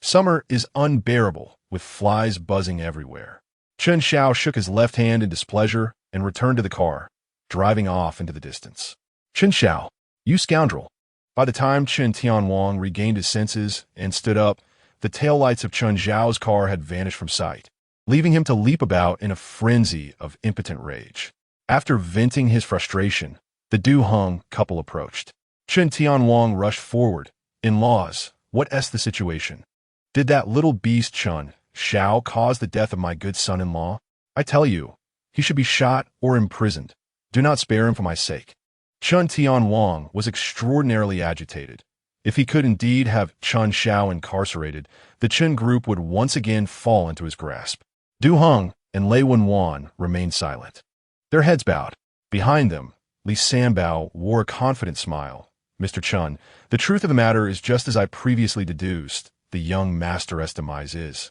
Summer is unbearable, with flies buzzing everywhere. Chen Xiao shook his left hand in displeasure and returned to the car, driving off into the distance. Chen Xiao, you scoundrel. By the time Chen Tianwang regained his senses and stood up, the taillights of Chen Xiao's car had vanished from sight, leaving him to leap about in a frenzy of impotent rage. After venting his frustration, the Du Heng couple approached. Chen Tianwang rushed forward. In-laws, what's the situation? Did that little beast Chen Xiao cause the death of my good son-in-law? I tell you, he should be shot or imprisoned. Do not spare him for my sake. Chen Tianwang was extraordinarily agitated. If he could indeed have Chen Xiao incarcerated, the Chen group would once again fall into his grasp. Du Heng and Lei Wenwan remained silent, their heads bowed. Behind them, Li Sanbao wore a confident smile. Mr. Chen, the truth of the matter is just as I previously deduced, the young master estimise is.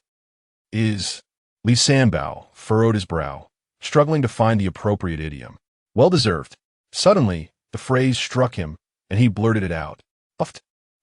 Li Sanbao furrowed his brow, struggling to find the appropriate idiom. Well deserved. Suddenly, the phrase struck him, and he blurted it out. Puffed.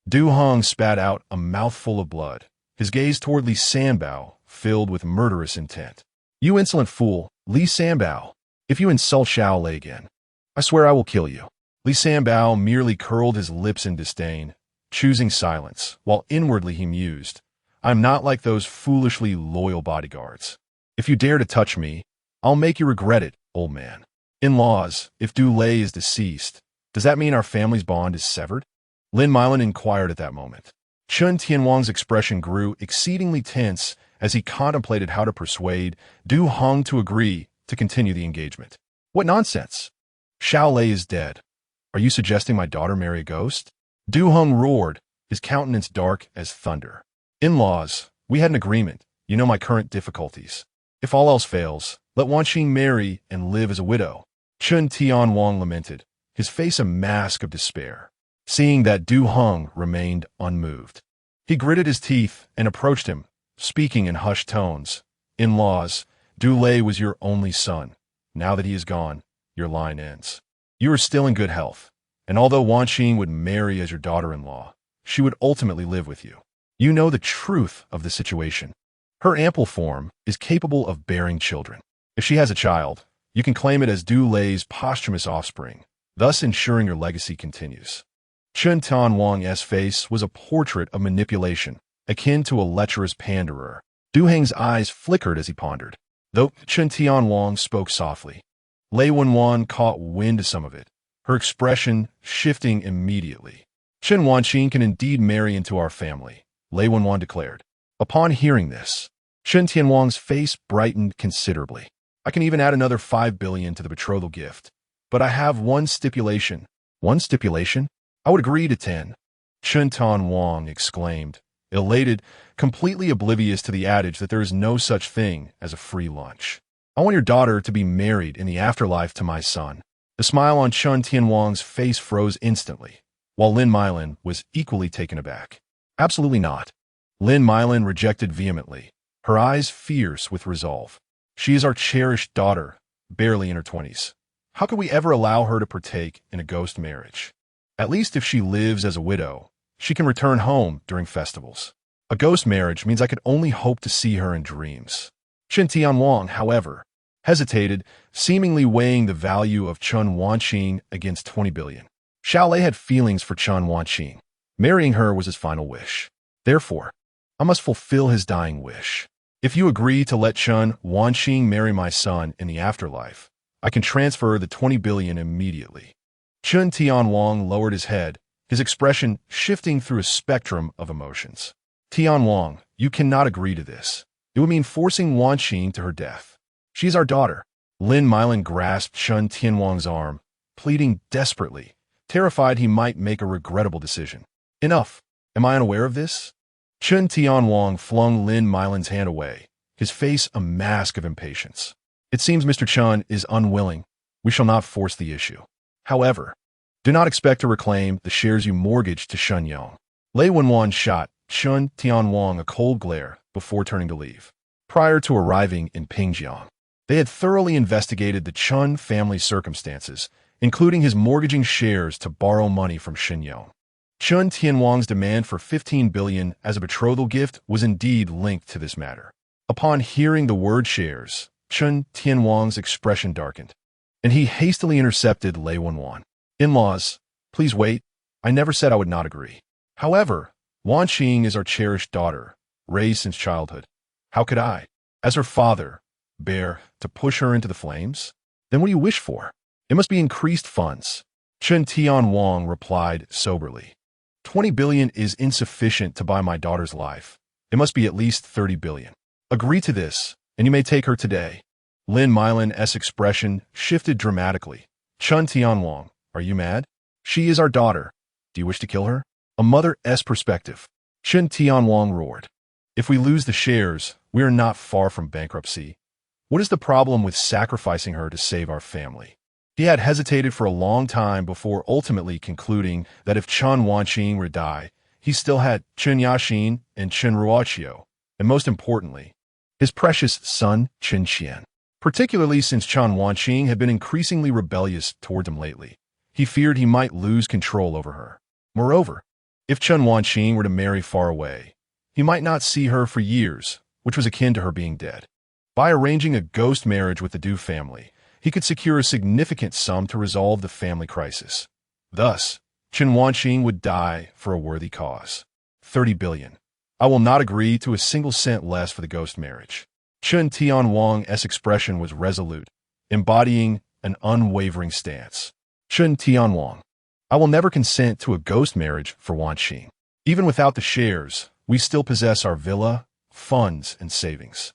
Du Heng spat out a mouthful of blood, his gaze toward Li Sanbao filled with murderous intent. You insolent fool, Li Sanbao. If you insult Xiao Lei again, I swear I will kill you. Li Sanbao merely curled his lips in disdain, choosing silence, while inwardly he mused, I am not like those foolishly loyal bodyguards. If you dare to touch me, I'll make you regret it, old man. In-laws, if Du Lei is deceased, does that mean our family's bond is severed? Lin Meilan inquired at that moment. Chen Tianwang's expression grew exceedingly tense as he contemplated how to persuade Du Heng to agree to continue the engagement. What nonsense! Xiao Lei is dead. Are you suggesting my daughter marry a ghost? Du Heng roared, his countenance dark as thunder. In-laws, we had an agreement. You know my current difficulties. If all else fails, let Wanqing marry and live as a widow. Chen Tianwang lamented, his face a mask of despair. Seeing that Du Heng remained unmoved, he gritted his teeth and approached him, speaking in hushed tones. In-laws, Du Lei was your only son. Now that he is gone, your line ends. You are still in good health, and although Wanqing would marry as your daughter-in-law, she would ultimately live with you. You know the truth of the situation. Her ample form is capable of bearing children. If she has a child, you can claim it as Du Lei's posthumous offspring, thus ensuring your legacy continues. Chen Tianwang's face was a portrait of manipulation, akin to a lecherous panderer. Du Heng's eyes flickered as he pondered. Though Chen Tianwang spoke softly, Lei Wenwan caught wind of some of it, her expression shifting immediately. Chen Wanqing can indeed marry into our family, Lei Wenwan declared. Upon hearing this, Chen Tianwang's face brightened considerably. I can even add another 5 billion to the betrothal gift, but I have one stipulation. One stipulation? I would agree to 10. Chen Tianwang exclaimed, elated, completely oblivious to the adage that there is no such thing as a free lunch. I want your daughter to be married in the afterlife to my son. The smile on Chen Tianwang's face froze instantly, while Lin Meilan was equally taken aback. Absolutely not. Lin Meilan rejected vehemently, her eyes fierce with resolve. She is our cherished daughter, barely in her 20s. How could we ever allow her to partake in a ghost marriage? At least if she lives as a widow, she can return home during festivals. A ghost marriage means I could only hope to see her in dreams. Chen Tianwang, however, hesitated, seemingly weighing the value of Chen Wanqing against 20 billion. Xiao Lei had feelings for Chen Wanqing. Marrying her was his final wish. Therefore, I must fulfill his dying wish. If you agree to let Chen Wanqing marry my son in the afterlife, I can transfer the 20 billion immediately. Chen Tianwang lowered his head, his expression shifting through a spectrum of emotions. Tianwang, you cannot agree to this. It would mean forcing Wanqing to her death. She is our daughter. Lin Meilan grasped Chen Tianwang's arm, pleading desperately, terrified he might make a regrettable decision. Enough. Am I unaware of this? Chen Tianwang flung Lin Meilan's hand away, his face a mask of impatience. It seems Mr. Chen is unwilling. We shall not force the issue. However, do not expect to reclaim the shares you mortgaged to Shen Yong. Lei Wenwan shot Chen Tianwang a cold glare before turning to leave. Prior to arriving in Pingjiang, they had thoroughly investigated the Chen family's circumstances, including his mortgaging shares to borrow money from Shen Yong. Chen Tianwang's demand for 15 billion as a betrothal gift was indeed linked to this matter. Upon hearing the word shares, Chen Tianwang's expression darkened, and he hastily intercepted Lei Wanwan. In-laws, please wait. I never said I would not agree. However, Wan Qing is our cherished daughter, raised since childhood. How could I, as her father, bear to push her into the flames? Then what do you wish for? It must be increased funds. Chen Tianwang replied soberly. 20 billion is insufficient to buy my daughter's life. It must be at least 30 billion. Agree to this, and you may take her today. Lin Meilan's expression shifted dramatically. Chen Tianwang, are you mad? She is our daughter. Do you wish to kill her? A mother's perspective. Chen Tianwang roared. If we lose the shares, we are not far from bankruptcy. What is the problem with sacrificing her to save our family? He had hesitated for a long time before ultimately concluding that if Chen Wanqing were to die, he still had Chen Yaxin and Chen Ruoqiu, and most importantly, his precious son, Chen Qian. Particularly since Chen Wanqing had been increasingly rebellious toward him lately, he feared he might lose control over her. Moreover, if Chen Wanqing were to marry far away, he might not see her for years, which was akin to her being dead. By arranging a ghost marriage with the Du family, he could secure a significant sum to resolve the family crisis. Thus, Chen Wanqing would die for a worthy cause. 30 billion. I will not agree to a single cent less for the ghost marriage. Chen Tianwang's expression was resolute, embodying an unwavering stance. Chen Tianwang, I will never consent to a ghost marriage for Wanqing. Even without the shares, we still possess our villa, funds, and savings.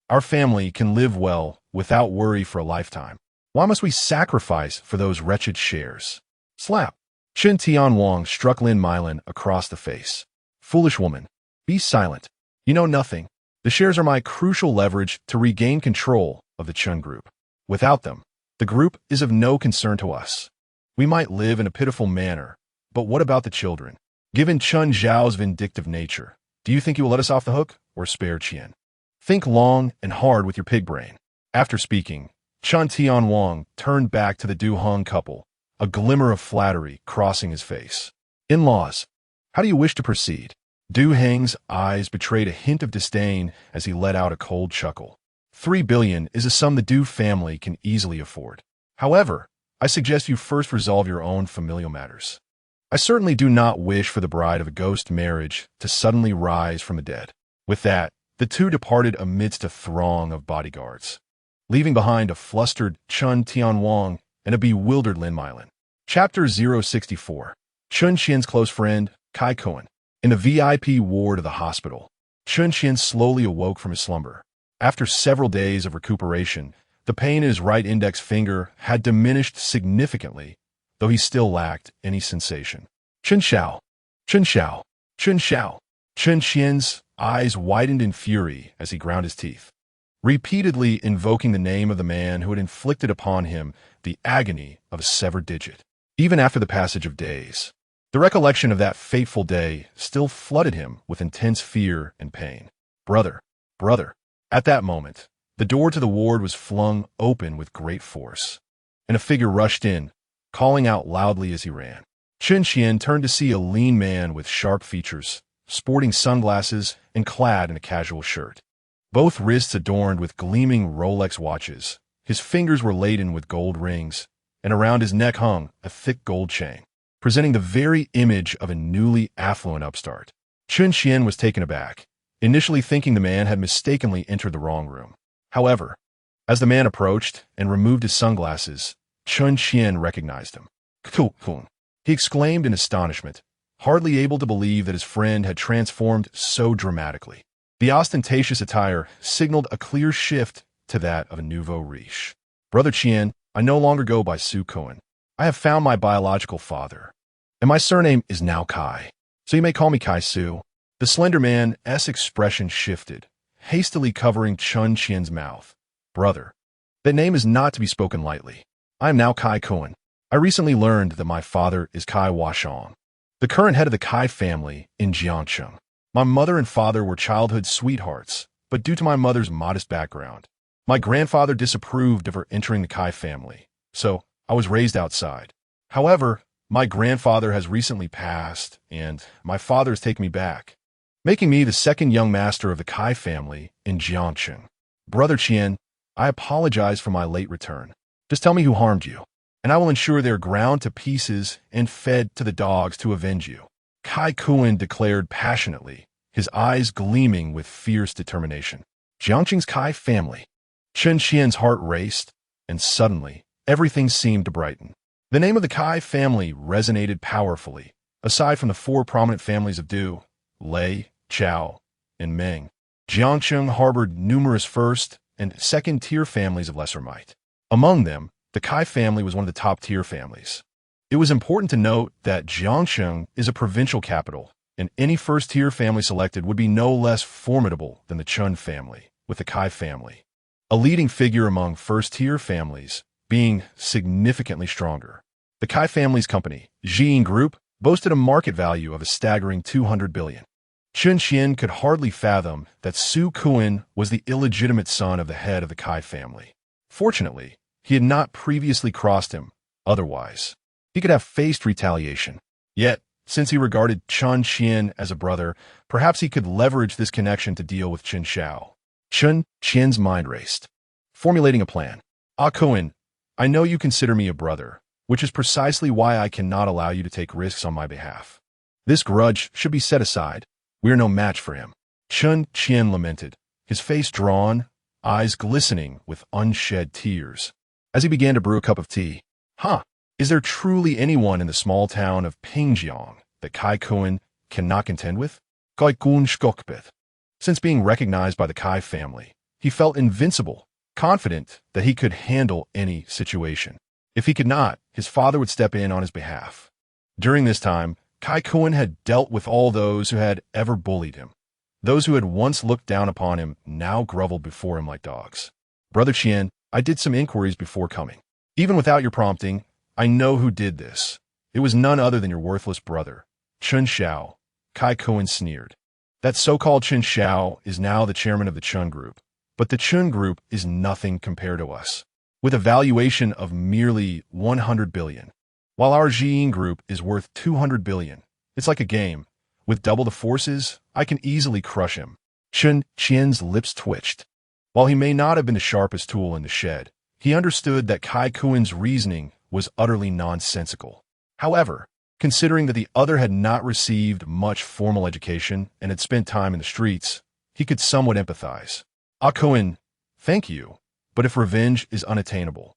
Our family can live well without worry for a lifetime. Why must we sacrifice for those wretched shares? Slap. Chen Tianwang struck Lin Meilan across the face. Foolish woman, be silent. You know nothing. The shares are my crucial leverage to regain control of the Chen group. Without them, the group is of no concern to us. We might live in a pitiful manner, but what about the children? Given Chen Xiao's vindictive nature, do you think he will let us off the hook or spare Qian? Think long and hard with your pig brain. After speaking, Chen Tianwang turned back to the Du Hong couple, a glimmer of flattery crossing his face. In-laws, how do you wish to proceed? Du Heng's eyes betrayed a hint of disdain as he let out a cold chuckle. 3 billion is a sum the Du family can easily afford. However, I suggest you first resolve your own familial matters. I certainly do not wish for the bride of a ghost marriage to suddenly rise from the dead. With that, the two departed amidst a throng of bodyguards, leaving behind a flustered Chen Tianwang and a bewildered Lin Meilan. Chapter 064. Chen Qian's close friend, Kai Cohen. In the VIP ward of the hospital, Chen Qian slowly awoke from his slumber. After several days of recuperation, the pain in his right index finger had diminished significantly, though he still lacked any sensation. Chen Xiao, Chen Xiao, Chen Xiao. Chen Qian's eyes widened in fury as he ground his teeth, repeatedly invoking the name of the man who had inflicted upon him the agony of a severed digit. Even after the passage of days, the recollection of that fateful day still flooded him with intense fear and pain. Brother, brother. At that moment, the door to the ward was flung open with great force, and a figure rushed in, calling out loudly as he ran. Chen Qian turned to see a lean man with sharp features, sporting sunglasses and clad in a casual shirt. Both wrists adorned with gleaming Rolex watches, his fingers were laden with gold rings, and around his neck hung a thick gold chain, presenting the very image of a newly affluent upstart. Chen Qian was taken aback, initially thinking the man had mistakenly entered the wrong room. However, as the man approached and removed his sunglasses, Chen Qian recognized him. "Kun," he exclaimed in astonishment, hardly able to believe that his friend had transformed so dramatically. The ostentatious attire signaled a clear shift to that of a nouveau riche. Brother Qian, I no longer go by Su Cohen. I have found my biological father, and my surname is now Kai, so you may call me Kai Su. The slender man's expression shifted, hastily covering Chen Qian's mouth. Brother, that name is not to be spoken lightly. I am now Kai Cohen. I recently learned that my father is Kai Washong, the current head of the Kai family in Jiangcheng. My mother and father were childhood sweethearts, but due to my mother's modest background, my grandfather disapproved of her entering the Kai family, so I was raised outside. However, my grandfather has recently passed, and my father has taken me back, making me the second young master of the Kai family in Jiangcheng. Brother Qian, I apologize for my late return. Just tell me who harmed you, and I will ensure they are ground to pieces and fed to the dogs to avenge you," Kai Kuan declared passionately, his eyes gleaming with fierce determination. Jiangqing's Kai family. Chen Qian's heart raced, and suddenly, everything seemed to brighten. The name of the Kai family resonated powerfully. Aside from the four prominent families of Du, Lei, Chao, and Meng, Jiangqing harbored numerous first- and second-tier families of lesser might. Among them, the Kai family was one of the top-tier families. It was important to note that Jiangqing is a provincial capital, and any first-tier family selected would be no less formidable than the Chen family, with the Kai family, a leading figure among first-tier families, being significantly stronger. The Kai family's company, Xian Group, boasted a market value of a staggering 200 billion. Chen Qian could hardly fathom that Su Kuan was the illegitimate son of the head of the Kai family. Fortunately, he had not previously crossed him. Otherwise, he could have faced retaliation. Yet, since he regarded Chen Qian as a brother, perhaps he could leverage this connection to deal with Chen Xiao. Chen Qian's mind raced, formulating a plan. "Ah Kuan, I know you consider me a brother, which is precisely why I cannot allow you to take risks on my behalf. This grudge should be set aside. We are no match for him." Chen Qian lamented, his face drawn, eyes glistening with unshed tears, as he began to brew a cup of tea. Is there truly anyone in the small town of Pingjiang that Kai Kuan cannot contend with? Since being recognized by the Kai family, he felt invincible, confident that he could handle any situation. If he could not, his father would step in on his behalf. During this time, Kai Kuan had dealt with all those who had ever bullied him. Those who had once looked down upon him now groveled before him like dogs. "Brother Qian, I did some inquiries before coming. Even without your prompting, I know who did this. It was none other than your worthless brother, Chen Xiao," Kai Kuan sneered. That so-called Chen Xiao is now the chairman of the Chen Group, but the Chen Group is nothing compared to us, with a valuation of merely 100 billion. While our Xian Group is worth 200 billion. It's like a game. With double the forces, I can easily crush him. Chen Qian's lips twitched. While he may not have been the sharpest tool in the shed, he understood that Kai Kuan's reasoning was utterly nonsensical. However, considering that the other had not received much formal education and had spent time in the streets, he could somewhat empathize. "Ah Kuan, thank you, but if revenge is unattainable,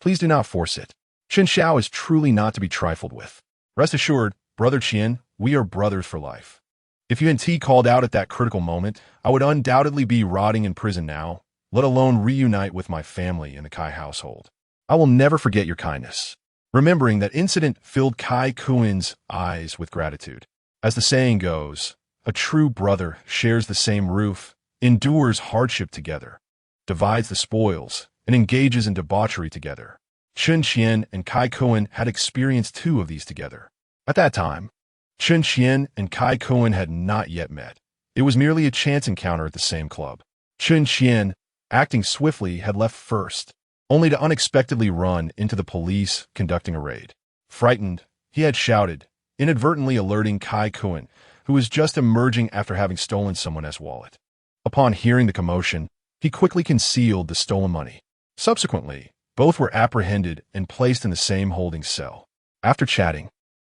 please do not force it. Chen Xiao is truly not to be trifled with. Rest assured, Brother Qian, we are brothers for life. If you hadn't called out at that critical moment, I would undoubtedly be rotting in prison now, let alone reunite with my family in the Kai household. I will never forget your kindness." Remembering that incident filled Kai Kuan's eyes with gratitude. As the saying goes, a true brother shares the same roof, endures hardship together, divides the spoils, and engages in debauchery together. Chen Qian and Kai Kuan had experienced two of these together. At that time, Chen Qian and Kai Kuan had not yet met. It was merely a chance encounter at the same club. Chen Qian, acting swiftly, had left first, only to unexpectedly run into the police conducting a raid. Frightened, he had shouted, inadvertently alerting Kai Kuan, who was just emerging after having stolen someone else's wallet. Upon hearing the commotion, he quickly concealed the stolen money. Subsequently, both were apprehended and placed in the same holding cell. After chatting,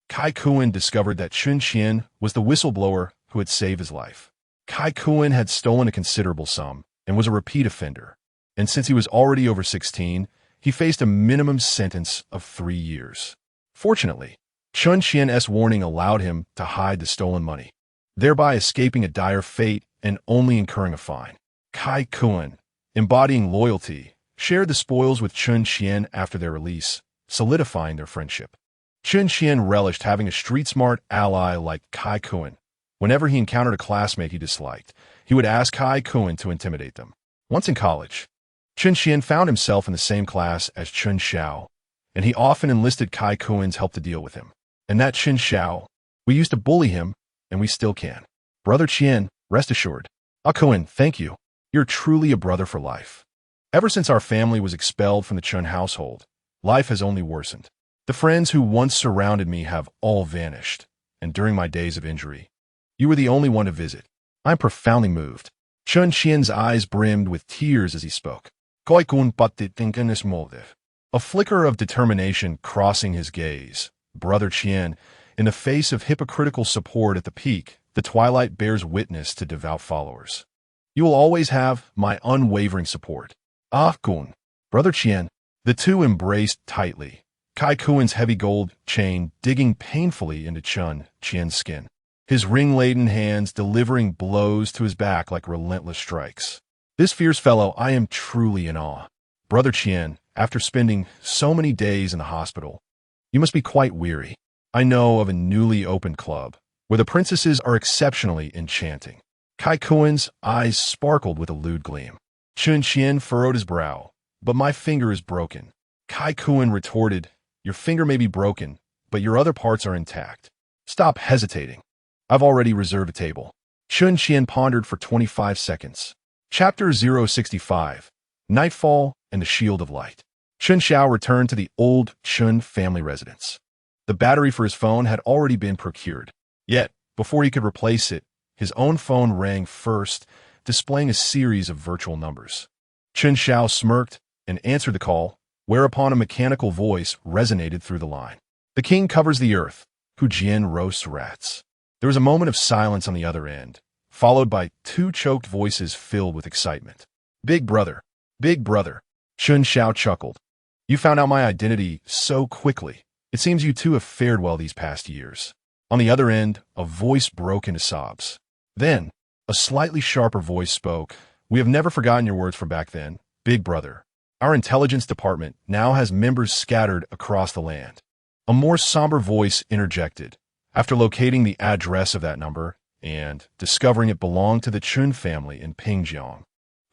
Kai Kuan discovered that Chen Qian was the whistleblower who had saved his life. Kai Kuan had stolen a considerable sum and was a repeat offender. And since he was already over 16, he faced a minimum sentence of 3 years. Fortunately, Chen Qian's warning allowed him to hide the stolen money, thereby escaping a dire fate and only incurring a fine. Kai Kuan, embodying loyalty, shared the spoils with Chen Qian after their release, solidifying their friendship. Chen Qian relished having a street-smart ally like Kai Kuan. Whenever he encountered a classmate he disliked, he would ask Kai Kuan to intimidate them. Once in college, Chen Qian found himself in the same class as Chen Xiao, and he often enlisted Kai Kuan's help to deal with him. And that Chen Xiao, we used to bully him, and we still can. Brother Qian, rest assured. Ah Kuan, thank you. You're truly a brother for life. Ever since our family was expelled from the Chen household, life has only worsened. The friends who once surrounded me have all vanished, and during my days of injury, you were the only one to visit. I'm profoundly moved. Chen Qian's eyes brimmed with tears as he spoke. Koikun pati tinkanis motive. A flicker of determination crossing his gaze. Brother Qian, in the face of hypocritical support at the peak, the twilight bears witness to devout followers. You will always have my unwavering support. Ah, Kun. Brother Qian. The two embraced tightly, Kai Kuan's heavy gold chain digging painfully into Chen Qian's skin, his ring-laden hands delivering blows to his back like relentless strikes. This fierce fellow, I am truly in awe. Brother Qian, after spending so many days in the hospital, you must be quite weary. I know of a newly opened club, where the princesses are exceptionally enchanting. Kai Kuan's eyes sparkled with a lewd gleam. Chen Qian furrowed his brow. But my finger is broken. Kai Kuan retorted, your finger may be broken, but your other parts are intact. Stop hesitating. I've already reserved a table. Chen Qian pondered for 25 seconds. Chapter 065, Nightfall and the Shield of Light. Chen Xiao returned to the old Chen family residence. The battery for his phone had already been procured. Yet, before he could replace it, his own phone rang first, displaying a series of virtual numbers. Chen Xiao smirked and answered the call, whereupon a mechanical voice resonated through the line. The king covers the earth, Hu Jian roasts rats. There was a moment of silence on the other end, followed by two choked voices filled with excitement. Big brother, big brother. Chen Xiao chuckled. You found out my identity so quickly. It seems you two have fared well these past years. On the other end, a voice broke into sobs. Then, a slightly sharper voice spoke. We have never forgotten your words from back then, big brother. Our intelligence department now has members scattered across the land. A more somber voice interjected. After locating the address of that number and discovering it belonged to the Chen family in Pingjiang,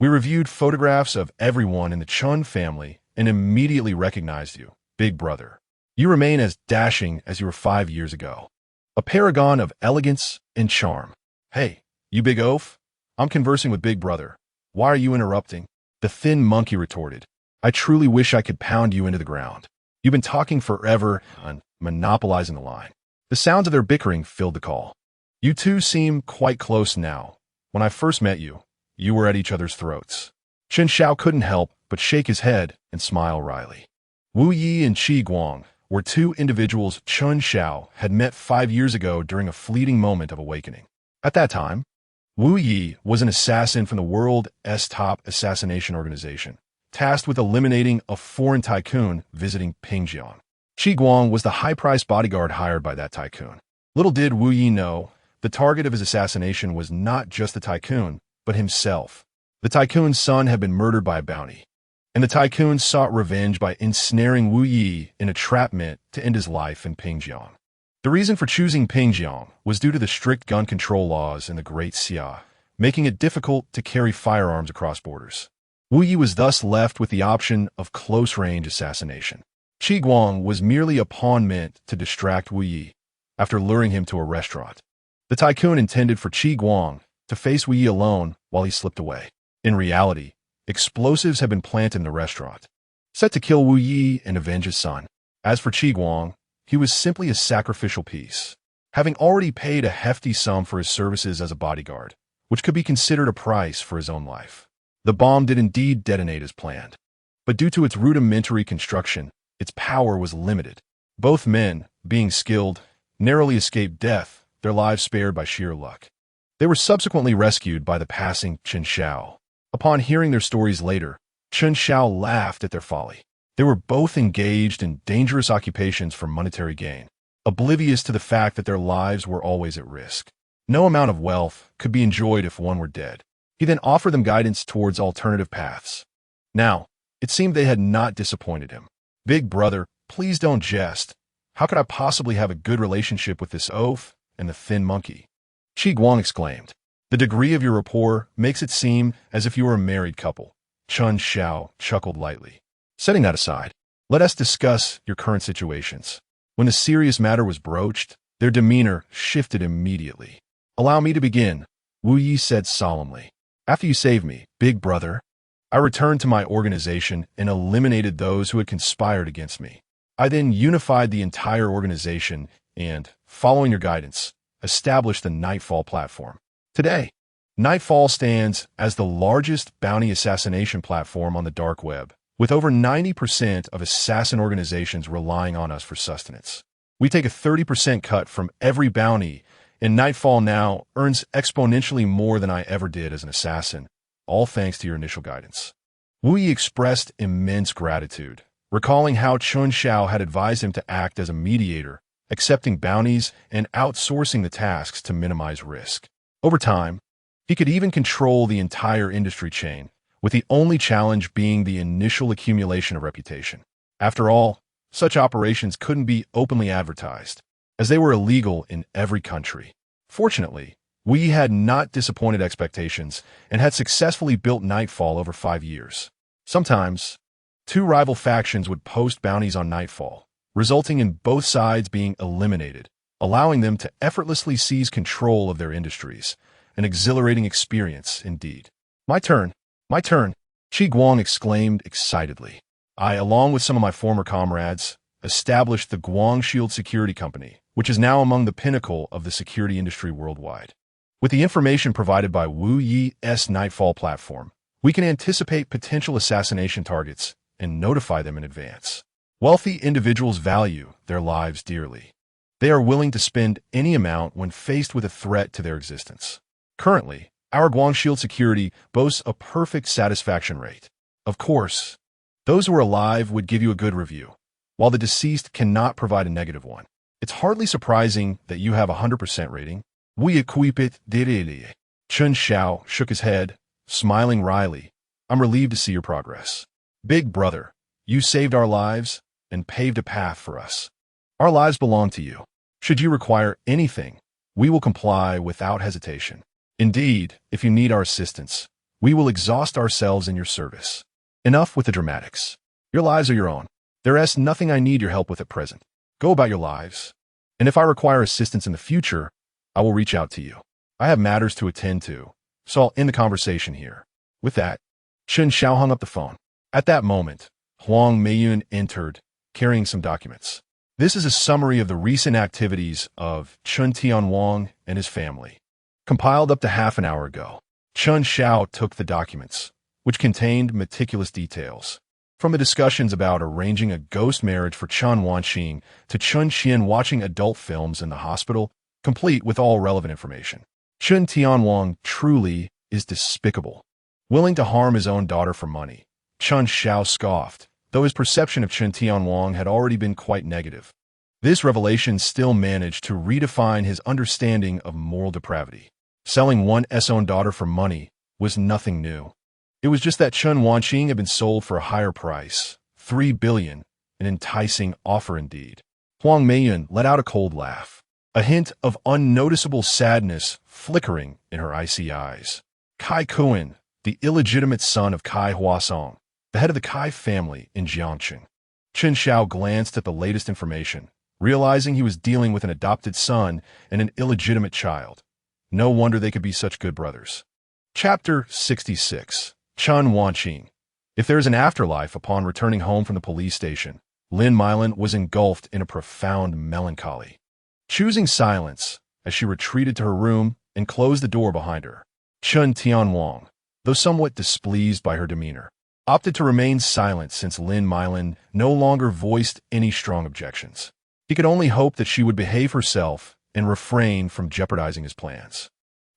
we reviewed photographs of everyone in the Chen family and immediately recognized you, big brother. You remain as dashing as you were 5 years ago. A paragon of elegance and charm. Hey, you big oaf. I'm conversing with big brother. Why are you interrupting? The thin monkey retorted. I truly wish I could pound you into the ground. You've been talking forever and monopolizing the line. The sounds of their bickering filled the call. You two seem quite close now. When I first met you, you were at each other's throats. Chen Xiao couldn't help but shake his head and smile wryly. Wu Yi and Qi Guang were two individuals Chen Xiao had met 5 years ago during a fleeting moment of awakening. At that time, Wu Yi was an assassin from the world's top assassination organization, tasked with eliminating a foreign tycoon visiting Pingjiang. Qi Guang was the high-priced bodyguard hired by that tycoon. Little did Wu Yi know, the target of his assassination was not just the tycoon, but himself. The tycoon's son had been murdered by a bounty, and the tycoon sought revenge by ensnaring Wu Yi in a trap meant to end his life in Pingjiang. The reason for choosing Pingjiang was due to the strict gun control laws in the Great Xia, making it difficult to carry firearms across borders. Wu Yi was thus left with the option of close-range assassination. Qi Guang was merely a pawn meant to distract Wu Yi after luring him to a restaurant. The tycoon intended for Qi Guang to face Wu Yi alone while he slipped away. In reality, explosives had been planted in the restaurant, set to kill Wu Yi and avenge his son. As for Qi Guang, he was simply a sacrificial piece, having already paid a hefty sum for his services as a bodyguard, which could be considered a price for his own life. The bomb did indeed detonate as planned, but due to its rudimentary construction, its power was limited. Both men, being skilled, narrowly escaped death, their lives spared by sheer luck. They were subsequently rescued by the passing Chen Xiao. Upon hearing their stories later, Chen Xiao laughed at their folly. They were both engaged in dangerous occupations for monetary gain, oblivious to the fact that their lives were always at risk. No amount of wealth could be enjoyed if one were dead. He then offered them guidance towards alternative paths. Now, it seemed they had not disappointed him. Big brother, please don't jest. How could I possibly have a good relationship with this oaf and the thin monkey? Qi Guang exclaimed. The degree of your rapport makes it seem as if you were a married couple. Chen Xiao chuckled lightly. Setting that aside, let us discuss your current situations. When the serious matter was broached, their demeanor shifted immediately. Allow me to begin, Wu Yi said solemnly. After you saved me, big brother, I returned to my organization and eliminated those who had conspired against me. I then unified the entire organization and, following your guidance, established the Nightfall platform. Today, Nightfall stands as the largest bounty assassination platform on the dark web, with over 90% of assassin organizations relying on us for sustenance. We take a 30% cut from every bounty, and Nightfall now earns exponentially more than I ever did as an assassin, all thanks to your initial guidance. Wu Yi expressed immense gratitude, recalling how Chen Xiao had advised him to act as a mediator, accepting bounties and outsourcing the tasks to minimize risk. Over time, he could even control the entire industry chain, with the only challenge being the initial accumulation of reputation. After all, such operations couldn't be openly advertised, as they were illegal in every country. Fortunately, we had not disappointed expectations and had successfully built Nightfall over 5 years. Sometimes, two rival factions would post bounties on Nightfall, resulting in both sides being eliminated, allowing them to effortlessly seize control of their industries. An exhilarating experience, indeed. My turn, Qi Guang exclaimed excitedly. I, along with some of my former comrades, established the Guang Shield Security Company, which is now among the pinnacle of the security industry worldwide. With the information provided by Wu Yi's Nightfall platform, we can anticipate potential assassination targets and notify them in advance. Wealthy individuals value their lives dearly. They are willing to spend any amount when faced with a threat to their existence. Currently, our Guang Shield Security boasts a perfect satisfaction rate. Of course, those who are alive would give you a good review, while the deceased cannot provide a negative one. It's hardly surprising that you have a 100% rating. We equip it daily. Chen Xiao shook his head, smiling wryly. I'm relieved to see your progress. Big brother, you saved our lives and paved a path for us. Our lives belong to you. Should you require anything, we will comply without hesitation. Indeed, if you need our assistance, we will exhaust ourselves in your service. Enough with the dramatics. Your lives are your own. There is nothing I need your help with at present. Go about your lives. And if I require assistance in the future, I will reach out to you. I have matters to attend to, so I'll end the conversation here. With that, Chen Xiao hung up the phone. At that moment, Lin Meilan entered, carrying some documents. This is a summary of the recent activities of Chen Tianwang and his family, compiled up to half an hour ago. Chen Xiao took the documents, which contained meticulous details, from the discussions about arranging a ghost marriage for Chen Wanqing to Chen Qian watching adult films in the hospital, complete with all relevant information. Chen Tianwang truly is despicable, willing to harm his own daughter for money. Chen Xiao scoffed, though his perception of Chen Tianwang had already been quite negative. This revelation still managed to redefine his understanding of moral depravity. Selling one's own daughter for money was nothing new. It was just that Chen Wanqing had been sold for a higher price, 3 billion, an enticing offer indeed. Lin Meilan let out a cold laugh, a hint of unnoticeable sadness flickering in her icy eyes. Kai Kuan, the illegitimate son of Kai Huasong, the head of the Kai family in Jiangxing. Chen Xiao glanced at the latest information, realizing he was dealing with an adopted son and an illegitimate child. No wonder they could be such good brothers. Chapter 66. Chen Wanqing. If there is an afterlife upon returning home from the police station, Lin Meilan was engulfed in a profound melancholy, choosing silence as she retreated to her room and closed the door behind her. Chen Tianwang, though somewhat displeased by her demeanor, opted to remain silent since Lin Meilan no longer voiced any strong objections. He could only hope that she would behave herself and refrain from jeopardizing his plans.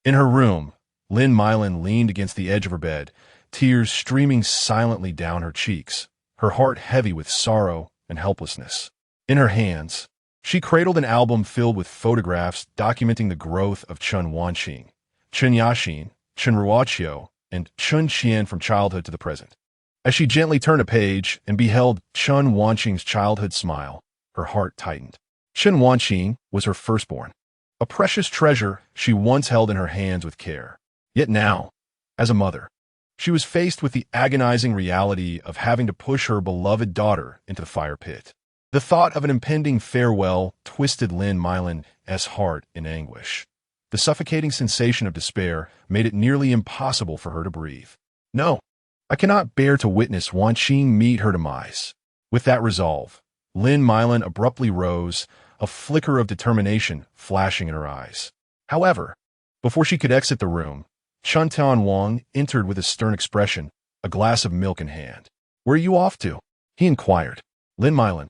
In her room, Lin Meilan leaned against the edge of her bed, tears streaming silently down her cheeks, her heart heavy with sorrow and helplessness. In her hands, she cradled an album filled with photographs documenting the growth of Chen Wanqing, Chen Yaxin, Chen Ruoqiu, and Chen Qian from childhood to the present. As she gently turned a page and beheld Chen Wanqing's childhood smile, her heart tightened. Chen Wanqing was her firstborn, a precious treasure she once held in her hands with care. Yet now, as a mother, she was faced with the agonizing reality of having to push her beloved daughter into the fire pit. The thought of an impending farewell twisted Lin Meilan's heart in anguish. The suffocating sensation of despair made it nearly impossible for her to breathe. No, I cannot bear to witness Wanqing meet her demise. With that resolve, Lin Meilan abruptly rose, a flicker of determination flashing in her eyes. However, before she could exit the room, Chen Tianwang entered with a stern expression, a glass of milk in hand. "Where are you off to?" he inquired. "Lin Meilan."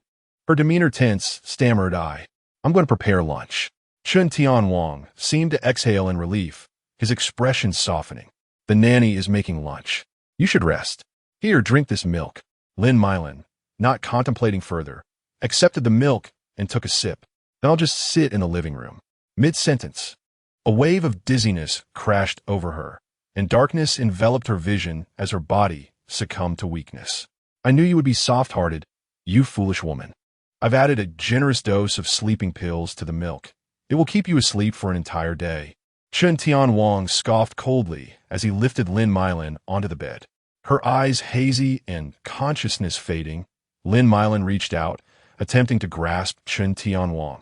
Her demeanor tense, stammered I. "I'm going to prepare lunch." Chen Tianwang seemed to exhale in relief, his expression softening. "The nanny is making lunch. You should rest. Here, drink this milk." Lin Meilan, not contemplating further, accepted the milk and took a sip. "Then I'll just sit in the living room." Mid-sentence, a wave of dizziness crashed over her, and darkness enveloped her vision as her body succumbed to weakness. "I knew you would be soft-hearted, you foolish woman. I've added a generous dose of sleeping pills to the milk. It will keep you asleep for an entire day." Chen Tianwang scoffed coldly as he lifted Lin Meilan onto the bed. Her eyes hazy and consciousness fading, Lin Meilan reached out, attempting to grasp Chen Tianwang,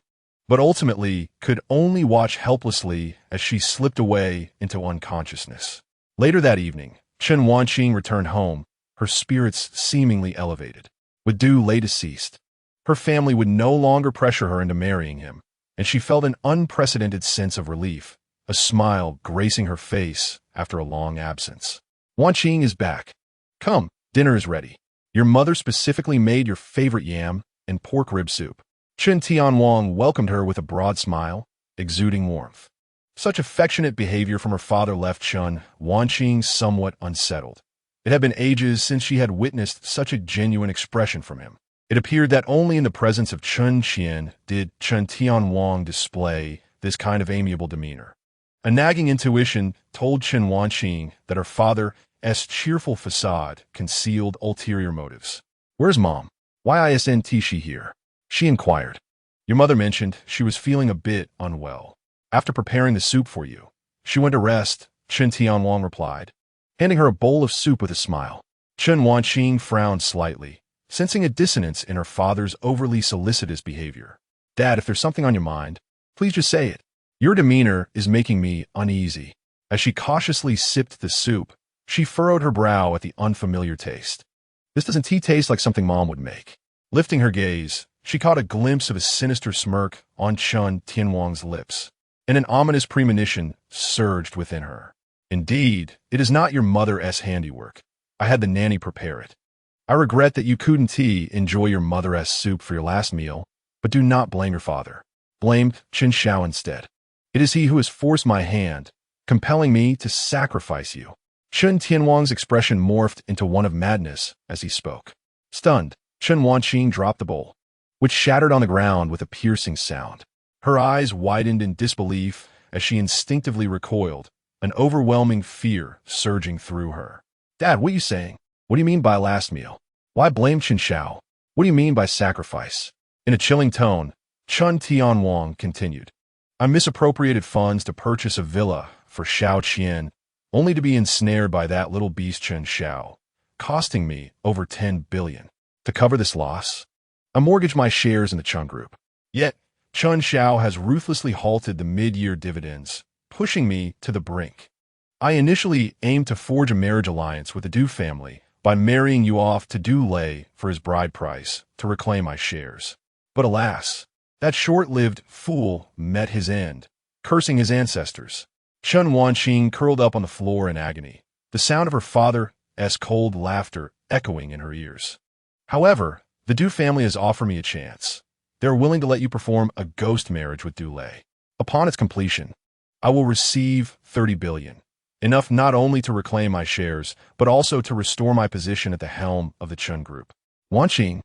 but ultimately could only watch helplessly as she slipped away into unconsciousness. Later that evening, Chen Wanqing returned home, her spirits seemingly elevated. With Du Lei deceased, her family would no longer pressure her into marrying him, and she felt an unprecedented sense of relief, a smile gracing her face after a long absence. "Wanqing is back. Come, dinner is ready. Your mother specifically made your favorite yam and pork rib soup." Chen Tianwang welcomed her with a broad smile, exuding warmth. Such affectionate behavior from her father left Chen Wanqing somewhat unsettled. It had been ages since she had witnessed such a genuine expression from him. It appeared that only in the presence of Chen Qian did Chen Tianwang display this kind of amiable demeanor. A nagging intuition told Chen Wanqing that her father's cheerful facade concealed ulterior motives. "Where's Mom? Why isn't she here?" she inquired. "Your mother mentioned she was feeling a bit unwell. After preparing the soup for you, she went to rest," Chen Tianwang replied, handing her a bowl of soup with a smile. Chen Wanqing frowned slightly, sensing a dissonance in her father's overly solicitous behavior. "Dad, if there's something on your mind, please just say it. Your demeanor is making me uneasy." As she cautiously sipped the soup, she furrowed her brow at the unfamiliar taste. "This doesn't taste like something Mom would make." Lifting her gaze, she caught a glimpse of a sinister smirk on Chen Tianwang's lips, and an ominous premonition surged within her. "Indeed, it is not your mother's handiwork. I had the nanny prepare it. I regret that you couldn't enjoy your mother's soup for your last meal, but do not blame your father. Blame Chen Xiao instead. It is he who has forced my hand, compelling me to sacrifice you." Chen Tianwang's expression morphed into one of madness as he spoke. Stunned, Chen Wanqing dropped the bowl, which shattered on the ground with a piercing sound. Her eyes widened in disbelief as she instinctively recoiled, an overwhelming fear surging through her. "Dad, what are you saying? What do you mean by last meal? Why blame Chen Xiao? What do you mean by sacrifice?" In a chilling tone, Chen Tianwang continued. "I misappropriated funds to purchase a villa for Xiao Qian, only to be ensnared by that little beast Chen Xiao, costing me over 10 billion. To cover this loss, I mortgaged my shares in the Chen Group. Yet, Chen Xiao has ruthlessly halted the mid-year dividends, pushing me to the brink. I initially aimed to forge a marriage alliance with the Du family by marrying you off to Du Lei for his bride price to reclaim my shares. But alas, that short-lived fool met his end, cursing his ancestors." Chen Wanqing curled up on the floor in agony, the sound of her father's cold laughter echoing in her ears. "However, the Du family has offered me a chance. They are willing to let you perform a ghost marriage with Du Lei. Upon its completion, I will receive 30 billion, enough not only to reclaim my shares, but also to restore my position at the helm of the Chen Group." "Wanqing,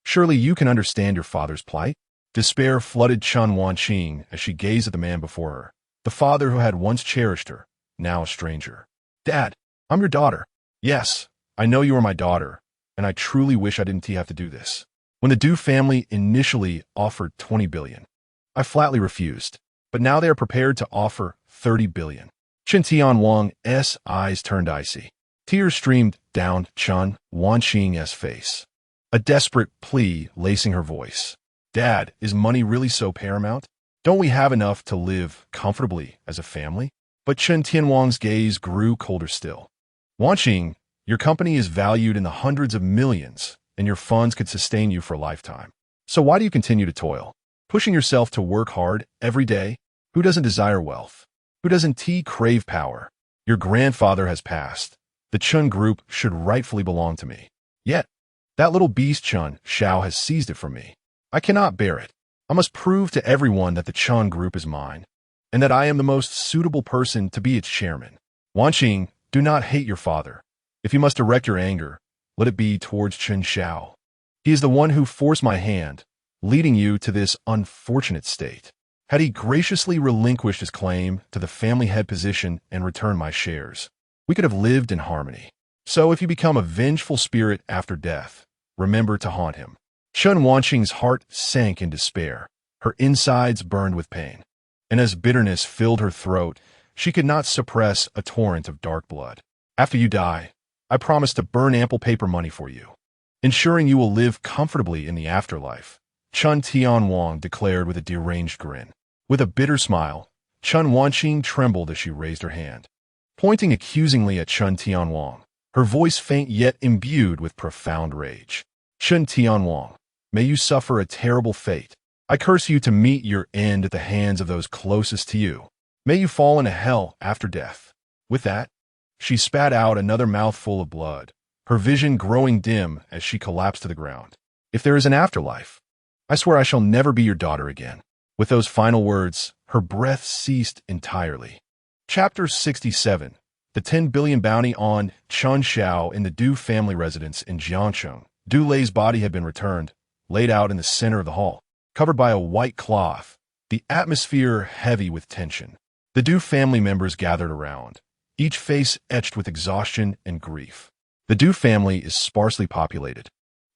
surely you can understand your father's plight?" Despair flooded Chen Wanqing as she gazed at the man before her, the father who had once cherished her, now a stranger. "Dad, I'm your daughter. Yes, I know you are my daughter, and I truly wish I didn't have to do this. When the Du family initially offered 20 billion, I flatly refused, but now they are prepared to offer 30 billion. Chen Tianwang's eyes turned icy. Tears streamed down Chen Wanqing's face, a desperate plea lacing her voice. "Dad, is money really so paramount? Don't we have enough to live comfortably as a family?" But Chen Tianwang's gaze grew colder still. "Wanqing, your company is valued in the hundreds of millions, and your funds could sustain you for a lifetime. So why do you continue to toil, pushing yourself to work hard every day? Who doesn't desire wealth? Who doesn't crave power? Your grandfather has passed. The Chen group should rightfully belong to me. Yet, that little beast Chen Xiao has seized it from me. I cannot bear it. I must prove to everyone that the Chen group is mine, and that I am the most suitable person to be its chairman. Wanqing, do not hate your father. If you must direct your anger, let it be towards Chen Xiao. He is the one who forced my hand, leading you to this unfortunate state. Had he graciously relinquished his claim to the family head position and returned my shares, we could have lived in harmony. So if you become a vengeful spirit after death, remember to haunt him. Chen Wanqing's heart sank in despair. Her insides burned with pain, and as bitterness filled her throat, she could not suppress a torrent of dark blood. After you die, I promise to burn ample paper money for you, ensuring you will live comfortably in the afterlife, Chen Tianwang declared with a deranged grin. With a bitter smile, Chen Wanqing trembled as she raised her hand, pointing accusingly at Chen Tianwang, her voice faint yet imbued with profound rage. Chen Tianwang, may you suffer a terrible fate. I curse you to meet your end at the hands of those closest to you. May you fall into hell after death. With that, she spat out another mouthful of blood, her vision growing dim as she collapsed to the ground. If there is an afterlife, I swear I shall never be your daughter again. With those final words, her breath ceased entirely. Chapter 67. The 10 billion bounty on Chen Xiao in the Du family residence in Jiangcheng. Du Lei's body had been returned, laid out in the center of the hall, covered by a white cloth, the atmosphere heavy with tension. The Du family members gathered around, each face etched with exhaustion and grief. The Du family is sparsely populated,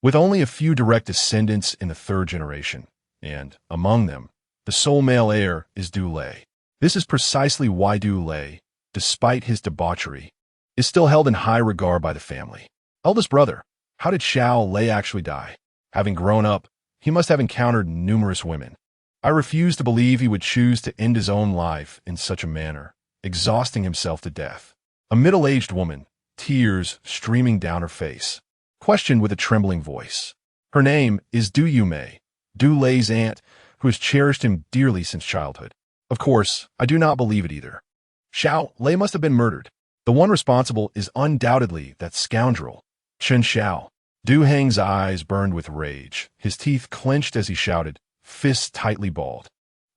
with only a few direct descendants in the third generation, and, among them, the sole male heir is Du Lei. This is precisely why Du Lei, despite his debauchery, is still held in high regard by the family. Eldest brother, how did Xiao Lei actually die? Having grown up, he must have encountered numerous women. I refuse to believe he would choose to end his own life in such a manner, exhausting himself to death. A middle-aged woman, tears streaming down her face, questioned with a trembling voice. Her name is Du Yumei, Du Lei's aunt, who has cherished him dearly since childhood. Of course, I do not believe it either. Xiao Lei must have been murdered. The one responsible is undoubtedly that scoundrel, Chen Xiao. Du Heng's eyes burned with rage, his teeth clenched as he shouted, fists tightly balled,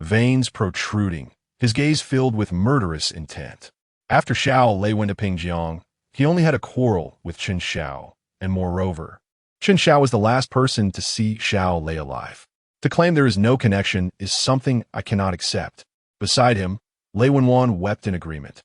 veins protruding, his gaze filled with murderous intent. After Xiao Lei went to Pingjiang, he only had a quarrel with Chen Xiao, and moreover, Chen Xiao was the last person to see Xiao Lei alive. To claim there is no connection is something I cannot accept. Beside him, Lei Wenwan wept in agreement.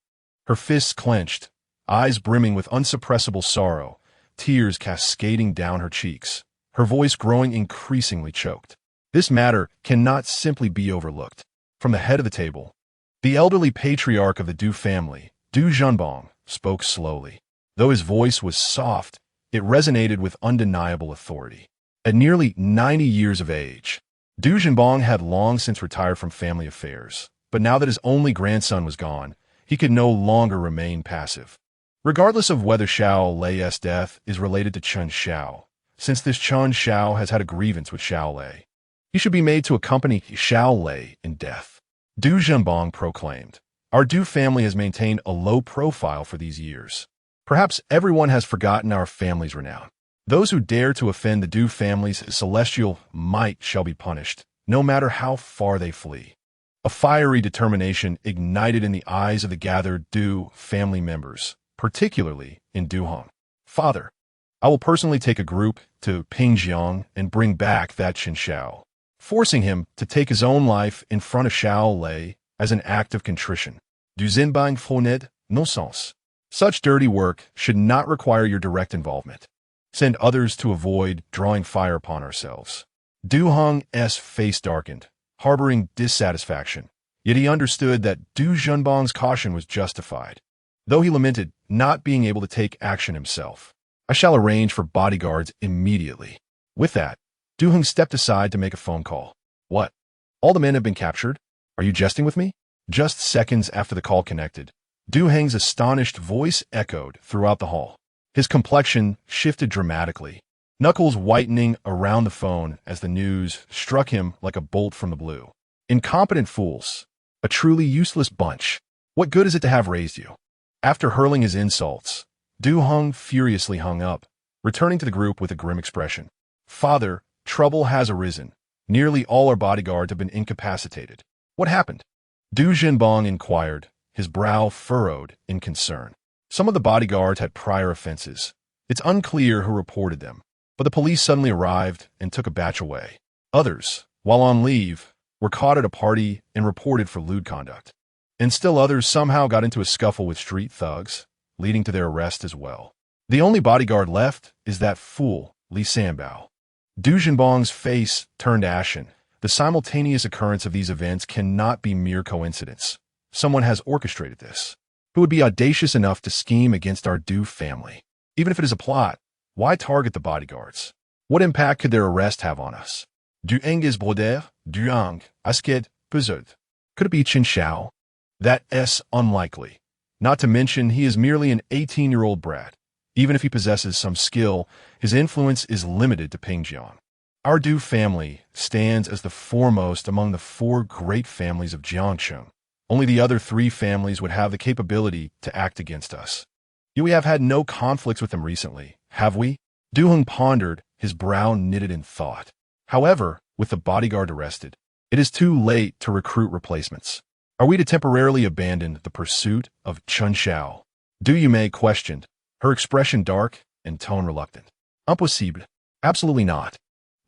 Her fists clenched, eyes brimming with unsuppressible sorrow, tears cascading down her cheeks, her voice growing increasingly choked. This matter cannot simply be overlooked. From the head of the table, the elderly patriarch of the Du family, Du Zhenbang, spoke slowly. Though his voice was soft, it resonated with undeniable authority. At nearly 90 years of age, Du Zhenbang had long since retired from family affairs, but now that his only grandson was gone, he could no longer remain passive. Regardless of whether Xiao Lei's death is related to Chen Xiao, since this Chen Xiao has had a grievance with Xiao Lei, he should be made to accompany Xiao Lei in death. Du Zhenbang proclaimed, our Du family has maintained a low profile for these years. Perhaps everyone has forgotten our family's renown. Those who dare to offend the Du family's celestial might shall be punished, no matter how far they flee. A fiery determination ignited in the eyes of the gathered Du family members, particularly in Duhong. Father, I will personally take a group to Pingjiang and bring back that Chen Xiao, forcing him to take his own life in front of Xiao Lei as an act of contrition. Du Zinbang Fonet, no sens. Such dirty work should not require your direct involvement. Send others to avoid drawing fire upon ourselves. Du Hong's face darkened, harboring dissatisfaction, yet he understood that Du Zhenbang's caution was justified, though he lamented not being able to take action himself. I shall arrange for bodyguards immediately. With that, Du Hong stepped aside to make a phone call. What? All the men have been captured? Are you jesting with me? Just seconds after the call connected, Du Heng's astonished voice echoed throughout the hall. His complexion shifted dramatically, knuckles whitening around the phone as the news struck him like a bolt from the blue. Incompetent fools. A truly useless bunch. What good is it to have raised you? After hurling his insults, Du Heng furiously hung up, returning to the group with a grim expression. Father, trouble has arisen. Nearly all our bodyguards have been incapacitated. What happened? Du Jinbong inquired, his brow furrowed in concern. Some of the bodyguards had prior offenses. It's unclear who reported them, but the police suddenly arrived and took a batch away. Others, while on leave, were caught at a party and reported for lewd conduct. And still others somehow got into a scuffle with street thugs, leading to their arrest as well. The only bodyguard left is that fool, Li Sanbao. Du Jinbong's face turned ashen. The simultaneous occurrence of these events cannot be mere coincidence. Someone has orchestrated this. Who would be audacious enough to scheme against our Du family? Even if it is a plot, why target the bodyguards? What impact could their arrest have on us? Du Eng is broder, du Ang, asked, bezut. Could it be Chen Xiao? That's unlikely. Not to mention, he is merely an 18-year-old brat. Even if he possesses some skill, his influence is limited to Pingjiang. Our Du family stands as the foremost among the 4 great families of Jiangcheng. Only the other 3 families would have the capability to act against us. Yet we have had no conflicts with them recently, have we? Du Heng pondered, his brow knitted in thought. However, with the bodyguard arrested, it is too late to recruit replacements. Are we to temporarily abandon the pursuit of Chen Xiao? Du Yumei questioned, her expression dark and tone reluctant. Impossible. Absolutely not.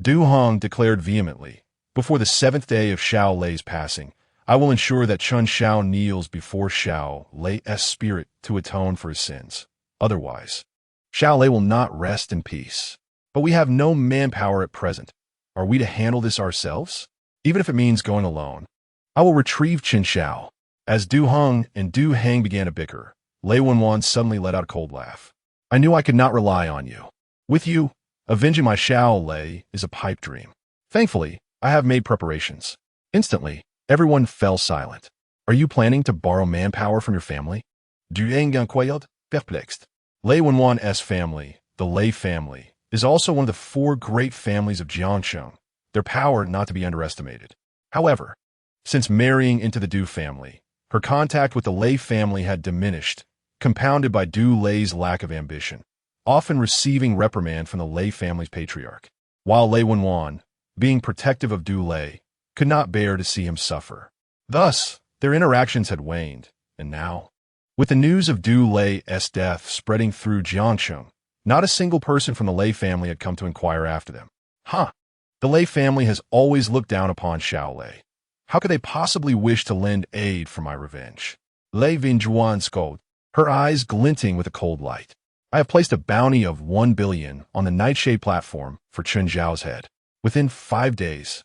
Du Heng declared vehemently, before the 7th day of Xiao Lei's passing, I will ensure that Chen Xiao kneels before Xiao Lei's spirit to atone for his sins. Otherwise, Xiao Lei will not rest in peace. But we have no manpower at present. Are we to handle this ourselves? Even if it means going alone. I will retrieve Chen Xiao. As Du Heng and Du Heng began to bicker, Lei Wenwan suddenly let out a cold laugh. I knew I could not rely on you. With you, avenging my Xiao Lei is a pipe dream. Thankfully, I have made preparations. Instantly, everyone fell silent. Are you planning to borrow manpower from your family? Du Heng inquired, perplexed. Lei Wenwan's family, the Lei family, is also one of the 4 great families of Jiangcheng, their power not to be underestimated. However, since marrying into the Du family, her contact with the Lei family had diminished, compounded by Du Lei's lack of ambition, often receiving reprimand from the Lei family's patriarch, while Lei Wenwan, being protective of Du Lei, could not bear to see him suffer. Thus, their interactions had waned, and now, with the news of Du Lei's death spreading through Jiangcheng, not a single person from the Lei family had come to inquire after them. The Lei family has always looked down upon Xiao Lei. How could they possibly wish to lend aid for my revenge? Lei Vinjuan scolded, her eyes glinting with a cold light. I have placed a bounty of 1 billion on the Nightshade platform for Chen Xiao's head. Within 5 days,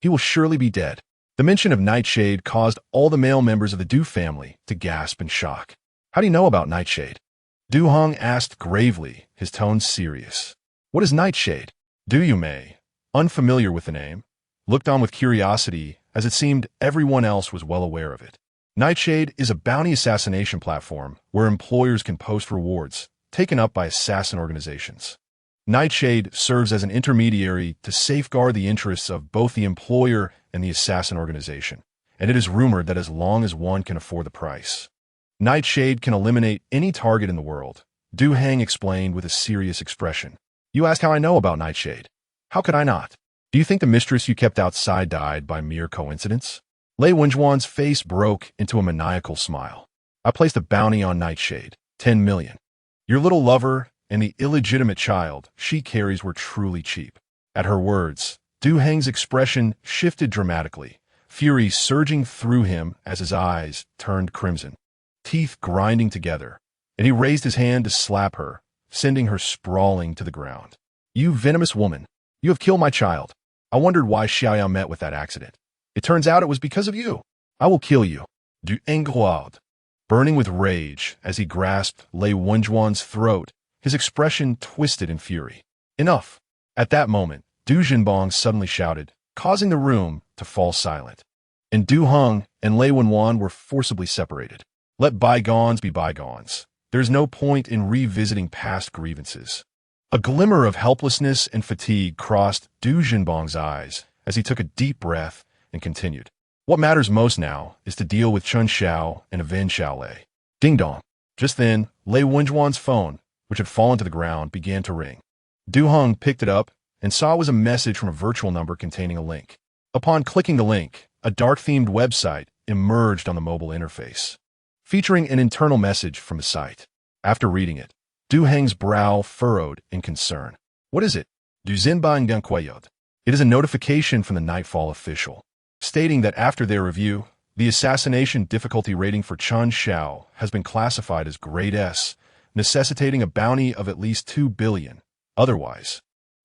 he will surely be dead. The mention of Nightshade caused all the male members of the Du family to gasp in shock. How do you know about Nightshade? Du Heng asked gravely, his tone serious. What is Nightshade? Du Yumei, unfamiliar with the name, looked on with curiosity as it seemed everyone else was well aware of it. Nightshade is a bounty assassination platform where employers can post rewards taken up by assassin organizations. Nightshade serves as an intermediary to safeguard the interests of both the employer and the assassin organization, and it is rumored that as long as one can afford the price, Nightshade can eliminate any target in the world. Du Heng explained with a serious expression. You asked how I know about Nightshade. How could I not? Do you think the mistress you kept outside died by mere coincidence? Lei Wenjuan's face broke into a maniacal smile. I placed a bounty on Nightshade, 10 million. Your little lover and the illegitimate child she carries were truly cheap. At her words, Du Heng's expression shifted dramatically, fury surging through him as his eyes turned crimson, teeth grinding together, and he raised his hand to slap her, sending her sprawling to the ground. You venomous woman, you have killed my child. I wondered why Xiaoyao met with that accident. It turns out it was because of you. I will kill you. Du Heng growled, burning with rage as he grasped Lei Wenjuan's throat, his expression twisted in fury. Enough. At that moment, Du Jinbong suddenly shouted, causing the room to fall silent. And Du Heng and Lei Wenwan were forcibly separated. Let bygones be bygones. There is no point in revisiting past grievances. A glimmer of helplessness and fatigue crossed Du Jinbong's eyes as he took a deep breath and continued. What matters most now is to deal with Chen Xiao and avenge Xiao Lei. Ding dong. Just then, Lei Wenjuan's phone, which had fallen to the ground, began to ring. Du Heng picked it up and saw it was a message from a virtual number containing a link. Upon clicking the link, a dark-themed website emerged on the mobile interface, featuring an internal message from the site. After reading it, Du Heng's brow furrowed in concern. What is it? Du Zinbang Denquayod. It is a notification from the Nightfall official, stating that after their review, the assassination difficulty rating for Chen Xiao has been classified as Grade S, necessitating a bounty of at least 2 billion. Otherwise,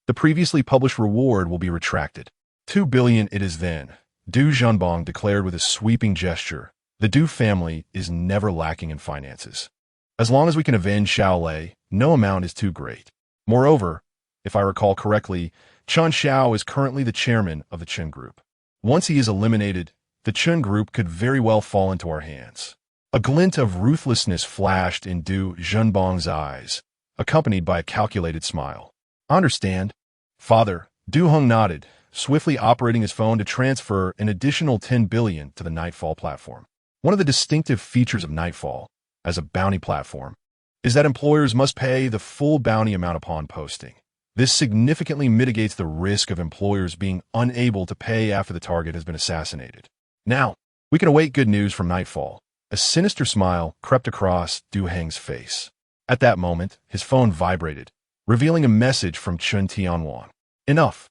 the previously published reward will be retracted. 2 billion it is then, Du Zhenbang declared with a sweeping gesture. The Du family is never lacking in finances. As long as we can avenge Xiao Lei, no amount is too great. Moreover, if I recall correctly, Chen Xiao is currently the chairman of the Chen Group. Once he is eliminated, the Chen Group could very well fall into our hands. A glint of ruthlessness flashed in Du Zhenbang's eyes, accompanied by a calculated smile. Understand? Father, Du Heng nodded, swiftly operating his phone to transfer an additional 10 billion to the Nightfall platform. One of the distinctive features of Nightfall, as a bounty platform, is that employers must pay the full bounty amount upon posting. This significantly mitigates the risk of employers being unable to pay after the target has been assassinated. Now, we can await good news from Nightfall. A sinister smile crept across Du Heng's face. At that moment, his phone vibrated, revealing a message from Chen Tianwang. Enough!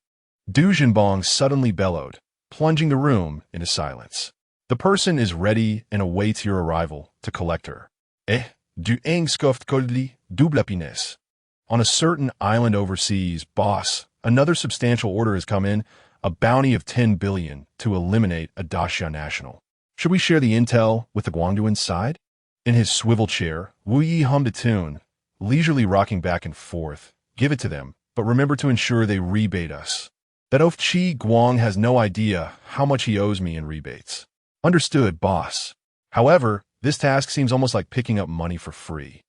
Du Zhenbang suddenly bellowed, plunging the room into silence. The person is ready and awaits your arrival to collect her. Du eng skoft kodli dublapines. On a certain island overseas, boss, another substantial order has come in, a bounty of 10 billion to eliminate a Daxia national. Should we share the intel with the Guangduan side? In his swivel chair, Wu Yi hummed a tune, leisurely rocking back and forth. Give it to them, but remember to ensure they rebate us. That oaf Qi Guang has no idea how much he owes me in rebates. Understood, boss. However, this task seems almost like picking up money for free.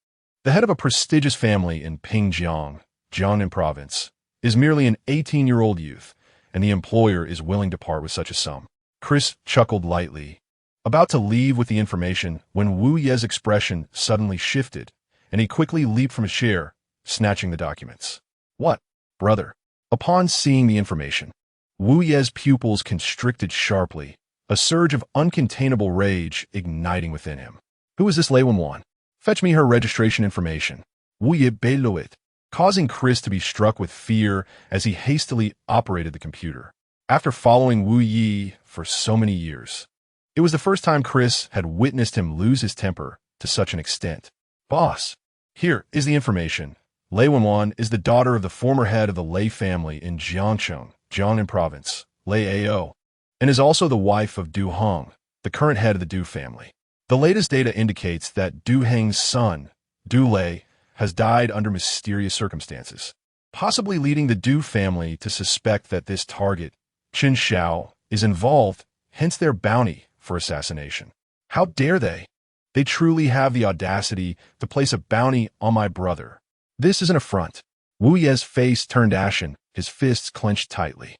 The head of a prestigious family in Pingjiang, Jiangnan province, is merely an 18-year-old youth, and the employer is willing to part with such a sum. Chris chuckled lightly, about to leave with the information when Wu Ye's expression suddenly shifted, and he quickly leaped from his chair, snatching the documents. What, brother? Upon seeing the information, Wu Ye's pupils constricted sharply, a surge of uncontainable rage igniting within him. Who is this Lei Wenwan? Fetch me her registration information. Wu Ye belo it, causing Chris to be struck with fear as he hastily operated the computer. After following Wu Yi for so many years, it was the first time Chris had witnessed him lose his temper to such an extent. Boss, here is the information. Lei Wenwan is the daughter of the former head of the Lei family in Jiangcheng, Jiangnan province, Lei Ao, and is also the wife of Du Heng, the current head of the Du family. The latest data indicates that Du Heng's son, Du Lei, has died under mysterious circumstances, possibly leading the Du family to suspect that this target, Chen Xiao, is involved, hence their bounty for assassination. How dare they? They truly have the audacity to place a bounty on my brother. This is an affront. Wu Ye's face turned ashen, his fists clenched tightly.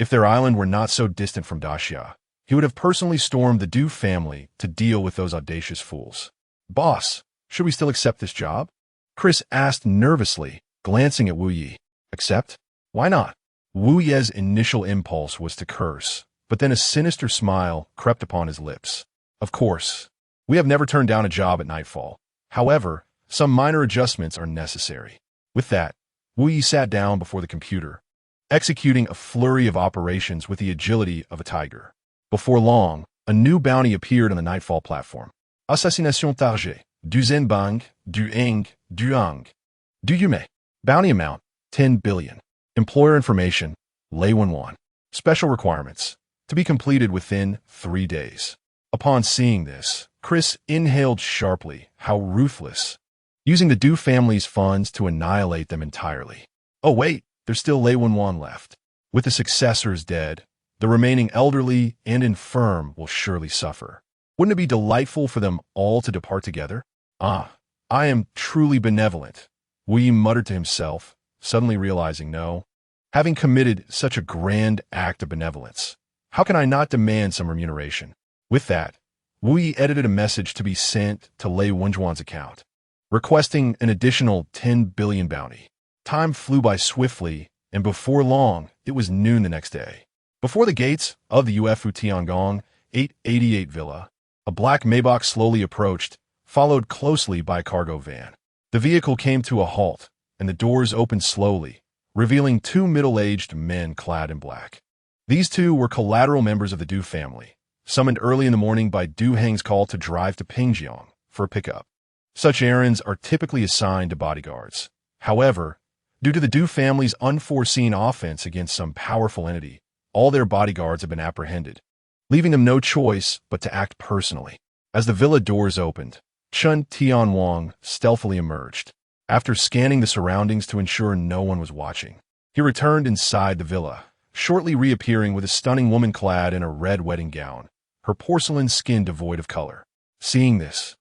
If their island were not so distant from Daxia, he would have personally stormed the Du family to deal with those audacious fools. Boss, should we still accept this job? Chris asked nervously, glancing at Wu Yi. Accept? Why not? Wu Ye's initial impulse was to curse, but then a sinister smile crept upon his lips. Of course, we have never turned down a job at Nightfall. However, some minor adjustments are necessary. With that, Wu Yi sat down before the computer, executing a flurry of operations with the agility of a tiger. Before long, a new bounty appeared on the Nightfall platform. Assassination target, du Zhenbang, du Eng, du Ang, du Yume. Bounty amount, 10 billion. Employer information, Lei Wenwan. Special requirements, to be completed within 3 days. Upon seeing this, Chris inhaled sharply. How ruthless. Using the Du family's funds to annihilate them entirely. Oh wait, there's still Lei Wenwan left. With the successors dead, the remaining elderly and infirm will surely suffer. Wouldn't it be delightful for them all to depart together? Ah, I am truly benevolent, Wu Yi muttered to himself, suddenly realizing no. Having committed such a grand act of benevolence, how can I not demand some remuneration? With that, Wu Yi edited a message to be sent to Lei Wenjuan's account. requesting an additional 10 billion bounty. Time flew by swiftly, and before long, it was noon the next day. Before the gates of the Ufu Tiangong 888 villa, a black Maybach slowly approached, followed closely by a cargo van. The vehicle came to a halt, and the doors opened slowly, revealing two middle-aged men clad in black. These two were collateral members of the Du family, summoned early in the morning by Du Heng's call to drive to Pingjiang for a pickup. Such errands are typically assigned to bodyguards. However, due to the Du family's unforeseen offense against some powerful entity, all their bodyguards have been apprehended, leaving them no choice but to act personally. As the villa doors opened, Chen Tianwang stealthily emerged. After scanning the surroundings to ensure no one was watching, he returned inside the villa, shortly reappearing with a stunning woman clad in a red wedding gown, her porcelain skin devoid of color. Seeing this,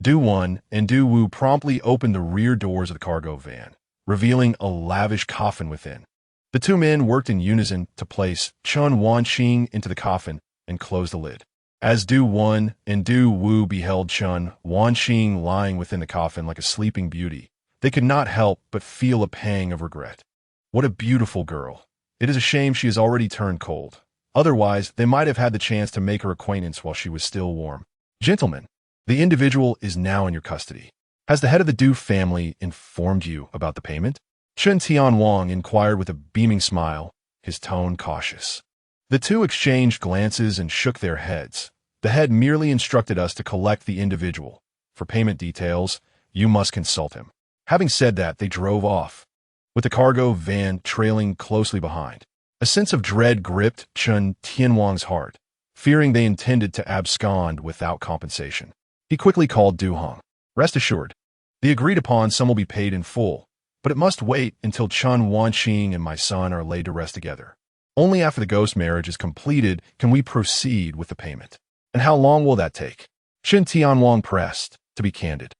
Du Wan and Du Wu promptly opened the rear doors of the cargo van, revealing a lavish coffin within. The two men worked in unison to place Chen Wanqing into the coffin and close the lid. As Du Wan and Du Wu beheld Chen Wanqing lying within the coffin like a sleeping beauty, they could not help but feel a pang of regret. What a beautiful girl. It is a shame she has already turned cold. Otherwise, they might have had the chance to make her acquaintance while she was still warm. Gentlemen, the individual is now in your custody. Has the head of the Du family informed you about the payment? Chen Tianwang inquired with a beaming smile, his tone cautious. The two exchanged glances and shook their heads. The head merely instructed us to collect the individual. For payment details, you must consult him. Having said that, they drove off, with the cargo van trailing closely behind. A sense of dread gripped Chen Tianwang's heart, fearing they intended to abscond without compensation. He quickly called Du Heng. Rest assured, the agreed-upon sum will be paid in full, but it must wait until Chen Wanqing and my son are laid to rest together. Only after the ghost marriage is completed can we proceed with the payment. And how long will that take? Chen Tianwang pressed, to be candid.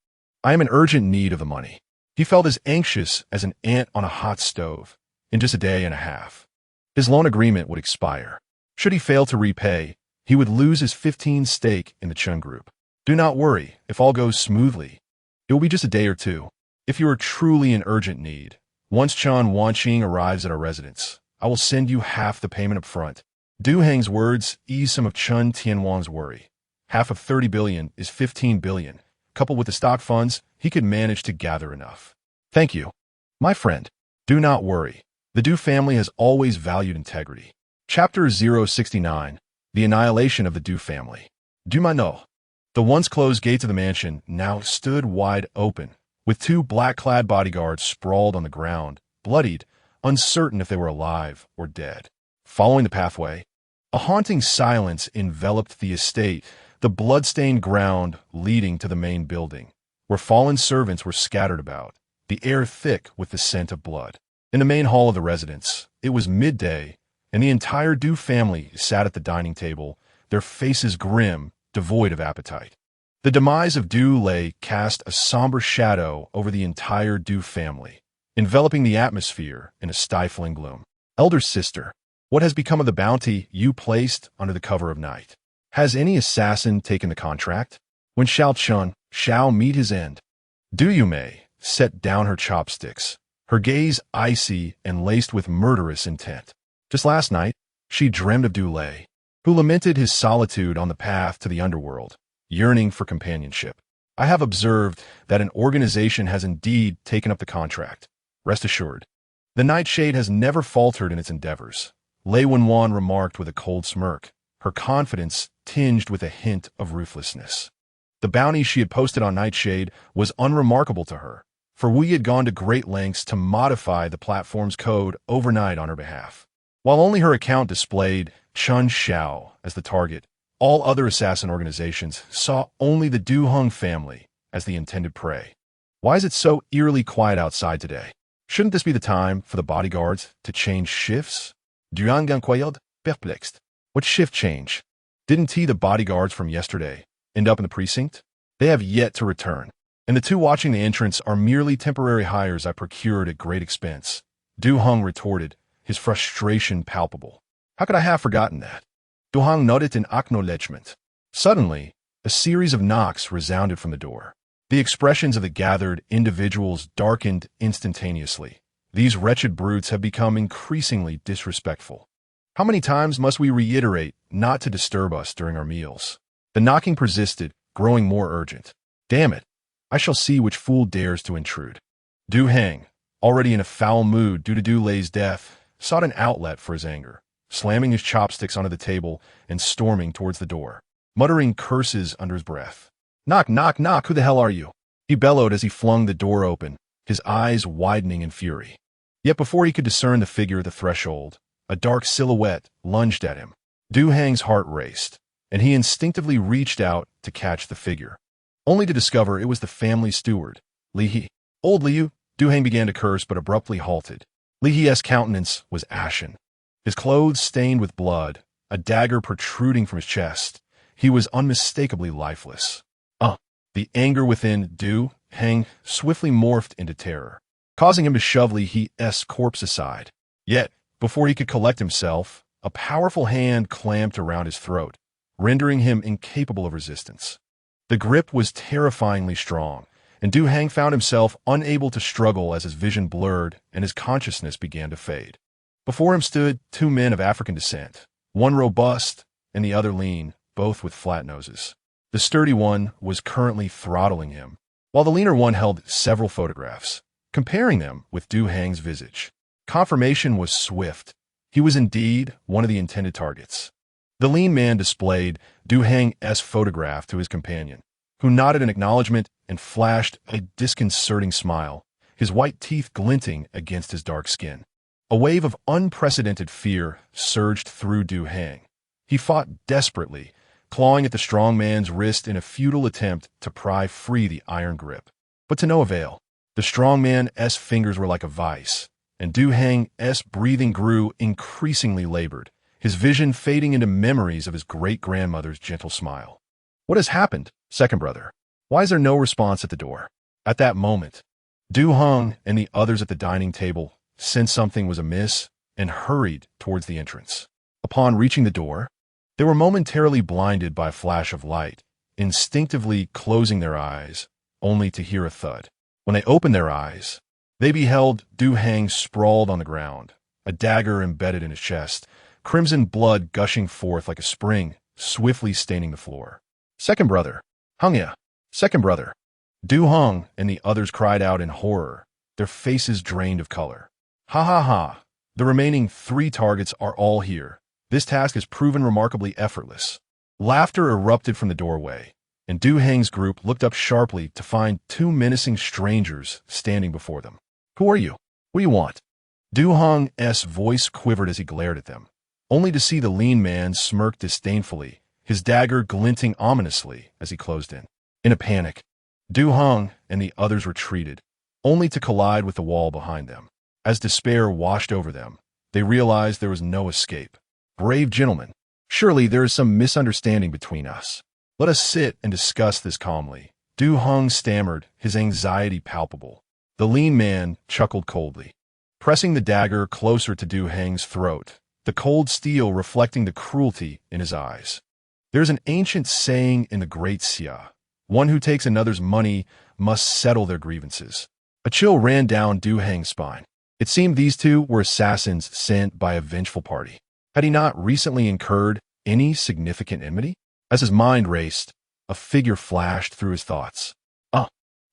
I am in urgent need of the money. He felt as anxious as an ant on a hot stove. In just a day and a half, his loan agreement would expire. Should he fail to repay, he would lose his 15% stake in the Chen Group. Do not worry, if all goes smoothly, it will be just a day or two. If you are truly in urgent need, once Chen Wanqing arrives at our residence, I will send you half the payment up front. Du Heng's words eased some of Chen Tianwang's worry. Half of 30 billion is 15 billion. Coupled with the stock funds, he could manage to gather enough. Thank you. My friend, do not worry. The Du family has always valued integrity. Chapter 069, The Annihilation of the Du Family. Du Manot. The once closed gates of the mansion now stood wide open, with two black-clad bodyguards sprawled on the ground, bloodied, uncertain if they were alive or dead. Following the pathway, a haunting silence enveloped the estate, the blood-stained ground leading to the main building, where fallen servants were scattered about, the air thick with the scent of blood. In the main hall of the residence, it was midday, and the entire Du family sat at the dining table, their faces grim, devoid of appetite. The demise of Du Lei cast a somber shadow over the entire Du family, enveloping the atmosphere in a stifling gloom. Elder sister, what has become of the bounty you placed under the cover of night? Has any assassin taken the contract? When shall Chen Xiao meet his end? Du Yumei set down her chopsticks, her gaze icy and laced with murderous intent. Just last night, she dreamed of Du Lei, who lamented his solitude on the path to the underworld, yearning for companionship. I have observed that an organization has indeed taken up the contract. Rest assured, the Nightshade has never faltered in its endeavors. Lei Wenwan remarked with a cold smirk, her confidence tinged with a hint of ruthlessness. The bounty she had posted on Nightshade was unremarkable to her, for we had gone to great lengths to modify the platform's code overnight on her behalf. While only her account displayed Chen Xiao as the target, all other assassin organizations saw only the Du Heng family as the intended prey. Why is it so eerily quiet outside today? Shouldn't this be the time for the bodyguards to change shifts? Duan Ganquailed, perplexed. What shift change? Didn't the bodyguards from yesterday end up in the precinct? They have yet to return, and the two watching the entrance are merely temporary hires I procured at great expense. Du Heng retorted, his frustration palpable. How could I have forgotten that? Du Heng nodded in acknowledgement. Suddenly, a series of knocks resounded from the door. The expressions of the gathered individuals darkened instantaneously. These wretched brutes have become increasingly disrespectful. How many times must we reiterate not to disturb us during our meals? The knocking persisted, growing more urgent. Damn it! I shall see which fool dares to intrude. Du Heng, already in a foul mood due to Du Lei's death, sought an outlet for his anger, slamming his chopsticks onto the table and storming towards the door, muttering curses under his breath. Knock, knock, knock, who the hell are you? He bellowed as he flung the door open, his eyes widening in fury. Yet before he could discern the figure at the threshold, a dark silhouette lunged at him. Du Heng's heart raced, and he instinctively reached out to catch the figure, only to discover it was the family steward, Li He. Old Liu, Du Heng began to curse but abruptly halted. Li He's countenance was ashen, his clothes stained with blood, a dagger protruding from his chest. He was unmistakably lifeless. The anger within Du Heng swiftly morphed into terror, causing him to shove Li He's corpse aside. Yet, before he could collect himself, a powerful hand clamped around his throat, rendering him incapable of resistance. The grip was terrifyingly strong, and Du Heng found himself unable to struggle as his vision blurred and his consciousness began to fade. Before him stood two men of African descent, one robust and the other lean, both with flat noses. The sturdy one was currently throttling him, while the leaner one held several photographs, comparing them with Du Heng's visage. Confirmation was swift. He was indeed one of the intended targets. The lean man displayed Du Heng's photograph to his companion, who nodded in acknowledgement and flashed a disconcerting smile, his white teeth glinting against his dark skin. A wave of unprecedented fear surged through Du Heng. He fought desperately, clawing at the strong man's wrist in a futile attempt to pry free the iron grip. But to no avail. The strong man's fingers were like a vice, and Du Heng's breathing grew increasingly labored, his vision fading into memories of his great-grandmother's gentle smile. What has happened, second brother? Why is there no response at the door? At that moment, Du Heng and the others at the dining table sensed something was amiss and hurried towards the entrance. Upon reaching the door, they were momentarily blinded by a flash of light, instinctively closing their eyes, only to hear a thud. When they opened their eyes, they beheld Du Heng sprawled on the ground, a dagger embedded in his chest, crimson blood gushing forth like a spring, swiftly staining the floor. Second brother, Hengya, second brother. Du Heng and the others cried out in horror, their faces drained of color. Ha ha ha, the remaining 3 targets are all here. This task has proven remarkably effortless. Laughter erupted from the doorway, and Du Heng's group looked up sharply to find 2 menacing strangers standing before them. Who are you? What do you want? Du Heng's voice quivered as he glared at them, only to see the lean man smirk disdainfully, his dagger glinting ominously as he closed in. In a panic, Du Heng and the others retreated, only to collide with the wall behind them. As despair washed over them, they realized there was no escape. Brave gentlemen, surely there is some misunderstanding between us. Let us sit and discuss this calmly. Du Heng stammered, his anxiety palpable. The lean man chuckled coldly, pressing the dagger closer to Du Heng's throat, the cold steel reflecting the cruelty in his eyes. There's an ancient saying in the great Xia, one who takes another's money must settle their grievances. A chill ran down Du Heng's spine. It seemed these two were assassins sent by a vengeful party. Had he not recently incurred any significant enmity? As his mind raced, a figure flashed through his thoughts.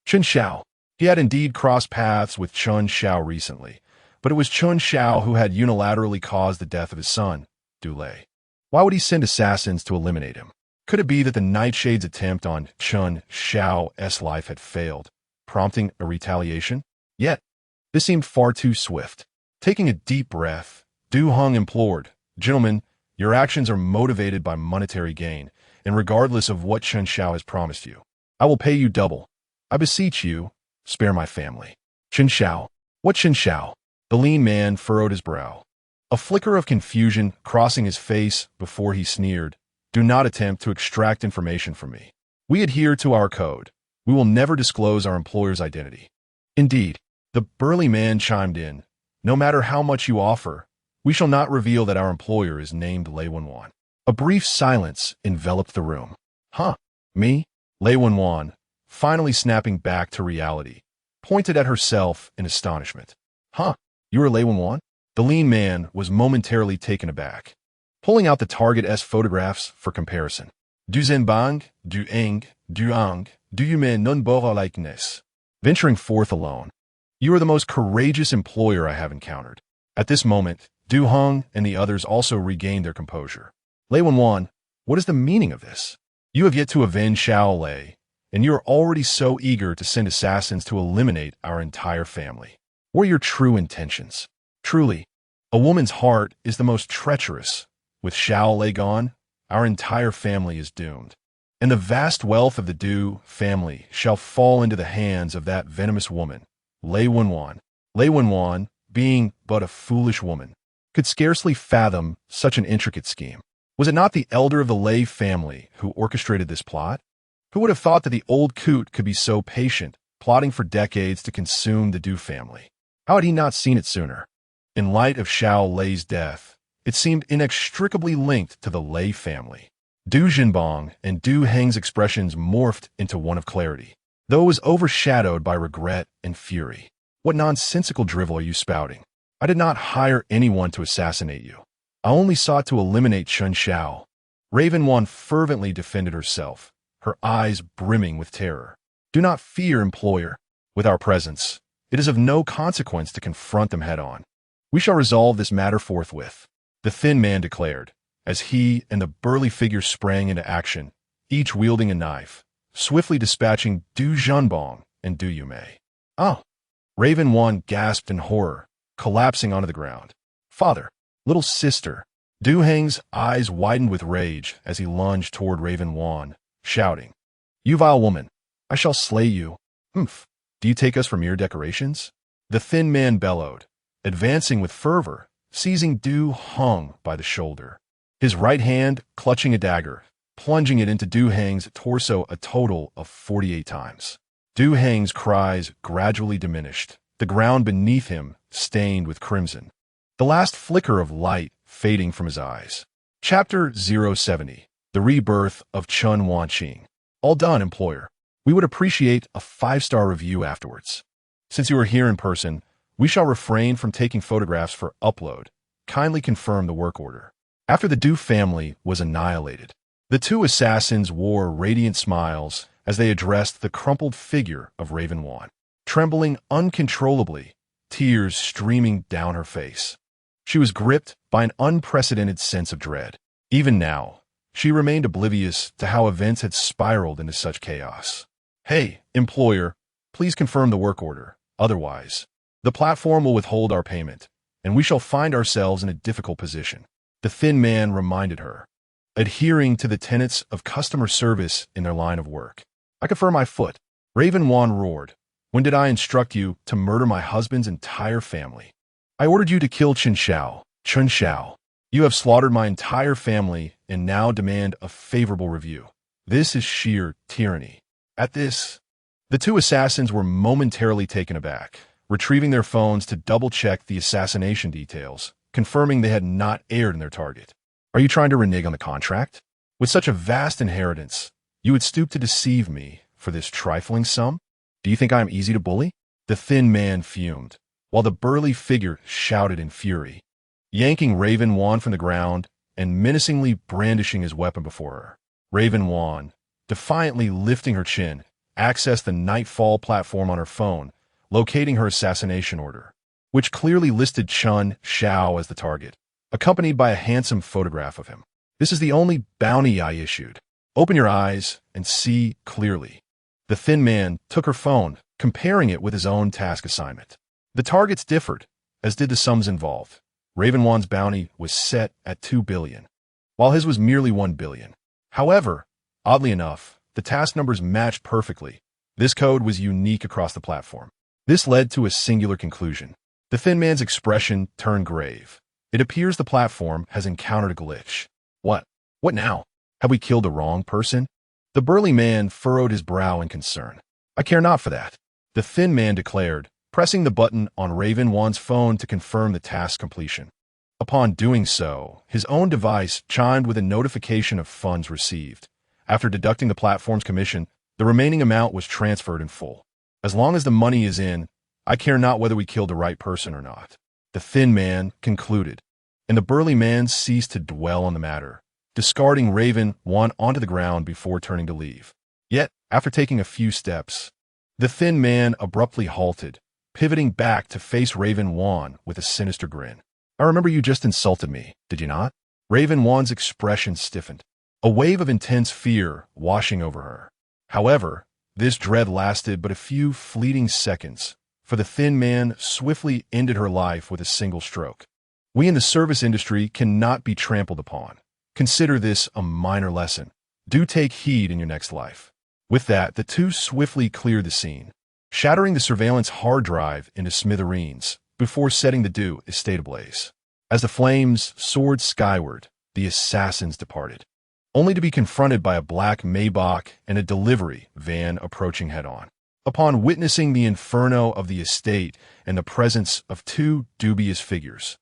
Chen Xiao. He had indeed crossed paths with Chen Xiao recently, but it was Chen Xiao who had unilaterally caused the death of his son, Du Lei. Why would he send assassins to eliminate him? Could it be that the Nightshade's attempt on Chen Xiao's life had failed, prompting a retaliation? Yet, this seemed far too swift. Taking a deep breath, Du Heng implored, Gentlemen, your actions are motivated by monetary gain, and regardless of what Chen Xiao has promised you, I will pay you double. I beseech you, spare my family. Chen Xiao. What Chen Xiao? The lean man furrowed his brow, a flicker of confusion crossing his face before he sneered. Do not attempt to extract information from me. We adhere to our code. We will never disclose our employer's identity. Indeed, the burly man chimed in. No matter how much you offer, we shall not reveal that our employer is named Lei Wenwan. A brief silence enveloped the room. Me? Lei Wenwan, finally snapping back to reality, pointed at herself in astonishment. Huh? You are Lei Wenwan? The lean man was momentarily taken aback, pulling out the Target S photographs for comparison. Du Zhenbang, du Eng, du Ang, du Yumen nun bora likeness. Venturing forth alone. You are the most courageous employer I have encountered. At this moment, Du Hong and the others also regained their composure. Lei Wenwan, what is the meaning of this? You have yet to avenge Xiao Lei, and you are already so eager to send assassins to eliminate our entire family. What are your true intentions? Truly, a woman's heart is the most treacherous. With Xiao Lei gone, our entire family is doomed. And the vast wealth of the Du family shall fall into the hands of that venomous woman, Lei Wenwan. Lei Wenwan, being but a foolish woman, could scarcely fathom such an intricate scheme. Was it not the elder of the Lei family who orchestrated this plot? Who would have thought that the old coot could be so patient, plotting for decades to consume the Du family? How had he not seen it sooner? In light of Xiao Lei's death, it seemed inextricably linked to the Lei family. Du Zhenbang and Du Heng's expressions morphed into one of clarity, though it was overshadowed by regret and fury. What nonsensical drivel are you spouting? I did not hire anyone to assassinate you. I only sought to eliminate Chen Xiao. Raven Wan fervently defended herself, her eyes brimming with terror. Do not fear, employer. With our presence, it is of no consequence to confront them head-on. We shall resolve this matter forthwith, the thin man declared, as he and the burly figure sprang into action, each wielding a knife, swiftly dispatching Du Zhenbang and Du Yumei. Oh! Raven Wan gasped in horror, collapsing onto the ground. Father! Little sister! Du Heng's eyes widened with rage as he lunged toward Raven Wan, shouting, You vile woman! I shall slay you! Humph! Do you take us for mere decorations? The thin man bellowed, advancing with fervor, seizing Du Hong by the shoulder, his right hand clutching a dagger, plunging it into Du Heng's torso a total of 48 times. Du Heng's cries gradually diminished, the ground beneath him stained with crimson, the last flicker of light fading from his eyes. Chapter 070, The Rebirth of Chen Wanqing. All done, employer. We would appreciate a 5-star review afterwards. Since you are here in person, we shall refrain from taking photographs for upload. Kindly confirm the work order. After the Du family was annihilated, the two assassins wore radiant smiles as they addressed the crumpled figure of Raven Wan, trembling uncontrollably, tears streaming down her face. She was gripped by an unprecedented sense of dread. Even now, she remained oblivious to how events had spiraled into such chaos. Hey, employer, please confirm the work order. Otherwise, the platform will withhold our payment, and we shall find ourselves in a difficult position. The thin man reminded her, adhering to the tenets of customer service in their line of work. I confirm my foot. Raven Wan roared. When did I instruct you to murder my husband's entire family? I ordered you to kill Chen Xiao. You have slaughtered my entire family and now demand a favorable review. This is sheer tyranny. At this, the two assassins were momentarily taken aback, retrieving their phones to double-check the assassination details, confirming they had not erred in their target. Are you trying to renege on the contract? With such a vast inheritance, you would stoop to deceive me for this trifling sum? Do you think I am easy to bully? The thin man fumed, while the burly figure shouted in fury, yanking Raven Wan from the ground and menacingly brandishing his weapon before her. Raven Wan, defiantly lifting her chin, accessed the Nightfall platform on her phone, locating her assassination order, which clearly listed Chen Xiao as the target, accompanied by a handsome photograph of him. This is the only bounty I issued. Open your eyes and see clearly. The thin man took her phone, comparing it with his own task assignment. The targets differed, as did the sums involved. Raven Wan's bounty was set at 2 billion, while his was merely 1 billion. However, oddly enough, the task numbers matched perfectly. This code was unique across the platform. This led to a singular conclusion. The thin man's expression turned grave. It appears the platform has encountered a glitch. What? What now? Have we killed the wrong person? The burly man furrowed his brow in concern. I care not for that, the thin man declared, pressing the button on Raven Wan's phone to confirm the task's completion. Upon doing so, his own device chimed with a notification of funds received. After deducting the platform's commission, The remaining amount was transferred in full. As long as the money is in, I care not whether we killed the right person or not. The thin man concluded, and the burly man ceased to dwell on the matter, discarding Raven Wan onto the ground before turning to leave. Yet, after taking a few steps, the thin man abruptly halted, pivoting back to face Raven Wan with a sinister grin. I remember you just insulted me, did you not? Raven Wan's expression stiffened, a wave of intense fear washing over her. However, this dread lasted but a few fleeting seconds, for the thin man swiftly ended her life with a single stroke. We in the service industry cannot be trampled upon. Consider this a minor lesson. Do take heed in your next life. With that, the two swiftly cleared the scene, shattering the surveillance hard drive into smithereens before setting the Du estate ablaze. As the flames soared skyward, the assassins departed, only to be confronted by a black Maybach and a delivery van approaching head-on. Upon witnessing the inferno of the estate and the presence of two dubious figures,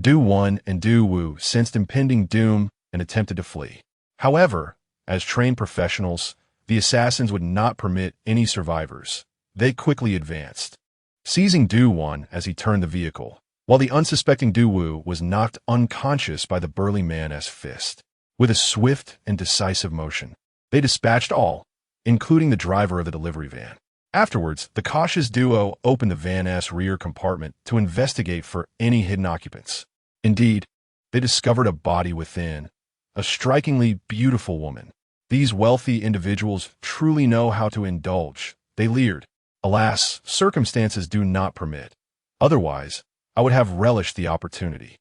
Du Wan and Du Wu sensed impending doom and attempted to flee. However, as trained professionals, the assassins would not permit any survivors. They quickly advanced, seizing Du Wan as he turned the vehicle, while the unsuspecting Du Wu was knocked unconscious by the burly man's fist. With a swift and decisive motion, they dispatched all, including the driver of the delivery van. Afterwards, the cautious duo opened the van's rear compartment to investigate for any hidden occupants. Indeed, they discovered a body within, a strikingly beautiful woman. These wealthy individuals truly know how to indulge, they leered. Alas, circumstances do not permit. Otherwise, I would have relished the opportunity.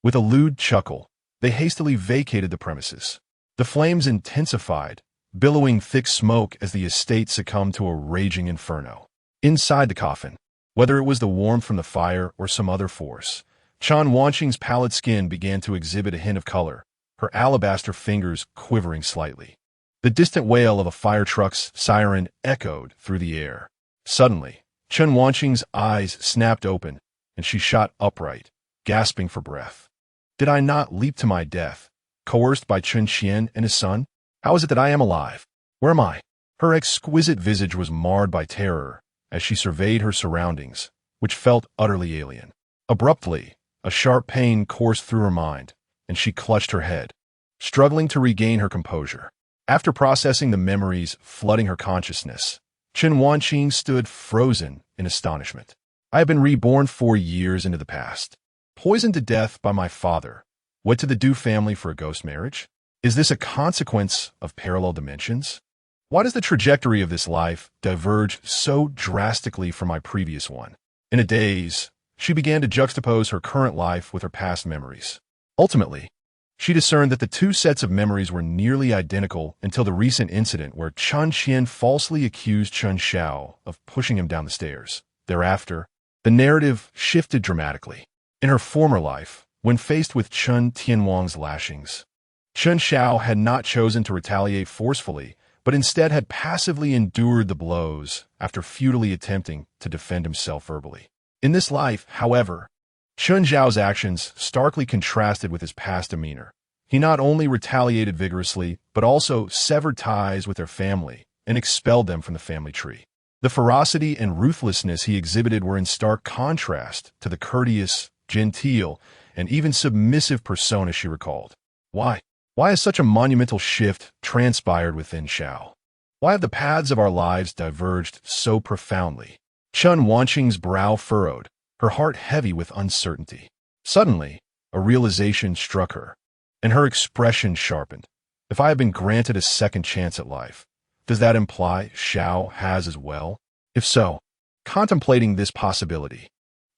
With a lewd chuckle, they hastily vacated the premises. The flames intensified, billowing thick smoke as the estate succumbed to a raging inferno. Inside the coffin, whether it was the warmth from the fire or some other force, Chen Wanqing's pallid skin began to exhibit a hint of color, her alabaster fingers quivering slightly. The distant wail of a fire truck's siren echoed through the air. Suddenly, Chen Wanqing's eyes snapped open, and she shot upright, gasping for breath. Did I not leap to my death, coerced by Chen Qian and his son? How is it that I am alive? Where am I? Her exquisite visage was marred by terror as she surveyed her surroundings, which felt utterly alien. Abruptly, a sharp pain coursed through her mind, and she clutched her head, struggling to regain her composure. After processing the memories flooding her consciousness, Chen Wanqing stood frozen in astonishment. I have been reborn 4 years into the past, poisoned to death by my father, wed to the Du family for a ghost marriage? Is this a consequence of parallel dimensions? Why does the trajectory of this life diverge so drastically from my previous one? In a daze, she began to juxtapose her current life with her past memories. Ultimately, she discerned that the two sets of memories were nearly identical until the recent incident where Chen Qian falsely accused Chen Xiao of pushing him down the stairs. Thereafter, the narrative shifted dramatically. In her former life, when faced with Chen Tianwang's lashings, Chen Xiao had not chosen to retaliate forcefully, but instead had passively endured the blows after futilely attempting to defend himself verbally. In this life, however, Chen Xiao's actions starkly contrasted with his past demeanor. He not only retaliated vigorously, but also severed ties with their family and expelled them from the family tree. The ferocity and ruthlessness he exhibited were in stark contrast to the courteous, genteel, and even submissive persona she recalled. Why? Why has such a monumental shift transpired within Xiao? Why have the paths of our lives diverged so profoundly? Chen Wanqing's brow furrowed, her heart heavy with uncertainty. Suddenly, a realization struck her, and her expression sharpened. If I have been granted a second chance at life, does that imply Xiao has as well? If so, contemplating this possibility,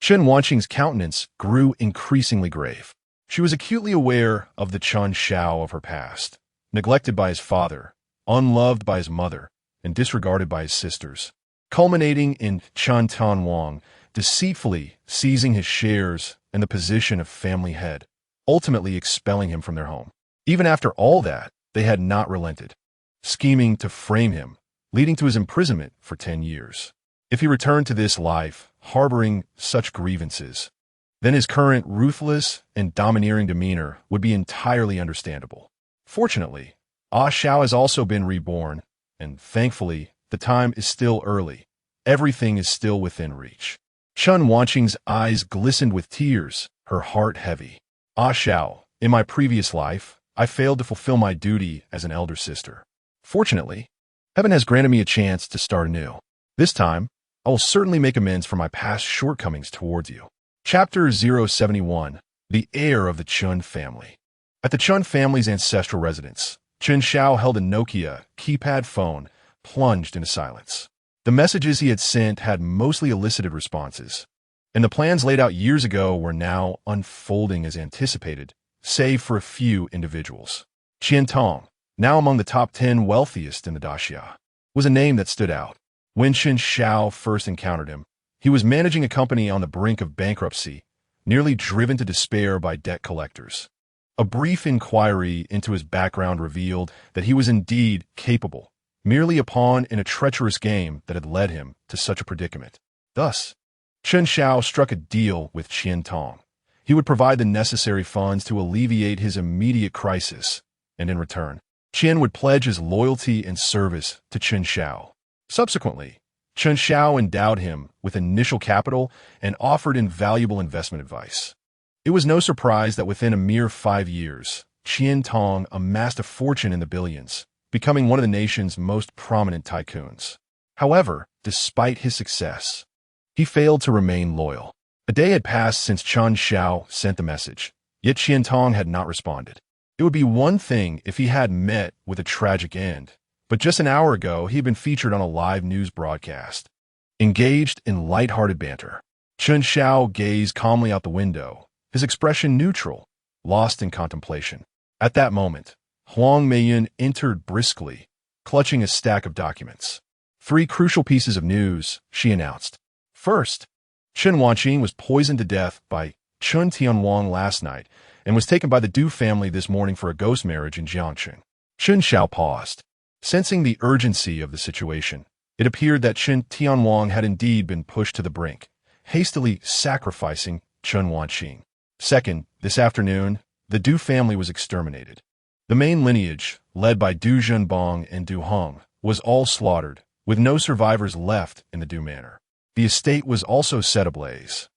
Chen Wanqing's countenance grew increasingly grave. She was acutely aware of the Chen Xiao of her past, neglected by his father, unloved by his mother, and disregarded by his sisters, culminating in Chen Tianwang deceitfully seizing his shares and the position of family head, ultimately expelling him from their home. Even after all that, they had not relented, scheming to frame him, leading to his imprisonment for 10 years. If he returned to this life, harboring such grievances, then his current ruthless and domineering demeanor would be entirely understandable. Fortunately, Ah Xiao has also been reborn, and thankfully, The time is still early. Everything is still within reach. Chen Wanqing's eyes glistened with tears, her heart heavy. Ah Xiao, in my previous life, I failed to fulfill my duty as an elder sister. Fortunately, heaven has granted me a chance to start anew. This time, I will certainly make amends for my past shortcomings towards you. Chapter 071, The Heir of the Chen Family. At the Chen family's ancestral residence, Chen Xiao held a Nokia keypad phone plunged into silence. The messages he had sent had mostly elicited responses, and the plans laid out years ago were now unfolding as anticipated, save for a few individuals. Qian Tong, now among the top 10 wealthiest in the Daxia, was a name that stood out. When Chen Xiao first encountered him, he was managing a company on the brink of bankruptcy, nearly driven to despair by debt collectors. A brief inquiry into his background revealed that he was indeed capable, merely a pawn in a treacherous game that had led him to such a predicament. Thus, Chen Xiao struck a deal with Qian Tong. He would provide the necessary funds to alleviate his immediate crisis, and in return, Qian would pledge his loyalty and service to Chen Xiao. Subsequently, Chen Xiao endowed him with initial capital and offered invaluable investment advice. It was no surprise that within a mere 5 years, Qian Tong amassed a fortune in the billions, becoming one of the nation's most prominent tycoons. However, despite his success, he failed to remain loyal. A day had passed since Chen Xiao sent the message, yet Qian Tong had not responded. It would be one thing if he had met with a tragic end, but just an hour ago he had been featured on a live news broadcast. Engaged in light-hearted banter, Chen Xiao gazed calmly out the window, his expression neutral, lost in contemplation. At that moment, Huang Meilan entered briskly, clutching a stack of documents. 3 crucial pieces of news, she announced. First, Chen Wanqing was poisoned to death by Chen Tianwang last night and was taken by the Du family this morning for a ghost marriage in Jiangqing. Chen Xiao paused. Sensing the urgency of the situation, it appeared that Chen Tianwang had indeed been pushed to the brink, hastily sacrificing Chen Wanqing. Second, this afternoon, the Du family was exterminated. The main lineage, led by Du Zhenbang and Du Heng, was all slaughtered, with no survivors left in the Du manor. The estate was also set ablaze.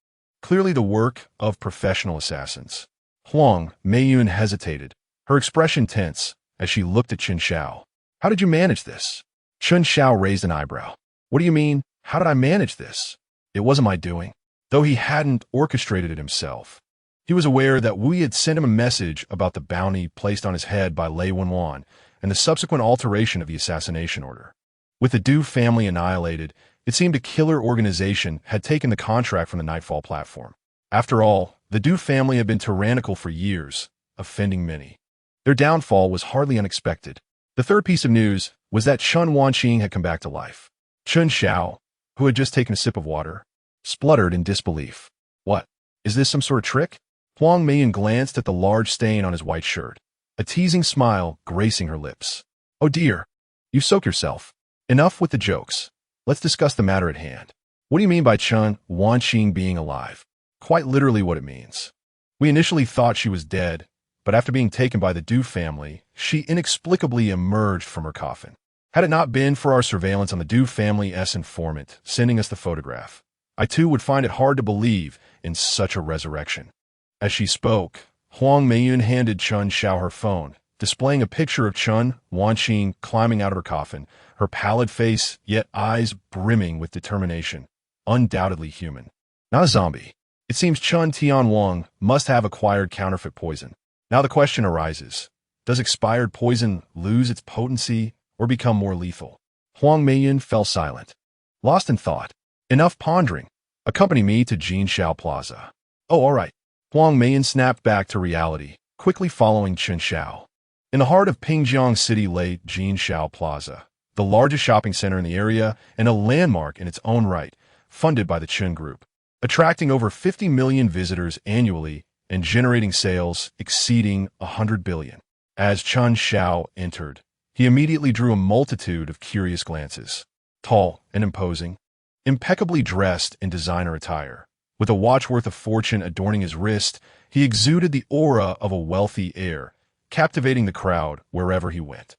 Clearly the work of professional assassins. Huang Meilan hesitated, her expression tense, as she looked at Chen Xiao. How did you manage this? Chen Xiao raised an eyebrow. What do you mean, how did I manage this? It wasn't my doing. Though he hadn't orchestrated it himself. He was aware that Wu had sent him a message about the bounty placed on his head by Lei Wenwan and the subsequent alteration of the assassination order. With the Du family annihilated, it seemed a killer organization had taken the contract from the Nightfall platform. After all, the Du family had been tyrannical for years, offending many. Their downfall was hardly unexpected. The third piece of news was that Chen Wanqing had come back to life. Chen Xiao, who had just taken a sip of water, spluttered in disbelief. What? Is this some sort of trick? Huang Meilan glanced at the large stain on his white shirt, a teasing smile gracing her lips. Oh dear, you soak yourself. Enough with the jokes. Let's discuss the matter at hand. What do you mean by Chen Wanqing being alive? Quite literally what it means. We initially thought she was dead, but after being taken by the Du family, she inexplicably emerged from her coffin. Had it not been for our surveillance on the Du family's informant sending us the photograph, I too would find it hard to believe in such a resurrection. As she spoke, Huang Meilan handed Chen Xiao her phone, displaying a picture of Chen Wanqing climbing out of her coffin, her pallid face yet eyes brimming with determination. Undoubtedly human. Not a zombie. It seems Chen Tianwang must have acquired counterfeit poison. Now the question arises, does expired poison lose its potency or become more lethal? Huang Meilan fell silent. Lost in thought. Enough pondering. Accompany me to Jinxiao Plaza. Oh, all right. Huang Meilan snapped back to reality, quickly following Chen Xiao. In the heart of Pingjiang City lay Jinxiao Plaza, the largest shopping center in the area and a landmark in its own right, funded by the Chen Group, attracting over 50 million visitors annually and generating sales exceeding 100 billion. As Chen Xiao entered, he immediately drew a multitude of curious glances. Tall and imposing, impeccably dressed in designer attire, with a watch worth of fortune adorning his wrist, he exuded the aura of a wealthy heir, captivating the crowd wherever he went.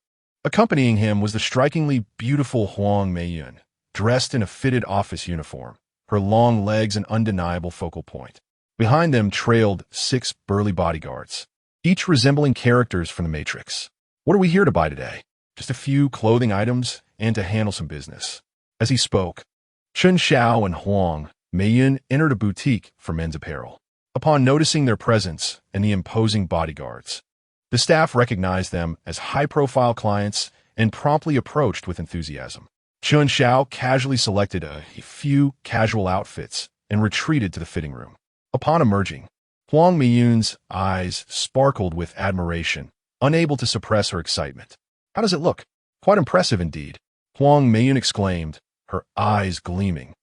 Accompanying him was the strikingly beautiful Huang Meiyun, dressed in a fitted office uniform, her long legs an undeniable focal point. Behind them trailed 6 burly bodyguards, each resembling characters from the Matrix. What are we here to buy today? Just a few clothing items and to handle some business. As he spoke, Chen Xiao and Huang Meiyun entered a boutique for men's apparel. Upon noticing their presence and the imposing bodyguards, the staff recognized them as high-profile clients and promptly approached with enthusiasm. Chen Xiao casually selected a few casual outfits and retreated to the fitting room. Upon emerging, Huang Meiyun's eyes sparkled with admiration, unable to suppress her excitement. How does it look? Quite impressive indeed, Huang Meiyun exclaimed, her eyes gleaming,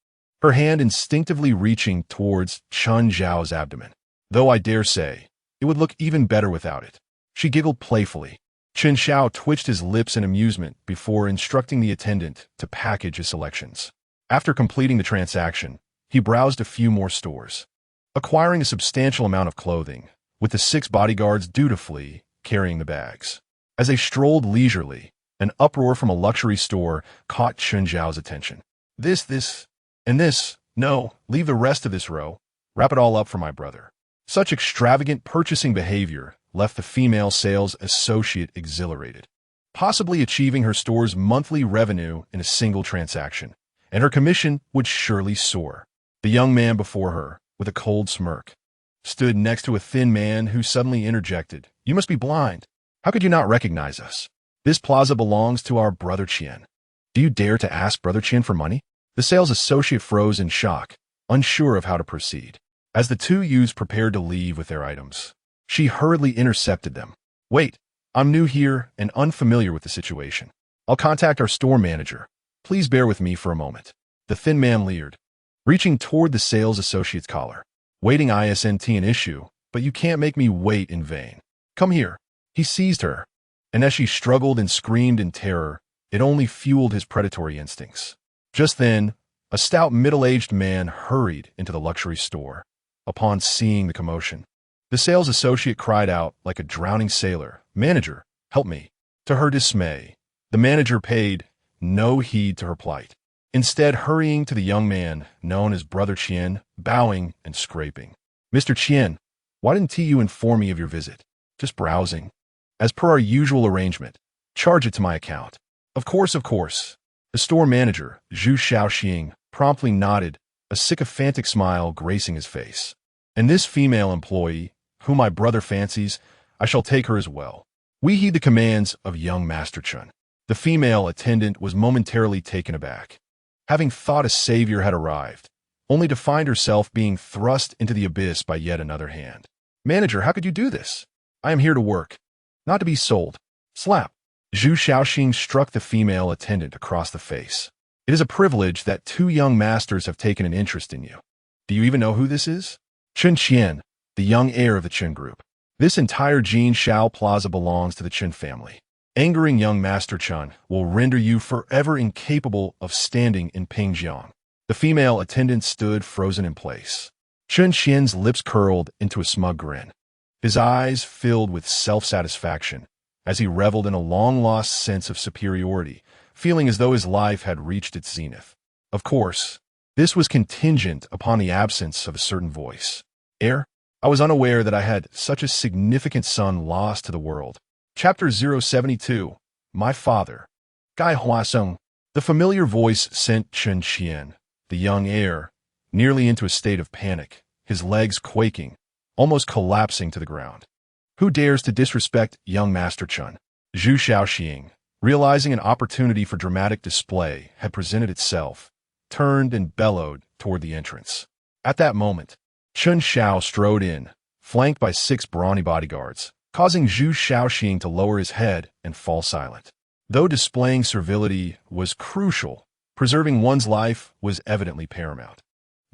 her hand instinctively reaching towards Chen Xiao's abdomen. Though I dare say, it would look even better without it. She giggled playfully. Chen Xiao twitched his lips in amusement before instructing the attendant to package his selections. After completing the transaction, he browsed a few more stores, acquiring a substantial amount of clothing, with the 6 bodyguards dutifully carrying the bags. As they strolled leisurely, an uproar from a luxury store caught Chen Xiao's attention. This, and this. No, leave the rest of this row. Wrap it all up for my brother. Such extravagant purchasing behavior left the female sales associate exhilarated, possibly achieving her store's monthly revenue in a single transaction, and her commission would surely soar. The young man before her, with a cold smirk, stood next to a thin man who suddenly interjected, "You must be blind. How could you not recognize us? This plaza belongs to our brother Qian. Do you dare to ask brother Qian for money?" The sales associate froze in shock, unsure of how to proceed. As the 2 youths prepared to leave with their items, she hurriedly intercepted them. "Wait, I'm new here and unfamiliar with the situation. I'll contact our store manager. Please bear with me for a moment." The thin man leered, reaching toward the sales associate's collar. "Waiting isn't an issue, but you can't make me wait in vain. Come here." He seized her, and as she struggled and screamed in terror, it only fueled his predatory instincts. Just then, a stout middle-aged man hurried into the luxury store. Upon seeing the commotion, the sales associate cried out like a drowning sailor, "Manager, help me." To her dismay, the manager paid no heed to her plight, instead hurrying to the young man known as Brother Qian, bowing and scraping. "Mr. Qian, why didn't you inform me of your visit?" "Just browsing. As per our usual arrangement, charge it to my account." Of course. The store manager, Zhu Xiaoxing, promptly nodded, a sycophantic smile gracing his face. "And this female employee, whom my brother fancies, I shall take her as well. We heed the commands of young Master Chen." The female attendant was momentarily taken aback, having thought a savior had arrived, only to find herself being thrust into the abyss by yet another hand. "Manager, how could you do this? I am here to work, not to be sold." Slap! Zhu Xiaoxing struck the female attendant across the face. "It is a privilege that 2 young masters have taken an interest in you. Do you even know who this is?" "Chen Qian, the young heir of the Chen group. This entire Jin Shao Plaza belongs to the Chen family. Angering young Master Chen will render you forever incapable of standing in Pingjiang." The female attendant stood frozen in place. Chen Qian's lips curled into a smug grin. His eyes filled with self-satisfaction as he reveled in a long-lost sense of superiority, feeling as though his life had reached its zenith. Of course, this was contingent upon the absence of a certain voice. "Heir, I was unaware that I had such a significant son lost to the world." Chapter 072, My Father. Gai Huaseng. The familiar voice sent Chen Qian, the young heir, nearly into a state of panic, his legs quaking, almost collapsing to the ground. Who dares to disrespect young Master Chen? Zhu Xiaoxing, realizing an opportunity for dramatic display had presented itself, turned and bellowed toward the entrance. At that moment, Chen Xiao strode in, flanked by 6 brawny bodyguards, causing Zhu Xiaoxing to lower his head and fall silent. Though displaying servility was crucial, preserving one's life was evidently paramount.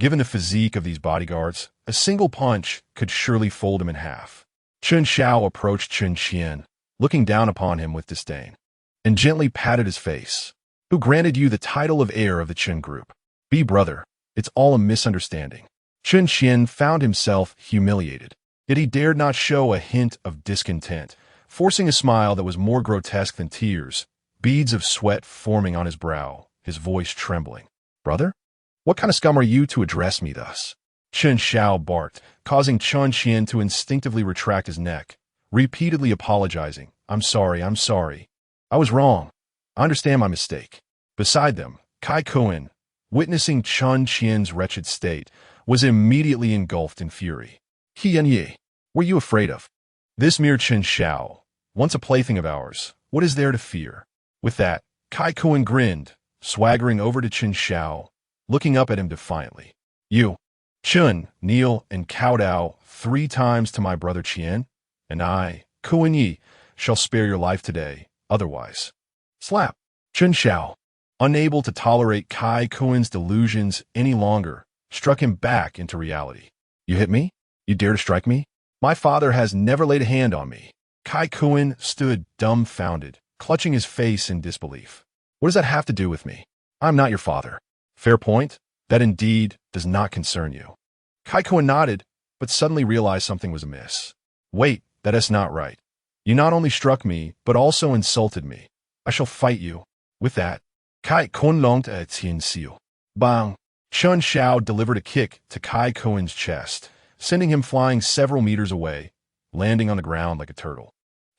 Given the physique of these bodyguards, a single punch could surely fold him in half. Chen Xiao approached Chen Qian, looking down upon him with disdain, and gently patted his face. "Who granted you the title of heir of the Chen group?" "Be brother, it's all a misunderstanding." Chen Qian found himself humiliated, yet he dared not show a hint of discontent, forcing a smile that was more grotesque than tears, beads of sweat forming on his brow, his voice trembling. "Brother? What kind of scum are you to address me thus?" Chen Xiao barked, causing Chen Qian to instinctively retract his neck, repeatedly apologizing. I'm sorry. I was wrong. I understand my mistake." Beside them, Kai Kuan, witnessing Chen Qian's wretched state, was immediately engulfed in fury. "Yan Ye, what are you afraid of? This mere Chen Xiao, once a plaything of ours, what is there to fear?" With that, Kai Kuan grinned, swaggering over to Chen Xiao, looking up at him defiantly. "You, Chun, kneel and kowtow 3 times to my brother Qian, and I, Kuan Yi, shall spare your life today, otherwise." Slap! Chen Xiao, unable to tolerate Kai Kuan's delusions any longer, struck him back into reality. "You hit me? You dare to strike me? My father has never laid a hand on me." Kai Kuan stood dumbfounded, clutching his face in disbelief. "What does that have to do with me? I'm not your father." "Fair point. That indeed does not concern you." Kai Kuan nodded, but suddenly realized something was amiss. "Wait, that is not right. You not only struck me, but also insulted me. I shall fight you." With that, Kai Kuan longed at Chen Xiao. Bang! Chen Xiao delivered a kick to Kai Kuan's chest, sending him flying several meters away, landing on the ground like a turtle.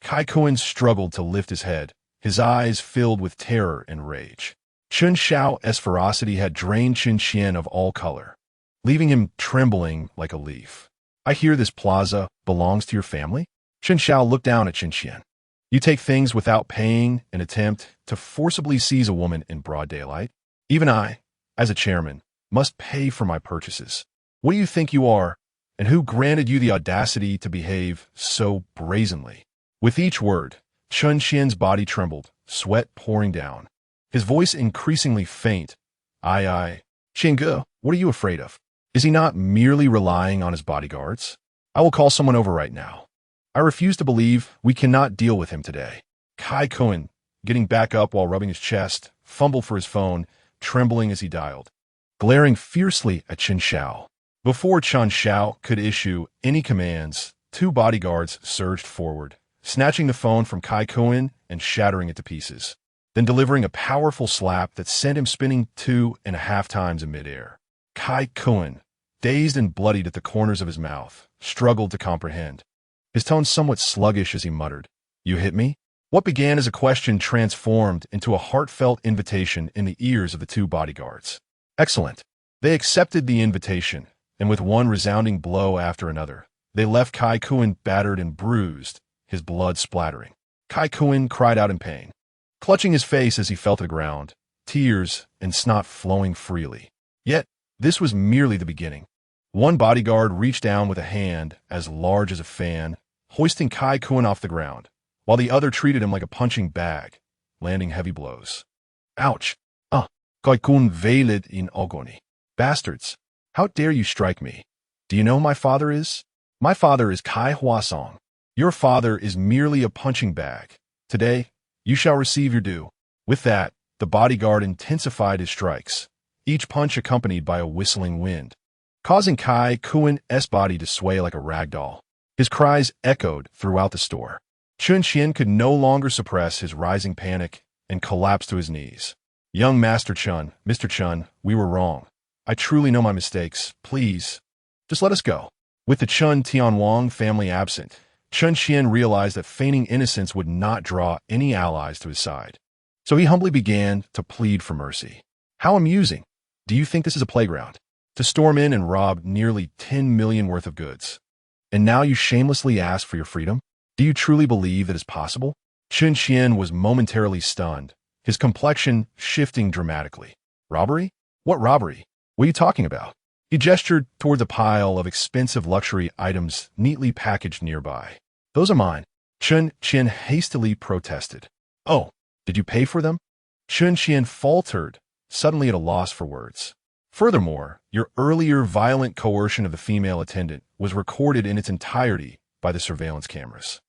Kai Kuan struggled to lift his head, his eyes filled with terror and rage. Chen Xiao's ferocity had drained Chen Qian of all color, leaving him trembling like a leaf. "I hear this plaza belongs to your family?" Chen Xiao looked down at Chen Qian. "You take things without paying and attempt to forcibly seize a woman in broad daylight? Even I, as a chairman, must pay for my purchases. What do you think you are, and who granted you the audacity to behave so brazenly?" With each word, Chen Qian's body trembled, sweat pouring down. His voice increasingly faint. "I, Qingge, what are you afraid of? Is he not merely relying on his bodyguards? I will call someone over right now. I refuse to believe we cannot deal with him today." Kai Kuan, getting back up while rubbing his chest, fumbled for his phone, trembling as he dialed, glaring fiercely at Chen Xiao. Before Chen Xiao could issue any commands, 2 bodyguards surged forward, snatching the phone from Kai Kuan and shattering it to pieces, then delivering a powerful slap that sent him spinning 2.5 times in midair. Kai Kuan, dazed and bloodied at the corners of his mouth, struggled to comprehend. His tone somewhat sluggish as he muttered, "You hit me?" What began as a question transformed into a heartfelt invitation in the ears of the 2 bodyguards. Excellent. They accepted the invitation, and with one resounding blow after another, they left Kai Kuan battered and bruised, his blood splattering. Kai Kuan cried out in pain, clutching his face as he fell to the ground, tears and snot flowing freely. Yet, this was merely the beginning. One bodyguard reached down with a hand as large as a fan, hoisting Kai Kuan off the ground, while the other treated him like a punching bag, landing heavy blows. "Ouch! Kai Kuan wailed in agony. Bastards! How dare you strike me? Do you know who my father is? My father is Kai Huasong. Your father is merely a punching bag. Today, you shall receive your due." With that, the bodyguard intensified his strikes, each punch accompanied by a whistling wind, causing Kai Kuan's body to sway like a rag doll. His cries echoed throughout the store. Chen Qian could no longer suppress his rising panic and collapsed to his knees. "Young Master Chen, Mr. Chen, we were wrong. I truly know my mistakes. Please, just let us go." With the Chen Tianwang family absent, Chen Qian realized that feigning innocence would not draw any allies to his side. So he humbly began to plead for mercy. "How amusing. Do you think this is a playground? To storm in and rob nearly 10 million worth of goods. And now you shamelessly ask for your freedom? Do you truly believe that is possible?" Chen Qian was momentarily stunned, his complexion shifting dramatically. "Robbery? What robbery? What are you talking about?" He gestured towards a pile of expensive luxury items neatly packaged nearby. "Those are mine." Chen Qian hastily protested. "Oh, did you pay for them?" Chen Qian faltered, suddenly at a loss for words. "Furthermore, your earlier violent coercion of the female attendant was recorded in its entirety by the surveillance cameras.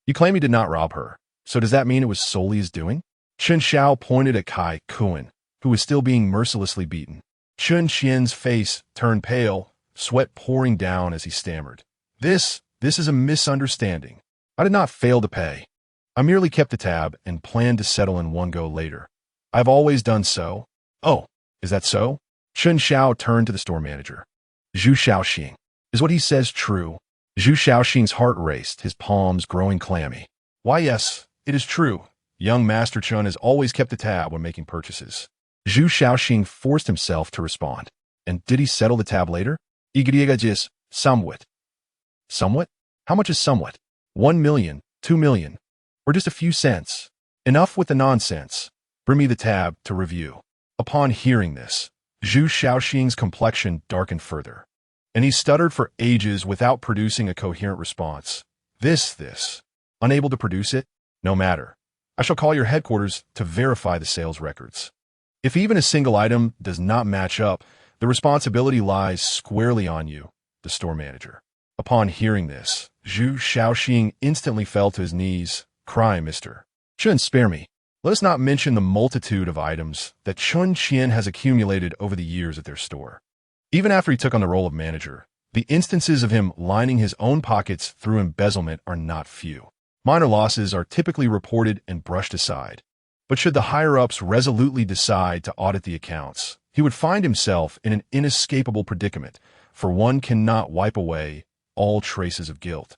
You claim you did not rob her, so does that mean it was solely his doing?" Chen Xiao pointed at Kai Kuan, who was still being mercilessly beaten. Chen Qian's face turned pale, sweat pouring down as he stammered. This is a misunderstanding. I did not fail to pay. I merely kept the tab and planned to settle in one go later. I've always done so. Oh, is that so? Chen Xiao turned to the store manager. Zhu Xiaoxing. Is what he says true? Zhu Xiaoxing's heart raced, his palms growing clammy. Why, yes, it is true. Young Master Chen has always kept the tab when making purchases. Zhu Xiaoxing forced himself to respond. And did he settle the tab later? Igriegajis, somewhat. Somewhat? How much is somewhat? 1 million, 2 million, or just a few cents? Enough with the nonsense. Bring me the tab to review. Upon hearing this, Zhu Xiaoxing's complexion darkened further, and he stuttered for ages without producing a coherent response. This. Unable to produce it? No matter. I shall call your headquarters to verify the sales records. If even a single item does not match up, the responsibility lies squarely on you, the store manager. Upon hearing this, Zhu Xiaoxing instantly fell to his knees, crying, Mr. Chen, spare me. Let us not mention the multitude of items that Chen Qian has accumulated over the years at their store. Even after he took on the role of manager, the instances of him lining his own pockets through embezzlement are not few. Minor losses are typically reported and brushed aside. But should the higher-ups resolutely decide to audit the accounts, he would find himself in an inescapable predicament, for one cannot wipe away all traces of guilt.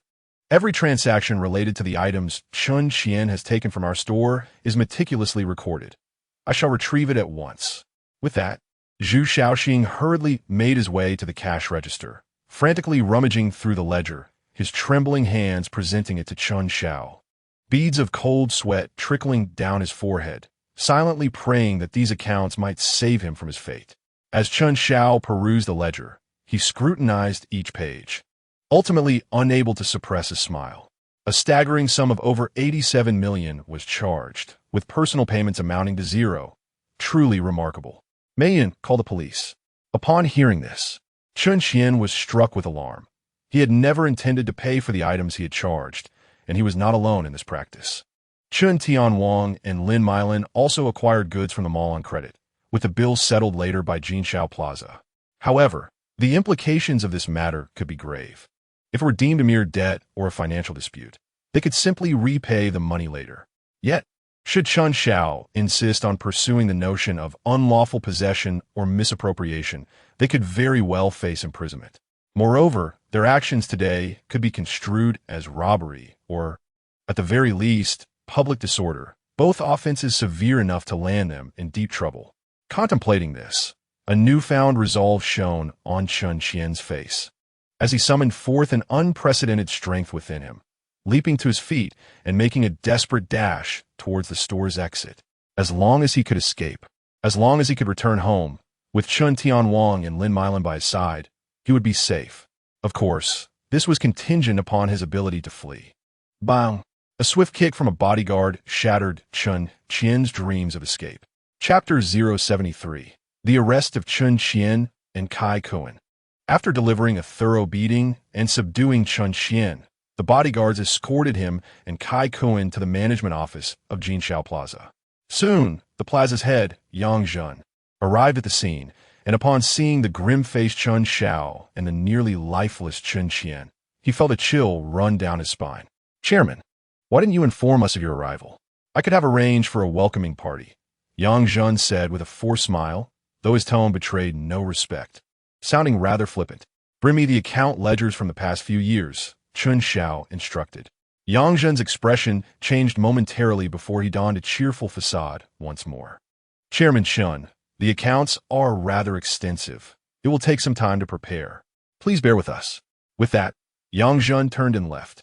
Every transaction related to the items Chen Qian has taken from our store is meticulously recorded. I shall retrieve it at once. With that, Zhu Xiaoxing hurriedly made his way to the cash register, frantically rummaging through the ledger, his trembling hands presenting it to Chen Xiao. Beads of cold sweat trickling down his forehead, silently praying that these accounts might save him from his fate. As Chen Xiao perused the ledger, he scrutinized each page, ultimately unable to suppress a smile. A staggering sum of over 87 million was charged, with personal payments amounting to 0. Truly remarkable. Meilan, call the police. Upon hearing this, Chen Qian was struck with alarm. He had never intended to pay for the items he had charged, and he was not alone in this practice. Chen Tianwang and Lin Meilan also acquired goods from the mall on credit, with the bills settled later by Jinxiao Plaza. However, the implications of this matter could be grave. If it were deemed a mere debt or a financial dispute, they could simply repay the money later. Yet, should Chen Xiao insist on pursuing the notion of unlawful possession or misappropriation, they could very well face imprisonment. Moreover, their actions today could be construed as robbery or, at the very least, public disorder, both offenses severe enough to land them in deep trouble. Contemplating this, a newfound resolve shone on Chen Qian's face, as he summoned forth an unprecedented strength within him, leaping to his feet and making a desperate dash towards the store's exit. As long as he could escape, as long as he could return home, with Chen Tianwang and Lin Meilan by his side, he would be safe. Of course, this was contingent upon his ability to flee. Bang! A swift kick from a bodyguard shattered Chen Qian's dreams of escape. Chapter 073. The Arrest of Chen Qian and Kai Kuan. After delivering a thorough beating and subduing Chen Qian, the bodyguards escorted him and Kai Kuan to the management office of Jinxiao Plaza. Soon, the plaza's head, Yang Zhen, arrived at the scene, and upon seeing the grim-faced Chen Xiao and the nearly lifeless Chen Qian, he felt a chill run down his spine. Chairman, why didn't you inform us of your arrival? I could have arranged for a welcoming party, Yang Zhen said with a forced smile, though his tone betrayed no respect. Sounding rather flippant. Bring me the account ledgers from the past few years, Chen Xiao instructed. Yang Zhen's expression changed momentarily before he donned a cheerful facade once more. Chairman Chen, the accounts are rather extensive. It will take some time to prepare. Please bear with us. With that, Yang Zhen turned and left.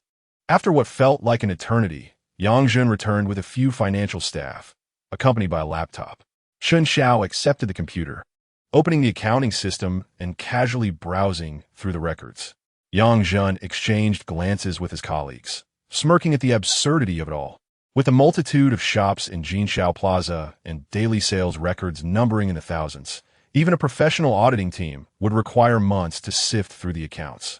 After what felt like an eternity, Yang Zhen returned with a few financial staff, accompanied by a laptop. Chen Xiao accepted the computer, opening the accounting system and casually browsing through the records. Yang Zhen exchanged glances with his colleagues, smirking at the absurdity of it all. With a multitude of shops in Jinxiao Plaza and daily sales records numbering in the thousands, even a professional auditing team would require months to sift through the accounts.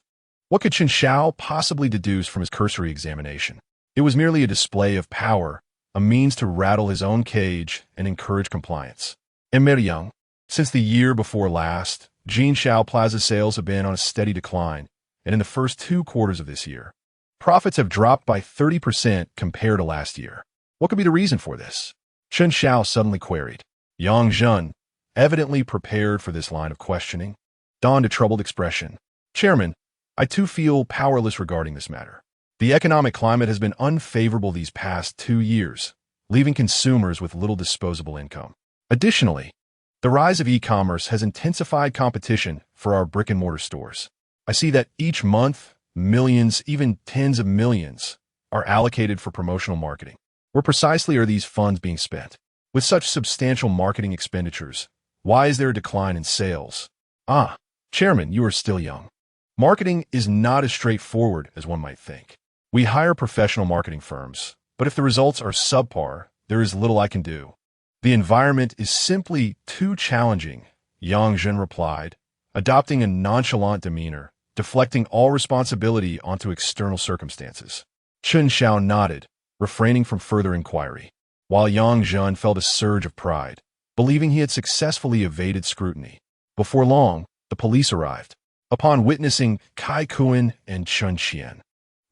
What could Chen Xiao possibly deduce from his cursory examination? It was merely a display of power, a means to rattle his own cage and encourage compliance. Yang, since the year before last, Jinxiao Plaza sales have been on a steady decline, and in the first 2 quarters of this year, Profits have dropped by 30% compared to last year. What could be the reason for this? Chen Xiao suddenly queried. Yang Zhen, evidently prepared for this line of questioning, donned a troubled expression. Chairman, I too feel powerless regarding this matter. The economic climate has been unfavorable these past 2 years, leaving consumers with little disposable income. Additionally, the rise of e-commerce has intensified competition for our brick-and-mortar stores. I see that each month, millions, even tens of millions, are allocated for promotional marketing. Where precisely are these funds being spent? With such substantial marketing expenditures, why is there a decline in sales? Chairman, you are still young. Marketing is not as straightforward as one might think. We hire professional marketing firms, but if the results are subpar, there is little I can do. The environment is simply too challenging, Yang Zhen replied, adopting a nonchalant demeanor, deflecting all responsibility onto external circumstances. Chen Xiao nodded, refraining from further inquiry, while Yang Zhen felt a surge of pride, believing he had successfully evaded scrutiny. Before long, the police arrived. Upon witnessing Kai Kuan and Chen Qian,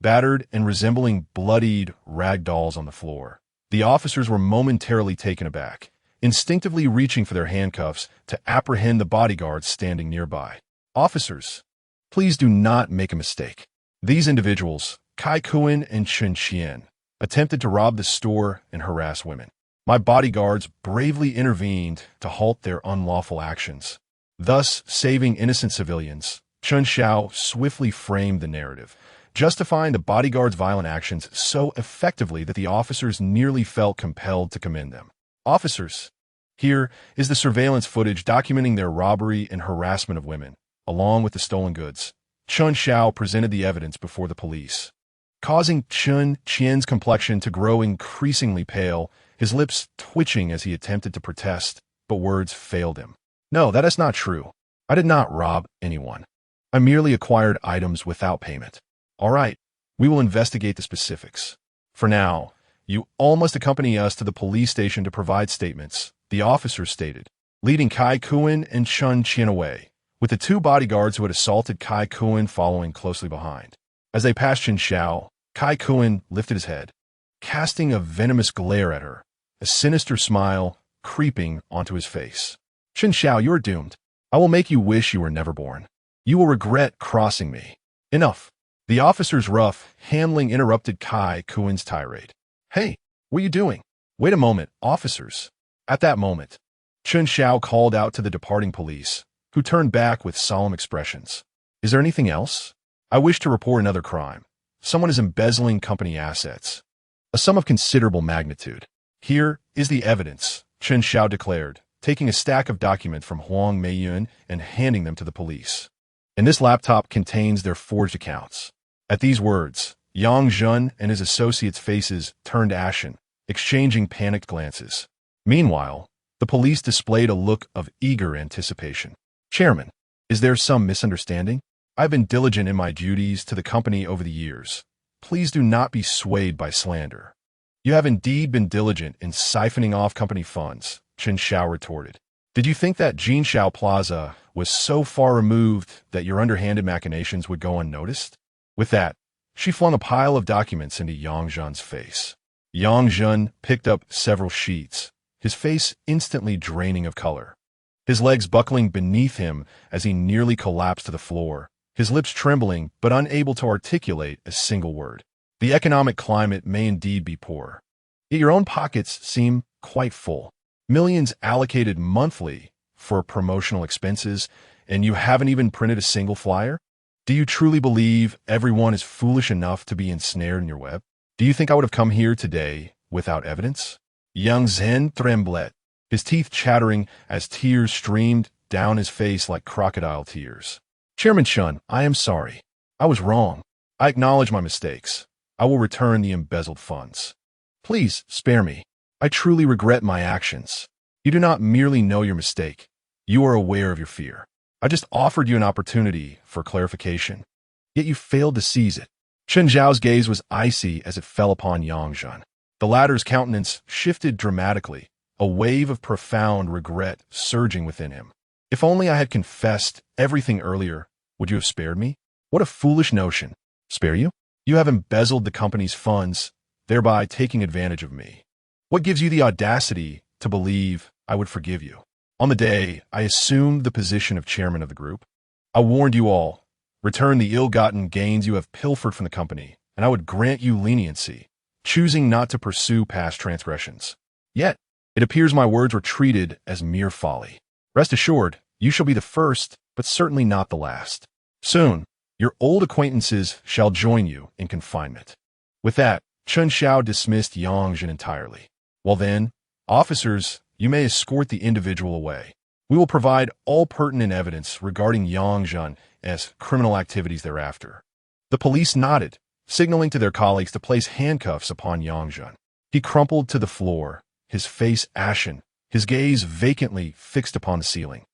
battered and resembling bloodied rag dolls on the floor, the officers were momentarily taken aback, instinctively reaching for their handcuffs to apprehend the bodyguards standing nearby. Officers, please do not make a mistake. These individuals, Kai Kuan and Chen Qian, attempted to rob the store and harass women. My bodyguards bravely intervened to halt their unlawful actions, thus saving innocent civilians. Chen Xiao swiftly framed the narrative, justifying the bodyguards' violent actions so effectively that the officers nearly felt compelled to commend them. Officers, here is the surveillance footage documenting their robbery and harassment of women, along with the stolen goods. Chen Xiao presented the evidence before the police, causing Chen Qian's complexion to grow increasingly pale, his lips twitching as he attempted to protest, but words failed him. No, that is not true. I did not rob anyone. I merely acquired items without payment. All right, we will investigate the specifics. For now, you all must accompany us to the police station to provide statements, the officers stated, leading Kai Kuan and Chen Qian away, with the 2 bodyguards who had assaulted Kai Kuan following closely behind. As they passed Chen Xiao, Kai Kuan lifted his head, casting a venomous glare at her, a sinister smile creeping onto his face. Chen Xiao, you are doomed. I will make you wish you were never born. You will regret crossing me. Enough. The officer's rough handling interrupted Kai Kuan's tirade. Hey, what are you doing? Wait a moment, officers. At that moment, Chen Xiao called out to the departing police, who turned back with solemn expressions. Is there anything else? I wish to report another crime. Someone is embezzling company assets, a sum of considerable magnitude. Here is the evidence, Chen Xiao declared, taking a stack of documents from Lin Meilan and handing them to the police. And this laptop contains their forged accounts. At these words, Yang Zhen and his associates' faces turned ashen, exchanging panicked glances. Meanwhile, the police displayed a look of eager anticipation. Chairman, is there some misunderstanding? I've been diligent in my duties to the company over the years. Please do not be swayed by slander. You have indeed been diligent in siphoning off company funds, Chen Xiao retorted. Did you think that Jinxiao Plaza was so far removed that your underhanded machinations would go unnoticed? With that, she flung a pile of documents into Yang Zhen's face. Yang Zhen picked up several sheets, his face instantly draining of color. His legs buckling beneath him as he nearly collapsed to the floor, his lips trembling but unable to articulate a single word. The economic climate may indeed be poor, yet your own pockets seem quite full. Millions allocated monthly for promotional expenses, and you haven't even printed a single flyer? Do you truly believe everyone is foolish enough to be ensnared in your web? Do you think I would have come here today without evidence? Yang Zhen trembled, his teeth chattering as tears streamed down his face like crocodile tears. Chairman Chen, I am sorry. I was wrong. I acknowledge my mistakes. I will return the embezzled funds. Please spare me. I truly regret my actions. You do not merely know your mistake. You are aware of your fear. I just offered you an opportunity for clarification, yet you failed to seize it. Chen Xiao's gaze was icy as it fell upon Yang Zhen. The latter's countenance shifted dramatically, a wave of profound regret surging within him. If only I had confessed everything earlier, would you have spared me? What a foolish notion. Spare you? You have embezzled the company's funds, thereby taking advantage of me. What gives you the audacity to believe I would forgive you? On the day I assumed the position of chairman of the group, I warned you all, return the ill-gotten gains you have pilfered from the company, and I would grant you leniency, choosing not to pursue past transgressions. Yet, it appears my words were treated as mere folly. Rest assured, you shall be the first, but certainly not the last. Soon, your old acquaintances shall join you in confinement. With that, Chen Xiao dismissed Yang Zhen entirely. Well then, officers, you may escort the individual away. We will provide all pertinent evidence regarding Yang Zhen's criminal activities thereafter. The police nodded, signaling to their colleagues to place handcuffs upon Yang Zhen. He crumpled to the floor, his face ashen, his gaze vacantly fixed upon the ceiling,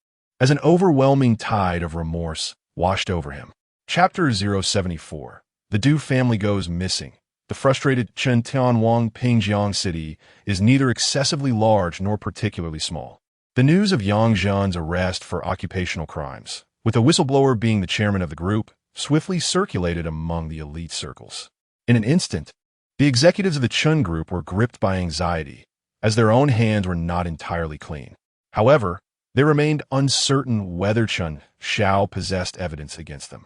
as an overwhelming tide of remorse washed over him. Chapter 074. The Du family goes missing. The frustrated Chen Tianwang Pingjiang city is neither excessively large nor particularly small. The news of Yang Zhen's arrest for occupational crimes, with the whistleblower being the chairman of the group, swiftly circulated among the elite circles. In an instant, the executives of the Chen group were gripped by anxiety, as their own hands were not entirely clean. However, they remained uncertain whether Chen Xiao possessed evidence against them.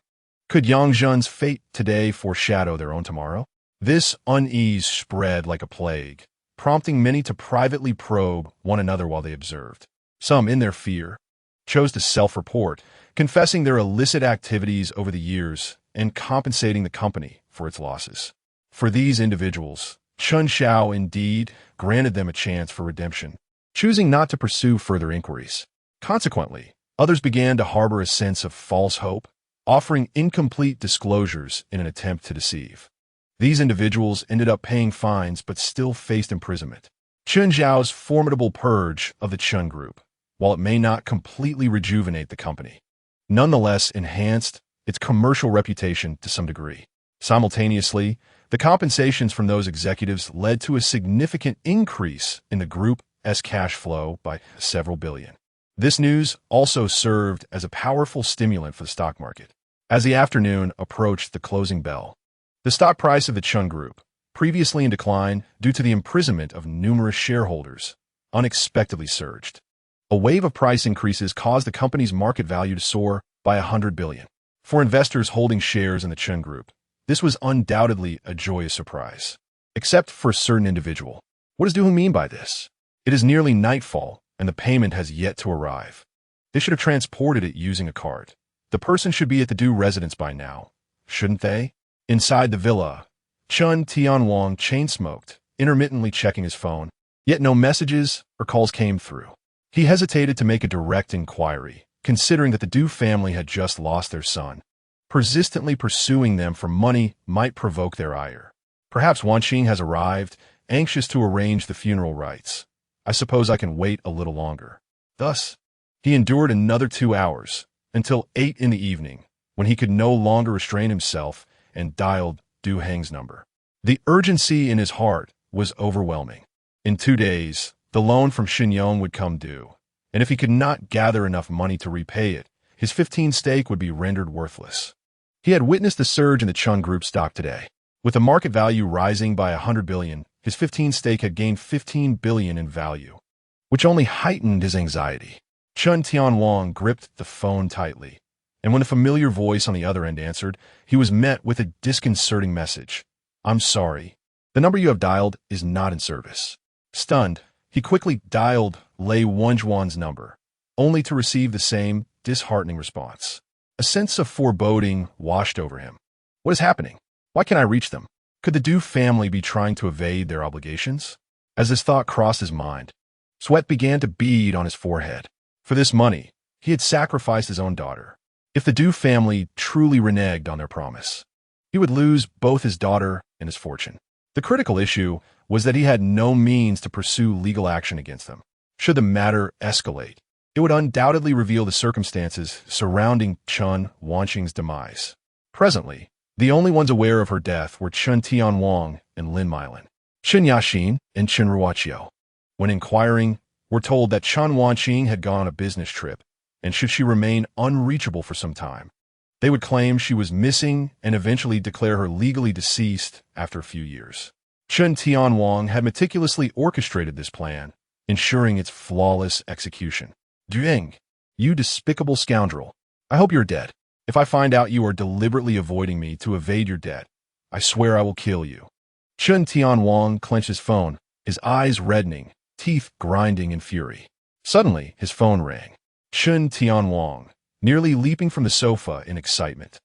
Could Yang Zhen's fate today foreshadow their own tomorrow? This unease spread like a plague, prompting many to privately probe one another while they observed. Some, in their fear, chose to self-report, confessing their illicit activities over the years and compensating the company for its losses. For these individuals, Chen Xiao indeed granted them a chance for redemption, choosing not to pursue further inquiries. Consequently, others began to harbor a sense of false hope, offering incomplete disclosures in an attempt to deceive. These individuals ended up paying fines but still faced imprisonment. Chen Xiao's formidable purge of the Chen group, while it may not completely rejuvenate the company, nonetheless enhanced its commercial reputation to some degree. Simultaneously, the compensations from those executives led to a significant increase in the group's cash flow by several billion. This news also served as a powerful stimulant for the stock market. As the afternoon approached the closing bell, the stock price of the Chen Group, previously in decline due to the imprisonment of numerous shareholders, unexpectedly surged. A wave of price increases caused the company's market value to soar by 100 billion. For investors holding shares in the Chen Group, this was undoubtedly a joyous surprise. Except for a certain individual. What does Du mean by this? It is nearly nightfall, and the payment has yet to arrive. They should have transported it using a cart. The person should be at the Du residence by now, shouldn't they? Inside the villa, Chen Tianwang chain-smoked, intermittently checking his phone, yet no messages or calls came through. He hesitated to make a direct inquiry, considering that the Du family had just lost their son. Persistently pursuing them for money might provoke their ire. Perhaps Wanqing has arrived, anxious to arrange the funeral rites. I suppose I can wait a little longer. Thus, he endured another 2 hours, until 8 in the evening, when he could no longer restrain himself and dialed Du Heng's number. The urgency in his heart was overwhelming. In 2 days, the loan from Shenyang would come due, and if he could not gather enough money to repay it, his 15 stake would be rendered worthless. He had witnessed the surge in the Chen Group stock today. With the market value rising by 100 billion, his 15 stake had gained 15 billion in value, which only heightened his anxiety. Chen Tianwang gripped the phone tightly, and when a familiar voice on the other end answered, he was met with a disconcerting message. "I'm sorry. The number you have dialed is not in service." Stunned, he quickly dialed Lei Wenzhuan's number, only to receive the same disheartening response. A sense of foreboding washed over him. What is happening? Why can't I reach them? Could the Du family be trying to evade their obligations? As this thought crossed his mind, sweat began to bead on his forehead. For this money, he had sacrificed his own daughter. If the Du family truly reneged on their promise, he would lose both his daughter and his fortune. The critical issue was that he had no means to pursue legal action against them. Should the matter escalate, it would undoubtedly reveal the circumstances surrounding Chen Wanqing's demise. Presently, the only ones aware of her death were Chen Tianwang and Lin Meilan. Chen Yaxin and Chen Ruoqiu. When inquiring, were told that Chen Wanqing had gone on a business trip, and should she remain unreachable for some time, They would claim she was missing and eventually declare her legally deceased after a few years. Chen Tianwang had meticulously orchestrated this plan, ensuring its flawless execution. Dueng, you despicable scoundrel. I hope you're dead. If I find out you are deliberately avoiding me to evade your debt, I swear I will kill you. Chen Tianwang clenched his phone, his eyes reddening, teeth grinding in fury. Suddenly, his phone rang. Chen Tianwang, nearly leaping from the sofa in excitement,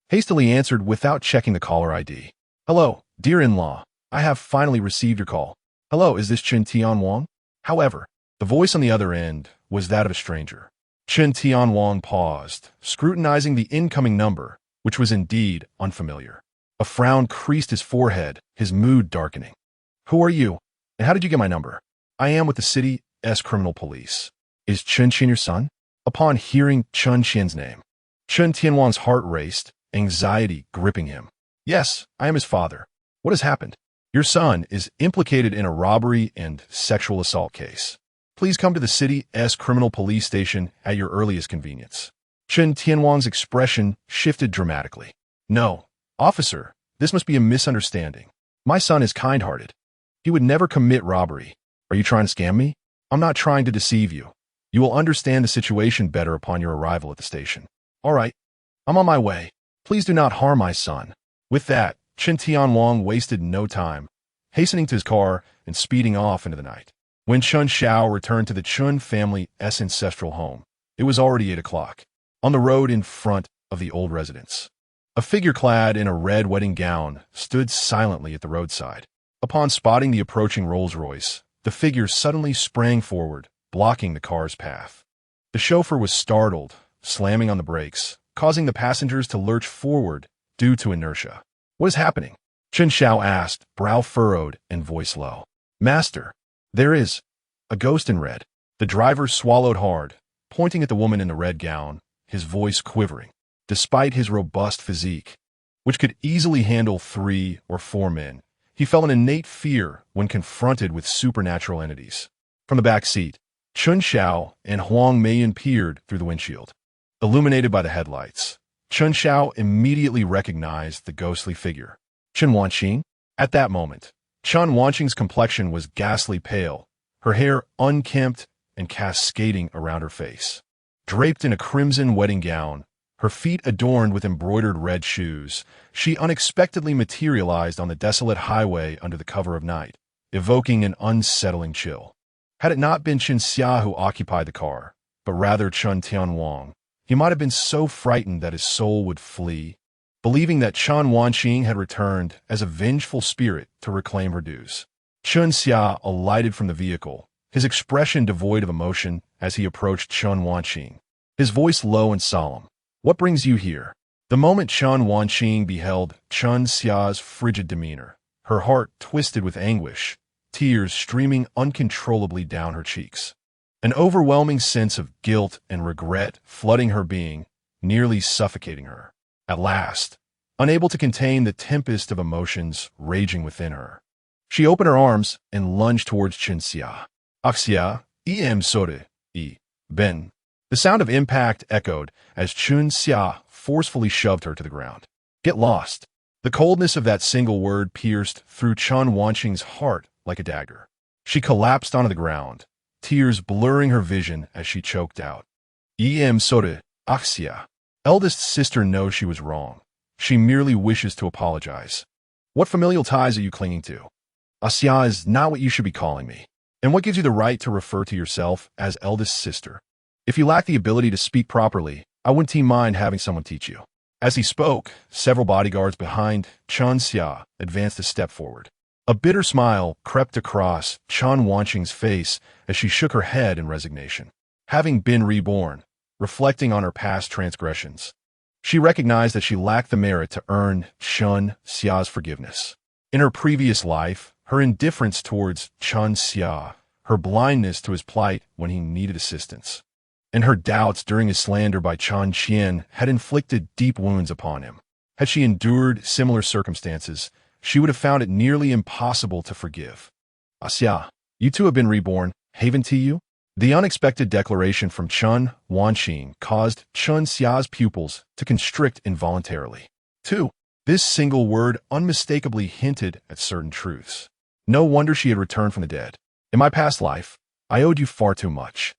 hastily answered without checking the caller ID. Hello, dear in-law. I have finally received your call. Hello, is this Chen Tianwang? However, the voice on the other end was that of a stranger. Chen Tianwang paused, scrutinizing the incoming number, which was indeed unfamiliar. A frown creased his forehead, his mood darkening. Who are you, and how did you get my number? I am with the city's criminal police. Is Chen Qian your son? Upon hearing Chen Qian's name, Chen Tianwang's heart raced, anxiety gripping him. Yes, I am his father. What has happened? Your son is implicated in a robbery and sexual assault case. Please come to the city's criminal police station at your earliest convenience. Chen Tianwang's expression shifted dramatically. No, officer, this must be a misunderstanding. My son is kind-hearted. He would never commit robbery. Are you trying to scam me? I'm not trying to deceive you. You will understand the situation better upon your arrival at the station. All right, I'm on my way. Please do not harm my son. With that, Chen Tianwang wasted no time, hastening to his car and speeding off into the night. When Chen Xiao returned to the Chen family's ancestral home, it was already 8 o'clock. On the road in front of the old residence, a figure clad in a red wedding gown stood silently at the roadside. Upon spotting the approaching Rolls-Royce, the figure suddenly sprang forward, blocking the car's path. The chauffeur was startled, slamming on the brakes, causing the passengers to lurch forward due to inertia. What is happening? Chen Xiao asked, brow furrowed and voice low. Master, there is a ghost in red. The driver swallowed hard, pointing at the woman in the red gown, his voice quivering. Despite his robust physique, which could easily handle 3 or 4 men, he felt an innate fear when confronted with supernatural entities. From the back seat, Chen Xiao and Lin Meilan peered through the windshield. Illuminated by the headlights, Chen Xiao immediately recognized the ghostly figure. Chen Wanqing? At that moment, Chen Wanqing's complexion was ghastly pale, her hair unkempt and cascading around her face. Draped in a crimson wedding gown, her feet adorned with embroidered red shoes, she unexpectedly materialized on the desolate highway under the cover of night, evoking an unsettling chill. Had it not been Chen Xiao who occupied the car, but rather Chen Tianwang, he might have been so frightened that his soul would flee, believing that Chen Wanqing had returned as a vengeful spirit to reclaim her dues. Chen Xiao alighted from the vehicle, his expression devoid of emotion as he approached Chen Wanqing, his voice low and solemn. What brings you here? The moment Chen Wanqing beheld Chen Xiao's frigid demeanor, her heart twisted with anguish, tears streaming uncontrollably down her cheeks. An overwhelming sense of guilt and regret flooding her being, nearly suffocating her. At last, unable to contain the tempest of emotions raging within her, she opened her arms and lunged towards Chen Xiao. Axia, sore, ben. The sound of impact echoed as Chen Xiao forcefully shoved her to the ground. Get lost. The coldness of that single word pierced through Chen Wanqing's heart like a dagger. She collapsed onto the ground, tears blurring her vision as she choked out. Sore, Axia. Eldest sister knows she was wrong. She merely wishes to apologize. What familial ties are you clinging to? Axia is not what you should be calling me. And what gives you the right to refer to yourself as eldest sister? If you lack the ability to speak properly, I wouldn't mind having someone teach you. As he spoke, several bodyguards behind Chen Xiao advanced a step forward. A bitter smile crept across Chen Wanqing's face as she shook her head in resignation. Having been reborn, reflecting on her past transgressions, she recognized that she lacked the merit to earn Chen Xiao's forgiveness. In her previous life, her indifference towards Chen Xiao, her blindness to his plight when he needed assistance, and her doubts during his slander by Chen Qian had inflicted deep wounds upon him. Had she endured similar circumstances, she would have found it nearly impossible to forgive. Axia, you two have been reborn, haven to you? The unexpected declaration from Chen Wanqing caused Chen Xiao's pupils to constrict involuntarily. 2. This single word unmistakably hinted at certain truths. No wonder she had returned from the dead. In my past life, I owed you far too much.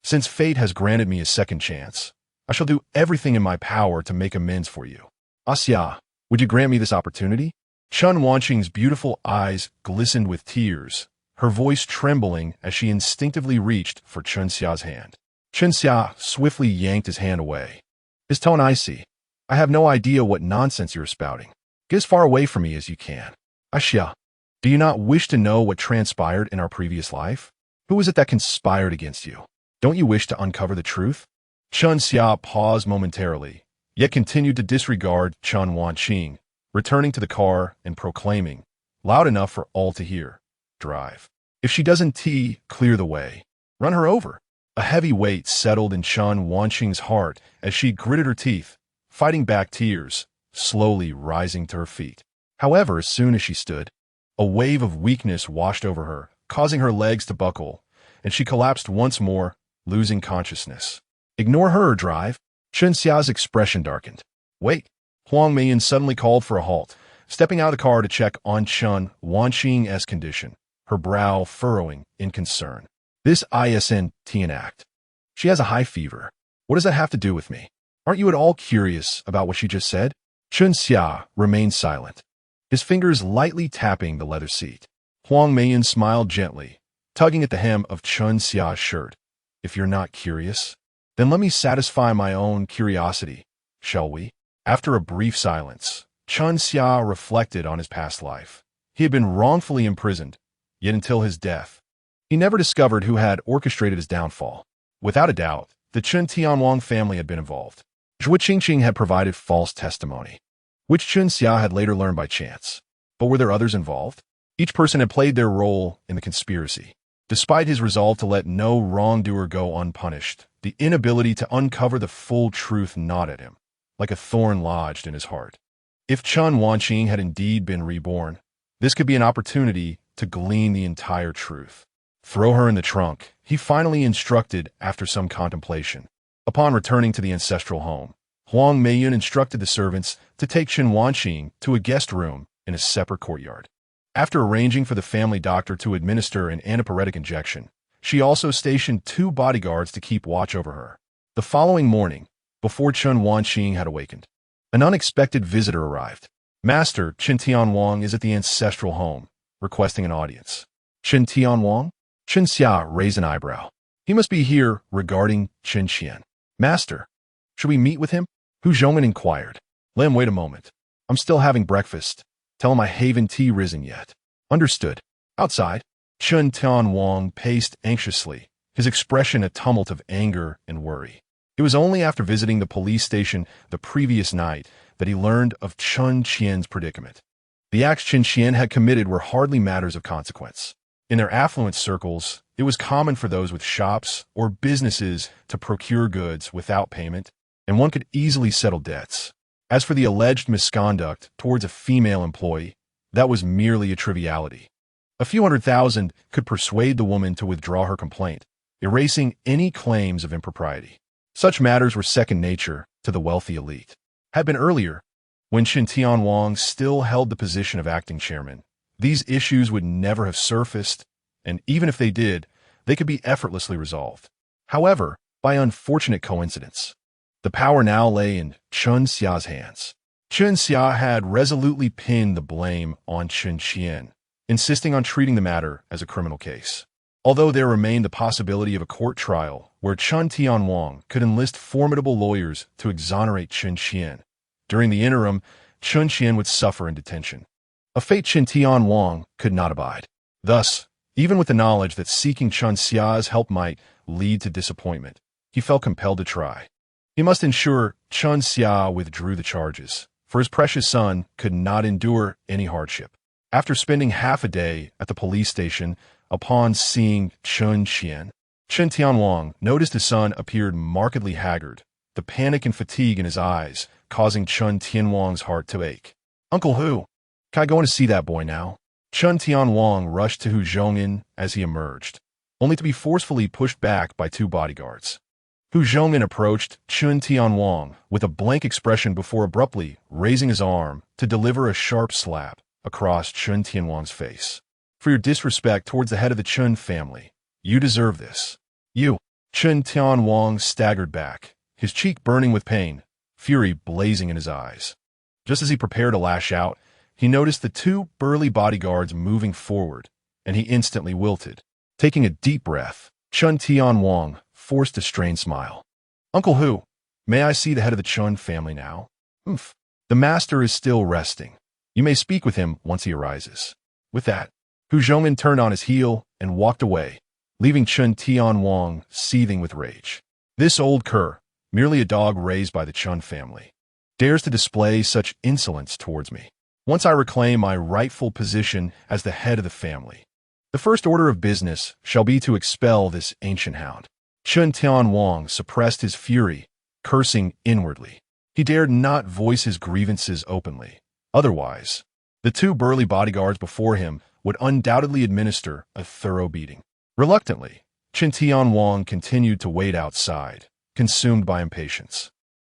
Since fate has granted me a second chance, I shall do everything in my power to make amends for you. Xia, would you grant me this opportunity? Chen Wanqing's beautiful eyes glistened with tears, her voice trembling as she instinctively reached for Chen Xiao's hand. Chen Xiao swiftly yanked his hand away. His tone icy. I have no idea what nonsense you're spouting. Get as far away from me as you can. Xia, do you not wish to know what transpired in our previous life? Who was it that conspired against you? Don't you wish to uncover the truth? Chen Xiao paused momentarily, yet continued to disregard Chen Wanqing, returning to the car and proclaiming, loud enough for all to hear, drive. If she doesn't clear the way, run her over. A heavy weight settled in Chen Wanqing's heart as she gritted her teeth, fighting back tears, slowly rising to her feet. However, as soon as she stood, a wave of weakness washed over her, causing her legs to buckle, and she collapsed once more, losing consciousness. Ignore her or drive? Chen Xiao's expression darkened. Wait. Huang Meilan suddenly called for a halt, stepping out of the car to check on Chen Wanqing's condition, her brow furrowing in concern. This isn't an act. She has a high fever. What does that have to do with me? Aren't you at all curious about what she just said? Chen Xiao remained silent, his fingers lightly tapping the leather seat. Huang Meilan smiled gently, tugging at the hem of Chen Xiao's shirt. If you're not curious, then let me satisfy my own curiosity, shall we? After a brief silence, Chen Xiao reflected on his past life. He had been wrongfully imprisoned, yet until his death, he never discovered who had orchestrated his downfall. Without a doubt, the Chen Tianwang family had been involved. Zhuo Qingqing had provided false testimony, which Chen Xiao had later learned by chance. But were there others involved? Each person had played their role in the conspiracy. Despite his resolve to let no wrongdoer go unpunished, the inability to uncover the full truth gnawed at him, like a thorn lodged in his heart. If Chen Wanqing had indeed been reborn, this could be an opportunity to glean the entire truth. Throw her in the trunk, he finally instructed after some contemplation. Upon returning to the ancestral home, Huang Meilan instructed the servants to take Chen Wanqing to a guest room in a separate courtyard. After arranging for the family doctor to administer an antipyretic injection, she also stationed 2 bodyguards to keep watch over her. The following morning, before Chen Wanqing had awakened, an unexpected visitor arrived. Master Chen Tianwang is at the ancestral home, requesting an audience. Chen Tianwang? Chen Xiao raised an eyebrow. He must be here regarding Chen Qian. Master, should we meet with him? Hu Zhongwen inquired. Let him wait a moment. I'm still having breakfast. Tell him I haven't risen yet. Understood. Outside, Chen Tianwang paced anxiously, his expression a tumult of anger and worry. It was only after visiting the police station the previous night that he learned of Chen Qian's predicament. The acts Chen Qian had committed were hardly matters of consequence. In their affluent circles, it was common for those with shops or businesses to procure goods without payment, and one could easily settle debts. As for the alleged misconduct towards a female employee, that was merely a triviality. A few 100,000 could persuade the woman to withdraw her complaint, erasing any claims of impropriety. Such matters were second nature to the wealthy elite. Had been earlier, when Chen Tianwang still held the position of acting chairman, these issues would never have surfaced, and even if they did, they could be effortlessly resolved. However, by unfortunate coincidence, the power now lay in Chen Xiao's hands. Chen Xiao had resolutely pinned the blame on Chen Qian, insisting on treating the matter as a criminal case. Although there remained the possibility of a court trial where Chen Tianwang could enlist formidable lawyers to exonerate Chen Qian, during the interim, Chen Qian would suffer in detention. A fate Chen Tianwang could not abide. Thus, even with the knowledge that seeking Chen Xiao's help might lead to disappointment, he felt compelled to try. He must ensure Chen Xiao withdrew the charges, for his precious son could not endure any hardship. After spending half a day at the police station, upon seeing Chen Qian, Chen Tianwang noticed his son appeared markedly haggard, the panic and fatigue in his eyes causing Chen Tianwang's heart to ache. Uncle Hu, can I go in to see that boy now? Chen Tianwang rushed to Hu Zhongyin as he emerged, only to be forcefully pushed back by two bodyguards. Hu Zhongmin approached Chen Tianwang with a blank expression before abruptly raising his arm to deliver a sharp slap across Chen Tianwang's face. For your disrespect towards the head of the Chen family, you deserve this. You. Chen Tianwang staggered back, his cheek burning with pain, fury blazing in his eyes. Just as he prepared to lash out, he noticed the two burly bodyguards moving forward, and he instantly wilted. Taking a deep breath, Chen Tianwang forced a strained smile. Uncle Hu, may I see the head of the Chen family now? Oomph. The master is still resting. You may speak with him once he arises. With that, Hu Zhongmin turned on his heel and walked away, leaving Chen Tianwang seething with rage. This old cur, merely a dog raised by the Chen family, dares to display such insolence towards me. Once I reclaim my rightful position as the head of the family, the first order of business shall be to expel this ancient hound. Chen Tianwang suppressed his fury, cursing inwardly. He dared not voice his grievances openly. Otherwise, the two burly bodyguards before him would undoubtedly administer a thorough beating. Reluctantly, Chen Tianwang continued to wait outside, consumed by impatience.